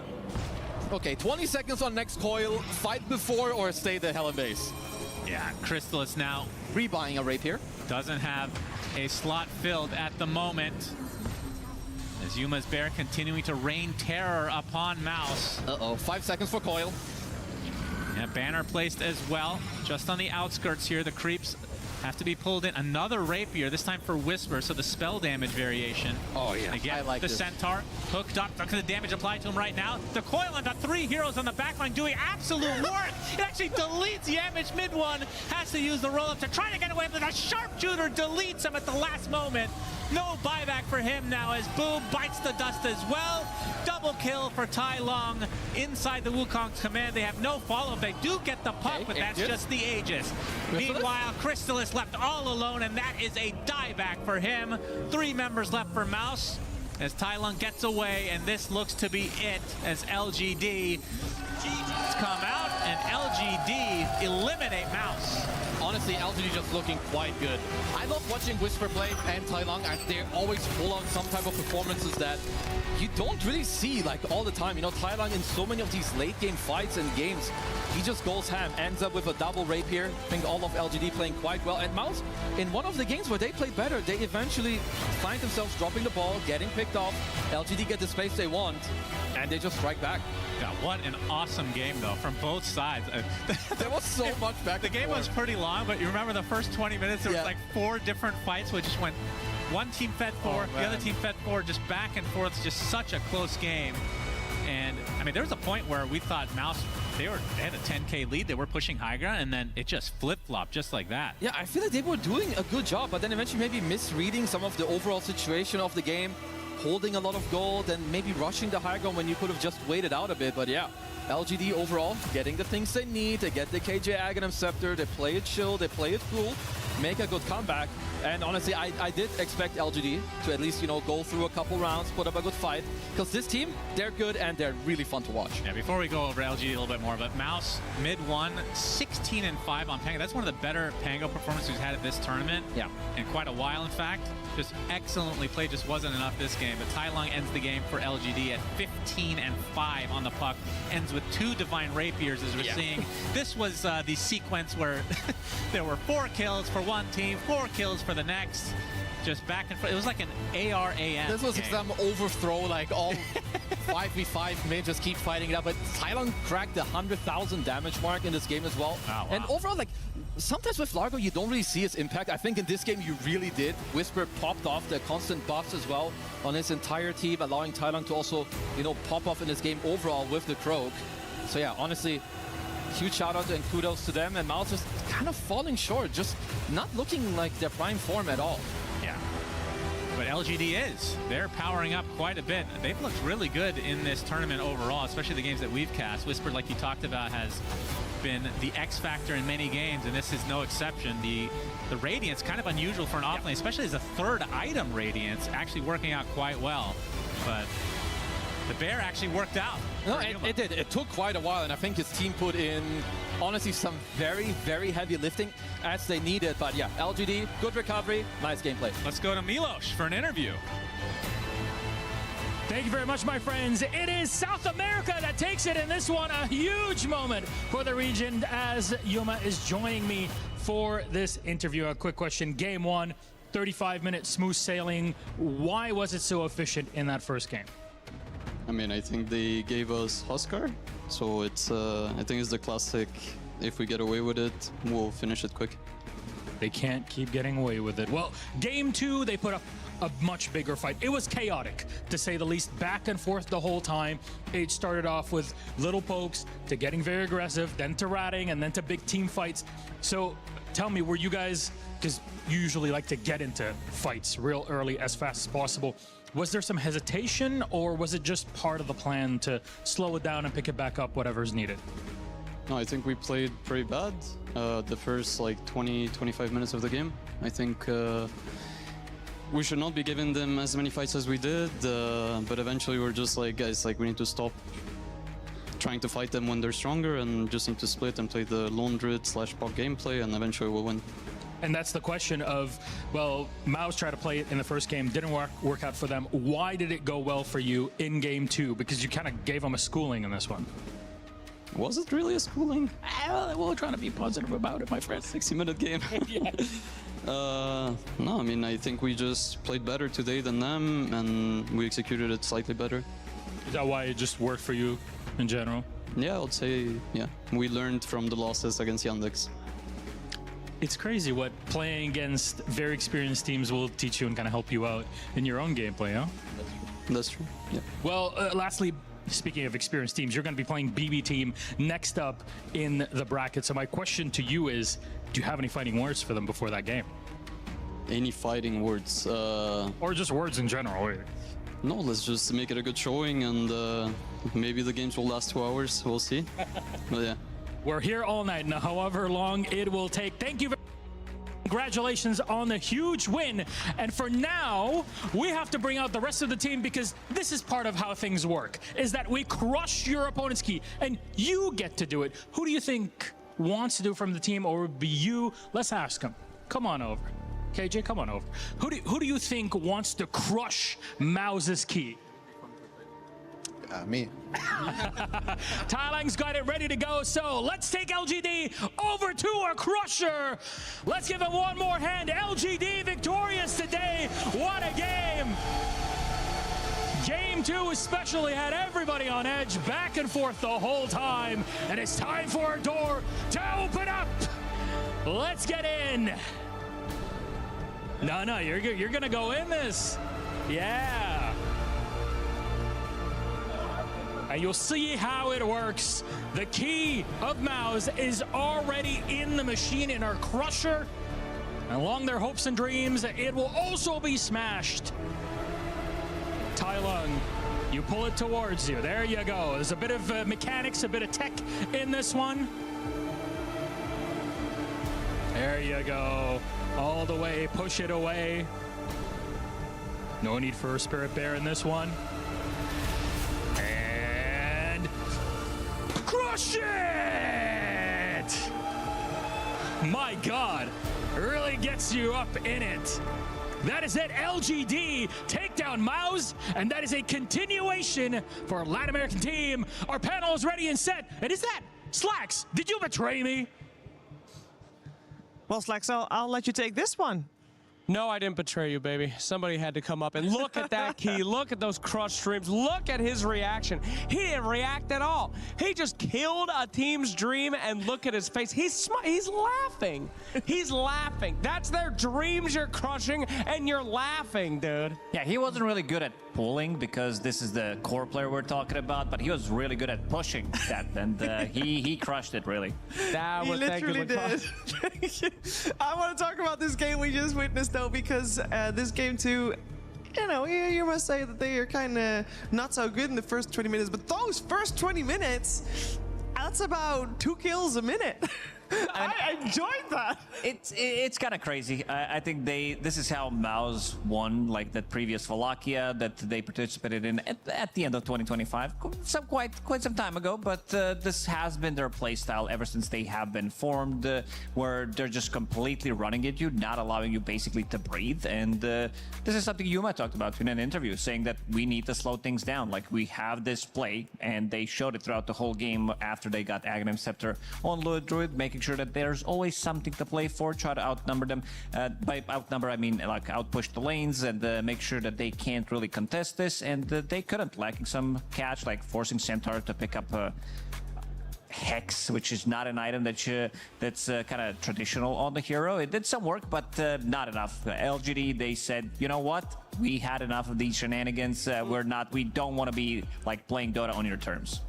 Okay, 20 seconds on next coil. Fight before or stay the hell in base. Yeah, Crystallis now rebuying a Rapier. Doesn't have a slot filled at the moment. As Yuma's Bear continuing to rain terror upon Mouse. Uh-oh, 5 seconds for coil. Yeah, banner placed as well. Just on the outskirts here, the creeps have to be pulled in. Another Rapier, this time for Whisper, so the spell damage variation. Oh yeah, again, I like the this. Centaur hooked up. Look at the damage applied to him right now. The coil on the 3 heroes on the backline doing absolute work. It actually deletes Yamich mid one. Has to use the roll up to try to get away with it. A sharpshooter deletes him at the last moment. No buyback for him now as Boom bites the dust as well. Double kill for Tai Long inside the Wukong's command. They have no follow-up. They do get the puck, but that's just the Aegis. Meanwhile, Crystallis left all alone, and that is a dieback for him. 3 members left for Mouse as Tai Long gets away, and this looks to be it as LGD come out and LGD eliminate Mouse. Honestly, LGD just looking quite good. I love watching Whisper play and Tai Long. They always pull out some type of performances that you don't really see like all the time. You know, Tai Long in so many of these late game fights and games, he just goes ham, ends up with a double Rapier. I think all of LGD playing quite well. And Mouse, in one of the games where they played better, they eventually find themselves dropping the ball, getting picked off. LGD get the space they want, and they just strike back. God, what an awesome game, though, from both sides. There was so much back The game was pretty long, but you remember the first 20 minutes, there was like 4 different fights, which just went, one team fed 4, the other team fed 4, just back and forth, just such a close game. And, I mean, there was a point where we thought Mouse, they had a 10K lead, they were pushing high ground, and then it just flip-flopped just like that. Yeah, I feel like they were doing a good job, but then eventually maybe misreading some of the overall situation of the game, holding a lot of gold and maybe rushing the high ground when you could have just waited out a bit. But yeah, LGD overall getting the things they need. They get the KJ Aghanim Scepter, they play it chill, they play it cool, make a good comeback. And honestly, I did expect LGD to at least, you know, go through a couple rounds, put up a good fight. Because this team, they're good and they're really fun to watch. Yeah, before we go over LGD a little bit more, but Mouse, mid one, 16-5 on Pango. That's one of the better Pango performances we've had at this tournament. Yeah. In quite a while, in fact. Just excellently played, just wasn't enough this game. But Tai Long ends the game for LGD at 15-5 on the puck. Ends with 2 Divine Rapiers, as we're seeing. This was the sequence where there were 4 kills for one team, 4 kills for the next. just back and forth. It was like an ARAM. This was game. some overthrow, like all 5v5 may just keep fighting it out. But Tylon cracked the 100,000 damage mark in this game as well. Oh, wow. And overall, like, sometimes with Largo, you don't really see his impact. I think in this game, you really did. Whisper popped off the constant buffs as well on his entire team, allowing Tylon to also, you know, pop off in this game overall with the Croak. So yeah, honestly, huge shout out and kudos to them. And Mouse is kind of falling short, just not looking like their prime form at all. Yeah. But LGD is. They're powering up quite a bit. They've looked really good in this tournament overall, especially the games that we've cast. Whisper, like you talked about, has been the X factor in many games, and this is no exception. The Radiance, kind of unusual for an offlane, especially as a third item Radiance, actually working out quite well. But the bear actually worked out. No, it did. It took quite a while, and I think his team put in, honestly, some very, very heavy lifting as they needed. But yeah, LGD, good recovery, nice gameplay. Let's go to Milos for an interview. Thank you very much, my friends. It is South America that takes it in this one. A huge moment for the region as Yuma is joining me for this interview. A quick question. Game 1, 35-minute smooth sailing. Why was it so efficient in that first game? I mean, I think they gave us Huskar, so it's I think it's the classic, if we get away with it, we'll finish it quick. They can't keep getting away with it. Well, game 2, they put up a much bigger fight. It was chaotic, to say the least, back and forth the whole time. It started off with little pokes to getting very aggressive, then to ratting, and then to big team fights. So tell me, were you guys, because you usually like to get into fights real early as fast as possible, was there some hesitation, or was it just part of the plan to slow it down and pick it back up, whatever's needed? No, I think we played pretty bad the first like 20-25 minutes of the game. I think we should not be giving them as many fights as we did, but eventually we're just like, guys, like we need to stop trying to fight them when they're stronger and just need to split and play the lone druid / pop gameplay, and eventually we'll win. And that's the question of, well, Mouse tried to play it in the first game, didn't work out for them. Why did it go well for you in game 2? Because you kind of gave them a schooling in this one. Was it really a schooling? We're trying to be positive about it, my friend. 60-minute game. No, I mean, I think we just played better today than them, and we executed it slightly better. Is that why it just worked for you in general? Yeah, I would say, yeah. We learned from the losses against Yandex. It's crazy what playing against very experienced teams will teach you and kind of help you out in your own gameplay, huh? That's true, yeah. Well, lastly, speaking of experienced teams, you're going to be playing BB Team next up in the bracket. So my question to you is, do you have any fighting words for them before that game? Any fighting words? Or just words in general? No, let's just make it a good showing, and maybe the games will last 2 hours. We'll see. But yeah. We're here all night, now however long it will take. Thank you very much. Congratulations on the huge win. And for now, we have to bring out the rest of the team, because this is part of how things work, is that we crush your opponent's key and you get to do it. Who do you think wants to do it from the team, or would be you? Let's ask him. Come on over. KJ, come on over. Who do you think wants to crush Mouse's key? Me. Tylang's got it ready to go, so let's take LGD over to our crusher. Let's give him one more hand. LGD victorious today. What a game. Game 2 especially had everybody on edge, back and forth the whole time. And it's time for our door to open up. Let's get in. No, you're gonna go in this. Yeah. And you'll see how it works. The key of Mouse is already in the machine in our crusher. And along their hopes and dreams, it will also be smashed. Tylung, you pull it towards you. There you go. There's a bit of mechanics, a bit of tech in this one. There you go. All the way, push it away. No need for a Spirit Bear in this one. Crush it! My God, really gets you up in it. That is it, LGD take down Mouse, and that is a continuation for our Latin American team. Our panel is ready and set, and is that Slacks? Did you betray me? Well, Slacks, I'll let you take this one. No, I didn't betray you, baby. Somebody had to come up and look at that key. Look at those crush streams. Look at his reaction. He didn't react at all. He just killed a team's dream, and look at his face. He's laughing. He's laughing. That's their dreams you're crushing, and you're laughing, dude. Yeah, he wasn't really good at pulling because this is the core player we're talking about, but he was really good at pushing that, and he crushed it, really. That was he literally did. I want to talk about this game we just witnessed, though, because this game too, you know, you must say that they are kind of not so good in the first 20 minutes, but those first 20 minutes, that's about 2 kills a minute. I enjoyed that. It's kind of crazy. I think this is how MOUZ won, like that previous Wallachia that they participated in at the end of 2025, quite some time ago. But this has been their play style ever since they have been formed, where they're just completely running at you, not allowing you basically to breathe. And this is something Yuma talked about in an interview, saying that we need to slow things down. Like, we have this play, and they showed it throughout the whole game after they got Aghanim Scepter on Lord Druid, making sure that there's always something to play for, try to outnumber them. By outnumber, I mean like outpush the lanes and make sure that they can't really contest this, and they couldn't, lacking some catch, like forcing Centaur to pick up Hex, which is not an item that's kind of traditional on the hero. It did some work, but not enough. LGD, they said, you know what? We had enough of these shenanigans. We don't want to be like playing Dota on your terms.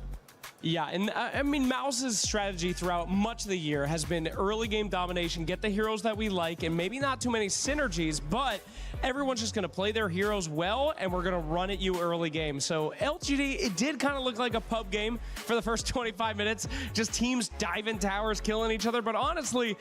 Yeah, and I mean, MOUZ's strategy throughout much of the year has been early game domination, get the heroes that we like, and maybe not too many synergies, but everyone's just going to play their heroes well, and we're going to run at you early game. So LGD, it did kind of look like a pub game for the first 25 minutes, just teams diving towers, killing each other, but honestly,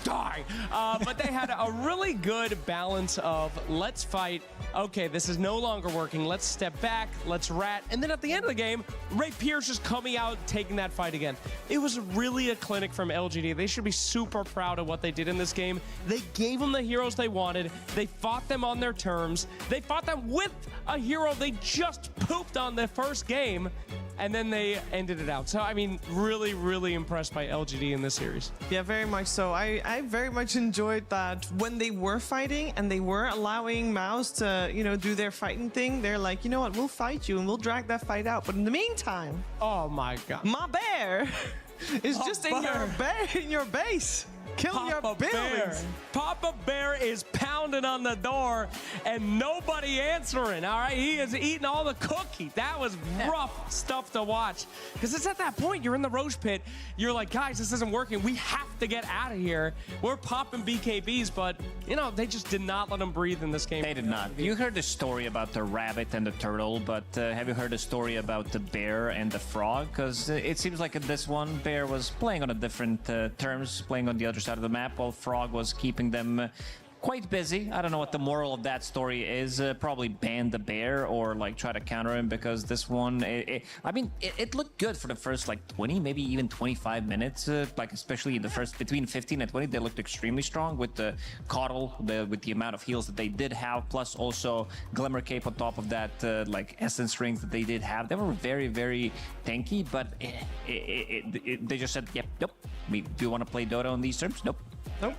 die. But they had a really good balance of let's fight, okay, this is no longer working, let's step back, let's rat, and then at the end of the game, Ray Pierce just coming out, taking that fight again. It was really a clinic from LGD. They should be super proud of what they did in this game. They gave them the heroes they wanted. They fought them on their terms. They fought them with a hero they just pooped on the first game, and then they ended it out. So, I mean, really, really impressed by LGD in this series. Yeah, very much so. I very much enjoyed that when they were fighting and they were allowing MOUZ to, you know, do their fighting thing. They're like, you know what, we'll fight you and we'll drag that fight out. But in the meantime, oh my God, my bear is just in your base. Killing your buildings. Papa Bear is pounding on the door and nobody answering, all right? He is eating all the cookie. That was rough stuff to watch. Because it's at that point, you're in the Roche pit. You're like, guys, this isn't working. We have to get out of here. We're popping BKBs, but, you know, they just did not let them breathe in this game. They did not. You heard the story about the rabbit and the turtle, but have you heard the story about the bear and the frog? Because it seems like in this one, bear was playing on a different terms, playing on the other side of the map, while frog was keeping them quite busy. I don't know what the moral of that story is. Probably ban the bear or like try to counter him, because this one, I mean, it looked good for the first like 20, maybe even 25 minutes. Like especially the first between 15 and 20, they looked extremely strong with the Coddle, with the amount of heals that they did have, plus also Glimmer Cape on top of that, like Essence Rings that they did have. They were very, very tanky, but they just said, yep, nope. Do you want to play Dota on these terms? Nope. Nope.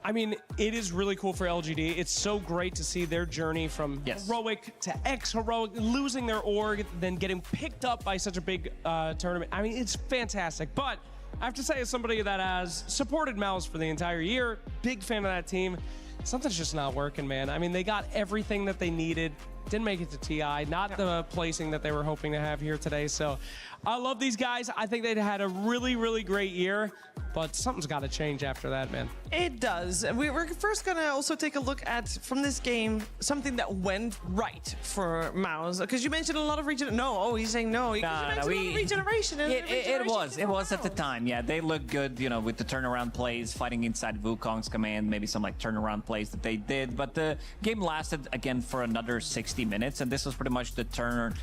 I mean, it is really cool for LGD. It's so great to see their journey from heroic to ex-heroic, losing their org, then getting picked up by such a big tournament. I mean, it's fantastic. But I have to say, as somebody that has supported MOUZ for the entire year, big fan of that team, something's just not working, man. I mean, they got everything that they needed. Didn't make it to TI, not the placing that they were hoping to have here today. So I love these guys. I think they'd had a really, really great year, but something's got to change after that, man. It does. We're first going to also take a look at, from this game, something that went right for MOUZ. Because you mentioned a lot of regeneration. No, he's saying no. You mentioned a lot of regeneration. It was at the time. Yeah, they looked good, you know, with the turnaround plays, fighting inside Wukong's command, maybe some like turnaround plays that they did. But the game lasted again for another 60 minutes, and this was pretty much the turn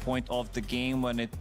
point of the game when it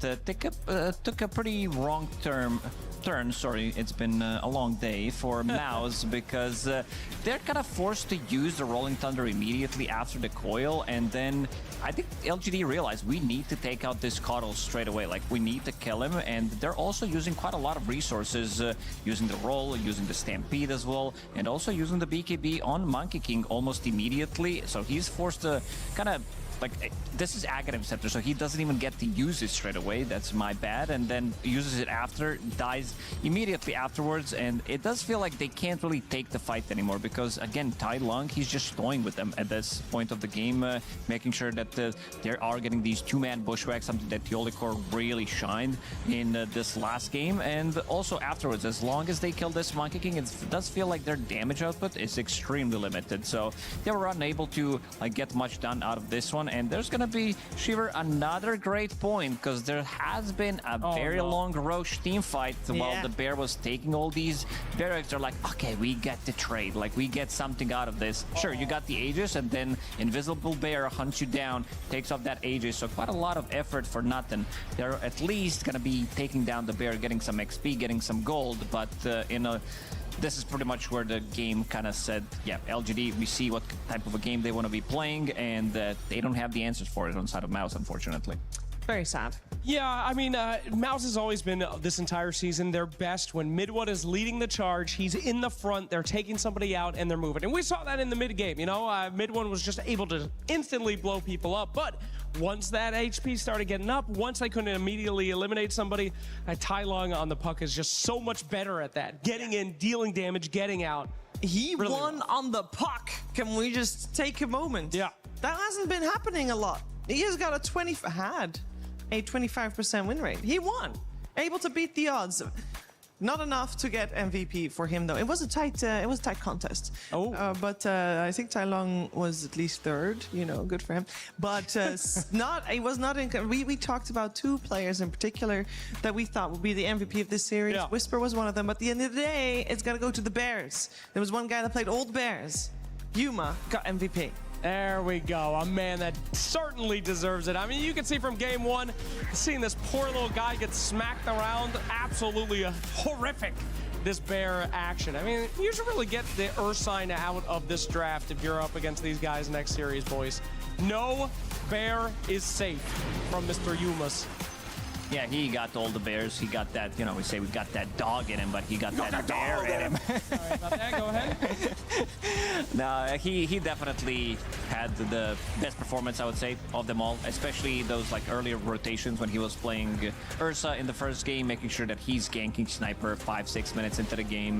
took a pretty wrong turn turn. Sorry, it's been a long day for Mouse because they're kind of forced to use the Rolling Thunder immediately after the coil, and then I think LGD realized we need to take out this Coddle straight away. Like, we need to kill him, and they're also using quite a lot of resources, using the roll, using the Stampede as well, and also using the BKB on Monkey King almost immediately. So he's forced to kind of, like, this is Aghanim Scepter, so he doesn't even get to use it straight away. That's my bad. And then uses it after, dies immediately afterwards. And it does feel like they can't really take the fight anymore because, again, Tai Lung, he's just toying with them at this point of the game, making sure that they are getting these two-man bushwhacks, something that Yolikor really shined in this last game. And also afterwards, as long as they kill this Monkey King, it does feel like their damage output is extremely limited. So they were unable to get much done out of this one. And there's going to be, Shiver, another great point, because there has been a very long Roche team fight while the Bear was taking all these barracks. They're like, okay, we get the trade. Like, we get something out of this. Sure, you got the Aegis, and then Invisible Bear hunts you down, takes off that Aegis. So quite a lot of effort for nothing. They're at least going to be taking down the Bear, getting some XP, getting some gold, but this is pretty much where the game kind of said, yeah, LGD, we see what type of a game they want to be playing, and they don't have the answers for it on the side of Mouse, unfortunately. Very sad. Yeah, I mean, Mouse has always been, this entire season, their best when Midwood is leading the charge. He's in the front, they're taking somebody out, and they're moving. And we saw that in the mid game, you know? Midwood was just able to instantly blow people up, but once that HP started getting up, once they couldn't immediately eliminate somebody, Tai Lung on the puck is just so much better at that. Getting in, dealing damage, getting out. He won on the puck. Can we just take a moment? Yeah. That hasn't been happening a lot. He has got a 25% win rate. He won. Able to beat the odds. Not enough to get MVP for him, though. It was a tight contest. But I think Tai Lung was at least third. You know, good for him. But it was not in. We talked about two players in particular that we thought would be the MVP of this series. Yeah. Whisper was one of them. But at the end of the day, it's got to go to the Bears. There was one guy that played Old Bears. Yuma got MVP. There we go. A man that certainly deserves it. I mean, you can see from game one, seeing this poor little guy get smacked around, absolutely horrific, this Bear action. I mean, you should really get the Ursine out of this draft if you're up against these guys next series, boys. No Bear is safe from Mr. Yumas. Yeah, he got all the Bears. He got that, you know, we say we got that dog in him, but he got that bear in him. Sorry about that, go ahead. No, he definitely had the best performance, I would say, of them all, especially those like earlier rotations when he was playing Ursa in the first game, making sure that he's ganking Sniper 5-6 minutes into the game,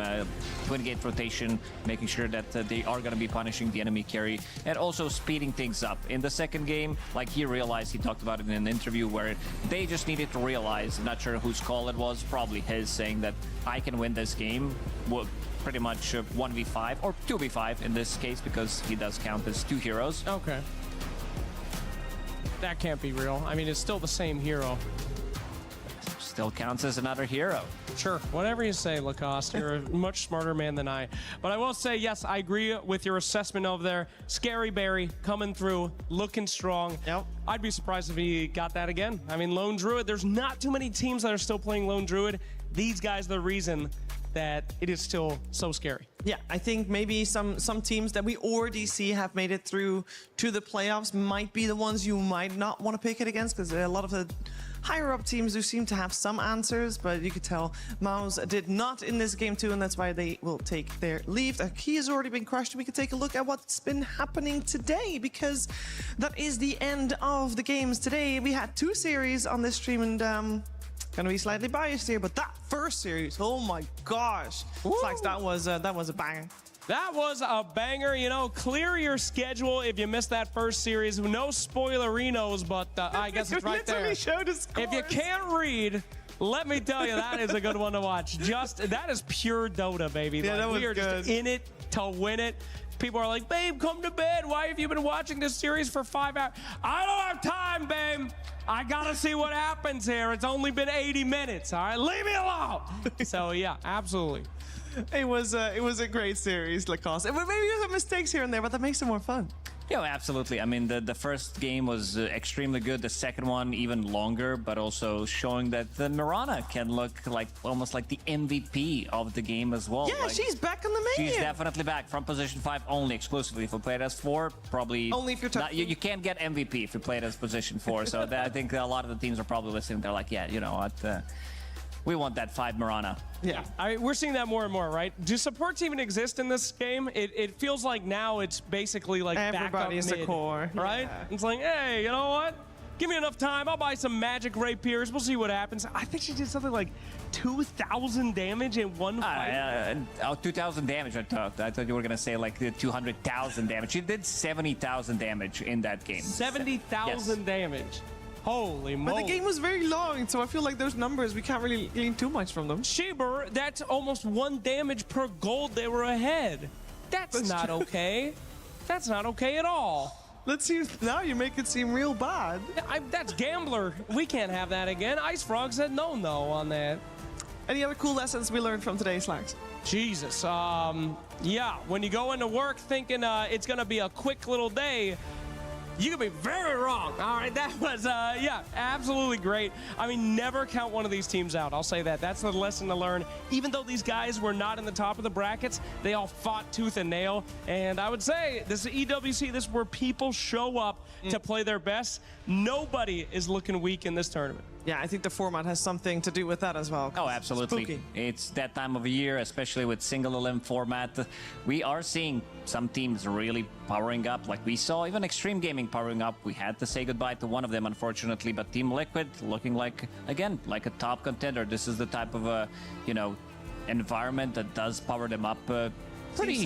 20-gate rotation, making sure that they are going to be punishing the enemy carry, and also speeding things up. In the second game, like he realized, he talked about it in an interview, where they just needed to realize, I'm not sure whose call it was, probably his, saying that I can win this game. Well, pretty much 1v5 or 2v5 in this case, because he does count as two heroes. Okay. That can't be real. I mean, it's still the same hero. Still counts as another hero. Sure, whatever you say, Lacoste. You're a much smarter man than I. But I will say, yes, I agree with your assessment of there. Scary Barry coming through, looking strong. Yep. I'd be surprised if he got that again. I mean, Lone Druid, there's not too many teams that are still playing Lone Druid. These guys are the reason that it is still so scary. Yeah, I think maybe some teams that we already see have made it through to the playoffs might be the ones you might not want to pick it against, because a lot of the higher up teams do seem to have some answers, but you could tell Mouse did not in this game too, and that's why they will take their leave. The key has already been crushed. We can take a look at what's been happening today, because that is the end of the games today. We had two series on this stream, and gonna be slightly biased here, but that first series, oh my gosh, Flax, that was a banger. That was a banger. You know, clear your schedule if you missed that first series. No spoilerinos, but I guess it's right there. If you can't read, let me tell you, that is a good one to watch. That is pure Dota, baby. Yeah, that was we are good. just in it to win it. People are like, babe, come to bed. Why have you been watching this series for 5 hours? I don't have time, babe. I gotta see what happens here. It's only been 80 minutes, all right? Leave me alone. So yeah, absolutely. It was a great series, Lacoste. Maybe some mistakes here and there, but that makes it more fun. Yeah, absolutely. I mean, the first game was extremely good. The second one even longer, but also showing that the Mirana can look like almost like the MVP of the game as well. Yeah, like, she's back on the menu. She's definitely back from position 5 only, exclusively. If you play it as 4, probably only if you're tough. You can't get MVP if you play it as position 4. So I think a lot of the teams are probably listening. They're like, yeah, you know what? We want that 5 Mirana. Yeah, we're seeing that more and more, right? Do supports even exist in this game? It feels like now it's basically like everybody is the core, right? Yeah. It's like, hey, you know what? Give me enough time. I'll buy some magic rapiers. We'll see what happens. I think she did something like 2,000 damage in one fight. 2,000 damage. I thought you were gonna say like 200,000 damage. She did 70,000 damage in that game. 70,000 damage. Holy moly. But the game was very long, so I feel like those numbers, we can't really glean too much from them. Shiber, that's almost 1 damage per gold they were ahead. That's not okay. That's not okay at all. Let's see, now you make it seem real bad. That's gambler. We can't have that again. Ice Frog said no on that. Any other cool lessons we learned from today's Slacks? Jesus, yeah, when you go into work thinking it's gonna be a quick little day, you could be very wrong. All right, that was, yeah, absolutely great. I mean, never count one of these teams out. I'll say that. That's the lesson to learn. Even though these guys were not in the top of the brackets, they all fought tooth and nail. And I would say this is EWC. This is where people show up to play their best. Nobody is looking weak in this tournament. Yeah, I think the format has something to do with that as well. Oh, absolutely. Spooky. It's that time of year, especially with single elim format. We are seeing some teams really powering up. Like we saw even Extreme Gaming powering up. We had to say goodbye to one of them, unfortunately, but Team Liquid looking like, again, like a top contender. This is the type of, you know, environment that does power them up pretty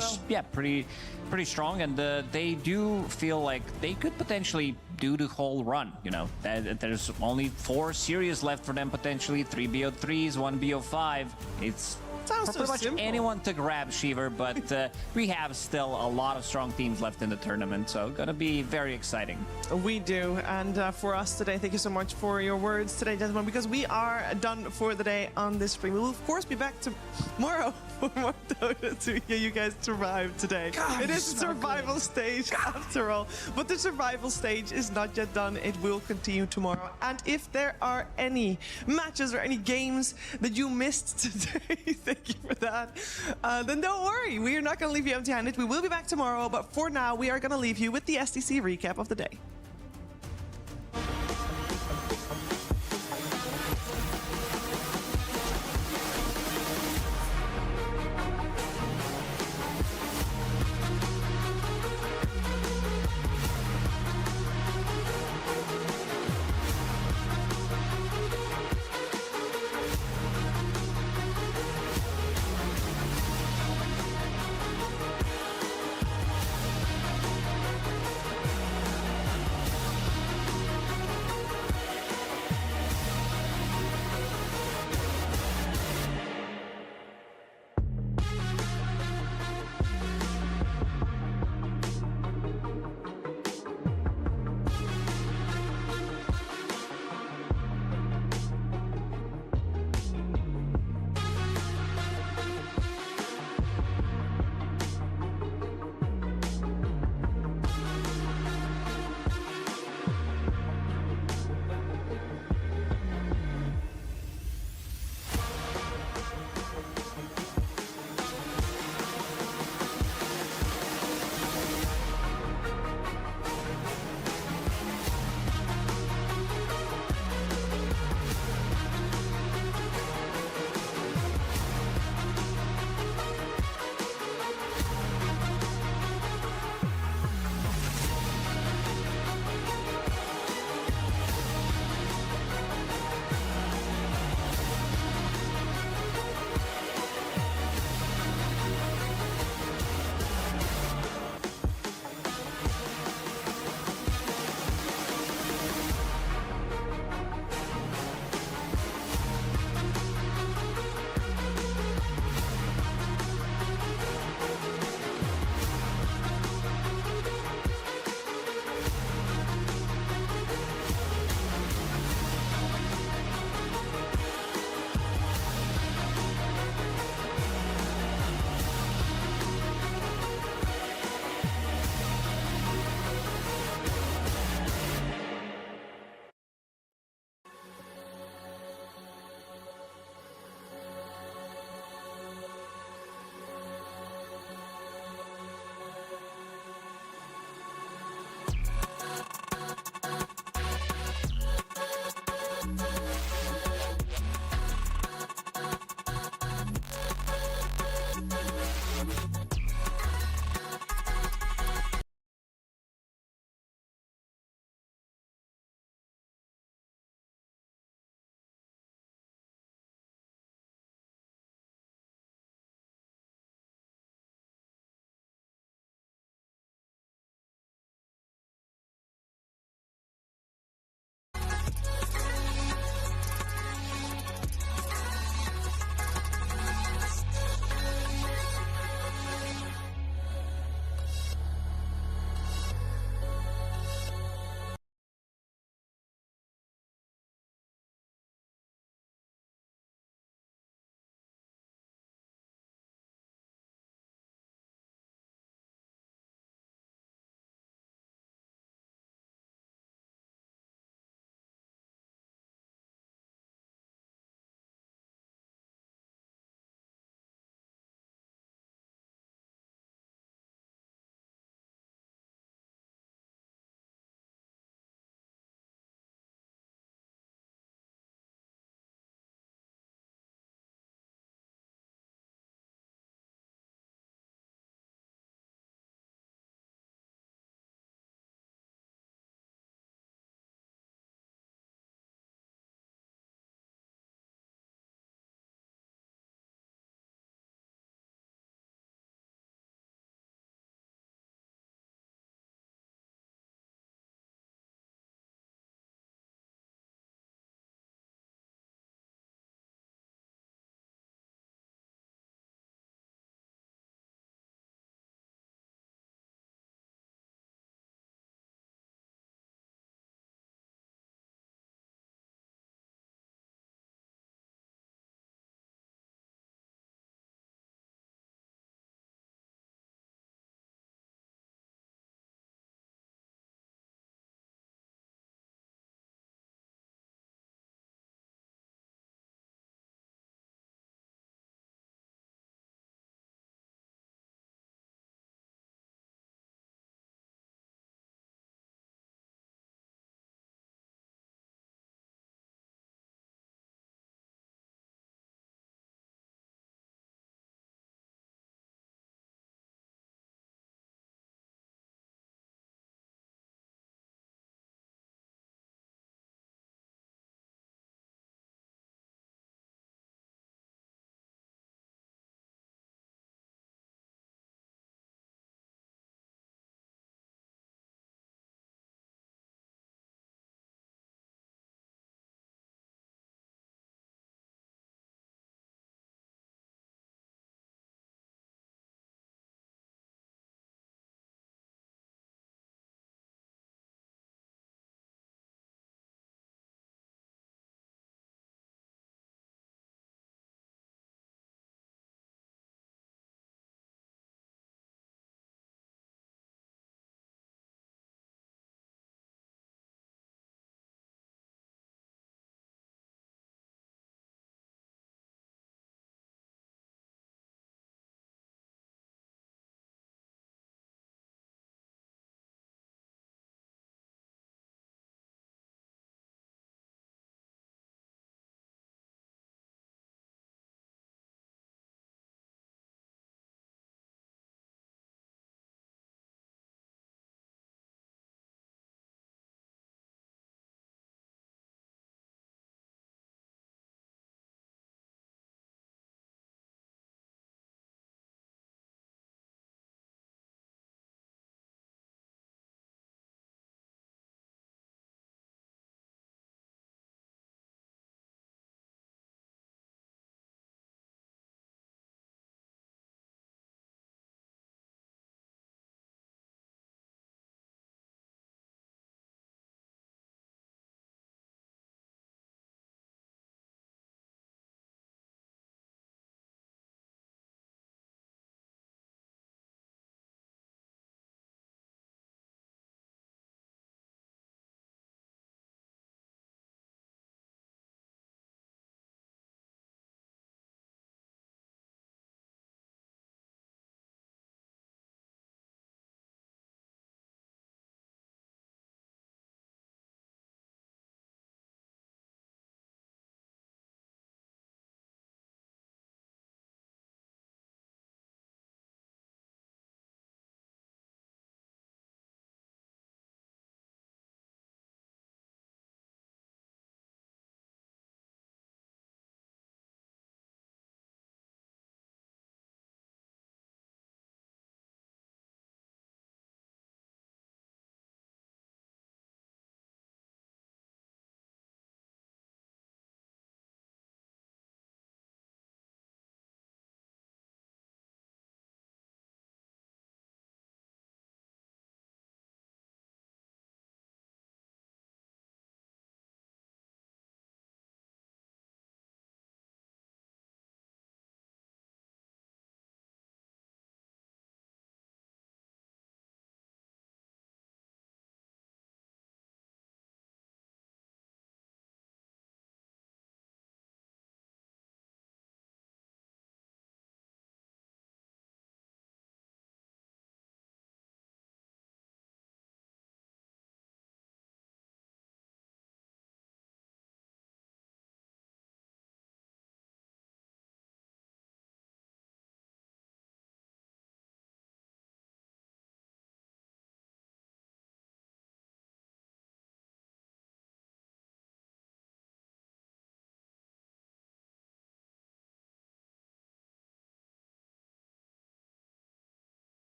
strong, and they do feel like they could potentially do the whole run. You know, there's only 4 series left for them potentially, 3 BO3s, 1 BO5. It's pretty much anyone to grab, Shiver, but we have still a lot of strong teams left in the tournament, so gonna be very exciting. We do, and for us today, thank you so much for your words today, gentlemen, because we are done for the day on this stream. We will, of course, be back tomorrow for more Dota to hear you guys survive today. God, it is a survival stage after all, but the survival stage is not yet done. It will continue tomorrow, and if there are any matches or any games that you missed today, thank you for that, then don't worry, we are not going to leave you empty-handed. We will be back tomorrow, but for now, we are going to leave you with the SDC recap of the day.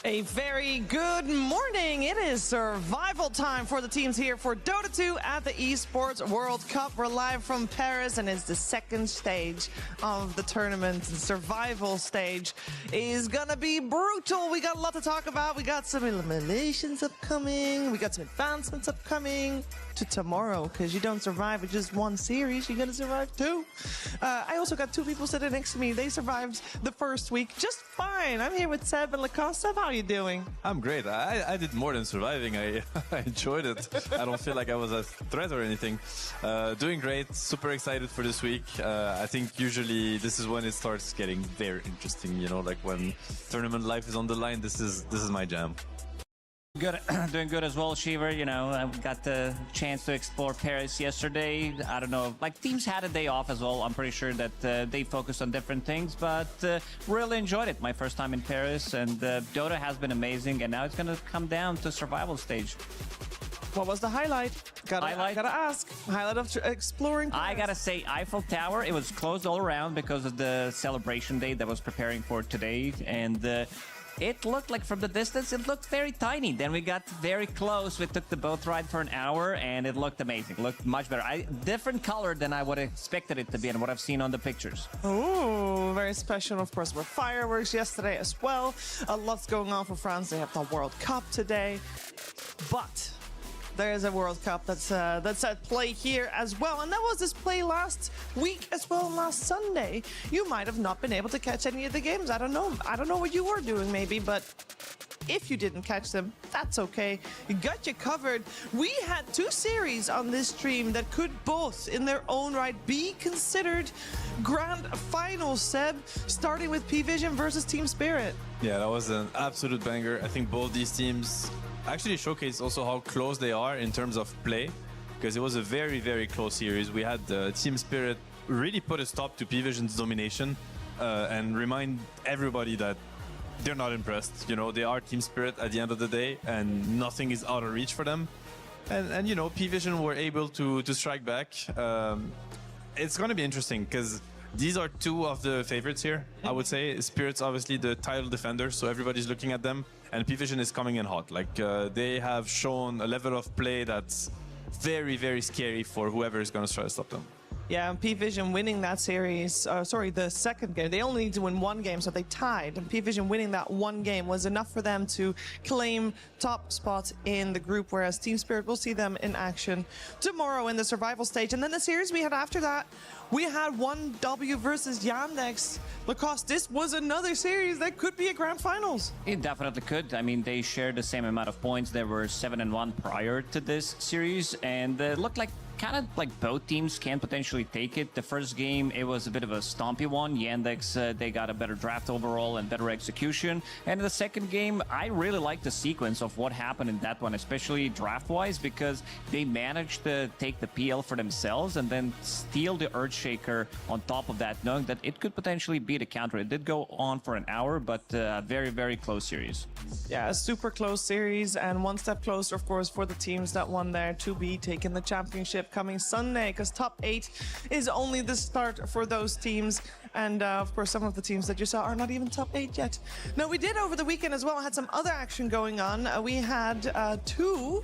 A very good morning. It is survival time for the teams here for Dota 2 at the Esports World Cup. We're live from Paris, and it's the second stage of the tournament. The survival stage is gonna be brutal. We got a lot to talk about. We got some eliminations upcoming. We got some advancements upcoming to tomorrow, because you don't survive with just one series. You're gonna survive two. I also got two people sitting next to me. They survived the first week just fine. I'm here with Seb and Lacoste. Seb, how are you doing? I'm great. I did more than surviving. I enjoyed it. I don't feel like I was a threat or anything. Doing great. Super excited for this week. I think usually this is when it starts getting very interesting. You know, like when tournament life is on the line. This is my jam. Good, doing good as well, Shiver. You know, I got the chance to explore Paris yesterday. I don't know, like teams had a day off as well. I'm pretty sure that they focused on different things, but really enjoyed it. My first time in Paris, and Dota has been amazing, and now it's going to come down to survival stage. What was the highlight? Gotta ask. Highlight of exploring Paris. I gotta say, Eiffel Tower, it was closed all around because of the celebration day that was preparing for today, and it looked like from the distance, it looked very tiny. Then we got very close. We took the boat ride for an hour, and it looked amazing. It looked much better. Different color than I would have expected it to be and what I've seen on the pictures. Ooh, very special. Of course, with fireworks yesterday as well. A lot's going on for France. They have the World Cup today. But there's a World Cup that's at play here as well, and that was this play last week as well, last Sunday. You might have not been able to catch any of the games. I don't know what you were doing maybe, but if you didn't catch them, that's okay. We got you covered. We had two series on this stream that could both, in their own right, be considered grand finals, Seb, starting with P-Vision versus Team Spirit. Yeah, that was an absolute banger. I think both these teams actually showcase also how close they are in terms of play, because it was a very, very close series. We had Team Spirit really put a stop to P-Vision's domination and remind everybody that they're not impressed. You know, they are Team Spirit at the end of the day, and nothing is out of reach for them. And you know, P-Vision were able to strike back. It's going to be interesting, because these are two of the favorites here, I would say. Spirit's obviously the title defender, so everybody's looking at them. And P-Vision is coming in hot. Like, they have shown a level of play that's very, very scary for whoever is going to try to stop them. Yeah, and P-Vision winning that series, the second game, they only need to win one game, so they tied. And P-Vision winning that one game was enough for them to claim top spot in the group, whereas Team Spirit, will see them in action tomorrow in the survival stage. And then the series we had after that, we had 1W versus Yandex. Lacoste, this was another series that could be a grand finals. It definitely could. I mean, they shared the same amount of points. They were 7-1 prior to this series, and it looked like kind of like both teams can potentially take it. The first game, it was a bit of a stompy one. Yandex, they got a better draft overall and better execution. And the second game, I really like the sequence of what happened in that one, especially draft-wise, because they managed to take the PL for themselves and then steal the Earthshaker on top of that, knowing that it could potentially be the counter. It did go on for an hour, but a very, very close series. Yeah, a super close series, and one step closer, of course, for the teams that won there to be taking the championship coming Sunday, because top 8 is only the start for those teams. And of course, some of the teams that you saw are not even top 8 yet. Now, we did over the weekend as well, had some other action going on. We had two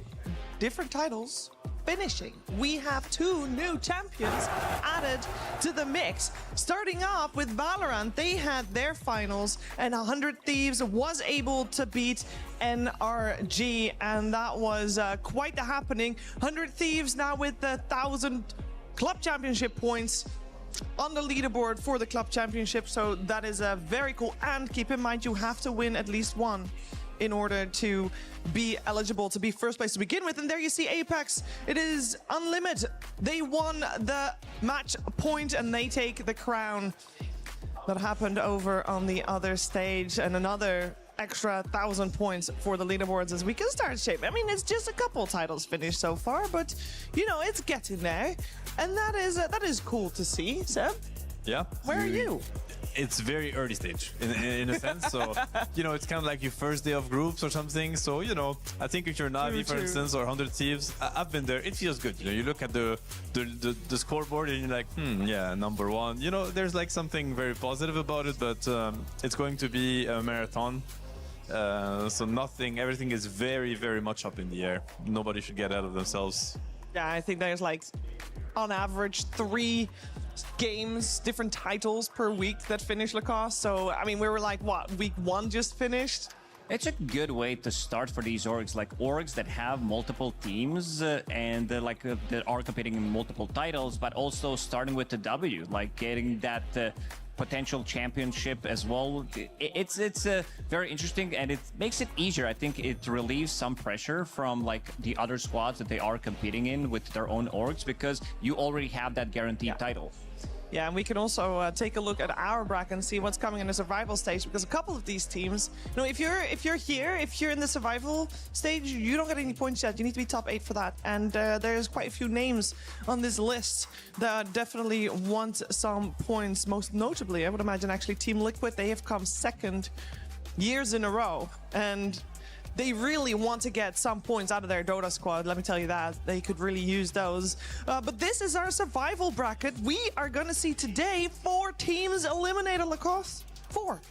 different titles finishing. We have two new champions added to the mix. Starting off with Valorant, they had their finals, and 100 Thieves was able to beat NRG, and that was quite the happening. 100 Thieves now with the 1,000 club championship points on the leaderboard for the club championship, so that is very cool. And keep in mind, you have to win at least one in order to be eligible to be first place to begin with. And there you see Apex. It is unlimited. They won the match point and they take the crown. That happened over on the other stage, and another extra 1,000 points for the leaderboards as we can start shape. I mean, it's just a couple titles finished so far, but you know, it's getting there, and that is cool to see. Seb, yeah, where are you? It's very early stage in a sense, so you know, it's kind of like your first day of groups or something. So you know, I think if you're Navi, for instance, or 100 Thieves, I've been there. It feels good. You know, you look at the scoreboard and you're like, yeah, number one. You know, there's like something very positive about it, but it's going to be a marathon. So nothing, everything is very, very much up in the air. Nobody should get out of themselves. Yeah, I think there's like, on average, 3 games, different titles per week that finish Lacoste. So, I mean, we were like, what, week 1 just finished? It's a good way to start for these orgs, like orgs that have multiple teams and that are competing in multiple titles, but also starting with the W, like getting that potential championship as well. It's very interesting, and it makes it easier. I think it relieves some pressure from like the other squads that they are competing in with their own orgs, because you already have that guaranteed title. Yeah, and we can also take a look at our bracket and see what's coming in the survival stage, because a couple of these teams, you know, if you're in the survival stage, you don't get any points yet. You need to be top 8 for that. And there's quite a few names on this list that definitely want some points. Most notably, I would imagine actually Team Liquid. They have come 2nd years in a row, and they really want to get some points out of their Dota squad, let me tell you that. They could really use those. But this is our survival bracket. We are going to see today 4 teams eliminated, Lacoste. 4.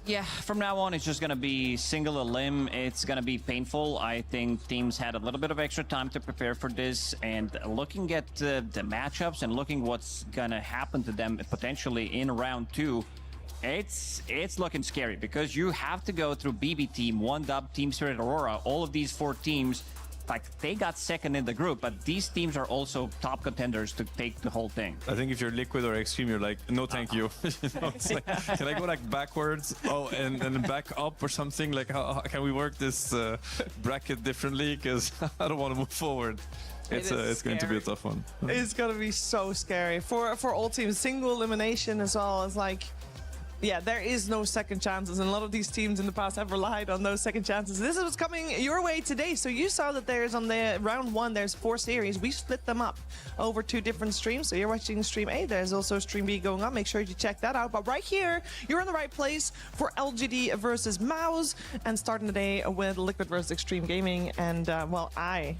Yeah, from now on, it's just going to be single elim. It's going to be painful. I think teams had a little bit of extra time to prepare for this, and looking at the matchups and looking what's going to happen to them potentially in round 2, it's looking scary, because you have to go through BB Team, 1Dub, Team Spirit Aurora. All of these 4 teams, like, they got 2nd in the group, but these teams are also top contenders to take the whole thing. I think if you're Liquid or Extreme, you're like, no, thank you. You know, it's like, can I go like backwards? Oh, and then back up or something? Like, how can we work this bracket differently? Because I don't want to move forward. It's going to be a tough one. It's going to be so scary for all teams. Single elimination as well. It's like, yeah, there is no second chances, and a lot of these teams in the past have relied on those second chances. This is what's coming your way today. So you saw that there's on the round 1, there's 4 series. We split them up over 2 different streams. So you're watching stream A. There's also stream B going on. Make sure you check that out. But right here, you're in the right place for LGD versus Mouse, and starting the day with Liquid versus Extreme Gaming. And well, I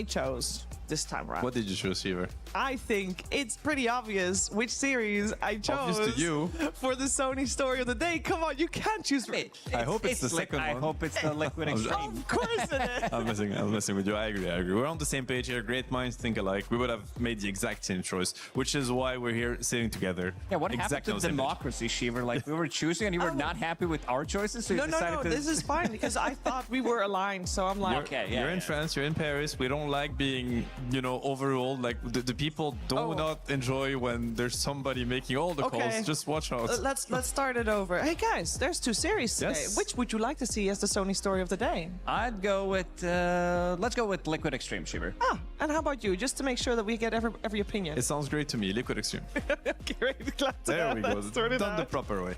chose this time around. What did you choose, Fever? I think it's pretty obvious which series I chose Obvious to you. For the Sony story of the day. Come on, you can't choose me. I hope it's the second one. I hope it's the Liquid Extreme. Of course it is. I'm messing with you. I agree. We're on the same page here. Great minds think alike. We would have made the exact same choice, which is why we're here sitting together. Yeah, what happened to democracy, Shiver? Like, we were choosing and you were not happy with our choices, so you decided to... this is fine, because I thought we were aligned, so I'm like... You're in France, you're in Paris. We don't like being, you know, overruled. Like, the people do not enjoy when there's somebody making all the calls. Just watch out. Let's start it over. Hey guys, there's 2 series today. Yes. Which would you like to see as the Sony story of the day? I'd go with let's go with Liquid Extreme, Shiver. And how about you? Just to make sure that we get every opinion. It sounds great to me. Liquid Extreme. Okay, great. Glad to There have we that go. sorted Done out. the proper way.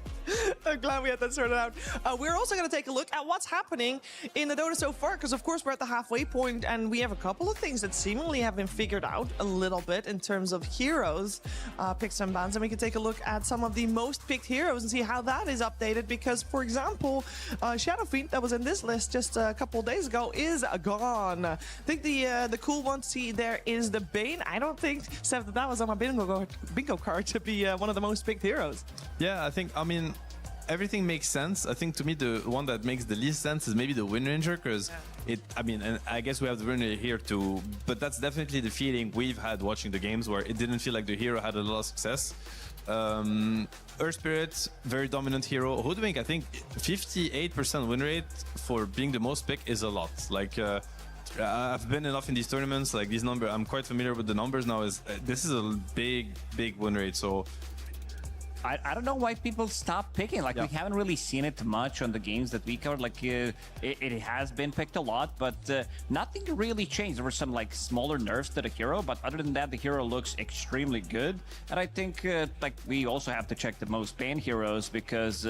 I'm glad we had that sorted out. We're also going to take a look at what's happening in the Dota so far, because of course we're at the halfway point, and we have a couple of things that seemingly have been figured out a little bit in terms of heroes, picks and bans, and we can take a look at some of the most picked heroes and see how that is updated, because for example, Shadow Fiend, that was in this list just a couple of days ago, is gone. I think the cool one to see there is the Bane. I don't think, Seth, that was on my bingo card to be one of the most picked heroes. Yeah, I mean, everything makes sense. I think to me the one that makes the least sense is maybe the Wind Ranger, because I mean, and I guess we have the Wind Ranger here too, but that's definitely the feeling we've had watching the games, where it didn't feel like the hero had a lot of success. Earth Spirit, very dominant hero. Hoodwink, I think 58% win rate for being the most picked is a lot. Like, I've been enough in these tournaments, like these numbers, I'm quite familiar with the numbers now. This is a big win rate, so I don't know why people stop picking. Like, we haven't really seen it much on the games that we covered. Like, it has been picked a lot, but nothing really changed. There were some, like, smaller nerfs to the hero, but other than that, the hero looks extremely good. And I think, like, we also have to check the most banned heroes, because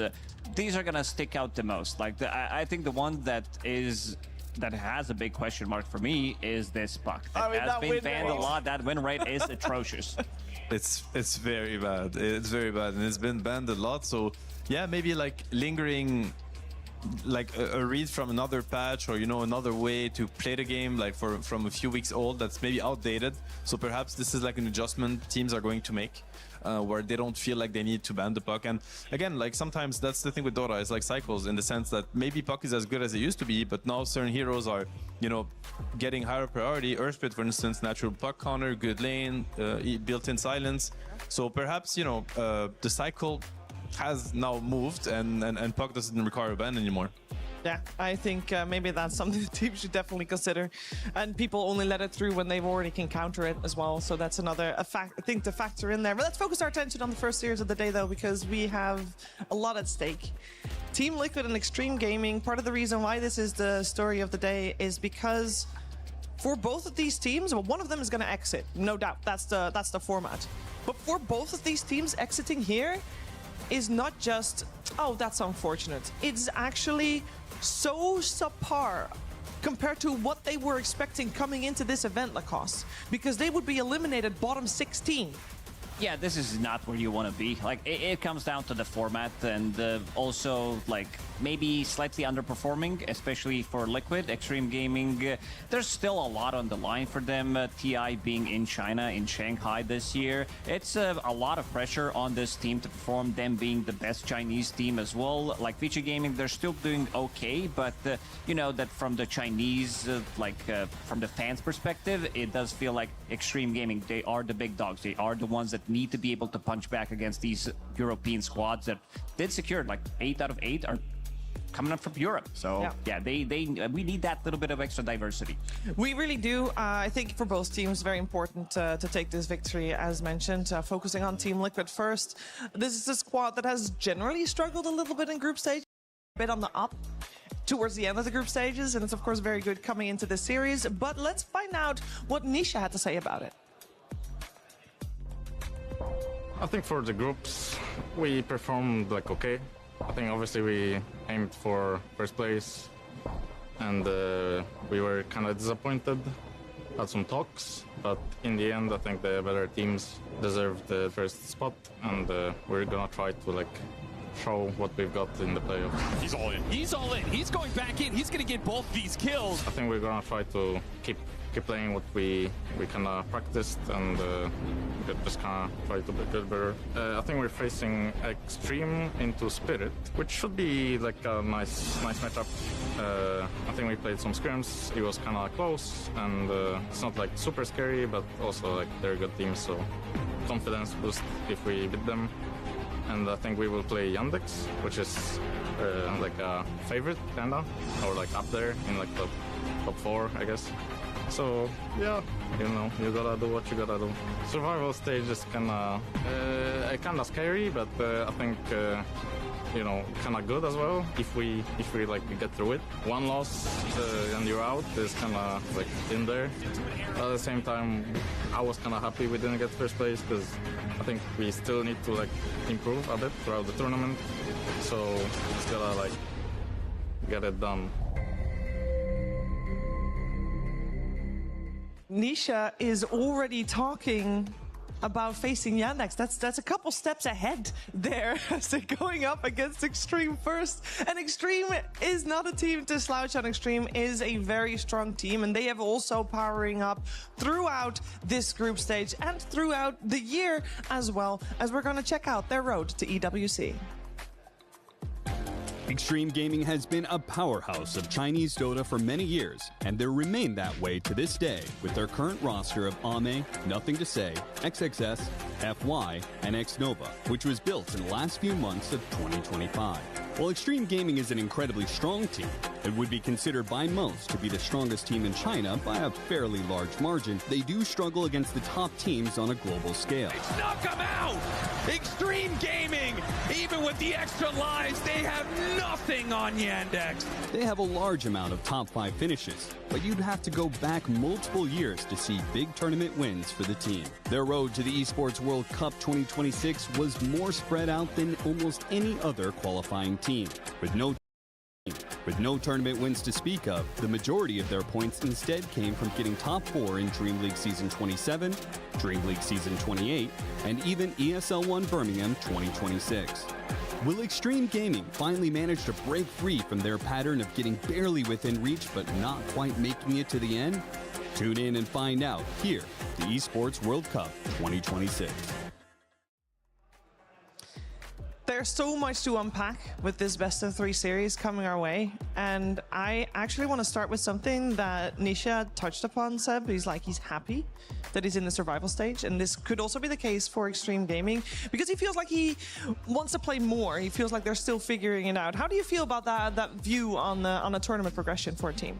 these are gonna stick out the most. Like, I think the one that has a big question mark for me is this Puck. That has been banned a lot. That win rate is atrocious. It's very bad. It's very bad, and it's been banned a lot. So yeah, maybe like lingering, like a read from another patch, or another way to play the game, like from a few weeks old, that's maybe outdated. So perhaps this is like an adjustment teams are going to make. where they don't feel like they need to ban the puck. And again, like sometimes that's the thing with Dota, it's like cycles in the sense that maybe puck is as good as it used to be, but now certain heroes are, you know, getting higher priority. Earthspit, for instance, natural puck counter, good lane, built-in silence. So perhaps, you know, the cycle has now moved and puck doesn't require a ban anymore. Yeah, I think maybe that's something the team should definitely consider. And people only let it through when they've already can counter it as well. So that's another thing to factor in there. But let's focus our attention on the first series of the day, though, because we have a lot at stake. Team Liquid and Extreme Gaming, part of the reason why this is the story of the day is because for both of these teams, well, one of them is going to exit, no doubt. That's the format. But for both of these teams, exiting here is not just, oh, that's unfortunate. It's actually so subpar compared to what they were expecting coming into this event, Lacoste, because they would be eliminated bottom 16. Yeah, this is not where you want to be. Like, it comes down to the format and also, like, maybe slightly underperforming, especially for Liquid. Extreme Gaming, there's still a lot on the line for them. TI being in China, in Shanghai this year. It's a lot of pressure on this team to perform, them being the best Chinese team as well. Like, Vici Gaming, they're still doing okay, but, you know, that from the Chinese, from the fans' perspective, it does feel like Extreme Gaming, they are the big dogs. They are the ones that need to be able to punch back against these European squads that did secure, like 8 out of 8 are coming up from Europe. So yeah, we need that little bit of extra diversity. We really do. I think for both teams, very important to take this victory, as mentioned, focusing on Team Liquid first. This is a squad that has generally struggled a little bit in group stage, a bit on the up towards the end of the group stages, and it's of course very good coming into this series. But let's find out what Nisha had to say about it. I think for the groups, we performed like okay. I think obviously we aimed for first place, and we were kind of disappointed. Had some talks, but in the end, I think the better teams deserved the first spot, and we're gonna try to like show what we've got in the playoffs. He's all in. He's all in. He's going back in. He's gonna get both these kills. I think we're gonna try to keep playing what we kind of practiced, and just kind of try to be good better. I think we're facing Extreme into Spirit, which should be like a nice matchup. I think we played some scrims. It was kind of close, and it's not like super scary, but also like they're a good team, so confidence boost if we beat them. And I think we will play Yandex, which is like a favorite kinda, or like up there in like the top 4, I guess. So yeah, you know, you gotta do what you gotta do. Survival stage is kinda scary, but I think you know, kinda good as well if we like get through it. One loss and you're out is kinda like in there. At the same time, I was kinda happy we didn't get first place because I think we still need to like improve a bit throughout the tournament. So just gotta like get it done. Nisha is already talking about facing Yandex. That's a couple steps ahead there as they're going up against Extreme first. And Extreme is not a team to slouch on. Extreme is a very strong team, and they have also powering up throughout this group stage and throughout the year as well, as we're going to check out their road to EWC. Extreme Gaming has been a powerhouse of Chinese Dota for many years, and they remain that way to this day with their current roster of Ame, Nothing to Say, XXS, FY, and XNova, which was built in the last few months of 2025. While Extreme Gaming is an incredibly strong team, it would be considered by most to be the strongest team in China by a fairly large margin. They do struggle against the top teams on a global scale. Knock him out! Extreme Gaming! Even with the extra lives, they have nothing on Yandex! They have a large amount of top 5 finishes, but you'd have to go back multiple years to see big tournament wins for the team. Their road to the Esports World Cup 2026 was more spread out than almost any other qualifying team. With no tournament wins to speak of, the majority of their points instead came from getting top 4 in Dream League Season 27, Dream League Season 28, and even ESL 1 Birmingham 2026. Will Extreme Gaming finally manage to break free from their pattern of getting barely within reach but not quite making it to the end? Tune in and find out here, the Esports World Cup 2026. There's so much to unpack with this best of 3 series coming our way, and I actually want to start with something that Nisha touched upon, Seb. He's happy that he's in the survival stage, and this could also be the case for Extreme Gaming, because he feels like he wants to play more. He feels like they're still figuring it out. How do you feel about that view on a tournament progression for a team?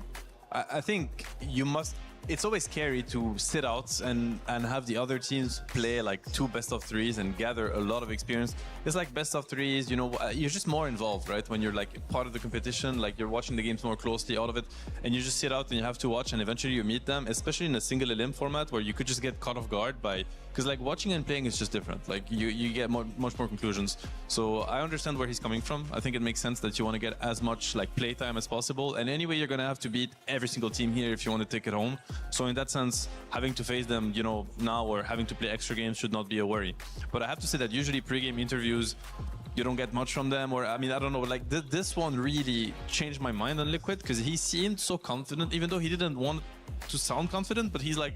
I think you must. It's always scary to sit out and have the other teams play like 2 best of 3s and gather a lot of experience. It's like best of 3s, you know, you're just more involved, right? When you're like part of the competition, like you're watching the games more closely out of it, and you just sit out and you have to watch, and eventually you meet them, especially in a single elim format where you could just get caught off guard by, because like watching and playing is just different. Like you get much more conclusions. So I understand where he's coming from. I think it makes sense that you want to get as much like playtime as possible, and anyway you're gonna have to beat every single team here if you want to take it home. So in that sense, having to face them, you know, now or having to play extra games should not be a worry. But I have to say that usually pre-game interviews, you don't get much from them, or I mean, I don't know, like this one really changed my mind on Liquid, because he seemed so confident, even though he didn't want to sound confident, but he's like,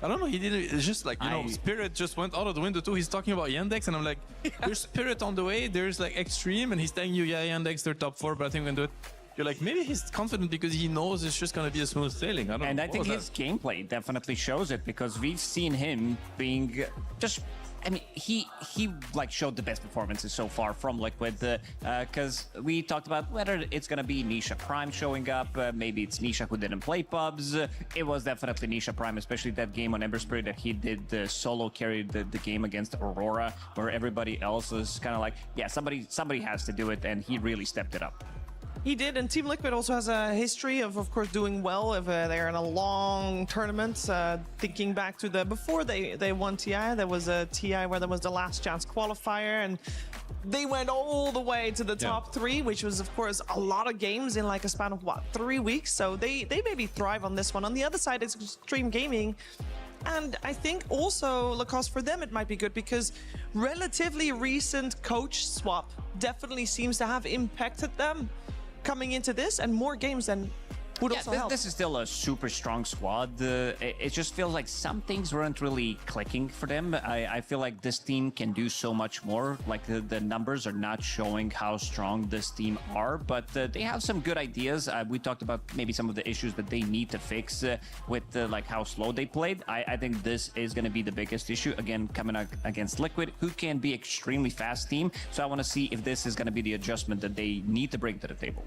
I don't know, he didn't, it's just like, you know, Spirit just went out of the window too. He's talking about Yandex, and I'm like, there's Spirit on the way, there's like Extreme, and he's telling you, yeah, Yandex, they're top 4, but I think we can do it. You're like, maybe he's confident because he knows it's just going to be a smooth sailing. I don't know. And I think his gameplay definitely shows it, because we've seen him being just... I mean, he like showed the best performances so far from Liquid, because we talked about whether it's going to be Nisha Prime showing up, maybe it's Nisha who didn't play pubs. It was definitely Nisha Prime, especially that game on Ember Spirit that he did solo carry the game against Aurora, where everybody else was kind of like, yeah, somebody has to do it, and he really stepped it up. He did, and Team Liquid also has a history of course, doing well if they're in a long tournament. Thinking back to before they won TI, there was a TI where there was the last chance qualifier, and they went all the way to the top 3, which was, of course, a lot of games in like a span of, 3 weeks? So they maybe thrive on this one. On the other side, it's Extreme Gaming. And I think also, Lacoste, for them it might be good, because relatively recent coach swap definitely seems to have impacted them coming into this, and more games than would also help. This is still a super strong squad. It just feels like some things weren't really clicking for them. I feel like this team can do so much more. Like the numbers are not showing how strong this team are, but they have some good ideas. We talked about maybe some of the issues that they need to fix with like how slow they played. I think this is going to be the biggest issue, again, coming up against Liquid, who can be extremely fast team. So I want to see if this is going to be the adjustment that they need to bring to the table.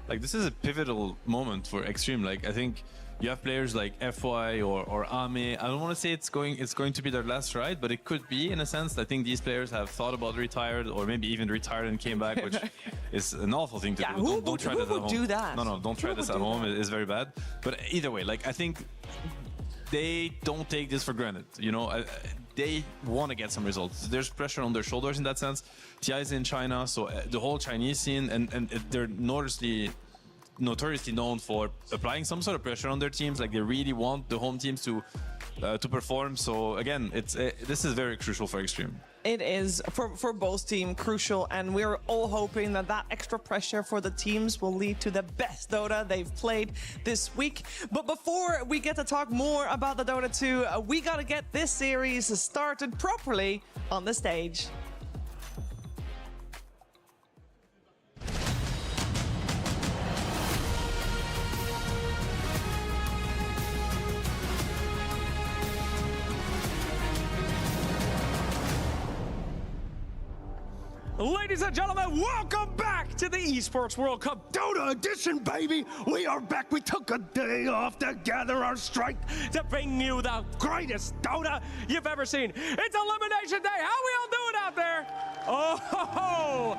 Like, this is a pivotal moment for Extreme. Like, I think you have players like FY or Ame. I don't want to say it's going to be their last ride, but it could be, in a sense. I think these players have thought about retired, or maybe even retired and came back, which is an awful thing to do. Don't try this at home. Do that? No, don't try this at home. It is very bad. But either way, like, I think they don't take this for granted. You know, they want to get some results. There's pressure on their shoulders in that sense. TI is in China, so the whole Chinese scene, and they're notoriously known for applying some sort of pressure on their teams. Like, they really want the home teams to perform. So again, this is very crucial for Extreme. It is for both teams crucial, and we're all hoping that extra pressure for the teams will lead to the best Dota they've played this week. But before we get to talk more about the Dota 2, we gotta get this series started properly on the stage. Ladies and gentlemen, welcome back to the Esports World Cup Dota Edition, baby! We are back. We took a day off to gather our strength to bring you the greatest Dota you've ever seen. It's Elimination Day. How we all doing out there? Oh,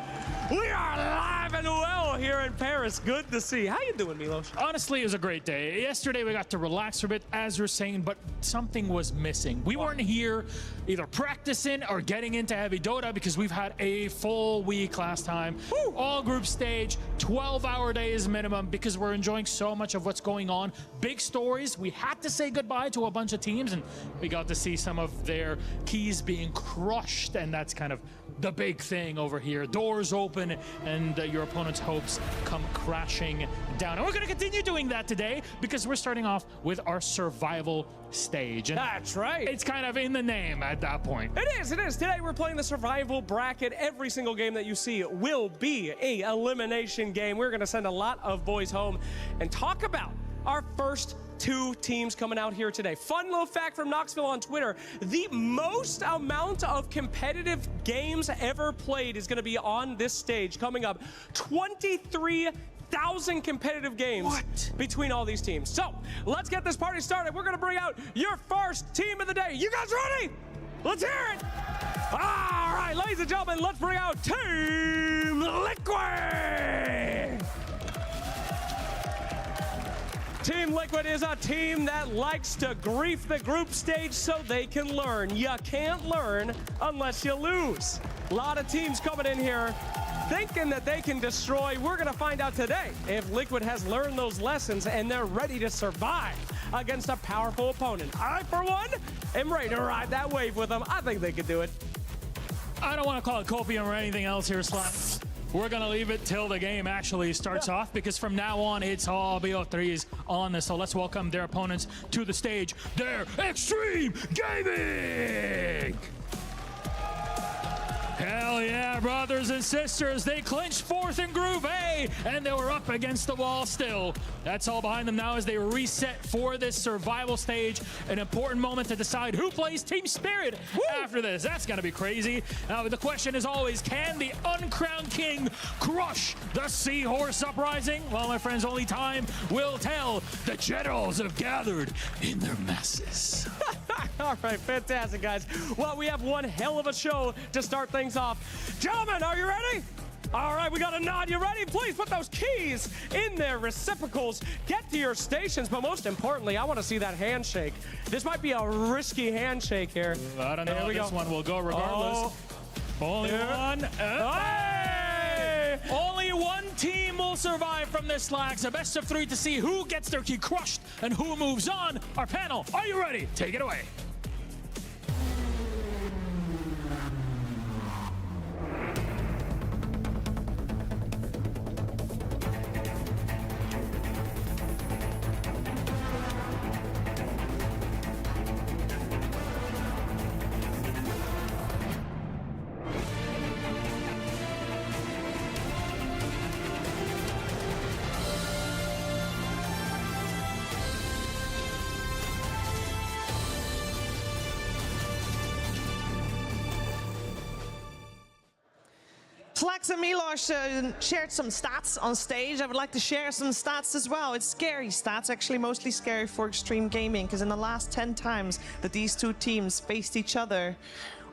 we are alive and well here in Paris. Good to see. How you doing, Milos? Honestly, it was a great day. Yesterday, we got to relax for a bit, as you're saying, but something was missing. We weren't here either practicing or getting into heavy Dota, because we've had a full week last time. Woo! All group stage, 12-hour days minimum, because we're enjoying so much of what's going on. Big stories. We had to say goodbye to a bunch of teams, and we got to see some of their keys being crushed, and that's kind of the big thing over here. Doors open and your opponent's hopes come crashing down. And we're going to continue doing that today because we're starting off with our survival stage. And that's right. It's kind of in the name at that point. It is. Today we're playing the survival bracket. Every single game that you see will be a elimination game. We're going to send a lot of boys home and talk about our first 2 teams coming out here today. Fun little fact from Knoxville on Twitter: the most amount of competitive games ever played is going to be on this stage coming up. 23,000 competitive games between all these teams. So let's get this party started. We're going to bring out your first team of the day. You guys ready? Let's hear it. All right, ladies and gentlemen, let's bring out Team Liquid. Team Liquid is a team that likes to grief the group stage so they can learn. You can't learn unless you lose. A lot of teams coming in here thinking that they can destroy. We're going to find out today if Liquid has learned those lessons and they're ready to survive against a powerful opponent. I, for one, am ready to ride that wave with them. I think they could do it. I don't want to call it copium or anything else here, Slap. We're going to leave it till the game actually starts off, because from now on, it's all BO3s on this. So let's welcome their opponents to the stage. They're Extreme Gaming! Hell yeah, brothers and sisters. They clinched 4th in Group A, and they were up against the wall still. That's all behind them now as they reset for this survival stage. An important moment to decide who plays Team Spirit after this. That's going to be crazy. Now, the question is always, can the uncrowned king crush the Seahorse Uprising? Well, my friends, only time will tell. The generals have gathered in their masses. All right, fantastic, guys. Well, we have one hell of a show to start things off. Gentlemen, are you ready? All right, we got a nod. You ready? Please put those keys in their receptacles. Get to your stations, but most importantly, I want to see that handshake. This might be a risky handshake here. I don't know. This one will go regardless. Only one. Hey! Only one team will survive from this lags. A best of 3 to see who gets their key crushed and who moves on. Our panel, are you ready? Take it away. Flax and Milos shared some stats on stage. I would like to share some stats as well. It's scary stats, actually mostly scary for Extreme Gaming, because in the last 10 times that these 2 teams faced each other,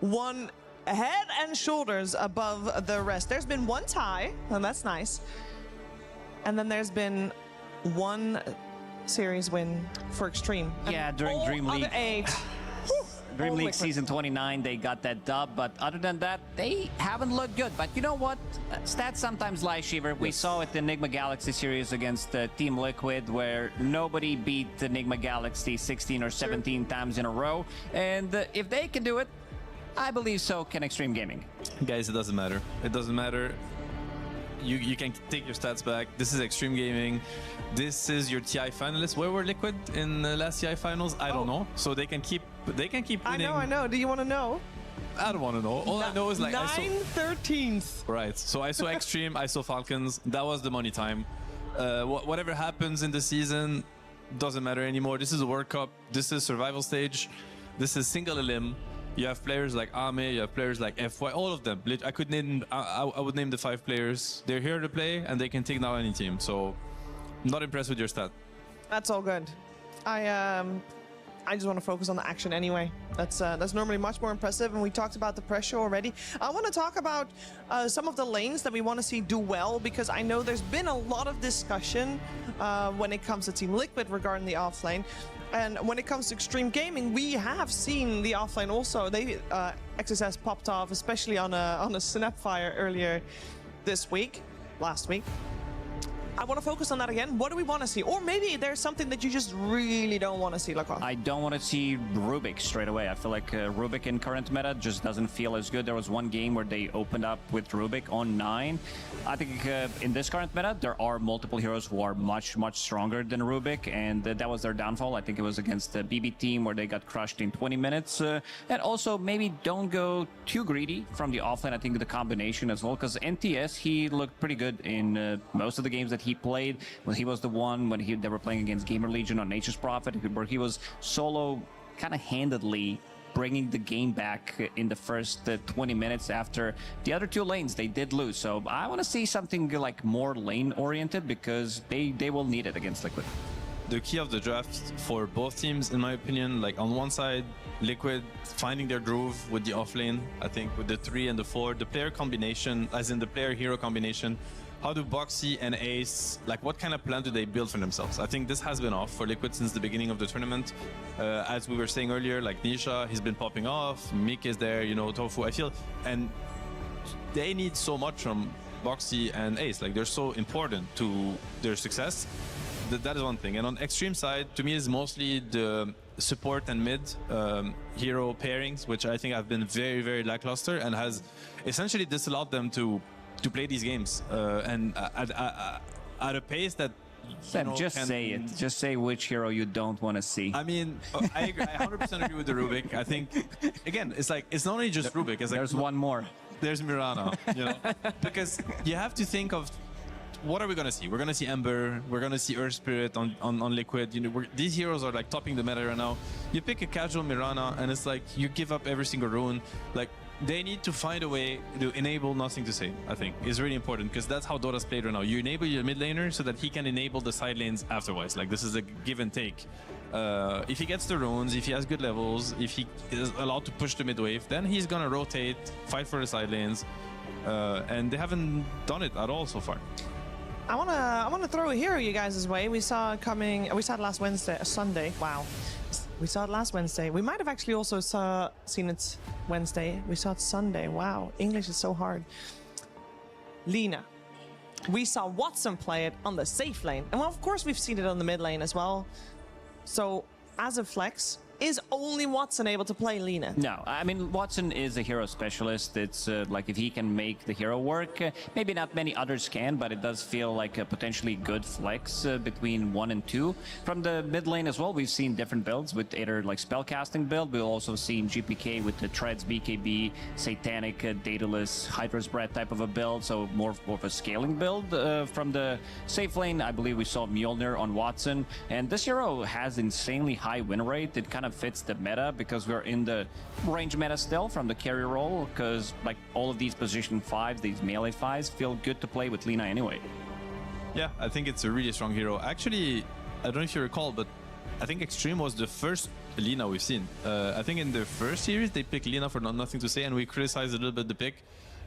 one head and shoulders above the rest. There's been 1 tie, and that's nice. And then there's been 1 series win for Extreme. Yeah, during Dream League. Dream League Season 29, they got that dub, but other than that, they haven't looked good. But you know what? Stats sometimes lie, Shiver. We saw it in Enigma Galaxy series against Team Liquid, where nobody beat Enigma Galaxy 16 or 17 times in a row. And if they can do it, I believe so can Extreme Gaming. Guys, it doesn't matter. It doesn't matter. You can take your stats back. This is Extreme Gaming. This is your TI finalists. Where were Liquid in the last TI finals? I don't know. So they can keep winning. I know. Do you want to know? I don't want to know. All I know is like 9/13th. Right. So I saw Extreme. I saw Falcons. That was the money time. Whatever happens in the season doesn't matter anymore. This is a World Cup. This is survival stage. This is single elim. You have players like Ame, you have players like FY, all of them. I could name, I would name the 5 players. They're here to play and they can take down any team. So, I'm not impressed with your stat. That's all good. I just want to focus on the action anyway. That's normally much more impressive, and we talked about the pressure already. I want to talk about some of the lanes that we want to see do well, because I know there's been a lot of discussion when it comes to Team Liquid regarding the offlane. And when it comes to Extreme Gaming, we have seen the offlane also. They XSS popped off, especially on a Snapfire earlier this week, last week. I want to focus on that again. What do we want to see? Or maybe there's something that you just really don't want to see, Lacan. I don't want to see Rubik straight away. I feel like Rubik in current meta just doesn't feel as good. There was one game where they opened up with Rubik on 9. I think in this current meta, there are multiple heroes who are much, much stronger than Rubik, and that was their downfall. I think it was against the BB team where they got crushed in 20 minutes. And also, maybe don't go too greedy from the offlane. I think the combination as well, because NTS, he looked pretty good in most of the games that he played. When he was the one when they were playing against Gamer Legion on Nature's Prophet, where he was solo kind of handedly bringing the game back in the first 20 minutes after the other 2 lanes they did lose. So I want to see something like more lane oriented, because they will need it against Liquid. The key of the draft for both teams, in my opinion, like on one side, Liquid finding their groove with the offlane. I think with the 3 and the 4, the player combination, as in the player-hero combination, how do Boxy and Ace, like what kind of plan do they build for themselves? I think this has been off for Liquid since the beginning of the tournament. As we were saying earlier, like Nisha, he's been popping off, Mick is there, you know, Tofu, I feel, and they need so much from Boxy and Ace. Like they're so important to their success. That is one thing. And on Extreme side, to me, is mostly the support and mid hero pairings, which I think have been very, very lackluster and has essentially disallowed them to play these games and at a pace that Sam, just say it. Just say which hero you don't want to see. I mean, I agree. I 100% agree with the Rubik. I think, again, it's like, it's not only just Rubik. It's like, there's one more. There's Mirana, you know, because you have to think of what are we gonna see? We're gonna see Ember. We're gonna see Earth Spirit on Liquid. You know, these heroes are like topping the meta right now. You pick a casual Mirana, and it's like you give up every single rune. Like they need to find a way to enable nothing to say. I think is really important because that's how Dota's played right now. You enable your mid laner so that he can enable the side lanes afterwards. Like this is a give and take. If he gets the runes, if he has good levels, if he is allowed to push the mid wave, then he's gonna rotate, fight for the side lanes, and they haven't done it at all so far. I wanna throw a hero you guys' way. We saw it coming. We saw it last Sunday. Wow, we saw it last Wednesday. We might have actually also seen it Wednesday. We saw it Sunday. Wow, English is so hard. Lina. We saw Watson play it on the safe lane, and well, of course we've seen it on the mid lane as well. So as a flex, is only Watson able to play Lina? No, I mean, Watson is a hero specialist. It's like if he can make the hero work, maybe not many others can, but it does feel like a potentially good flex between 1 and 2. From the mid lane as well, we've seen different builds with either like spellcasting build. We've also seen GPK with the Treads, BKB, Satanic, Daedalus, Hydra's Breath type of a build, so more of a scaling build. From the safe lane, I believe we saw Mjolnir on Watson, and this hero has insanely high win rate. It kind of fits the meta because we're in the range meta still from the carry role, because like all of these position 5s, these melee 5s feel good to play with Lina anyway. Yeah, I think it's a really strong hero. Actually, I don't know if you recall, but I think Extreme was the first Lina we've seen. I think in the first series they picked Lina for nothing to say, and we criticized a little bit the pick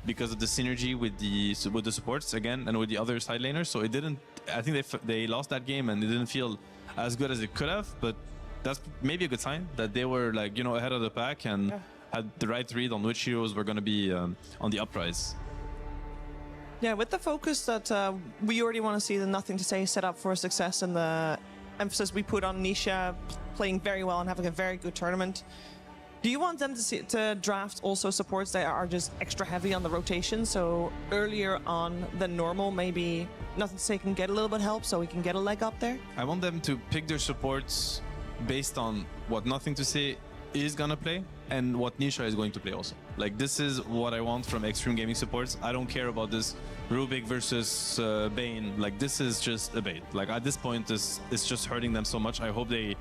because of the synergy with the supports again and with the other side laners. So it didn't. I think they lost that game and it didn't feel as good as it could have, but that's maybe a good sign that they were like, you know, ahead of the pack and had the right read on which heroes were going to be on the uprise. Yeah, with the focus that we already want to see the nothing to say set up for success and the emphasis we put on Nisha playing very well and having a very good tournament. Do you want them to draft also supports that are just extra heavy on the rotation, so earlier on than normal, maybe nothing to say can get a little bit help so we can get a leg up there? I want them to pick their supports based on what nothing to say is gonna play and what Nisha is going to play also. Like this is what I want from Extreme Gaming supports. I don't care about this Rubik versus Bane. Like this is just a bait. Like at this point, it's just hurting them so much. I hope they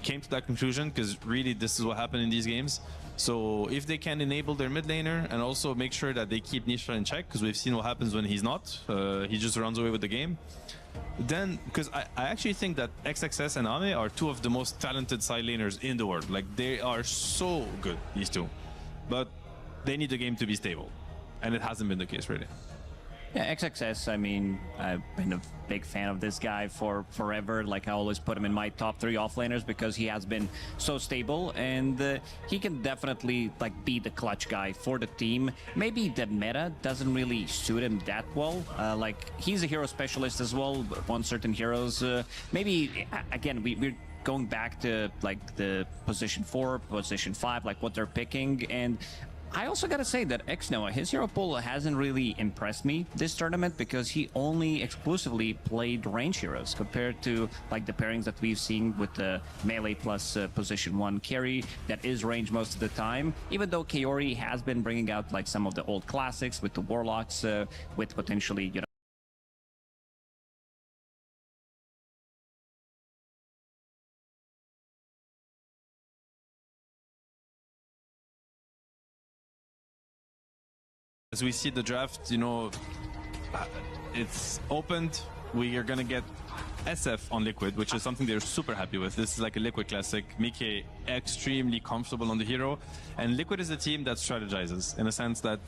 came to that conclusion, because really this is what happened in these games. So if they can enable their mid laner and also make sure that they keep Nisha in check, because we've seen what happens when he's not. He just runs away with the game. Then, because I actually think that XXS and Ame are two of the most talented side laners in the world. Like they are so good, these two. But they need the game to be stable. And it hasn't been the case really. Yeah, XXS, I mean, I've been a big fan of this guy for forever. Like, I always put him in my top 3 offlaners because he has been so stable, and he can definitely, like, be the clutch guy for the team. Maybe the meta doesn't really suit him that well. Like, he's a hero specialist as well on certain heroes. Maybe, again, we're going back to, like, the position 4, position 5, like, what they're picking, and I also gotta say that Xnoa, his hero pool hasn't really impressed me this tournament because he only exclusively played range heroes compared to like the pairings that we've seen with the melee plus position 1 carry that is range most of the time. Even though Kaori has been bringing out like some of the old classics with the warlocks, with potentially, you know, as we see the draft, you know, it's opened. We are going to get SF on Liquid, which is something they're super happy with. This is like a Liquid classic. Mike extremely comfortable on the hero. And Liquid is a team that strategizes in a sense that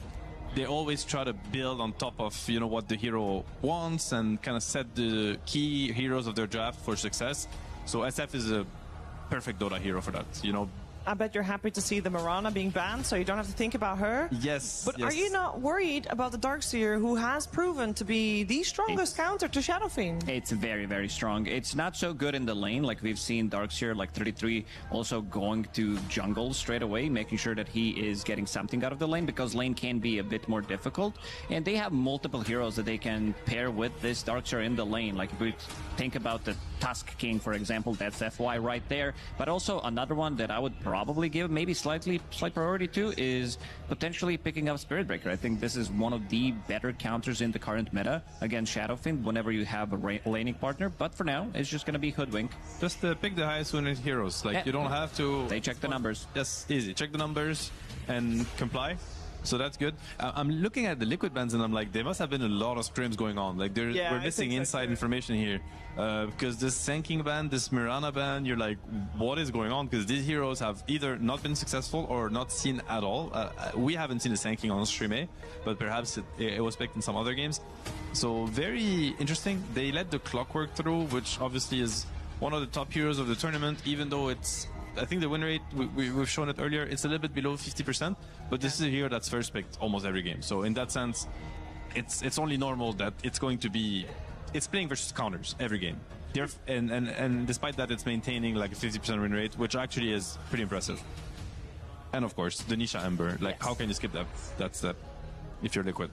they always try to build on top of, you know, what the hero wants and kind of set the key heroes of their draft for success. So SF is a perfect Dota hero for that, you know. I bet you're happy to see the Mirana being banned, so you don't have to think about her. Yes. But yes. are you not worried about the Darkseer, who has proven to be the strongest counter to Shadow Fiend? It's very, very strong. It's not so good in the lane. Like we've seen Darkseer, like 33, also going to jungle straight away, making sure that he is getting something out of the lane, because lane can be a bit more difficult. And they have multiple heroes that they can pair with this Darkseer in the lane. Like if we think about the Tusk King, for example, that's FY right there. But also another one that I would probably give maybe slight priority to is potentially picking up Spirit Breaker. I think this is one of the better counters in the current meta against Shadow Fiend whenever you have a laning partner. But for now, it's just going to be Hoodwink. Just pick the highest winning heroes. Like, you don't have to... They check the numbers. Yes, easy. Check the numbers and comply. So that's good. I'm looking at the Liquid bans and I'm like, there must have been a lot of scrims going on. Like, we're missing inside information here. Because this Senking ban, this Mirana ban, you're like, what is going on? Because these heroes have either not been successful or not seen at all. We haven't seen a Senking on Stream A, but perhaps it was picked in some other games. So very interesting. They let the Clockwork through, which obviously is one of the top heroes of the tournament, even though it's... I think the win rate, we've shown it earlier, it's a little bit below 50%, but this is a hero that's first picked almost every game. So in that sense, it's only normal that it's going to be... It's playing versus counters every game. And despite that, it's maintaining like a 50% win rate, which actually is pretty impressive. And of course, the Nisha Ember. Like, how can you skip that step if you're Liquid?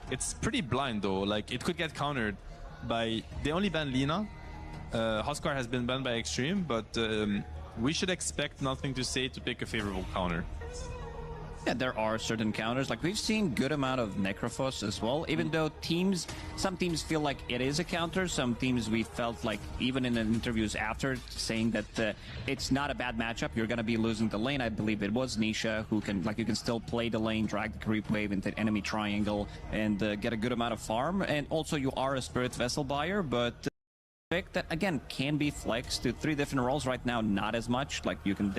It's pretty blind though. Like, it could get countered by... They only ban Lina. Huskar has been banned by Extreme, but... we should expect nothing to say to pick a favorable counter. Yeah, there are certain counters. Like, we've seen good amount of Necrophos as well, even though some teams feel like it is a counter. Some teams we felt like, even in the interviews after, saying that it's not a bad matchup, you're going to be losing the lane. I believe it was Nisha who can, like, you can still play the lane, drag the creep wave into enemy triangle, and get a good amount of farm. And also, you are a Spirit Vessel buyer, but... that again can be flexed to 3 different roles right now, not as much. Like, you can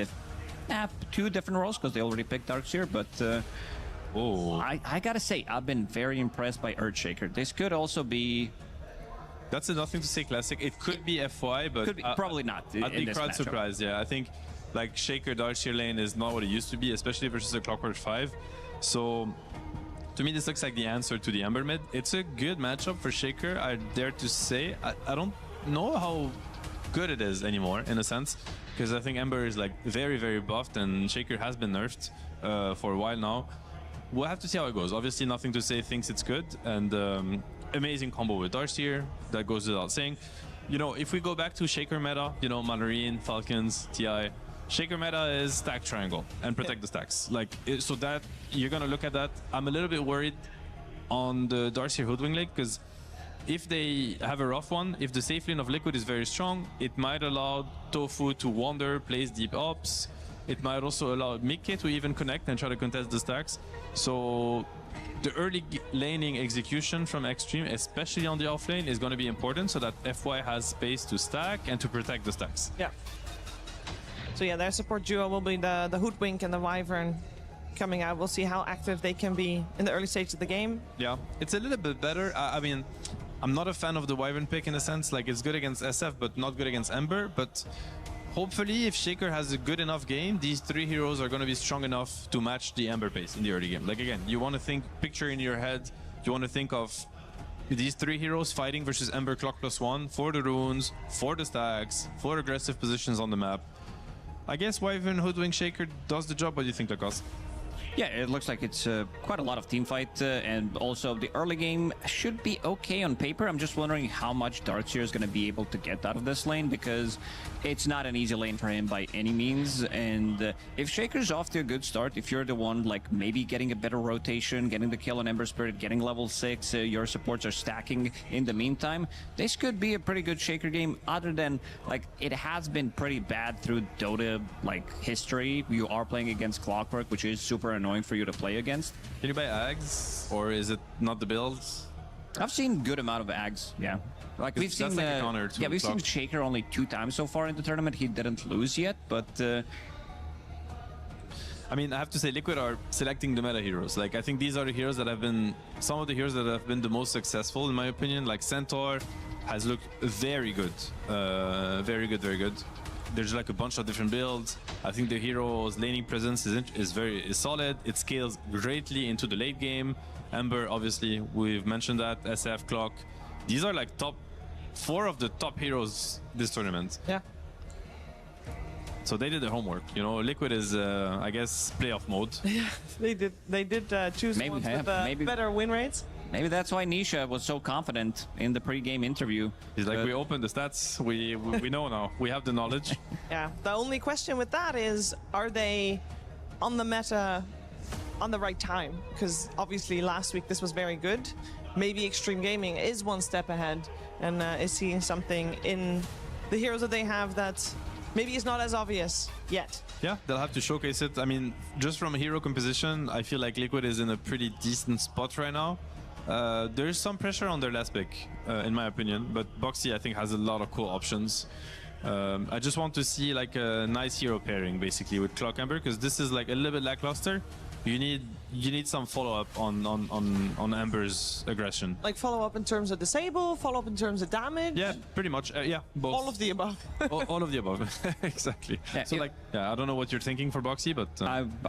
2 different roles because they already picked Darkseer, but I gotta say, I've been very impressed by Earthshaker. This could also be... That's a nothing to say classic. It could be FY, but could be, probably not. I'd be quite surprised. Yeah, I think like Shaker Darkseer lane is not what it used to be, especially versus a Clockwork 5. So to me, this looks like the answer to the Ember mid. It's a good matchup for Shaker, I dare to say. I don't know how good it is anymore, in a sense, because I think Ember is like very, very buffed and Shaker has been nerfed for a while now. We'll have to see how it goes. Obviously, nothing to say thinks it's good, and amazing combo with Darkseer, that goes without saying. You know, if we go back to Shaker meta, you know, Mandarin, Falcons, TI, Shaker meta is stack triangle and protect the stacks. Like, so that you're gonna look at that. I'm a little bit worried on the Darkseer Hoodwink Lake, because if they have a rough one, if the safe lane of Liquid is very strong, it might allow Tofu to wander, place deep ops. It might also allow Mikke to even connect and try to contest the stacks. So the early laning execution from Extreme, especially on the offlane, is going to be important so that FY has space to stack and to protect the stacks. Yeah. So yeah, their support duo will be the Hoodwink and the Wyvern. coming out. We'll see how active they can be in the early stage of the game. Yeah, it's a little bit better. I mean, I'm not a fan of the Wyvern pick in a sense. Like, it's good against SF, but not good against Ember. But hopefully, if Shaker has a good enough game, these three heroes are going to be strong enough to match the Ember pace in the early game. Like, again, you want to picture in your head, you want to think of these three heroes fighting versus Ember Clock +1 for the runes, for the stacks, for aggressive positions on the map. I guess Wyvern Hoodwink Shaker does the job. What do you think, Lacoste? Yeah, it looks like it's quite a lot of team fight, and also the early game should be okay on paper. I'm just wondering how much Darkseer is going to be able to get out of this lane, because it's not an easy lane for him by any means. And if Shaker's off to a good start, if you're the one like maybe getting a better rotation, getting the kill on Ember Spirit, getting level 6, your supports are stacking in the meantime, this could be a pretty good Shaker game. Other than like it has been pretty bad through Dota like history. You are playing against Clockwork, which is super annoying for you to play against. Can you buy Ags, or is it not the builds? I've seen good amount of Ags, yeah. Like we've seen, like a counter to we've Clock. seen Shaker only 2 times so far in the tournament. He didn't lose yet, but I mean, I have to say, Liquid are selecting the meta heroes. Like, I think these are the heroes that have been some of the heroes that have been the most successful, in my opinion. Like Centaur has looked very good, very good, very good. There's like a bunch of different builds. I think the hero's laning presence is very solid. It scales greatly into the late game. Ember, obviously, we've mentioned that. SF, Clock. These are like top 4 of the top heroes this tournament. Yeah. So they did their homework. You know, Liquid is, I guess, playoff mode. Yeah, they did. They did choose ones with better win rates. maybe that's why Nisha was so confident in the pre-game interview. He's like, we opened the stats. We know now. We have the knowledge. Yeah. The only question with that is, are they on the meta on the right time? Because obviously last week this was very good. Maybe Extreme Gaming is one step ahead and is seeing something in the heroes that they have that maybe is not as obvious yet. Yeah, they'll have to showcase it. I mean, just from a hero composition, I feel like Liquid is in a pretty decent spot right now. There's some pressure on their last pick, in my opinion, but Boxy, I think, has a lot of cool options. I just want to see like a nice hero pairing, basically, with Clock Ember, because this is like a little bit lackluster. You need some follow-up on Ember's aggression. Like follow-up in terms of disable, follow-up in terms of damage? Yeah, pretty much. Yeah, both. All of the above. all of the above. Exactly. Yeah, so I don't know what you're thinking for Boxy, but...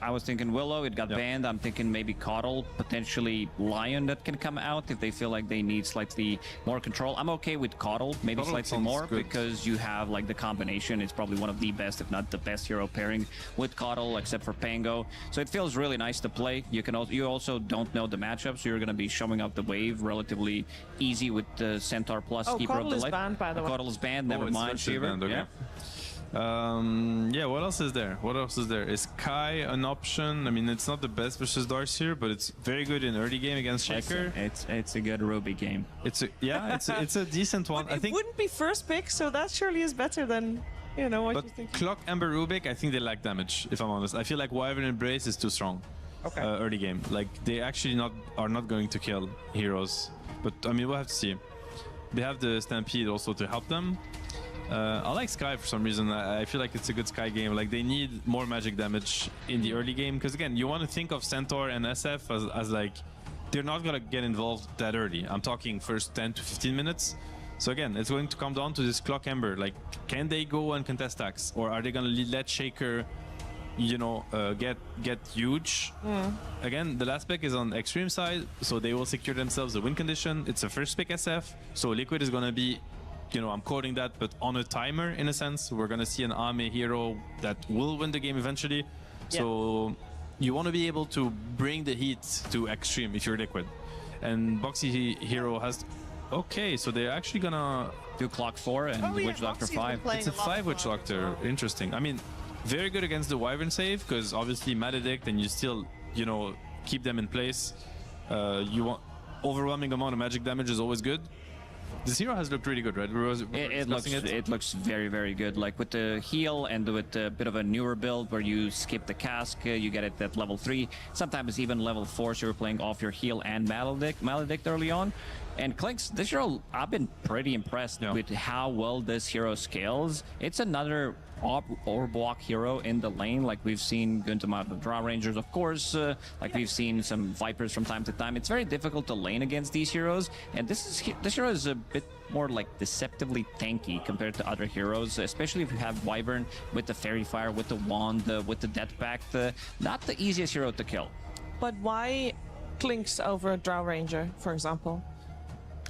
I was thinking Willow, it got banned. I'm thinking maybe Coddle, potentially Lion that can come out if they feel like they need slightly more control. I'm okay with Coddle, maybe Coddle slightly more, good. because you have like the combination. It's probably one of the best, if not the best hero pairing with Coddle, except for Pango. So it feels really nice to play. You also don't know the matchup, so you're going to be showing up the wave relatively easy with the Centaur plus Keeper Coddle of the is Light. banned, by the way. Coddle is banned, never mind, Shiver. Banned, okay. Yeah, what else is there? What else is there? Is Kai an option? I mean, it's not the best versus Darkseer, but it's very good in early game against Shaker. It's a good Ruby game. It's a decent one. But I think it wouldn't be first pick, so that surely is better than, you know, what but you think. Clock, Ember, Rubik, I think they lack damage, if I'm honest. I feel like Wyvern Embrace is too strong. Okay. Early game. Like, they actually are not going to kill heroes. But, I mean, we'll have to see. They have the Stampede also to help them. I like Sky for some reason. I feel like it's a good Sky game. Like, they need more magic damage in the early game. Because, again, you want to think of Centaur and SF as like, they're not going to get involved that early. I'm talking first 10 to 15 minutes. So, again, it's going to come down to this Clock Ember. Like, can they go and contest stacks? Or are they going to let Shaker... you know, get huge. Again, the last pick is on Extreme side, so they will secure themselves a win condition. It's a first pick SF, so Liquid is gonna be, you know, I'm quoting that, but on a timer in a sense. We're gonna see an Ame hero that will win the game eventually. So you want to be able to bring the heat to Extreme if you're Liquid. And Boxy hero has... Okay, so they're actually gonna... do Clock 4 and Witch Doctor 5. It's a 5 Witch Doctor. Interesting. I mean, very good against the Wyvern save, because obviously Maledict, and you still, you know, keep them in place. You want overwhelming amount of magic damage is always good. This hero has looked really good, right? It looks very, very good. Like with the heal and with a bit of a newer build where you skip the cask, you get it at level 3. Sometimes even level 4, so you're playing off your heal and Maledict early on. And Clinks, this hero, I've been pretty impressed with how well this hero scales. It's another or block hero in the lane, like we've seen good amount of Draw Rangers, of course, like we've seen some Vipers from time to time. It's very difficult to lane against these heroes, and this hero is a bit more like deceptively tanky compared to other heroes, especially if you have Wyvern with the Fairy Fire, with the Wand, with the Death Pact. Not the easiest hero to kill. But why Clinks over a Drow Ranger, for example?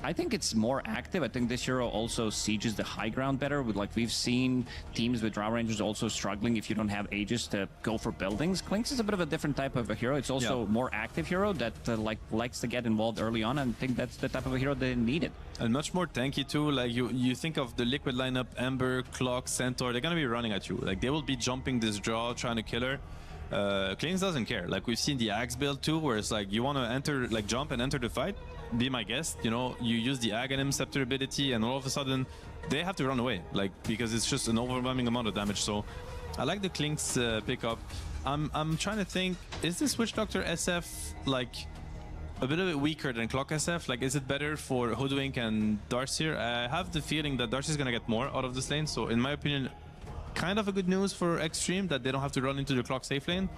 I think it's more active. I think this hero also sieges the high ground better. Like we've seen teams with Drow Rangers also struggling if you don't have Aegis to go for buildings. Clinks is a bit of a different type of a hero. It's also more active hero that likes to get involved early on, and I think that's the type of a hero they needed. And much more tanky too. Like you think of the Liquid lineup, Ember, Clock, Centaur, they're gonna be running at you. Like they will be jumping this draw, trying to kill her. Clinks doesn't care. Like we've seen the Axe build too, where it's like you want to enter, like jump and enter the fight, be my guest, you know, you use the Aghanim Scepter ability and all of a sudden they have to run away, like, because it's just an overwhelming amount of damage. So I like the Clinks pickup. I'm trying to think, is this Witch Doctor SF like a bit weaker than Clock SF? Like, is it better for Hoodwink and Darcyr? I have the feeling that Darcy's gonna get more out of this lane, so in my opinion, kind of a good news for Extreme that they don't have to run into the Clock safe lane.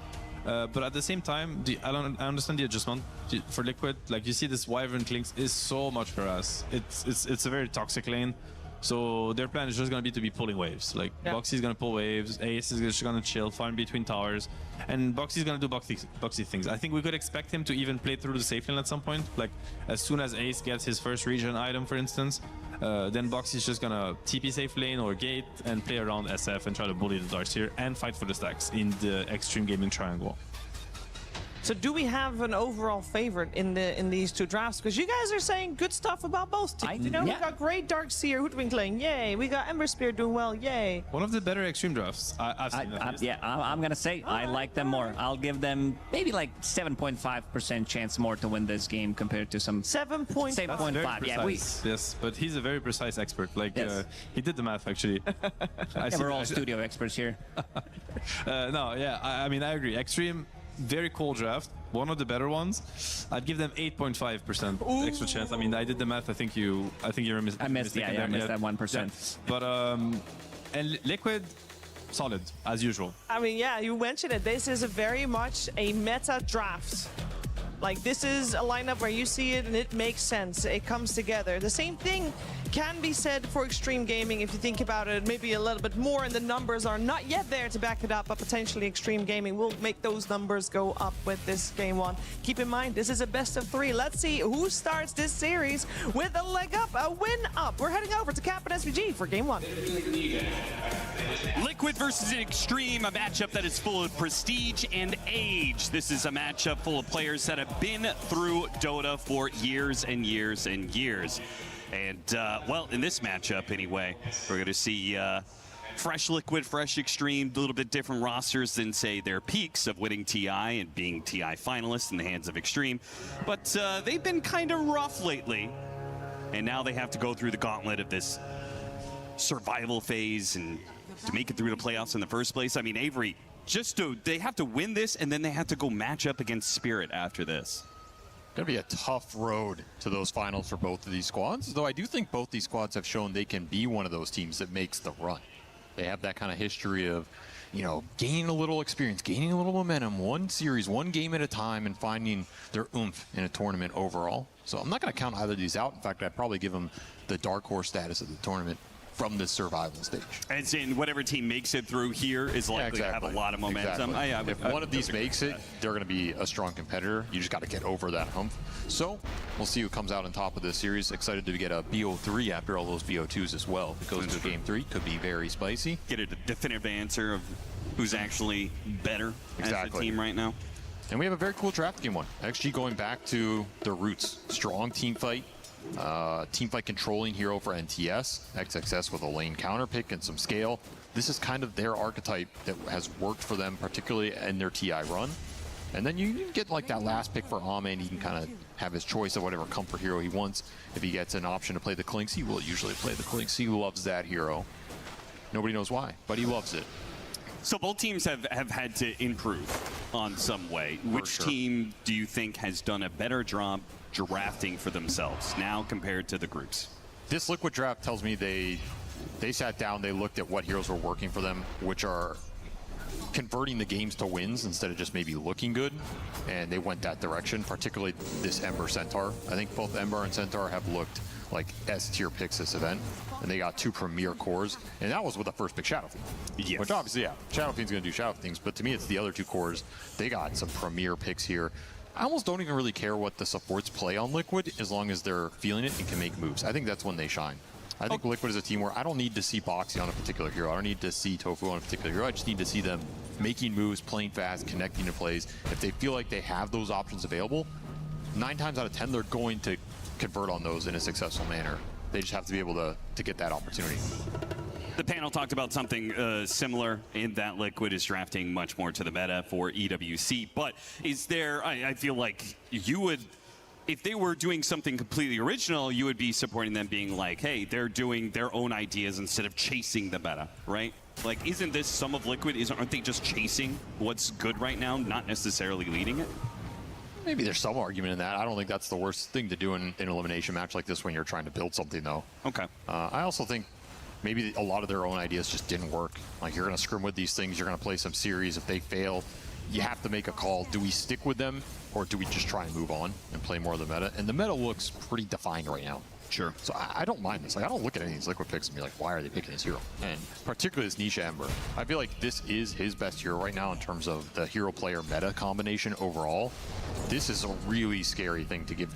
But at the same time, I understand the adjustment for Liquid. Like you see, this Wyvern Clinks is so much for us. It's a very toxic lane. So their plan is just going to be to be pulling waves. Like Boxy's going to pull waves, Ace is just going to chill, farm between towers, and Boxy's going to do Boxy things. I think we could expect him to even play through the safe lane at some point. Like as soon as Ace gets his first region item, for instance, then Boxy's just going to TP safe lane or gate and play around SF and try to bully the Darcyr and fight for the stacks in the Extreme Gaming Triangle. So do we have an overall favorite in these two drafts? Because you guys are saying good stuff about both teams. You know, we got great Darkseer, Hoodwink lane, yay. We got Ember Spear doing well, yay. One of the better Extreme drafts I've seen. I'm gonna say I like them more. I'll give them maybe like 7.5% chance more to win this game compared to some 7.5. 7.5. Yeah, yes, but he's a very precise expert. Like he did the math actually. We're all studio experts here. No, yeah, I mean I agree. Extreme. Very cool draft, one of the better ones. I'd give them 8.5% extra chance. I mean, I did the math. I think you were mistaken. I missed that 1%. Yeah. But and Liquid, solid as usual. I mean, yeah, you mentioned it. This is very much a meta draft. Like this is a lineup where you see it and it makes sense. It comes together. The same thing can be said for Extreme Gaming if you think about it maybe a little bit more, and the numbers are not yet there to back it up, but potentially Extreme Gaming will make those numbers go up with this game one. Keep in mind, this is a best of 3. Let's see who starts this series with a leg up, a win up. We're heading over to Cap and SVG for game 1. Liquid versus Extreme, a matchup that is full of prestige and age. This is a matchup full of players that have been through Dota for years and years and years. And, well, in this matchup, anyway, we're going to see fresh Liquid, fresh Extreme, a little bit different rosters than, say, their peaks of winning TI and being TI finalists in the hands of Extreme. But they've been kind of rough lately. And now they have to go through the gauntlet of this survival phase and to make it through the playoffs in the first place. I mean, Avery, they have to win this, and then they have to go match up against Spirit after this. Going to be a tough road to those finals for both of these squads, though I do think both these squads have shown they can be one of those teams that makes the run. They have that kind of history of, you know, gaining a little experience, gaining a little momentum, one series, one game at a time, and finding their oomph in a tournament overall. So I'm not going to count either of these out. In fact, I'd probably give them the dark horse status of the tournament from this survival stage. As in, whatever team makes it through here is likely to have a lot of momentum. Exactly. If one of these makes it, they're going to be a strong competitor. You just got to get over that hump. So we'll see who comes out on top of this series. Excited to get a BO3 after all those BO2s as well. If it goes to game 3, could be very spicy. Get a definitive answer of who's actually better as a team right now. And we have a very cool draft game 1. XG going back to their roots. Strong team fight. Team fight controlling hero for NTS, XXS with a lane counter pick and some scale. This is kind of their archetype that has worked for them, particularly in their TI run. And then you get like that last pick for Ahmed. He can kind of have his choice of whatever comfort hero he wants. If he gets an option to play the Clinks, he will usually play the Clinks. He loves that hero. Nobody knows why, but he loves it. So both teams have had to improve on some way. Which team do you think has done a better job drafting for themselves now compared to the groups? This Liquid draft tells me they sat down, they looked at what heroes were working for them, which are converting the games to wins instead of just maybe looking good, and they went that direction, particularly this Ember Centaur. I think both Ember and Centaur have looked like S-tier picks this event, and they got 2 premier cores, and that was with the first pick Shadow Fiend. Yes. Which obviously, yeah, Shadow Fiend's going to do Shadow things, but to me it's the other 2 cores. They got some premier picks here. I almost don't even really care what the supports play on Liquid as long as they're feeling it and can make moves. I think that's when they shine. I think Liquid is a team where I don't need to see Boxy on a particular hero. I don't need to see Tofu on a particular hero. I just need to see them making moves, playing fast, connecting to plays. If they feel like they have those options available, 9 times out of 10, they're going to convert on those in a successful manner. They just have to be able to get that opportunity. The panel talked about something similar in that Liquid is drafting much more to the meta for EWC. But is there, I feel like you would, if they were doing something completely original, you would be supporting them being like, hey, they're doing their own ideas instead of chasing the meta, right? Like, isn't this some of Liquid? Aren't they just chasing what's good right now, not necessarily leading it? Maybe there's some argument in that. I don't think that's the worst thing to do in an elimination match like this when you're trying to build something, though. Okay. I also think maybe a lot of their own ideas just didn't work. Like, you're going to scrim with these things, you're going to play some series. If they fail, you have to make a call. Do we stick with them, or do we just try and move on and play more of the meta? And the meta looks pretty defined right now. Sure. So I don't mind this. Like, I don't look at any of these Liquid picks and be like, why are they picking this hero? And particularly this Nisha Ember. I feel like this is his best hero right now in terms of the hero-player meta combination overall. This is a really scary thing to give